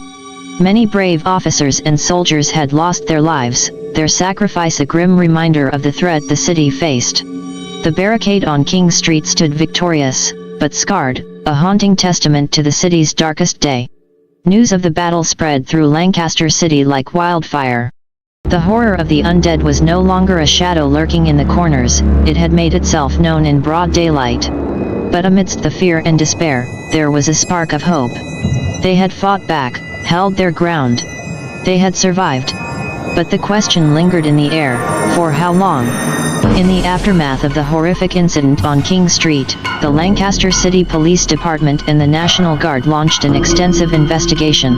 Many brave officers and soldiers had lost their lives, their sacrifice a grim reminder of the threat the city faced. The barricade on King Street stood victorious, but scarred, a haunting testament to the city's darkest day. News of the battle spread through Lancaster City like wildfire. The horror of the undead was no longer a shadow lurking in the corners, it had made itself known in broad daylight. But amidst the fear and despair, there was a spark of hope. They had fought back, held their ground. They had survived. But the question lingered in the air, for how long? In the aftermath of the horrific incident on King Street, the Lancaster City Police Department and the National Guard launched an extensive investigation.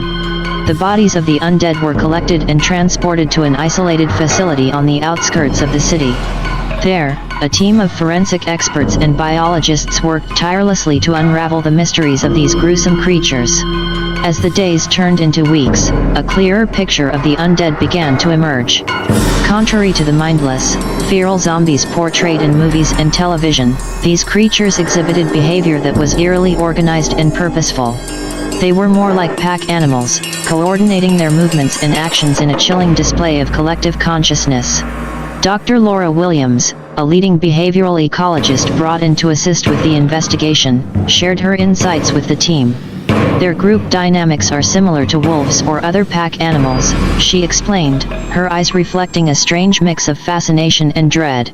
The bodies of the undead were collected and transported to an isolated facility on the outskirts of the city. There, a team of forensic experts and biologists worked tirelessly to unravel the mysteries of these gruesome creatures. As the days turned into weeks, a clearer picture of the undead began to emerge. Contrary to the mindless, feral zombies portrayed in movies and television, these creatures exhibited behavior that was eerily organized and purposeful. They were more like pack animals, coordinating their movements and actions in a chilling display of collective consciousness. Dr. Laura Williams, a leading behavioral ecologist brought in to assist with the investigation, shared her insights with the team. Their group dynamics are similar to wolves or other pack animals, she explained, her eyes reflecting a strange mix of fascination and dread.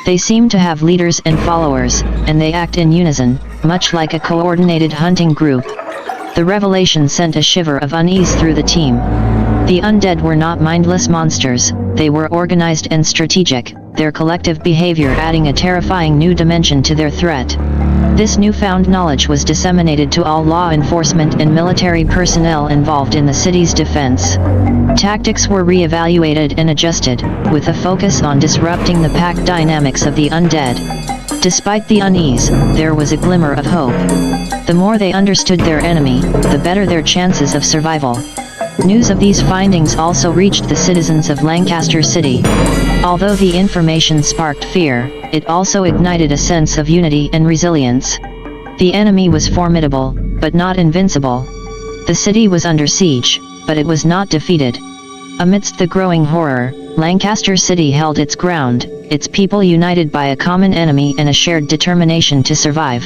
They seem to have leaders and followers, and they act in unison, much like a coordinated hunting group. The revelation sent a shiver of unease through the team. The undead were not mindless monsters, they were organized and strategic, their collective behavior adding a terrifying new dimension to their threat. This newfound knowledge was disseminated to all law enforcement and military personnel involved in the city's defense. Tactics were re-evaluated and adjusted, with a focus on disrupting the pack dynamics of the undead. Despite the unease, there was a glimmer of hope. The more they understood their enemy, the better their chances of survival. News of these findings also reached the citizens of Lancaster City. Although the information sparked fear, it also ignited a sense of unity and resilience. The enemy was formidable, but not invincible. The city was under siege, but it was not defeated. Amidst the growing horror, Lancaster City held its ground, its people united by a common enemy and a shared determination to survive.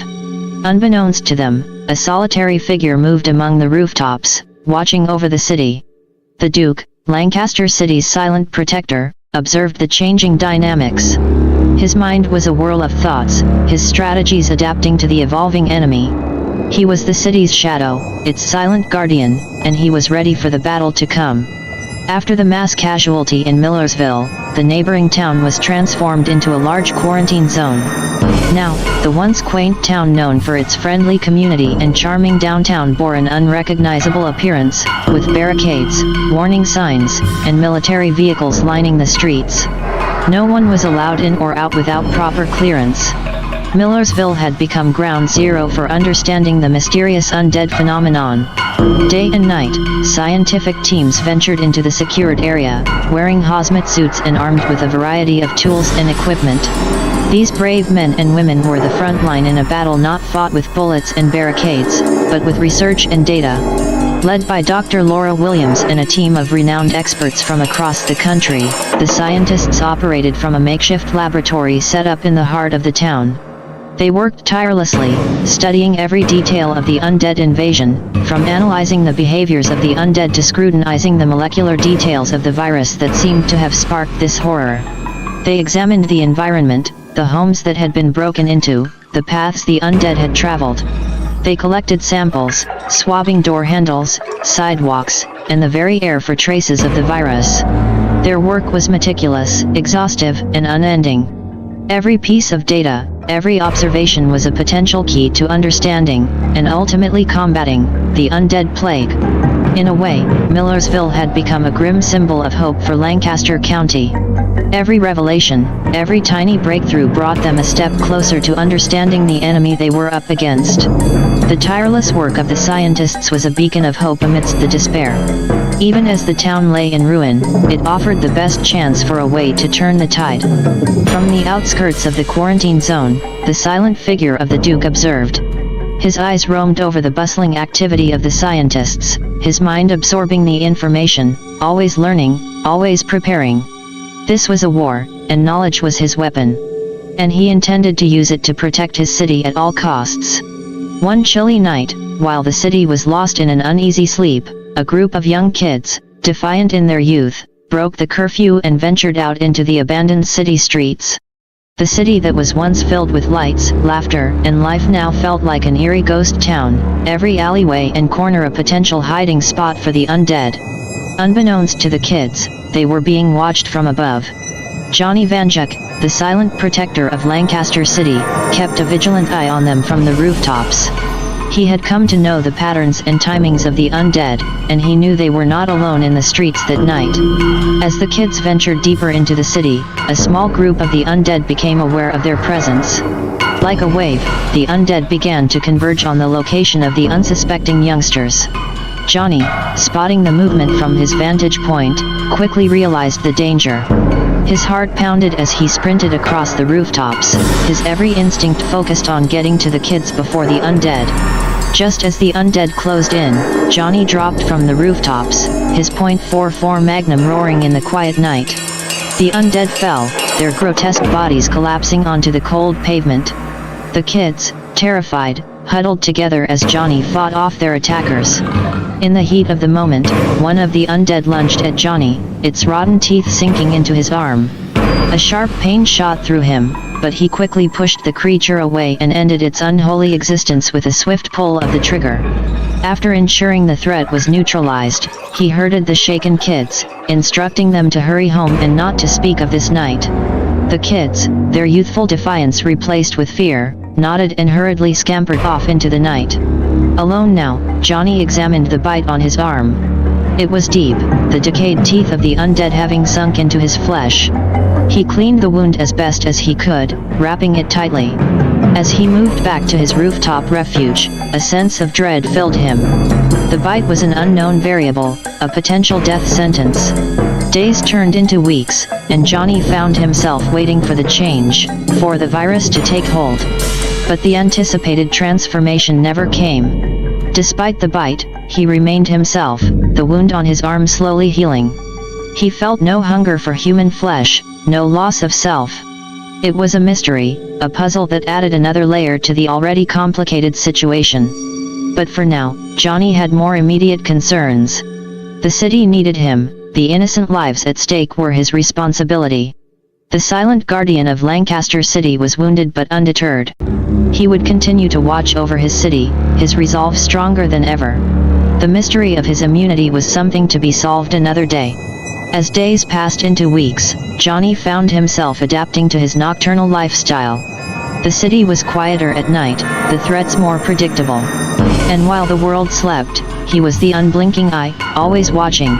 Unbeknownst to them, a solitary figure moved among the rooftops, watching over the city. The Duke, Lancaster City's silent protector, observed the changing dynamics. His mind was a whirl of thoughts, his strategies adapting to the evolving enemy. He was the city's shadow, its silent guardian, and he was ready for the battle to come. After the mass casualty in Millersville, the neighboring town was transformed into a large quarantine zone. Now, the once quaint town known for its friendly community and charming downtown bore an unrecognizable appearance, with barricades, warning signs, and military vehicles lining the streets. No one was allowed in or out without proper clearance. Millersville had become ground zero for understanding the mysterious undead phenomenon. Day and night, scientific teams ventured into the secured area, wearing hazmat suits and armed with a variety of tools and equipment. These brave men and women were the front line in a battle not fought with bullets and barricades, but with research and data. Led by Dr. Laura Williams and a team of renowned experts from across the country, the scientists operated from a makeshift laboratory set up in the heart of the town. They worked tirelessly, studying every detail of the undead invasion, from analyzing the behaviors of the undead to scrutinizing the molecular details of the virus that seemed to have sparked this horror. They examined the environment, the homes that had been broken into, the paths the undead had traveled. They collected samples, swabbing door handles, sidewalks, and the very air for traces of the virus. Their work was meticulous, exhaustive, and unending. Every piece of data, every observation was a potential key to understanding, and ultimately combating, the undead plague. In a way, Millersville had become a grim symbol of hope for Lancaster County. Every revelation, every tiny breakthrough brought them a step closer to understanding the enemy they were up against. The tireless work of the scientists was a beacon of hope amidst the despair. Even as the town lay in ruin, it offered the best chance for a way to turn the tide. From the outskirts of the quarantine zone, the silent figure of the Duke observed. His eyes roamed over the bustling activity of the scientists, his mind absorbing the information, always learning, always preparing. This was a war, and knowledge was his weapon. And he intended to use it to protect his city at all costs. One chilly night, while the city was lost in an uneasy sleep, a group of young kids, defiant in their youth, broke the curfew and ventured out into the abandoned city streets. The city that was once filled with lights, laughter, and life now felt like an eerie ghost town, every alleyway and corner a potential hiding spot for the undead. Unbeknownst to the kids, they were being watched from above. Johnny Vanduke, the silent protector of Lancaster City, kept a vigilant eye on them from the rooftops. He had come to know the patterns and timings of the undead, and he knew they were not alone in the streets that night. As the kids ventured deeper into the city, a small group of the undead became aware of their presence. Like a wave, the undead began to converge on the location of the unsuspecting youngsters. Johnny, spotting the movement from his vantage point, quickly realized the danger. His heart pounded as he sprinted across the rooftops, his every instinct focused on getting to the kids before the undead. Just as the undead closed in, Johnny dropped from the rooftops, his .44 Magnum roaring in the quiet night. The undead fell, their grotesque bodies collapsing onto the cold pavement. The kids, terrified, huddled together as Johnny fought off their attackers. In the heat of the moment, one of the undead lunged at Johnny, its rotten teeth sinking into his arm. A sharp pain shot through him, but he quickly pushed the creature away and ended its unholy existence with a swift pull of the trigger. After ensuring the threat was neutralized, he herded the shaken kids, instructing them to hurry home and not to speak of this night. The kids, their youthful defiance replaced with fear, nodded and hurriedly scampered off into the night. Alone now, Johnny examined the bite on his arm. It was deep, the decayed teeth of the undead having sunk into his flesh. He cleaned the wound as best as he could, wrapping it tightly. As he moved back to his rooftop refuge, a sense of dread filled him. The bite was an unknown variable, a potential death sentence. Days turned into weeks, and Johnny found himself waiting for the change, for the virus to take hold. But the anticipated transformation never came. Despite the bite, he remained himself, the wound on his arm slowly healing. He felt no hunger for human flesh, no loss of self. It was a mystery, a puzzle that added another layer to the already complicated situation. But for now, Johnny had more immediate concerns. The city needed him, the innocent lives at stake were his responsibility. The silent guardian of Lancaster City was wounded but undeterred. He would continue to watch over his city, his resolve stronger than ever. The mystery of his immunity was something to be solved another day. As days passed into weeks, Johnny found himself adapting to his nocturnal lifestyle. The city was quieter at night, the threats more predictable. And while the world slept, he was the unblinking eye, always watching.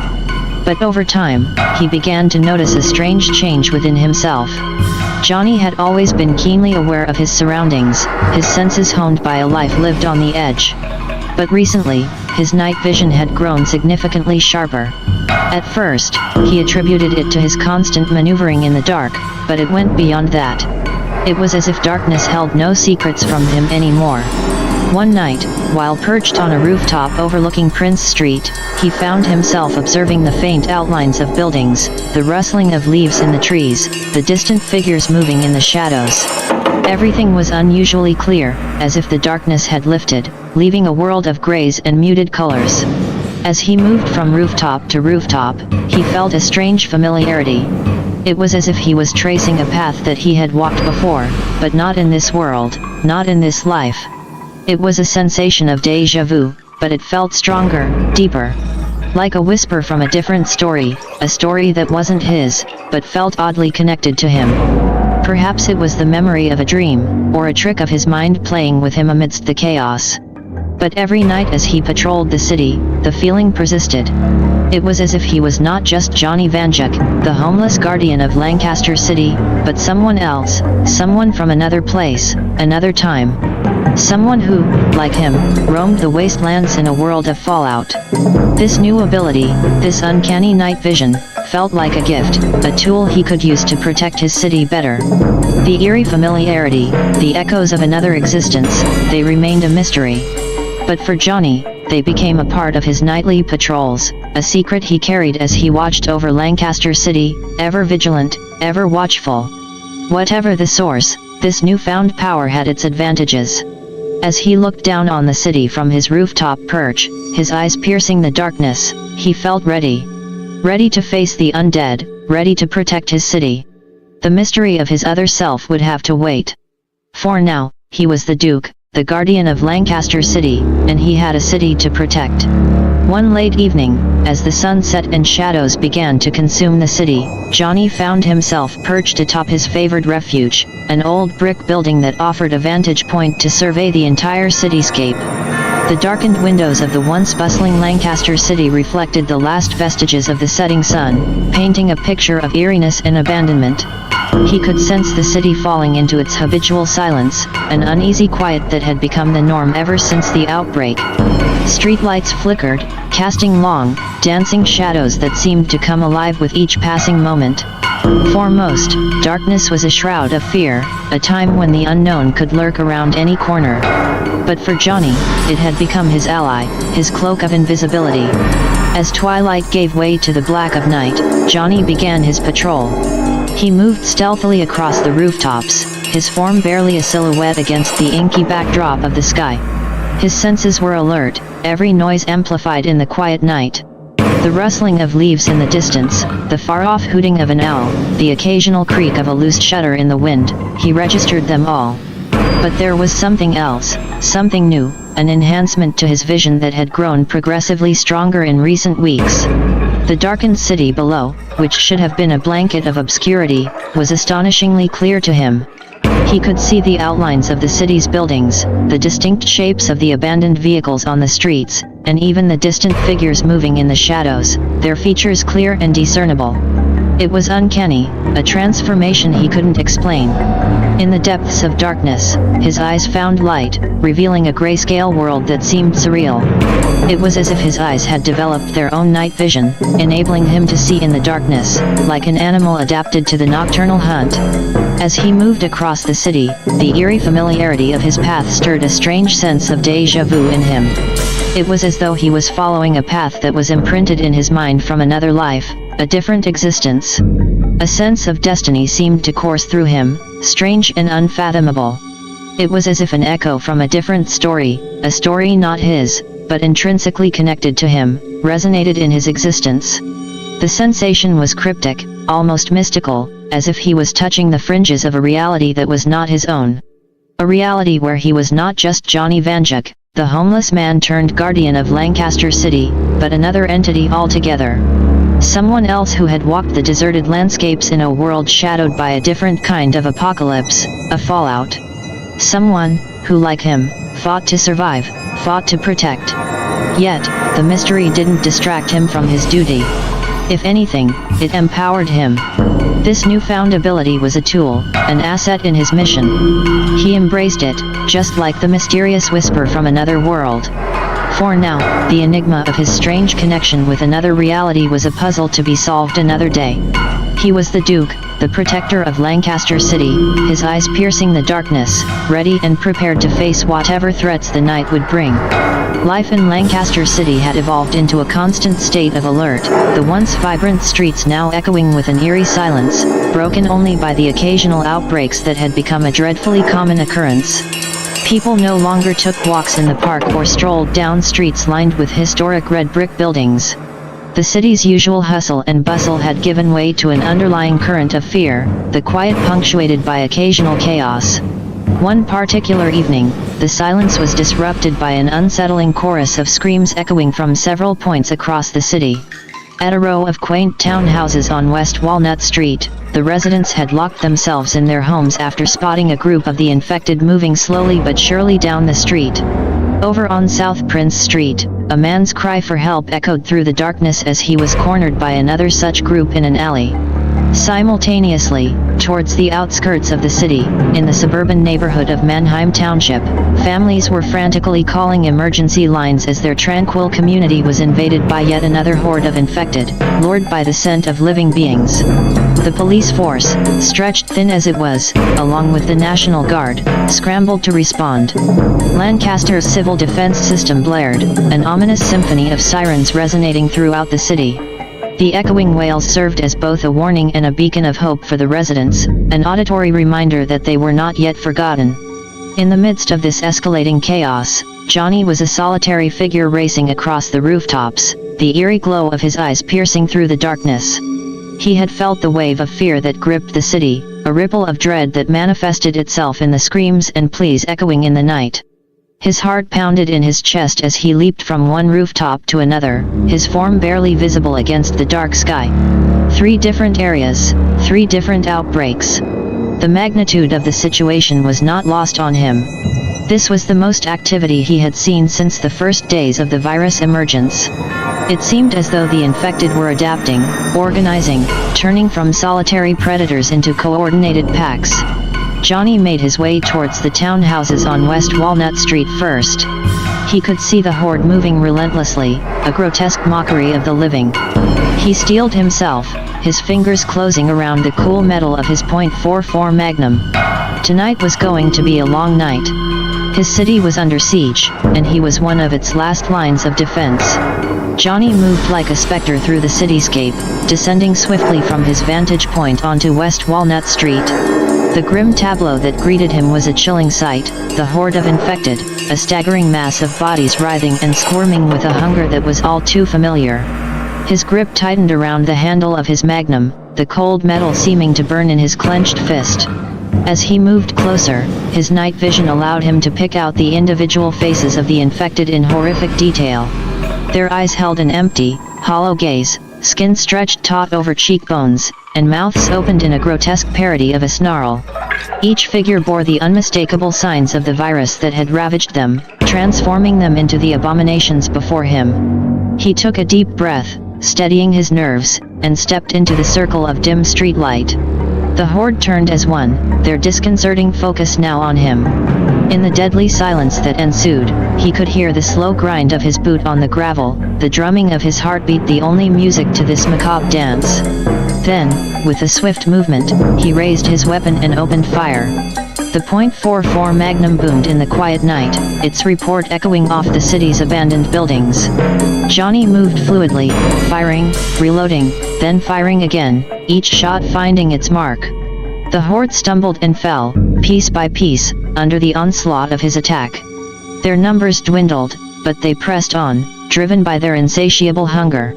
But over time, he began to notice a strange change within himself. Johnny had always been keenly aware of his surroundings, his senses honed by a life lived on the edge. But recently, his night vision had grown significantly sharper. At first, he attributed it to his constant maneuvering in the dark, but it went beyond that. It was as if darkness held no secrets from him anymore. One night, while perched on a rooftop overlooking Prince Street, he found himself observing the faint outlines of buildings, the rustling of leaves in the trees, the distant figures moving in the shadows. Everything was unusually clear, as if the darkness had lifted, leaving a world of grays and muted colors. As he moved from rooftop to rooftop, he felt a strange familiarity. It was as if he was tracing a path that he had walked before, but not in this world, not in this life. It was a sensation of déjà vu, but it felt stronger, deeper. Like a whisper from a different story, a story that wasn't his, but felt oddly connected to him. Perhaps it was the memory of a dream, or a trick of his mind playing with him amidst the chaos. But every night as he patrolled the city, the feeling persisted. It was as if he was not just Johnny Vanduke, the homeless guardian of Lancaster City, but someone else, someone from another place, another time. Someone who, like him, roamed the wastelands in a world of fallout. This new ability, this uncanny night vision, felt like a gift, a tool he could use to protect his city better. The eerie familiarity, the echoes of another existence, they remained a mystery. But for Johnny, they became a part of his nightly patrols, a secret he carried as he watched over Lancaster City, ever vigilant, ever watchful. Whatever the source, this newfound power had its advantages. As he looked down on the city from his rooftop perch, his eyes piercing the darkness, he felt ready. Ready to face the undead, ready to protect his city. The mystery of his other self would have to wait. For now, he was the Duke, the guardian of Lancaster City, and he had a city to protect. One late evening, as the sun set and shadows began to consume the city, Johnny found himself perched atop his favored refuge, an old brick building that offered a vantage point to survey the entire cityscape. The darkened windows of the once bustling Lancaster City reflected the last vestiges of the setting sun, painting a picture of eeriness and abandonment. He could sense the city falling into its habitual silence, an uneasy quiet that had become the norm ever since the outbreak. Streetlights flickered, casting long, dancing shadows that seemed to come alive with each passing moment. For most, darkness was a shroud of fear, a time when the unknown could lurk around any corner. But for Johnny, it had become his ally, his cloak of invisibility. As twilight gave way to the black of night, Johnny began his patrol. He moved stealthily across the rooftops, his form barely a silhouette against the inky backdrop of the sky. His senses were alert, every noise amplified in the quiet night. The rustling of leaves in the distance, the far-off hooting of an owl, the occasional creak of a loose shutter in the wind, he registered them all. But there was something else, something new, an enhancement to his vision that had grown progressively stronger in recent weeks. The darkened city below, which should have been a blanket of obscurity, was astonishingly clear to him. He could see the outlines of the city's buildings, the distinct shapes of the abandoned vehicles on the streets, and even the distant figures moving in the shadows, their features clear and discernible. It was uncanny, a transformation he couldn't explain. In the depths of darkness, his eyes found light, revealing a grayscale world that seemed surreal. It was as if his eyes had developed their own night vision, enabling him to see in the darkness, like an animal adapted to the nocturnal hunt. As he moved across the city, the eerie familiarity of his path stirred a strange sense of déjà vu in him. It was as though he was following a path that was imprinted in his mind from another life, a different existence. A sense of destiny seemed to course through him, strange and unfathomable. It was as if an echo from a different story, a story not his, but intrinsically connected to him, resonated in his existence. The sensation was cryptic, almost mystical, as if he was touching the fringes of a reality that was not his own. A reality where he was not just Johnny Vanduke, the homeless man turned guardian of Lancaster City, but another entity altogether. Someone else who had walked the deserted landscapes in a world shadowed by a different kind of apocalypse, a fallout. Someone who, like him, fought to survive, fought to protect. Yet, the mystery didn't distract him from his duty. If anything, it empowered him. This newfound ability was a tool, an asset in his mission. He embraced it, just like the mysterious whisper from another world. For now, the enigma of his strange connection with another reality was a puzzle to be solved another day. He was the Duke, the protector of Lancaster City, his eyes piercing the darkness, ready and prepared to face whatever threats the night would bring. Life in Lancaster City had evolved into a constant state of alert, the once vibrant streets now echoing with an eerie silence, broken only by the occasional outbreaks that had become a dreadfully common occurrence. People no longer took walks in the park or strolled down streets lined with historic red brick buildings. The city's usual hustle and bustle had given way to an underlying current of fear, the quiet punctuated by occasional chaos. One particular evening, the silence was disrupted by an unsettling chorus of screams echoing from several points across the city. At a row of quaint townhouses on West Walnut Street, the residents had locked themselves in their homes after spotting a group of the infected moving slowly but surely down the street. Over on South Prince Street, a man's cry for help echoed through the darkness as he was cornered by another such group in an alley. Simultaneously, towards the outskirts of the city, in the suburban neighborhood of Mannheim Township, families were frantically calling emergency lines as their tranquil community was invaded by yet another horde of infected, lured by the scent of living beings. The police force, stretched thin as it was, along with the National Guard, scrambled to respond. Lancaster's civil defense system blared, an ominous symphony of sirens resonating throughout the city. The echoing wails served as both a warning and a beacon of hope for the residents, an auditory reminder that they were not yet forgotten. In the midst of this escalating chaos, Johnny was a solitary figure racing across the rooftops, the eerie glow of his eyes piercing through the darkness. He had felt the wave of fear that gripped the city, a ripple of dread that manifested itself in the screams and pleas echoing in the night. His heart pounded in his chest as he leaped from one rooftop to another, his form barely visible against the dark sky. 3 different areas, 3 different outbreaks. The magnitude of the situation was not lost on him. This was the most activity he had seen since the first days of the virus emergence. It seemed as though the infected were adapting, organizing, turning from solitary predators into coordinated packs. Johnny made his way towards the townhouses on West Walnut Street first. He could see the horde moving relentlessly, a grotesque mockery of the living. He steeled himself, his fingers closing around the cool metal of his .44 Magnum. Tonight was going to be a long night. His city was under siege, and he was one of its last lines of defense. Johnny moved like a specter through the cityscape, descending swiftly from his vantage point onto West Walnut Street. The grim tableau that greeted him was a chilling sight, the horde of infected, a staggering mass of bodies writhing and squirming with a hunger that was all too familiar. His grip tightened around the handle of his Magnum, the cold metal seeming to burn in his clenched fist. As he moved closer, his night vision allowed him to pick out the individual faces of the infected in horrific detail. Their eyes held an empty, hollow gaze, skin stretched taut over cheekbones, and mouths opened in a grotesque parody of a snarl. Each figure bore the unmistakable signs of the virus that had ravaged them, transforming them into the abominations before him. He took a deep breath, steadying his nerves, and stepped into the circle of dim street light. The horde turned as one, their disconcerting focus now on him. In the deadly silence that ensued, he could hear the slow grind of his boot on the gravel, the drumming of his heartbeat, the only music to this macabre dance. Then, with a swift movement, he raised his weapon and opened fire. The .44 Magnum boomed in the quiet night, its report echoing off the city's abandoned buildings. Johnny moved fluidly, firing, reloading, then firing again, each shot finding its mark. The horde stumbled and fell, piece by piece, under the onslaught of his attack. Their numbers dwindled, but they pressed on, driven by their insatiable hunger.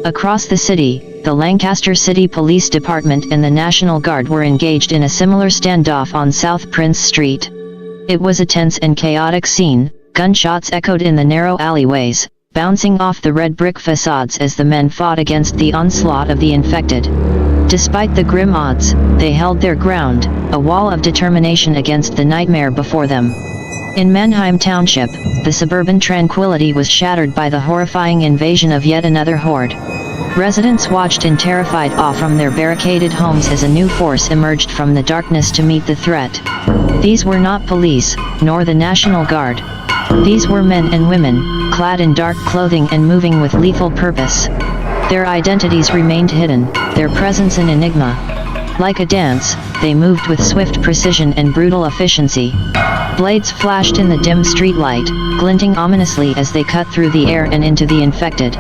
Across the city, the Lancaster City Police Department and the National Guard were engaged in a similar standoff on South Prince Street. It was a tense and chaotic scene, gunshots echoed in the narrow alleyways, bouncing off the red brick facades as the men fought against the onslaught of the infected. Despite the grim odds, they held their ground, a wall of determination against the nightmare before them. In Mannheim Township, the suburban tranquility was shattered by the horrifying invasion of yet another horde. Residents watched in terrified awe from their barricaded homes as a new force emerged from the darkness to meet the threat. These were not police, nor the National Guard. These were men and women, clad in dark clothing and moving with lethal purpose. Their identities remained hidden, their presence an enigma. Like a dance, they moved with swift precision and brutal efficiency. Blades flashed in the dim streetlight, glinting ominously as they cut through the air and into the infected.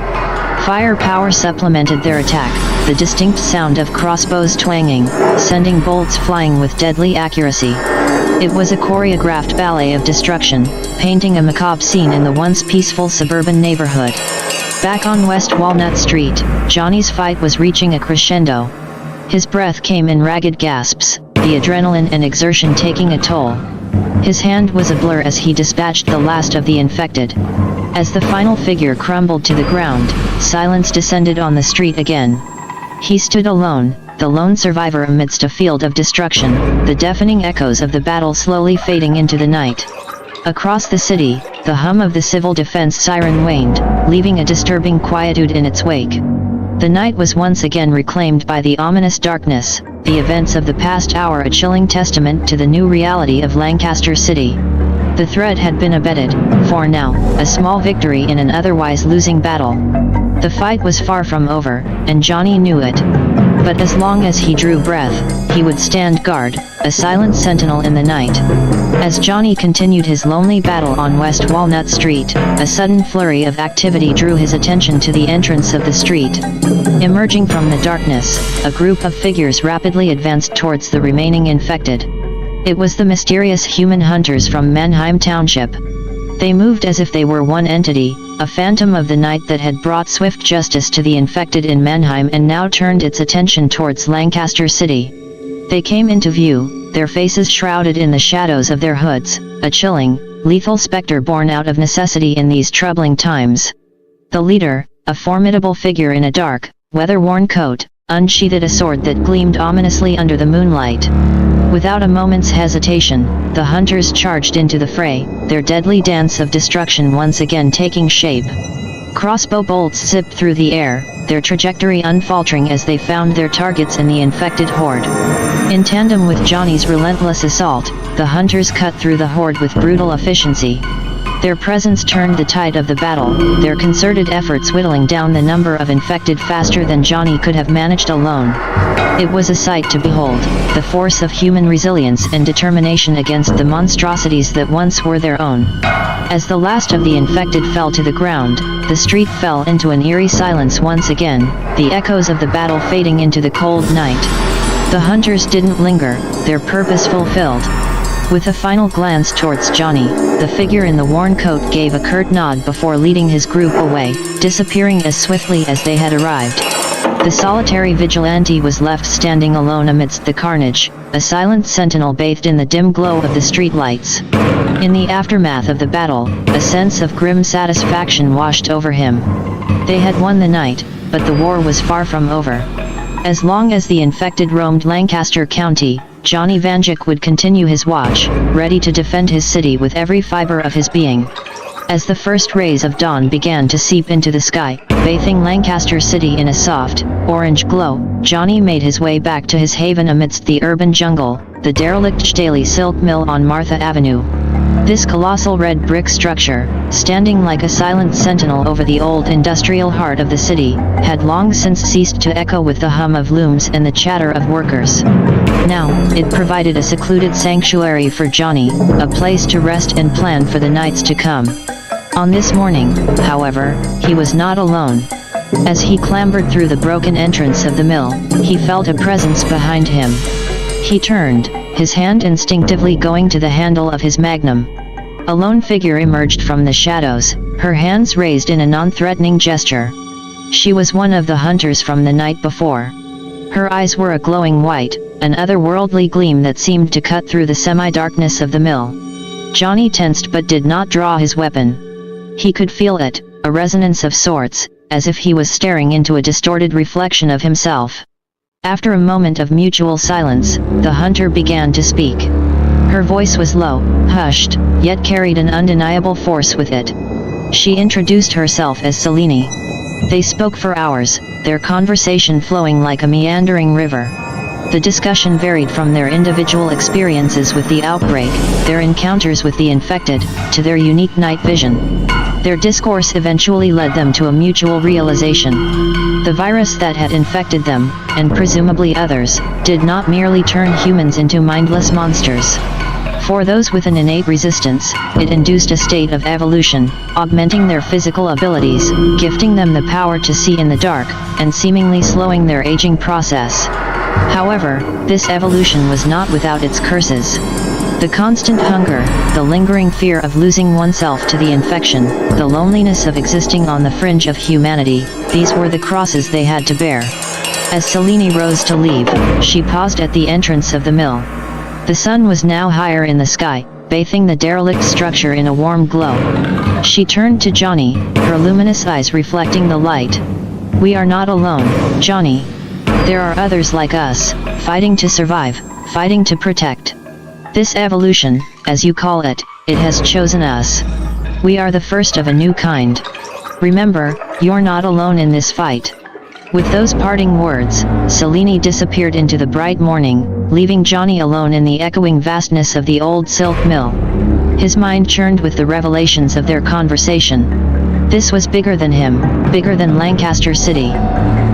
Firepower supplemented their attack, the distinct sound of crossbows twanging, sending bolts flying with deadly accuracy. It was a choreographed ballet of destruction, painting a macabre scene in the once peaceful suburban neighborhood. Back on West Walnut Street, Johnny's fight was reaching a crescendo. His breath came in ragged gasps, the adrenaline and exertion taking a toll. His hand was a blur as he dispatched the last of the infected. As the final figure crumbled to the ground, silence descended on the street again. He stood alone, the lone survivor amidst a field of destruction, the deafening echoes of the battle slowly fading into the night. Across the city, the hum of the civil defense siren waned, leaving a disturbing quietude in its wake. The night was once again reclaimed by the ominous darkness, the events of the past hour a chilling testament to the new reality of Lancaster City. The threat had been abated, for now, a small victory in an otherwise losing battle. The fight was far from over, and Johnny knew it. But as long as he drew breath, he would stand guard, a silent sentinel in the night. As Johnny continued his lonely battle on West Walnut Street, a sudden flurry of activity drew his attention to the entrance of the street. Emerging from the darkness, a group of figures rapidly advanced towards the remaining infected. It was the mysterious human hunters from Mannheim Township. They moved as if they were one entity, a phantom of the night that had brought swift justice to the infected in Mannheim and now turned its attention towards Lancaster City. They came into view, their faces shrouded in the shadows of their hoods, a chilling, lethal specter born out of necessity in these troubling times. The leader, a formidable figure in a dark, weather-worn coat, unsheathed a sword that gleamed ominously under the moonlight. Without a moment's hesitation, the hunters charged into the fray, their deadly dance of destruction once again taking shape. Crossbow bolts zipped through the air, their trajectory unfaltering as they found their targets in the infected horde. In tandem with Johnny's relentless assault, the hunters cut through the horde with brutal efficiency. Their presence turned the tide of the battle, their concerted efforts whittling down the number of infected faster than Johnny could have managed alone. It was a sight to behold, the force of human resilience and determination against the monstrosities that once were their own. As the last of the infected fell to the ground, the street fell into an eerie silence once again, the echoes of the battle fading into the cold night. The hunters didn't linger, their purpose fulfilled. With a final glance towards Johnny, the figure in the worn coat gave a curt nod before leading his group away, disappearing as swiftly as they had arrived. The solitary vigilante was left standing alone amidst the carnage, a silent sentinel bathed in the dim glow of the streetlights. In the aftermath of the battle, a sense of grim satisfaction washed over him. They had won the night, but the war was far from over. As long as the infected roamed Lancaster County, Johnny Vanduke would continue his watch, ready to defend his city with every fiber of his being. As the first rays of dawn began to seep into the sky, bathing Lancaster City in a soft, orange glow, Johnny made his way back to his haven amidst the urban jungle, the derelict Staley Silk Mill on Martha Avenue. This colossal red brick structure, standing like a silent sentinel over the old industrial heart of the city, had long since ceased to echo with the hum of looms and the chatter of workers. Now, it provided a secluded sanctuary for Johnny, a place to rest and plan for the nights to come. On this morning, however, he was not alone. As he clambered through the broken entrance of the mill, he felt a presence behind him. He turned, his hand instinctively going to the handle of his magnum. A lone figure emerged from the shadows, her hands raised in a non-threatening gesture. She was one of the hunters from the night before. Her eyes were a glowing white, an otherworldly gleam that seemed to cut through the semi-darkness of the mill. Johnny tensed but did not draw his weapon. He could feel it, a resonance of sorts, as if he was staring into a distorted reflection of himself. After a moment of mutual silence, the hunter began to speak. Her voice was low, hushed, yet carried an undeniable force with it. She introduced herself as Selene. They spoke for hours, their conversation flowing like a meandering river. The discussion varied from their individual experiences with the outbreak, their encounters with the infected, to their unique night vision. Their discourse eventually led them to a mutual realization. The virus that had infected them, and presumably others, did not merely turn humans into mindless monsters. For those with an innate resistance, it induced a state of evolution, augmenting their physical abilities, gifting them the power to see in the dark, and seemingly slowing their aging process. However, this evolution was not without its curses. The constant hunger, the lingering fear of losing oneself to the infection, the loneliness of existing on the fringe of humanity, these were the crosses they had to bear. As Selene rose to leave, she paused at the entrance of the mill. The sun was now higher in the sky, bathing the derelict structure in a warm glow. She turned to Johnny, her luminous eyes reflecting the light. "We are not alone, Johnny. There are others like us, fighting to survive, fighting to protect. This evolution, as you call it, it has chosen us. We are the first of a new kind. Remember, you're not alone in this fight." With those parting words, Selene disappeared into the bright morning, leaving Johnny alone in the echoing vastness of the old silk mill. His mind churned with the revelations of their conversation. This was bigger than him, bigger than Lancaster City.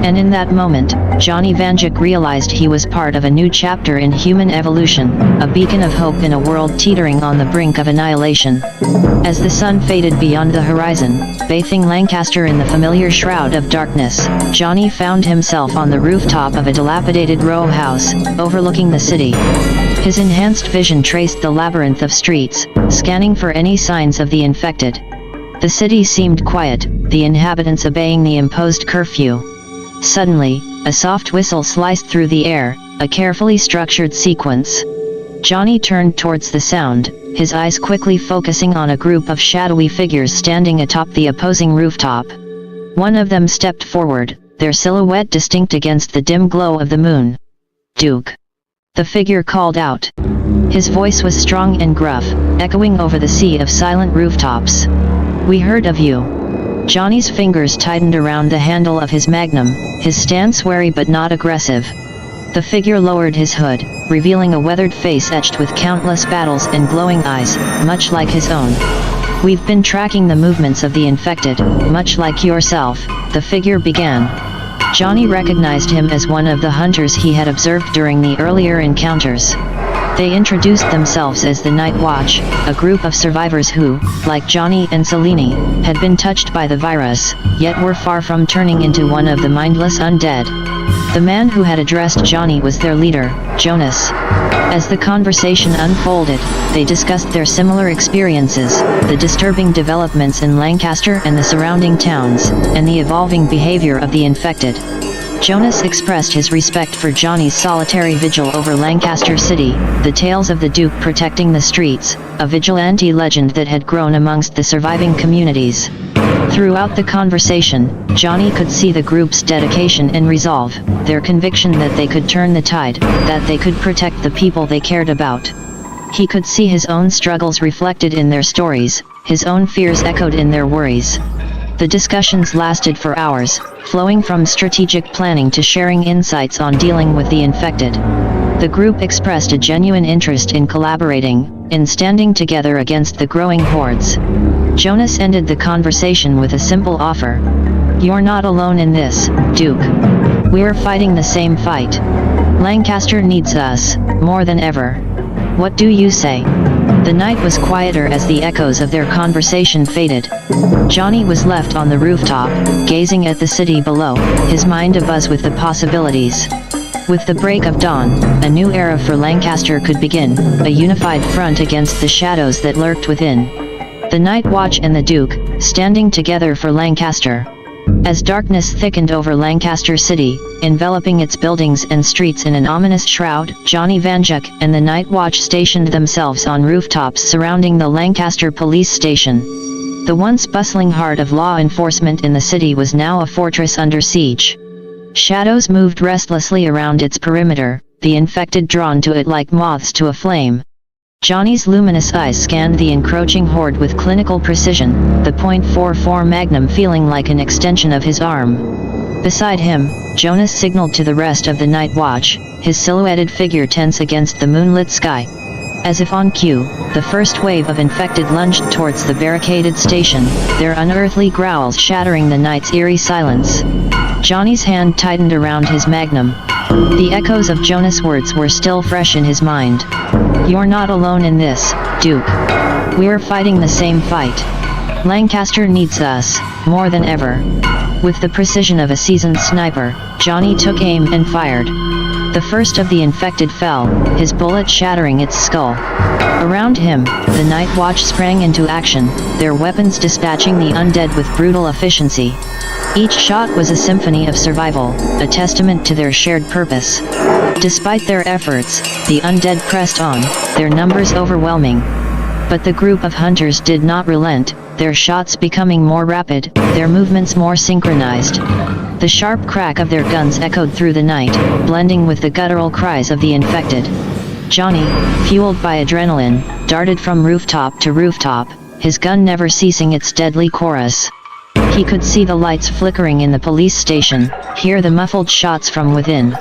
And in that moment, Johnny Vanduke realized he was part of a new chapter in human evolution, a beacon of hope in a world teetering on the brink of annihilation. As the sun faded beyond the horizon, bathing Lancaster in the familiar shroud of darkness, Johnny found himself on the rooftop of a dilapidated row house, overlooking the city. His enhanced vision traced the labyrinth of streets, scanning for any signs of the infected. The city seemed quiet, the inhabitants obeying the imposed curfew. Suddenly, a soft whistle sliced through the air, a carefully structured sequence. Johnny turned towards the sound, his eyes quickly focusing on a group of shadowy figures standing atop the opposing rooftop. One of them stepped forward, their silhouette distinct against the dim glow of the moon. "Duke!" the figure called out. His voice was strong and gruff, echoing over the sea of silent rooftops. "We heard of you." Johnny's fingers tightened around the handle of his magnum, his stance wary but not aggressive. The figure lowered his hood, revealing a weathered face etched with countless battles and glowing eyes, much like his own. "We've been tracking the movements of the infected, much like yourself," the figure began. Johnny recognized him as one of the hunters he had observed during the earlier encounters. They introduced themselves as the Night Watch, a group of survivors who, like Johnny and Selene, had been touched by the virus, yet were far from turning into one of the mindless undead. The man who had addressed Johnny was their leader, Jonas. As the conversation unfolded, they discussed their similar experiences, the disturbing developments in Lancaster and the surrounding towns, and the evolving behavior of the infected. Jonas expressed his respect for Johnny's solitary vigil over Lancaster City, the tales of the Duke protecting the streets, a vigilante legend that had grown amongst the surviving communities. Throughout the conversation, Johnny could see the group's dedication and resolve, their conviction that they could turn the tide, that they could protect the people they cared about. He could see his own struggles reflected in their stories, his own fears echoed in their worries. The discussions lasted for hours, flowing from strategic planning to sharing insights on dealing with the infected. The group expressed a genuine interest in collaborating, in standing together against the growing hordes. Jonas ended the conversation with a simple offer. "You're not alone in this, Duke. We're fighting the same fight. Lancaster needs us, more than ever. What do you say?" The night was quieter as the echoes of their conversation faded. Johnny was left on the rooftop, gazing at the city below, his mind abuzz with the possibilities. With the break of dawn, a new era for Lancaster could begin, a unified front against the shadows that lurked within. The Night Watch and the Duke, standing together for Lancaster. As darkness thickened over Lancaster City, enveloping its buildings and streets in an ominous shroud, Johnny Vanduke and the Night Watch stationed themselves on rooftops surrounding the Lancaster police station. The once bustling heart of law enforcement in the city was now a fortress under siege. Shadows moved restlessly around its perimeter, the infected drawn to it like moths to a flame. Johnny's luminous eyes scanned the encroaching horde with clinical precision, the .44 Magnum feeling like an extension of his arm. Beside him, Jonas signaled to the rest of the night watch, his silhouetted figure tense against the moonlit sky. As if on cue, the first wave of infected lunged towards the barricaded station, their unearthly growls shattering the night's eerie silence. Johnny's hand tightened around his magnum. The echoes of Jonas' words were still fresh in his mind. "You're not alone in this, Duke. We're fighting the same fight. Lancaster needs us, more than ever." With the precision of a seasoned sniper, Johnny took aim and fired. The first of the infected fell, his bullet shattering its skull. Around him, the night watch sprang into action, their weapons dispatching the undead with brutal efficiency. Each shot was a symphony of survival, a testament to their shared purpose. Despite their efforts, the undead pressed on, their numbers overwhelming. But the group of hunters did not relent, their shots becoming more rapid, their movements more synchronized. The sharp crack of their guns echoed through the night, blending with the guttural cries of the infected. Johnny, fueled by adrenaline, darted from rooftop to rooftop, his gun never ceasing its deadly chorus. He could see the lights flickering in the police station, hear the muffled shots from within.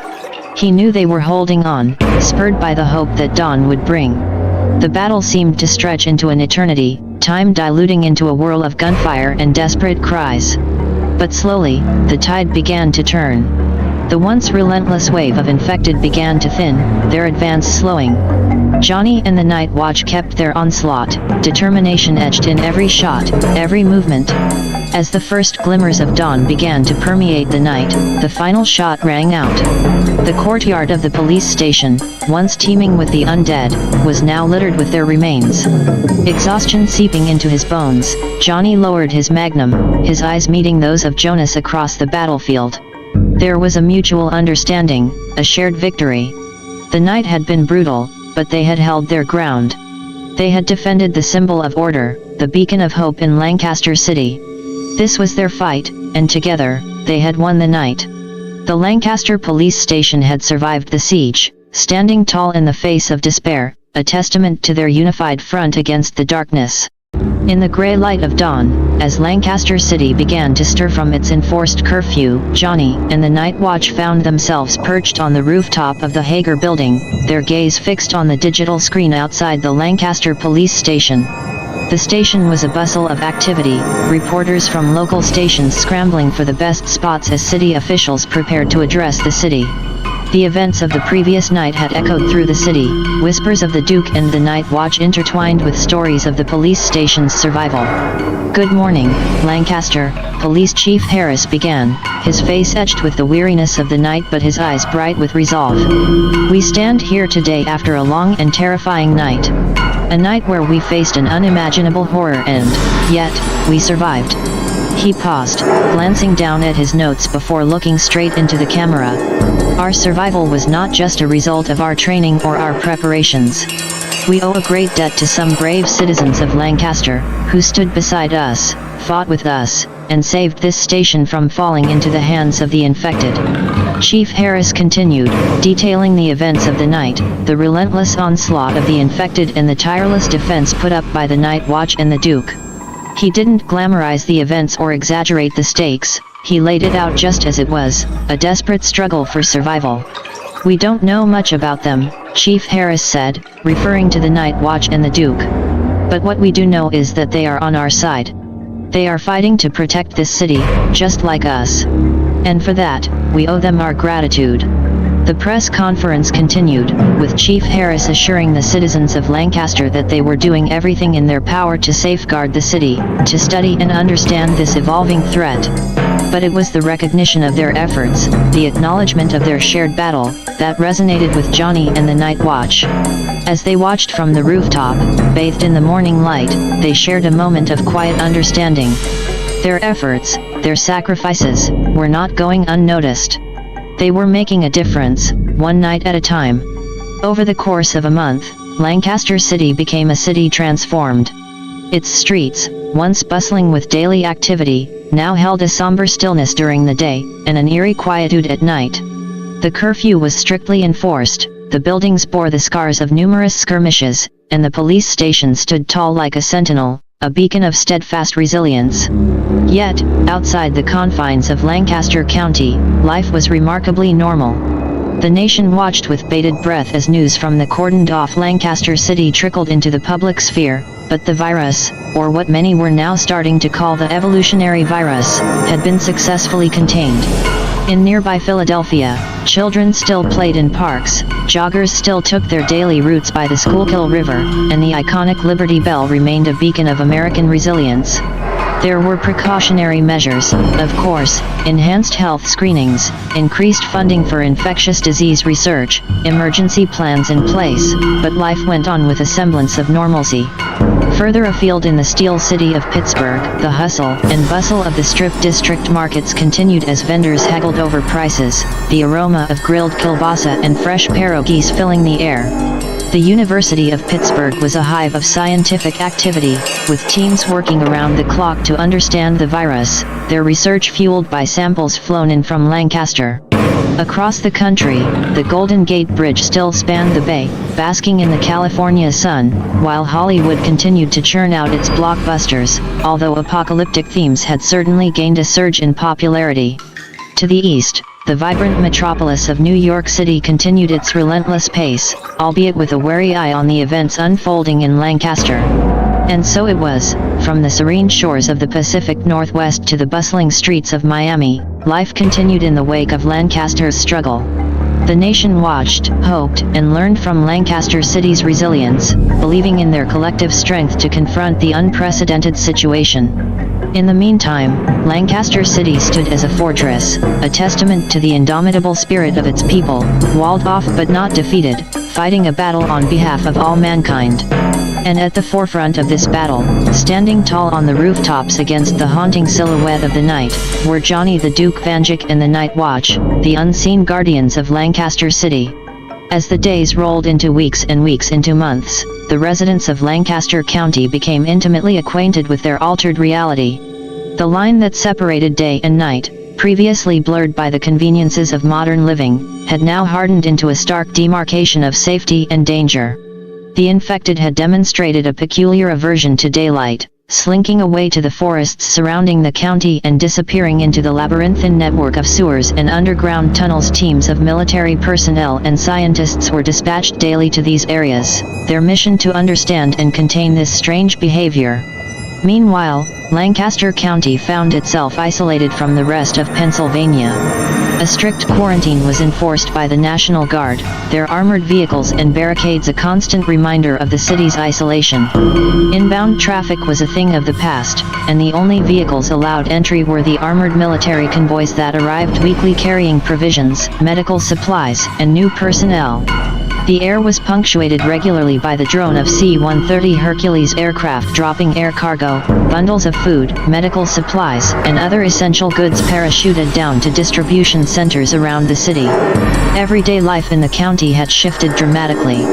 He knew they were holding on, spurred by the hope that dawn would bring. The battle seemed to stretch into an eternity, time diluting into a whirl of gunfire and desperate cries. But slowly, the tide began to turn. The once relentless wave of infected began to thin, their advance slowing. Johnny and the night watch kept their onslaught, determination etched in every shot, every movement. As the first glimmers of dawn began to permeate the night, the final shot rang out. The courtyard of the police station, once teeming with the undead, was now littered with their remains. Exhaustion seeping into his bones, Johnny lowered his magnum, his eyes meeting those of Jonas across the battlefield. There was a mutual understanding, a shared victory. The night had been brutal, but they had held their ground. They had defended the symbol of order, the beacon of hope in Lancaster City. This was their fight, and together, they had won the night. The Lancaster police station had survived the siege, standing tall in the face of despair, a testament to their unified front against the darkness. In the gray light of dawn, as Lancaster City began to stir from its enforced curfew, Johnny and the night watch found themselves perched on the rooftop of the Hager building, their gaze fixed on the digital screen outside the Lancaster police station. The station was a bustle of activity, reporters from local stations scrambling for the best spots as city officials prepared to address the city. The events of the previous night had echoed through the city, whispers of the Duke and the night watch intertwined with stories of the police station's survival. "Good morning, Lancaster," Police Chief Harris began, his face etched with the weariness of the night but his eyes bright with resolve. "We stand here today after a long and terrifying night. A night where we faced an unimaginable horror and, yet, we survived." He paused, glancing down at his notes before looking straight into the camera. "Our survival was not just a result of our training or our preparations. We owe a great debt to some brave citizens of Lancaster, who stood beside us, fought with us, and saved this station from falling into the hands of the infected." Chief Harris continued, detailing the events of the night, the relentless onslaught of the infected and the tireless defense put up by the night watch and the Duke. He didn't glamorize the events or exaggerate the stakes, he laid it out just as it was, a desperate struggle for survival. "We don't know much about them," Chief Harris said, referring to the night watch and the Duke. "But what we do know is that they are on our side. They are fighting to protect this city, just like us. And for that, we owe them our gratitude." The press conference continued, with Chief Harris assuring the citizens of Lancaster that they were doing everything in their power to safeguard the city, to study and understand this evolving threat. But it was the recognition of their efforts, the acknowledgement of their shared battle, that resonated with Johnny and the night watch. As they watched from the rooftop, bathed in the morning light, they shared a moment of quiet understanding. Their efforts, their sacrifices, were not going unnoticed. They were making a difference, one night at a time. Over the course of a month, Lancaster City became a city transformed. Its streets, once bustling with daily activity, now held a somber stillness during the day, and an eerie quietude at night. The curfew was strictly enforced, the buildings bore the scars of numerous skirmishes, and the police station stood tall like a sentinel, a beacon of steadfast resilience. Yet, outside the confines of Lancaster County, life was remarkably normal. The nation watched with bated breath as news from the cordoned-off Lancaster City trickled into the public sphere, but the virus, or what many were now starting to call the evolutionary virus, had been successfully contained. In nearby Philadelphia, children still played in parks, joggers still took their daily routes by the Schuylkill River, and the iconic Liberty Bell remained a beacon of American resilience. There were precautionary measures, of course, enhanced health screenings, increased funding for infectious disease research, emergency plans in place, but life went on with a semblance of normalcy. Further afield in the steel city of Pittsburgh, the hustle and bustle of the Strip District markets continued as vendors haggled over prices, the aroma of grilled kielbasa and fresh pierogies filling the air. The University of Pittsburgh was a hive of scientific activity, with teams working around the clock to understand the virus, their research fueled by samples flown in from Lancaster. Across the country, the Golden Gate Bridge still spanned the bay, basking in the California sun, while Hollywood continued to churn out its blockbusters, although apocalyptic themes had certainly gained a surge in popularity. To the east, the vibrant metropolis of New York City continued its relentless pace, albeit with a wary eye on the events unfolding in Lancaster. And so it was, from the serene shores of the Pacific Northwest to the bustling streets of Miami, life continued in the wake of Lancaster's struggle. The nation watched, hoped, and learned from Lancaster City's resilience, believing in their collective strength to confront the unprecedented situation. In the meantime, Lancaster City stood as a fortress, a testament to the indomitable spirit of its people, walled off but not defeated, fighting a battle on behalf of all mankind. And at the forefront of this battle, standing tall on the rooftops against the haunting silhouette of the night, were Johnny the Duke Vanduke and the Night Watch, the unseen guardians of Lancaster City. As the days rolled into weeks and weeks into months, the residents of Lancaster County became intimately acquainted with their altered reality. The line that separated day and night, previously blurred by the conveniences of modern living, had now hardened into a stark demarcation of safety and danger. The infected had demonstrated a peculiar aversion to daylight, slinking away to the forests surrounding the county and disappearing into the labyrinthine network of sewers and underground tunnels. Teams of military personnel and scientists were dispatched daily to these areas, their mission to understand and contain this strange behavior. Meanwhile, Lancaster County found itself isolated from the rest of Pennsylvania. A strict quarantine was enforced by the National Guard, their armored vehicles and barricades a constant reminder of the city's isolation. Inbound traffic was a thing of the past, and the only vehicles allowed entry were the armored military convoys that arrived weekly carrying provisions, medical supplies, and new personnel. The air was punctuated regularly by the drone of C-130 Hercules aircraft dropping air cargo, bundles of food, medical supplies, and other essential goods parachuted down to distribution centers around the city. Everyday life in the county had shifted dramatically.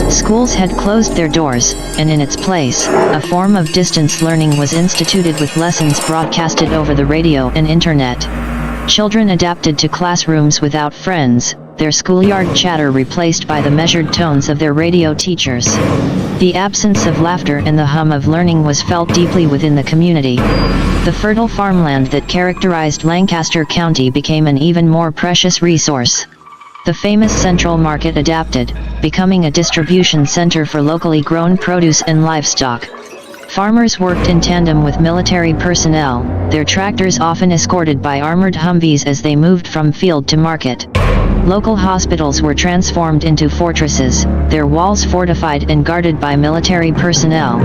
Schools had closed their doors, and in its place, a form of distance learning was instituted with lessons broadcasted over the radio and internet. Children adapted to classrooms without friends, their schoolyard chatter replaced by the measured tones of their radio teachers. The absence of laughter and the hum of learning was felt deeply within the community. The fertile farmland that characterized Lancaster County became an even more precious resource. The famous Central Market adapted, becoming a distribution center for locally grown produce and livestock. Farmers worked in tandem with military personnel, their tractors often escorted by armored Humvees as they moved from field to market. Local hospitals were transformed into fortresses, their walls fortified and guarded by military personnel.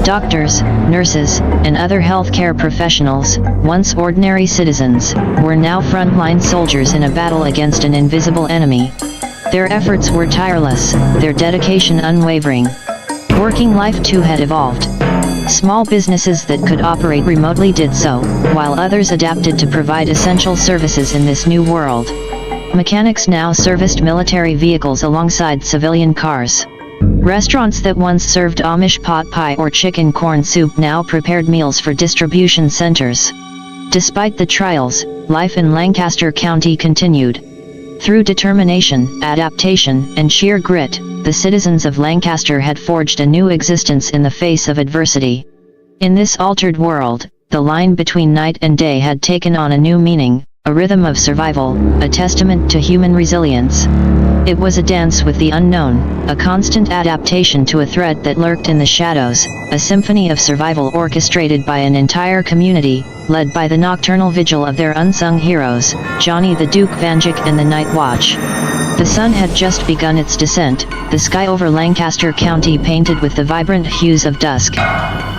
Doctors, nurses, and other healthcare professionals, once ordinary citizens, were now frontline soldiers in a battle against an invisible enemy. Their efforts were tireless, their dedication unwavering. Working life too had evolved. Small businesses that could operate remotely did so, while others adapted to provide essential services in this new world. Mechanics now serviced military vehicles alongside civilian cars. Restaurants that once served Amish pot pie or chicken corn soup now prepared meals for distribution centers. Despite the trials, life in Lancaster County continued. Through determination, adaptation, and sheer grit, the citizens of Lancaster had forged a new existence in the face of adversity. In this altered world, the line between night and day had taken on a new meaning, a rhythm of survival, a testament to human resilience. It was a dance with the unknown, a constant adaptation to a threat that lurked in the shadows, a symphony of survival orchestrated by an entire community, led by the nocturnal vigil of their unsung heroes, Johnny the Duke Vanduke and the Night Watch. The sun had just begun its descent, the sky over Lancaster County painted with the vibrant hues of dusk.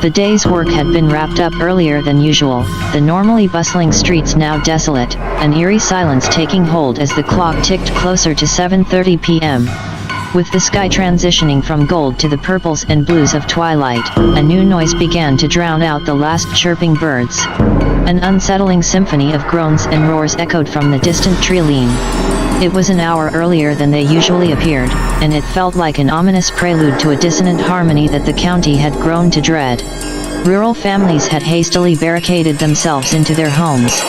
The day's work had been wrapped up earlier than usual, the normally bustling streets now desolate, an eerie silence taking hold as the clock ticked closer to 7:30 p.m. With the sky transitioning from gold to the purples and blues of twilight, a new noise began to drown out the last chirping birds. An unsettling symphony of groans and roars echoed from the distant tree-line. It was an hour earlier than they usually appeared, and it felt like an ominous prelude to a dissonant harmony that the county had grown to dread. Rural families had hastily barricaded themselves into their homes.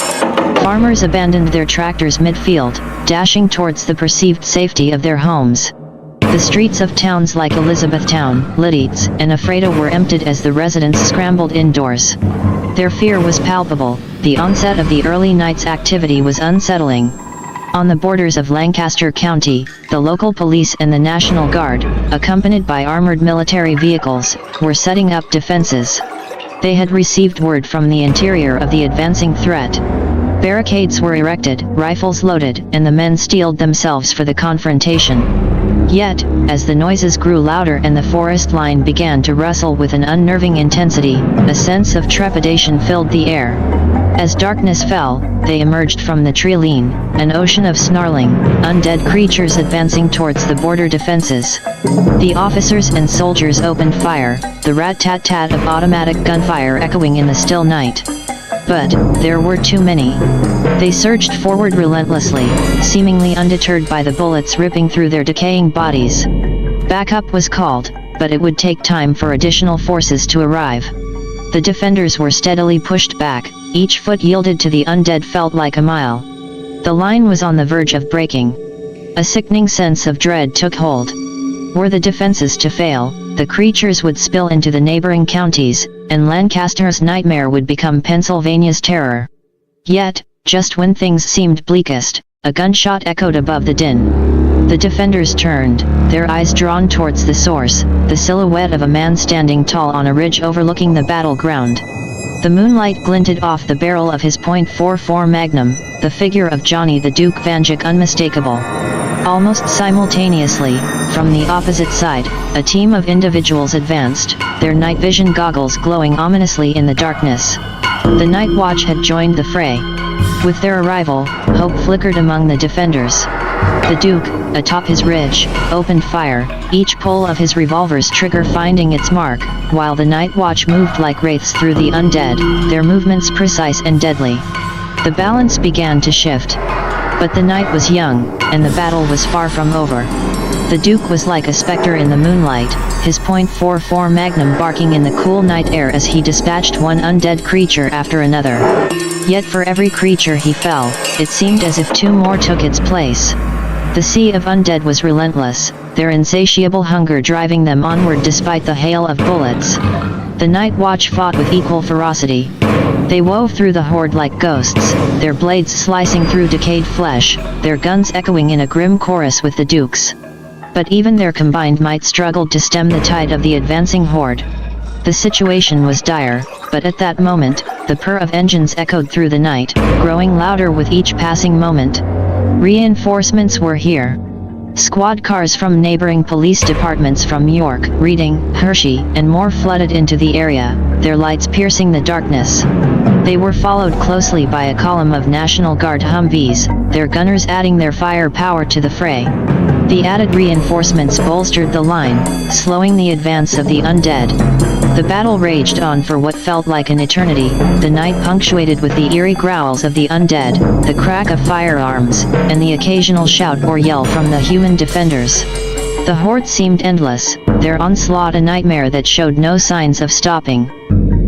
Farmers abandoned their tractors mid-field, dashing towards the perceived safety of their homes. The streets of towns like Elizabethtown, Leeds, and Ephrata were emptied as the residents scrambled indoors. Their fear was palpable, the onset of the early night's activity was unsettling. On the borders of Lancaster County, the local police and the National Guard, accompanied by armored military vehicles, were setting up defenses. They had received word from the interior of the advancing threat. Barricades were erected, rifles loaded, and the men steeled themselves for the confrontation. Yet, as the noises grew louder and the forest line began to rustle with an unnerving intensity, a sense of trepidation filled the air. As darkness fell, they emerged from the tree-line, an ocean of snarling, undead creatures advancing towards the border defenses. The officers and soldiers opened fire, the rat-tat-tat of automatic gunfire echoing in the still night. But there were too many. They surged forward relentlessly, seemingly undeterred by the bullets ripping through their decaying bodies. Backup was called, but it would take time for additional forces to arrive. The defenders were steadily pushed back, each foot yielded to the undead felt like a mile. The line was on the verge of breaking. A sickening sense of dread took hold. Were the defenses to fail, the creatures would spill into the neighboring counties, and Lancaster's nightmare would become Pennsylvania's terror. Yet, just when things seemed bleakest, a gunshot echoed above the din. The defenders turned, their eyes drawn towards the source, the silhouette of a man standing tall on a ridge overlooking the battleground. The moonlight glinted off the barrel of his .44 Magnum, the figure of Johnny the Duke Vanduke unmistakable. Almost simultaneously, from the opposite side, a team of individuals advanced, their night vision goggles glowing ominously in the darkness. The Night Watch had joined the fray. With their arrival, hope flickered among the defenders. The Duke, atop his ridge, opened fire, each pull of his revolver's trigger finding its mark, while the Night Watch moved like wraiths through the undead, their movements precise and deadly. The balance began to shift. But the night was young, and the battle was far from over. The Duke was like a specter in the moonlight, his .44 Magnum barking in the cool night air as he dispatched one undead creature after another. Yet for every creature he fell, it seemed as if two more took its place. The sea of undead was relentless, their insatiable hunger driving them onward despite the hail of bullets. The Night Watch fought with equal ferocity. They wove through the horde like ghosts, their blades slicing through decayed flesh, their guns echoing in a grim chorus with the Duke's. But even their combined might struggled to stem the tide of the advancing horde. The situation was dire, but at that moment, the purr of engines echoed through the night, growing louder with each passing moment. Reinforcements were here. Squad cars from neighboring police departments from York, Reading, Hershey, and more flooded into the area, their lights piercing the darkness. They were followed closely by a column of National Guard Humvees, their gunners adding their firepower to the fray. The added reinforcements bolstered the line, slowing the advance of the undead. The battle raged on for what felt like an eternity, the night punctuated with the eerie growls of the undead, the crack of firearms, and the occasional shout or yell from the human defenders. The horde seemed endless, their onslaught a nightmare that showed no signs of stopping.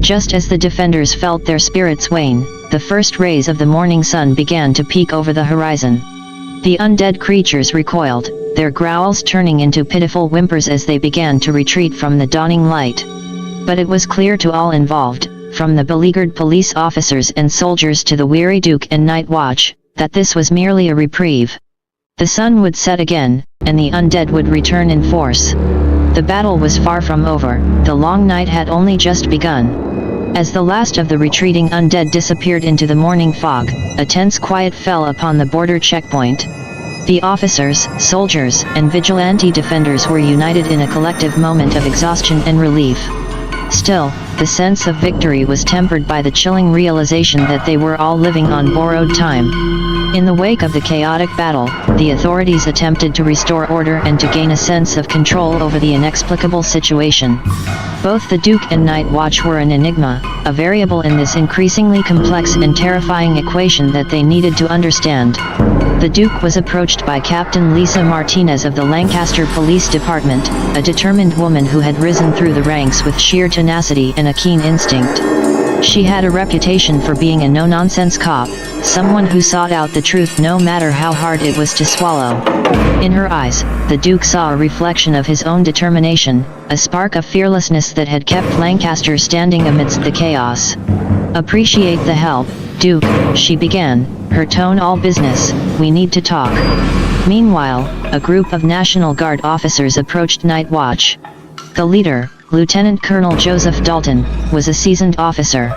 Just as the defenders felt their spirits wane, the first rays of the morning sun began to peek over the horizon. The undead creatures recoiled, their growls turning into pitiful whimpers as they began to retreat from the dawning light. But it was clear to all involved, from the beleaguered police officers and soldiers to the weary Duke and Night Watch, that this was merely a reprieve. The sun would set again, and the undead would return in force. The battle was far from over, the long night had only just begun. As the last of the retreating undead disappeared into the morning fog, a tense quiet fell upon the border checkpoint. The officers, soldiers, and vigilante defenders were united in a collective moment of exhaustion and relief. Still, the sense of victory was tempered by the chilling realization that they were all living on borrowed time. In the wake of the chaotic battle, the authorities attempted to restore order and to gain a sense of control over the inexplicable situation. Both the Duke and Night Watch were an enigma, a variable in this increasingly complex and terrifying equation that they needed to understand. The Duke was approached by Captain Lisa Martinez of the Lancaster Police Department, a determined woman who had risen through the ranks with sheer tenacity and a keen instinct. She had a reputation for being a no-nonsense cop, someone who sought out the truth no matter how hard it was to swallow. In her eyes, the Duke saw a reflection of his own determination, a spark of fearlessness that had kept Lancaster standing amidst the chaos. "Appreciate the help, Duke," she began, her tone all business. "We need to talk." Meanwhile, a group of National Guard officers approached Night Watch. The leader, Lieutenant Colonel Joseph Dalton, was a seasoned officer.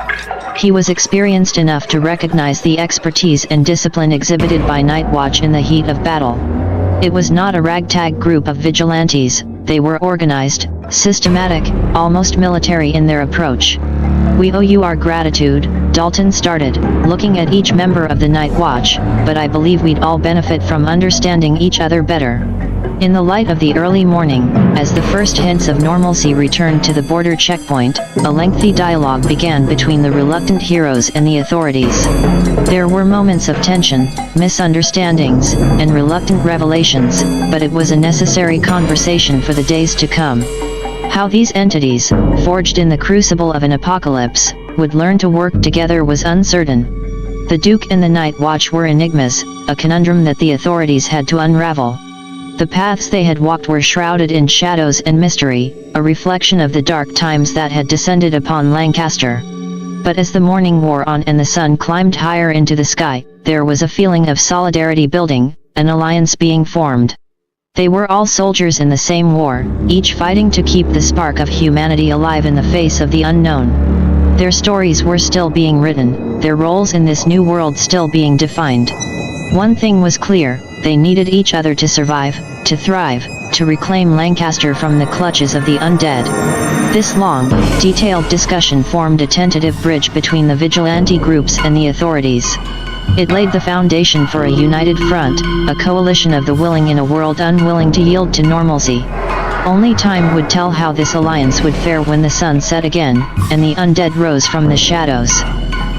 He was experienced enough to recognize the expertise and discipline exhibited by Night Watch in the heat of battle. It was not a ragtag group of vigilantes, they were organized, systematic, almost military in their approach. "We owe you our gratitude," Dalton started, looking at each member of the Night Watch, "but I believe we'd all benefit from understanding each other better." In the light of the early morning, as the first hints of normalcy returned to the border checkpoint, a lengthy dialogue began between the reluctant heroes and the authorities. There were moments of tension, misunderstandings, and reluctant revelations, but it was a necessary conversation for the days to come. How these entities, forged in the crucible of an apocalypse, would learn to work together was uncertain. The Duke and the Night Watch were enigmas, a conundrum that the authorities had to unravel. The paths they had walked were shrouded in shadows and mystery, a reflection of the dark times that had descended upon Lancaster. But as the morning wore on and the sun climbed higher into the sky, there was a feeling of solidarity building, an alliance being formed. They were all soldiers in the same war, each fighting to keep the spark of humanity alive in the face of the unknown. Their stories were still being written, their roles in this new world still being defined. One thing was clear, they needed each other to survive, to thrive, to reclaim Lancaster from the clutches of the undead. This long, detailed discussion formed a tentative bridge between the vigilante groups and the authorities. It laid the foundation for a united front, a coalition of the willing in a world unwilling to yield to normalcy. Only time would tell how this alliance would fare when the sun set again, and the undead rose from the shadows.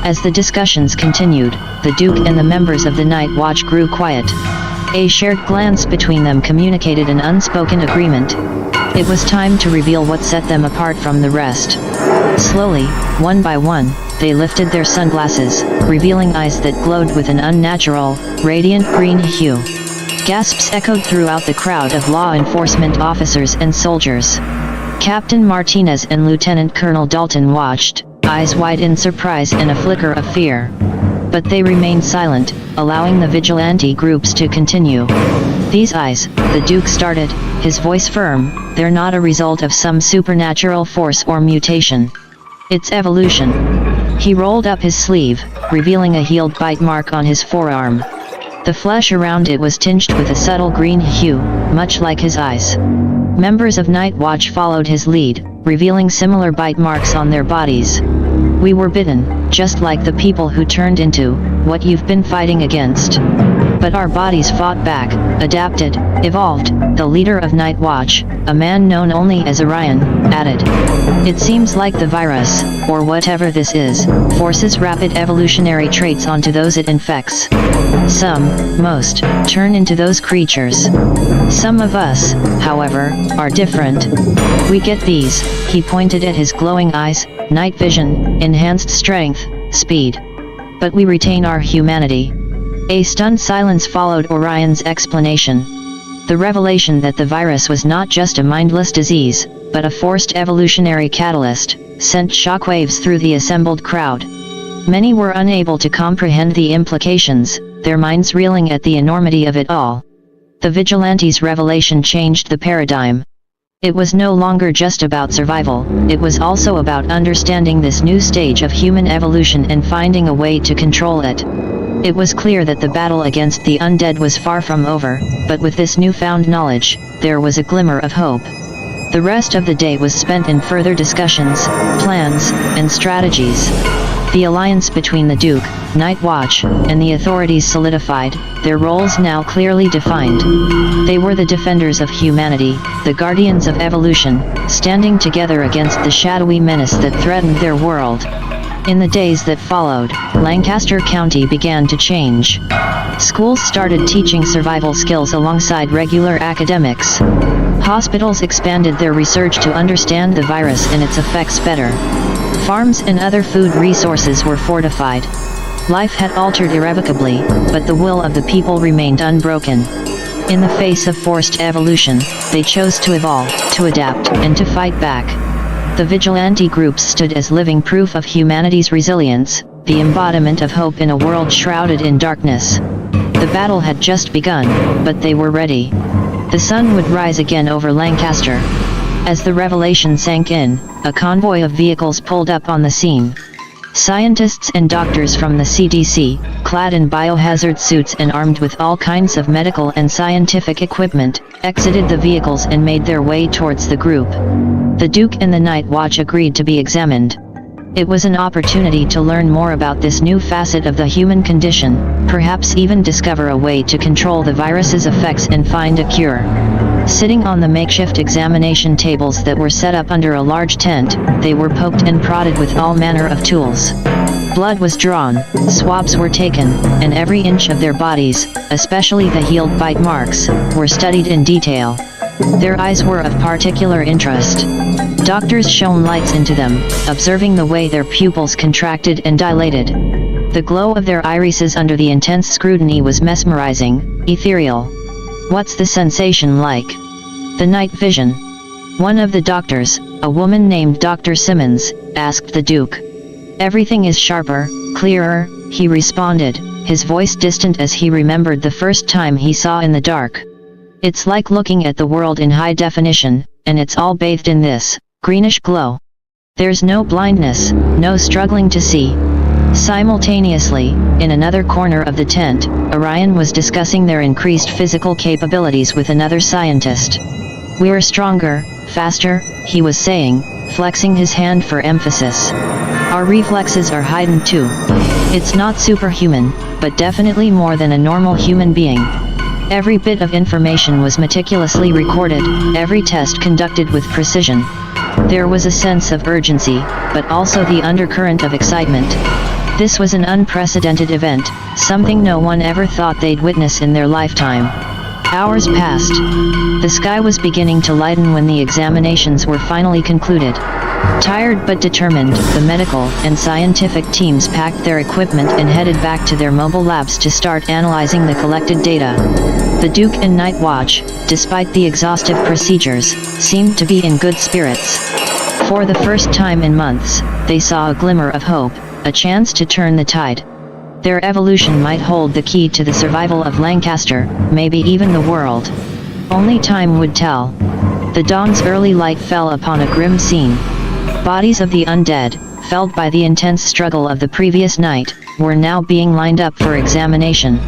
As the discussions continued, the Duke and the members of the Night Watch grew quiet. A shared glance between them communicated an unspoken agreement. It was time to reveal what set them apart from the rest. Slowly, one by one, they lifted their sunglasses, revealing eyes that glowed with an unnatural, radiant green hue. Gasps echoed throughout the crowd of law enforcement officers and soldiers. Captain Martinez and Lieutenant Colonel Dalton watched, eyes wide in surprise and a flicker of fear. But they remained silent, allowing the vigilante groups to continue. "These eyes," the Duke started, his voice firm, "they're not a result of some supernatural force or mutation. It's evolution." He rolled up his sleeve, revealing a healed bite mark on his forearm. The flesh around it was tinged with a subtle green hue, much like his eyes. Members of Night Watch followed his lead, revealing similar bite marks on their bodies. "We were bitten, just like the people who turned into what you've been fighting against." But our bodies fought back, adapted, evolved. The leader of Night Watch, a man known only as Orion, added. It seems like the virus, or whatever this is, forces rapid evolutionary traits onto those it infects. Some, most, turn into those creatures. Some of us, however, are different. We get these, he pointed at his glowing eyes, night vision, enhanced strength, speed. But we retain our humanity. A stunned silence followed Orion's explanation. The revelation that the virus was not just a mindless disease, but a forced evolutionary catalyst, sent shockwaves through the assembled crowd. Many were unable to comprehend the implications, their minds reeling at the enormity of it all. The vigilante's revelation changed the paradigm. It was no longer just about survival, it was also about understanding this new stage of human evolution and finding a way to control it. It was clear that the battle against the undead was far from over, but with this newfound knowledge, there was a glimmer of hope. The rest of the day was spent in further discussions, plans, and strategies. The alliance between the Duke, Night Watch, and the authorities solidified, their roles now clearly defined. They were the defenders of humanity, the guardians of evolution, standing together against the shadowy menace that threatened their world. In the days that followed, Lancaster County began to change. Schools started teaching survival skills alongside regular academics. Hospitals expanded their research to understand the virus and its effects better. Farms and other food resources were fortified. Life had altered irrevocably, but the will of the people remained unbroken. In the face of forced evolution, they chose to evolve, to adapt, and to fight back. The vigilante groups stood as living proof of humanity's resilience, the embodiment of hope in a world shrouded in darkness. The battle had just begun, but they were ready. The sun would rise again over Lancaster. As the revelation sank in, a convoy of vehicles pulled up on the scene. Scientists and doctors from the CDC, clad in biohazard suits and armed with all kinds of medical and scientific equipment, exited the vehicles and made their way towards the group. The Duke and the Night Watch agreed to be examined. It was an opportunity to learn more about this new facet of the human condition, perhaps even discover a way to control the virus's effects and find a cure. Sitting on the makeshift examination tables that were set up under a large tent, they were poked and prodded with all manner of tools. Blood was drawn, swabs were taken, and every inch of their bodies, especially the healed bite marks, were studied in detail. Their eyes were of particular interest. Doctors shone lights into them, observing the way their pupils contracted and dilated. The glow of their irises under the intense scrutiny was mesmerizing, ethereal. What's the sensation like? The night vision. One of the doctors, a woman named Dr. Simmons, asked the Duke. Everything is sharper, clearer, he responded, his voice distant as he remembered the first time he saw in the dark. It's like looking at the world in high definition, and it's all bathed in this greenish glow. There's no blindness, no struggling to see. Simultaneously, in another corner of the tent, Orion was discussing their increased physical capabilities with another scientist. We're stronger, faster, he was saying, flexing his hand for emphasis. Our reflexes are heightened too. It's not superhuman, but definitely more than a normal human being. Every bit of information was meticulously recorded, every test conducted with precision. There was a sense of urgency, but also the undercurrent of excitement. This was an unprecedented event, something no one ever thought they'd witness in their lifetime. Hours passed. The sky was beginning to lighten when the examinations were finally concluded. Tired but determined, the medical and scientific teams packed their equipment and headed back to their mobile labs to start analyzing the collected data. The Duke and Night Watch, despite the exhaustive procedures, seemed to be in good spirits. For the first time in months, they saw a glimmer of hope, a chance to turn the tide. Their evolution might hold the key to the survival of Lancaster, maybe even the world. Only time would tell. The dawn's early light fell upon a grim scene. Bodies of the undead, felled by the intense struggle of the previous night, were now being lined up for examination.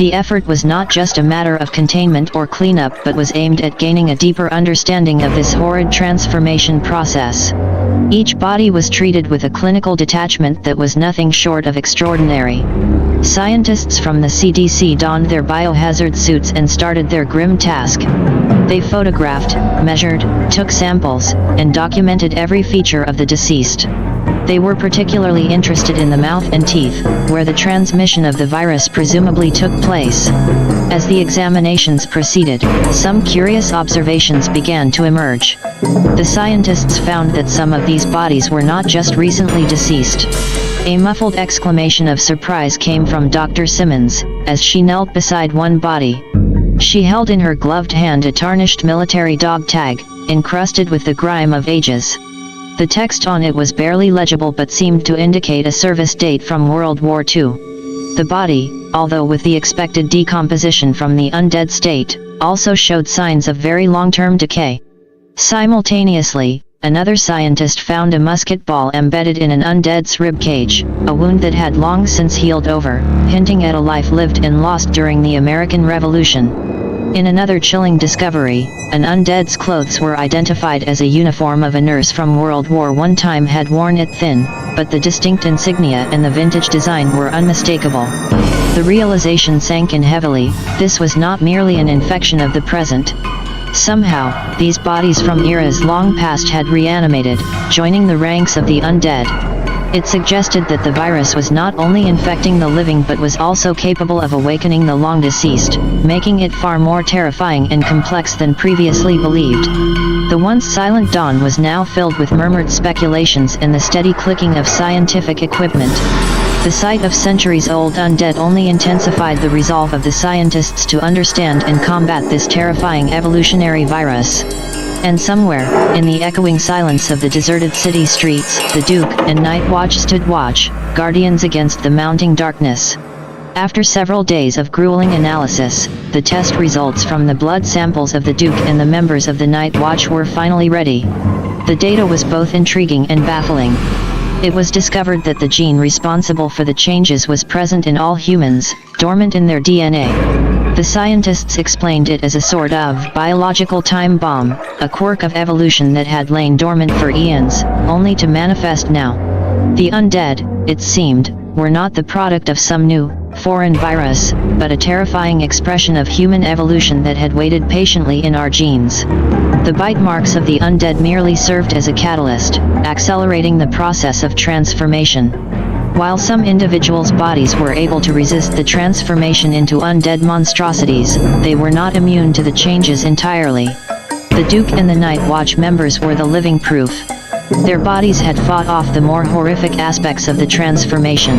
The effort was not just a matter of containment or cleanup but was aimed at gaining a deeper understanding of this horrid transformation process. Each body was treated with a clinical detachment that was nothing short of extraordinary. Scientists from the CDC donned their biohazard suits and started their grim task. They photographed, measured, took samples, and documented every feature of the deceased. They were particularly interested in the mouth and teeth, where the transmission of the virus presumably took place. As the examinations proceeded, some curious observations began to emerge. The scientists found that some of these bodies were not just recently deceased. A muffled exclamation of surprise came from Dr. Simmons, as she knelt beside one body. She held in her gloved hand a tarnished military dog tag, encrusted with the grime of ages. The text on it was barely legible but seemed to indicate a service date from World War II. The body, although with the expected decomposition from the undead state, also showed signs of very long-term decay. Simultaneously, another scientist found a musket ball embedded in an undead's rib cage, a wound that had long since healed over, hinting at a life lived and lost during the American Revolution. In another chilling discovery, an undead's clothes were identified as a uniform of a nurse from World War I. Time had worn it thin, but the distinct insignia and the vintage design were unmistakable. The realization sank in heavily, this was not merely an infection of the present. Somehow, these bodies from eras long past had reanimated, joining the ranks of the undead. It suggested that the virus was not only infecting the living but was also capable of awakening the long deceased, making it far more terrifying and complex than previously believed. The once silent dawn was now filled with murmured speculations and the steady clicking of scientific equipment. The sight of centuries-old undead only intensified the resolve of the scientists to understand and combat this terrifying evolutionary virus. And somewhere, in the echoing silence of the deserted city streets, the Duke and Night Watch stood watch, guardians against the mounting darkness. After several days of grueling analysis, the test results from the blood samples of the Duke and the members of the Night Watch were finally ready. The data was both intriguing and baffling. It was discovered that the gene responsible for the changes was present in all humans, dormant in their DNA. The scientists explained it as a sort of biological time bomb, a quirk of evolution that had lain dormant for eons, only to manifest now. The undead, it seemed, were not the product of some new, foreign virus, but a terrifying expression of human evolution that had waited patiently in our genes. The bite marks of the undead merely served as a catalyst, accelerating the process of transformation. While some individuals' bodies were able to resist the transformation into undead monstrosities, they were not immune to the changes entirely. The Duke and the Night Watch members were the living proof. Their bodies had fought off the more horrific aspects of the transformation.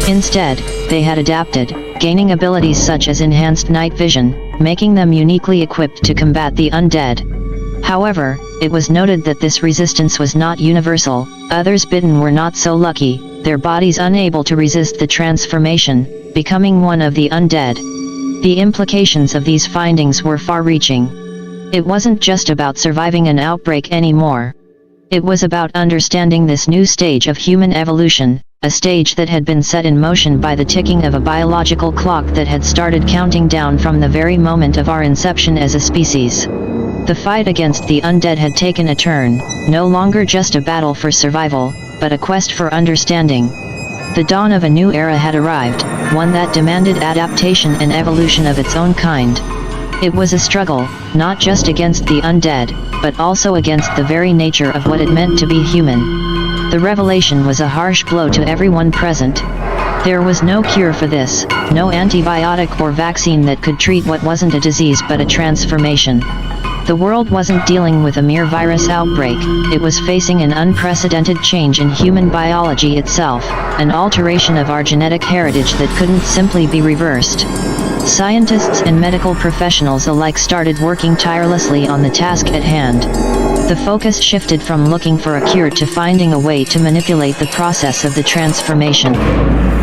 Instead, they had adapted, gaining abilities such as enhanced night vision, making them uniquely equipped to combat the undead. However, it was noted that this resistance was not universal. Others bitten were not so lucky, their bodies unable to resist the transformation, becoming one of the undead. The implications of these findings were far-reaching. It wasn't just about surviving an outbreak anymore. It was about understanding this new stage of human evolution, a stage that had been set in motion by the ticking of a biological clock that had started counting down from the very moment of our inception as a species. The fight against the undead had taken a turn, no longer just a battle for survival, but a quest for understanding. The dawn of a new era had arrived, one that demanded adaptation and evolution of its own kind. It was a struggle, not just against the undead, but also against the very nature of what it meant to be human. The revelation was a harsh blow to everyone present. There was no cure for this, no antibiotic or vaccine that could treat what wasn't a disease but a transformation. The world wasn't dealing with a mere virus outbreak, it was facing an unprecedented change in human biology itself, an alteration of our genetic heritage that couldn't simply be reversed. Scientists and medical professionals alike started working tirelessly on the task at hand. The focus shifted from looking for a cure to finding a way to manipulate the process of the transformation.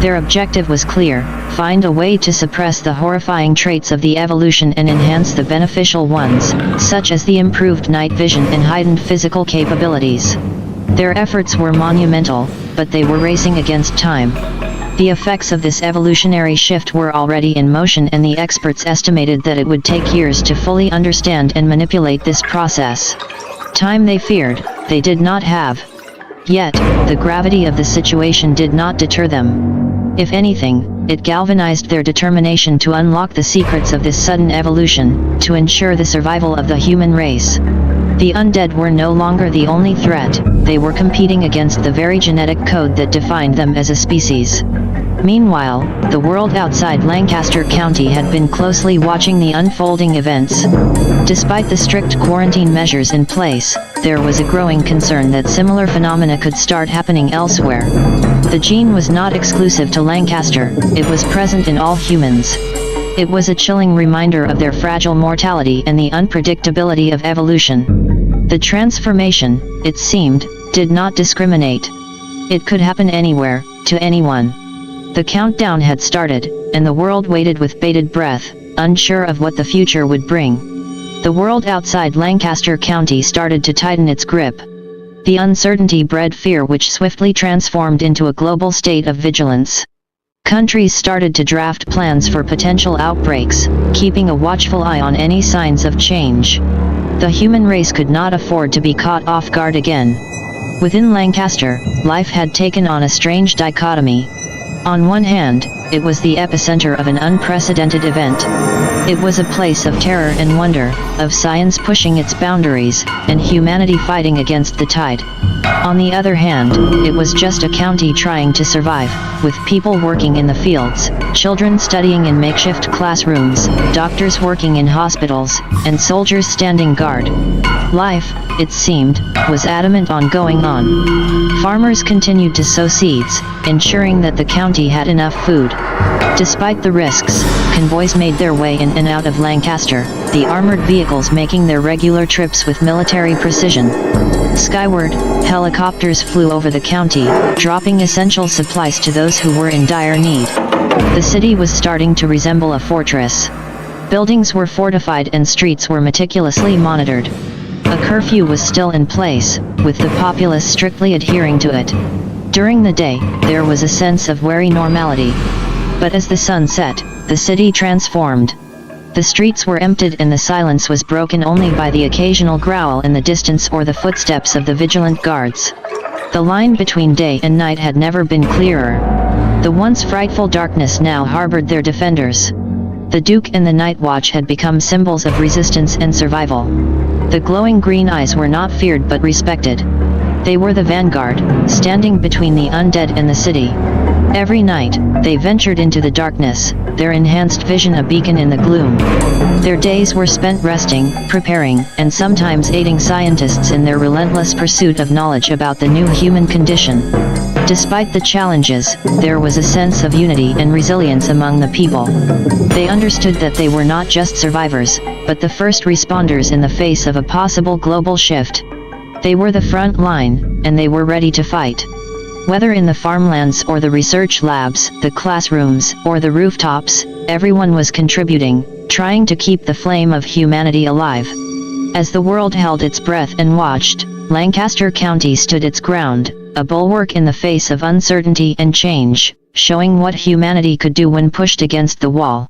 Their objective was clear: find a way to suppress the horrifying traits of the evolution and enhance the beneficial ones, such as the improved night vision and heightened physical capabilities. Their efforts were monumental, but they were racing against time. The effects of this evolutionary shift were already in motion, and the experts estimated that it would take years to fully understand and manipulate this process. Time they feared, they did not have. Yet, the gravity of the situation did not deter them. If anything, it galvanized their determination to unlock the secrets of this sudden evolution, to ensure the survival of the human race. The undead were no longer the only threat, they were competing against the very genetic code that defined them as a species. Meanwhile, the world outside Lancaster County had been closely watching the unfolding events. Despite the strict quarantine measures in place, there was a growing concern that similar phenomena could start happening elsewhere. The gene was not exclusive to Lancaster, it was present in all humans. It was a chilling reminder of their fragile mortality and the unpredictability of evolution. The transformation, it seemed, did not discriminate. It could happen anywhere, to anyone. The countdown had started, and the world waited with bated breath, unsure of what the future would bring. The world outside Lancaster County started to tighten its grip. The uncertainty bred fear, which swiftly transformed into a global state of vigilance. Countries started to draft plans for potential outbreaks, keeping a watchful eye on any signs of change. The human race could not afford to be caught off guard again. Within Lancaster, life had taken on a strange dichotomy. On one hand, it was the epicenter of an unprecedented event. It was a place of terror and wonder, of science pushing its boundaries, and humanity fighting against the tide. On the other hand, it was just a county trying to survive, with people working in the fields, children studying in makeshift classrooms, doctors working in hospitals, and soldiers standing guard. Life, it seemed, was adamant on going on. Farmers continued to sow seeds, ensuring that the county had enough food. Despite the risks, convoys made their way in and out of Lancaster, the armored vehicles making their regular trips with military precision. Skyward, helicopters flew over the county, dropping essential supplies to those who were in dire need. The city was starting to resemble a fortress. Buildings were fortified and streets were meticulously monitored. A curfew was still in place, with the populace strictly adhering to it. During the day, there was a sense of wary normality. But as the sun set, the city transformed. The streets were emptied and the silence was broken only by the occasional growl in the distance or the footsteps of the vigilant guards. The line between day and night had never been clearer. The once frightful darkness now harbored their defenders. The Duke and the Night Watch had become symbols of resistance and survival. The glowing green eyes were not feared but respected. They were the vanguard, standing between the undead and the city. Every night, they ventured into the darkness, their enhanced vision a beacon in the gloom. Their days were spent resting, preparing, and sometimes aiding scientists in their relentless pursuit of knowledge about the new human condition. Despite the challenges, there was a sense of unity and resilience among the people. They understood that they were not just survivors, but the first responders in the face of a possible global shift. They were the front line, and they were ready to fight. Whether in the farmlands or the research labs, the classrooms, or the rooftops, everyone was contributing, trying to keep the flame of humanity alive. As the world held its breath and watched, Lancaster County stood its ground, a bulwark in the face of uncertainty and change, showing what humanity could do when pushed against the wall.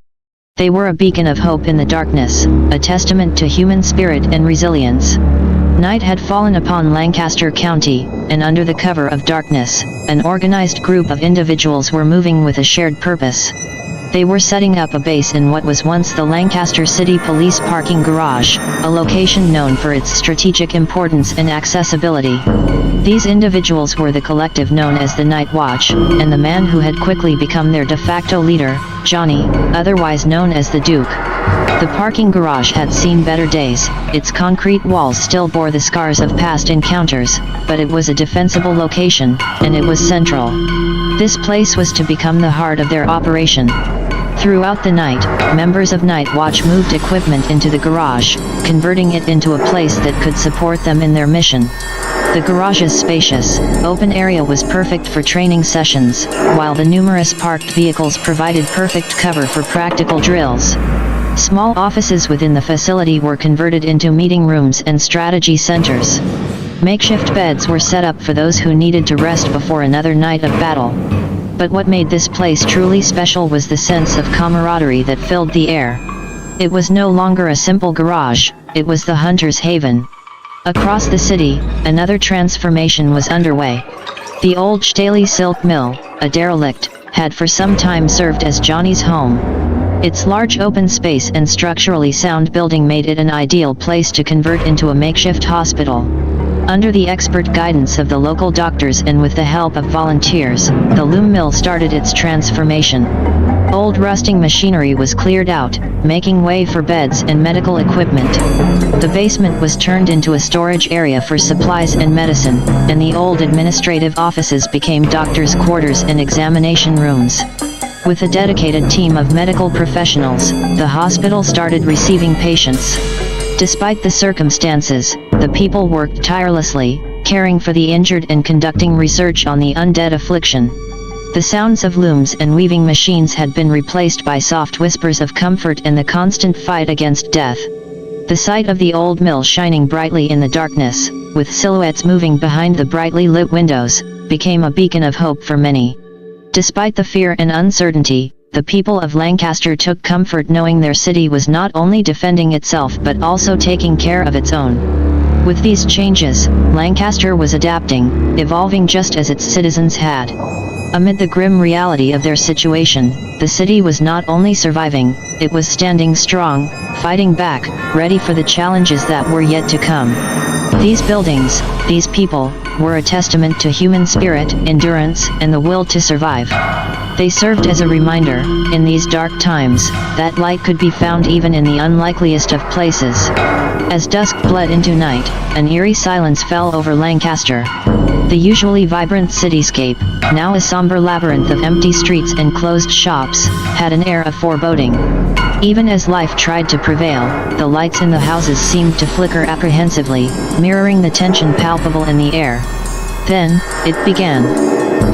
They were a beacon of hope in the darkness, a testament to human spirit and resilience. Night had fallen upon Lancaster County, and under the cover of darkness, an organized group of individuals were moving with a shared purpose. They were setting up a base in what was once the Lancaster City Police Parking Garage, a location known for its strategic importance and accessibility. These individuals were the collective known as the Night Watch, and the man who had quickly become their de facto leader, Johnny, otherwise known as the Duke. The parking garage had seen better days, its concrete walls still bore the scars of past encounters, but it was a defensible location, and it was central. This place was to become the heart of their operation. Throughout the night, members of Night Watch moved equipment into the garage, converting it into a place that could support them in their mission. The garage's spacious, open area was perfect for training sessions, while the numerous parked vehicles provided perfect cover for practical drills. Small offices within the facility were converted into meeting rooms and strategy centers. Makeshift beds were set up for those who needed to rest before another night of battle. But what made this place truly special was the sense of camaraderie that filled the air. It was no longer a simple garage, it was the hunter's haven. Across the city, another transformation was underway. The old Staley silk mill, a derelict, had for some time served as Johnny's home. Its large open space and structurally sound building made it an ideal place to convert into a makeshift hospital. Under the expert guidance of the local doctors and with the help of volunteers, the loom mill started its transformation. Old rusting machinery was cleared out, making way for beds and medical equipment. The basement was turned into a storage area for supplies and medicine, and the old administrative offices became doctors' quarters and examination rooms. With a dedicated team of medical professionals, the hospital started receiving patients. Despite the circumstances, the people worked tirelessly, caring for the injured and conducting research on the undead affliction. The sounds of looms and weaving machines had been replaced by soft whispers of comfort and the constant fight against death. The sight of the old mill shining brightly in the darkness, with silhouettes moving behind the brightly lit windows, became a beacon of hope for many. Despite the fear and uncertainty, the people of Lancaster took comfort knowing their city was not only defending itself but also taking care of its own. With these changes, Lancaster was adapting, evolving just as its citizens had. Amid the grim reality of their situation, the city was not only surviving, it was standing strong, fighting back, ready for the challenges that were yet to come. These buildings, these people, were a testament to human spirit, endurance, and the will to survive. They served as a reminder, in these dark times, that light could be found even in the unlikeliest of places. As dusk bled into night, an eerie silence fell over Lancaster. The usually vibrant cityscape, now a somber labyrinth of empty streets and closed shops, had an air of foreboding. Even as life tried to prevail, the lights in the houses seemed to flicker apprehensively, mirroring the tension palpable in the air. Then, it began.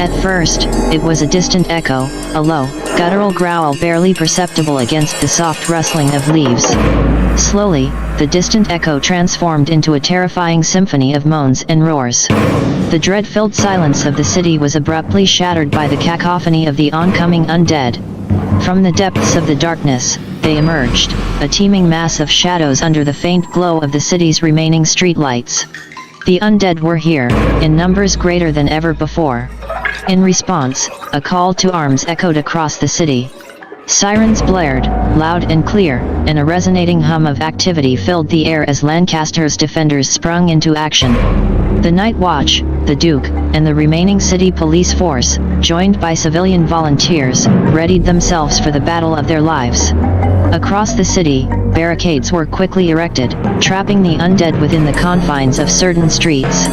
At first, it was a distant echo, a low, guttural growl barely perceptible against the soft rustling of leaves. Slowly, the distant echo transformed into a terrifying symphony of moans and roars. The dread-filled silence of the city was abruptly shattered by the cacophony of the oncoming undead. From the depths of the darkness, they emerged, a teeming mass of shadows under the faint glow of the city's remaining streetlights. The undead were here, in numbers greater than ever before. In response, a call to arms echoed across the city. Sirens blared, loud and clear, and a resonating hum of activity filled the air as Lancaster's defenders sprung into action. The Night Watch, the Duke, and the remaining city police force, joined by civilian volunteers, readied themselves for the battle of their lives. Across the city, barricades were quickly erected, trapping the undead within the confines of certain streets.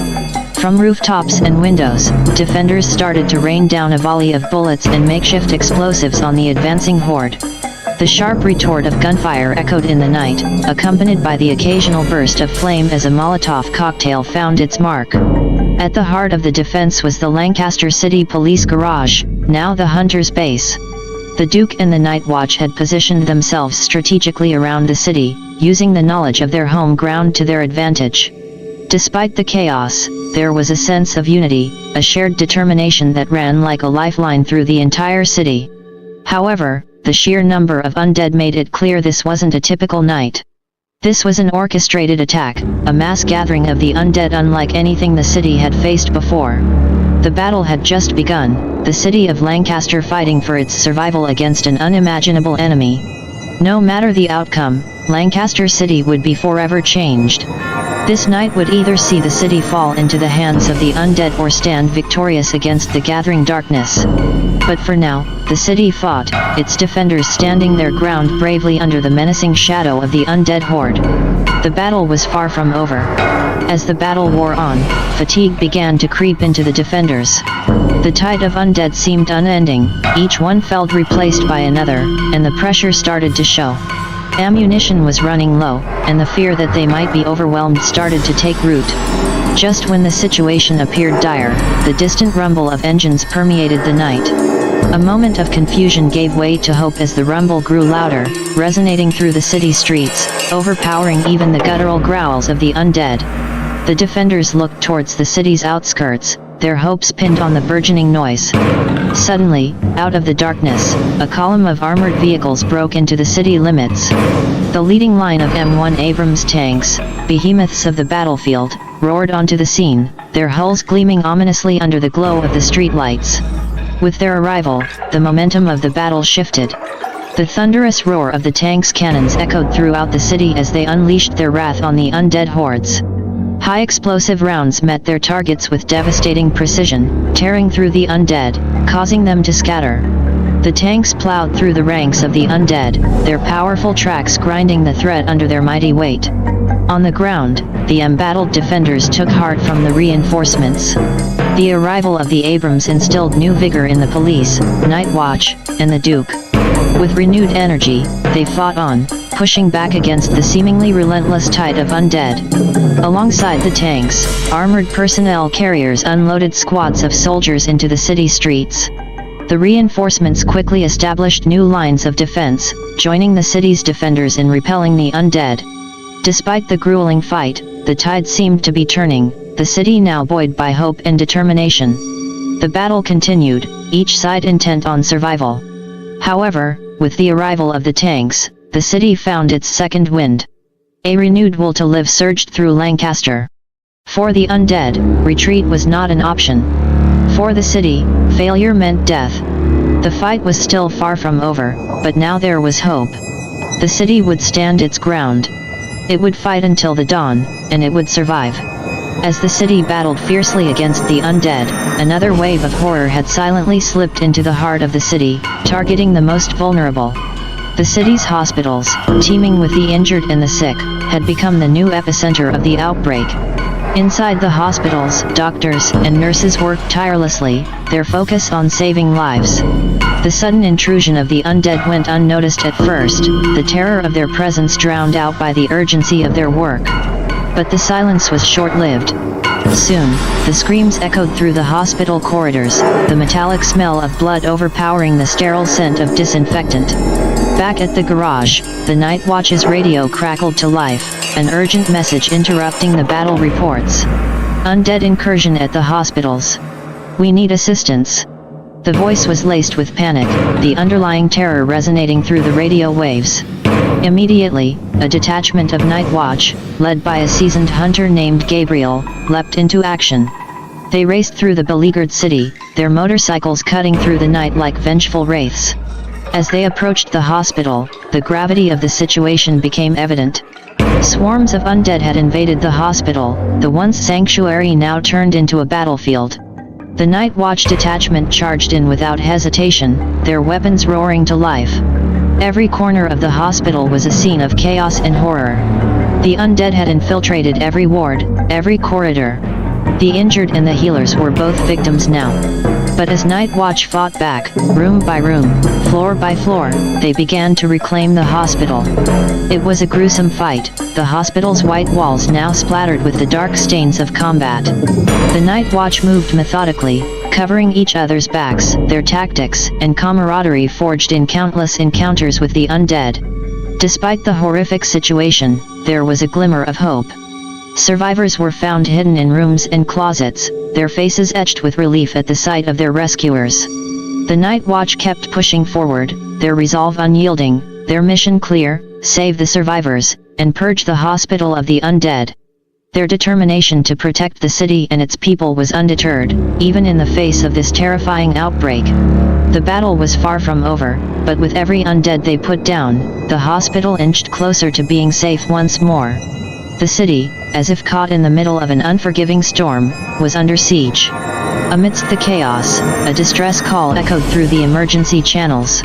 From rooftops and windows, defenders started to rain down a volley of bullets and makeshift explosives on the advancing horde. The sharp retort of gunfire echoed in the night, accompanied by the occasional burst of flame as a Molotov cocktail found its mark. At the heart of the defense was the Lancaster City Police Garage, now the Hunter's Base. The Duke and the Night Watch had positioned themselves strategically around the city, using the knowledge of their home ground to their advantage. Despite the chaos, there was a sense of unity, a shared determination that ran like a lifeline through the entire city. However, the sheer number of undead made it clear this wasn't a typical night. This was an orchestrated attack, a mass gathering of the undead unlike anything the city had faced before. The battle had just begun, the city of Lancaster fighting for its survival against an unimaginable enemy. No matter the outcome, Lancaster City would be forever changed. This night would either see the city fall into the hands of the undead or stand victorious against the gathering darkness. But for now, the city fought, its defenders standing their ground bravely under the menacing shadow of the undead horde. The battle was far from over. As the battle wore on, fatigue began to creep into the defenders. The tide of undead seemed unending, each one felt replaced by another, and the pressure started to show. Ammunition was running low, and the fear that they might be overwhelmed started to take root. Just when the situation appeared dire, the distant rumble of engines permeated the night. A moment of confusion gave way to hope as the rumble grew louder, resonating through the city streets, overpowering even the guttural growls of the undead. The defenders looked towards the city's outskirts, their hopes pinned on the burgeoning noise. Suddenly, out of the darkness, a column of armored vehicles broke into the city limits. The leading line of M1 Abrams tanks, behemoths of the battlefield, roared onto the scene, their hulls gleaming ominously under the glow of the streetlights. With their arrival, the momentum of the battle shifted. The thunderous roar of the tanks' cannons echoed throughout the city as they unleashed their wrath on the undead hordes. High explosive rounds met their targets with devastating precision, tearing through the undead, causing them to scatter. The tanks plowed through the ranks of the undead, their powerful tracks grinding the threat under their mighty weight. On the ground, the embattled defenders took heart from the reinforcements. The arrival of the Abrams instilled new vigor in the police, Night Watch, and the Duke. With renewed energy, they fought on, pushing back against the seemingly relentless tide of undead. Alongside the tanks, armored personnel carriers unloaded squads of soldiers into the city streets. The reinforcements quickly established new lines of defense, joining the city's defenders in repelling the undead. Despite the grueling fight, the tide seemed to be turning, the city now buoyed by hope and determination. The battle continued, each side intent on survival. However, with the arrival of the tanks, the city found its second wind. A renewed will to live surged through Lancaster. For the undead, retreat was not an option. For the city, failure meant death. The fight was still far from over, but now there was hope. The city would stand its ground. It would fight until the dawn, and it would survive. As the city battled fiercely against the undead, another wave of horror had silently slipped into the heart of the city, targeting the most vulnerable. The city's hospitals, teeming with the injured and the sick, had become the new epicenter of the outbreak. Inside the hospitals, doctors and nurses worked tirelessly, their focus on saving lives. The sudden intrusion of the undead went unnoticed at first, the terror of their presence drowned out by the urgency of their work. But the silence was short-lived. Soon, the screams echoed through the hospital corridors, the metallic smell of blood overpowering the sterile scent of disinfectant. Back at the garage, the Night Watch's radio crackled to life, an urgent message interrupting the battle reports. Undead incursion at the hospitals. We need assistance. The voice was laced with panic, the underlying terror resonating through the radio waves. Immediately, a detachment of Night Watch, led by a seasoned hunter named Gabriel, leapt into action. They raced through the beleaguered city, their motorcycles cutting through the night like vengeful wraiths. As they approached the hospital, the gravity of the situation became evident. Swarms of undead had invaded the hospital, the once sanctuary now turned into a battlefield. The Night Watch detachment charged in without hesitation, their weapons roaring to life. Every corner of the hospital was a scene of chaos and horror. The undead had infiltrated every ward, every corridor. The injured and the healers were both victims now. But as Night Watch fought back, room by room, floor by floor, they began to reclaim the hospital. It was a gruesome fight, the hospital's white walls now splattered with the dark stains of combat. The Night Watch moved methodically, covering each other's backs, their tactics and camaraderie forged in countless encounters with the undead. Despite the horrific situation, there was a glimmer of hope. Survivors were found hidden in rooms and closets, their faces etched with relief at the sight of their rescuers. The Night Watch kept pushing forward, their resolve unyielding, their mission clear: save the survivors, and purge the hospital of the undead. Their determination to protect the city and its people was undeterred, even in the face of this terrifying outbreak. The battle was far from over, but with every undead they put down, the hospital inched closer to being safe once more. The city, as if caught in the middle of an unforgiving storm, was under siege. Amidst the chaos, a distress call echoed through the emergency channels.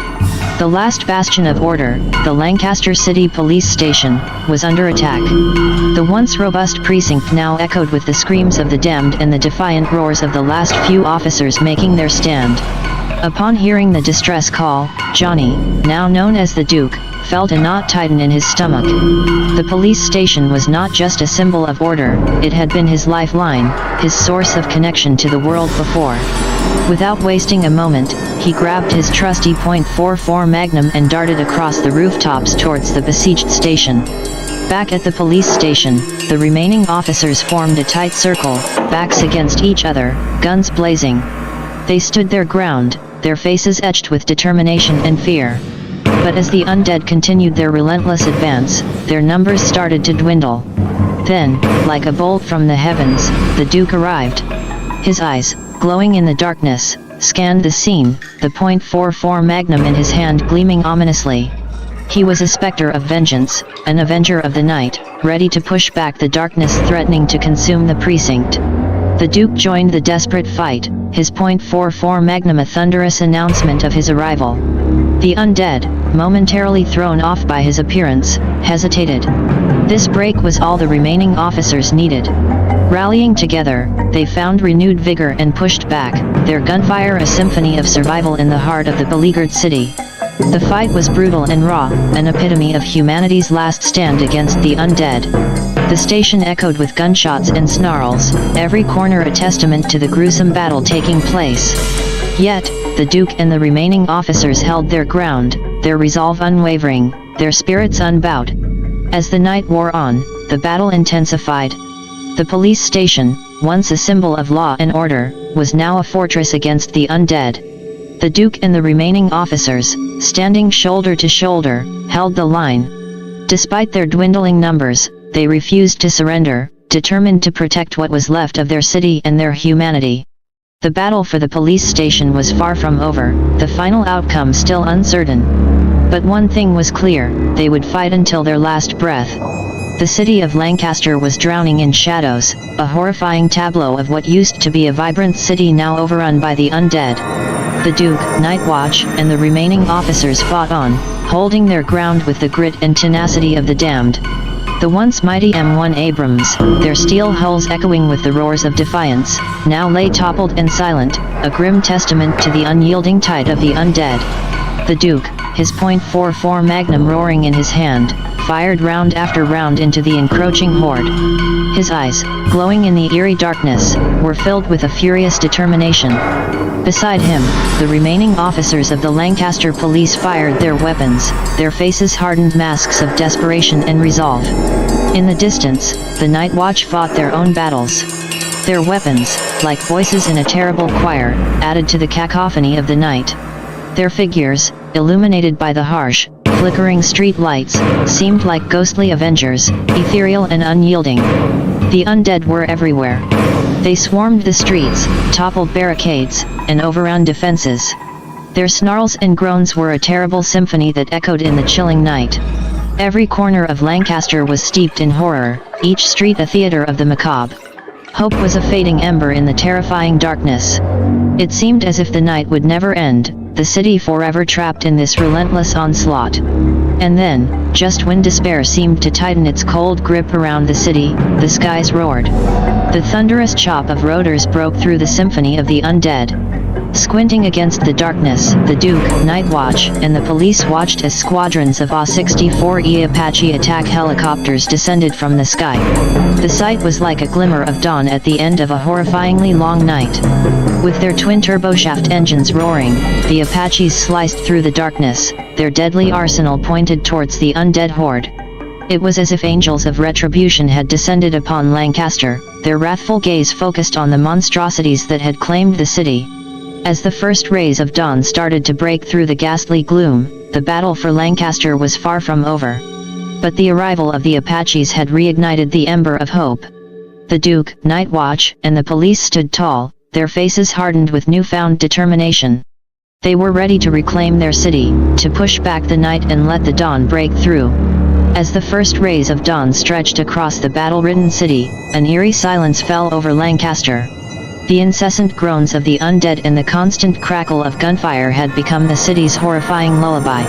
The last bastion of order, the Lancaster City Police Station, was under attack. The once robust precinct now echoed with the screams of the damned and the defiant roars of the last few officers making their stand. Upon hearing the distress call, Johnny, now known as the Duke, felt a knot tighten in his stomach. The police station was not just a symbol of order, it had been his lifeline, his source of connection to the world before. Without wasting a moment, he grabbed his trusty .44 Magnum and darted across the rooftops towards the besieged station. Back at the police station, the remaining officers formed a tight circle, backs against each other, guns blazing. They stood their ground, their faces etched with determination and fear. But as the undead continued their relentless advance, their numbers started to dwindle. Then, like a bolt from the heavens, the Duke arrived. His eyes, glowing in the darkness, scanned the scene, the .44 Magnum in his hand gleaming ominously. He was a specter of vengeance, an avenger of the night, ready to push back the darkness threatening to consume the precinct. The Duke joined the desperate fight, his .44 Magnum a thunderous announcement of his arrival. The undead, momentarily thrown off by his appearance, hesitated. This break was all the remaining officers needed. Rallying together, they found renewed vigor and pushed back, their gunfire a symphony of survival in the heart of the beleaguered city. The fight was brutal and raw, an epitome of humanity's last stand against the undead. The station echoed with gunshots and snarls, every corner a testament to the gruesome battle taking place. Yet, the Duke and the remaining officers held their ground, their resolve unwavering, their spirits unbowed. As the night wore on, the battle intensified. The police station, once a symbol of law and order, was now a fortress against the undead. The Duke and the remaining officers, standing shoulder to shoulder, held the line. Despite their dwindling numbers, they refused to surrender, determined to protect what was left of their city and their humanity. The battle for the police station was far from over, the final outcome still uncertain. But one thing was clear, they would fight until their last breath. The city of Lancaster was drowning in shadows, a horrifying tableau of what used to be a vibrant city now overrun by the undead. The Duke, Night Watch, and the remaining officers fought on, holding their ground with the grit and tenacity of the damned. The once mighty M1 Abrams, their steel hulls echoing with the roars of defiance, now lay toppled and silent, a grim testament to the unyielding tide of the undead. The Duke, his .44 Magnum roaring in his hand, fired round after round into the encroaching horde. His eyes, glowing in the eerie darkness, were filled with a furious determination. Beside him, the remaining officers of the Lancaster police fired their weapons, their faces hardened masks of desperation and resolve. In the distance, the Night Watch fought their own battles. Their weapons, like voices in a terrible choir, added to the cacophony of the night. Their figures, illuminated by the harsh, flickering street lights, seemed like ghostly avengers, ethereal and unyielding. The undead were everywhere. They swarmed the streets, toppled barricades, and overran defenses. Their snarls and groans were a terrible symphony that echoed in the chilling night. Every corner of Lancaster was steeped in horror, each street a theater of the macabre. Hope was a fading ember in the terrifying darkness. It seemed as if the night would never end, the city forever trapped in this relentless onslaught. And then, just when despair seemed to tighten its cold grip around the city, the skies roared. The thunderous chop of rotors broke through the symphony of the undead. Squinting against the darkness, the Duke, Night Watch, and the police watched as squadrons of A-64E Apache attack helicopters descended from the sky. The sight was like a glimmer of dawn at the end of a horrifyingly long night. With their twin turboshaft engines roaring, the Apaches sliced through the darkness, their deadly arsenal pointed towards the undead horde. It was as if angels of retribution had descended upon Lancaster, their wrathful gaze focused on the monstrosities that had claimed the city. As the first rays of dawn started to break through the ghastly gloom, the battle for Lancaster was far from over. But the arrival of the Apaches had reignited the ember of hope. The Duke, Night Watch, and the police stood tall, their faces hardened with newfound determination. They were ready to reclaim their city, to push back the night and let the dawn break through. As the first rays of dawn stretched across the battle-ridden city, an eerie silence fell over Lancaster. The incessant groans of the undead and the constant crackle of gunfire had become the city's horrifying lullaby.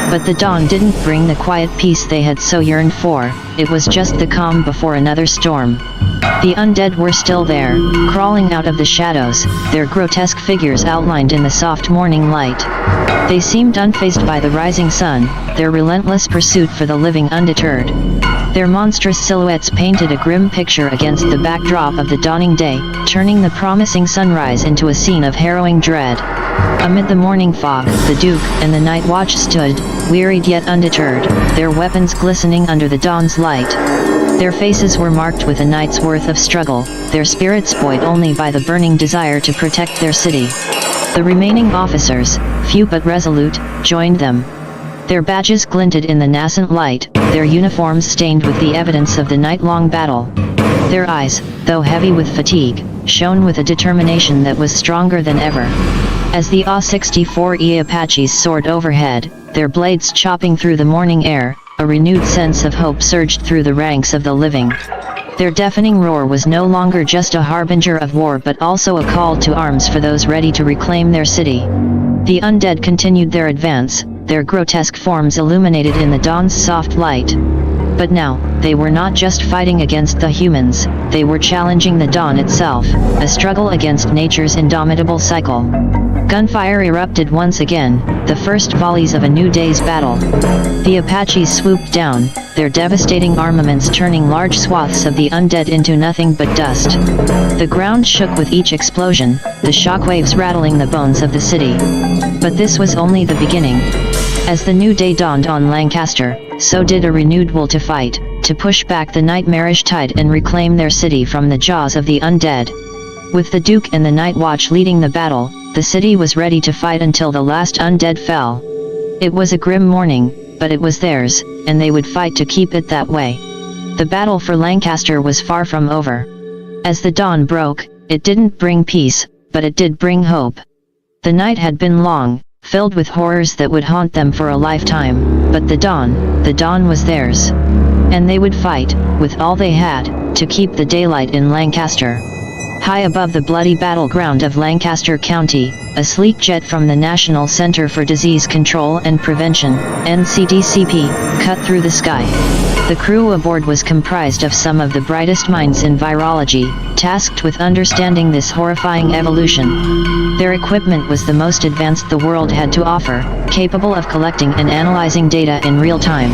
But the dawn didn't bring the quiet peace they had so yearned for, it was just the calm before another storm. The undead were still there, crawling out of the shadows, their grotesque figures outlined in the soft morning light. They seemed unfazed by the rising sun, their relentless pursuit for the living undeterred. Their monstrous silhouettes painted a grim picture against the backdrop of the dawning day, turning the promising sunrise into a scene of harrowing dread. Amid the morning fog, the Duke and the Night Watch stood, wearied yet undeterred, their weapons glistening under the dawn's light. Their faces were marked with a night's worth of struggle, their spirits buoyed only by the burning desire to protect their city. The remaining officers, few but resolute, joined them. Their badges glinted in the nascent light, their uniforms stained with the evidence of the night-long battle. Their eyes, though heavy with fatigue, shone with a determination that was stronger than ever. As the AW-64E Apaches soared overhead, their blades chopping through the morning air, a renewed sense of hope surged through the ranks of the living. Their deafening roar was no longer just a harbinger of war but also a call to arms for those ready to reclaim their city. The undead continued their advance, their grotesque forms illuminated in the dawn's soft light. But now, they were not just fighting against the humans, they were challenging the dawn itself, a struggle against nature's indomitable cycle. Gunfire erupted once again, the first volleys of a new day's battle. The Apaches swooped down, their devastating armaments turning large swaths of the undead into nothing but dust. The ground shook with each explosion, the shockwaves rattling the bones of the city. But this was only the beginning. As the new day dawned on Lancaster, so did a renewed will to fight, to push back the nightmarish tide and reclaim their city from the jaws of the undead. With the Duke and the Night Watch leading the battle, the city was ready to fight until the last undead fell. It was a grim morning, but it was theirs, and they would fight to keep it that way. The battle for Lancaster was far from over. As the dawn broke, it didn't bring peace, but it did bring hope. The night had been long, filled with horrors that would haunt them for a lifetime, but the dawn was theirs. And they would fight, with all they had, to keep the daylight in Lancaster. High above the bloody battleground of Lancaster County, a sleek jet from the National Center for Disease Control and Prevention, NCDCP, cut through the sky. The crew aboard was comprised of some of the brightest minds in virology, tasked with understanding this horrifying evolution. Their equipment was the most advanced the world had to offer, capable of collecting and analyzing data in real time.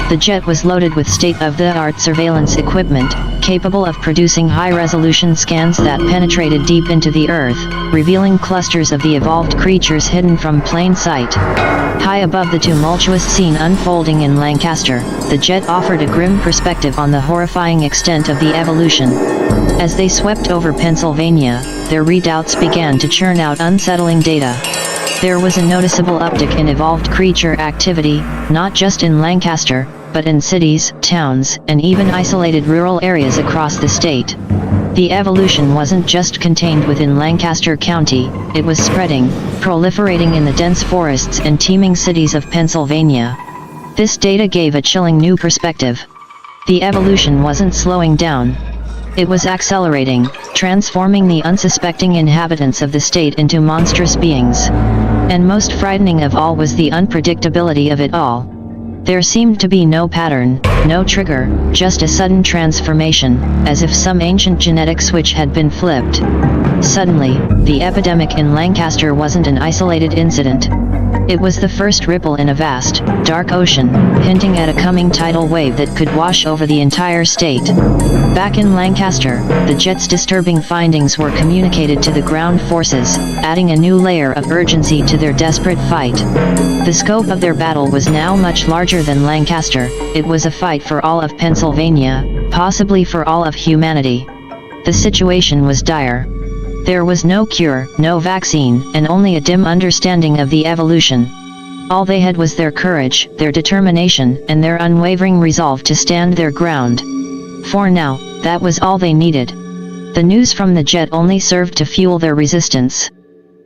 The jet was loaded with state-of-the-art surveillance equipment, capable of producing high-resolution scans that penetrated deep into the earth, revealing clusters of the evolved creatures hidden from plain sight. High above the tumultuous scene unfolding in Lancaster, the jet offered a grim perspective on the horrifying extent of the evolution. As they swept over Pennsylvania, their readouts began to churn out unsettling data. There was a noticeable uptick in evolved creature activity, not just in Lancaster, but in cities, towns, and even isolated rural areas across the state. The evolution wasn't just contained within Lancaster County, it was spreading, proliferating in the dense forests and teeming cities of Pennsylvania. This data gave a chilling new perspective. The evolution wasn't slowing down. It was accelerating, transforming the unsuspecting inhabitants of the state into monstrous beings. And most frightening of all was the unpredictability of it all. There seemed to be no pattern, no trigger, just a sudden transformation, as if some ancient genetic switch had been flipped. Suddenly, the epidemic in Lancaster wasn't an isolated incident. It was the first ripple in a vast, dark ocean, hinting at a coming tidal wave that could wash over the entire state. Back in Lancaster, the jet's disturbing findings were communicated to the ground forces, adding a new layer of urgency to their desperate fight. The scope of their battle was now much larger than Lancaster. It was a fight for all of Pennsylvania, possibly for all of humanity. The situation was dire. There was no cure, no vaccine, and only a dim understanding of the evolution. All they had was their courage, their determination, and their unwavering resolve to stand their ground. For now, that was all they needed. The news from the jet only served to fuel their resistance.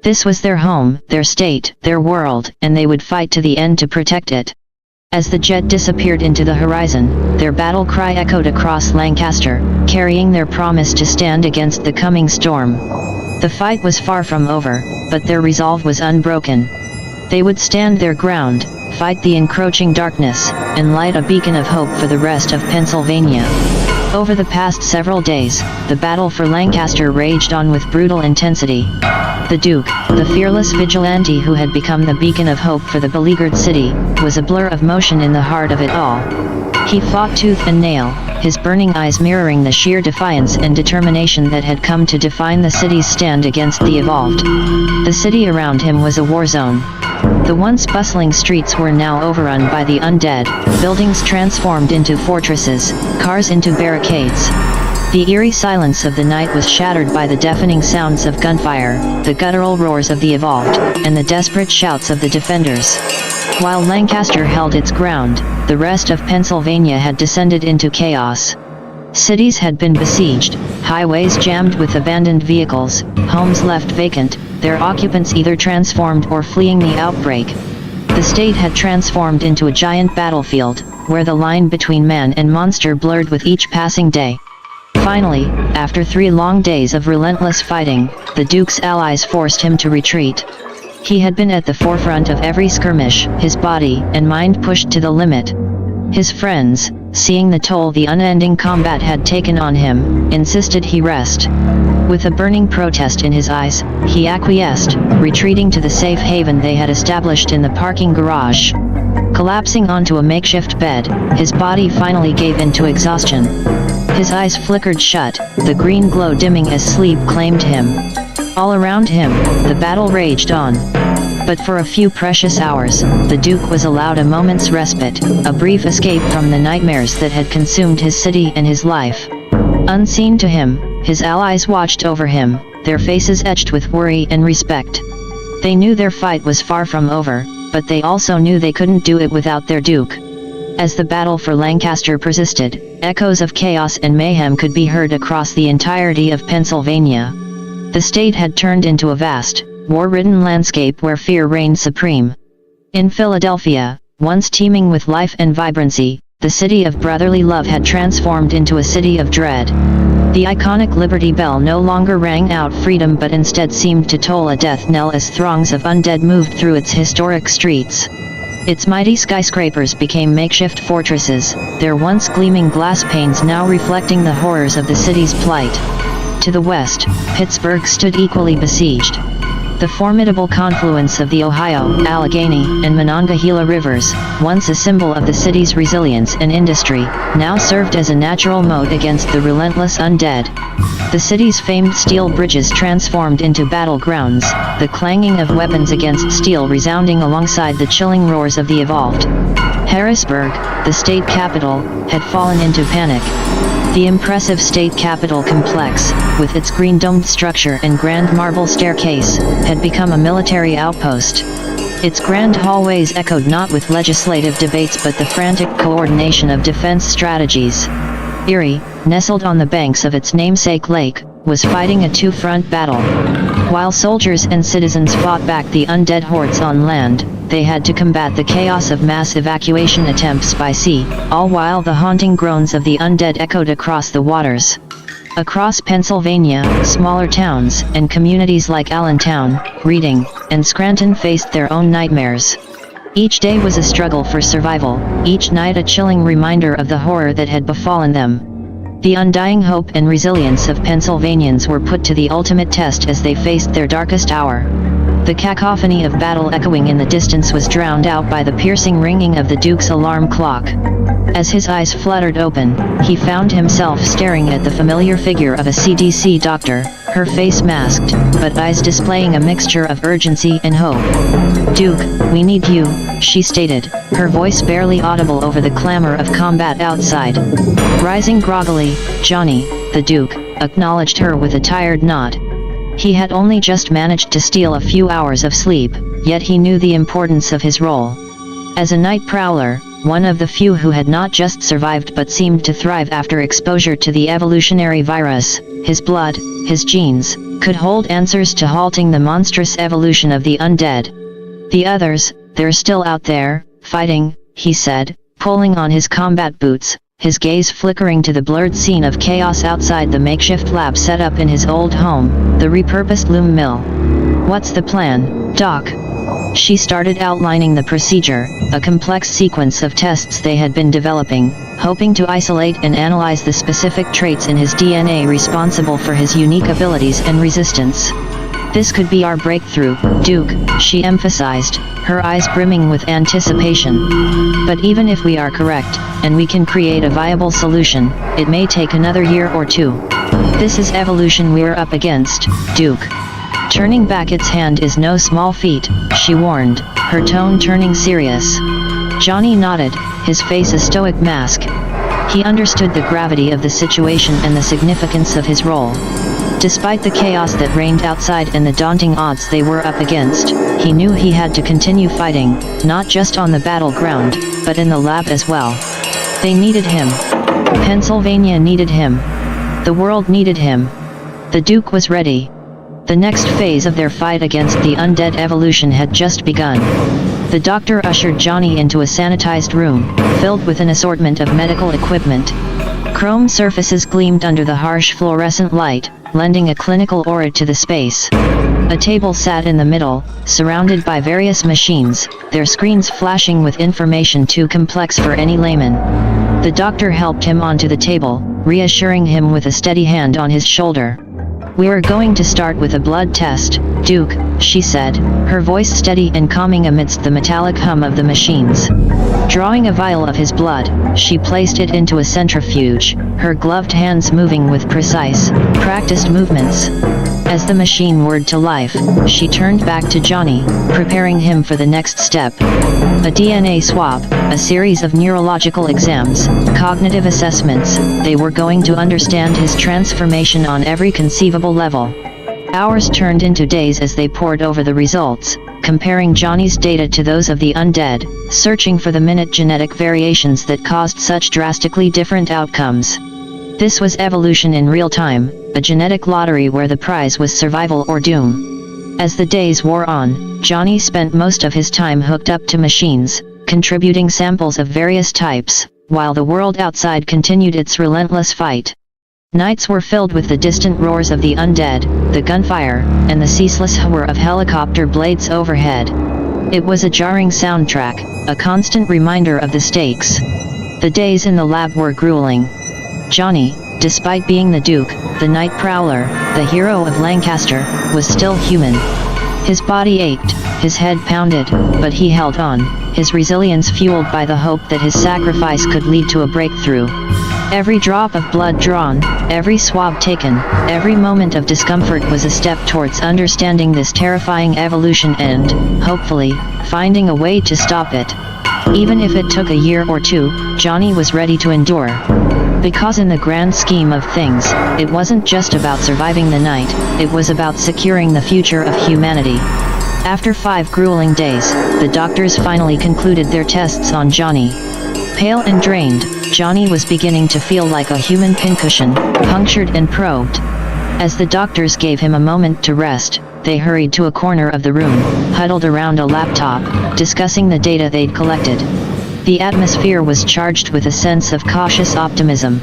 This was their home, their state, their world, and they would fight to the end to protect it. As the jet disappeared into the horizon, their battle cry echoed across Lancaster, carrying their promise to stand against the coming storm. The fight was far from over, but their resolve was unbroken. They would stand their ground, fight the encroaching darkness, and light a beacon of hope for the rest of Pennsylvania. Over the past several days, the battle for Lancaster raged on with brutal intensity. The Duke, the fearless vigilante who had become the beacon of hope for the beleaguered city, was a blur of motion in the heart of it all. He fought tooth and nail, his burning eyes mirroring the sheer defiance and determination that had come to define the city's stand against the Evolved. The city around him was a war zone. The once bustling streets were now overrun by the undead, buildings transformed into fortresses, cars into barricades. The eerie silence of the night was shattered by the deafening sounds of gunfire, the guttural roars of the Evolved, and the desperate shouts of the defenders. While Lancaster held its ground, the rest of Pennsylvania had descended into chaos. Cities had been besieged, highways jammed with abandoned vehicles, homes left vacant, their occupants either transformed or fleeing the outbreak. The state had transformed into a giant battlefield, where the line between man and monster blurred with each passing day. Finally, after 3 long days of relentless fighting, the Duke's allies forced him to retreat. He had been at the forefront of every skirmish, his body and mind pushed to the limit. His friends, seeing the toll the unending combat had taken on him, insisted he rest. With a burning protest in his eyes, he acquiesced, retreating to the safe haven they had established in the parking garage. Collapsing onto a makeshift bed, his body finally gave in to exhaustion. His eyes flickered shut, the green glow dimming as sleep claimed him. All around him, the battle raged on. But for a few precious hours, the Duke was allowed a moment's respite, a brief escape from the nightmares that had consumed his city and his life. Unseen to him, his allies watched over him, their faces etched with worry and respect. They knew their fight was far from over, but they also knew they couldn't do it without their Duke. As the battle for Lancaster persisted, echoes of chaos and mayhem could be heard across the entirety of Pennsylvania. The state had turned into a vast, war-ridden landscape where fear reigned supreme. In Philadelphia, once teeming with life and vibrancy, the city of brotherly love had transformed into a city of dread. The iconic Liberty Bell no longer rang out freedom but instead seemed to toll a death knell as throngs of undead moved through its historic streets. Its mighty skyscrapers became makeshift fortresses, their once gleaming glass panes now reflecting the horrors of the city's plight. To the west, Pittsburgh stood equally besieged. The formidable confluence of the Ohio, Allegheny, and Monongahela rivers, once a symbol of the city's resilience and industry, now served as a natural moat against the relentless undead. The city's famed steel bridges transformed into battlegrounds, the clanging of weapons against steel resounding alongside the chilling roars of the Evolved. Harrisburg, the state capital, had fallen into panic. The impressive state capitol complex, with its green-domed structure and grand marble staircase, had become a military outpost. Its grand hallways echoed not with legislative debates but the frantic coordination of defense strategies. Erie, nestled on the banks of its namesake lake, was fighting a two-front battle. While soldiers and citizens fought back the undead hordes on land, they had to combat the chaos of mass evacuation attempts by sea, all while the haunting groans of the undead echoed across the waters. Across Pennsylvania, smaller towns and communities like Allentown, Reading, and Scranton faced their own nightmares. Each day was a struggle for survival, each night a chilling reminder of the horror that had befallen them. The undying hope and resilience of Pennsylvanians were put to the ultimate test as they faced their darkest hour. The cacophony of battle echoing in the distance was drowned out by the piercing ringing of the Duke's alarm clock. As his eyes fluttered open, he found himself staring at the familiar figure of a CDC doctor, her face masked, but eyes displaying a mixture of urgency and hope. "Duke, we need you," she stated, her voice barely audible over the clamor of combat outside. Rising groggily, Johnny, the Duke, acknowledged her with a tired nod. He had only just managed to steal a few hours of sleep, yet he knew the importance of his role. As a night prowler, one of the few who had not just survived but seemed to thrive after exposure to the evolutionary virus, his blood, his genes, could hold answers to halting the monstrous evolution of the undead. "The others, they're still out there, fighting," he said, pulling on his combat boots, his gaze flickering to the blurred scene of chaos outside the makeshift lab set up in his old home, the repurposed loom mill. "What's the plan, Doc?" She started outlining the procedure, a complex sequence of tests they had been developing, hoping to isolate and analyze the specific traits in his DNA responsible for his unique abilities and resistance. This could be our breakthrough, Duke, she emphasized, her eyes brimming with anticipation. But even if we are correct, and we can create a viable solution, it may take another year or two. This is evolution we're up against, Duke. Turning back its hand is no small feat, she warned, her tone turning serious. Johnny nodded, his face a stoic mask. He understood the gravity of the situation and the significance of his role. Despite the chaos that reigned outside and the daunting odds they were up against, he knew he had to continue fighting, not just on the battleground, but in the lab as well. They needed him. Pennsylvania needed him. The world needed him. The Duke was ready. The next phase of their fight against the undead evolution had just begun. The doctor ushered Johnny into a sanitized room, filled with an assortment of medical equipment. Chrome surfaces gleamed under the harsh fluorescent light, lending a clinical aura to the space. A table sat in the middle, surrounded by various machines, their screens flashing with information too complex for any layman. The doctor helped him onto the table, reassuring him with a steady hand on his shoulder. "We're going to start with a blood test, Duke," she said, her voice steady and calming amidst the metallic hum of the machines. Drawing a vial of his blood, she placed it into a centrifuge, her gloved hands moving with precise, practiced movements. As the machine whirred to life, she turned back to Johnny, preparing him for the next step. A DNA swab, a series of neurological exams, cognitive assessments, they were going to understand his transformation on every conceivable level. Hours turned into days as they pored over the results, comparing Johnny's data to those of the undead, searching for the minute genetic variations that caused such drastically different outcomes. This was evolution in real time, a genetic lottery where the prize was survival or doom. As the days wore on, Johnny spent most of his time hooked up to machines, contributing samples of various types, while the world outside continued its relentless fight. Nights were filled with the distant roars of the undead, the gunfire, and the ceaseless whir of helicopter blades overhead. It was a jarring soundtrack, a constant reminder of the stakes. The days in the lab were grueling. Johnny, despite being the Duke, the Night Prowler, the hero of Lancaster, was still human. His body ached, his head pounded, but he held on, his resilience fueled by the hope that his sacrifice could lead to a breakthrough. Every drop of blood drawn, every swab taken, every moment of discomfort was a step towards understanding this terrifying evolution and, hopefully, finding a way to stop it. Even if it took a year or two, Johnny was ready to endure. Because in the grand scheme of things, it wasn't just about surviving the night, it was about securing the future of humanity. After 5 grueling days, the doctors finally concluded their tests on Johnny. Pale and drained, Johnny was beginning to feel like a human pincushion, punctured and probed. As the doctors gave him a moment to rest, they hurried to a corner of the room, huddled around a laptop, discussing the data they'd collected. The atmosphere was charged with a sense of cautious optimism.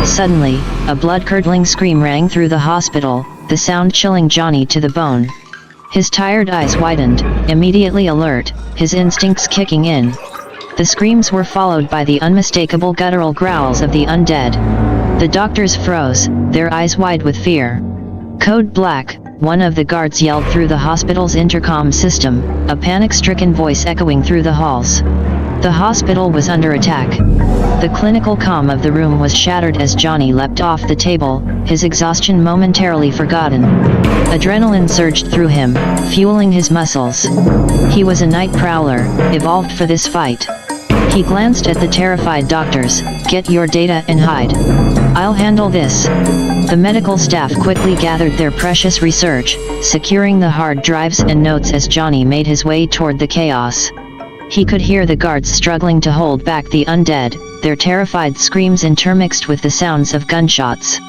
Suddenly, a blood-curdling scream rang through the hospital, the sound chilling Johnny to the bone. His tired eyes widened, immediately alert, his instincts kicking in. The screams were followed by the unmistakable guttural growls of the undead. The doctors froze, their eyes wide with fear. "Code Black," one of the guards yelled through the hospital's intercom system, a panic-stricken voice echoing through the halls. The hospital was under attack. The clinical calm of the room was shattered as Johnny leapt off the table, his exhaustion momentarily forgotten. Adrenaline surged through him, fueling his muscles. He was a night prowler, evolved for this fight. He glanced at the terrified doctors. "Get your data and hide. I'll handle this." The medical staff quickly gathered their precious research, securing the hard drives and notes as Johnny made his way toward the chaos. He could hear the guards struggling to hold back the undead, their terrified screams intermixed with the sounds of gunshots.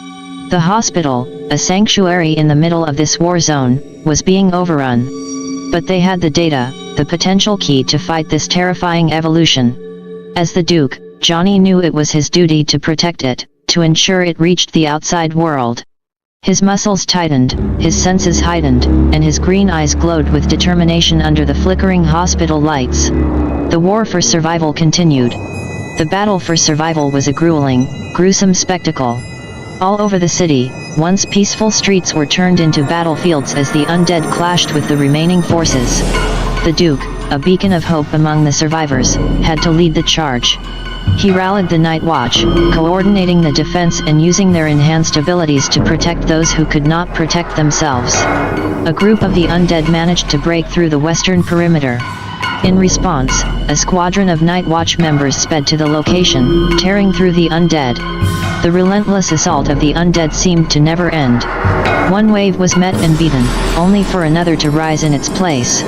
The hospital, a sanctuary in the middle of this war zone, was being overrun. But they had the data, the potential key to fight this terrifying evolution. As the Duke, Johnny knew it was his duty to protect it, to ensure it reached the outside world. His muscles tightened, his senses heightened, and his green eyes glowed with determination under the flickering hospital lights. The war for survival continued. The battle for survival was a grueling, gruesome spectacle. All over the city, once peaceful streets were turned into battlefields as the undead clashed with the remaining forces. The Duke, a beacon of hope among the survivors, had to lead the charge. He rallied the Night Watch, coordinating the defense and using their enhanced abilities to protect those who could not protect themselves. A group of the undead managed to break through the western perimeter. In response, a squadron of Night Watch members sped to the location, tearing through the undead. The relentless assault of the undead seemed to never end. One wave was met and beaten, only for another to rise in its place.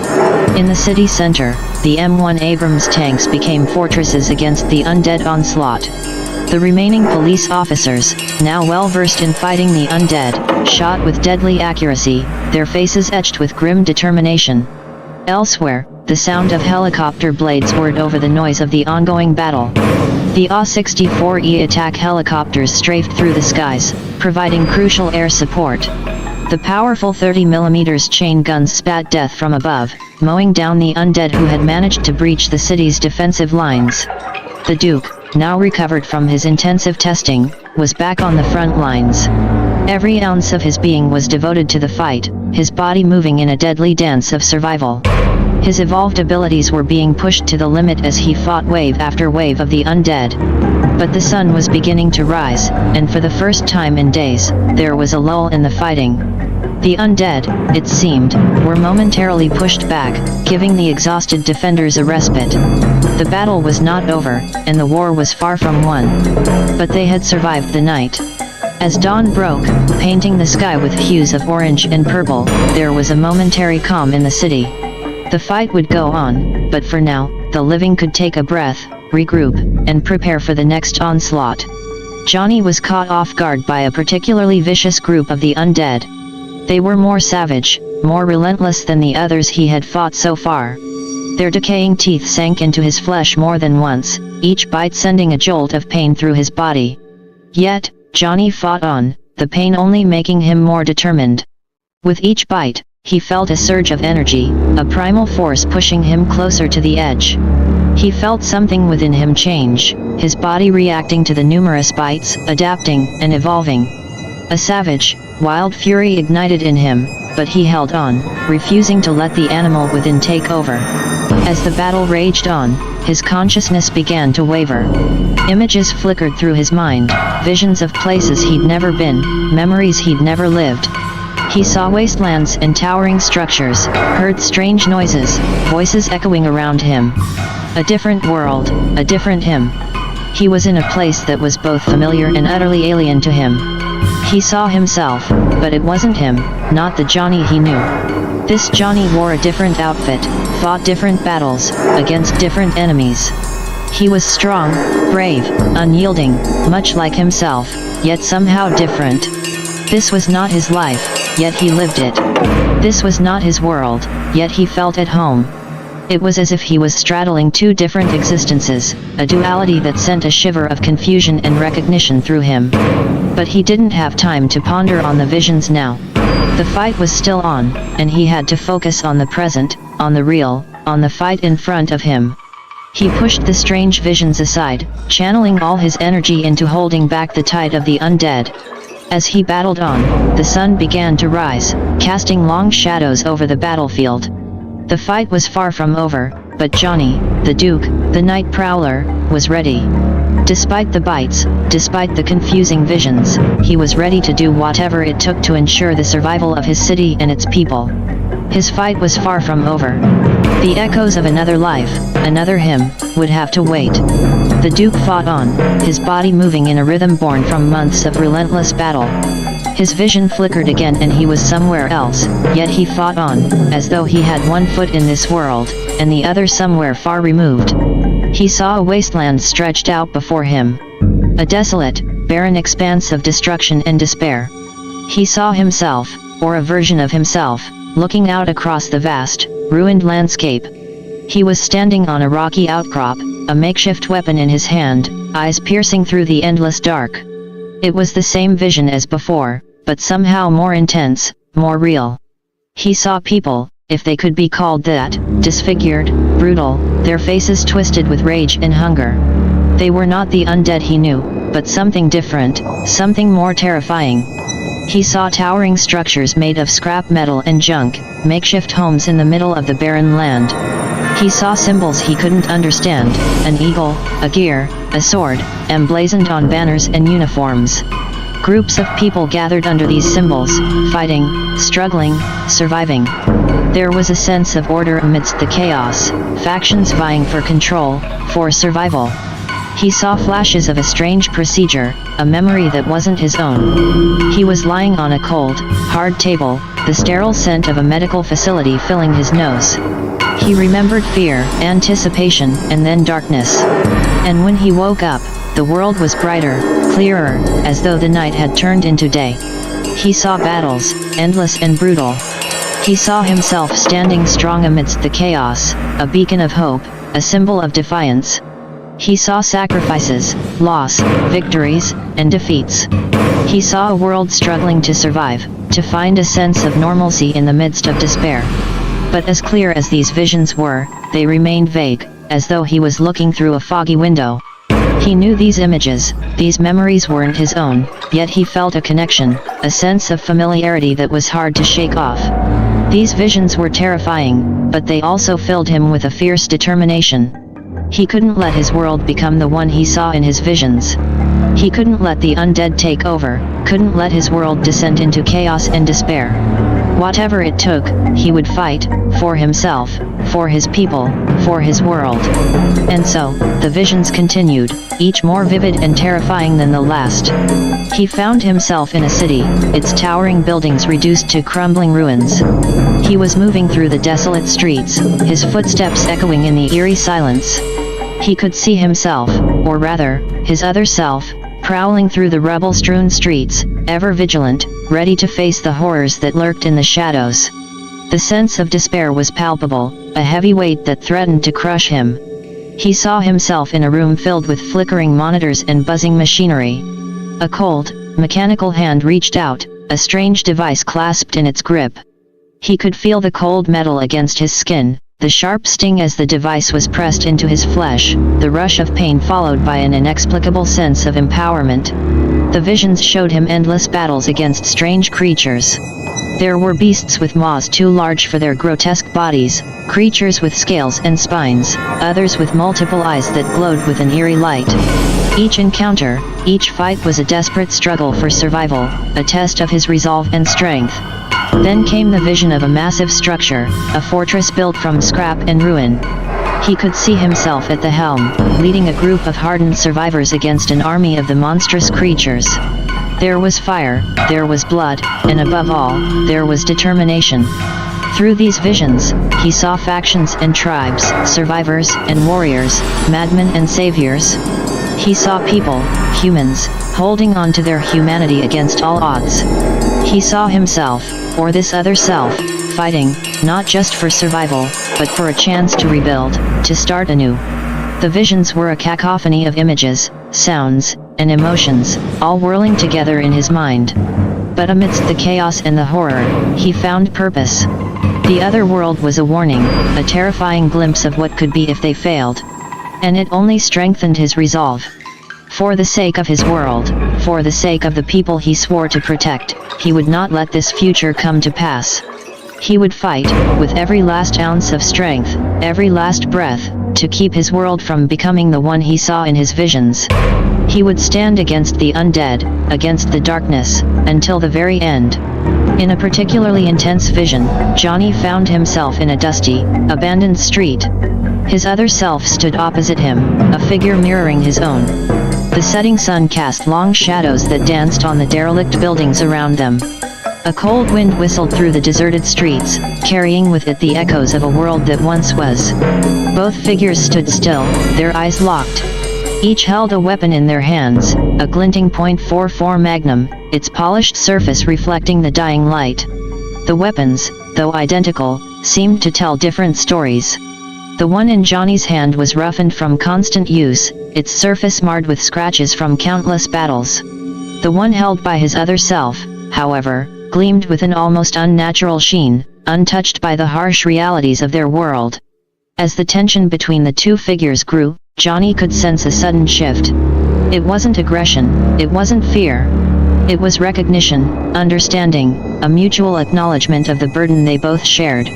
In the city center, the M1 Abrams tanks became fortresses against the undead onslaught. The remaining police officers, now well versed in fighting the undead, shot with deadly accuracy, their faces etched with grim determination. Elsewhere, the sound of helicopter blades whirred over the noise of the ongoing battle. The AH-64E attack helicopters strafed through the skies, providing crucial air support. The powerful 30mm chain guns spat death from above, mowing down the undead who had managed to breach the city's defensive lines. The Duke, now recovered from his intensive testing, was back on the front lines. Every ounce of his being was devoted to the fight, his body moving in a deadly dance of survival. His evolved abilities were being pushed to the limit as he fought wave after wave of the undead. But the sun was beginning to rise, and for the first time in days, there was a lull in the fighting. The undead, it seemed, were momentarily pushed back, giving the exhausted defenders a respite. The battle was not over, and the war was far from won. But they had survived the night. As dawn broke, painting the sky with hues of orange and purple, there was a momentary calm in the city. The fight would go on, but for now, the living could take a breath, regroup, and prepare for the next onslaught. Johnny was caught off guard by a particularly vicious group of the undead. They were more savage, more relentless than the others he had fought so far. Their decaying teeth sank into his flesh more than once, each bite sending a jolt of pain through his body. Yet, Johnny fought on, the pain only making him more determined. With each bite, he felt a surge of energy, a primal force pushing him closer to the edge. He felt something within him change, his body reacting to the numerous bites, adapting and evolving. A savage, wild fury ignited in him, but he held on, refusing to let the animal within take over. As the battle raged on, his consciousness began to waver. Images flickered through his mind, visions of places he'd never been, memories he'd never lived. He saw wastelands and towering structures, heard strange noises, voices echoing around him. A different world, a different him. He was in a place that was both familiar and utterly alien to him. He saw himself, but it wasn't him, not the Johnny he knew. This Johnny wore a different outfit, fought different battles, against different enemies. He was strong, brave, unyielding, much like himself, yet somehow different. This was not his life, yet he lived it. This was not his world, yet he felt at home. It was as if he was straddling two different existences, a duality that sent a shiver of confusion and recognition through him. But he didn't have time to ponder on the visions now. The fight was still on, and he had to focus on the present, on the real, on the fight in front of him. He pushed the strange visions aside, channeling all his energy into holding back the tide of the undead. As he battled on, the sun began to rise, casting long shadows over the battlefield. The fight was far from over, but Johnny, the Duke, the Night Prowler, was ready. Despite the bites, despite the confusing visions, he was ready to do whatever it took to ensure the survival of his city and its people. His fight was far from over. The echoes of another life, another him, would have to wait. The Duke fought on, his body moving in a rhythm born from months of relentless battle. His vision flickered again and he was somewhere else, yet he fought on, as though he had one foot in this world, and the other somewhere far removed. He saw a wasteland stretched out before him. A desolate, barren expanse of destruction and despair. He saw himself, or a version of himself, looking out across the vast, ruined landscape. He was standing on a rocky outcrop, a makeshift weapon in his hand, eyes piercing through the endless dark. It was the same vision as before, but somehow more intense, more real. He saw people, if they could be called that, disfigured, brutal, their faces twisted with rage and hunger. They were not the undead he knew, but something different, something more terrifying. He saw towering structures made of scrap metal and junk, makeshift homes in the middle of the barren land. He saw symbols he couldn't understand, an eagle, a gear, a sword, emblazoned on banners and uniforms. Groups of people gathered under these symbols, fighting, struggling, surviving. There was a sense of order amidst the chaos, factions vying for control, for survival. He saw flashes of a strange procedure, a memory that wasn't his own. He was lying on a cold, hard table, the sterile scent of a medical facility filling his nose. He remembered fear, anticipation, and then darkness. And when he woke up, the world was brighter, clearer, as though the night had turned into day. He saw battles, endless and brutal. He saw himself standing strong amidst the chaos, a beacon of hope, a symbol of defiance. He saw sacrifices, loss, victories, and defeats. He saw a world struggling to survive, to find a sense of normalcy in the midst of despair. But as clear as these visions were, they remained vague, as though he was looking through a foggy window. He knew these images, these memories weren't his own, yet he felt a connection, a sense of familiarity that was hard to shake off. These visions were terrifying, but they also filled him with a fierce determination. He couldn't let his world become the one he saw in his visions. He couldn't let the undead take over, couldn't let his world descend into chaos and despair. Whatever it took, he would fight, for himself, for his people, for his world. And so, the visions continued, each more vivid and terrifying than the last. He found himself in a city, its towering buildings reduced to crumbling ruins. He was moving through the desolate streets, his footsteps echoing in the eerie silence. He could see himself, or rather, his other self, prowling through the rubble-strewn streets, ever vigilant, ready to face the horrors that lurked in the shadows. The sense of despair was palpable, a heavy weight that threatened to crush him. He saw himself in a room filled with flickering monitors and buzzing machinery. A cold, mechanical hand reached out, a strange device clasped in its grip. He could feel the cold metal against his skin, the sharp sting as the device was pressed into his flesh, the rush of pain followed by an inexplicable sense of empowerment. The visions showed him endless battles against strange creatures. There were beasts with maws too large for their grotesque bodies, creatures with scales and spines, others with multiple eyes that glowed with an eerie light. Each encounter, each fight was a desperate struggle for survival, a test of his resolve and strength. Then came the vision of a massive structure, a fortress built from scrap and ruin. He could see himself at the helm, leading a group of hardened survivors against an army of the monstrous creatures. There was fire, there was blood, and above all, there was determination. Through these visions, he saw factions and tribes, survivors and warriors, madmen and saviors. He saw people, humans, holding on to their humanity against all odds. He saw himself, or this other self, fighting, not just for survival, but for a chance to rebuild, to start anew. The visions were a cacophony of images, sounds, and emotions, all whirling together in his mind. But amidst the chaos and the horror, he found purpose. The other world was a warning, a terrifying glimpse of what could be if they failed. And it only strengthened his resolve. For the sake of his world, for the sake of the people he swore to protect, he would not let this future come to pass. He would fight, with every last ounce of strength, every last breath, to keep his world from becoming the one he saw in his visions. He would stand against the undead, against the darkness, until the very end. In a particularly intense vision, Johnny found himself in a dusty, abandoned street. His other self stood opposite him, a figure mirroring his own. The setting sun cast long shadows that danced on the derelict buildings around them. A cold wind whistled through the deserted streets, carrying with it the echoes of a world that once was. Both figures stood still, their eyes locked. Each held a weapon in their hands, a glinting .44 Magnum, its polished surface reflecting the dying light. The weapons, though identical, seemed to tell different stories. The one in Johnny's hand was roughened from constant use, its surface marred with scratches from countless battles. The one held by his other self, however, gleamed with an almost unnatural sheen, untouched by the harsh realities of their world. As the tension between the two figures grew, Johnny could sense a sudden shift. It wasn't aggression, it wasn't fear. It was recognition, understanding, a mutual acknowledgement of the burden they both shared.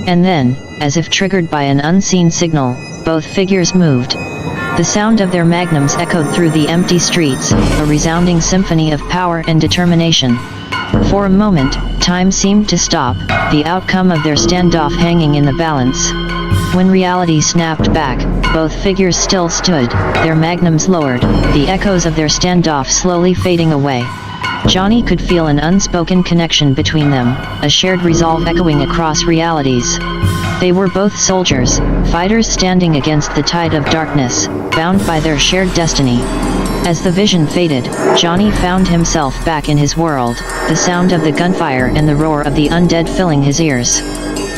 And then, as if triggered by an unseen signal, both figures moved. The sound of their magnums echoed through the empty streets, a resounding symphony of power and determination. For a moment, time seemed to stop, the outcome of their standoff hanging in the balance. When reality snapped back, both figures still stood, their magnums lowered, the echoes of their standoff slowly fading away. Johnny could feel an unspoken connection between them, a shared resolve echoing across realities. They were both soldiers, fighters standing against the tide of darkness, bound by their shared destiny. As the vision faded, Johnny found himself back in his world, the sound of the gunfire and the roar of the undead filling his ears.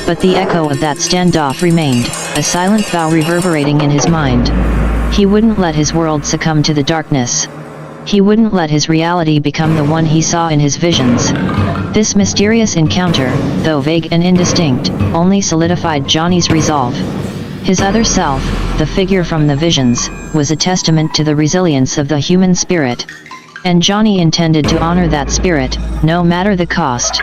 But the echo of that standoff remained, a silent vow reverberating in his mind. He wouldn't let his world succumb to the darkness. He wouldn't let his reality become the one he saw in his visions. This mysterious encounter, though vague and indistinct, only solidified Johnny's resolve. His other self, the figure from the visions, was a testament to the resilience of the human spirit. And Johnny intended to honor that spirit, no matter the cost.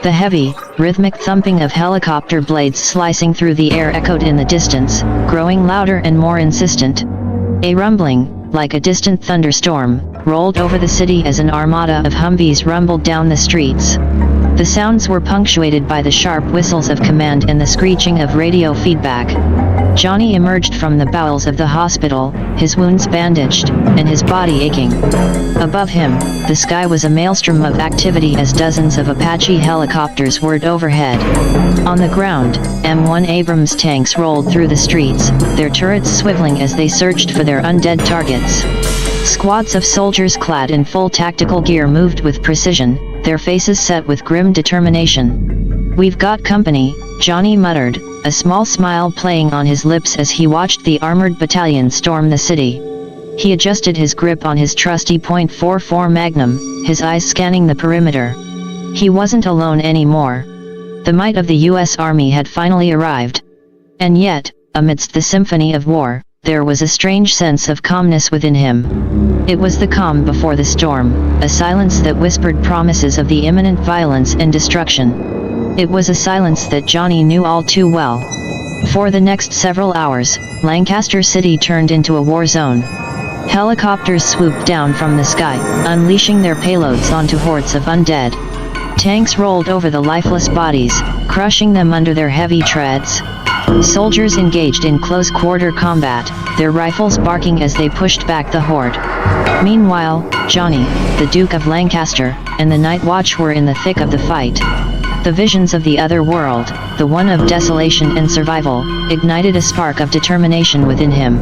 The heavy, rhythmic thumping of helicopter blades slicing through the air echoed in the distance, growing louder and more insistent. A rumbling, like a distant thunderstorm, rolled over the city as an armada of Humvees rumbled down the streets. The sounds were punctuated by the sharp whistles of command and the screeching of radio feedback. Johnny emerged from the bowels of the hospital, his wounds bandaged, and his body aching. Above him, the sky was a maelstrom of activity as dozens of Apache helicopters whirred overhead. On the ground, M1 Abrams tanks rolled through the streets, their turrets swiveling as they searched for their undead targets. Squads of soldiers clad in full tactical gear moved with precision, their faces set with grim determination. "We've got company," Johnny muttered, a small smile playing on his lips as he watched the armored battalion storm the city. He adjusted his grip on his trusty .44 Magnum, his eyes scanning the perimeter. He wasn't alone anymore. The might of the U.S. Army had finally arrived. And yet, amidst the symphony of war, there was a strange sense of calmness within him. It was the calm before the storm, a silence that whispered promises of the imminent violence and destruction. It was a silence that Johnny knew all too well. For the next several hours, Lancaster City turned into a war zone. Helicopters swooped down from the sky, unleashing their payloads onto hordes of undead. Tanks rolled over the lifeless bodies, crushing them under their heavy treads. Soldiers engaged in close-quarter combat, their rifles barking as they pushed back the horde. Meanwhile, Johnny, the Duke of Lancaster, and the Night Watch were in the thick of the fight. The visions of the other world, the one of desolation and survival, ignited a spark of determination within him.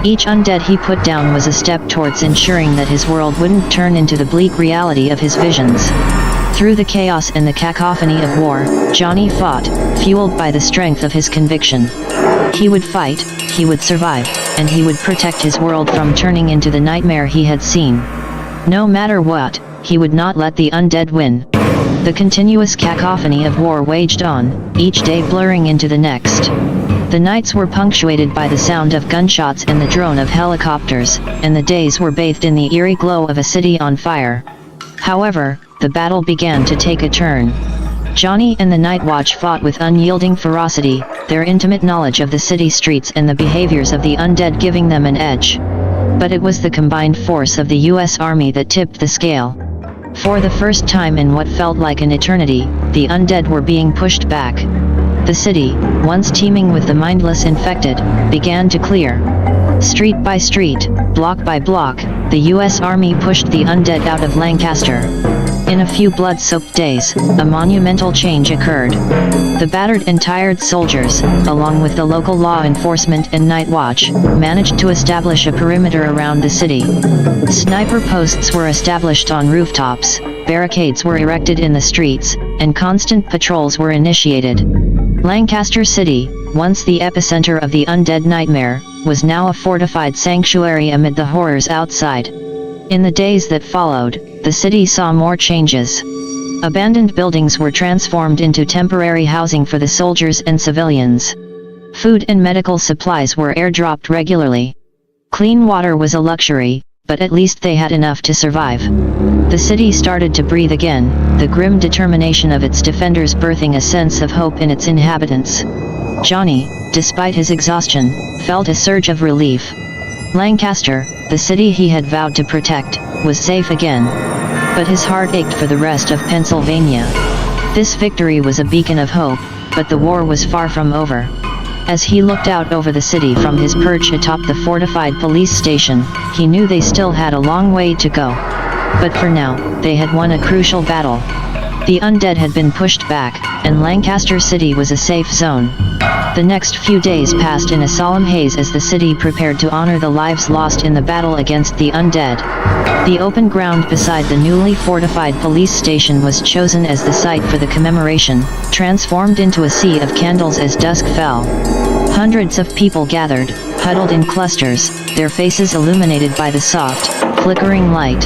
Each undead he put down was a step towards ensuring that his world wouldn't turn into the bleak reality of his visions. Through the chaos and the cacophony of war, Johnny fought, fueled by the strength of his conviction. He would fight, he would survive, and he would protect his world from turning into the nightmare he had seen. No matter what, he would not let the undead win. The continuous cacophony of war waged on, each day blurring into the next. The nights were punctuated by the sound of gunshots and the drone of helicopters, and the days were bathed in the eerie glow of a city on fire. However, the battle began to take a turn. Johnny and the Night Watch fought with unyielding ferocity, their intimate knowledge of the city streets and the behaviors of the undead giving them an edge. But it was the combined force of the U.S. Army that tipped the scale. For the first time in what felt like an eternity, the undead were being pushed back. The city, once teeming with the mindless infected, began to clear. Street by street, block by block, the U.S. Army pushed the undead out of Lancaster. In a few blood-soaked days, a monumental change occurred. The battered and tired soldiers, along with the local law enforcement and Night Watch, managed to establish a perimeter around the city. Sniper posts were established on rooftops, barricades were erected in the streets, and constant patrols were initiated. Lancaster City, once the epicenter of the undead nightmare, was now a fortified sanctuary amid the horrors outside. In the days that followed, the city saw more changes. Abandoned buildings were transformed into temporary housing for the soldiers and civilians. Food and medical supplies were airdropped regularly. Clean water was a luxury, but at least they had enough to survive. The city started to breathe again, the grim determination of its defenders birthing a sense of hope in its inhabitants. Johnny, despite his exhaustion, felt a surge of relief. Lancaster, the city he had vowed to protect, was safe again. But his heart ached for the rest of Pennsylvania. This victory was a beacon of hope, but the war was far from over. As he looked out over the city from his perch atop the fortified police station, he knew they still had a long way to go. But for now, they had won a crucial battle. The undead had been pushed back, and Lancaster City was a safe zone. The next few days passed in a solemn haze as the city prepared to honor the lives lost in the battle against the undead. The open ground beside the newly fortified police station was chosen as the site for the commemoration, transformed into a sea of candles as dusk fell. Hundreds of people gathered, huddled in clusters, their faces illuminated by the soft, flickering light.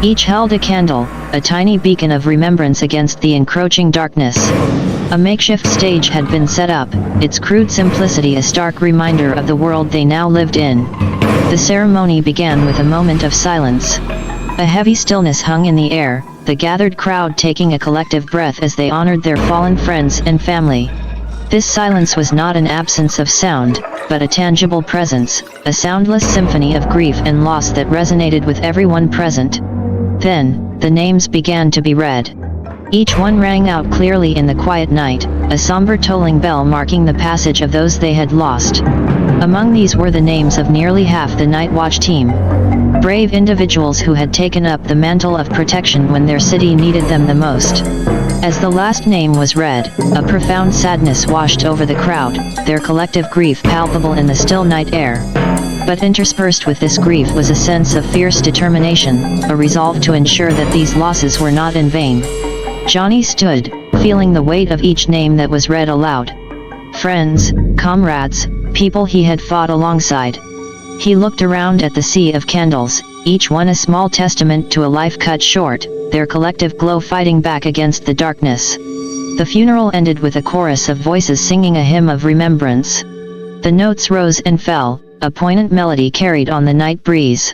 Each held a candle, a tiny beacon of remembrance against the encroaching darkness. A makeshift stage had been set up, its crude simplicity a stark reminder of the world they now lived in. The ceremony began with a moment of silence. A heavy stillness hung in the air, the gathered crowd taking a collective breath as they honored their fallen friends and family. This silence was not an absence of sound, but a tangible presence, a soundless symphony of grief and loss that resonated with everyone present. Then, the names began to be read. Each one rang out clearly in the quiet night, a somber tolling bell marking the passage of those they had lost. Among these were the names of nearly half the Night Watch team. Brave individuals who had taken up the mantle of protection when their city needed them the most. As the last name was read, a profound sadness washed over the crowd, their collective grief palpable in the still night air. But interspersed with this grief was a sense of fierce determination, a resolve to ensure that these losses were not in vain. Johnny stood, feeling the weight of each name that was read aloud. Friends, comrades, people he had fought alongside. He looked around at the sea of candles, each one a small testament to a life cut short, their collective glow fighting back against the darkness. The funeral ended with a chorus of voices singing a hymn of remembrance. The notes rose and fell, a poignant melody carried on the night breeze.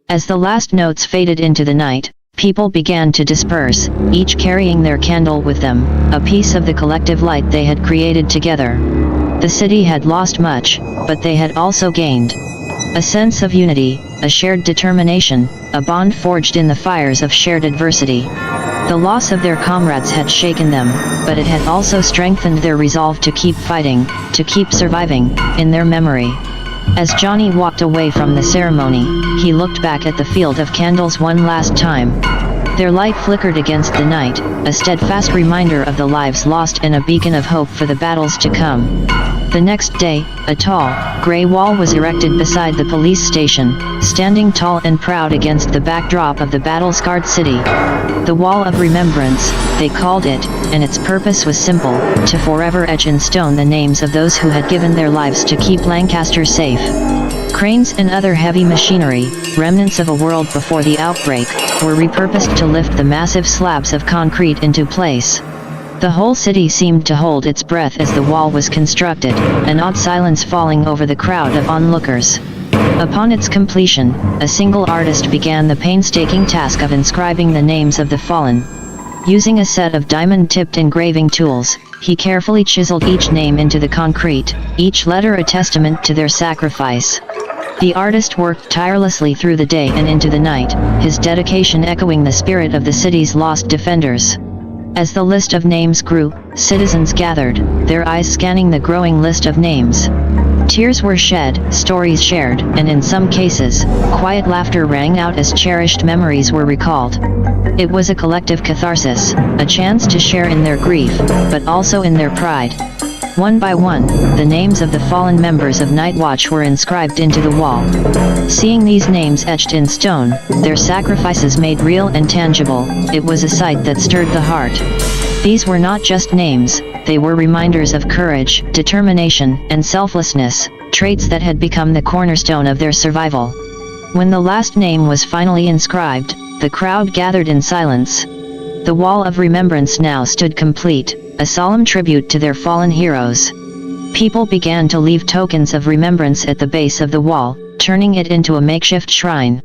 As the last notes faded into the night, people began to disperse, each carrying their candle with them, a piece of the collective light they had created together. The city had lost much, but they had also gained a sense of unity, a shared determination, a bond forged in the fires of shared adversity. The loss of their comrades had shaken them, but it had also strengthened their resolve to keep fighting, to keep surviving, in their memory. As Johnny walked away from the ceremony, he looked back at the field of candles one last time. Their light flickered against the night, a steadfast reminder of the lives lost and a beacon of hope for the battles to come. The next day, a tall, gray wall was erected beside the police station, standing tall and proud against the backdrop of the battle-scarred city. The Wall of Remembrance, they called it, and its purpose was simple, to forever etch in stone the names of those who had given their lives to keep Lancaster safe. Cranes and other heavy machinery, remnants of a world before the outbreak, were repurposed to lift the massive slabs of concrete into place. The whole city seemed to hold its breath as the wall was constructed, an odd silence falling over the crowd of onlookers. Upon its completion, a single artist began the painstaking task of inscribing the names of the fallen. Using a set of diamond-tipped engraving tools, he carefully chiseled each name into the concrete, each letter a testament to their sacrifice. The artist worked tirelessly through the day and into the night, his dedication echoing the spirit of the city's lost defenders. As the list of names grew, citizens gathered, their eyes scanning the growing list of names. Tears were shed, stories shared, and in some cases, quiet laughter rang out as cherished memories were recalled. It was a collective catharsis, a chance to share in their grief, but also in their pride. One by one, the names of the fallen members of Night Watch were inscribed into the wall. Seeing these names etched in stone, their sacrifices made real and tangible, it was a sight that stirred the heart. These were not just names, they were reminders of courage, determination, and selflessness, traits that had become the cornerstone of their survival. When the last name was finally inscribed, the crowd gathered in silence. The Wall of Remembrance now stood complete, a solemn tribute to their fallen heroes. People began to leave tokens of remembrance at the base of the wall, turning it into a makeshift shrine.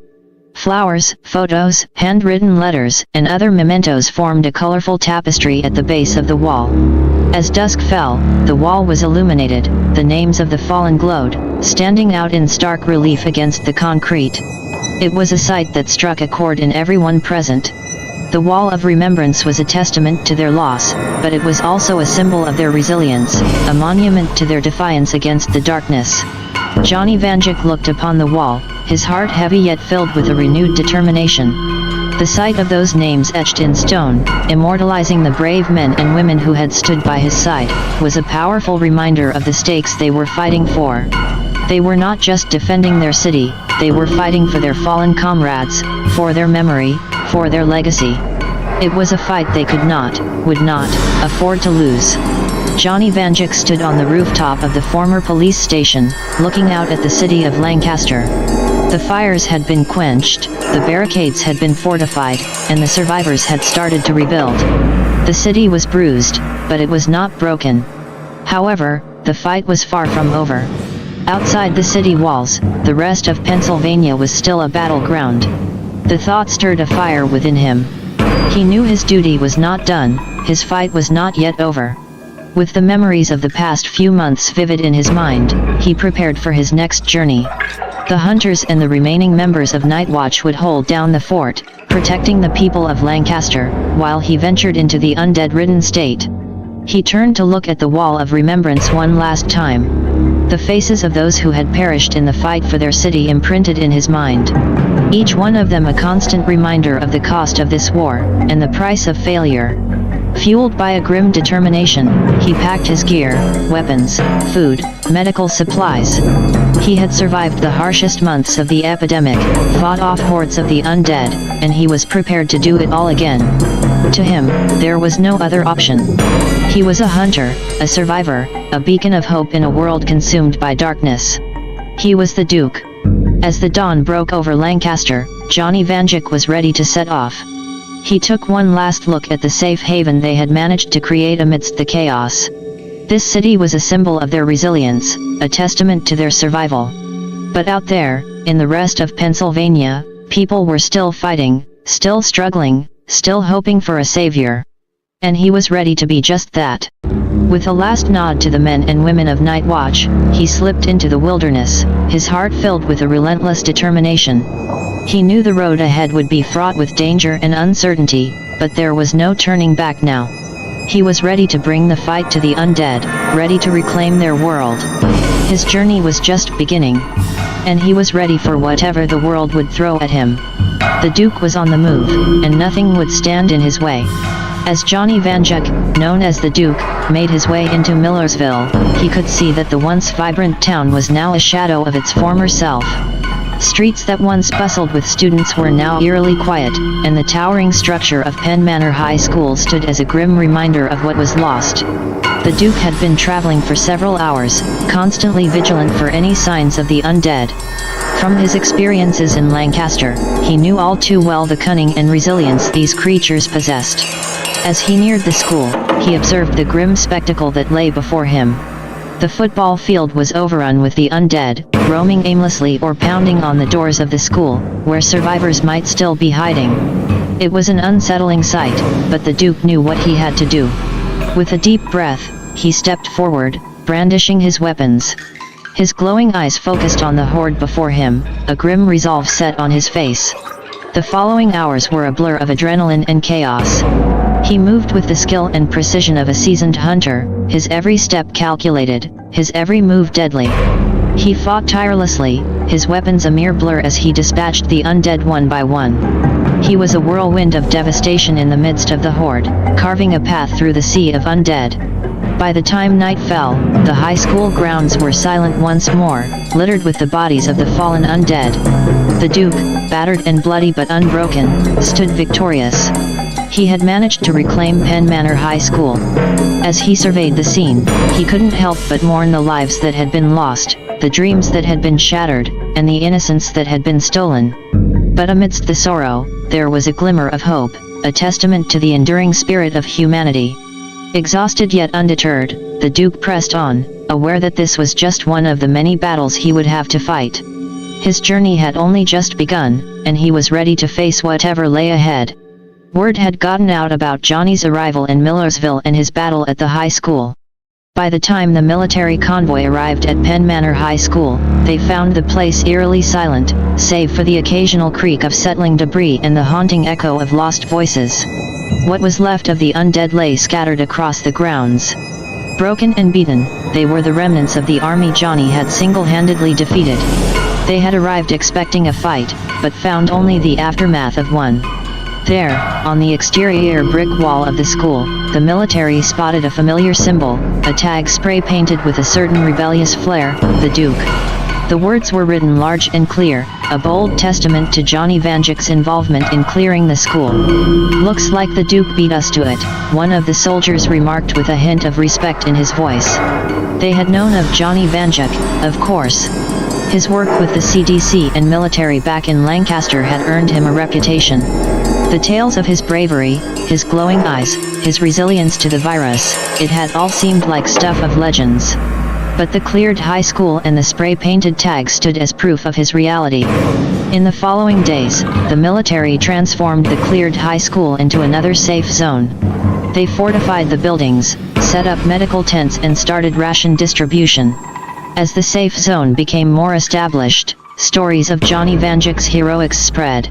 Flowers, photos, handwritten letters, and other mementos formed a colorful tapestry at the base of the wall. As dusk fell, the wall was illuminated, the names of the fallen glowed, standing out in stark relief against the concrete. It was a sight that struck a chord in everyone present. The wall of remembrance was a testament to their loss, but it was also a symbol of their resilience, a monument to their defiance against the darkness. Johnny Vanduke looked upon the wall, his heart heavy yet filled with a renewed determination. The sight of those names etched in stone, immortalizing the brave men and women who had stood by his side, was a powerful reminder of the stakes they were fighting for. They were not just defending their city, they were fighting for their fallen comrades, for their memory, for their legacy. It was a fight they would not, afford to lose. Johnny Vanduke stood on the rooftop of the former police station, looking out at the city of Lancaster. The fires had been quenched, the barricades had been fortified, and the survivors had started to rebuild. The city was bruised, but it was not broken. However, the fight was far from over. Outside the city walls, the rest of Pennsylvania was still a battleground. The thought stirred a fire within him. He knew his duty was not done, his fight was not yet over. With the memories of the past few months vivid in his mind, he prepared for his next journey. The hunters and the remaining members of Night Watch would hold down the fort, protecting the people of Lancaster, while he ventured into the undead-ridden state. He turned to look at the wall of remembrance one last time. The faces of those who had perished in the fight for their city imprinted in his mind. Each one of them a constant reminder of the cost of this war, and the price of failure. Fueled by a grim determination, he packed his gear, weapons, food, medical supplies. He had survived the harshest months of the epidemic, fought off hordes of the undead, and he was prepared to do it all again. To him, there was no other option. He was a hunter, a survivor, a beacon of hope in a world consumed by darkness. He was the Duke. As the dawn broke over Lancaster, Johnny Vanduke was ready to set off. He took one last look at the safe haven they had managed to create amidst the chaos. This city was a symbol of their resilience, a testament to their survival. But out there, in the rest of Pennsylvania, people were still fighting, still struggling, still hoping for a savior. And he was ready to be just that. With a last nod to the men and women of Night Watch, he slipped into the wilderness, his heart filled with a relentless determination. He knew the road ahead would be fraught with danger and uncertainty, but there was no turning back now. He was ready to bring the fight to the undead, ready to reclaim their world. His journey was just beginning, and he was ready for whatever the world would throw at him. The Duke was on the move, and nothing would stand in his way. As Johnny Vanduke, known as the Duke, made his way into Millersville, he could see that the once vibrant town was now a shadow of its former self. Streets that once bustled with students were now eerily quiet, and the towering structure of Penn Manor High School stood as a grim reminder of what was lost. The Duke had been traveling for several hours, constantly vigilant for any signs of the undead. From his experiences in Lancaster, he knew all too well the cunning and resilience these creatures possessed. As he neared the school, he observed the grim spectacle that lay before him. The football field was overrun with the undead, roaming aimlessly or pounding on the doors of the school, where survivors might still be hiding. It was an unsettling sight, but the Duke knew what he had to do. With a deep breath, he stepped forward, brandishing his weapons. His glowing eyes focused on the horde before him, a grim resolve set on his face. The following hours were a blur of adrenaline and chaos. He moved with the skill and precision of a seasoned hunter, his every step calculated, his every move deadly. He fought tirelessly, his weapons a mere blur as he dispatched the undead one by one. He was a whirlwind of devastation in the midst of the horde, carving a path through the sea of undead. By the time night fell, the high school grounds were silent once more, littered with the bodies of the fallen undead. The Duke, battered and bloody but unbroken, stood victorious. He had managed to reclaim Penn Manor High School. As he surveyed the scene, he couldn't help but mourn the lives that had been lost, the dreams that had been shattered, and the innocence that had been stolen. But amidst the sorrow, there was a glimmer of hope, a testament to the enduring spirit of humanity. Exhausted yet undeterred, the Duke pressed on, aware that this was just one of the many battles he would have to fight. His journey had only just begun, and he was ready to face whatever lay ahead. Word had gotten out about Johnny's arrival in Millersville and his battle at the high school. By the time the military convoy arrived at Penn Manor High School, they found the place eerily silent, save for the occasional creak of settling debris and the haunting echo of lost voices. What was left of the undead lay scattered across the grounds. Broken and beaten, they were the remnants of the army Johnny had single-handedly defeated. They had arrived expecting a fight, but found only the aftermath of one. There, on the exterior brick wall of the school, the military spotted a familiar symbol, a tag spray-painted with a certain rebellious flair, the Duke. The words were written large and clear, a bold testament to Johnny Vanduke's involvement in clearing the school. "Looks like the Duke beat us to it," one of the soldiers remarked with a hint of respect in his voice. They had known of Johnny Vanduke, of course. His work with the CDC and military back in Lancaster had earned him a reputation. The tales of his bravery, his glowing eyes, his resilience to the virus, it had all seemed like stuff of legends. But the cleared high school and the spray-painted tag stood as proof of his reality. In the following days, the military transformed the cleared high school into another safe zone. They fortified the buildings, set up medical tents and started ration distribution. As the safe zone became more established, stories of Johnny Vanduke's heroics spread.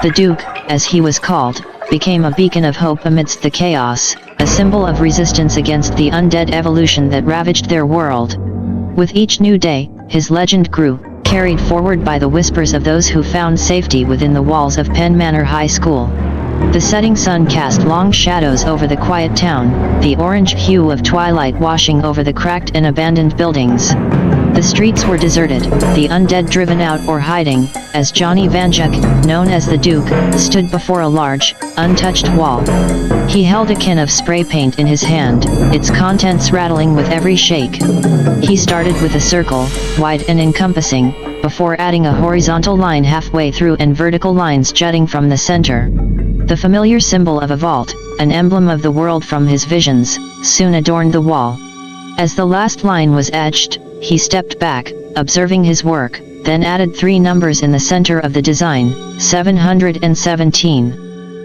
The Duke, as he was called, became a beacon of hope amidst the chaos, a symbol of resistance against the undead evolution that ravaged their world. With each new day, his legend grew, carried forward by the whispers of those who found safety within the walls of Penn Manor High School. The setting sun cast long shadows over the quiet town, the orange hue of twilight washing over the cracked and abandoned buildings. The streets were deserted, the undead driven out or hiding, as Johnny Vanduke, known as the Duke, stood before a large, untouched wall. He held a can of spray paint in his hand, its contents rattling with every shake. He started with a circle, wide and encompassing, before adding a horizontal line halfway through and vertical lines jutting from the center. The familiar symbol of a vault, an emblem of the world from his visions, soon adorned the wall. As the last line was etched, he stepped back, observing his work, then added 3 numbers in the center of the design, 717.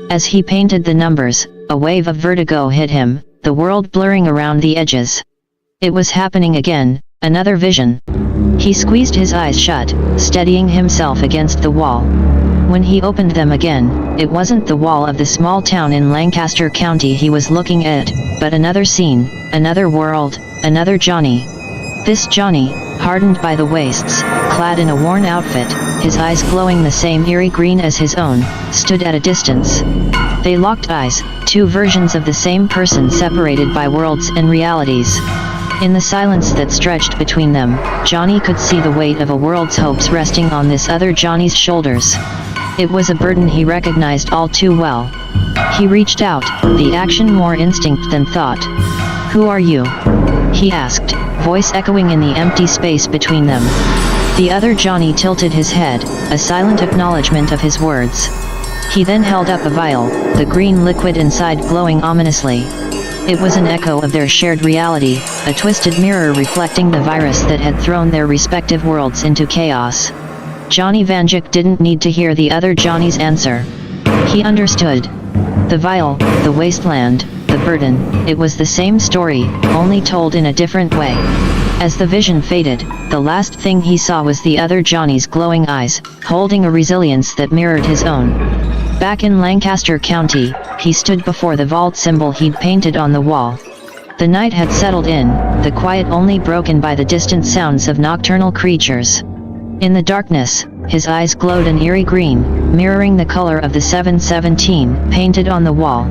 As he painted the numbers, a wave of vertigo hit him, the world blurring around the edges. It was happening again, another vision. He squeezed his eyes shut, steadying himself against the wall. When he opened them again, it wasn't the wall of the small town in Lancaster County he was looking at, but another scene, another world, another Johnny. This Johnny, hardened by the wastes, clad in a worn outfit, his eyes glowing the same eerie green as his own, stood at a distance. They locked eyes, 2 versions of the same person separated by worlds and realities. In the silence that stretched between them, Johnny could see the weight of a world's hopes resting on this other Johnny's shoulders. It was a burden he recognized all too well. He reached out, the action more instinct than thought. "Who are you?" he asked, voice echoing in the empty space between them. The other Johnny tilted his head, a silent acknowledgement of his words. He then held up a vial, the green liquid inside glowing ominously. It was an echo of their shared reality, a twisted mirror reflecting the virus that had thrown their respective worlds into chaos. Johnny Vanduke didn't need to hear the other Johnny's answer. He understood. The vial, the wasteland, the burden, it was the same story, only told in a different way. As the vision faded, the last thing he saw was the other Johnny's glowing eyes, holding a resilience that mirrored his own. Back in Lancaster County, he stood before the vault symbol he'd painted on the wall. The night had settled in, the quiet only broken by the distant sounds of nocturnal creatures. In the darkness, his eyes glowed an eerie green, mirroring the color of the 717 painted on the wall.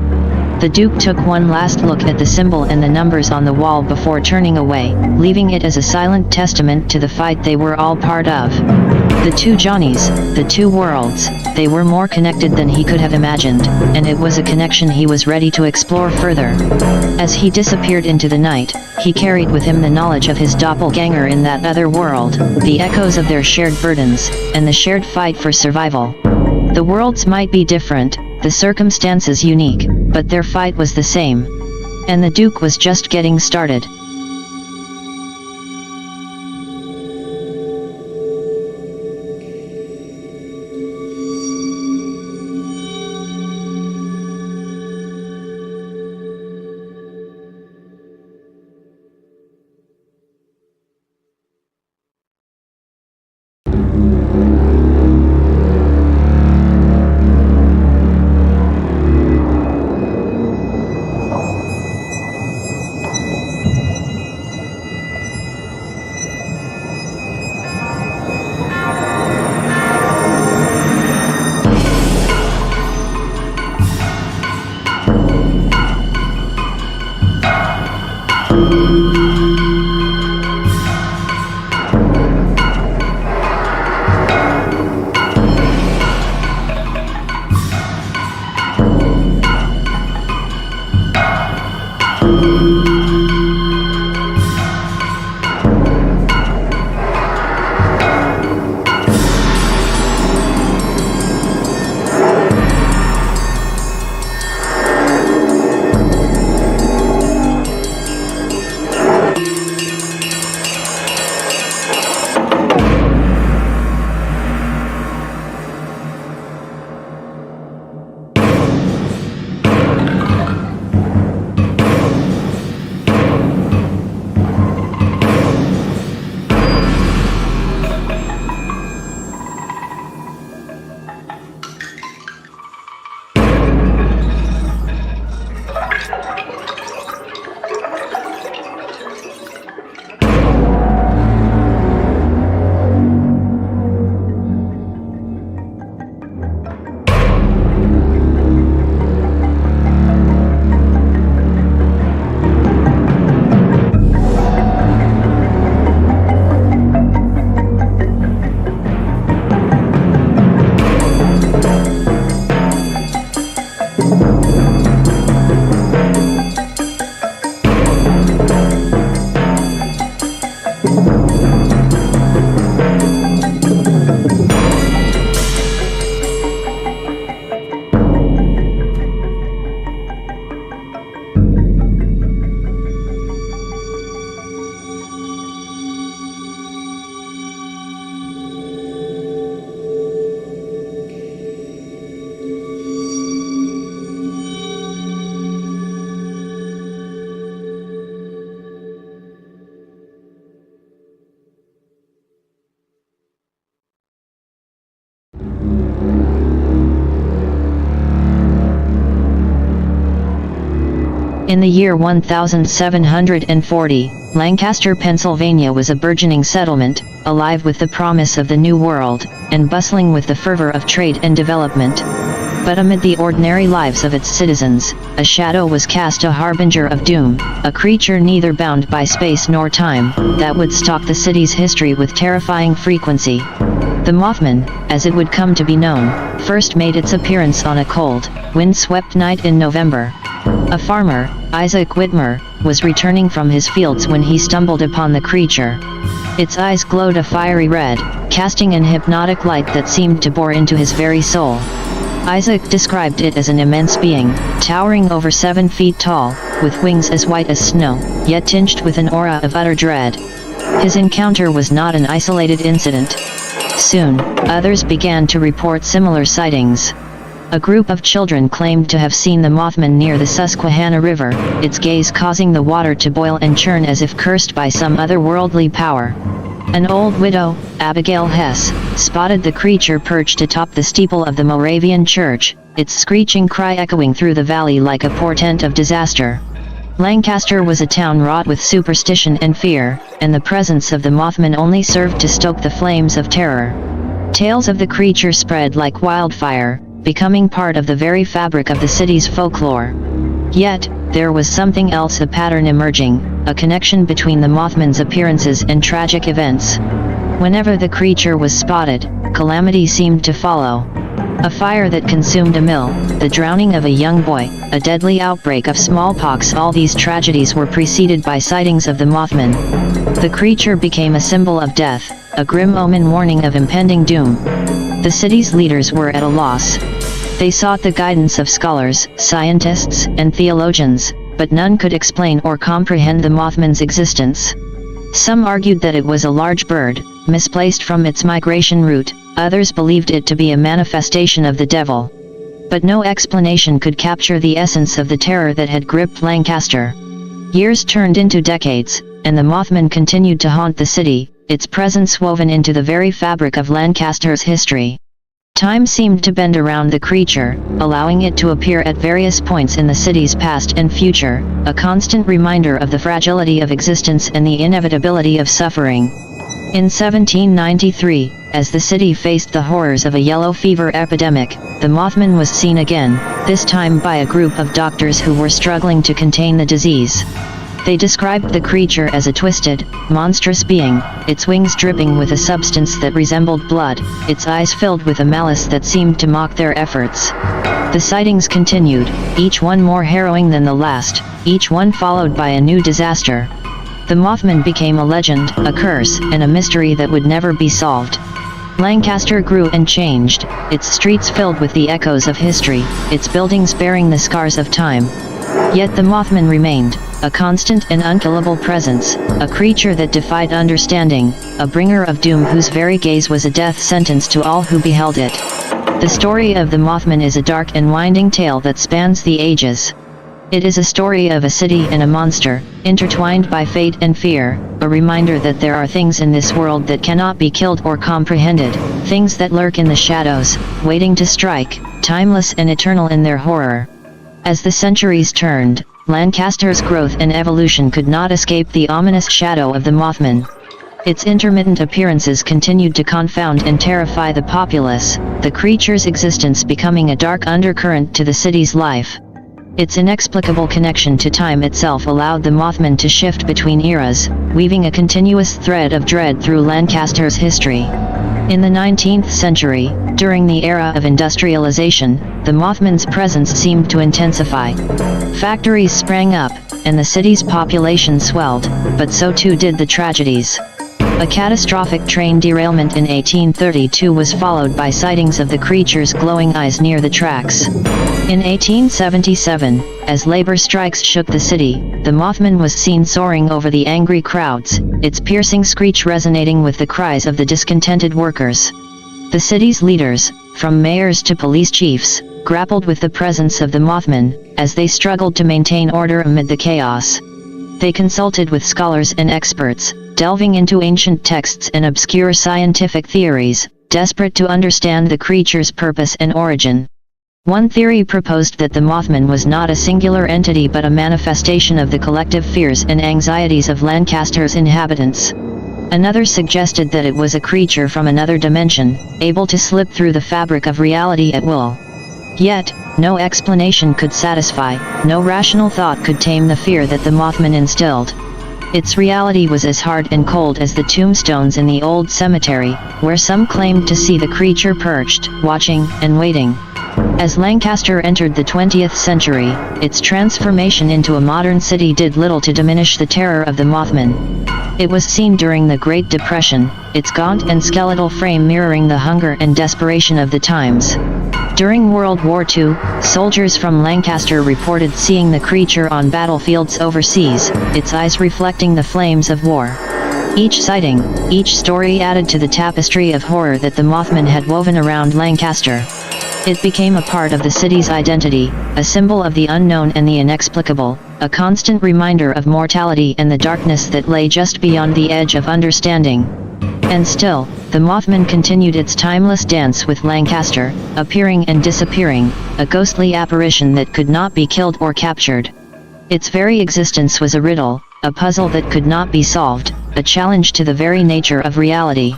The Duke took one last look at the symbol and the numbers on the wall before turning away, leaving it as a silent testament to the fight they were all part of. The 2 Johnnies, the 2 worlds, they were more connected than he could have imagined, and it was a connection he was ready to explore further. As he disappeared into the night, he carried with him the knowledge of his doppelganger in that other world, the echoes of their shared burdens, and the shared fight for survival. The worlds might be different, the circumstances unique, but their fight was the same. And the Duke was just getting started. In the year 1740, Lancaster, Pennsylvania was a burgeoning settlement, alive with the promise of the New World, and bustling with the fervor of trade and development. But amid the ordinary lives of its citizens, a shadow was cast, a harbinger of doom, a creature neither bound by space nor time, that would stalk the city's history with terrifying frequency. The Mothman, as it would come to be known, first made its appearance on a cold, wind-swept night in November. A farmer, Isaac Whitmer, was returning from his fields when he stumbled upon the creature. Its eyes glowed a fiery red, casting an hypnotic light that seemed to bore into his very soul. Isaac described it as an immense being, towering over 7 feet tall, with wings as white as snow, yet tinged with an aura of utter dread. His encounter was not an isolated incident. Soon, others began to report similar sightings. A group of children claimed to have seen the Mothman near the Susquehanna River, its gaze causing the water to boil and churn as if cursed by some otherworldly power. An old widow, Abigail Hess, spotted the creature perched atop the steeple of the Moravian church, its screeching cry echoing through the valley like a portent of disaster. Lancaster was a town wrought with superstition and fear, and the presence of the Mothman only served to stoke the flames of terror. Tales of the creature spread like wildfire, becoming part of the very fabric of the city's folklore. Yet, there was something else, a pattern emerging, a connection between the Mothman's appearances and tragic events. Whenever the creature was spotted, calamity seemed to follow. A fire that consumed a mill, the drowning of a young boy, a deadly outbreak of smallpox, all these tragedies were preceded by sightings of the Mothman. The creature became a symbol of death, a grim omen warning of impending doom. The city's leaders were at a loss. They sought the guidance of scholars, scientists, and theologians, but none could explain or comprehend the Mothman's existence. Some argued that it was a large bird, misplaced from its migration route, others believed it to be a manifestation of the devil. But no explanation could capture the essence of the terror that had gripped Lancaster. Years turned into decades, and the Mothman continued to haunt the city, its presence woven into the very fabric of Lancaster's history. Time seemed to bend around the creature, allowing it to appear at various points in the city's past and future, a constant reminder of the fragility of existence and the inevitability of suffering. In 1793, as the city faced the horrors of a yellow fever epidemic, the Mothman was seen again, this time by a group of doctors who were struggling to contain the disease. They described the creature as a twisted, monstrous being, its wings dripping with a substance that resembled blood, its eyes filled with a malice that seemed to mock their efforts. The sightings continued, each one more harrowing than the last, each one followed by a new disaster. The Mothman became a legend, a curse, and a mystery that would never be solved. Lancaster grew and changed, its streets filled with the echoes of history, its buildings bearing the scars of time. Yet the Mothman remained, a constant and unkillable presence, a creature that defied understanding, a bringer of doom whose very gaze was a death sentence to all who beheld it. The story of the Mothman is a dark and winding tale that spans the ages. It is a story of a city and a monster, intertwined by fate and fear, a reminder that there are things in this world that cannot be killed or comprehended, things that lurk in the shadows, waiting to strike, timeless and eternal in their horror. As the centuries turned, Lancaster's growth and evolution could not escape the ominous shadow of the Mothman. Its intermittent appearances continued to confound and terrify the populace, the creature's existence becoming a dark undercurrent to the city's life. Its inexplicable connection to time itself allowed the Mothman to shift between eras, weaving a continuous thread of dread through Lancaster's history. In the 19th century, during the era of industrialization, the Mothman's presence seemed to intensify. Factories sprang up, and the city's population swelled, but so too did the tragedies. A catastrophic train derailment in 1832 was followed by sightings of the creature's glowing eyes near the tracks. In 1877, as labor strikes shook the city, the Mothman was seen soaring over the angry crowds, its piercing screech resonating with the cries of the discontented workers. The city's leaders, from mayors to police chiefs, grappled with the presence of the Mothman, as they struggled to maintain order amid the chaos. They consulted with scholars and experts, delving into ancient texts and obscure scientific theories, desperate to understand the creature's purpose and origin. One theory proposed that the Mothman was not a singular entity but a manifestation of the collective fears and anxieties of Lancaster's inhabitants. Another suggested that it was a creature from another dimension, able to slip through the fabric of reality at will. Yet, no explanation could satisfy, no rational thought could tame the fear that the Mothman instilled. Its reality was as hard and cold as the tombstones in the old cemetery, where some claimed to see the creature perched, watching, and waiting. As Lancaster entered the 20th century, its transformation into a modern city did little to diminish the terror of the Mothman. It was seen during the Great Depression, its gaunt and skeletal frame mirroring the hunger and desperation of the times. During World War II, soldiers from Lancaster reported seeing the creature on battlefields overseas, its eyes reflecting the flames of war. Each sighting, each story added to the tapestry of horror that the Mothman had woven around Lancaster. It became a part of the city's identity, a symbol of the unknown and the inexplicable, a constant reminder of mortality and the darkness that lay just beyond the edge of understanding. And still, the Mothman continued its timeless dance with Lancaster, appearing and disappearing, a ghostly apparition that could not be killed or captured. Its very existence was a riddle, a puzzle that could not be solved, a challenge to the very nature of reality.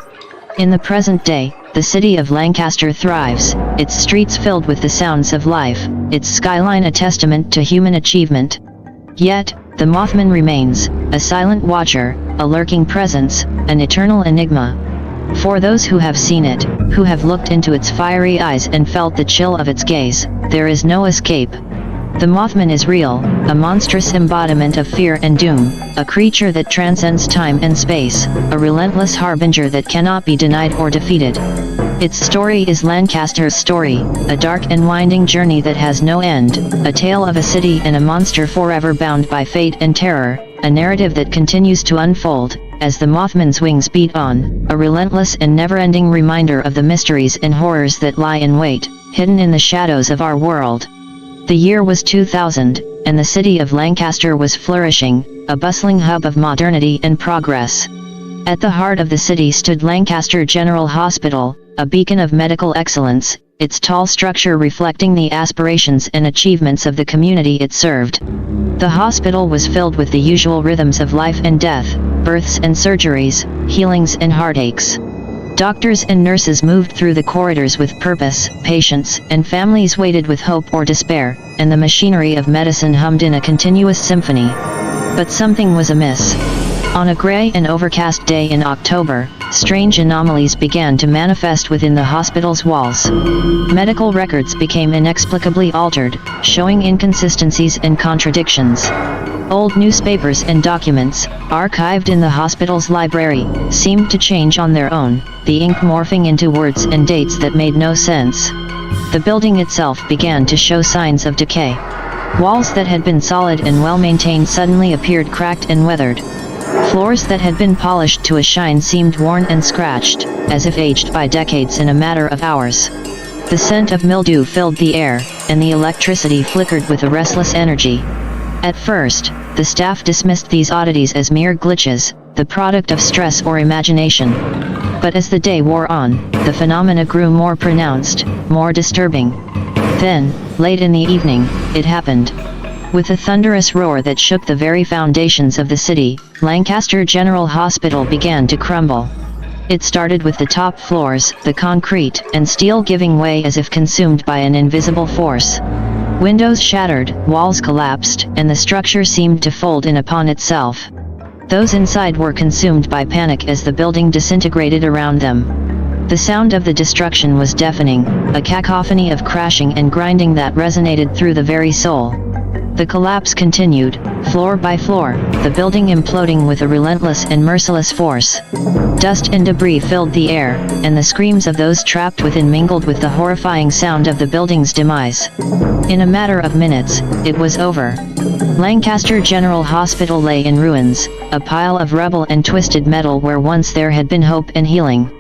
In the present day, the city of Lancaster thrives, its streets filled with the sounds of life, its skyline a testament to human achievement. Yet, the Mothman remains, a silent watcher, a lurking presence, an eternal enigma. For those who have seen it, who have looked into its fiery eyes and felt the chill of its gaze, there is no escape. The Mothman is real, a monstrous embodiment of fear and doom, a creature that transcends time and space, a relentless harbinger that cannot be denied or defeated. Its story is Lancaster's story, a dark and winding journey that has no end, a tale of a city and a monster forever bound by fate and terror, a narrative that continues to unfold, as the Mothman's wings beat on, a relentless and never-ending reminder of the mysteries and horrors that lie in wait, hidden in the shadows of our world. The year was 2000, and the city of Lancaster was flourishing, a bustling hub of modernity and progress. At the heart of the city stood Lancaster General Hospital, a beacon of medical excellence, its tall structure reflecting the aspirations and achievements of the community it served. The hospital was filled with the usual rhythms of life and death, births and surgeries, healings and heartaches. Doctors and nurses moved through the corridors with purpose, patients and families waited with hope or despair, and the machinery of medicine hummed in a continuous symphony. But something was amiss. On a gray and overcast day in October, strange anomalies began to manifest within the hospital's walls. Medical records became inexplicably altered, showing inconsistencies and contradictions. Old newspapers and documents, archived in the hospital's library, seemed to change on their own, the ink morphing into words and dates that made no sense. The building itself began to show signs of decay. Walls that had been solid and well-maintained suddenly appeared cracked and weathered. Floors that had been polished to a shine seemed worn and scratched, as if aged by decades in a matter of hours. The scent of mildew filled the air, and the electricity flickered with a restless energy. At first, the staff dismissed these oddities as mere glitches, the product of stress or imagination. But as the day wore on, the phenomena grew more pronounced, more disturbing. Then, late in the evening, it happened. With a thunderous roar that shook the very foundations of the city, Lancaster General Hospital began to crumble. It started with the top floors, the concrete and steel giving way as if consumed by an invisible force. Windows shattered, walls collapsed, and the structure seemed to fold in upon itself. Those inside were consumed by panic as the building disintegrated around them. The sound of the destruction was deafening, a cacophony of crashing and grinding that resonated through the very soul. The collapse continued, floor by floor, the building imploding with a relentless and merciless force. Dust and debris filled the air, and the screams of those trapped within mingled with the horrifying sound of the building's demise. In a matter of minutes, it was over. Lancaster General Hospital lay in ruins, a pile of rubble and twisted metal where once there had been hope and healing.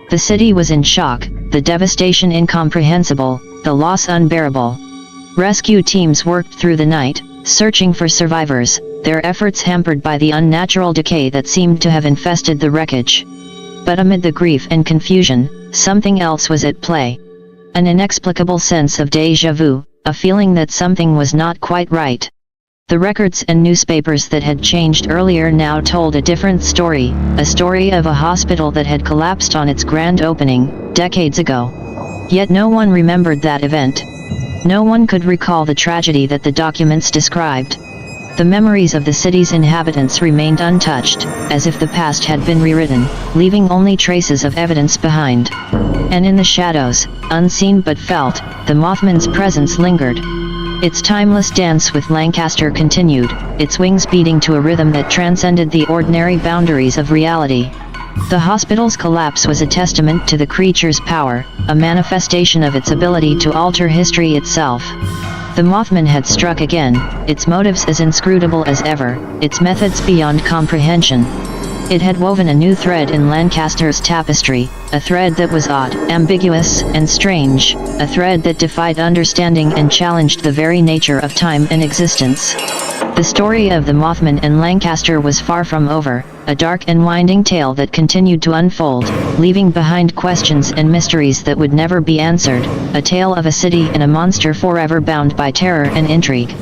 The city was in shock, the devastation incomprehensible, the loss unbearable. Rescue teams worked through the night, searching for survivors, their efforts hampered by the unnatural decay that seemed to have infested the wreckage. But amid the grief and confusion, something else was at play. An inexplicable sense of déjà vu, a feeling that something was not quite right. The records and newspapers that had changed earlier now told a different story, a story of a hospital that had collapsed on its grand opening, decades ago. Yet no one remembered that event. No one could recall the tragedy that the documents described. The memories of the city's inhabitants remained untouched, as if the past had been rewritten, leaving only traces of evidence behind. And in the shadows, unseen but felt, the Mothman's presence lingered. Its timeless dance with Lancaster continued, its wings beating to a rhythm that transcended the ordinary boundaries of reality. The hospital's collapse was a testament to the creature's power, a manifestation of its ability to alter history itself. The Mothman had struck again, its motives as inscrutable as ever, its methods beyond comprehension. It had woven a new thread in Lancaster's tapestry, a thread that was odd, ambiguous, and strange, a thread that defied understanding and challenged the very nature of time and existence. The story of the Mothman and Lancaster was far from over, a dark and winding tale that continued to unfold, leaving behind questions and mysteries that would never be answered, a tale of a city and a monster forever bound by terror and intrigue.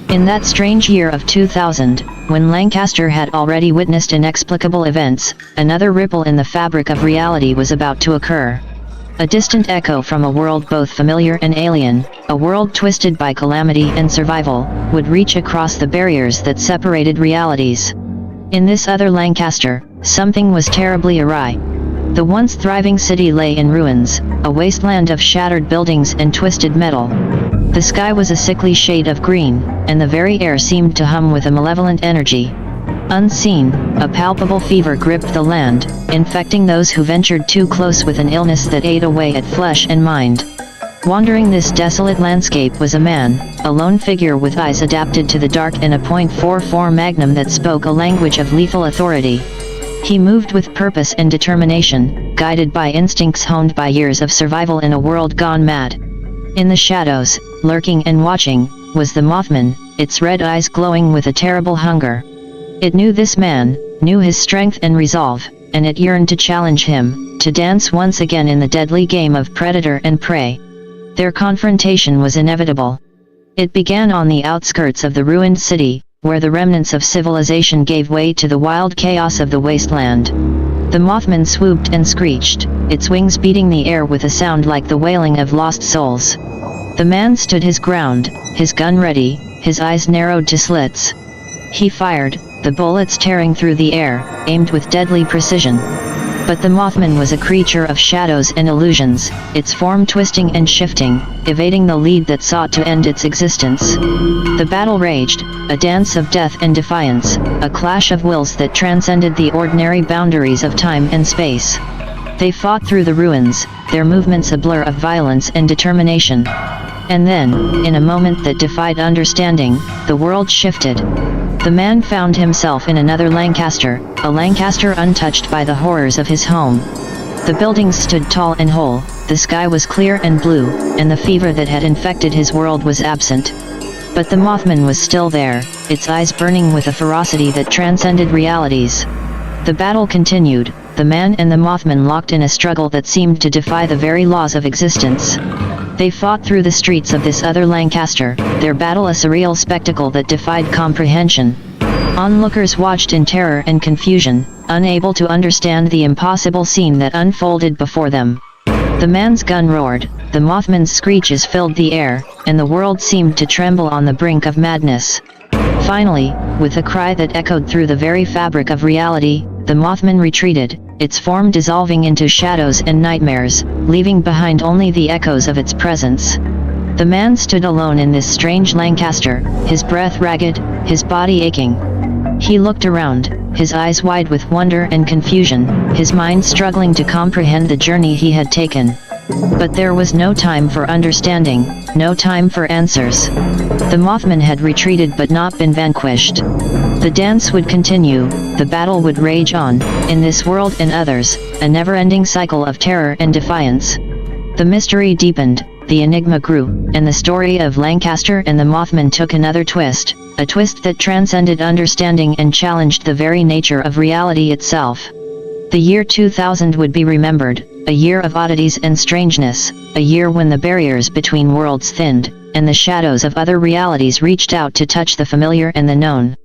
In that strange year of 2000, when Lancaster had already witnessed inexplicable events, another ripple in the fabric of reality was about to occur. A distant echo from a world both familiar and alien, a world twisted by calamity and survival, would reach across the barriers that separated realities. In this other Lancaster, something was terribly awry. The once thriving city lay in ruins, a wasteland of shattered buildings and twisted metal. The sky was a sickly shade of green, and the very air seemed to hum with a malevolent energy. Unseen, a palpable fever gripped the land, infecting those who ventured too close with an illness that ate away at flesh and mind. Wandering this desolate landscape was a man, a lone figure with eyes adapted to the dark and a .44 Magnum that spoke a language of lethal authority. He moved with purpose and determination, guided by instincts honed by years of survival in a world gone mad. In the shadows, lurking and watching, was the Mothman, its red eyes glowing with a terrible hunger. It knew this man, knew his strength and resolve, and it yearned to challenge him, to dance once again in the deadly game of predator and prey. Their confrontation was inevitable. It began on the outskirts of the ruined city, where the remnants of civilization gave way to the wild chaos of the wasteland. The Mothman swooped and screeched, its wings beating the air with a sound like the wailing of lost souls. The man stood his ground, his gun ready, his eyes narrowed to slits. He fired, the bullets tearing through the air, aimed with deadly precision. But the Mothman was a creature of shadows and illusions, its form twisting and shifting, evading the lead that sought to end its existence. The battle raged, a dance of death and defiance, a clash of wills that transcended the ordinary boundaries of time and space. They fought through the ruins, their movements a blur of violence and determination. And then, in a moment that defied understanding, the world shifted. The man found himself in another Lancaster, a Lancaster untouched by the horrors of his home. The buildings stood tall and whole, the sky was clear and blue, and the fever that had infected his world was absent. But the Mothman was still there, its eyes burning with a ferocity that transcended realities. The battle continued, the man and the Mothman locked in a struggle that seemed to defy the very laws of existence. They fought through the streets of this other Lancaster, their battle a surreal spectacle that defied comprehension. Onlookers watched in terror and confusion, unable to understand the impossible scene that unfolded before them. The man's gun roared, the Mothman's screeches filled the air, and the world seemed to tremble on the brink of madness. Finally, with a cry that echoed through the very fabric of reality, the Mothman retreated, its form dissolving into shadows and nightmares, leaving behind only the echoes of its presence. The man stood alone in this strange Lancaster, his breath ragged, his body aching. He looked around, his eyes wide with wonder and confusion, his mind struggling to comprehend the journey he had taken. But there was no time for understanding, no time for answers. The Mothman had retreated but not been vanquished. The dance would continue, the battle would rage on, in this world and others, a never-ending cycle of terror and defiance. The mystery deepened, the enigma grew, and the story of Lancaster and the Mothman took another twist, a twist that transcended understanding and challenged the very nature of reality itself. The year 2000 would be remembered, a year of oddities and strangeness, a year when the barriers between worlds thinned, and the shadows of other realities reached out to touch the familiar and the known.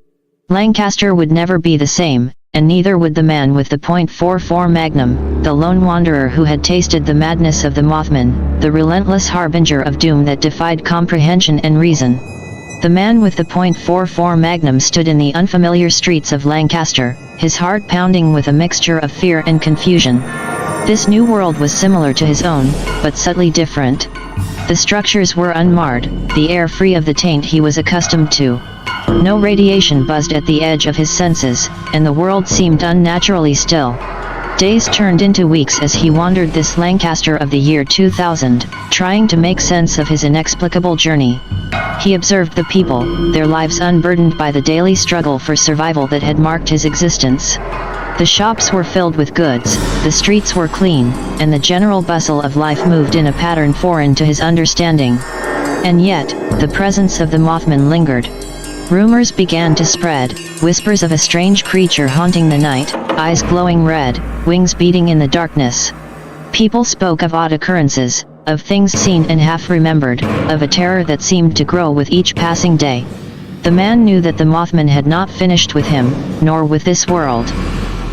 Lancaster would never be the same, and neither would the man with the .44 Magnum, the lone wanderer who had tasted the madness of the Mothman, the relentless harbinger of doom that defied comprehension and reason. The man with the .44 Magnum stood in the unfamiliar streets of Lancaster, his heart pounding with a mixture of fear and confusion. This new world was similar to his own, but subtly different. The structures were unmarred, the air free of the taint he was accustomed to. No radiation buzzed at the edge of his senses, and the world seemed unnaturally still. Days turned into weeks as he wandered this Lancaster of the year 2000, trying to make sense of his inexplicable journey. He observed the people, their lives unburdened by the daily struggle for survival that had marked his existence. The shops were filled with goods, the streets were clean, and the general bustle of life moved in a pattern foreign to his understanding. And yet, the presence of the Mothman lingered. Rumors began to spread, whispers of a strange creature haunting the night, eyes glowing red, wings beating in the darkness. People spoke of odd occurrences, of things seen and half remembered, of a terror that seemed to grow with each passing day. The man knew that the Mothman had not finished with him, nor with this world.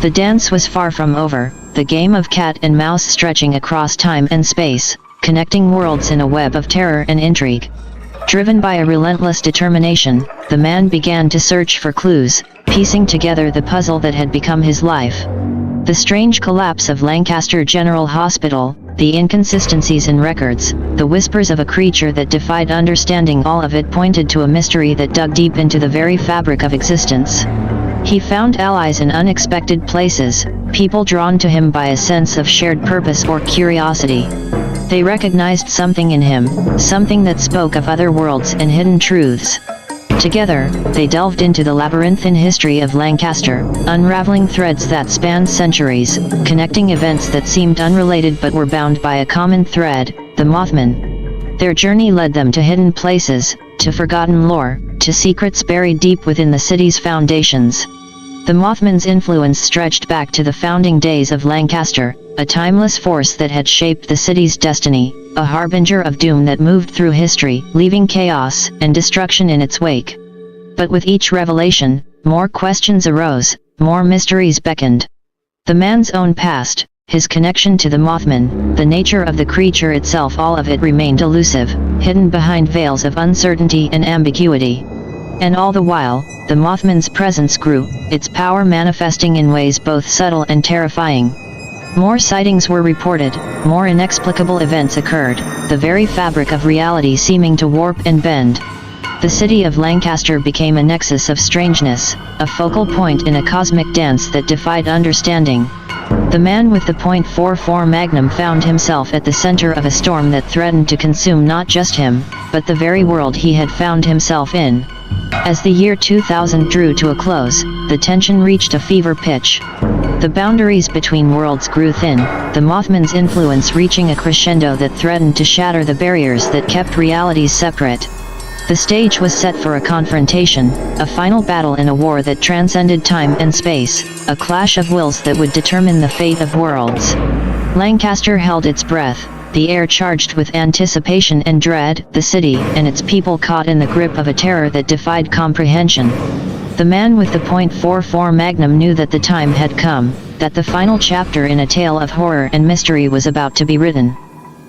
The dance was far from over, the game of cat and mouse stretching across time and space, connecting worlds in a web of terror and intrigue. Driven by a relentless determination, the man began to search for clues, piecing together the puzzle that had become his life. The strange collapse of Lancaster General Hospital, the inconsistencies in records, the whispers of a creature that defied understanding, all of it pointed to a mystery that dug deep into the very fabric of existence. He found allies in unexpected places, people drawn to him by a sense of shared purpose or curiosity. They recognized something in him, something that spoke of other worlds and hidden truths. Together, they delved into the labyrinthine history of Lancaster, unraveling threads that spanned centuries, connecting events that seemed unrelated but were bound by a common thread, the Mothman. Their journey led them to hidden places, to forgotten lore, to secrets buried deep within the city's foundations. The Mothman's influence stretched back to the founding days of Lancaster, a timeless force that had shaped the city's destiny, a harbinger of doom that moved through history, leaving chaos and destruction in its wake. But with each revelation, more questions arose, more mysteries beckoned. The man's own past, his connection to the Mothman, the nature of the creature itself, all of it remained elusive, hidden behind veils of uncertainty and ambiguity. And all the while, the Mothman's presence grew, its power manifesting in ways both subtle and terrifying. More sightings were reported, more inexplicable events occurred, the very fabric of reality seeming to warp and bend. The city of Lancaster became a nexus of strangeness, a focal point in a cosmic dance that defied understanding. The man with the .44 Magnum found himself at the center of a storm that threatened to consume not just him, but the very world he had found himself in. As the year 2000 drew to a close, the tension reached a fever pitch. The boundaries between worlds grew thin, the Mothman's influence reaching a crescendo that threatened to shatter the barriers that kept realities separate. The stage was set for a confrontation, a final battle in a war that transcended time and space, a clash of wills that would determine the fate of worlds. Lancaster held its breath, the air charged with anticipation and dread, the city and its people caught in the grip of a terror that defied comprehension. The man with the .44 Magnum knew that the time had come, that the final chapter in a tale of horror and mystery was about to be written.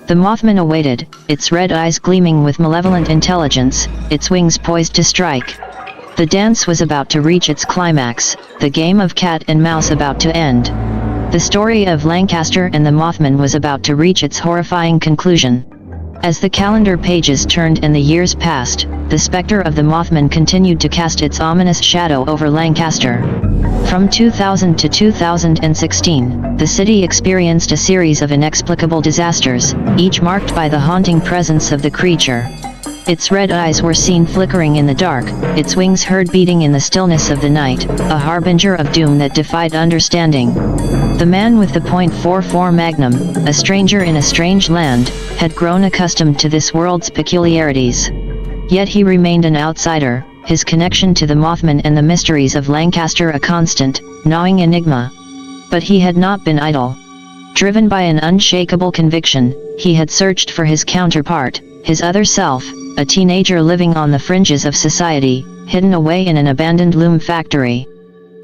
The Mothman awaited, its red eyes gleaming with malevolent intelligence, its wings poised to strike. The dance was about to reach its climax, the game of cat and mouse about to end. The story of Lancaster and the Mothman was about to reach its horrifying conclusion. As the calendar pages turned and the years passed, the specter of the Mothman continued to cast its ominous shadow over Lancaster. From 2000 to 2016, the city experienced a series of inexplicable disasters, each marked by the haunting presence of the creature. Its red eyes were seen flickering in the dark, its wings heard beating in the stillness of the night, a harbinger of doom that defied understanding. The man with the .44 Magnum, a stranger in a strange land, had grown accustomed to this world's peculiarities. Yet he remained an outsider, his connection to the Mothman and the mysteries of Lancaster a constant, gnawing enigma. But he had not been idle. Driven by an unshakable conviction, he had searched for his counterpart, his other self, a teenager living on the fringes of society, hidden away in an abandoned loom factory.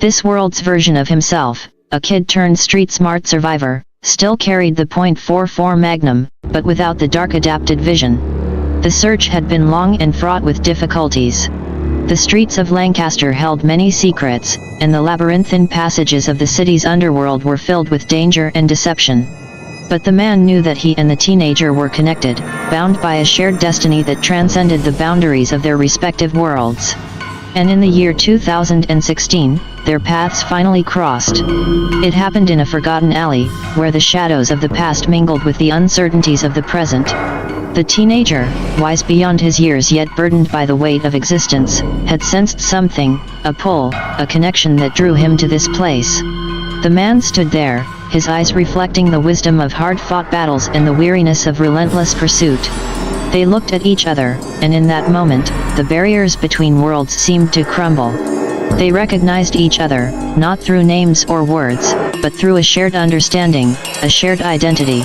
This world's version of himself, a kid-turned-street-smart survivor, still carried the .44 Magnum, but without the dark adapted vision. The search had been long and fraught with difficulties. The streets of Lancaster held many secrets, and the labyrinthine passages of the city's underworld were filled with danger and deception. But the man knew that he and the teenager were connected, bound by a shared destiny that transcended the boundaries of their respective worlds. And in the year 2016, their paths finally crossed. It happened in a forgotten alley, where the shadows of the past mingled with the uncertainties of the present. The teenager, wise beyond his years yet burdened by the weight of existence, had sensed something, a pull, a connection that drew him to this place. The man stood there, his eyes reflecting the wisdom of hard-fought battles and the weariness of relentless pursuit. They looked at each other, and in that moment, the barriers between worlds seemed to crumble. They recognized each other, not through names or words, but through a shared understanding, a shared identity.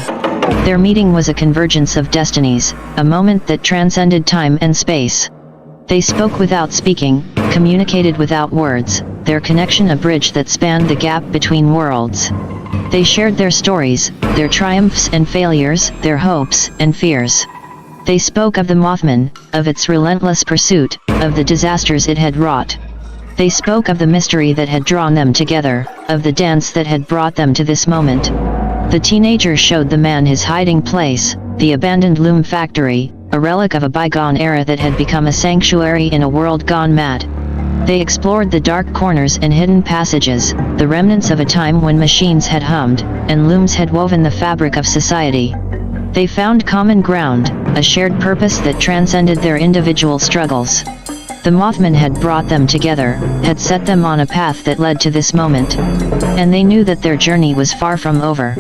Their meeting was a convergence of destinies, a moment that transcended time and space. They spoke without speaking, communicated without words, their connection a bridge that spanned the gap between worlds. They shared their stories, their triumphs and failures, their hopes and fears. They spoke of the Mothman, of its relentless pursuit, of the disasters it had wrought. They spoke of the mystery that had drawn them together, of the dance that had brought them to this moment. The teenager showed the man his hiding place, the abandoned loom factory, a relic of a bygone era that had become a sanctuary in a world gone mad. They explored the dark corners and hidden passages, the remnants of a time when machines had hummed, and looms had woven the fabric of society. They found common ground, a shared purpose that transcended their individual struggles. The Mothman had brought them together, had set them on a path that led to this moment. And they knew that their journey was far from over.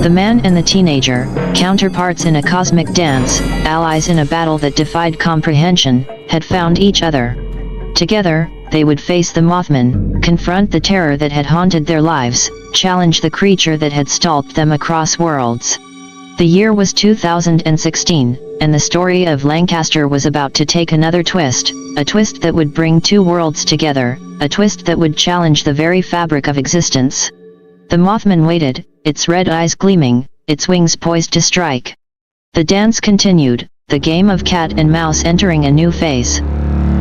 The man and the teenager, counterparts in a cosmic dance, allies in a battle that defied comprehension, had found each other. Together, they would face the Mothman, confront the terror that had haunted their lives, challenge the creature that had stalked them across worlds. The year was 2016, and the story of Lancaster was about to take another twist, a twist that would bring two worlds together, a twist that would challenge the very fabric of existence. The Mothman waited, its red eyes gleaming, its wings poised to strike. The dance continued, the game of cat and mouse entering a new phase.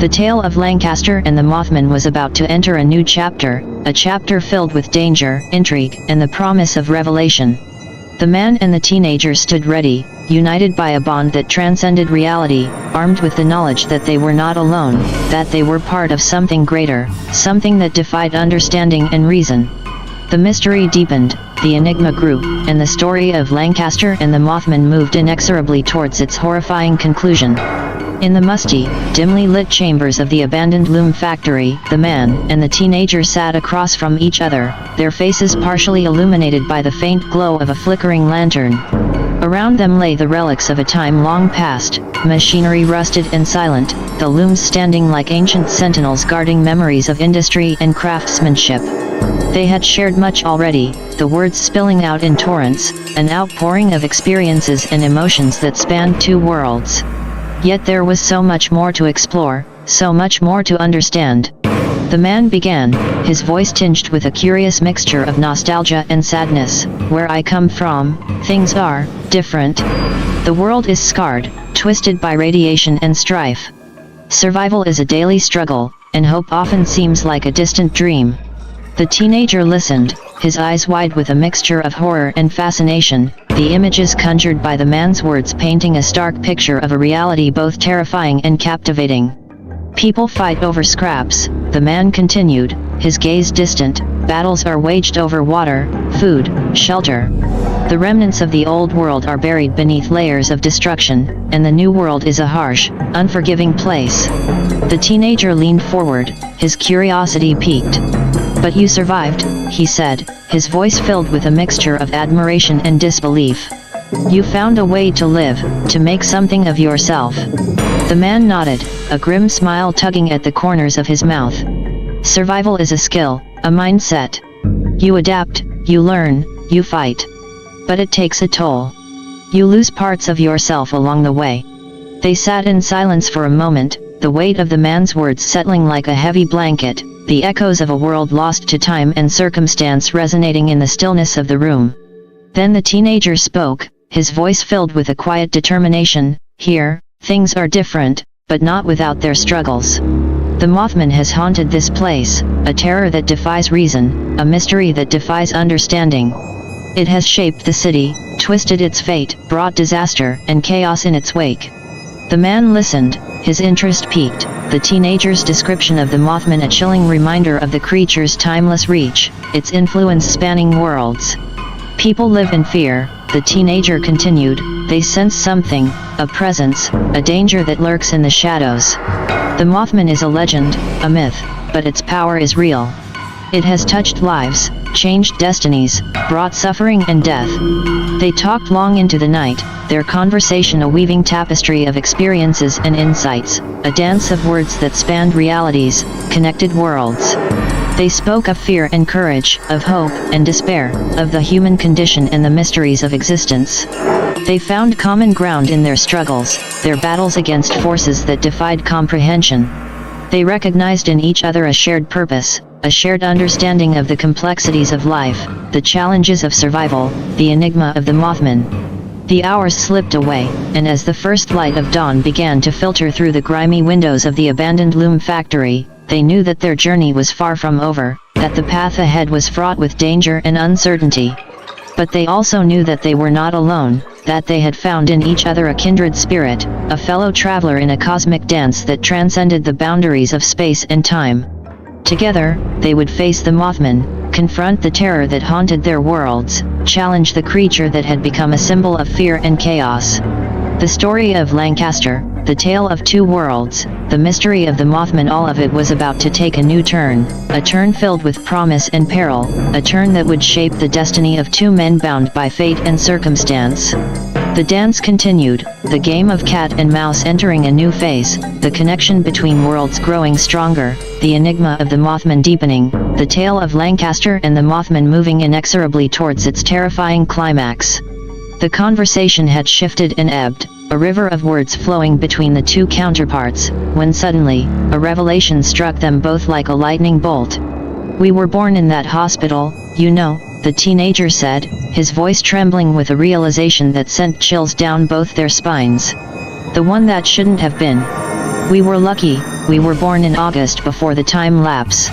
The tale of Lancaster and the Mothman was about to enter a new chapter, a chapter filled with danger, intrigue, and the promise of revelation. The man and the teenager stood ready, united by a bond that transcended reality, armed with the knowledge that they were not alone, that they were part of something greater, something that defied understanding and reason. The mystery deepened, the enigma grew, and the story of Lancaster and the Mothman moved inexorably towards its horrifying conclusion. In the musty, dimly lit chambers of the abandoned loom factory, the man and the teenager sat across from each other, their faces partially illuminated by the faint glow of a flickering lantern. Around them lay the relics of a time long past, machinery rusted and silent, the looms standing like ancient sentinels guarding memories of industry and craftsmanship. They had shared much already, the words spilling out in torrents, an outpouring of experiences and emotions that spanned two worlds. Yet there was so much more to explore, so much more to understand. The man began, his voice tinged with a curious mixture of nostalgia and sadness. Where I come from, things are different. The world is scarred, twisted by radiation and strife. Survival is a daily struggle, and hope often seems like a distant dream. The teenager listened, his eyes wide with a mixture of horror and fascination, the images conjured by the man's words painting a stark picture of a reality both terrifying and captivating. People fight over scraps, the man continued, his gaze distant, battles are waged over water, food, shelter. The remnants of the old world are buried beneath layers of destruction, and the new world is a harsh, unforgiving place. The teenager leaned forward, his curiosity piqued. But you survived, he said, his voice filled with a mixture of admiration and disbelief. You found a way to live, to make something of yourself. The man nodded, a grim smile tugging at the corners of his mouth. Survival is a skill, a mindset. You adapt, you learn, you fight. But it takes a toll. You lose parts of yourself along the way. They sat in silence for a moment, the weight of the man's words settling like a heavy blanket, the echoes of a world lost to time and circumstance resonating in the stillness of the room. Then the teenager spoke, his voice filled with a quiet determination. Here, things are different, but not without their struggles. The Mothman has haunted this place, a terror that defies reason, a mystery that defies understanding. It has shaped the city, twisted its fate, brought disaster and chaos in its wake. The man listened, his interest piqued, the teenager's description of the Mothman a chilling reminder of the creature's timeless reach, its influence spanning worlds. People live in fear, the teenager continued, they sense something, a presence, a danger that lurks in the shadows. The Mothman is a legend, a myth, but its power is real. It has touched lives, changed destinies, brought suffering and death. They talked long into the night, their conversation a weaving tapestry of experiences and insights, a dance of words that spanned realities, connected worlds. They spoke of fear and courage, of hope and despair, of the human condition and the mysteries of existence. They found common ground in their struggles, their battles against forces that defied comprehension. They recognized in each other a shared purpose, a shared understanding of the complexities of life, the challenges of survival, the enigma of the Mothman. The hours slipped away, and as the first light of dawn began to filter through the grimy windows of the abandoned loom factory, they knew that their journey was far from over, that the path ahead was fraught with danger and uncertainty. But they also knew that they were not alone, that they had found in each other a kindred spirit, a fellow traveler in a cosmic dance that transcended the boundaries of space and time. Together, they would face the Mothman, confront the terror that haunted their worlds, challenge the creature that had become a symbol of fear and chaos. The story of Lancaster, the tale of two worlds, the mystery of the Mothman, all of it was about to take a new turn, a turn filled with promise and peril, a turn that would shape the destiny of two men bound by fate and circumstance. The dance continued, the game of cat and mouse entering a new phase, the connection between worlds growing stronger, the enigma of the Mothman deepening, the tale of Lancaster and the Mothman moving inexorably towards its terrifying climax. The conversation had shifted and ebbed, a river of words flowing between the two counterparts, when suddenly, a revelation struck them both like a lightning bolt. We were born in that hospital, you know, the teenager said, his voice trembling with a realization that sent chills down both their spines. The one that shouldn't have been. We were lucky, we were born in August before the time lapse."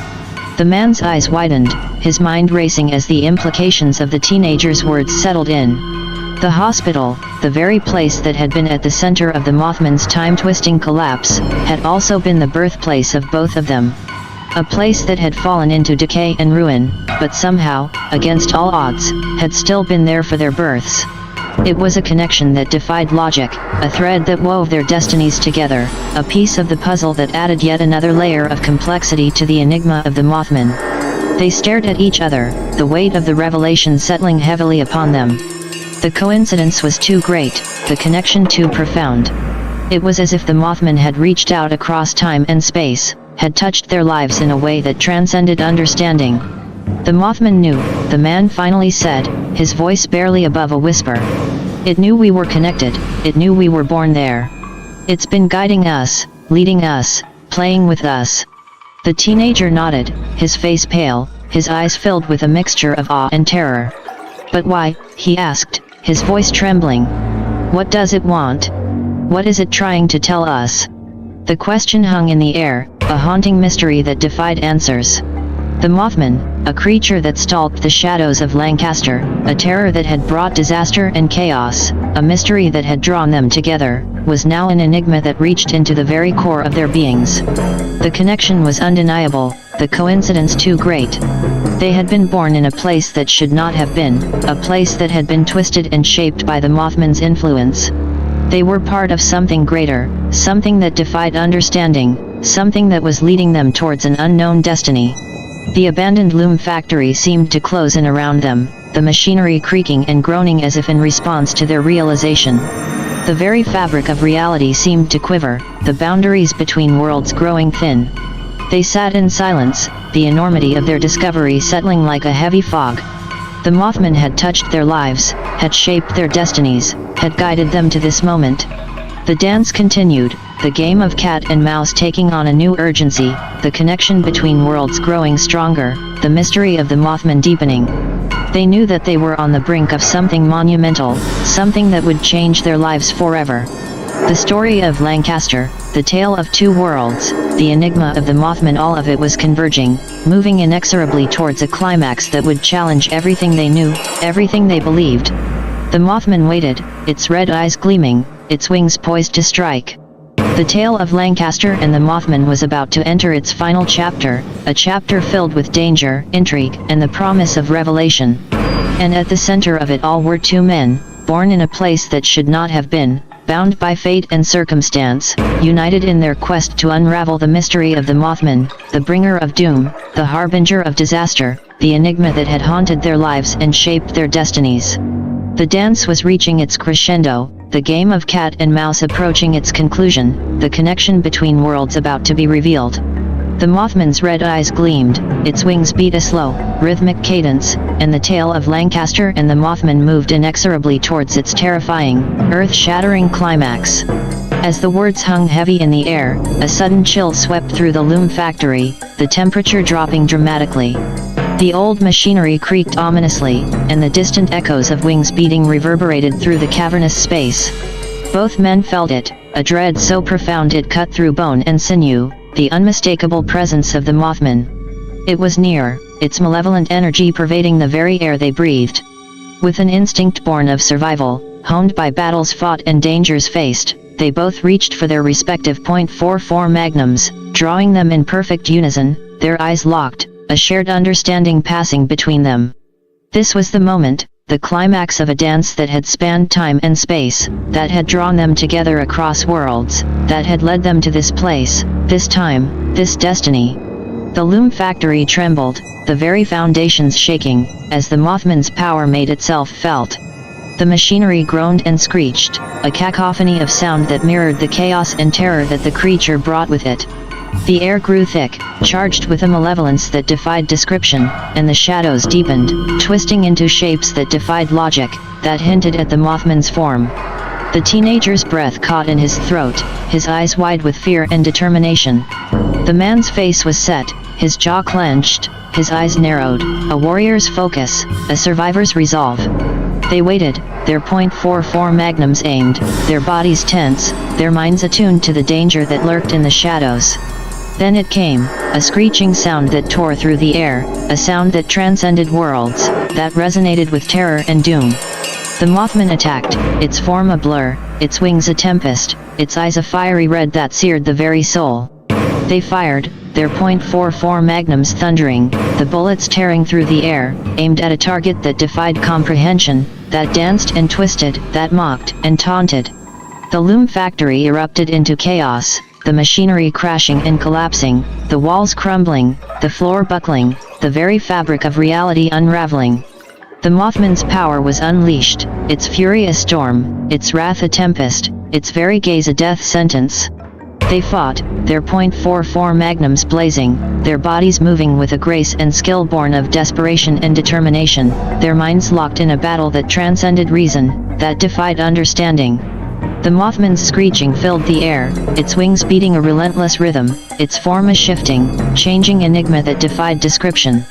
The man's eyes widened, his mind racing as the implications of the teenager's words settled in. The hospital, the very place that had been at the center of the Mothman's time-twisting collapse, had also been the birthplace of both of them. A place that had fallen into decay and ruin, but somehow, against all odds, had still been there for their births. It was a connection that defied logic, a thread that wove their destinies together, a piece of the puzzle that added yet another layer of complexity to the enigma of the Mothman. They stared at each other, the weight of the revelation settling heavily upon them. The coincidence was too great, the connection too profound. It was as if the Mothman had reached out across time and space, had touched their lives in a way that transcended understanding. "The Mothman knew," the man finally said, his voice barely above a whisper. "It knew we were connected, it knew we were born there. It's been guiding us, leading us, playing with us." The teenager nodded, his face pale, his eyes filled with a mixture of awe and terror. "But why?" he asked, his voice trembling. "What does it want? What is it trying to tell us?" The question hung in the air, a haunting mystery that defied answers. The Mothman, a creature that stalked the shadows of Lancaster, a terror that had brought disaster and chaos, a mystery that had drawn them together, was now an enigma that reached into the very core of their beings. The connection was undeniable, the coincidence too great. They had been born in a place that should not have been, a place that had been twisted and shaped by the Mothman's influence. They were part of something greater, something that defied understanding, something that was leading them towards an unknown destiny. The abandoned loom factory seemed to close in around them, the machinery creaking and groaning as if in response to their realization. The very fabric of reality seemed to quiver, the boundaries between worlds growing thin. They sat in silence, the enormity of their discovery settling like a heavy fog. The Mothman had touched their lives, had shaped their destinies, had guided them to this moment. The dance continued, the game of cat and mouse taking on a new urgency, the connection between worlds growing stronger, the mystery of the Mothman deepening. They knew that they were on the brink of something monumental, something that would change their lives forever. The story of Lancaster, the tale of two worlds, the enigma of the Mothman, all of it was converging, moving inexorably towards a climax that would challenge everything they knew, everything they believed. The Mothman waited, its red eyes gleaming, its wings poised to strike. The tale of Lancaster and the Mothman was about to enter its final chapter, a chapter filled with danger, intrigue, and the promise of revelation. And at the center of it all were two men, born in a place that should not have been, bound by fate and circumstance, united in their quest to unravel the mystery of the Mothman, the bringer of doom, the harbinger of disaster, the enigma that had haunted their lives and shaped their destinies. The dance was reaching its crescendo, the game of cat and mouse approaching its conclusion, the connection between worlds about to be revealed. The Mothman's red eyes gleamed, its wings beat a slow, rhythmic cadence, and the tale of Lancaster and the Mothman moved inexorably towards its terrifying, earth-shattering climax. As the words hung heavy in the air, a sudden chill swept through the loom factory, the temperature dropping dramatically. The old machinery creaked ominously, and the distant echoes of wings beating reverberated through the cavernous space. Both men felt it, a dread so profound it cut through bone and sinew, the unmistakable presence of the Mothman. It was near, its malevolent energy pervading the very air they breathed. With an instinct born of survival, honed by battles fought and dangers faced, they both reached for their respective .44 magnums, drawing them in perfect unison, their eyes locked, a shared understanding passing between them. This was the moment, the climax of a dance that had spanned time and space, that had drawn them together across worlds, that had led them to this place, this time, this destiny. The loom factory trembled, the very foundations shaking, as the Mothman's power made itself felt. The machinery groaned and screeched, a cacophony of sound that mirrored the chaos and terror that the creature brought with it. The air grew thick, charged with a malevolence that defied description, and the shadows deepened, twisting into shapes that defied logic, that hinted at the Mothman's form. The teenager's breath caught in his throat, his eyes wide with fear and determination. The man's face was set, his jaw clenched, his eyes narrowed, a warrior's focus, a survivor's resolve. They waited, their .44 magnums aimed, their bodies tense, their minds attuned to the danger that lurked in the shadows. Then it came, a screeching sound that tore through the air, a sound that transcended worlds, that resonated with terror and doom. The Mothman attacked, its form a blur, its wings a tempest, its eyes a fiery red that seared the very soul. They fired, their .44 magnums thundering, the bullets tearing through the air, aimed at a target that defied comprehension, that danced and twisted, that mocked and taunted. The loom factory erupted into chaos, the machinery crashing and collapsing, the walls crumbling, the floor buckling, the very fabric of reality unraveling. The Mothman's power was unleashed, its fury a storm, its wrath a tempest, its very gaze a death sentence. They fought, their .44 magnums blazing, their bodies moving with a grace and skill born of desperation and determination, their minds locked in a battle that transcended reason, that defied understanding. The Mothman's screeching filled the air, its wings beating a relentless rhythm, its form a shifting, changing enigma that defied description.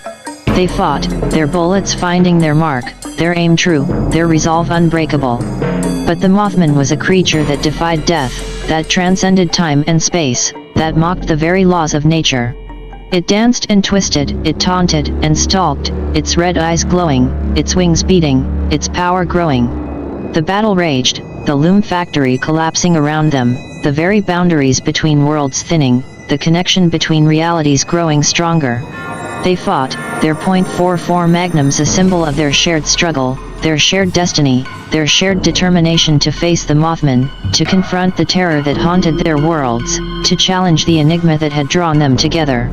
They fought, their bullets finding their mark, their aim true, their resolve unbreakable. But the Mothman was a creature that defied death, that transcended time and space, that mocked the very laws of nature. It danced and twisted, it taunted and stalked, its red eyes glowing, its wings beating, its power growing. The battle raged, the loom factory collapsing around them, the very boundaries between worlds thinning, the connection between realities growing stronger. They fought, their .44 magnums a symbol of their shared struggle, their shared destiny, their shared determination to face the Mothman, to confront the terror that haunted their worlds, to challenge the enigma that had drawn them together.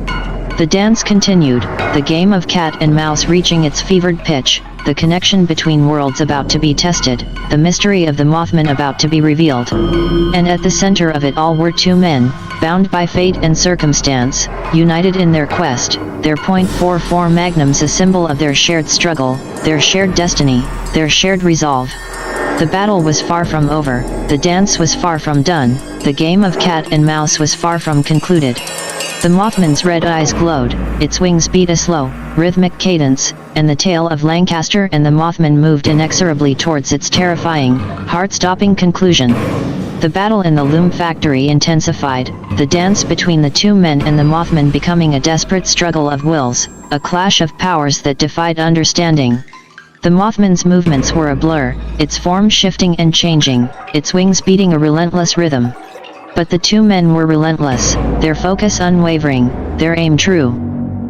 The dance continued, the game of cat and mouse reaching its fevered pitch, the connection between worlds about to be tested, the mystery of the Mothman about to be revealed. And at the center of it all were two men, bound by fate and circumstance, united in their quest, their .44 magnums a symbol of their shared struggle, their shared destiny, their shared resolve. The battle was far from over, the dance was far from done, the game of cat and mouse was far from concluded. The Mothman's red eyes glowed, its wings beat a slow, rhythmic cadence, and the tail of Lancaster and the Mothman moved inexorably towards its terrifying, heart-stopping conclusion. The battle in the loom factory intensified, the dance between the two men and the Mothman becoming a desperate struggle of wills, a clash of powers that defied understanding. The Mothman's movements were a blur, its form shifting and changing, its wings beating a relentless rhythm. But the two men were relentless, their focus unwavering, their aim true.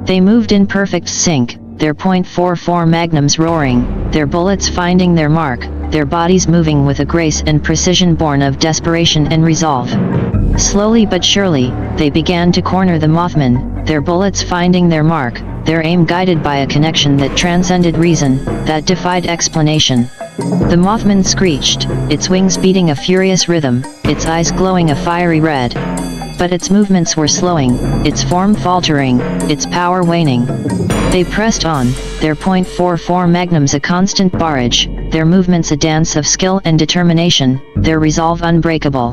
They moved in perfect sync, their .44 magnums roaring, their bullets finding their mark, their bodies moving with a grace and precision born of desperation and resolve. Slowly but surely, they began to corner the Mothman, their bullets finding their mark, their aim guided by a connection that transcended reason, that defied explanation. The Mothman screeched, its wings beating a furious rhythm, its eyes glowing a fiery red. But its movements were slowing, its form faltering, its power waning. They pressed on, their .44 magnums a constant barrage, their movements a dance of skill and determination, their resolve unbreakable.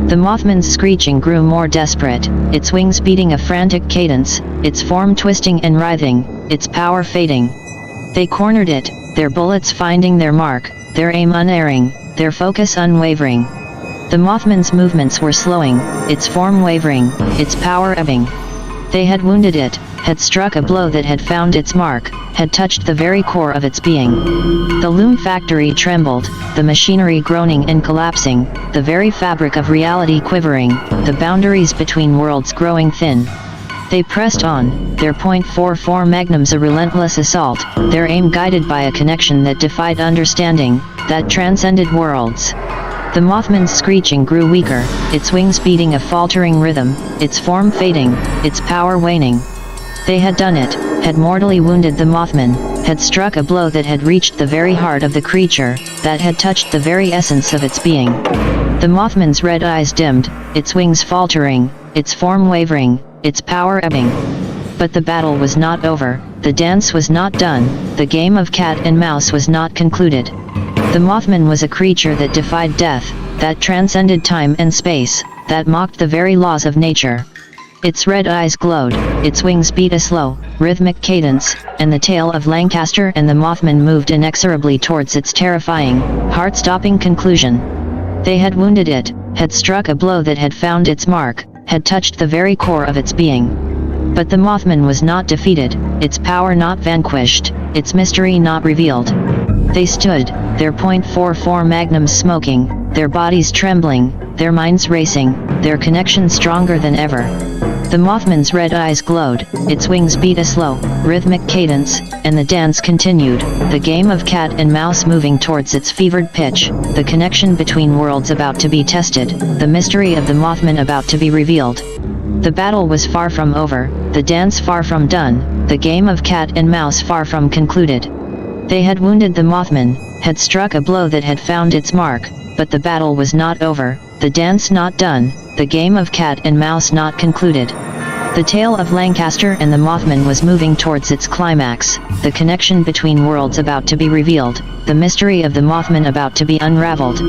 The Mothman's screeching grew more desperate, its wings beating a frantic cadence, its form twisting and writhing, its power fading. They cornered it, their bullets finding their mark, their aim unerring, their focus unwavering. The Mothman's movements were slowing, its form wavering, its power ebbing. They had wounded it, had struck a blow that had found its mark, had touched the very core of its being. The loom factory trembled, the machinery groaning and collapsing, the very fabric of reality quivering, the boundaries between worlds growing thin. They pressed on, their .44 magnums a relentless assault, their aim guided by a connection that defied understanding, that transcended worlds. The Mothman's screeching grew weaker, its wings beating a faltering rhythm, its form fading, its power waning. They had done it, had mortally wounded the Mothman, had struck a blow that had reached the very heart of the creature, that had touched the very essence of its being. The Mothman's red eyes dimmed, its wings faltering, its form wavering, its power ebbing. But the battle was not over, the dance was not done, the game of cat and mouse was not concluded. The Mothman was a creature that defied death, that transcended time and space, that mocked the very laws of nature. Its red eyes glowed, its wings beat a slow, rhythmic cadence, and the tail of Lancaster and the Mothman moved inexorably towards its terrifying, heart-stopping conclusion. They had wounded it, had struck a blow that had found its mark, had touched the very core of its being. But the Mothman was not defeated, its power not vanquished, its mystery not revealed. They stood, their .44 magnums smoking, their bodies trembling, their minds racing, their connection stronger than ever. The Mothman's red eyes glowed, its wings beat a slow, rhythmic cadence, and the dance continued, the game of cat and mouse moving towards its fevered pitch, the connection between worlds about to be tested, the mystery of the Mothman about to be revealed. The battle was far from over, the dance far from done, the game of cat and mouse far from concluded. They had wounded the Mothman, had struck a blow that had found its mark, but the battle was not over, the dance not done, the game of cat and mouse not concluded. The tale of Lancaster and the Mothman was moving towards its climax, the connection between worlds about to be revealed, the mystery of the Mothman about to be unraveled.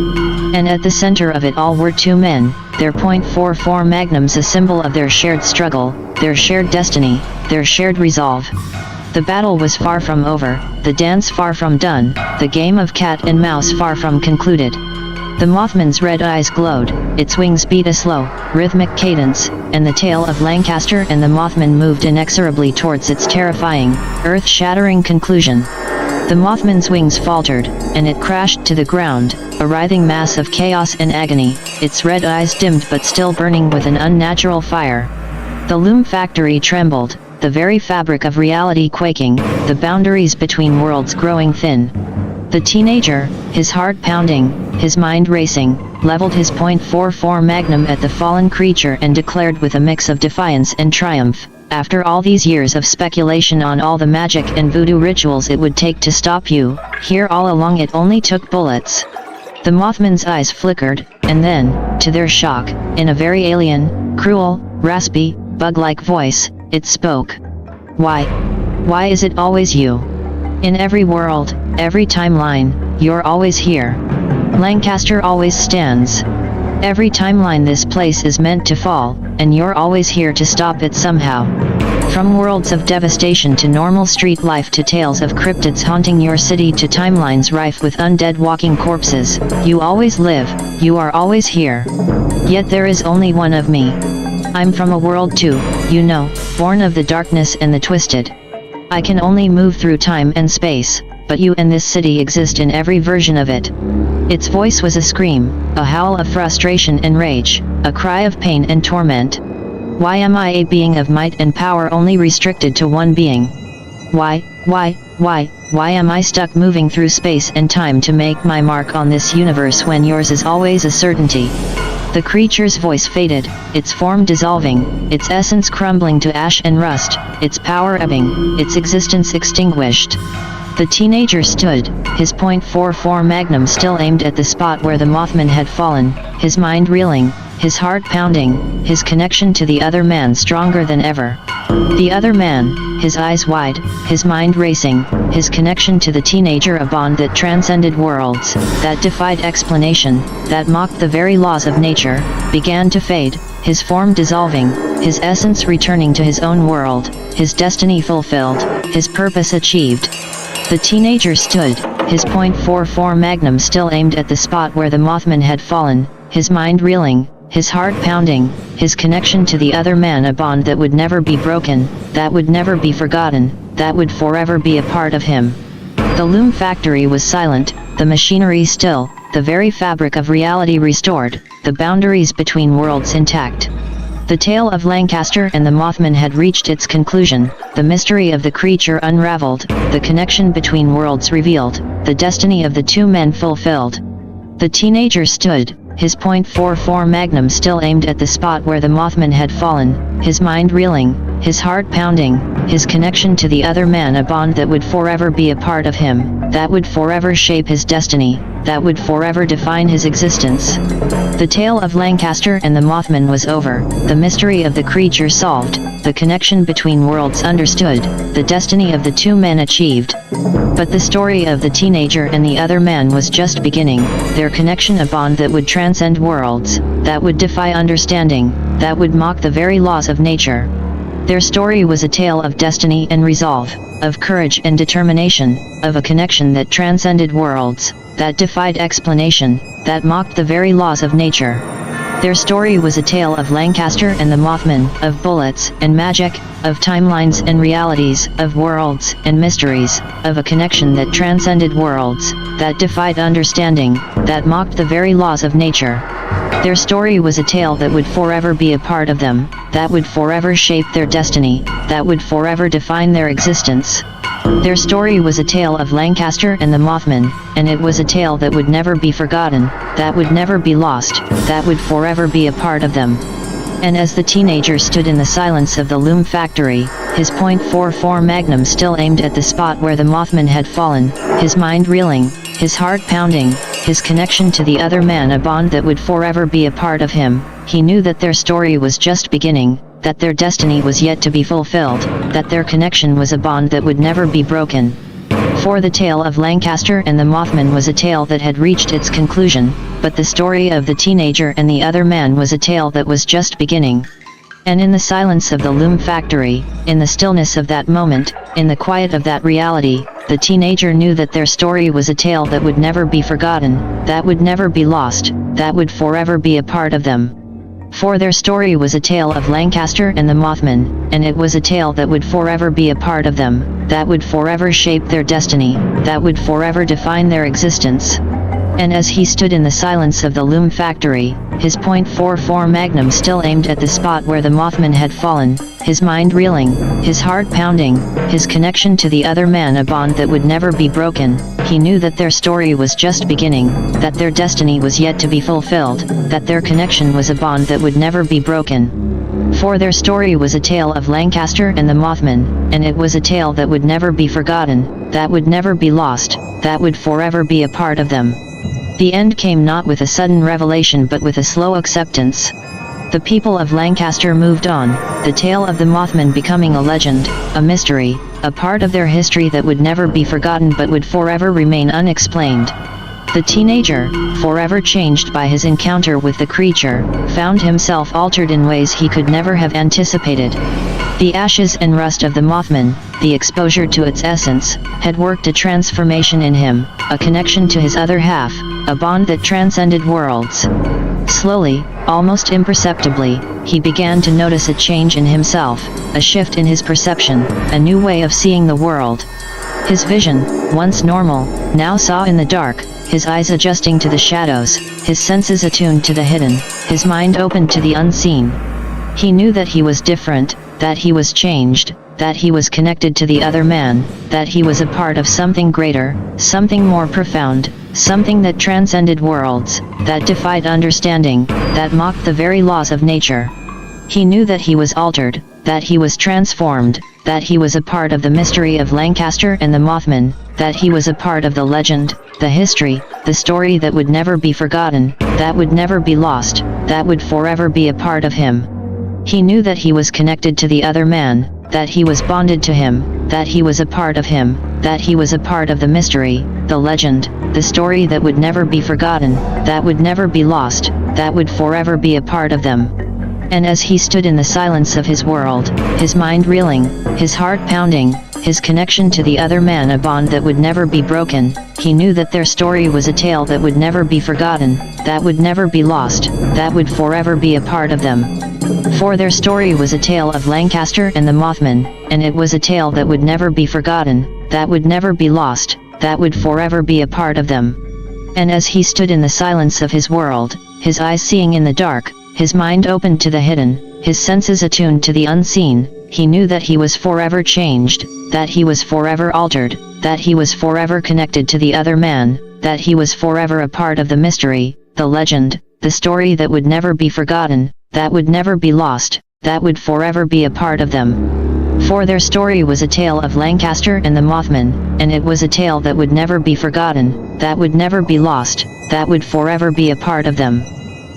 And at the center of it all were two men, their .44 magnums a symbol of their shared struggle, their shared destiny, their shared resolve. The battle was far from over, the dance far from done, the game of cat and mouse far from concluded. The Mothman's red eyes glowed, its wings beat a slow, rhythmic cadence, and the tale of Lancaster and the Mothman moved inexorably towards its terrifying, earth-shattering conclusion. The Mothman's wings faltered, and it crashed to the ground, a writhing mass of chaos and agony, its red eyes dimmed but still burning with an unnatural fire. The loom factory trembled, the very fabric of reality quaking, the boundaries between worlds growing thin. The teenager, his heart pounding, his mind racing, leveled his .44 magnum at the fallen creature and declared with a mix of defiance and triumph, after all these years of speculation on all the magic and voodoo rituals it would take to stop you, here all along it only took bullets. The Mothman's eyes flickered, and then, to their shock, in a very alien, cruel, raspy, bug-like voice, it spoke. Why is it always you? In every world, every timeline, you're always here. Lancaster always stands. Every timeline this place is meant to fall, and you're always here to stop it somehow. From worlds of devastation to normal street life to tales of cryptids haunting your city to timelines rife with undead walking corpses, you always live, you are always here. Yet there is only one of me. I'm from a world too, you know, born of the darkness and the twisted. I can only move through time and space, but you and this city exist in every version of it. Its voice was a scream, a howl of frustration and rage, a cry of pain and torment. Why am I a being of might and power only restricted to one being? Why am I stuck moving through space and time to make my mark on this universe when yours is always a certainty? The creature's voice faded, its form dissolving, its essence crumbling to ash and rust, its power ebbing, its existence extinguished. The teenager stood, his .44 magnum still aimed at the spot where the Mothman had fallen, his mind reeling, his heart pounding, his connection to the other man stronger than ever. The other man, his eyes wide, his mind racing, his connection to the teenager a bond that transcended worlds, that defied explanation, that mocked the very laws of nature, began to fade, his form dissolving, his essence returning to his own world, his destiny fulfilled, his purpose achieved. The teenager stood, his .44 magnum still aimed at the spot where the Mothman had fallen, his mind reeling, his heart pounding, his connection to the other man a bond that would never be broken, that would never be forgotten, that would forever be a part of him. The loom factory was silent, the machinery still, the very fabric of reality restored, the boundaries between worlds intact. The tale of Lancaster and the Mothman had reached its conclusion, the mystery of the creature unraveled, the connection between worlds revealed, the destiny of the two men fulfilled. The teenager stood, his .44 magnum still aimed at the spot where the Mothman had fallen, his mind reeling, his heart pounding, his connection to the other man a bond that would forever be a part of him, that would forever shape his destiny, that would forever define his existence. The tale of Lancaster and the Mothman was over, the mystery of the creature solved, the connection between worlds understood, the destiny of the two men achieved. But the story of the teenager and the other man was just beginning, their connection a bond that would transcend worlds, that would defy understanding, that would mock the very laws of nature. Their story was a tale of destiny and resolve, of courage and determination, of a connection that transcended worlds, that defied explanation, that mocked the very laws of nature. Their story was a tale of Lancaster and the Mothman, of bullets and magic, of timelines and realities, of worlds and mysteries, of a connection that transcended worlds, that defied understanding, that mocked the very laws of nature. Their story was a tale that would forever be a part of them, that would forever shape their destiny, that would forever define their existence. Their story was a tale of Lancaster and the Mothman, and it was a tale that would never be forgotten, that would never be lost, that would forever be a part of them. And as the teenager stood in the silence of the loom factory, his .44 Magnum still aimed at the spot where the Mothman had fallen, his mind reeling, his heart pounding, his connection to the other man a bond that would forever be a part of him, he knew that their story was just beginning, that their destiny was yet to be fulfilled, that their connection was a bond that would never be broken. For the tale of Lancaster and the Mothman was a tale that had reached its conclusion, but the story of the teenager and the other man was a tale that was just beginning. And in the silence of the loom factory, in the stillness of that moment, in the quiet of that reality, the teenager knew that their story was a tale that would never be forgotten, that would never be lost, that would forever be a part of them. For their story was a tale of Lancaster and the Mothman, and it was a tale that would forever be a part of them, that would forever shape their destiny, that would forever define their existence. And as he stood in the silence of the loom factory, his .44 Magnum still aimed at the spot where the Mothman had fallen, his mind reeling, his heart pounding, his connection to the other man a bond that would never be broken, he knew that their story was just beginning, that their destiny was yet to be fulfilled, that their connection was a bond that would never be broken. For their story was a tale of Lancaster and the Mothman, and it was a tale that would never be forgotten, that would never be lost, that would forever be a part of them. The end came not with a sudden revelation but with a slow acceptance. The people of Lancaster moved on, the tale of the Mothman becoming a legend, a mystery, a part of their history that would never be forgotten but would forever remain unexplained. The teenager, forever changed by his encounter with the creature, found himself altered in ways he could never have anticipated. The ashes and rust of the Mothman, the exposure to its essence, had worked a transformation in him, a connection to his other half, a bond that transcended worlds. Slowly, almost imperceptibly, he began to notice a change in himself, a shift in his perception, a new way of seeing the world. His vision, once normal, now saw in the dark, his eyes adjusting to the shadows, his senses attuned to the hidden, his mind open to the unseen. He knew that he was different, that he was changed, that he was connected to the other man, that he was a part of something greater, something more profound, something that transcended worlds, that defied understanding, that mocked the very laws of nature. He knew that he was altered, that he was transformed, that he was a part of the mystery of Lancaster and the Mothman, that he was a part of the legend, the history, the story that would never be forgotten, that would never be lost, that would forever be a part of him. He knew that he was connected to the other man, that he was bonded to him, that he was a part of him, that he was a part of the mystery, the legend, the story that would never be forgotten, that would never be lost, that would forever be a part of them. And as he stood in the silence of his world, his mind reeling, his heart pounding, his connection to the other man a bond that would never be broken, he knew that their story was a tale that would never be forgotten, that would never be lost, that would forever be a part of them. For their story was a tale of Lancaster and the Mothman, and it was a tale that would never be forgotten, that would never be lost, that would forever be a part of them. And as he stood in the silence of his world, his eyes seeing in the dark, his mind open to the hidden, his senses attuned to the unseen, he knew that he was forever changed, that he was forever altered, that he was forever connected to the other man, that he was forever a part of the mystery, the legend, the story that would never be forgotten, that would never be lost, that would forever be a part of them. For their story was a tale of Lancaster and the Mothman, and it was a tale that would never be forgotten, that would never be lost, that would forever be a part of them.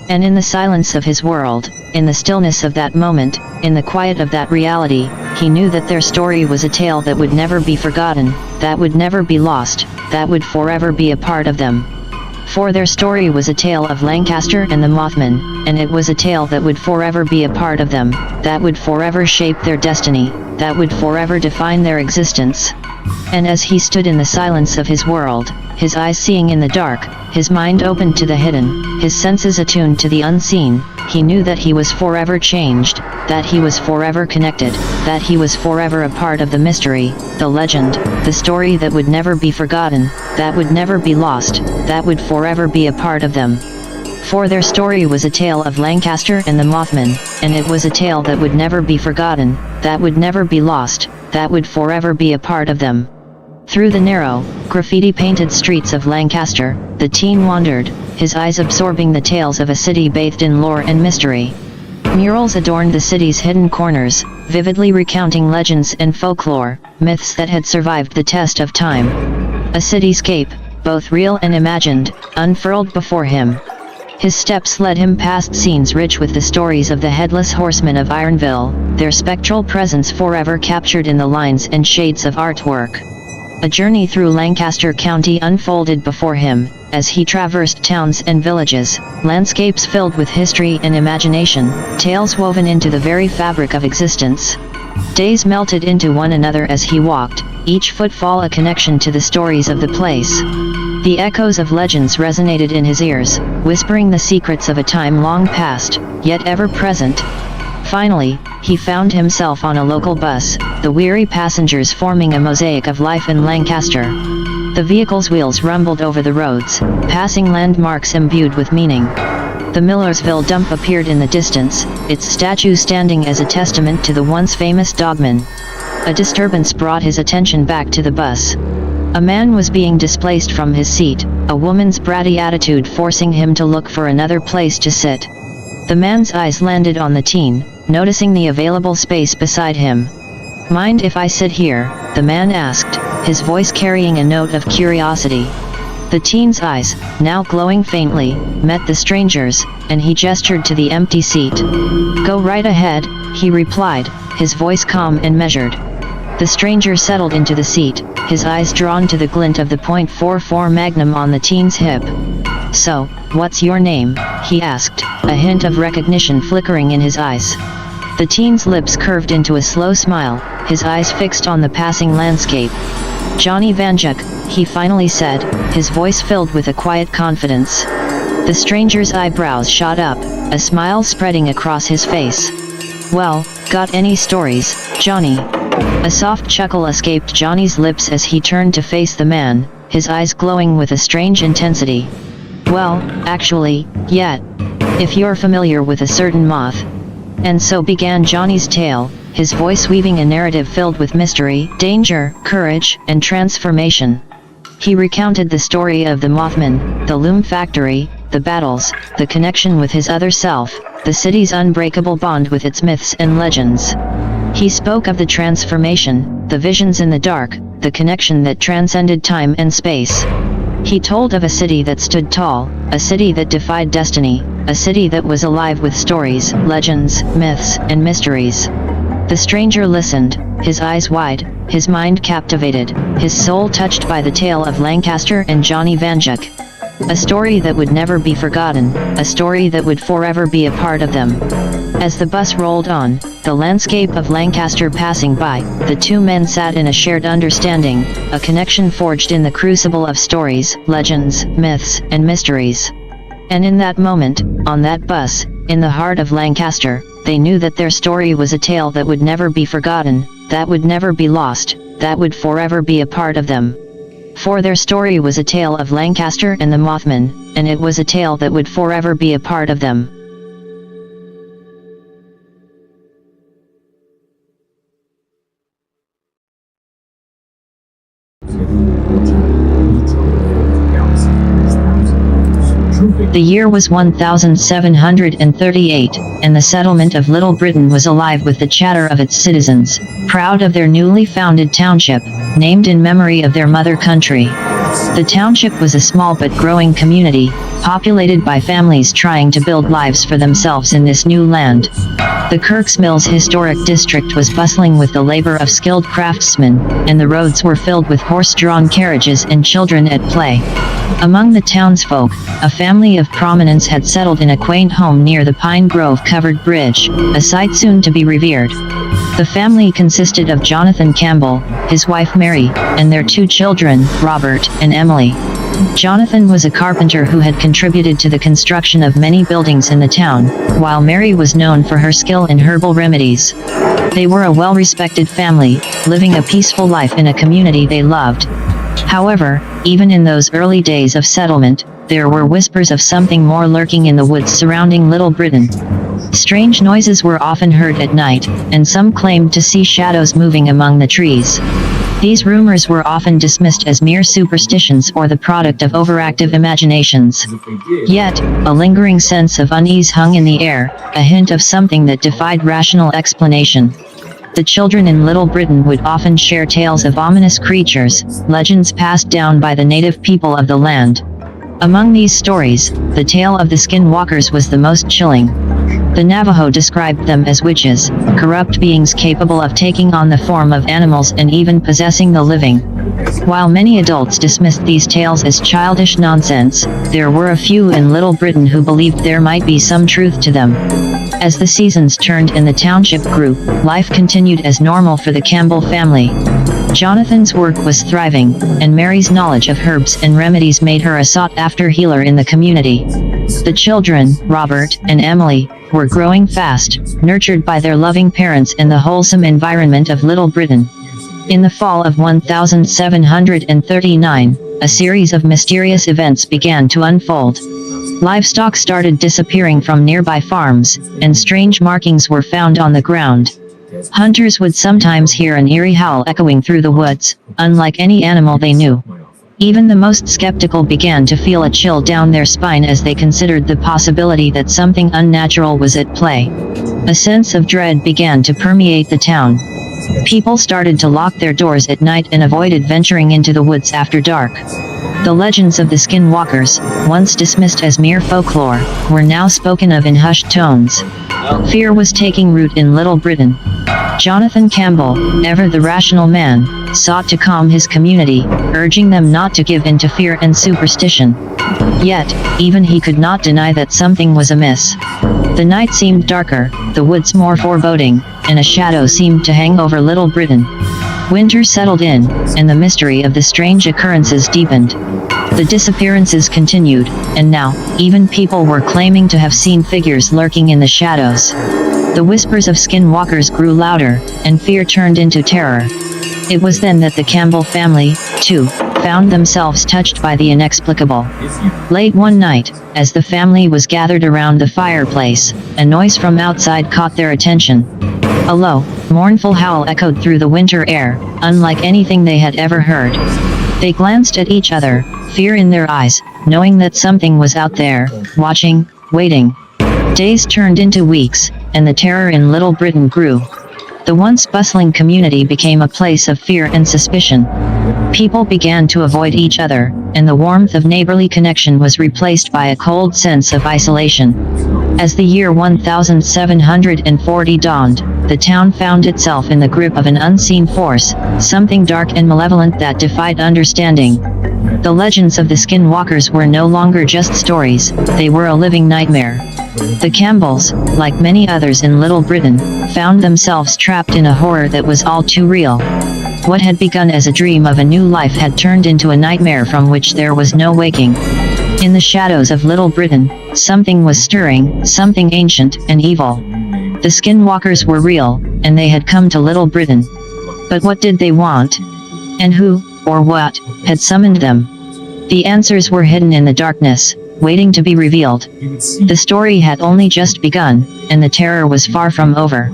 And in the silence of his world, in the stillness of that moment, in the quiet of that reality, he knew that their story was a tale that would never be forgotten, that would never be lost, that would forever be a part of them. For their story was a tale of Lancaster and the Mothman, and it was a tale that would forever be a part of them, that would forever shape their destiny, that would forever define their existence. And as he stood in the silence of his world, his eyes seeing in the dark, his mind open to the hidden, his senses attuned to the unseen, he knew that he was forever changed, that he was forever connected, that he was forever a part of the mystery, the legend, the story that would never be forgotten, that would never be lost, that would forever be a part of them. For their story was a tale of Lancaster and the Mothman, and it was a tale that would never be forgotten, that would never be lost, that would forever be a part of them. Through the narrow, graffiti-painted streets of Lancaster, the teen wandered, his eyes absorbing the tales of a city bathed in lore and mystery. Murals adorned the city's hidden corners, vividly recounting legends and folklore, myths that had survived the test of time. A cityscape, both real and imagined, unfurled before him. His steps led him past scenes rich with the stories of the Headless Horsemen of Ironville, their spectral presence forever captured in the lines and shades of artwork. A journey through Lancaster County unfolded before him, as he traversed towns and villages, landscapes filled with history and imagination, tales woven into the very fabric of existence. Days melted into one another as he walked, each footfall a connection to the stories of the place. The echoes of legends resonated in his ears, whispering the secrets of a time long past, yet ever present. Finally, he found himself on a local bus, the weary passengers forming a mosaic of life in Lancaster. The vehicle's wheels rumbled over the roads, passing landmarks imbued with meaning. The Millersville dump appeared in the distance, its statue standing as a testament to the once famous dogman. A disturbance brought his attention back to the bus. A man was being displaced from his seat, a woman's bratty attitude forcing him to look for another place to sit. The man's eyes landed on the teen, noticing the available space beside him. "Mind if I sit here?" the man asked, his voice carrying a note of curiosity. The teen's eyes, now glowing faintly, met the stranger's, and he gestured to the empty seat. "Go right ahead," he replied, his voice calm and measured. The stranger settled into the seat, his eyes drawn to the glint of the .44 Magnum on the teen's hip. "So, what's your name?" he asked, a hint of recognition flickering in his eyes. The teen's lips curved into a slow smile, his eyes fixed on the passing landscape. "Johnny Vanduke," he finally said, his voice filled with a quiet confidence. The stranger's eyebrows shot up, a smile spreading across his face. "Well, got any stories, Johnny?" A soft chuckle escaped Johnny's lips as he turned to face the man, his eyes glowing with a strange intensity. "Well, actually, yeah. If you're familiar with a certain moth." And so began Johnny's tale, his voice weaving a narrative filled with mystery, danger, courage, and transformation. He recounted the story of the Mothman, the loom factory, the battles, the connection with his other self, the city's unbreakable bond with its myths and legends. He spoke of the transformation, the visions in the dark, the connection that transcended time and space. He told of a city that stood tall, a city that defied destiny, a city that was alive with stories, legends, myths, and mysteries. The stranger listened, his eyes wide, his mind captivated, his soul touched by the tale of Lancaster and Johnny Vanduke. A story that would never be forgotten, a story that would forever be a part of them. As the bus rolled on, the landscape of Lancaster passing by, the two men sat in a shared understanding, a connection forged in the crucible of stories, legends, myths, and mysteries. And in that moment, on that bus, in the heart of Lancaster, they knew that their story was a tale that would never be forgotten, that would never be lost, that would forever be a part of them. For their story was a tale of Lancaster and the Mothman, and it was a tale that would forever be a part of them. The year was 1738, and the settlement of Little Britain was alive with the chatter of its citizens, proud of their newly founded township, named in memory of their mother country. The township was a small but growing community, populated by families trying to build lives for themselves in this new land. The Kirks Mills Historic District was bustling with the labor of skilled craftsmen, and the roads were filled with horse-drawn carriages and children at play. Among the townsfolk, a family of prominence had settled in a quaint home near the pine grove-covered bridge, a sight soon to be revered. The family consisted of Jonathan Campbell, his wife Mary, and their two children, Robert and Emily. Jonathan was a carpenter who had contributed to the construction of many buildings in the town, while Mary was known for her skill in herbal remedies. They were a well-respected family, living a peaceful life in a community they loved. However, even in those early days of settlement, there were whispers of something more lurking in the woods surrounding Little Britain. Strange noises were often heard at night, and some claimed to see shadows moving among the trees. These rumors were often dismissed as mere superstitions or the product of overactive imaginations. Yet, a lingering sense of unease hung in the air, a hint of something that defied rational explanation. The children in Little Britain would often share tales of ominous creatures, legends passed down by the native people of the land. Among these stories, the tale of the skinwalkers was the most chilling. The Navajo described them as witches, corrupt beings capable of taking on the form of animals and even possessing the living. While many adults dismissed these tales as childish nonsense, there were a few in Little Britain who believed there might be some truth to them. As the seasons turned and the township grew, life continued as normal for the Campbell family. Jonathan's work was thriving, and Mary's knowledge of herbs and remedies made her a sought-after healer in the community. The children, Robert and Emily, were growing fast, nurtured by their loving parents in the wholesome environment of Little Britain. In the fall of 1739, a series of mysterious events began to unfold. Livestock started disappearing from nearby farms, and strange markings were found on the ground. Hunters would sometimes hear an eerie howl echoing through the woods, unlike any animal they knew. Even the most skeptical began to feel a chill down their spine as they considered the possibility that something unnatural was at play. A sense of dread began to permeate the town. People started to lock their doors at night and avoided venturing into the woods after dark. The legends of the skinwalkers, once dismissed as mere folklore, were now spoken of in hushed tones. Fear was taking root in Little Britain. Jonathan Campbell, ever the rational man, sought to calm his community, urging them not to give in to fear and superstition. Yet, even he could not deny that something was amiss. The night seemed darker, the woods more foreboding, and a shadow seemed to hang over Little Britain. Winter settled in, and the mystery of the strange occurrences deepened. The disappearances continued, and now, even people were claiming to have seen figures lurking in the shadows. The whispers of skinwalkers grew louder, and fear turned into terror. It was then that the Campbell family, too, found themselves touched by the inexplicable. Late one night, as the family was gathered around the fireplace, a noise from outside caught their attention. A low, mournful howl echoed through the winter air, unlike anything they had ever heard. They glanced at each other, fear in their eyes, knowing that something was out there, watching, waiting. Days turned into weeks, and the terror in Little Britain grew. The once bustling community became a place of fear and suspicion. People began to avoid each other, and the warmth of neighborly connection was replaced by a cold sense of isolation. As the year 1740 dawned, the town found itself in the grip of an unseen force, something dark and malevolent that defied understanding. The legends of the skinwalkers were no longer just stories, they were a living nightmare. The Campbells, like many others in Little Britain, found themselves trapped in a horror that was all too real. What had begun as a dream of a new life had turned into a nightmare from which there was no waking. In the shadows of Little Britain, something was stirring, something ancient and evil. The skinwalkers were real, and they had come to Little Britain. But what did they want? And who, or what, had summoned them? The answers were hidden in the darkness, waiting to be revealed. The story had only just begun, and the terror was far from over.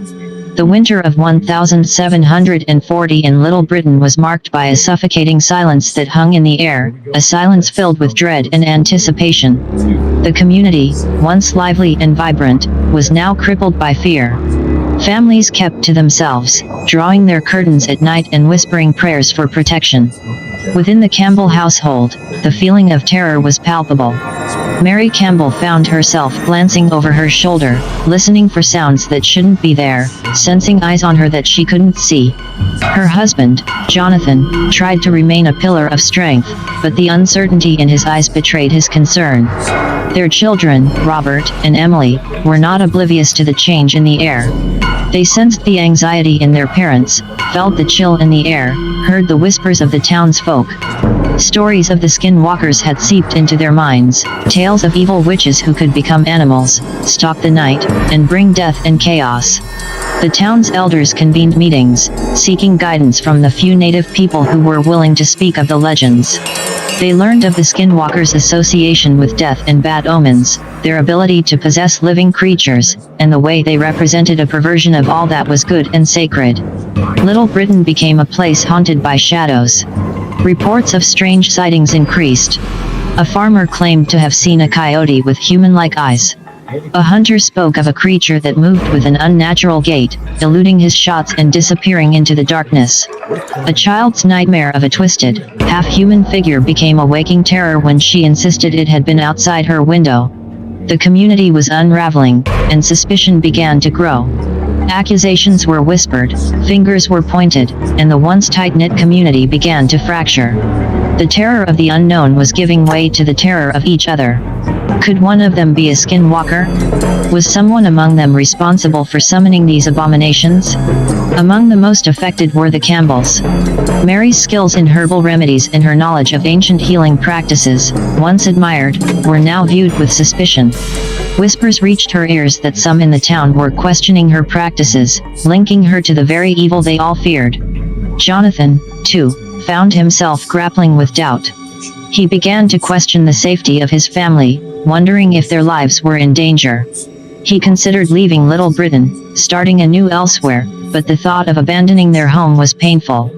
The winter of 1740 in Little Britain was marked by a suffocating silence that hung in the air, a silence filled with dread and anticipation. The community, once lively and vibrant, was now crippled by fear. Families kept to themselves, drawing their curtains at night and whispering prayers for protection. Within the Campbell household, the feeling of terror was palpable. Mary Campbell found herself glancing over her shoulder, listening for sounds that shouldn't be there, sensing eyes on her that she couldn't see. Her husband, Jonathan, tried to remain a pillar of strength, but the uncertainty in his eyes betrayed his concern. Their children, Robert and Emily, were not oblivious to the change in the air. They sensed the anxiety in their parents, felt the chill in the air, heard the whispers of the townsfolk. Stories of the skinwalkers had seeped into their minds, tales of evil witches who could become animals, stalk the night, and bring death and chaos. The town's elders convened meetings, seeking guidance from the few native people who were willing to speak of the legends. They learned of the skinwalkers' association with death and bad omens, their ability to possess living creatures, and the way they represented a perversion of all that was good and sacred. Little Britain became a place haunted by shadows. Reports of strange sightings increased. A farmer claimed to have seen a coyote with human-like eyes. A hunter spoke of a creature that moved with an unnatural gait, eluding his shots and disappearing into the darkness. A child's nightmare of a twisted, half-human figure became a waking terror when she insisted it had been outside her window. The community was unraveling, and suspicion began to grow. Accusations were whispered, fingers were pointed, and the once tight-knit community began to fracture. The terror of the unknown was giving way to the terror of each other. Could one of them be a skinwalker? Was someone among them responsible for summoning these abominations? Among the most affected were the Campbells. Mary's skills in herbal remedies and her knowledge of ancient healing practices, once admired, were now viewed with suspicion. Whispers reached her ears that some in the town were questioning her practices, linking her to the very evil they all feared. Jonathan, too, found himself grappling with doubt. He began to question the safety of his family, wondering if their lives were in danger. He considered leaving Little Britain, starting anew elsewhere, but the thought of abandoning their home was painful.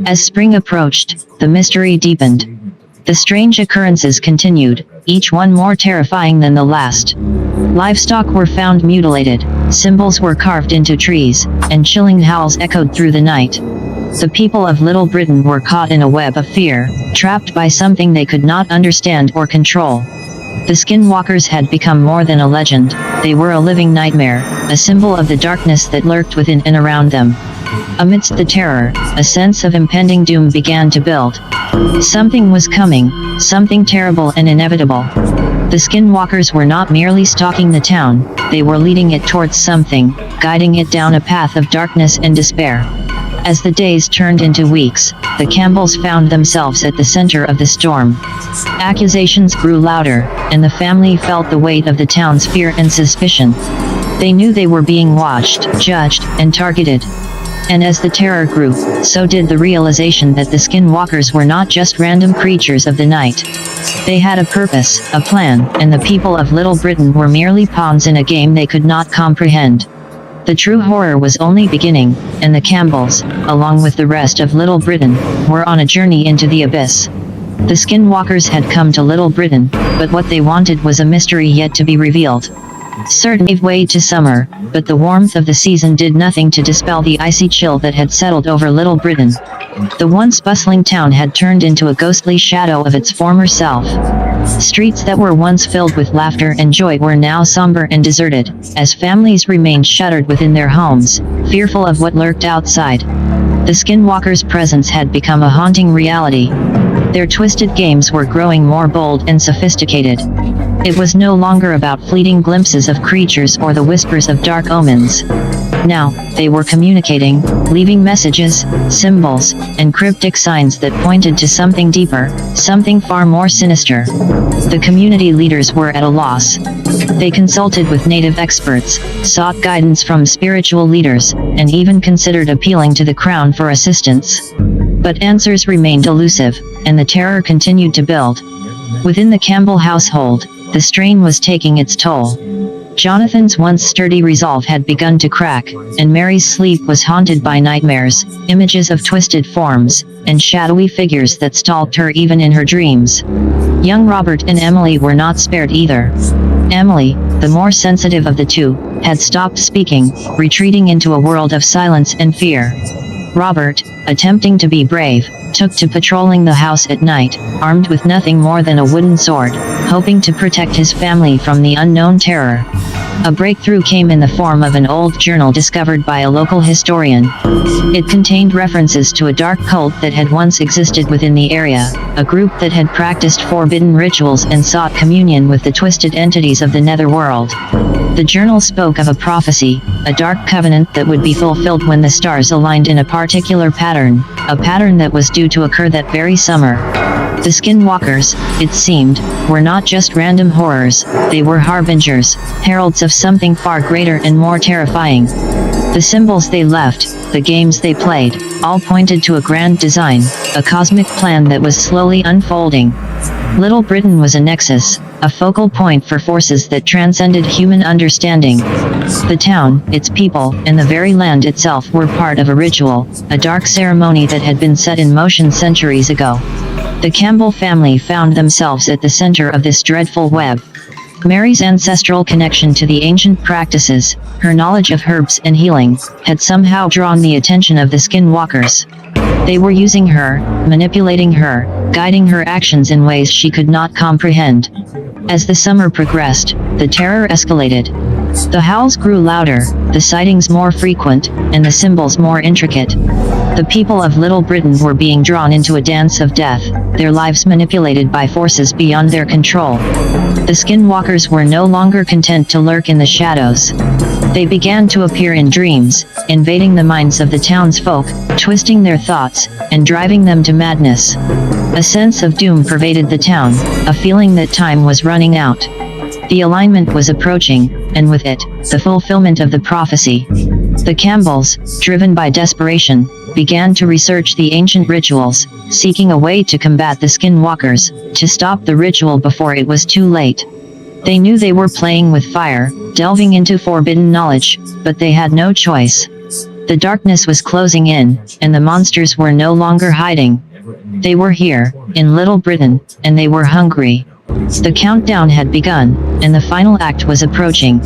As spring approached, the mystery deepened. The strange occurrences continued, each one more terrifying than the last. Livestock were found mutilated, symbols were carved into trees, and chilling howls echoed through the night. The people of Little Britain were caught in a web of fear, trapped by something they could not understand or control. The skinwalkers had become more than a legend, they were a living nightmare, a symbol of the darkness that lurked within and around them. Amidst the terror, a sense of impending doom began to build. Something was coming, something terrible and inevitable. The skinwalkers were not merely stalking the town, they were leading it towards something, guiding it down a path of darkness and despair. As the days turned into weeks, the Campbells found themselves at the center of the storm. Accusations grew louder, and the family felt the weight of the town's fear and suspicion. They knew they were being watched, judged, and targeted. And as the terror grew, so did the realization that the skinwalkers were not just random creatures of the night. They had a purpose, a plan, and the people of Little Britain were merely pawns in a game they could not comprehend. The true horror was only beginning, and the Campbells, along with the rest of Little Britain, were on a journey into the abyss. The skinwalkers had come to Little Britain, but what they wanted was a mystery yet to be revealed. Certain gave way to summer, but the warmth of the season did nothing to dispel the icy chill that had settled over Little Britain. The once bustling town had turned into a ghostly shadow of its former self. Streets that were once filled with laughter and joy were now somber and deserted, as families remained shuttered within their homes, fearful of what lurked outside. The skinwalkers' presence had become a haunting reality. Their twisted games were growing more bold and sophisticated. It was no longer about fleeting glimpses of creatures or the whispers of dark omens. Now, they were communicating, leaving messages, symbols, and cryptic signs that pointed to something deeper, something far more sinister. The community leaders were at a loss. They consulted with native experts, sought guidance from spiritual leaders, and even considered appealing to the crown for assistance. But answers remained elusive, and the terror continued to build. Within the Campbell household, the strain was taking its toll. Jonathan's once sturdy resolve had begun to crack, and Mary's sleep was haunted by nightmares, images of twisted forms, and shadowy figures that stalked her even in her dreams. Young Robert and Emily were not spared either. Emily, the more sensitive of the two, had stopped speaking, retreating into a world of silence and fear. Robert, attempting to be brave, took to patrolling the house at night, armed with nothing more than a wooden sword, hoping to protect his family from the unknown terror. A breakthrough came in the form of an old journal discovered by a local historian. It contained references to a dark cult that had once existed within the area, a group that had practiced forbidden rituals and sought communion with the twisted entities of the netherworld. The journal spoke of a prophecy, a dark covenant that would be fulfilled when the stars aligned in a particular pattern, a pattern that was due to occur that very summer. The Skinwalkers, it seemed, were not just random horrors, they were harbingers, heralds of something far greater and more terrifying. The symbols they left, the games they played, all pointed to a grand design, a cosmic plan that was slowly unfolding. Little Britain was a nexus, a focal point for forces that transcended human understanding. The town, its people, and the very land itself were part of a ritual, a dark ceremony that had been set in motion centuries ago. The Campbell family found themselves at the center of this dreadful web. Mary's ancestral connection to the ancient practices, her knowledge of herbs and healing, had somehow drawn the attention of the Skinwalkers. They were using her, manipulating her, guiding her actions in ways she could not comprehend. As the summer progressed, the terror escalated. The howls grew louder, the sightings more frequent, and the symbols more intricate. The people of Little Britain were being drawn into a dance of death, their lives manipulated by forces beyond their control. The Skinwalkers were no longer content to lurk in the shadows. They began to appear in dreams, invading the minds of the townsfolk, twisting their thoughts, and driving them to madness. A sense of doom pervaded the town, a feeling that time was running out. The alignment was approaching, and with it, the fulfillment of the prophecy. The Campbells, driven by desperation, began to research the ancient rituals, seeking a way to combat the Skinwalkers, to stop the ritual before it was too late. They knew they were playing with fire, delving into forbidden knowledge, but they had no choice. The darkness was closing in, and the monsters were no longer hiding. They were here, in Little Britain, and they were hungry. The countdown had begun, and the final act was approaching.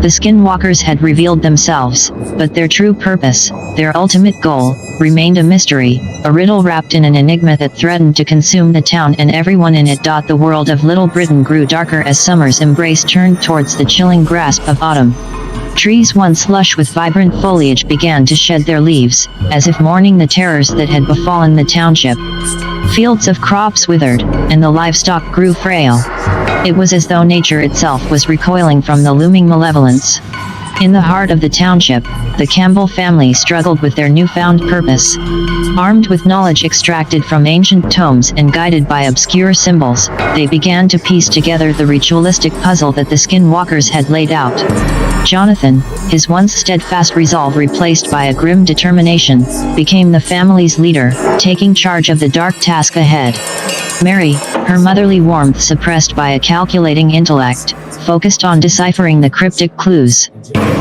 The Skinwalkers had revealed themselves, but their true purpose, their ultimate goal, remained a mystery, a riddle wrapped in an enigma that threatened to consume the town and everyone in it. The world of Little Britain grew darker as summer's embrace turned towards the chilling grasp of autumn. Trees once lush with vibrant foliage began to shed their leaves, as if mourning the terrors that had befallen the township. Fields of crops withered, and the livestock grew frail. It was as though nature itself was recoiling from the looming malevolence. In the heart of the township, the Campbell family struggled with their newfound purpose. Armed with knowledge extracted from ancient tomes and guided by obscure symbols, they began to piece together the ritualistic puzzle that the Skinwalkers had laid out. Jonathan, his once steadfast resolve replaced by a grim determination, became the family's leader, taking charge of the dark task ahead. Mary, her motherly warmth suppressed by a calculating intellect, focused on deciphering the cryptic clues.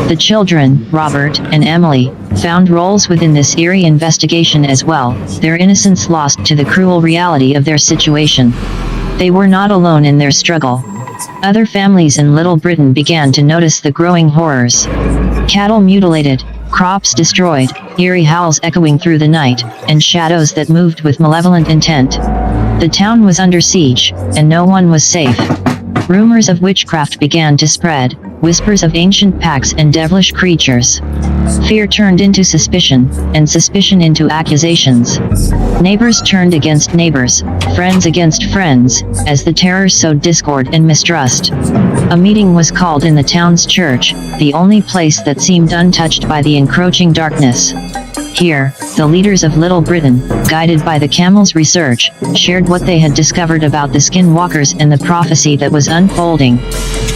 The children, Robert and Emily, found roles within this eerie investigation as well, their innocence lost to the cruel reality of their situation. They were not alone in their struggle. Other families in Little Britain began to notice the growing horrors. Cattle mutilated, crops destroyed, eerie howls echoing through the night, and shadows that moved with malevolent intent. The town was under siege, and no one was safe. Rumors of witchcraft began to spread, whispers of ancient pacts and devilish creatures. Fear turned into suspicion, and suspicion into accusations. Neighbors turned against neighbors, friends against friends, as the terror sowed discord and mistrust. A meeting was called in the town's church, the only place that seemed untouched by the encroaching darkness. Here, the leaders of Little Britain, guided by the Campbell's research, shared what they had discovered about the Skinwalkers and the prophecy that was unfolding.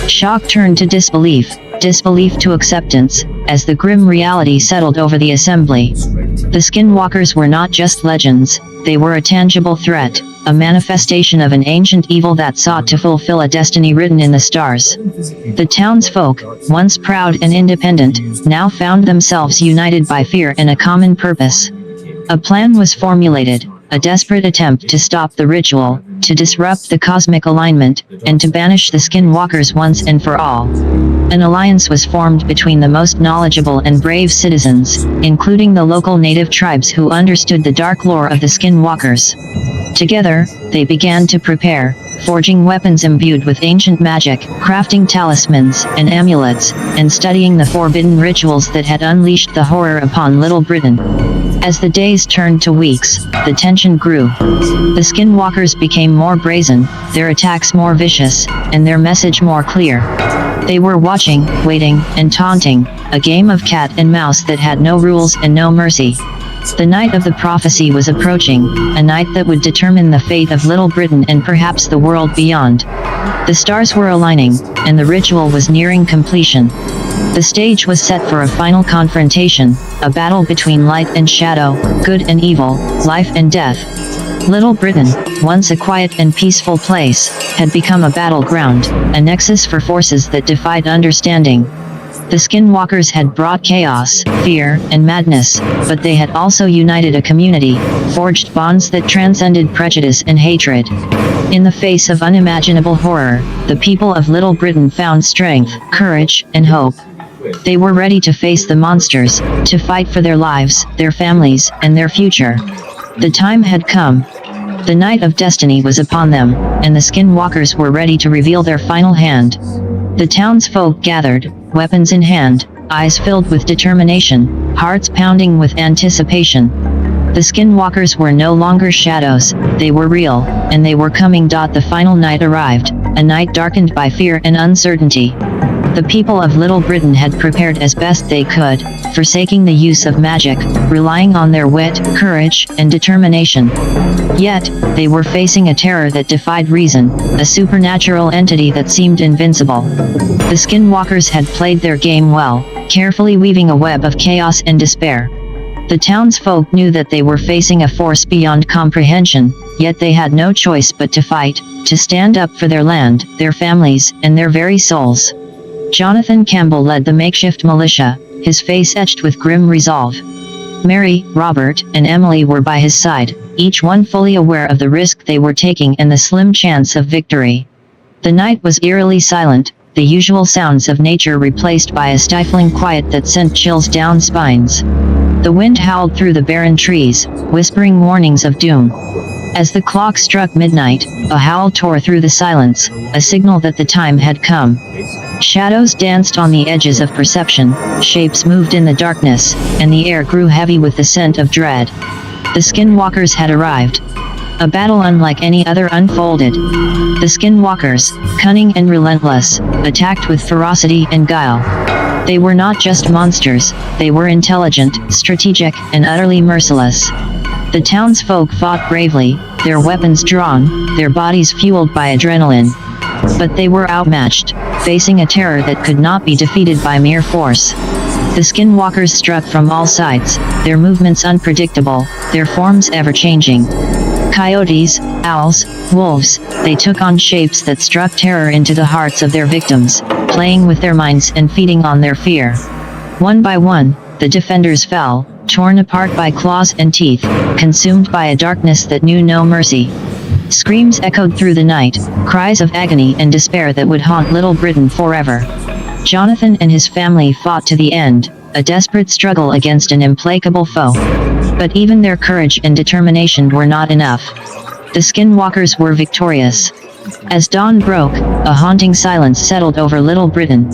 Shock turned to disbelief, disbelief to acceptance, as the grim reality settled over the assembly. The Skinwalkers were not just legends, they were a tangible threat, a manifestation of an ancient evil that sought to fulfill a destiny written in the stars. The townsfolk, once proud and independent, now found themselves united by fear and a common purpose. A plan was formulated, a desperate attempt to stop the ritual, to disrupt the cosmic alignment, and to banish the Skinwalkers once and for all. An alliance was formed between the most knowledgeable and brave citizens, including the local native tribes who understood the dark lore of the Skinwalkers. Together, they began to prepare, forging weapons imbued with ancient magic, crafting talismans and amulets, and studying the forbidden rituals that had unleashed the horror upon Little Britain. As the days turned to weeks, the tension grew. The Skinwalkers became more brazen, their attacks more vicious, and their message more clear. They were watching, waiting, and taunting, a game of cat and mouse that had no rules and no mercy. The night of the prophecy was approaching, a night that would determine the fate of Little Britain and perhaps the world beyond. The stars were aligning, and the ritual was nearing completion. The stage was set for a final confrontation, a battle between light and shadow, good and evil, life and death. Little Britain, once a quiet and peaceful place, had become a battleground, a nexus for forces that defied understanding. The Skinwalkers had brought chaos, fear, and madness, but they had also united a community, forged bonds that transcended prejudice and hatred. In the face of unimaginable horror, the people of Little Britain found strength, courage, and hope. They were ready to face the monsters, to fight for their lives, their families, and their future. The time had come. The night of destiny was upon them, and the Skinwalkers were ready to reveal their final hand. The townsfolk gathered, weapons in hand, eyes filled with determination, hearts pounding with anticipation. The Skinwalkers were no longer shadows, they were real, and they were coming. The final night arrived, a night darkened by fear and uncertainty. The people of Little Britain had prepared as best they could, forsaking the use of magic, relying on their wit, courage, and determination. Yet, they were facing a terror that defied reason, a supernatural entity that seemed invincible. The Skinwalkers had played their game well, carefully weaving a web of chaos and despair. The townsfolk knew that they were facing a force beyond comprehension, yet they had no choice but to fight, to stand up for their land, their families, and their very souls. Jonathan Campbell led the makeshift militia, his face etched with grim resolve. Mary, Robert, and Emily were by his side, each one fully aware of the risk they were taking and the slim chance of victory. The night was eerily silent, the usual sounds of nature replaced by a stifling quiet that sent chills down spines. The wind howled through the barren trees, whispering warnings of doom. As the clock struck midnight, a howl tore through the silence, a signal that the time had come. Shadows danced on the edges of perception, shapes moved in the darkness, and the air grew heavy with the scent of dread. The Skinwalkers had arrived. A battle unlike any other unfolded. The Skinwalkers, cunning and relentless, attacked with ferocity and guile. They were not just monsters, they were intelligent, strategic, and utterly merciless. The townsfolk fought bravely, their weapons drawn, their bodies fueled by adrenaline. But they were outmatched, facing a terror that could not be defeated by mere force. The Skinwalkers struck from all sides, their movements unpredictable, their forms ever-changing. Coyotes, owls, wolves, they took on shapes that struck terror into the hearts of their victims, playing with their minds and feeding on their fear. One by one, the defenders fell, torn apart by claws and teeth, consumed by a darkness that knew no mercy. Screams echoed through the night, cries of agony and despair that would haunt Little Britain forever. Jonathan and his family fought to the end, a desperate struggle against an implacable foe. But even their courage and determination were not enough. The Skinwalkers were victorious. As dawn broke, a haunting silence settled over Little Britain.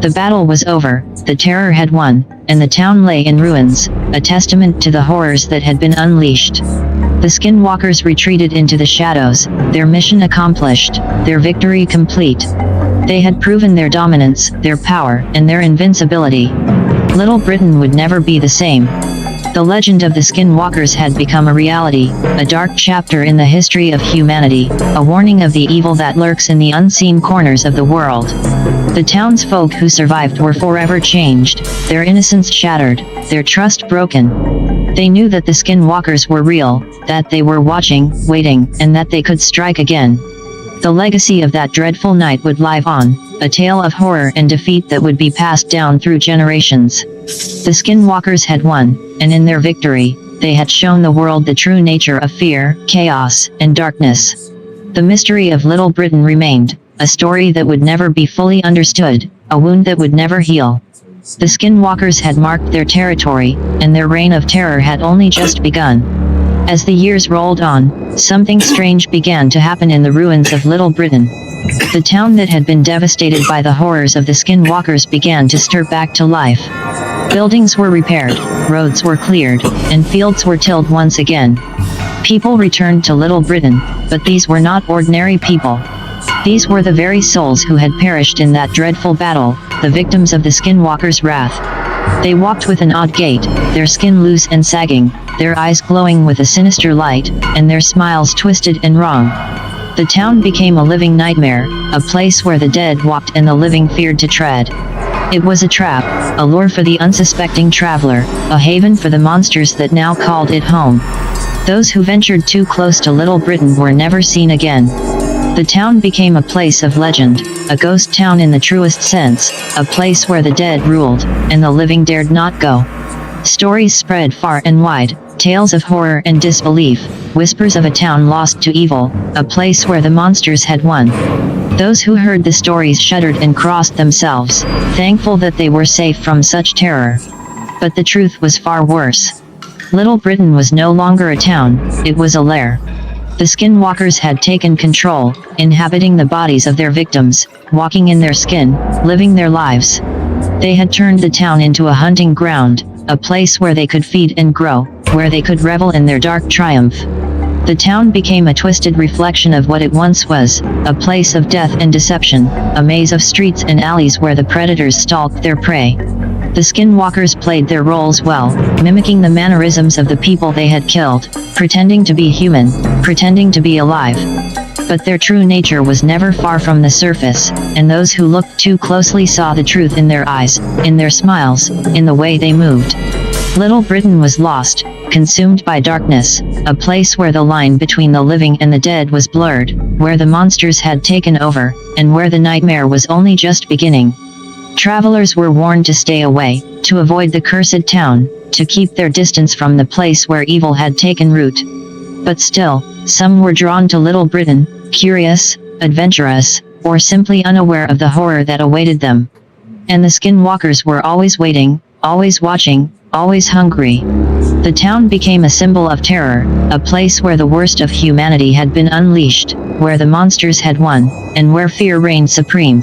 The battle was over, the terror had won, and the town lay in ruins, a testament to the horrors that had been unleashed. The Skinwalkers retreated into the shadows, their mission accomplished, their victory complete. They had proven their dominance, their power, and their invincibility. Little Britain would never be the same. The legend of the Skinwalkers had become a reality, a dark chapter in the history of humanity, a warning of the evil that lurks in the unseen corners of the world. The townsfolk who survived were forever changed, their innocence shattered, their trust broken. They knew that the Skinwalkers were real, that they were watching, waiting, and that they could strike again. The legacy of that dreadful night would live on, a tale of horror and defeat that would be passed down through generations. The Skinwalkers had won, and in their victory, they had shown the world the true nature of fear, chaos, and darkness. The mystery of Little Britain remained, a story that would never be fully understood, a wound that would never heal. The Skinwalkers had marked their territory, and their reign of terror had only just begun. As the years rolled on, something strange began to happen in the ruins of Little Britain. The town that had been devastated by the horrors of the skinwalkers began to stir back to life. Buildings were repaired, roads were cleared, and fields were tilled once again. People returned to Little Britain, but these were not ordinary people. These were the very souls who had perished in that dreadful battle, the victims of the skinwalkers' wrath. They walked with an odd gait, their skin loose and sagging, their eyes glowing with a sinister light, and their smiles twisted and wrong. The town became a living nightmare, a place where the dead walked and the living feared to tread. It was a trap, a lure for the unsuspecting traveler, a haven for the monsters that now called it home. Those who ventured too close to Little Britain were never seen again. The town became a place of legend, a ghost town in the truest sense, a place where the dead ruled, and the living dared not go. Stories spread far and wide, tales of horror and disbelief, whispers of a town lost to evil, a place where the monsters had won. Those who heard the stories shuddered and crossed themselves, thankful that they were safe from such terror. But the truth was far worse. Little Britain was no longer a town, it was a lair. The skinwalkers had taken control, inhabiting the bodies of their victims, walking in their skin, living their lives. They had turned the town into a hunting ground, a place where they could feed and grow, where they could revel in their dark triumph. The town became a twisted reflection of what it once was, a place of death and deception, a maze of streets and alleys where the predators stalked their prey. The skinwalkers played their roles well, mimicking the mannerisms of the people they had killed, pretending to be human, pretending to be alive. But their true nature was never far from the surface, and those who looked too closely saw the truth in their eyes, in their smiles, in the way they moved. Little Britain was lost, consumed by darkness, a place where the line between the living and the dead was blurred, where the monsters had taken over, and where the nightmare was only just beginning. Travelers were warned to stay away, to avoid the cursed town, to keep their distance from the place where evil had taken root. But still, some were drawn to Little Britain, curious, adventurous, or simply unaware of the horror that awaited them. And the skinwalkers were always waiting, always watching, always hungry. The town became a symbol of terror, a place where the worst of humanity had been unleashed, where the monsters had won, and where fear reigned supreme.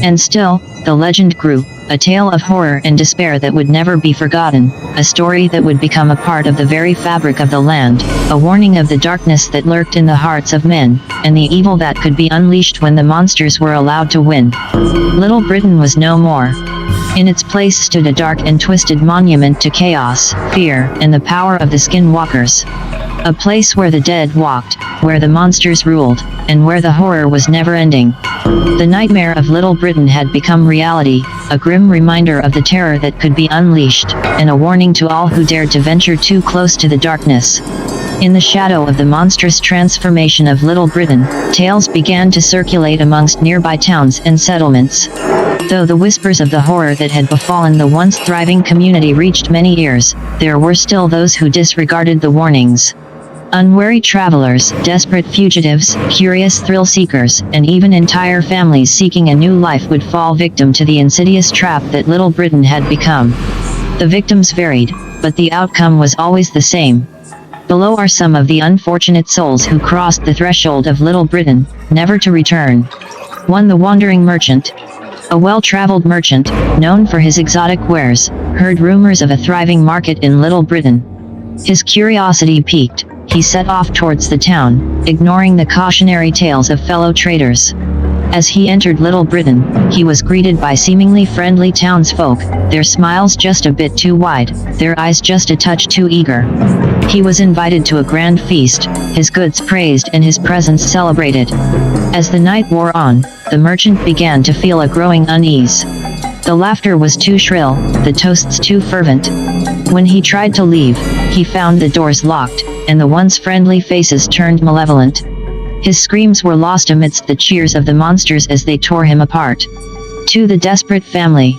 And still, the legend grew, a tale of horror and despair that would never be forgotten, a story that would become a part of the very fabric of the land, a warning of the darkness that lurked in the hearts of men, and the evil that could be unleashed when the monsters were allowed to win. Little Britain was no more. In its place stood a dark and twisted monument to chaos, fear, and the power of the skinwalkers. A place where the dead walked, where the monsters ruled, and where the horror was never ending. The nightmare of Little Britain had become reality, a grim reminder of the terror that could be unleashed, and a warning to all who dared to venture too close to the darkness. In the shadow of the monstrous transformation of Little Britain, tales began to circulate amongst nearby towns and settlements. Though the whispers of the horror that had befallen the once thriving community reached many ears, there were still those who disregarded the warnings. Unwary travelers, desperate fugitives, curious thrill-seekers, and even entire families seeking a new life would fall victim to the insidious trap that Little Britain had become. The victims varied, but the outcome was always the same. Below are some of the unfortunate souls who crossed the threshold of Little Britain, never to return. 1. The wandering merchant. A well-traveled merchant, known for his exotic wares, heard rumors of a thriving market in Little Britain. His curiosity piqued. He set off towards the town, ignoring the cautionary tales of fellow traders. As he entered Little Britain, he was greeted by seemingly friendly townsfolk, their smiles just a bit too wide, their eyes just a touch too eager. He was invited to a grand feast, his goods praised and his presence celebrated. As the night wore on, the merchant began to feel a growing unease. The laughter was too shrill, the toasts too fervent. When he tried to leave, he found the doors locked, and the once friendly faces turned malevolent. His screams were lost amidst the cheers of the monsters as they tore him apart. 2. The desperate family.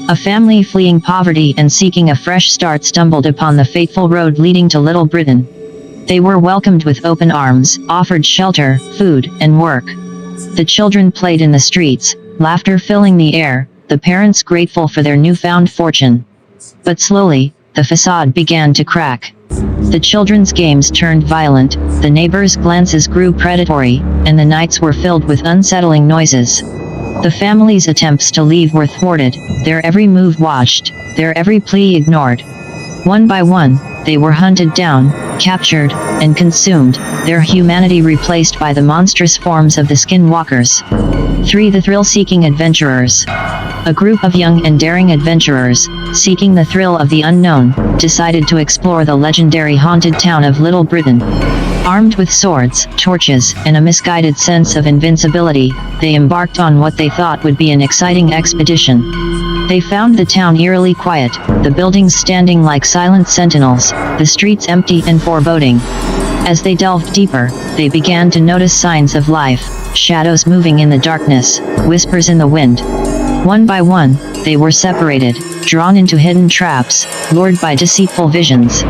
A family fleeing poverty and seeking a fresh start stumbled upon the fateful road leading to Little Britain. They were welcomed with open arms, offered shelter, food, and work. The children played in the streets, laughter filling the air, the parents grateful for their newfound fortune. But slowly, the facade began to crack. The children's games turned violent, the neighbors' glances grew predatory, and the nights were filled with unsettling noises. The family's attempts to leave were thwarted, their every move watched, their every plea ignored. One by one, they were hunted down, captured, and consumed, their humanity replaced by the monstrous forms of the Skinwalkers. 3. The thrill-seeking adventurers. A group of young and daring adventurers, seeking the thrill of the unknown, decided to explore the legendary haunted town of Little Britain. Armed with swords, torches, and a misguided sense of invincibility, they embarked on what they thought would be an exciting expedition. They found the town eerily quiet, the buildings standing like silent sentinels, the streets empty and foreboding. As they delved deeper, they began to notice signs of life, shadows moving in the darkness, whispers in the wind. One by one, they were separated, drawn into hidden traps, lured by deceitful visions.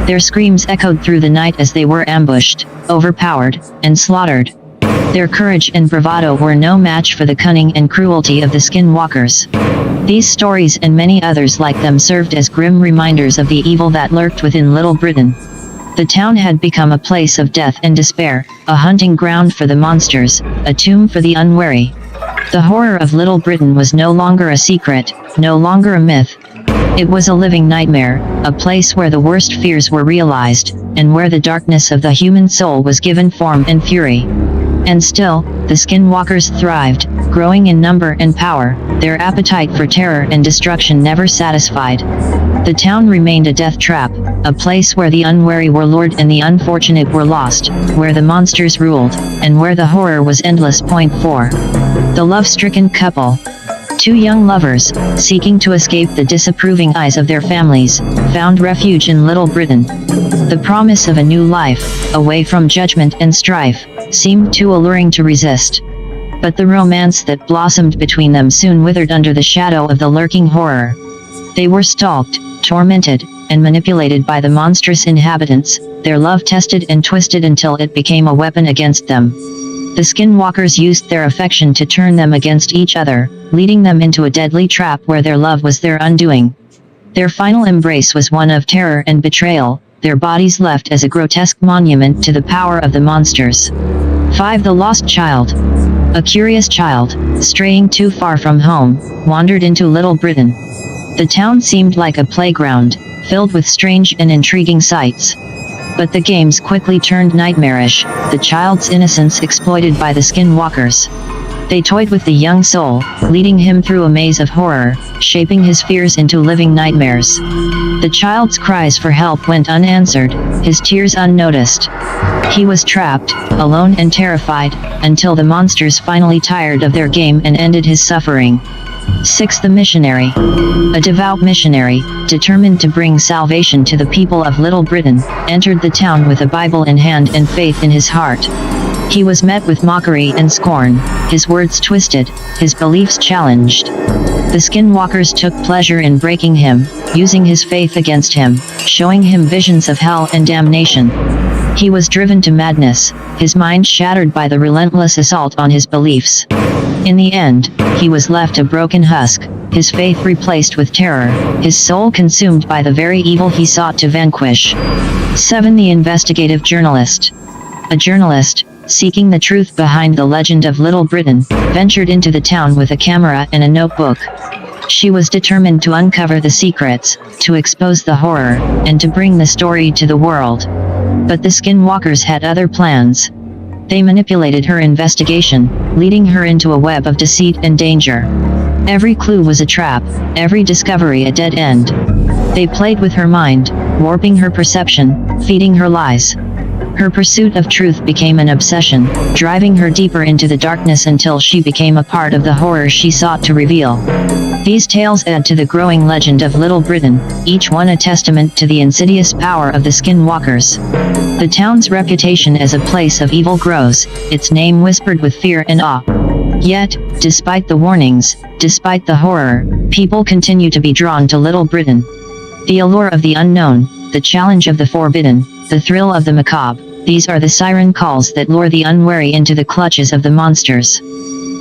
Their screams echoed through the night as they were ambushed, overpowered, and slaughtered. Their courage and bravado were no match for the cunning and cruelty of the Skinwalkers. These stories and many others like them served as grim reminders of the evil that lurked within Little Britain. The town had become a place of death and despair, a hunting ground for the monsters, a tomb for the unwary. The horror of Little Britain was no longer a secret, no longer a myth. It was a living nightmare, a place where the worst fears were realized, and where the darkness of the human soul was given form and fury. And still, the Skinwalkers thrived, growing in number and power, their appetite for terror and destruction never satisfied. The town remained a death trap, a place where the unwary were lured and the unfortunate were lost, where the monsters ruled, and where the horror was endless. Point 4. The love-stricken couple. Two young lovers, seeking to escape the disapproving eyes of their families, found refuge in Little Britain. The promise of a new life, away from judgment and strife, seemed too alluring to resist. But the romance that blossomed between them soon withered under the shadow of the lurking horror. They were stalked, tormented, and manipulated by the monstrous inhabitants, their love tested and twisted until it became a weapon against them. The Skinwalkers used their affection to turn them against each other, leading them into a deadly trap where their love was their undoing. Their final embrace was one of terror and betrayal, their bodies left as a grotesque monument to the power of the monsters. 5. The lost child. A curious child, straying too far from home, wandered into Little Britain. The town seemed like a playground, filled with strange and intriguing sights. But the games quickly turned nightmarish, the child's innocence exploited by the Skinwalkers. They toyed with the young soul, leading him through a maze of horror, shaping his fears into living nightmares. The child's cries for help went unanswered, his tears unnoticed. He was trapped, alone and terrified, until the monsters finally tired of their game and ended his suffering. 6. The missionary. A devout missionary, determined to bring salvation to the people of Little Britain, entered the town with a Bible in hand and faith in his heart. He was met with mockery and scorn, his words twisted, his beliefs challenged. The Skinwalkers took pleasure in breaking him, using his faith against him, showing him visions of hell and damnation. He was driven to madness, his mind shattered by the relentless assault on his beliefs. In the end, he was left a broken husk, his faith replaced with terror, his soul consumed by the very evil he sought to vanquish. 7. The investigative journalist. A journalist, seeking the truth behind the legend of Little Britain, ventured into the town with a camera and a notebook. She was determined to uncover the secrets, to expose the horror, and to bring the story to the world. But the Skinwalkers had other plans. They manipulated her investigation, leading her into a web of deceit and danger. Every clue was a trap, every discovery a dead end. They played with her mind, warping her perception, feeding her lies. Her pursuit of truth became an obsession, driving her deeper into the darkness until she became a part of the horror she sought to reveal. These tales add to the growing legend of Little Britain, each one a testament to the insidious power of the Skinwalkers. The town's reputation as a place of evil grows, its name whispered with fear and awe. Yet, despite the warnings, despite the horror, people continue to be drawn to Little Britain. The allure of the unknown, the challenge of the forbidden, the thrill of the macabre, these are the siren calls that lure the unwary into the clutches of the monsters.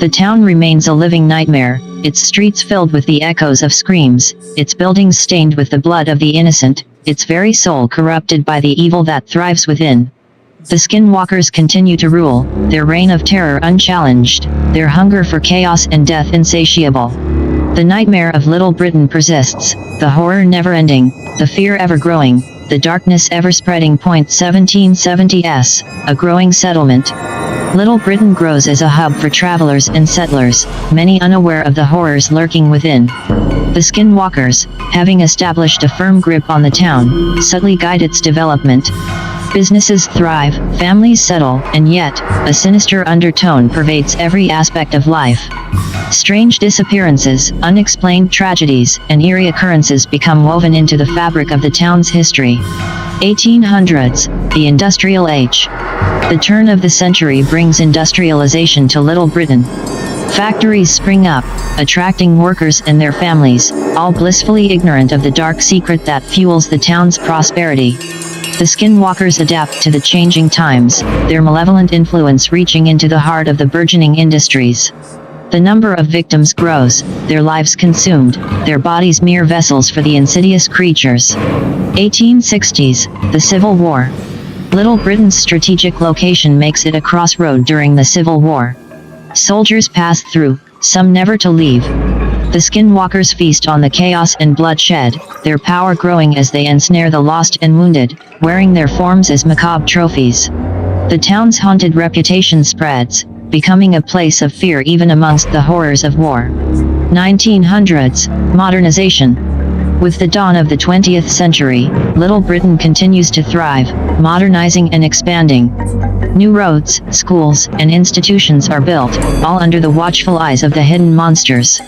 The town remains a living nightmare, its streets filled with the echoes of screams, its buildings stained with the blood of the innocent, its very soul corrupted by the evil that thrives within. The Skinwalkers continue to rule, their reign of terror unchallenged, their hunger for chaos and death insatiable. The nightmare of Little Britain persists, the horror never-ending, the fear ever-growing, the darkness ever-spreading. 1770s, a growing settlement. Little Britain grows as a hub for travelers and settlers, many unaware of the horrors lurking within. The Skinwalkers, having established a firm grip on the town, subtly guide its development. Businesses thrive, families settle, and yet, a sinister undertone pervades every aspect of life. Strange disappearances, unexplained tragedies, and eerie occurrences become woven into the fabric of the town's history. 1800s, the Industrial Age. The turn of the century brings industrialization to Little Britain. Factories spring up, attracting workers and their families, all blissfully ignorant of the dark secret that fuels the town's prosperity. The Skinwalkers adapt to the changing times, their malevolent influence reaching into the heart of the burgeoning industries. The number of victims grows, their lives consumed, their bodies mere vessels for the insidious creatures. 1860s, the Civil War. Little Britain's strategic location makes it a crossroad during the Civil War. Soldiers pass through, some never to leave. The Skinwalkers feast on the chaos and bloodshed, their power growing as they ensnare the lost and wounded, wearing their forms as macabre trophies. The town's haunted reputation spreads, becoming a place of fear even amongst the horrors of war. 1900s, modernization. With the dawn of the 20th century, Little Britain continues to thrive, modernizing and expanding. New roads, schools, and institutions are built, all under the watchful eyes of the hidden monsters.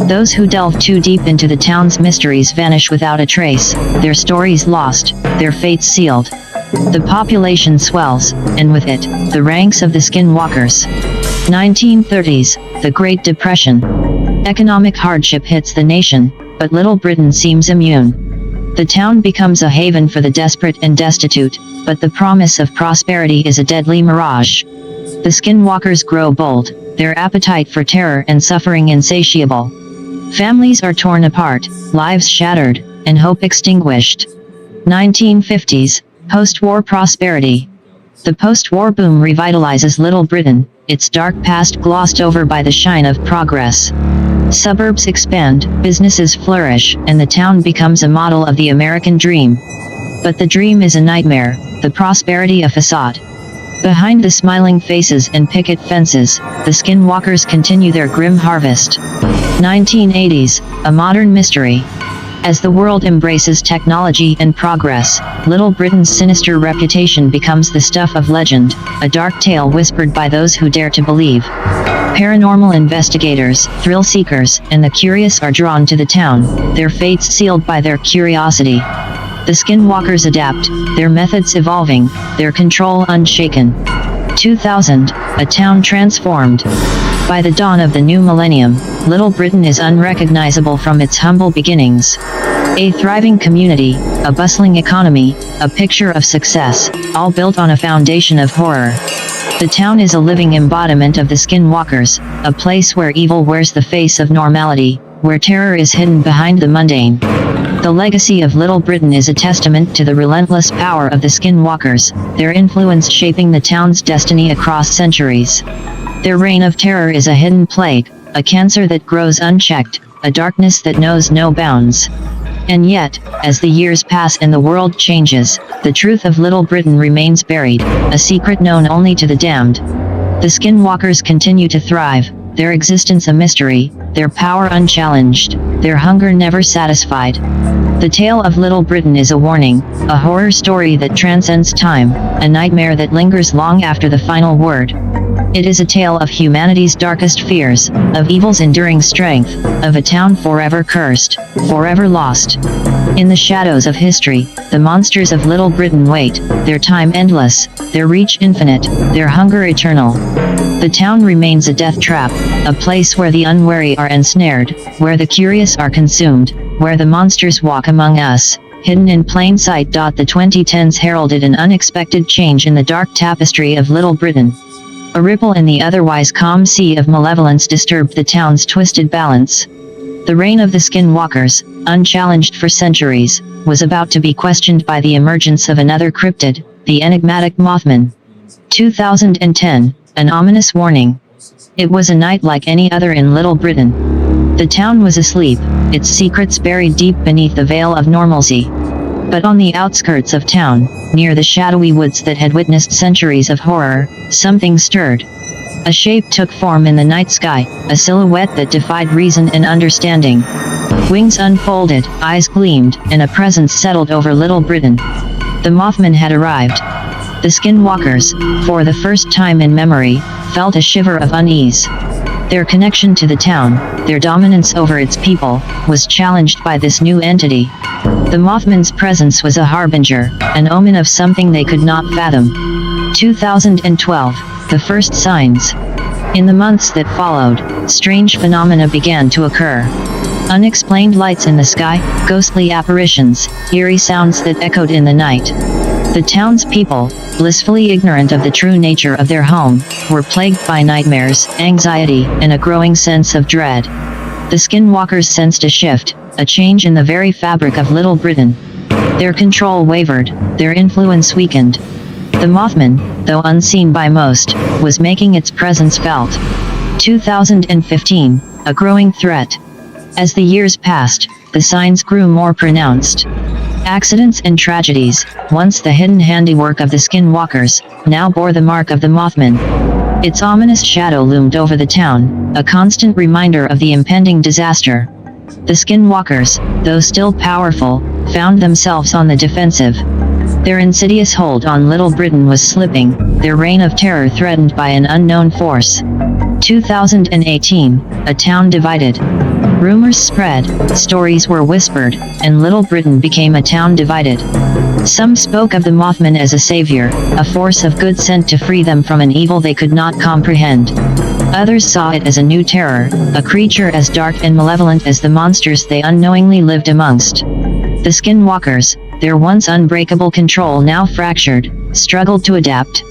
Those who delve too deep into the town's mysteries vanish without a trace, their stories lost, their fates sealed. The population swells, and with it, the ranks of the Skinwalkers. 1930s, the Great Depression. Economic hardship hits the nation, but Little Britain seems immune. The town becomes a haven for the desperate and destitute, but the promise of prosperity is a deadly mirage. The Skinwalkers grow bold, their appetite for terror and suffering insatiable. Families are torn apart, lives shattered, and hope extinguished. 1950s, post-war prosperity. The post-war boom revitalizes Little Britain, its dark past glossed over by the shine of progress. Suburbs expand, businesses flourish, and the town becomes a model of the American dream. But the dream is a nightmare, the prosperity a facade. Behind the smiling faces and picket fences, the Skinwalkers continue their grim harvest. 1980s, a modern mystery. As the world embraces technology and progress, Little Britain's sinister reputation becomes the stuff of legend, a dark tale whispered by those who dare to believe. Paranormal investigators, thrill seekers, and the curious are drawn to the town, their fates sealed by their curiosity. The Skinwalkers adapt, their methods evolving, their control unshaken. 2000, a town transformed. By the dawn of the new millennium, Little Britain is unrecognizable from its humble beginnings. A thriving community, a bustling economy, a picture of success, all built on a foundation of horror. The town is a living embodiment of the Skinwalkers, a place where evil wears the face of normality, where terror is hidden behind the mundane. The legacy of Little Britain is a testament to the relentless power of the Skinwalkers, their influence shaping the town's destiny across centuries. Their reign of terror is a hidden plague, a cancer that grows unchecked, a darkness that knows no bounds. And yet, as the years pass and the world changes, the truth of Little Britain remains buried, a secret known only to the damned. The Skinwalkers continue to thrive, their existence a mystery, their power unchallenged, their hunger never satisfied. The tale of Little Britain is a warning, a horror story that transcends time, a nightmare that lingers long after the final word. It is a tale of humanity's darkest fears, of evil's enduring strength, of a town forever cursed, forever lost. In the shadows of history, the monsters of Little Britain wait, their time endless, their reach infinite, their hunger eternal. The town remains a death trap, a place where the unwary are ensnared, where the curious are consumed, where the monsters walk among us, hidden in plain sight. The 2010s heralded an unexpected change in the dark tapestry of Little Britain. A ripple in the otherwise calm sea of malevolence disturbed the town's twisted balance. The reign of the Skinwalkers, unchallenged for centuries, was about to be questioned by the emergence of another cryptid, the enigmatic Mothman. 2010, an ominous warning. It was a night like any other in Little Britain. The town was asleep, its secrets buried deep beneath the veil of normalcy. But on the outskirts of town, near the shadowy woods that had witnessed centuries of horror, something stirred. A shape took form in the night sky, a silhouette that defied reason and understanding. Wings unfolded, eyes gleamed, and a presence settled over Little Britain. The Mothman had arrived. The Skinwalkers, for the first time in memory, felt a shiver of unease. Their connection to the town, their dominance over its people, was challenged by this new entity. The Mothman's presence was a harbinger, an omen of something they could not fathom. 2012, the first signs. In the months that followed, strange phenomena began to occur. Unexplained lights in the sky, ghostly apparitions, eerie sounds that echoed in the night. The townspeople, blissfully ignorant of the true nature of their home, were plagued by nightmares, anxiety, and a growing sense of dread. The Skinwalkers sensed a shift, a change in the very fabric of Little Britain. Their control wavered, their influence weakened. The Mothman, though unseen by most, was making its presence felt. 2015, a growing threat. As the years passed, the signs grew more pronounced. Accidents and tragedies, once the hidden handiwork of the Skinwalkers, now bore the mark of the Mothman. Its ominous shadow loomed over the town, a constant reminder of the impending disaster. The Skinwalkers, though still powerful, found themselves on the defensive. Their insidious hold on Little Britain was slipping, their reign of terror threatened by an unknown force. 2018, a town divided. Rumors spread, stories were whispered, and Little Britain became a town divided. Some spoke of the Mothman as a savior, a force of good sent to free them from an evil they could not comprehend. Others saw it as a new terror, a creature as dark and malevolent as the monsters they unknowingly lived amongst. The Skinwalkers, their once unbreakable control now fractured, struggled to adapt.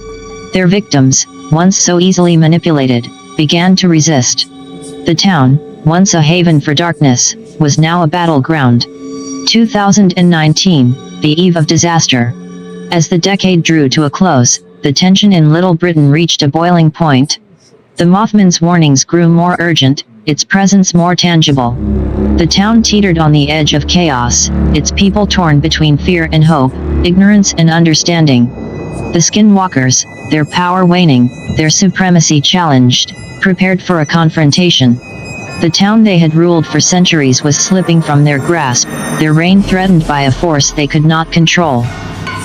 Their victims, once so easily manipulated, began to resist. The town, once a haven for darkness, was now a battleground. 2019, the eve of disaster. As the decade drew to a close, the tension in Little Britain reached a boiling point. The Mothman's warnings grew more urgent, its presence more tangible. The town teetered on the edge of chaos, its people torn between fear and hope, ignorance and understanding. The Skinwalkers, their power waning, their supremacy challenged, prepared for a confrontation. The town they had ruled for centuries was slipping from their grasp, their reign threatened by a force they could not control.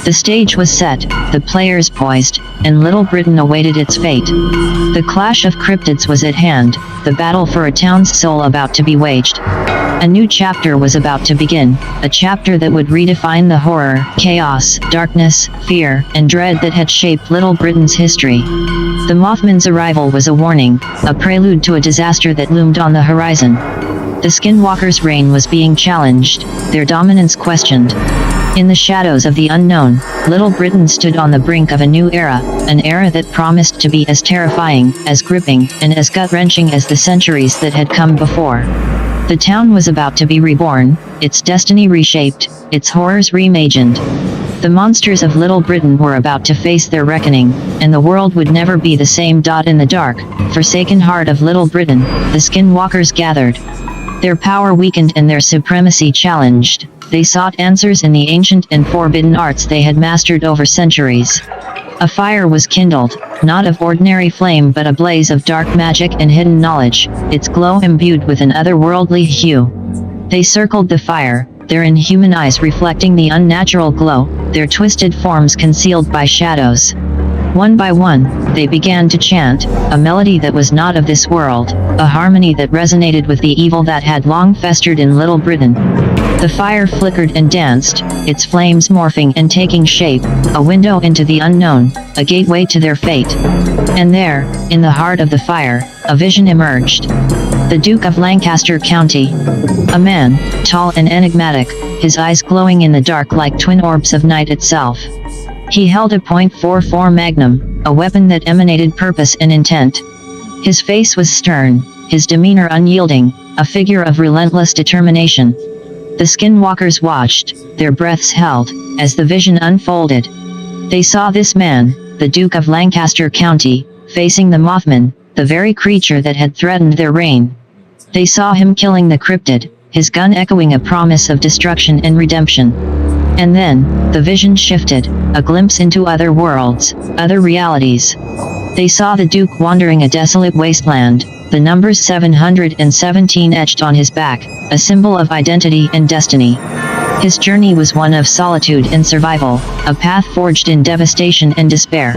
The stage was set, the players poised, and Little Britain awaited its fate. The clash of cryptids was at hand, the battle for a town's soul about to be waged. A new chapter was about to begin, a chapter that would redefine the horror, chaos, darkness, fear, and dread that had shaped Little Britain's history. The Mothman's arrival was a warning, a prelude to a disaster that loomed on the horizon. The Skinwalkers' reign was being challenged, their dominance questioned. In the shadows of the unknown, Little Britain stood on the brink of a new era, an era that promised to be as terrifying, as gripping, and as gut-wrenching as the centuries that had come before. The town was about to be reborn, its destiny reshaped, its horrors reimagined. The monsters of Little Britain were about to face their reckoning, and the world would never be the same. In the dark, forsaken heart of Little Britain, the Skinwalkers gathered. Their power weakened and their supremacy challenged. They sought answers in the ancient and forbidden arts they had mastered over centuries. A fire was kindled, not of ordinary flame but a blaze of dark magic and hidden knowledge, its glow imbued with an otherworldly hue. They circled the fire, their inhuman eyes reflecting the unnatural glow, their twisted forms concealed by shadows. One by one, they began to chant, a melody that was not of this world, a harmony that resonated with the evil that had long festered in Little Britain. The fire flickered and danced, its flames morphing and taking shape, a window into the unknown, a gateway to their fate. And there, in the heart of the fire, a vision emerged. The Duke of Lancaster County. A man, tall and enigmatic, his eyes glowing in the dark like twin orbs of night itself. He held a .44 Magnum, a weapon that emanated purpose and intent. His face was stern, his demeanor unyielding, a figure of relentless determination. The skinwalkers watched, their breaths held, as the vision unfolded. They saw this man, the Duke of Lancaster County, facing the Mothman, the very creature that had threatened their reign. They saw him killing the cryptid, his gun echoing a promise of destruction and redemption. And then, the vision shifted, a glimpse into other worlds, other realities. They saw the Duke wandering a desolate wasteland, the numbers 717 etched on his back, a symbol of identity and destiny. His journey was one of solitude and survival, a path forged in devastation and despair.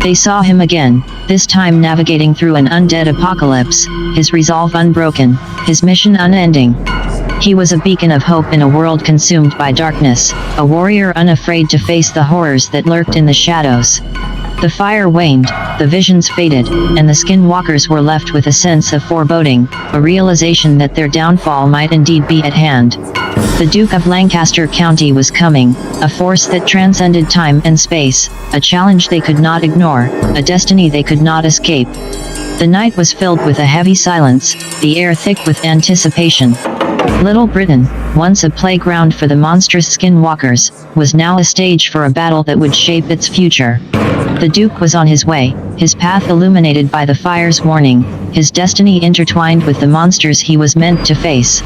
They saw him again, this time navigating through an undead apocalypse, his resolve unbroken, his mission unending. He was a beacon of hope in a world consumed by darkness, a warrior unafraid to face the horrors that lurked in the shadows. The fire waned, the visions faded, and the skinwalkers were left with a sense of foreboding, a realization that their downfall might indeed be at hand. The Duke of Lancaster County was coming, a force that transcended time and space, a challenge they could not ignore, a destiny they could not escape. The night was filled with a heavy silence, the air thick with anticipation. Little Britain, once a playground for the monstrous skinwalkers, was now a stage for a battle that would shape its future. The Duke was on his way, his path illuminated by the fire's warning, his destiny intertwined with the monsters he was meant to face.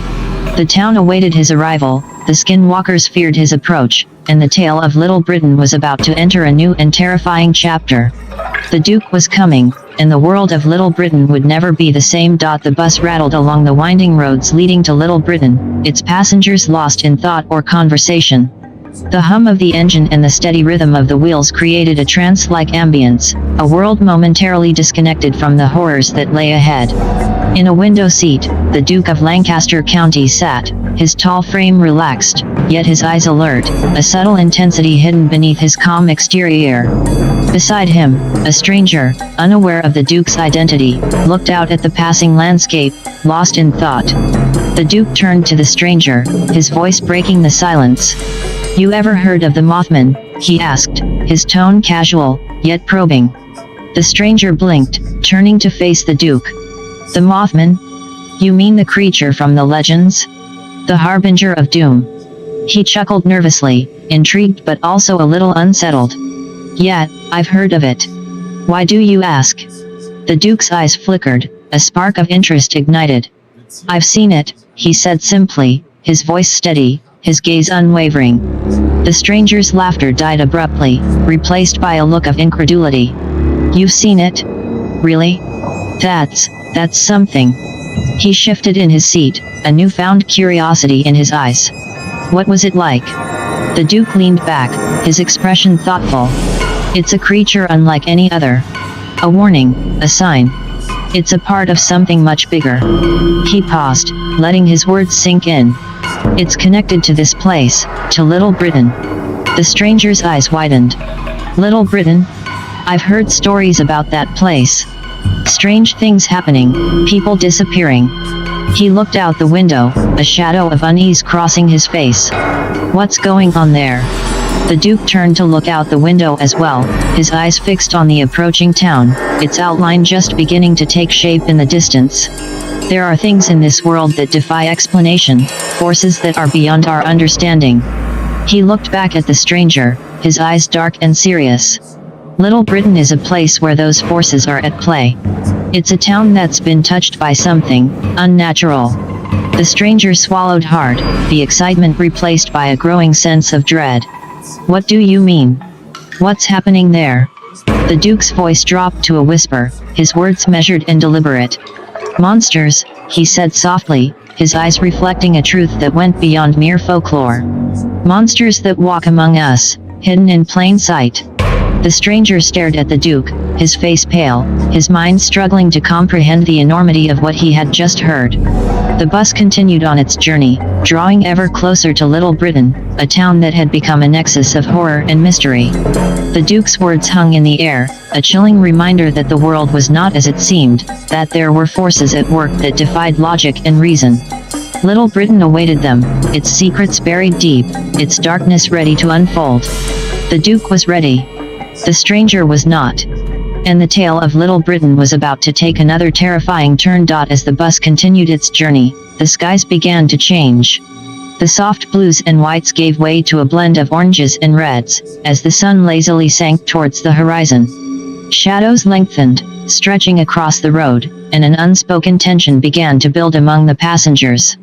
The town awaited his arrival, the skinwalkers feared his approach, and the tale of Little Britain was about to enter a new and terrifying chapter. The Duke was coming, and the world of Little Britain would never be the same. The bus rattled along the winding roads leading to Little Britain, its passengers lost in thought or conversation. The hum of the engine and the steady rhythm of the wheels created a trance-like ambience, a world momentarily disconnected from the horrors that lay ahead. In a window seat, the Duke of Lancaster County sat, his tall frame relaxed, yet his eyes alert, a subtle intensity hidden beneath his calm exterior. Beside him, a stranger, unaware of the Duke's identity, looked out at the passing landscape, lost in thought. The Duke turned to the stranger, his voice breaking the silence. "You ever heard of the Mothman?" he asked, his tone casual, yet probing. The stranger blinked, turning to face the Duke. "The Mothman? You mean the creature from the legends? The harbinger of doom?" He chuckled nervously, intrigued but also a little unsettled. "Yeah, I've heard of it. Why do you ask?" The Duke's eyes flickered, a spark of interest ignited. "I've seen it," he said simply, his voice steady, his gaze unwavering. The stranger's laughter died abruptly, replaced by a look of incredulity. "You've seen it? Really? That's something." He shifted in his seat, a newfound curiosity in his eyes. "What was it like?" The Duke leaned back, his expression thoughtful. "It's a creature unlike any other. A warning, a sign. It's a part of something much bigger." He paused, letting his words sink in. "It's connected to this place, to Little Britain." The stranger's eyes widened. "Little Britain? I've heard stories about that place. Strange things happening, people disappearing." He looked out the window, a shadow of unease crossing his face. "What's going on there?" The Duke turned to look out the window as well, his eyes fixed on the approaching town, its outline just beginning to take shape in the distance. "There are things in this world that defy explanation, forces that are beyond our understanding." He looked back at the stranger, his eyes dark and serious. "Little Britain is a place where those forces are at play. It's a town that's been touched by something unnatural." The stranger swallowed hard, the excitement replaced by a growing sense of dread. "What do you mean? What's happening there?" The Duke's voice dropped to a whisper, his words measured and deliberate. "Monsters," he said softly, his eyes reflecting a truth that went beyond mere folklore. "Monsters that walk among us, hidden in plain sight." The stranger stared at the Duke, his face pale, his mind struggling to comprehend the enormity of what he had just heard. The bus continued on its journey, drawing ever closer to Little Britain, a town that had become a nexus of horror and mystery. The Duke's words hung in the air, a chilling reminder that the world was not as it seemed, that there were forces at work that defied logic and reason. Little Britain awaited them, its secrets buried deep, its darkness ready to unfold. The Duke was ready. The stranger was not. And the tale of Little Britain was about to take another terrifying turn. As the bus continued its journey, the skies began to change. The soft blues and whites gave way to a blend of oranges and reds, as the sun lazily sank towards the horizon. Shadows lengthened, stretching across the road, and an unspoken tension began to build among the passengers.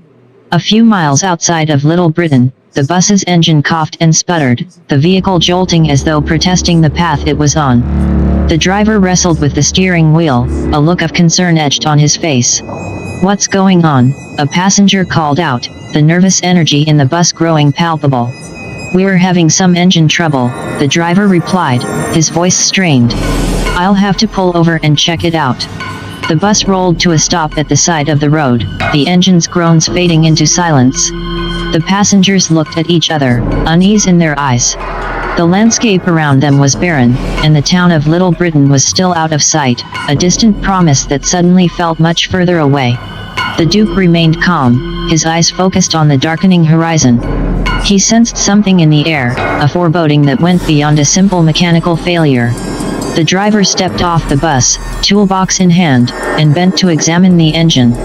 A few miles outside of Little Britain, the bus's engine coughed and sputtered, the vehicle jolting as though protesting the path it was on. The driver wrestled with the steering wheel, a look of concern etched on his face. "What's going on?" a passenger called out, the nervous energy in the bus growing palpable. "We're having some engine trouble," the driver replied, his voice strained. "I'll have to pull over and check it out." The bus rolled to a stop at the side of the road, the engine's groans fading into silence. The passengers looked at each other, unease in their eyes. The landscape around them was barren, and the town of Little Britain was still out of sight, a distant promise that suddenly felt much further away. The Duke remained calm, his eyes focused on the darkening horizon. He sensed something in the air, a foreboding that went beyond a simple mechanical failure. The driver stepped off the bus, toolbox in hand, and bent to examine the engine.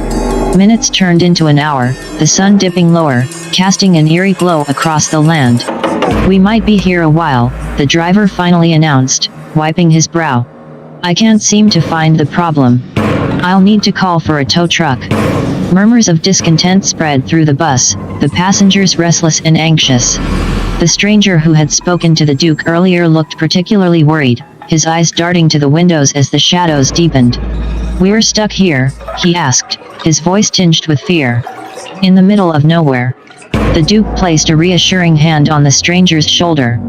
Minutes turned into an hour, the sun dipping lower, casting an eerie glow across the land. "We might be here a while," the driver finally announced, wiping his brow. "I can't seem to find the problem. I'll need to call for a tow truck." Murmurs of discontent spread through the bus, the passengers restless and anxious. The stranger who had spoken to the Duke earlier looked particularly worried, his eyes darting to the windows as the shadows deepened. "We're stuck here?" he asked, his voice tinged with fear. "In the middle of nowhere." The Duke placed a reassuring hand on the stranger's shoulder.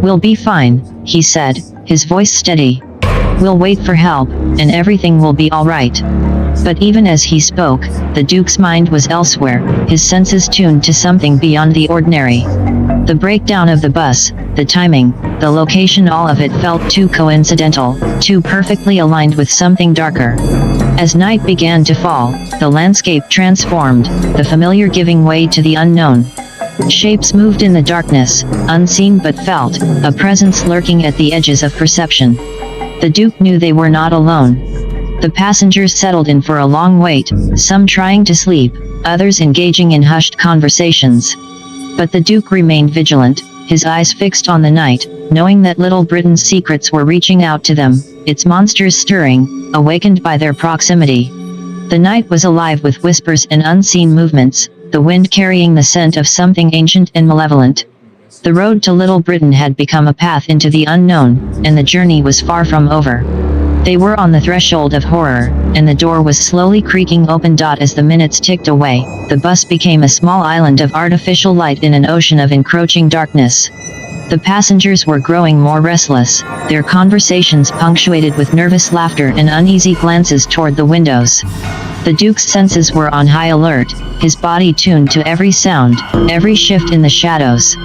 "We'll be fine," he said, his voice steady. "We'll wait for help, and everything will be all right." But even as he spoke, the Duke's mind was elsewhere, his senses tuned to something beyond the ordinary. The breakdown of the bus, the timing, the location, all of it felt too coincidental, too perfectly aligned with something darker. As night began to fall, the landscape transformed, the familiar giving way to the unknown. Shapes moved in the darkness, unseen but felt, a presence lurking at the edges of perception. The Duke knew they were not alone. The passengers settled in for a long wait, some trying to sleep, others engaging in hushed conversations. But the Duke remained vigilant, his eyes fixed on the night, knowing that Little Britain's secrets were reaching out to them, its monsters stirring, awakened by their proximity. The night was alive with whispers and unseen movements, the wind carrying the scent of something ancient and malevolent. The road to Little Britain had become a path into the unknown, and the journey was far from over. They were on the threshold of horror, and the door was slowly creaking open. As the minutes ticked away, the bus became a small island of artificial light in an ocean of encroaching darkness. The passengers were growing more restless, their conversations punctuated with nervous laughter and uneasy glances toward the windows. The Duke's senses were on high alert, his body tuned to every sound, every shift in the shadows.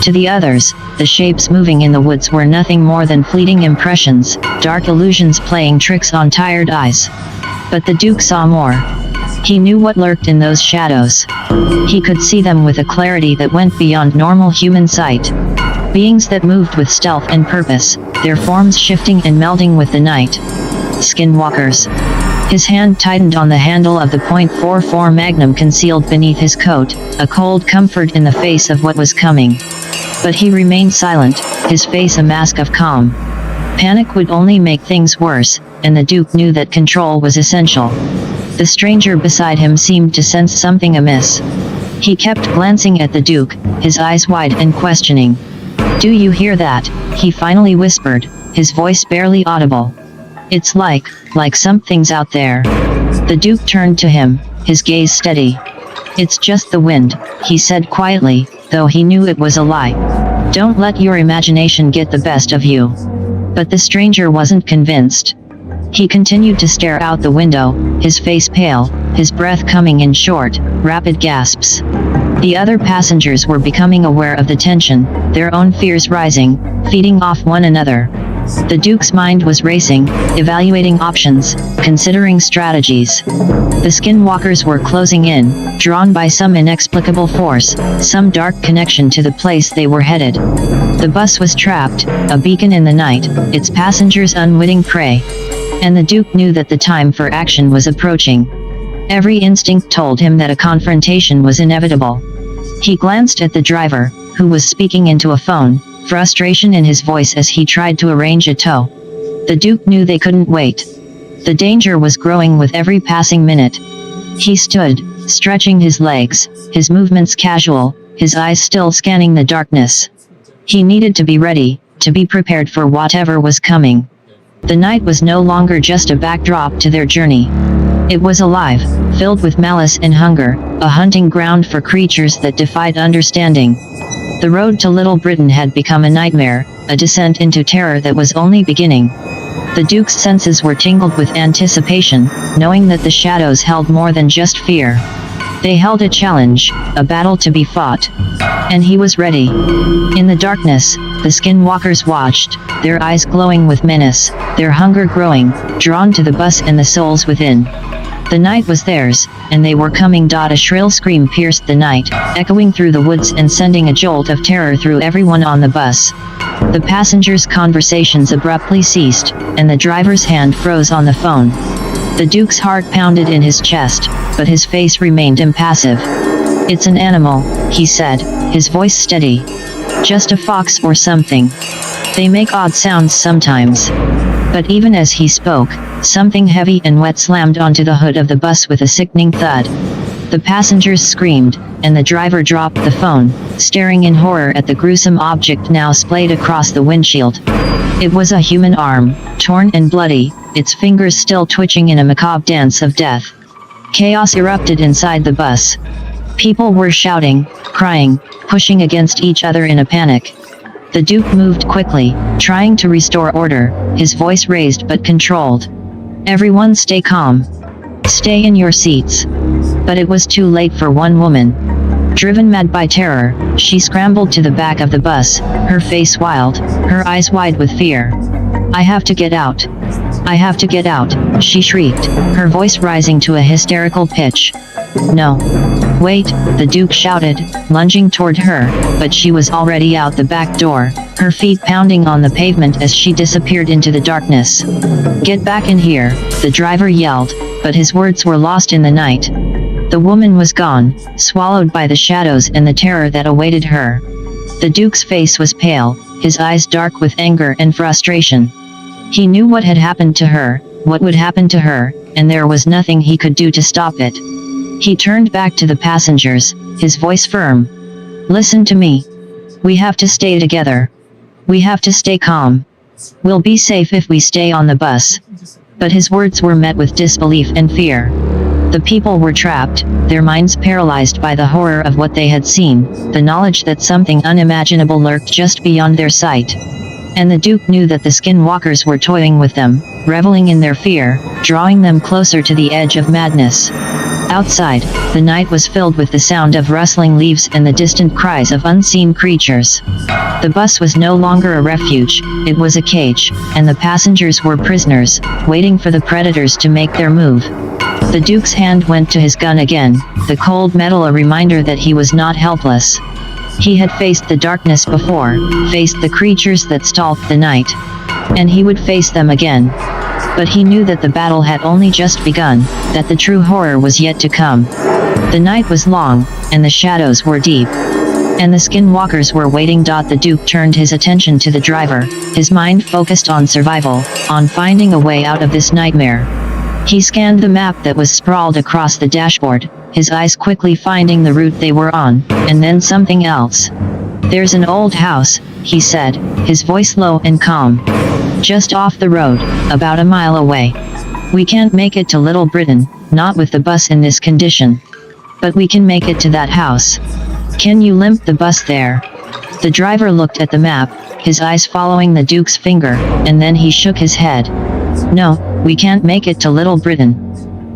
To the others, the shapes moving in the woods were nothing more than fleeting impressions, dark illusions playing tricks on tired eyes. But the Duke saw more. He knew what lurked in those shadows. He could see them with a clarity that went beyond normal human sight. Beings that moved with stealth and purpose, their forms shifting and melding with the night. Skinwalkers. His hand tightened on the handle of the .44 Magnum concealed beneath his coat, a cold comfort in the face of what was coming. But he remained silent, his face a mask of calm. Panic would only make things worse, and the Duke knew that control was essential. The stranger beside him seemed to sense something amiss. He kept glancing at the Duke, his eyes wide and questioning. "Do you hear that?" he finally whispered, his voice barely audible. "It's like something's out there." The Duke turned to him, his gaze steady. "It's just the wind," he said quietly, though he knew it was a lie. "Don't let your imagination get the best of you." But the stranger wasn't convinced. He continued to stare out the window, his face pale, his breath coming in short, rapid gasps. The other passengers were becoming aware of the tension, their own fears rising, feeding off one another. The Duke's mind was racing, evaluating options, considering strategies. The skinwalkers were closing in, drawn by some inexplicable force, some dark connection to the place they were headed. The bus was trapped, a beacon in the night, its passengers unwitting prey. And the Duke knew that the time for action was approaching. Every instinct told him that a confrontation was inevitable. He glanced at the driver, who was speaking into a phone, frustration in his voice as he tried to arrange a tow. The Duke knew they couldn't wait. The danger was growing with every passing minute. He stood, stretching his legs, his movements casual, his eyes still scanning the darkness. He needed to be ready, to be prepared for whatever was coming. The night was no longer just a backdrop to their journey. It was alive, filled with malice and hunger, a hunting ground for creatures that defied understanding. The road to Little Britain had become a nightmare, a descent into terror that was only beginning. The Duke's senses were tingled with anticipation, knowing that the shadows held more than just fear. They held a challenge, a battle to be fought. And he was ready. In the darkness, the skinwalkers watched, their eyes glowing with menace, their hunger growing, drawn to the bus and the souls within. The night was theirs, and they were coming. A shrill scream pierced the night, echoing through the woods and sending a jolt of terror through everyone on the bus. The passengers' conversations abruptly ceased, and the driver's hand froze on the phone. The Duke's heart pounded in his chest, but his face remained impassive. "It's an animal," he said, his voice steady. "Just a fox or something. They make odd sounds sometimes." But even as he spoke, something heavy and wet slammed onto the hood of the bus with a sickening thud. The passengers screamed, and the driver dropped the phone, staring in horror at the gruesome object now splayed across the windshield. It was a human arm, torn and bloody, its fingers still twitching in a macabre dance of death. Chaos erupted inside the bus. People were shouting, crying, pushing against each other in a panic. The Duke moved quickly, trying to restore order, his voice raised but controlled. "Everyone stay calm. Stay in your seats." But it was too late for one woman. Driven mad by terror, she scrambled to the back of the bus, her face wild, her eyes wide with fear. "I have to get out. I have to get out," she shrieked, her voice rising to a hysterical pitch. "No. Wait," the Duke shouted, lunging toward her, but she was already out the back door, her feet pounding on the pavement as she disappeared into the darkness. "Get back in here," the driver yelled, but his words were lost in the night. The woman was gone, swallowed by the shadows and the terror that awaited her. The Duke's face was pale, his eyes dark with anger and frustration. He knew what had happened to her, what would happen to her, and there was nothing he could do to stop it. He turned back to the passengers, his voice firm. "Listen to me. We have to stay together. We have to stay calm. We'll be safe if we stay on the bus." But his words were met with disbelief and fear. The people were trapped, their minds paralyzed by the horror of what they had seen, the knowledge that something unimaginable lurked just beyond their sight. And the Duke knew that the skinwalkers were toying with them, reveling in their fear, drawing them closer to the edge of madness. Outside, the night was filled with the sound of rustling leaves and the distant cries of unseen creatures. The bus was no longer a refuge, it was a cage, and the passengers were prisoners, waiting for the predators to make their move. The Duke's hand went to his gun again, the cold metal a reminder that he was not helpless. He had faced the darkness before, faced the creatures that stalked the night. And he would face them again. But he knew that the battle had only just begun, that the true horror was yet to come. The night was long, and the shadows were deep. And the skinwalkers were waiting. The Duke turned his attention to the driver, his mind focused on survival, on finding a way out of this nightmare. He scanned the map that was sprawled across the dashboard, his eyes quickly finding the route they were on, and then something else. "There's an old house," he said, his voice low and calm. "Just off the road, about a mile away. We can't make it to Little Britain, not with the bus in this condition. But we can make it to that house. Can you limp the bus there?" The driver looked at the map, his eyes following the Duke's finger, and then he shook his head. "No, we can't make it to Little Britain.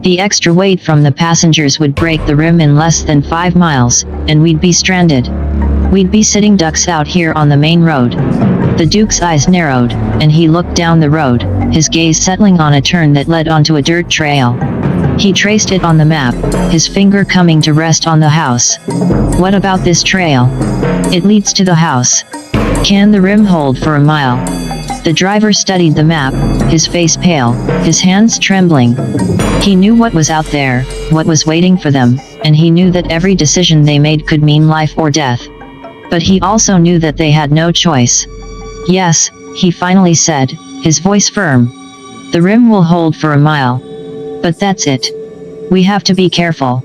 The extra weight from the passengers would break the rim in less than 5 miles, and we'd be stranded. We'd be sitting ducks out here on the main road." The Duke's eyes narrowed, and he looked down the road, his gaze settling on a turn that led onto a dirt trail. He traced it on the map, his finger coming to rest on the house. What about this trail? It leads to the house. Can the rim hold for a mile? The driver studied the map, his face pale, his hands trembling. He knew what was out there, what was waiting for them, and he knew that every decision they made could mean life or death. But he also knew that they had no choice. Yes, he finally said, his voice firm. The rim will hold for a mile. But that's it. We have to be careful.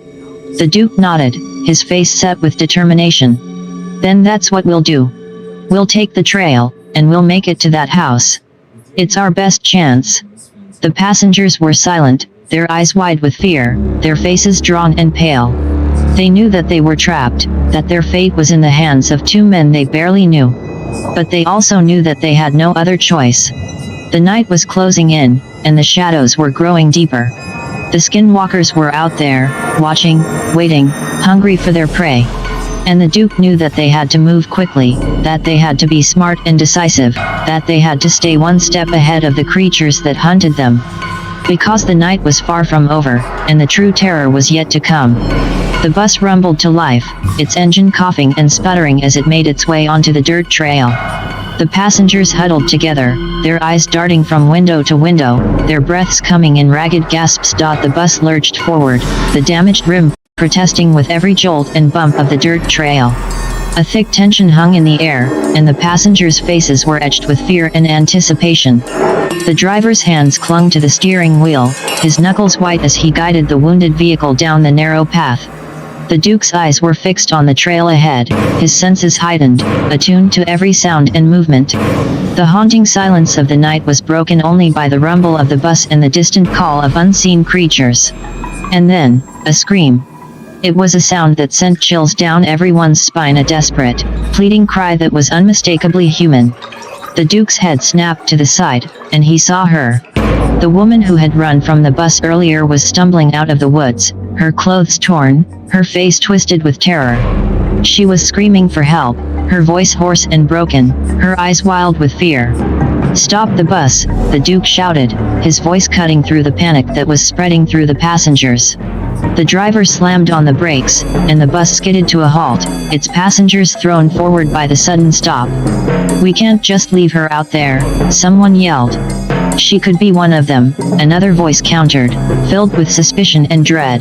The Duke nodded, his face set with determination. Then that's what we'll do. We'll take the trail, and we'll make it to that house. It's our best chance. The passengers were silent, their eyes wide with fear, their faces drawn and pale. They knew that they were trapped, that their fate was in the hands of two men they barely knew. But they also knew that they had no other choice. The night was closing in, and the shadows were growing deeper. The skinwalkers were out there, watching, waiting, hungry for their prey. And the Duke knew that they had to move quickly, that they had to be smart and decisive, that they had to stay one step ahead of the creatures that hunted them. Because the night was far from over, and the true terror was yet to come. The bus rumbled to life, its engine coughing and sputtering as it made its way onto the dirt trail. The passengers huddled together, their eyes darting from window to window, their breaths coming in ragged gasps. The bus lurched forward, the damaged rim protesting with every jolt and bump of the dirt trail. A thick tension hung in the air, and the passengers' faces were etched with fear and anticipation. The driver's hands clung to the steering wheel, his knuckles white as he guided the wounded vehicle down the narrow path. The Duke's eyes were fixed on the trail ahead, his senses heightened, attuned to every sound and movement. The haunting silence of the night was broken only by the rumble of the bus and the distant call of unseen creatures. And then, a scream. It was a sound that sent chills down everyone's spine, a desperate, pleading cry that was unmistakably human. The Duke's head snapped to the side, and he saw her. The woman who had run from the bus earlier was stumbling out of the woods, her clothes torn, her face twisted with terror. She was screaming for help, her voice hoarse and broken, her eyes wild with fear. "Stop the bus," the Duke shouted, his voice cutting through the panic that was spreading through the passengers. The driver slammed on the brakes, and the bus skidded to a halt, its passengers thrown forward by the sudden stop. "We can't just leave her out there," someone yelled. "She could be one of them," another voice countered, filled with suspicion and dread.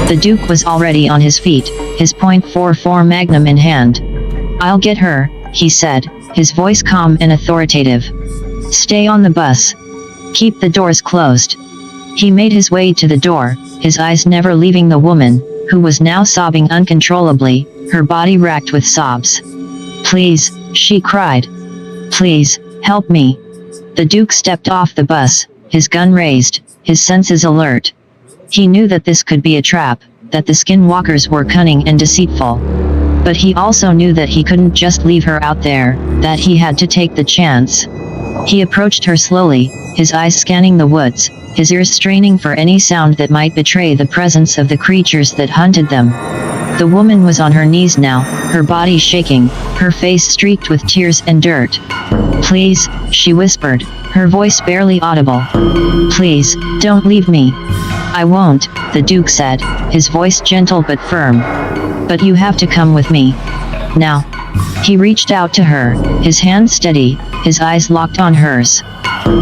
The Duke was already on his feet, his .44 Magnum in hand. "I'll get her," he said, his voice calm and authoritative. "Stay on the bus. Keep the doors closed." He made his way to the door, his eyes never leaving the woman, who was now sobbing uncontrollably, her body racked with sobs. "Please," she cried. "Please, help me." The Duke stepped off the bus, his gun raised, his senses alert. He knew that this could be a trap, that the skinwalkers were cunning and deceitful. But he also knew that he couldn't just leave her out there, that he had to take the chance. He approached her slowly, his eyes scanning the woods, his ears straining for any sound that might betray the presence of the creatures that hunted them. The woman was on her knees now, her body shaking, her face streaked with tears and dirt. "Please," she whispered, her voice barely audible. "Please, don't leave me." "I won't," the Duke said, his voice gentle but firm. "But you have to come with me. Now." He reached out to her, his hand steady, his eyes locked on hers.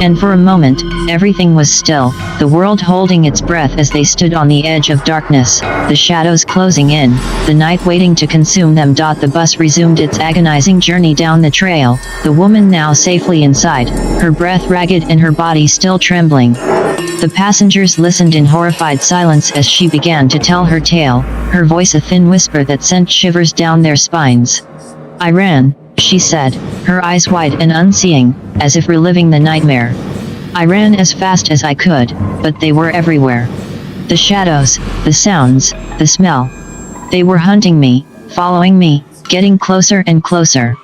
And for a moment, everything was still, the world holding its breath as they stood on the edge of darkness, the shadows closing in, the night waiting to consume them. The bus resumed its agonizing journey down the trail, the woman now safely inside, her breath ragged and her body still trembling. The passengers listened in horrified silence as she began to tell her tale, her voice a thin whisper that sent shivers down their spines. "I ran," she said, her eyes wide and unseeing, as if reliving the nightmare. "I ran as fast as I could, but they were everywhere. The shadows, the sounds, the smell. They were hunting me, following me, getting closer and closer.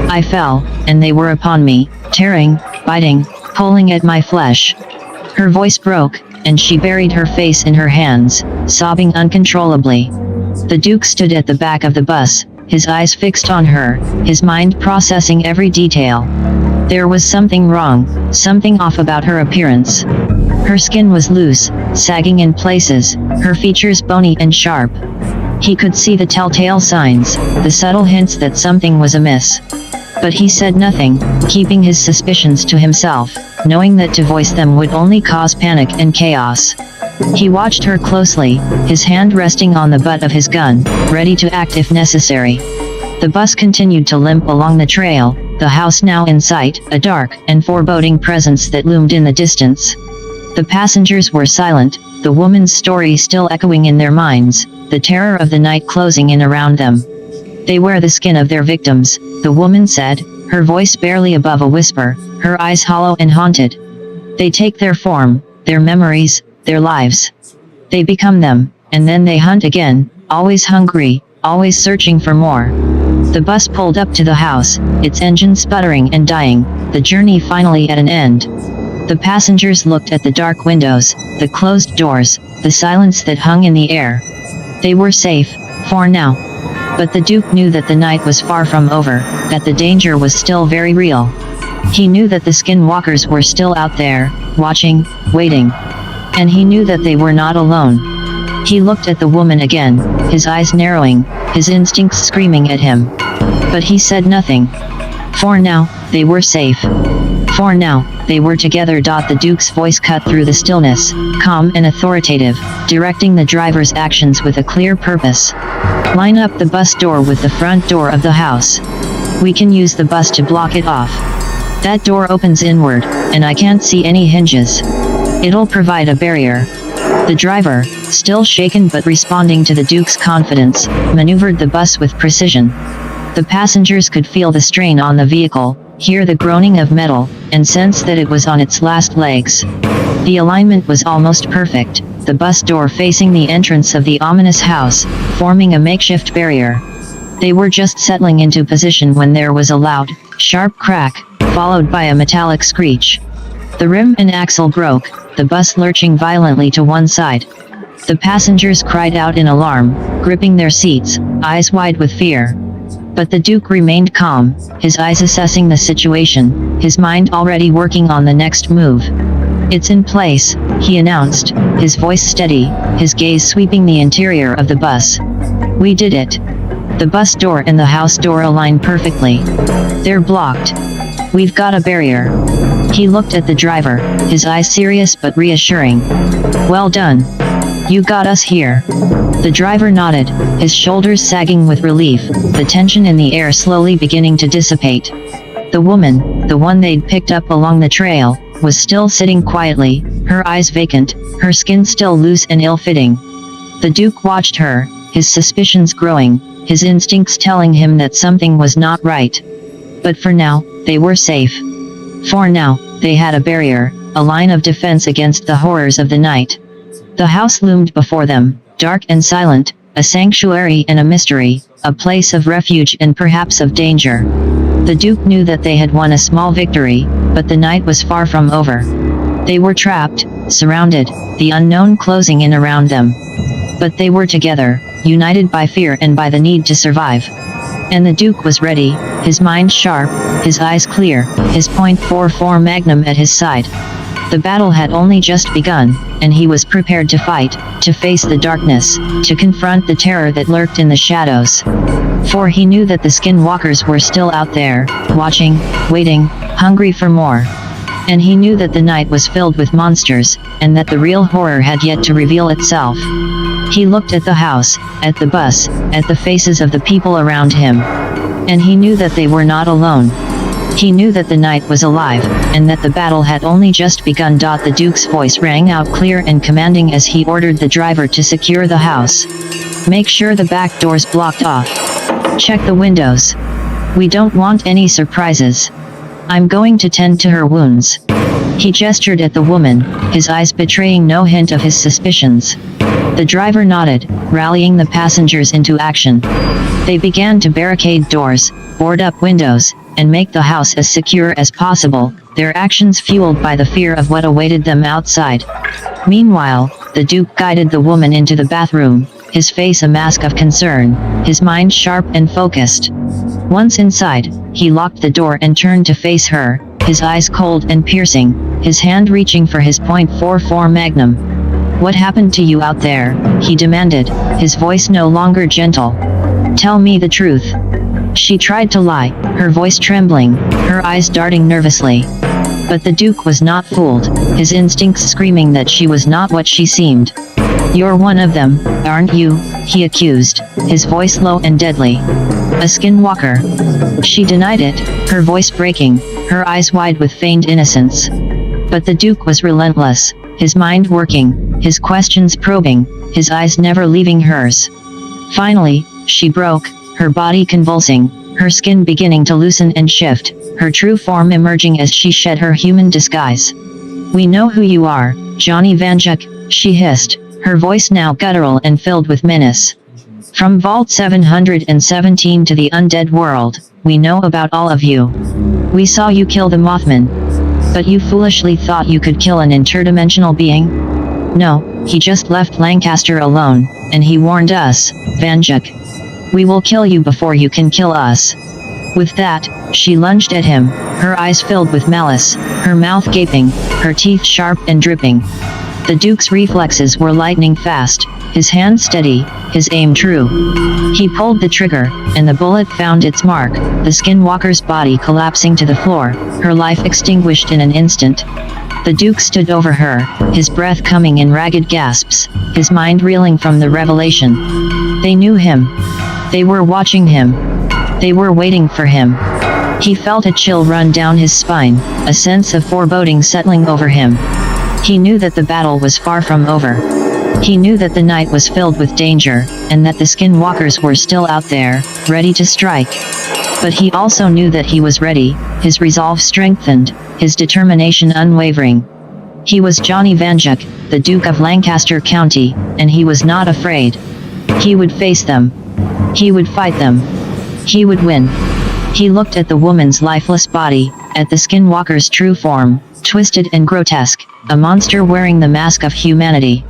I fell, and they were upon me, tearing, biting, pulling at my flesh." Her voice broke, and she buried her face in her hands, sobbing uncontrollably. The Duke stood at the back of the bus, his eyes fixed on her, his mind processing every detail. There was something wrong, something off about her appearance. Her skin was loose, sagging in places, her features bony and sharp. He could see the telltale signs, the subtle hints that something was amiss. But he said nothing, keeping his suspicions to himself, knowing that to voice them would only cause panic and chaos. He watched her closely, his hand resting on the butt of his gun, ready to act if necessary. The bus continued to limp along the trail, the house now in sight, a dark and foreboding presence that loomed in the distance. The passengers were silent, the woman's story still echoing in their minds, the terror of the night closing in around them. They wear the skin of their victims, the woman said, her voice barely above a whisper, her eyes hollow and haunted. They take their form, their memories, their lives. They become them, and then they hunt again, always hungry, always searching for more. The bus pulled up to the house, its engine sputtering and dying, the journey finally at an end. The passengers looked at the dark windows, the closed doors, the silence that hung in the air. They were safe, for now. But the Duke knew that the night was far from over, that the danger was still very real. He knew that the skinwalkers were still out there, watching, waiting. And he knew that they were not alone. He looked at the woman again, his eyes narrowing, his instincts screaming at him. But he said nothing. For now, they were safe. For now, they were together. The Duke's voice cut through the stillness, calm and authoritative, directing the driver's actions with a clear purpose. Line up the bus door with the front door of the house. We can use the bus to block it off. That door opens inward, and I can't see any hinges. It'll provide a barrier. The driver, still shaken but responding to the Duke's confidence, maneuvered the bus with precision. The passengers could feel the strain on the vehicle, hear the groaning of metal, and sense that it was on its last legs. The alignment was almost perfect, the bus door facing the entrance of the ominous house, forming a makeshift barrier. They were just settling into position when there was a loud, sharp crack, followed by a metallic screech. The rim and axle broke, the bus lurching violently to one side. The passengers cried out in alarm, gripping their seats, eyes wide with fear. But the Duke remained calm, his eyes assessing the situation, his mind already working on the next move. It's in place, he announced, his voice steady, his gaze sweeping the interior of the bus. We did it. The bus door and the house door align perfectly. They're blocked. We've got a barrier. He looked at the driver, his eyes serious but reassuring. Well done. You got us here. The driver nodded, his shoulders sagging with relief, the tension in the air slowly beginning to dissipate. The woman, the one they'd picked up along the trail, was still sitting quietly, her eyes vacant, her skin still loose and ill-fitting. The Duke watched her, his suspicions growing, his instincts telling him that something was not right. But for now, they were safe. For now, they had a barrier, a line of defense against the horrors of the night. The house loomed before them, dark and silent, a sanctuary and a mystery, a place of refuge and perhaps of danger. The Duke knew that they had won a small victory, but the night was far from over. They were trapped, surrounded, the unknown closing in around them. But they were together, united by fear and by the need to survive. And the Duke was ready, his mind sharp, his eyes clear, his .44 Magnum at his side. The battle had only just begun, and he was prepared to fight, to face the darkness, to confront the terror that lurked in the shadows. For he knew that the skinwalkers were still out there, watching, waiting, hungry for more. And he knew that the night was filled with monsters, and that the real horror had yet to reveal itself. He looked at the house, at the bus, at the faces of the people around him. And he knew that they were not alone. He knew that the night was alive, and that the battle had only just begun. The Duke's voice rang out clear and commanding as he ordered the driver to secure the house. Make sure the back door's blocked off. Check the windows. We don't want any surprises. I'm going to tend to her wounds. He gestured at the woman, his eyes betraying no hint of his suspicions. The driver nodded, rallying the passengers into action. They began to barricade doors, board up windows, and make the house as secure as possible, their actions fueled by the fear of what awaited them outside. Meanwhile, the Duke guided the woman into the bathroom, his face a mask of concern, his mind sharp and focused. Once inside, he locked the door and turned to face her, his eyes cold and piercing, his hand reaching for his .44 Magnum. "What happened to you out there?" he demanded, his voice no longer gentle. "Tell me the truth." She tried to lie, her voice trembling, her eyes darting nervously. But the Duke was not fooled, his instincts screaming that she was not what she seemed. "You're one of them, aren't you?" he accused, his voice low and deadly. "A skinwalker." She denied it, her voice breaking, her eyes wide with feigned innocence. But the Duke was relentless, his mind working, his questions probing, his eyes never leaving hers. Finally, she broke, her body convulsing, her skin beginning to loosen and shift, her true form emerging as she shed her human disguise. "We know who you are, Johnny Vanduke," she hissed, her voice now guttural and filled with menace. "From Vault 717 to the undead world, we know about all of you. We saw you kill the Mothman. But you foolishly thought you could kill an interdimensional being? No, he just left Lancaster alone, and he warned us, Vanduke. We will kill you before you can kill us." With that, she lunged at him, her eyes filled with malice, her mouth gaping, her teeth sharp and dripping. The Duke's reflexes were lightning fast, his hand steady, his aim true. He pulled the trigger, and the bullet found its mark, the skinwalker's body collapsing to the floor, her life extinguished in an instant. The Duke stood over her, his breath coming in ragged gasps, his mind reeling from the revelation. They knew him. They were watching him. They were waiting for him. He felt a chill run down his spine, a sense of foreboding settling over him. He knew that the battle was far from over. He knew that the night was filled with danger, and that the skinwalkers were still out there, ready to strike. But he also knew that he was ready, his resolve strengthened, his determination unwavering. He was Johnny Vanduke, the Duke of Lancaster County, and he was not afraid. He would face them. He would fight them. He would win. He looked at the woman's lifeless body, at the skinwalker's true form, twisted and grotesque, a monster wearing the mask of humanity.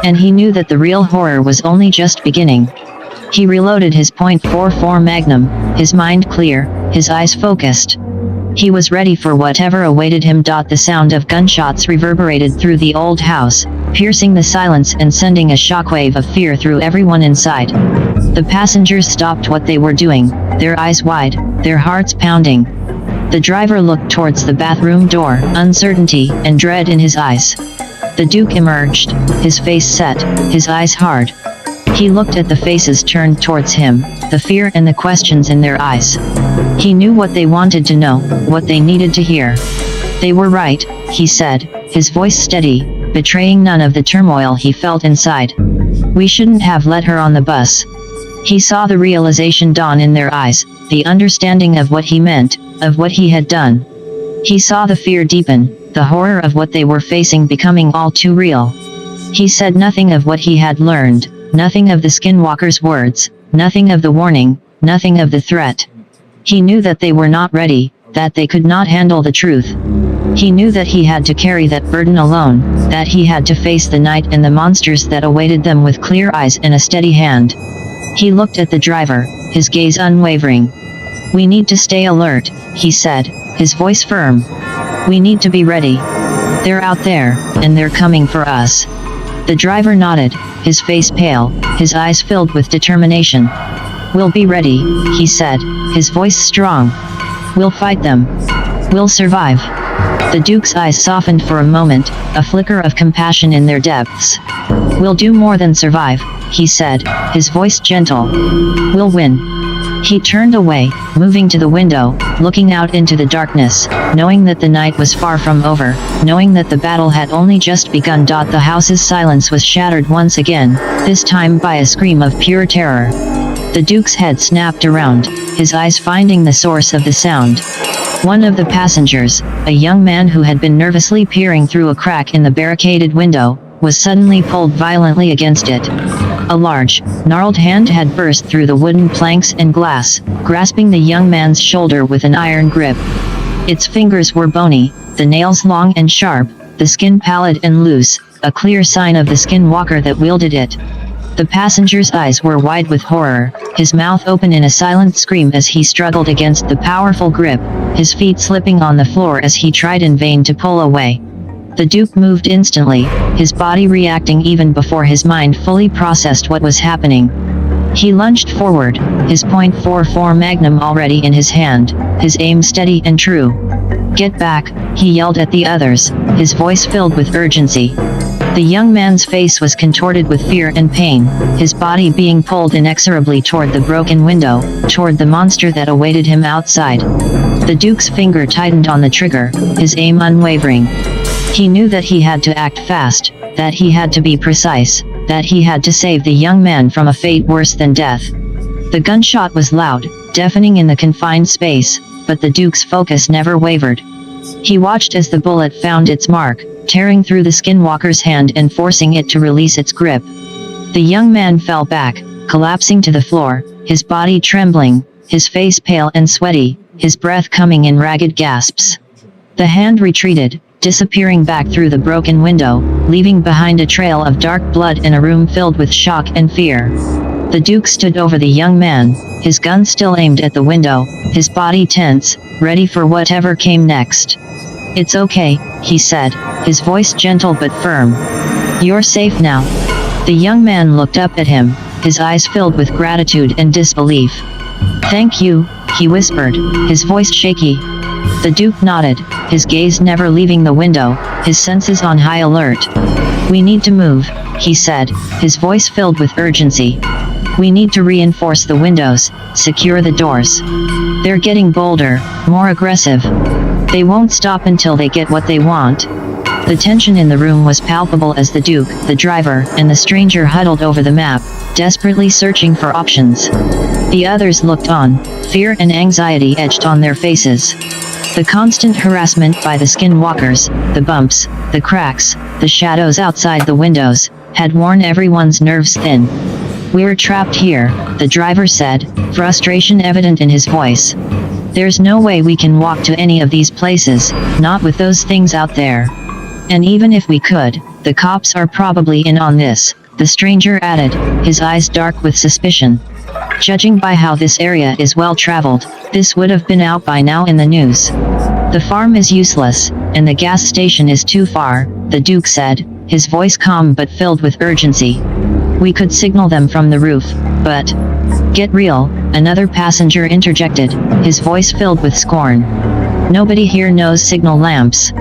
And he knew that the real horror was only just beginning. He reloaded his .44 Magnum, his mind clear, his eyes focused. He was ready for whatever awaited him. The sound of gunshots reverberated through the old house, piercing the silence and sending a shockwave of fear through everyone inside. The passengers stopped what they were doing, their eyes wide, their hearts pounding. The driver looked towards the bathroom door, uncertainty and dread in his eyes. The Duke emerged, his face set, his eyes hard. He looked at the faces turned towards him, the fear and the questions in their eyes. He knew what they wanted to know, what they needed to hear. "They were right," he said, his voice steady, betraying none of the turmoil he felt inside. "We shouldn't have let her on the bus." He saw the realization dawn in their eyes, the understanding of what he meant, of what he had done. He saw the fear deepen, the horror of what they were facing becoming all too real. He said nothing of what he had learned, nothing of the skinwalker's words, nothing of the warning, nothing of the threat. He knew that they were not ready, that they could not handle the truth. He knew that he had to carry that burden alone, that he had to face the night and the monsters that awaited them with clear eyes and a steady hand. He looked at the driver, his gaze unwavering. "We need to stay alert," he said, his voice firm. "We need to be ready. They're out there, and they're coming for us." The driver nodded, his face pale, his eyes filled with determination. "We'll be ready," he said, his voice strong. "We'll fight them. We'll survive." The Duke's eyes softened for a moment, a flicker of compassion in their depths. "We'll do more than survive," he said, his voice gentle. "We'll win." He turned away, moving to the window, looking out into the darkness, knowing that the night was far from over, knowing that the battle had only just begun. The house's silence was shattered once again, this time by a scream of pure terror. The Duke's head snapped around, his eyes finding the source of the sound. One of the passengers, a young man who had been nervously peering through a crack in the barricaded window, was suddenly pulled violently against it. A large, gnarled hand had burst through the wooden planks and glass, grasping the young man's shoulder with an iron grip. Its fingers were bony, the nails long and sharp, the skin pallid and loose, a clear sign of the skinwalker that wielded it. The passenger's eyes were wide with horror, his mouth open in a silent scream as he struggled against the powerful grip, his feet slipping on the floor as he tried in vain to pull away. The Duke moved instantly, his body reacting even before his mind fully processed what was happening. He lunged forward, his .44 Magnum already in his hand, his aim steady and true. "Get back," he yelled at the others, his voice filled with urgency. The young man's face was contorted with fear and pain, his body being pulled inexorably toward the broken window, toward the monster that awaited him outside. The Duke's finger tightened on the trigger, his aim unwavering. He knew that he had to act fast, that he had to be precise, that he had to save the young man from a fate worse than death. The gunshot was loud, deafening in the confined space, but the Duke's focus never wavered. He watched as the bullet found its mark, tearing through the skinwalker's hand and forcing it to release its grip. The young man fell back, collapsing to the floor, his body trembling, his face pale and sweaty, his breath coming in ragged gasps. The hand retreated, disappearing back through the broken window, leaving behind a trail of dark blood in a room filled with shock and fear. The Duke stood over the young man, his gun still aimed at the window, his body tense, ready for whatever came next. "It's okay," he said, his voice gentle but firm. "You're safe now." The young man looked up at him, his eyes filled with gratitude and disbelief. "Thank you," he whispered, his voice shaky. The Duke nodded, his gaze never leaving the window, his senses on high alert. "We need to move," he said, his voice filled with urgency. "We need to reinforce the windows, secure the doors. They're getting bolder, more aggressive. They won't stop until they get what they want." The tension in the room was palpable as the Duke, the driver, and the stranger huddled over the map, desperately searching for options. The others looked on, fear and anxiety etched on their faces. The constant harassment by the skinwalkers, the bumps, the cracks, the shadows outside the windows, had worn everyone's nerves thin. "We're trapped here," the driver said, frustration evident in his voice. "There's no way we can walk to any of these places, not with those things out there. And even if we could, the cops are probably in on this," the stranger added, his eyes dark with suspicion. "Judging by how this area is well traveled, this would have been out by now in the news. The farm is useless, and the gas station is too far," the Duke said, his voice calm but filled with urgency. "We could signal them from the roof, but—" "Get real," another passenger interjected, his voice filled with scorn. "Nobody here knows signal lamps."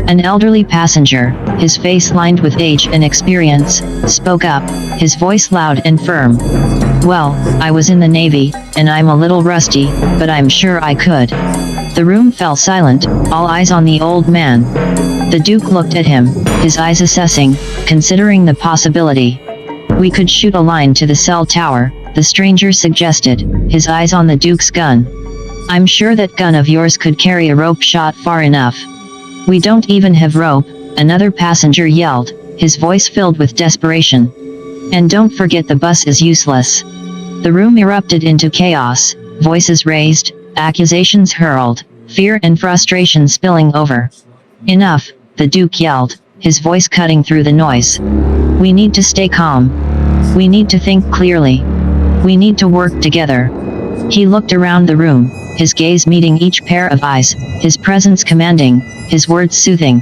An elderly passenger, his face lined with age and experience, spoke up, his voice loud and firm. "Well, I was in the Navy, and I'm a little rusty, but I'm sure I could." The room fell silent, all eyes on the old man. The Duke looked at him, his eyes assessing, considering the possibility. "We could shoot a line to the cell tower," the stranger suggested, his eyes on the Duke's gun. "I'm sure that gun of yours could carry a rope shot far enough." "We don't even have rope," another passenger yelled, his voice filled with desperation. "And don't forget the bus is useless." The room erupted into chaos, voices raised, accusations hurled, fear and frustration spilling over. "Enough," the Duke yelled, his voice cutting through the noise. "We need to stay calm. We need to think clearly. We need to work together." He looked around the room, his gaze meeting each pair of eyes, his presence commanding, his words soothing.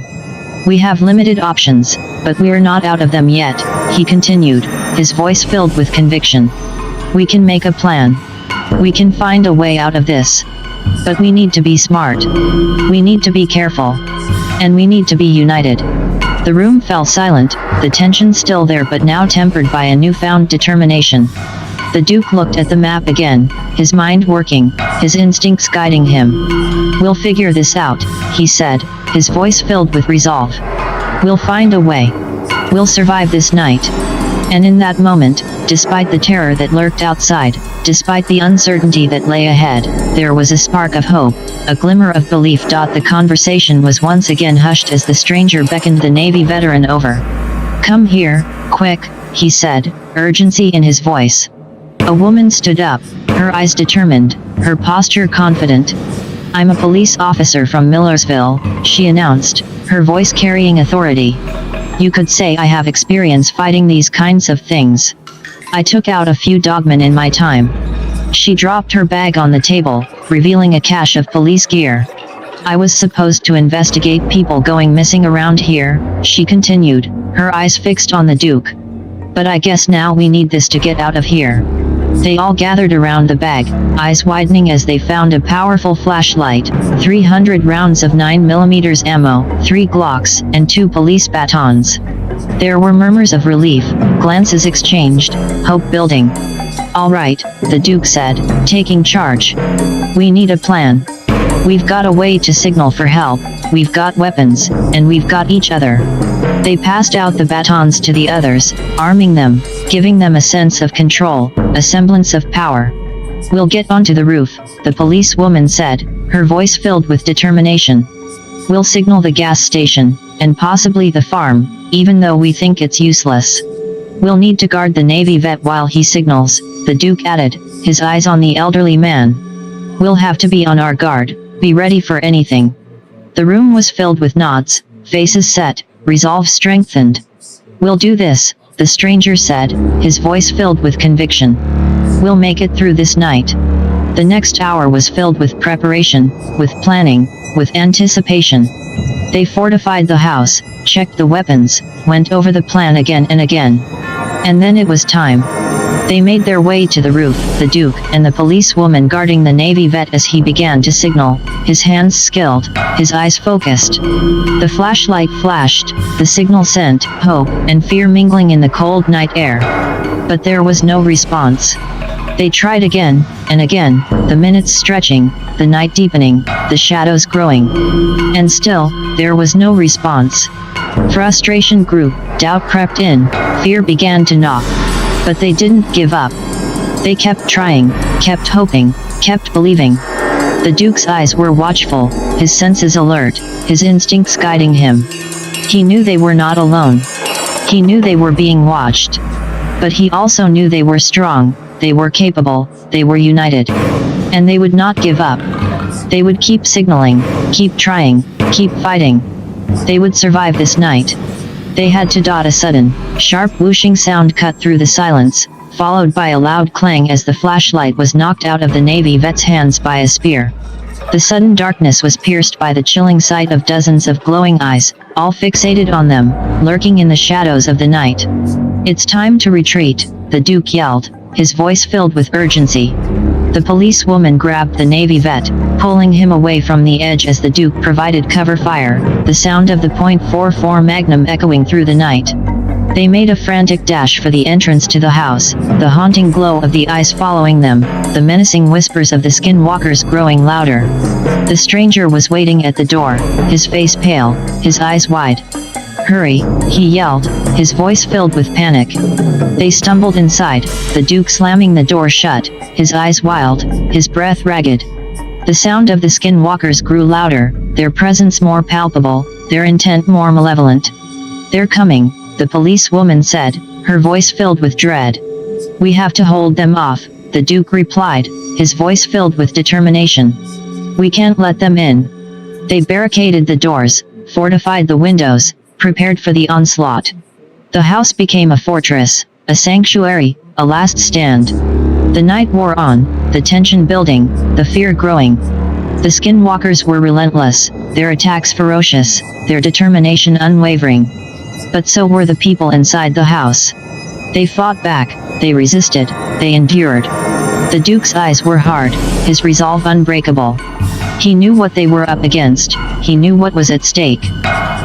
"We have limited options, but we're not out of them yet," he continued, his voice filled with conviction. "We can make a plan. We can find a way out of this. But we need to be smart. We need to be careful. And we need to be united." The room fell silent, the tension still there but now tempered by a newfound determination. The Duke looked at the map again, his mind working, his instincts guiding him. "We'll figure this out," he said, his voice filled with resolve. "We'll find a way. We'll survive this night." And in that moment, despite the terror that lurked outside, despite the uncertainty that lay ahead, there was a spark of hope, a glimmer of belief. The conversation was once again hushed as the stranger beckoned the Navy veteran over. "Come here, quick," he said, urgency in his voice. A woman stood up, her eyes determined, her posture confident. "I'm a police officer from Millersville," she announced, her voice carrying authority. "You could say I have experience fighting these kinds of things." I took out a few dogmen in my time. She dropped her bag on the table, revealing a cache of police gear. I was supposed to investigate people going missing around here, she continued, her eyes fixed on the Duke. But I guess now we need this to get out of here. They all gathered around the bag, eyes widening as they found a powerful flashlight, 300 rounds of 9mm ammo, 3 Glocks, and 2 police batons. There were murmurs of relief, glances exchanged, hope building. All right, the Duke said, taking charge. We need a plan. We've got a way to signal for help, we've got weapons, and we've got each other. They passed out the batons to the others, arming them, giving them a sense of control, a semblance of power. We'll get onto the roof, the policewoman said, her voice filled with determination. We'll signal the gas station, and possibly the farm, even though we think it's useless. We'll need to guard the Navy vet while he signals, the Duke added, his eyes on the elderly man. We'll have to be on our guard, be ready for anything. The room was filled with nods, faces set, resolve strengthened. We'll do this, the stranger said, his voice filled with conviction. We'll make it through this night. The next hour was filled with preparation, with planning, with anticipation. They fortified the house, checked the weapons, went over the plan again and again. And then it was time. They made their way to the roof, the Duke and the policewoman guarding the Navy vet as he began to signal, his hands skilled, his eyes focused. The flashlight flashed, the signal sent hope and fear mingling in the cold night air. But there was no response. They tried again, and again, the minutes stretching, the night deepening, the shadows growing. And still, there was no response. Frustration grew, doubt crept in, fear began to knock. But they didn't give up. They kept trying, kept hoping, kept believing. The Duke's eyes were watchful, his senses alert, his instincts guiding him. He knew they were not alone. He knew they were being watched. But he also knew they were strong, they were capable, they were united. And they would not give up. They would keep signaling, keep trying, keep fighting. They would survive this night. They had to. A sudden, sharp whooshing sound cut through the silence, followed by a loud clang as the flashlight was knocked out of the Navy vet's hands by a spear. The sudden darkness was pierced by the chilling sight of dozens of glowing eyes, all fixated on them, lurking in the shadows of the night. It's time to retreat, the Duke yelled, his voice filled with urgency. The policewoman grabbed the Navy vet, pulling him away from the edge as the Duke provided cover fire, the sound of the .44 Magnum echoing through the night. They made a frantic dash for the entrance to the house, the haunting glow of the eyes following them, the menacing whispers of the skinwalkers growing louder. The stranger was waiting at the door, his face pale, his eyes wide. Hurry, he yelled, his voice filled with panic. They stumbled inside, the Duke slamming the door shut, his eyes wild, his breath ragged. The sound of the skinwalkers grew louder, their presence more palpable, their intent more malevolent. They're coming, the policewoman said, her voice filled with dread. We have to hold them off, the Duke replied, his voice filled with determination. We can't let them in. They barricaded the doors, fortified the windows, prepared for the onslaught. The house became a fortress, a sanctuary, a last stand. The night wore on, the tension building, the fear growing. The skinwalkers were relentless, their attacks ferocious, their determination unwavering. But so were the people inside the house. They fought back, they resisted, they endured. The Duke's eyes were hard, his resolve unbreakable. He knew what they were up against, he knew what was at stake.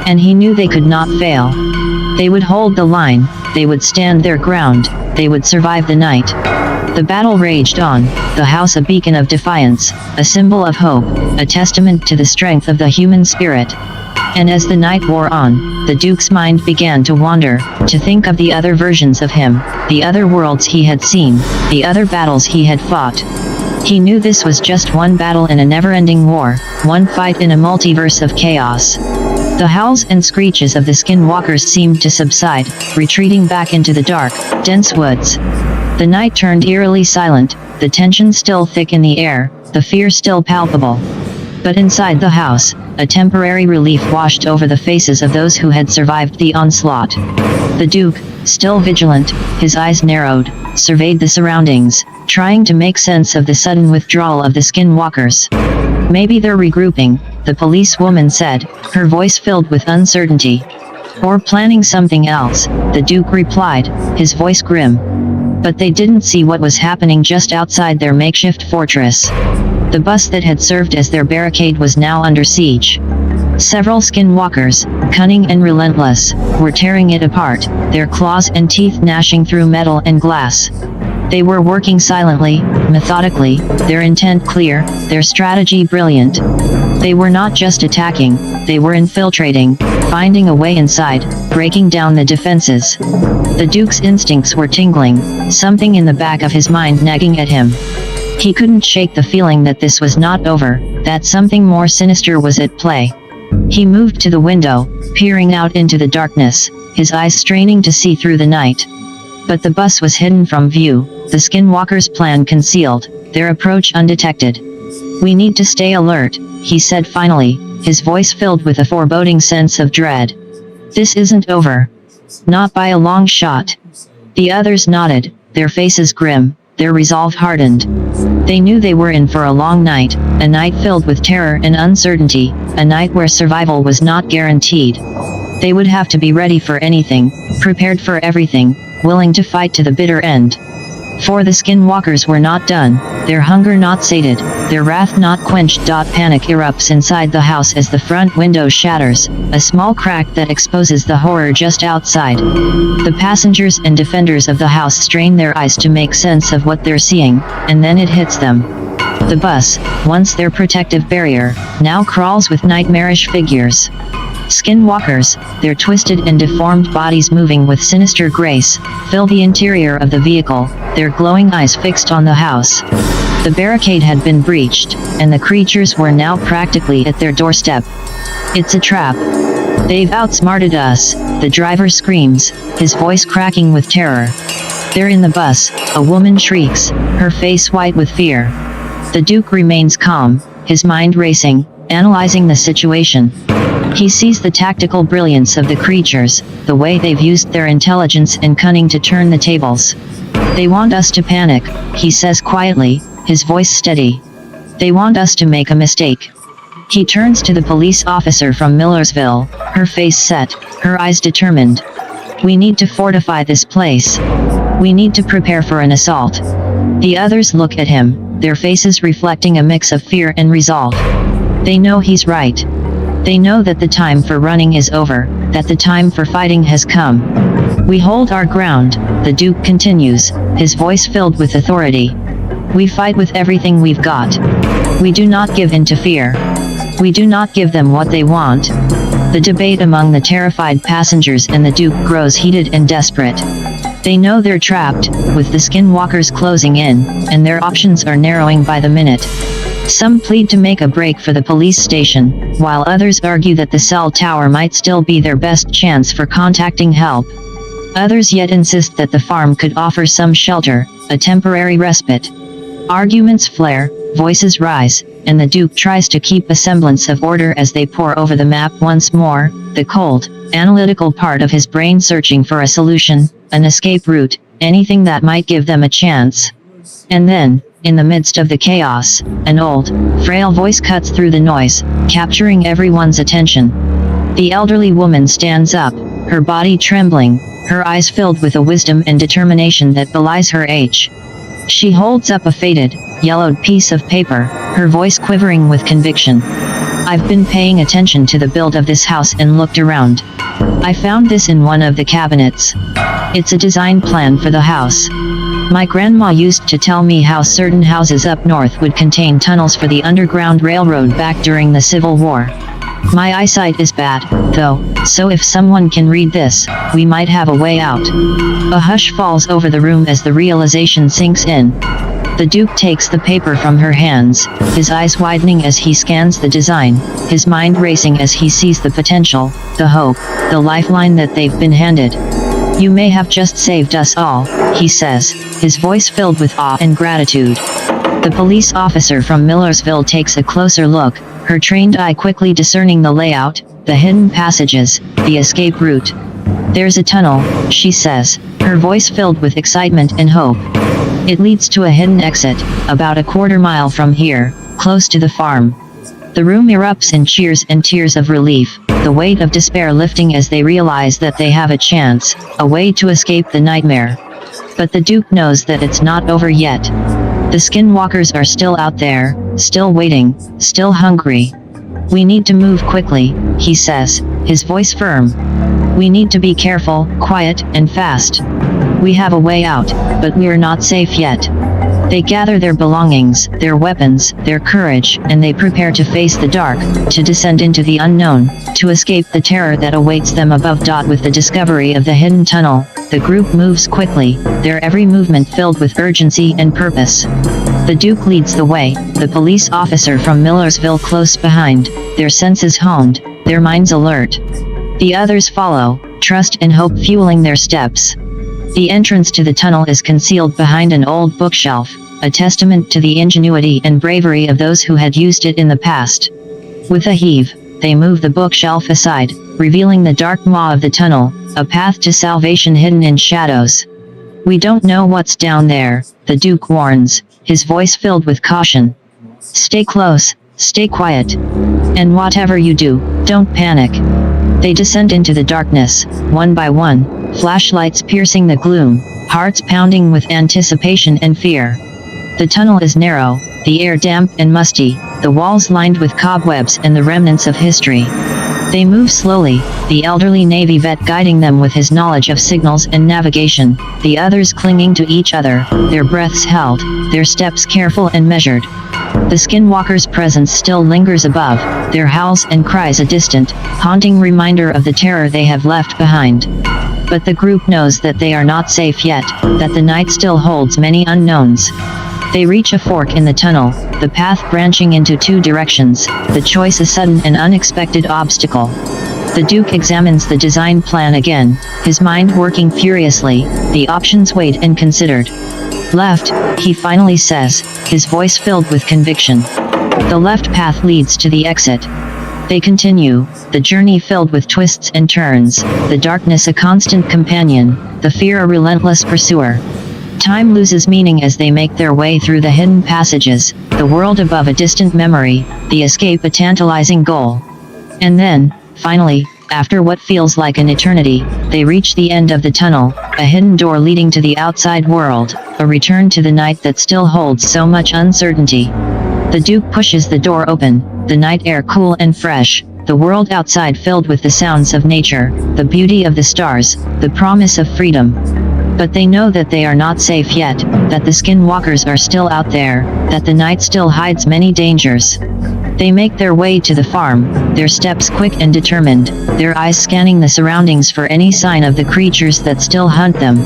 And he knew they could not fail. They would hold the line, they would stand their ground, they would survive the night. The battle raged on, the house a beacon of defiance, a symbol of hope, a testament to the strength of the human spirit. And as the night wore on, the Duke's mind began to wander, to think of the other versions of him, the other worlds he had seen, the other battles he had fought. He knew this was just one battle in a never-ending war, one fight in a multiverse of chaos. The howls and screeches of the skinwalkers seemed to subside, retreating back into the dark, dense woods. The night turned eerily silent, the tension still thick in the air, the fear still palpable. But inside the house, a temporary relief washed over the faces of those who had survived the onslaught. The Duke, still vigilant, his eyes narrowed, surveyed the surroundings, trying to make sense of the sudden withdrawal of the skinwalkers. "Maybe they're regrouping," the policewoman said, her voice filled with uncertainty. "Or planning something else," the Duke replied, his voice grim. But they didn't see what was happening just outside their makeshift fortress. The bus that had served as their barricade was now under siege. Several skinwalkers, cunning and relentless, were tearing it apart, their claws and teeth gnashing through metal and glass. They were working silently, methodically, their intent clear, their strategy brilliant. They were not just attacking, they were infiltrating, finding a way inside, breaking down the defenses. The Duke's instincts were tingling, something in the back of his mind nagging at him. He couldn't shake the feeling that this was not over, that something more sinister was at play. He moved to the window, peering out into the darkness, his eyes straining to see through the night. But the bus was hidden from view, the skinwalkers' plan concealed, their approach undetected. "We need to stay alert," he said finally, his voice filled with a foreboding sense of dread. "This isn't over. Not by a long shot." The others nodded, their faces grim, their resolve hardened. They knew they were in for a long night, a night filled with terror and uncertainty, a night where survival was not guaranteed. They would have to be ready for anything, prepared for everything, willing to fight to the bitter end. For the skinwalkers were not done, their hunger not sated, their wrath not quenched. Panic erupts inside the house as the front window shatters, a small crack that exposes the horror just outside. The passengers and defenders of the house strain their eyes to make sense of what they're seeing, and then it hits them. The bus, once their protective barrier, now crawls with nightmarish figures. Skinwalkers, their twisted and deformed bodies moving with sinister grace, fill the interior of the vehicle, their glowing eyes fixed on the house. The barricade had been breached, and the creatures were now practically at their doorstep. "It's a trap. They've outsmarted us," the driver screams, his voice cracking with terror. "They're in the bus," a woman shrieks, her face white with fear. The Duke remains calm, his mind racing, analyzing the situation. He sees the tactical brilliance of the creatures, the way they've used their intelligence and cunning to turn the tables. "They want us to panic," he says quietly, his voice steady. "They want us to make a mistake." He turns to the police officer from Millersville, her face set, her eyes determined. "We need to fortify this place. We need to prepare for an assault." The others look at him, their faces reflecting a mix of fear and resolve. They know he's right. They know that the time for running is over, that the time for fighting has come. "We hold our ground," the Duke continues, his voice filled with authority. "We fight with everything we've got. We do not give in to fear. We do not give them what they want." The debate among the terrified passengers and the Duke grows heated and desperate. They know they're trapped, with the skinwalkers closing in, and their options are narrowing by the minute. Some plead to make a break for the police station, while others argue that the cell tower might still be their best chance for contacting help. Others yet insist that the farm could offer some shelter, a temporary respite. Arguments flare, voices rise, and the Duke tries to keep a semblance of order as they pore over the map once more, the cold, analytical part of his brain searching for a solution, an escape route, anything that might give them a chance. And then, in the midst of the chaos, an old, frail voice cuts through the noise, capturing everyone's attention. The elderly woman stands up, her body trembling, her eyes filled with a wisdom and determination that belies her age. She holds up a faded, yellowed piece of paper, her voice quivering with conviction. "I've been paying attention to the build of this house and looked around. I found this in one of the cabinets. It's a design plan for the house. My grandma used to tell me how certain houses up north would contain tunnels for the Underground Railroad back during the Civil War. My eyesight is bad, though, so if someone can read this, we might have a way out." A hush falls over the room as the realization sinks in. The Duke takes the paper from her hands, his eyes widening as he scans the design, his mind racing as he sees the potential, the hope, the lifeline that they've been handed. "You may have just saved us all," he says, his voice filled with awe and gratitude. The police officer from Millersville takes a closer look, her trained eye quickly discerning the layout, the hidden passages, the escape route. "There's a tunnel," she says, her voice filled with excitement and hope. "It leads to a hidden exit, about a quarter mile from here, close to the farm." The room erupts in cheers and tears of relief, the weight of despair lifting as they realize that they have a chance, a way to escape the nightmare. But the Duke knows that it's not over yet. The skinwalkers are still out there, still waiting, still hungry. "We need to move quickly," he says, his voice firm. "We need to be careful, quiet, and fast. We have a way out, but we're not safe yet." They gather their belongings, their weapons, their courage, and they prepare to face the dark, to descend into the unknown, to escape the terror that awaits them above. With the discovery of the hidden tunnel, the group moves quickly, their every movement filled with urgency and purpose. The Duke leads the way, the police officer from Millersville close behind, their senses honed, their minds alert. The others follow, trust and hope fueling their steps. The entrance to the tunnel is concealed behind an old bookshelf, a testament to the ingenuity and bravery of those who had used it in the past. With a heave, they move the bookshelf aside, revealing the dark maw of the tunnel, a path to salvation hidden in shadows. "We don't know what's down there," the Duke warns, his voice filled with caution. "Stay close, stay quiet. And whatever you do, don't panic." They descend into the darkness, one by one, flashlights piercing the gloom, hearts pounding with anticipation and fear. The tunnel is narrow, the air damp and musty, the walls lined with cobwebs and the remnants of history. They move slowly, the elderly Navy vet guiding them with his knowledge of signals and navigation, the others clinging to each other, their breaths held, their steps careful and measured. The skinwalker's presence still lingers above, their howls and cries a distant, haunting reminder of the terror they have left behind. But the group knows that they are not safe yet, that the night still holds many unknowns. They reach a fork in the tunnel, the path branching into two directions, the choice a sudden and unexpected obstacle. The Duke examines the design plan again, his mind working furiously, the options weighed and considered. "Left," he finally says, his voice filled with conviction. The left path leads to the exit. They continue, the journey filled with twists and turns, the darkness a constant companion, the fear a relentless pursuer. Time loses meaning as they make their way through the hidden passages, the world above a distant memory, the escape a tantalizing goal. And then, finally, after what feels like an eternity, they reach the end of the tunnel, a hidden door leading to the outside world, a return to the night that still holds so much uncertainty. The Duke pushes the door open, the night air cool and fresh, the world outside filled with the sounds of nature, the beauty of the stars, the promise of freedom. But they know that they are not safe yet, that the skinwalkers are still out there, that the night still hides many dangers. They make their way to the farm, their steps quick and determined, their eyes scanning the surroundings for any sign of the creatures that still hunt them.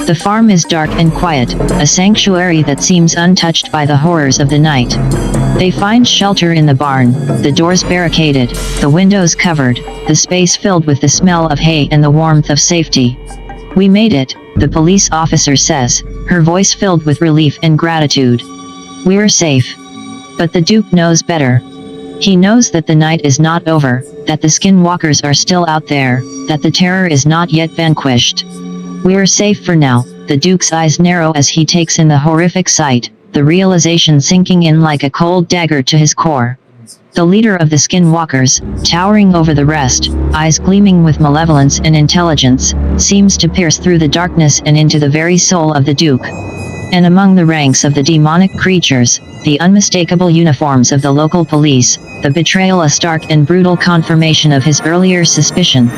The farm is dark and quiet, a sanctuary that seems untouched by the horrors of the night. They find shelter in the barn, the doors barricaded, the windows covered, the space filled with the smell of hay and the warmth of safety. "We made it," the police officer says, her voice filled with relief and gratitude. "We're safe." But the Duke knows better. He knows that the night is not over, that the skinwalkers are still out there, that the terror is not yet vanquished. "We're safe for now," the Duke's eyes narrow as he takes in the horrific sight, the realization sinking in like a cold dagger to his core. The leader of the skinwalkers, towering over the rest, eyes gleaming with malevolence and intelligence, seems to pierce through the darkness and into the very soul of the Duke. And among the ranks of the demonic creatures, the unmistakable uniforms of the local police, the betrayal a stark and brutal confirmation of his earlier suspicion.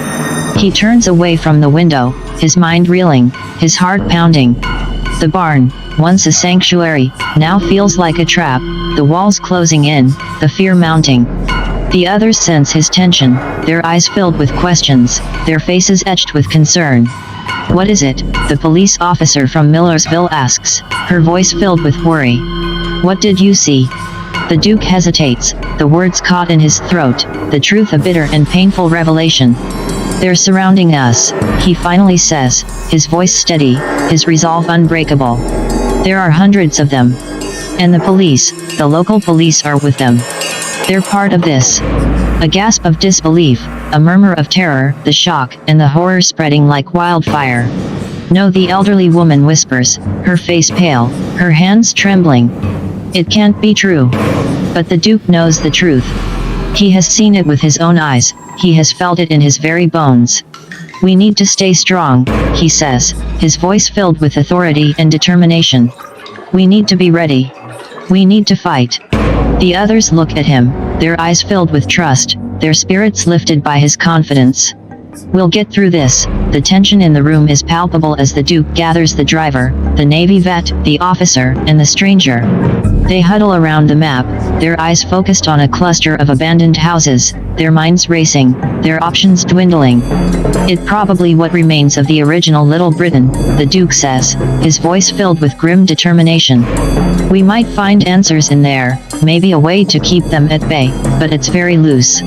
He turns away from the window, his mind reeling, his heart pounding. The barn, once a sanctuary, now feels like a trap, the walls closing in, the fear mounting. The others sense his tension, their eyes filled with questions, their faces etched with concern. "What is it?" the police officer from Millersville asks, her voice filled with worry. "What did you see?" The Duke hesitates, the words caught in his throat, the truth a bitter and painful revelation. "They're surrounding us," he finally says, his voice steady, his resolve unbreakable. "There are hundreds of them. And the local police are with them. They're part of this. A gasp of disbelief, a murmur of terror, the shock and the horror spreading like wildfire. No, the elderly woman whispers, her face pale, her hands trembling. It can't be true. But the Duke knows the truth. He has seen it with his own eyes, he has felt it in his very bones. We need to stay strong, he says, his voice filled with authority and determination. We need to be ready. We need to fight. The others look at him, their eyes filled with trust, their spirits lifted by his confidence. We'll get through this. The tension in the room is palpable as the Duke gathers the driver, the Navy vet, the officer, and the stranger. They huddle around the map, their eyes focused on a cluster of abandoned houses, their minds racing, their options dwindling. It probably what remains of the original Little Britain, the Duke says, his voice filled with grim determination. We might find answers in there, maybe a way to keep them at bay, but it's very loose.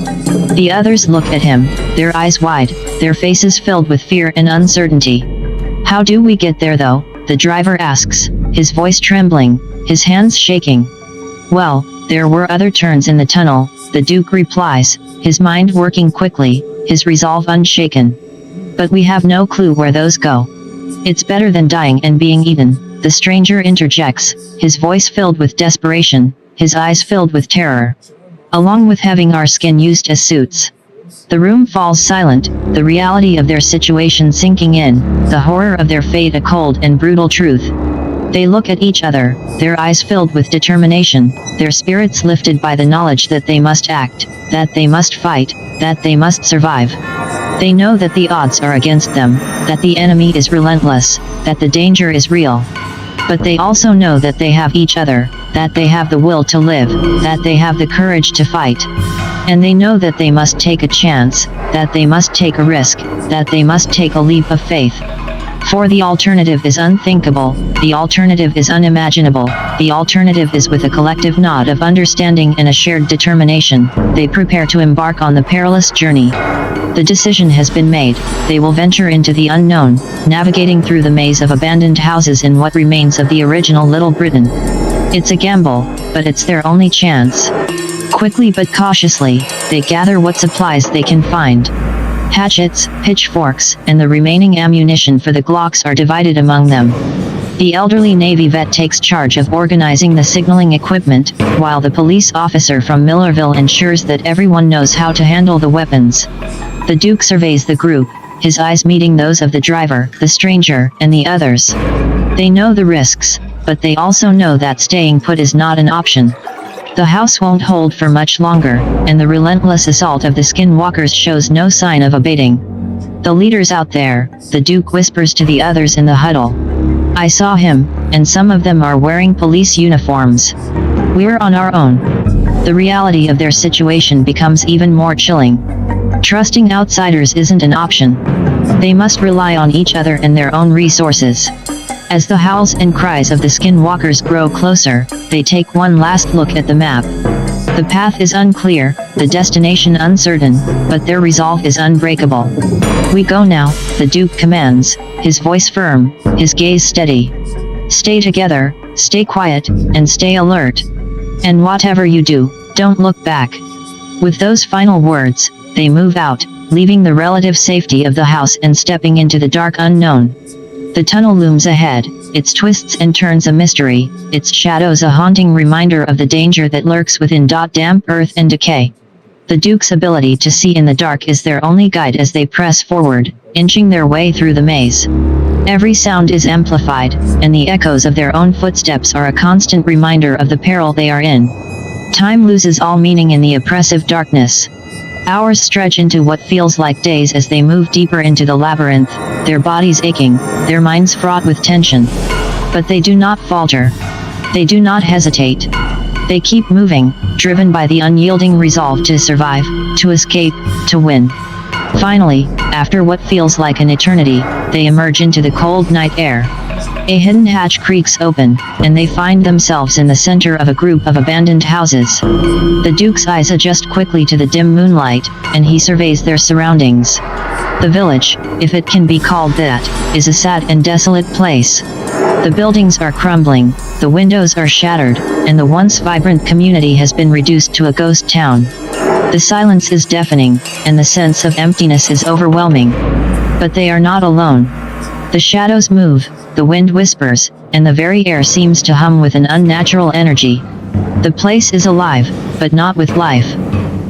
The others look at him, their eyes wide, their faces filled with fear and uncertainty. How do we get there though? The driver asks, his voice trembling, his hands shaking. Well, there were other turns in the tunnel, the Duke replies, his mind working quickly, his resolve unshaken. But we have no clue where those go. It's better than dying and being eaten, the stranger interjects, his voice filled with desperation, his eyes filled with terror. Along with having our skin used as suits. The room falls silent, the reality of their situation sinking in, the horror of their fate a cold and brutal truth. They look at each other, their eyes filled with determination, their spirits lifted by the knowledge that they must act, that they must fight, that they must survive. They know that the odds are against them, that the enemy is relentless, that the danger is real. But they also know that they have each other, that they have the will to live, that they have the courage to fight. And they know that they must take a chance, that they must take a risk, that they must take a leap of faith. For the alternative is unthinkable, the alternative is unimaginable, the alternative is with a collective nod of understanding and a shared determination, they prepare to embark on the perilous journey. The decision has been made, they will venture into the unknown, navigating through the maze of abandoned houses in what remains of the original Little Britain. It's a gamble, but it's their only chance. Quickly but cautiously, they gather what supplies they can find. Hatchets, pitchforks, and the remaining ammunition for the Glocks are divided among them. The elderly Navy vet takes charge of organizing the signaling equipment, while the police officer from Millerville ensures that everyone knows how to handle the weapons. The Duke surveys the group, his eyes meeting those of the driver, the stranger, and the others. They know the risks, but they also know that staying put is not an option. The house won't hold for much longer, and the relentless assault of the skinwalkers shows no sign of abating. The leader's out there, the Duke whispers to the others in the huddle. I saw him, and some of them are wearing police uniforms. We're on our own. The reality of their situation becomes even more chilling. Trusting outsiders isn't an option. They must rely on each other and their own resources. As the howls and cries of the skinwalkers grow closer, they take one last look at the map. The path is unclear, the destination uncertain, but their resolve is unbreakable. We go now, the Duke commands, his voice firm, his gaze steady. Stay together, stay quiet, and stay alert. And whatever you do, don't look back. With those final words, they move out, leaving the relative safety of the house and stepping into the dark unknown. The tunnel looms ahead, its twists and turns a mystery, its shadows a haunting reminder of the danger that lurks within damp earth and decay. The Duke's ability to see in the dark is their only guide as they press forward, inching their way through the maze. Every sound is amplified, and the echoes of their own footsteps are a constant reminder of the peril they are in. Time loses all meaning in the oppressive darkness. Hours stretch into what feels like days as they move deeper into the labyrinth, their bodies aching, their minds fraught with tension. But they do not falter. They do not hesitate. They keep moving, driven by the unyielding resolve to survive, to escape, to win. Finally, after what feels like an eternity, they emerge into the cold night air. A hidden hatch creaks open, and they find themselves in the center of a group of abandoned houses. The Duke's eyes adjust quickly to the dim moonlight, and he surveys their surroundings. The village, if it can be called that, is a sad and desolate place. The buildings are crumbling, the windows are shattered, and the once vibrant community has been reduced to a ghost town. The silence is deafening, and the sense of emptiness is overwhelming. But they are not alone. The shadows move, the wind whispers, and the very air seems to hum with an unnatural energy. The place is alive, but not with life.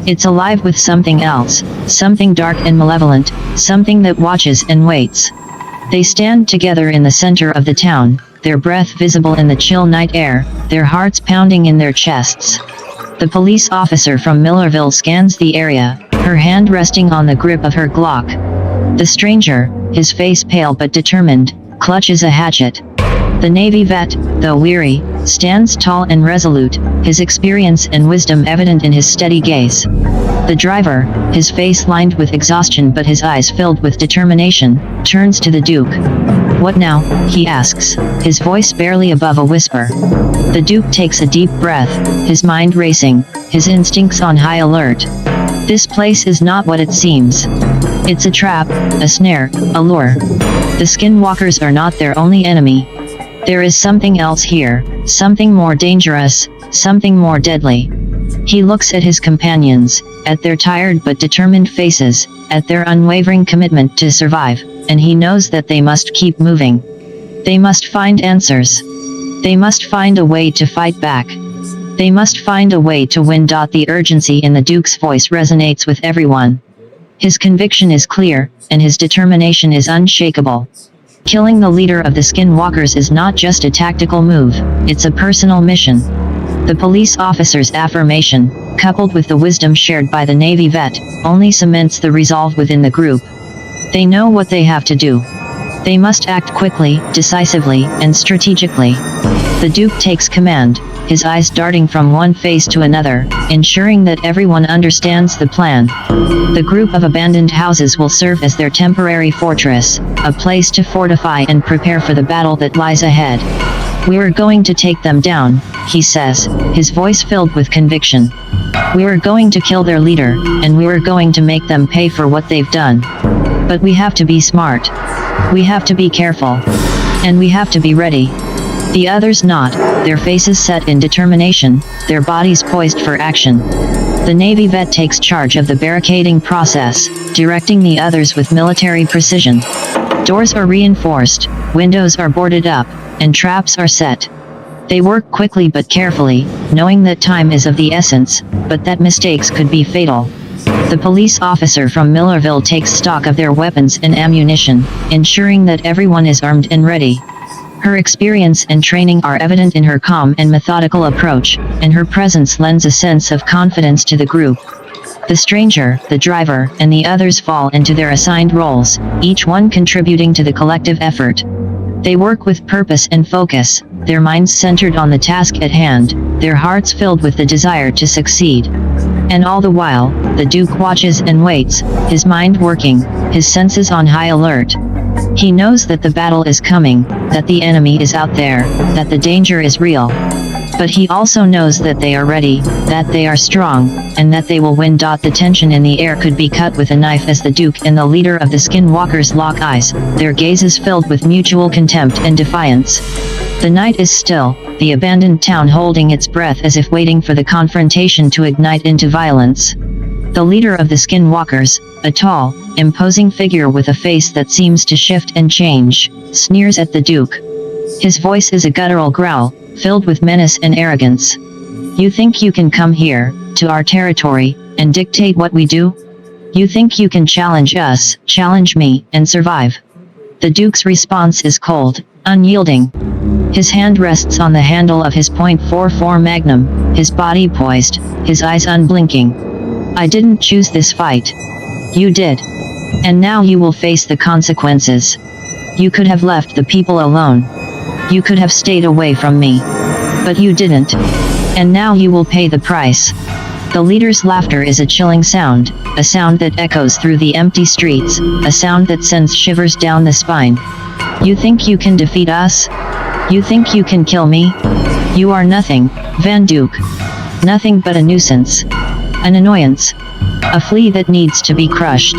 It's alive with something else, something dark and malevolent, something that watches and waits. They stand together in the center of the town, their breath visible in the chill night air, their hearts pounding in their chests. The police officer from Millerville scans the area, her hand resting on the grip of her Glock. The stranger, his face pale but determined, clutches a hatchet. The Navy vet, though weary, stands tall and resolute, his experience and wisdom evident in his steady gaze. The driver, his face lined with exhaustion but his eyes filled with determination, turns to the Duke. "What now?" he asks, his voice barely above a whisper. The Duke takes a deep breath, his mind racing, his instincts on high alert. This place is not what it seems. It's a trap, a snare, a lure. The skinwalkers are not their only enemy. There is something else here, something more dangerous, something more deadly. He looks at his companions, at their tired but determined faces, at their unwavering commitment to survive, and he knows that they must keep moving. They must find answers. They must find a way to fight back. They must find a way to win. The urgency in the Duke's voice resonates with everyone. His conviction is clear, and his determination is unshakable. Killing the leader of the Skinwalkers is not just a tactical move, it's a personal mission. The police officer's affirmation, coupled with the wisdom shared by the Navy vet, only cements the resolve within the group. They know what they have to do. They must act quickly, decisively, and strategically. The Duke takes command, his eyes darting from one face to another, ensuring that everyone understands the plan. The group of abandoned houses will serve as their temporary fortress, a place to fortify and prepare for the battle that lies ahead. "We're going to take them down," he says, his voice filled with conviction. "We're going to kill their leader, and we're going to make them pay for what they've done. But we have to be smart. We have to be careful. And we have to be ready." The others nod, their faces set in determination, their bodies poised for action. The Navy vet takes charge of the barricading process, directing the others with military precision. Doors are reinforced, windows are boarded up, and traps are set. They work quickly but carefully, knowing that time is of the essence, but that mistakes could be fatal. The police officer from Millerville takes stock of their weapons and ammunition, ensuring that everyone is armed and ready. Her experience and training are evident in her calm and methodical approach, and her presence lends a sense of confidence to the group. The stranger, the driver, and the others fall into their assigned roles, each one contributing to the collective effort. They work with purpose and focus, their minds centered on the task at hand, their hearts filled with the desire to succeed. And all the while, the Duke watches and waits, his mind working, his senses on high alert. He knows that the battle is coming, that the enemy is out there, that the danger is real. But he also knows that they are ready, that they are strong, and that they will win. The tension in the air could be cut with a knife as the Duke and the leader of the Skinwalkers lock eyes, their gazes filled with mutual contempt and defiance. The night is still, the abandoned town holding its breath as if waiting for the confrontation to ignite into violence. The leader of the Skinwalkers, a tall, imposing figure with a face that seems to shift and change, sneers at the Duke. His voice is a guttural growl, filled with menace and arrogance. "You think you can come here, to our territory, and dictate what we do? You think you can challenge us, challenge me, and survive?" The Duke's response is cold, unyielding. His hand rests on the handle of his .44 Magnum, his body poised, his eyes unblinking. "I didn't choose this fight. You did. And now you will face the consequences. You could have left the people alone. You could have stayed away from me. But you didn't. And now you will pay the price." The leader's laughter is a chilling sound, a sound that echoes through the empty streets, a sound that sends shivers down the spine. "You think you can defeat us? You think you can kill me? You are nothing, Vanduke. Nothing but a nuisance. An annoyance. A flea that needs to be crushed."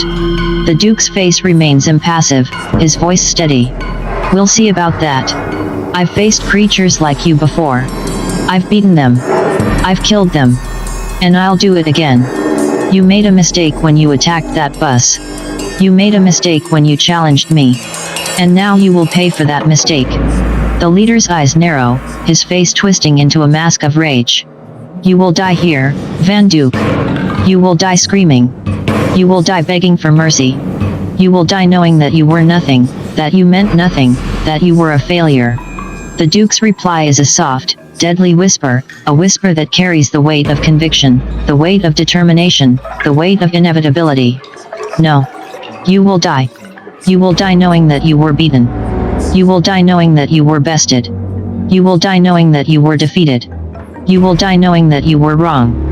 The Duke's face remains impassive, his voice steady. "We'll see about that. I've faced creatures like you before. I've beaten them. I've killed them. And I'll do it again. You made a mistake when you attacked that bus. You made a mistake when you challenged me. And now you will pay for that mistake. The leader's eyes narrow, his face twisting into a mask of rage. You will die here, Vanduke. You will die screaming. You will die begging for mercy. You will die knowing that you were nothing, that you meant nothing, that you were a failure. The Duke's reply is a soft, deadly whisper, a whisper that carries the weight of conviction, the weight of determination, the weight of inevitability. No. You will die. You will die knowing that you were beaten. You will die knowing that you were bested. You will die knowing that you were defeated. You will die knowing that you were wrong.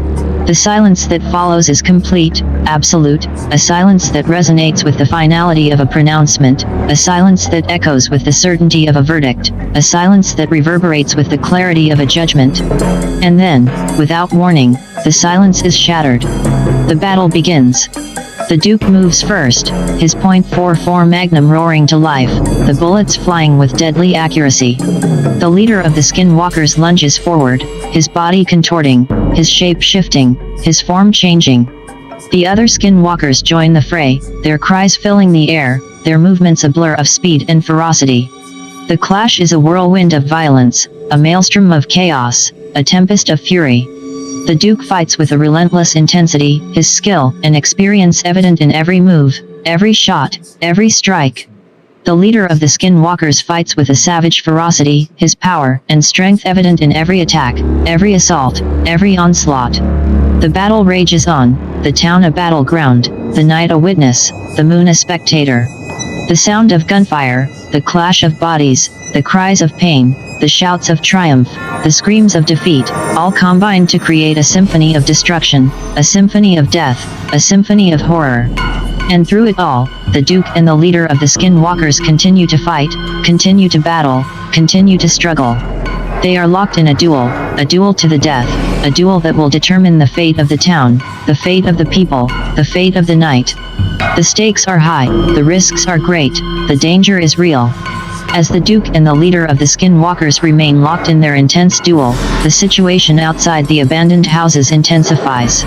The silence that follows is complete, absolute, a silence that resonates with the finality of a pronouncement, a silence that echoes with the certainty of a verdict, a silence that reverberates with the clarity of a judgment. And then, without warning, the silence is shattered. The battle begins. The Duke moves first, his .44 Magnum roaring to life, the bullets flying with deadly accuracy. The leader of the Skinwalkers lunges forward, his body contorting, his shape shifting, his form changing. The other Skinwalkers join the fray, their cries filling the air, their movements a blur of speed and ferocity. The clash is a whirlwind of violence, a maelstrom of chaos, a tempest of fury. The Duke fights with a relentless intensity, his skill and experience evident in every move, every shot, every strike. The leader of the Skinwalkers fights with a savage ferocity, his power and strength evident in every attack, every assault, every onslaught. The battle rages on, the town a battleground, the night a witness, the moon a spectator. The sound of gunfire, the clash of bodies, the cries of pain, the shouts of triumph, the screams of defeat, all combine to create a symphony of destruction, a symphony of death, a symphony of horror. And through it all, the Duke and the leader of the Skinwalkers continue to fight, continue to battle, continue to struggle. They are locked in a duel to the death, a duel that will determine the fate of the town, the fate of the people, the fate of the night. The stakes are high, the risks are great, the danger is real. As the Duke and the leader of the Skinwalkers remain locked in their intense duel, the situation outside the abandoned houses intensifies.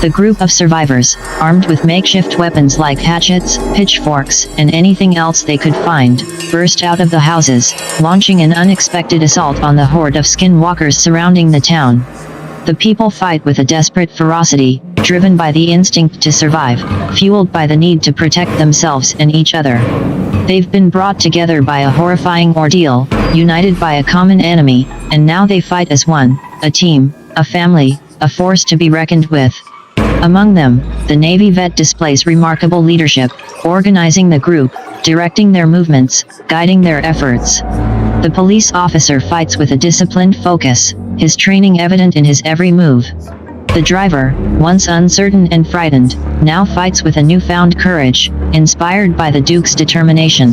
The group of survivors, armed with makeshift weapons like hatchets, pitchforks, and anything else they could find, burst out of the houses, launching an unexpected assault on the horde of Skinwalkers surrounding the town. The people fight with a desperate ferocity, driven by the instinct to survive, fueled by the need to protect themselves and each other. They've been brought together by a horrifying ordeal, united by a common enemy, and now they fight as one, a team, a family, a force to be reckoned with. Among them, the Navy vet displays remarkable leadership, organizing the group, directing their movements, guiding their efforts. The police officer fights with a disciplined focus, his training evident in his every move. The driver, once uncertain and frightened, now fights with a newfound courage, inspired by the Duke's determination.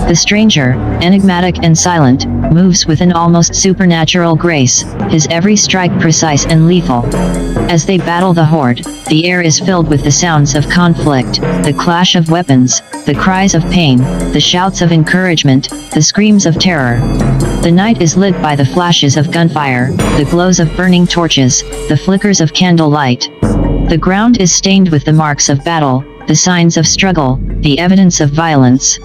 The stranger, enigmatic and silent, moves with an almost supernatural grace, his every strike precise and lethal. As they battle the horde, the air is filled with the sounds of conflict, the clash of weapons, the cries of pain, the shouts of encouragement, the screams of terror. The night is lit by the flashes of gunfire, the glows of burning torches, the flickers of candlelight. The ground is stained with the marks of battle, the signs of struggle, the evidence of violence.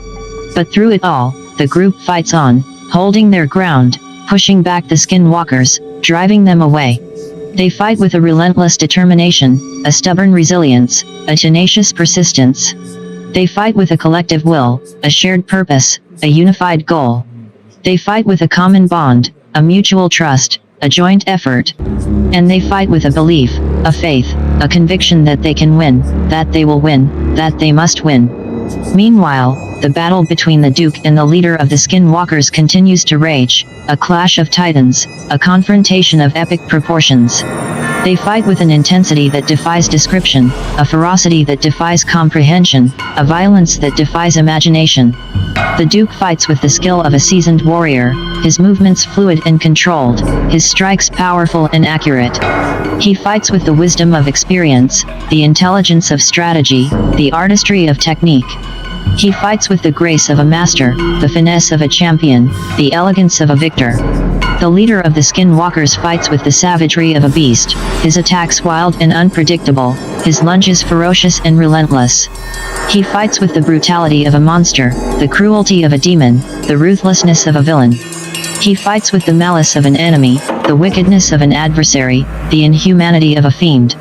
But through it all, the group fights on, holding their ground, pushing back the Skinwalkers, driving them away. They fight with a relentless determination, a stubborn resilience, a tenacious persistence. They fight with a collective will, a shared purpose, a unified goal. They fight with a common bond, a mutual trust, a joint effort. And they fight with a belief, a faith, a conviction that they can win, that they will win, that they must win. Meanwhile, the battle between the Duke and the leader of the Skinwalkers continues to rage, a clash of titans, a confrontation of epic proportions. They fight with an intensity that defies description, a ferocity that defies comprehension, a violence that defies imagination. The Duke fights with the skill of a seasoned warrior, his movements fluid and controlled, his strikes powerful and accurate. He fights with the wisdom of experience, the intelligence of strategy, the artistry of technique. He fights with the grace of a master, the finesse of a champion, the elegance of a victor. The leader of the Skinwalkers fights with the savagery of a beast, his attacks wild and unpredictable, his lunges ferocious and relentless. He fights with the brutality of a monster, the cruelty of a demon, the ruthlessness of a villain. He fights with the malice of an enemy, the wickedness of an adversary, the inhumanity of a fiend.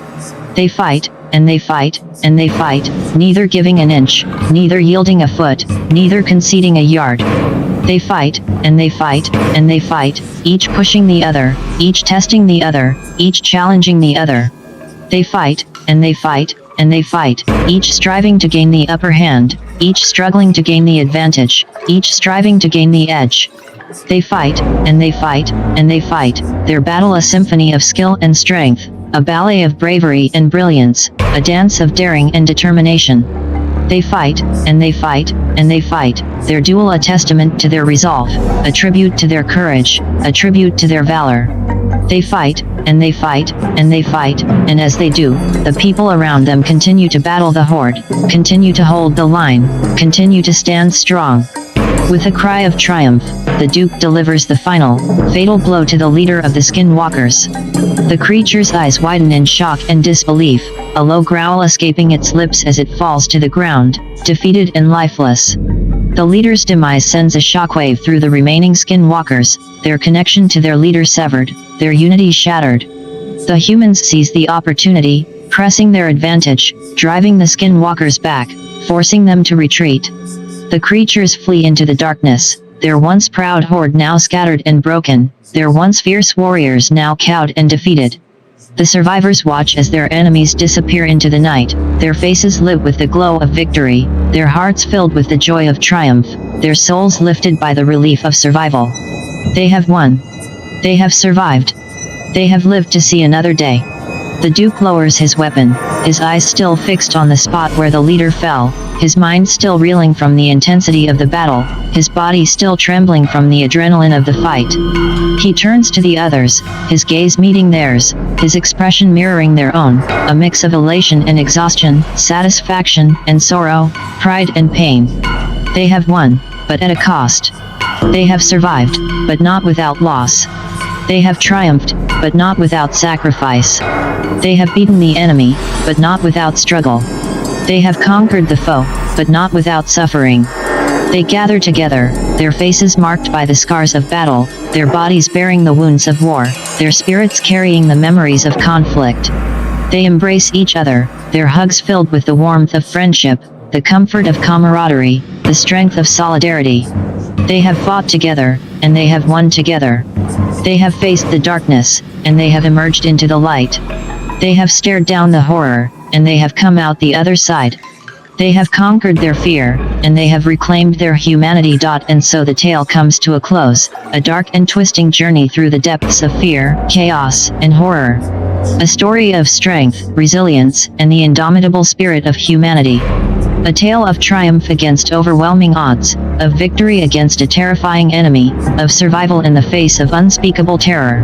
They fight, and they fight, and they fight, neither giving an inch, neither yielding a foot, neither conceding a yard. They fight, and they fight, and they fight, each pushing the other, each testing the other, each challenging the other. They fight, and they fight, and they fight, each striving to gain the upper hand, each struggling to gain the advantage, each striving to gain the edge. They fight, and they fight, and they fight, their battle a symphony of skill and strength, a ballet of bravery and brilliance, a dance of daring and determination. They fight, and they fight, and they fight, their duel a testament to their resolve, a tribute to their courage, a tribute to their valor. They fight, and they fight, and they fight, and as they do, the people around them continue to battle the horde, continue to hold the line, continue to stand strong. With a cry of triumph, the Duke delivers the final, fatal blow to the leader of the Skinwalkers. The creature's eyes widen in shock and disbelief, a low growl escaping its lips as it falls to the ground, defeated and lifeless. The leader's demise sends a shockwave through the remaining Skinwalkers, their connection to their leader severed, their unity shattered. The humans seize the opportunity, pressing their advantage, driving the Skinwalkers back, forcing them to retreat. The creatures flee into the darkness, their once proud horde now scattered and broken, their once fierce warriors now cowed and defeated. The survivors watch as their enemies disappear into the night, their faces lit with the glow of victory, their hearts filled with the joy of triumph, their souls lifted by the relief of survival. They have won. They have survived. They have lived to see another day. The Duke lowers his weapon, his eyes still fixed on the spot where the leader fell, his mind still reeling from the intensity of the battle, his body still trembling from the adrenaline of the fight. He turns to the others, his gaze meeting theirs, his expression mirroring their own, a mix of elation and exhaustion, satisfaction and sorrow, pride and pain. They have won, but at a cost. They have survived, but not without loss. They have triumphed, but not without sacrifice. They have beaten the enemy, but not without struggle. They have conquered the foe, but not without suffering. They gather together, their faces marked by the scars of battle, their bodies bearing the wounds of war, their spirits carrying the memories of conflict. They embrace each other, their hugs filled with the warmth of friendship, the comfort of camaraderie, the strength of solidarity. They have fought together, and they have won together. They have faced the darkness, and they have emerged into the light. They have stared down the horror, and they have come out the other side. They have conquered their fear, and they have reclaimed their humanity. And so the tale comes to a close, a dark and twisting journey through the depths of fear, chaos, and horror. A story of strength, resilience, and the indomitable spirit of humanity. A tale of triumph against overwhelming odds, of victory against a terrifying enemy, of survival in the face of unspeakable terror.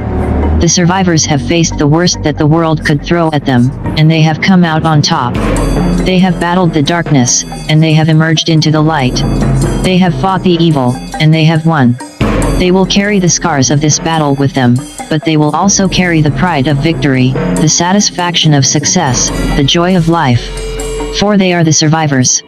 The survivors have faced the worst that the world could throw at them, and they have come out on top. They have battled the darkness, and they have emerged into the light. They have fought the evil, and they have won. They will carry the scars of this battle with them, but they will also carry the pride of victory, the satisfaction of success, the joy of life. For they are the survivors.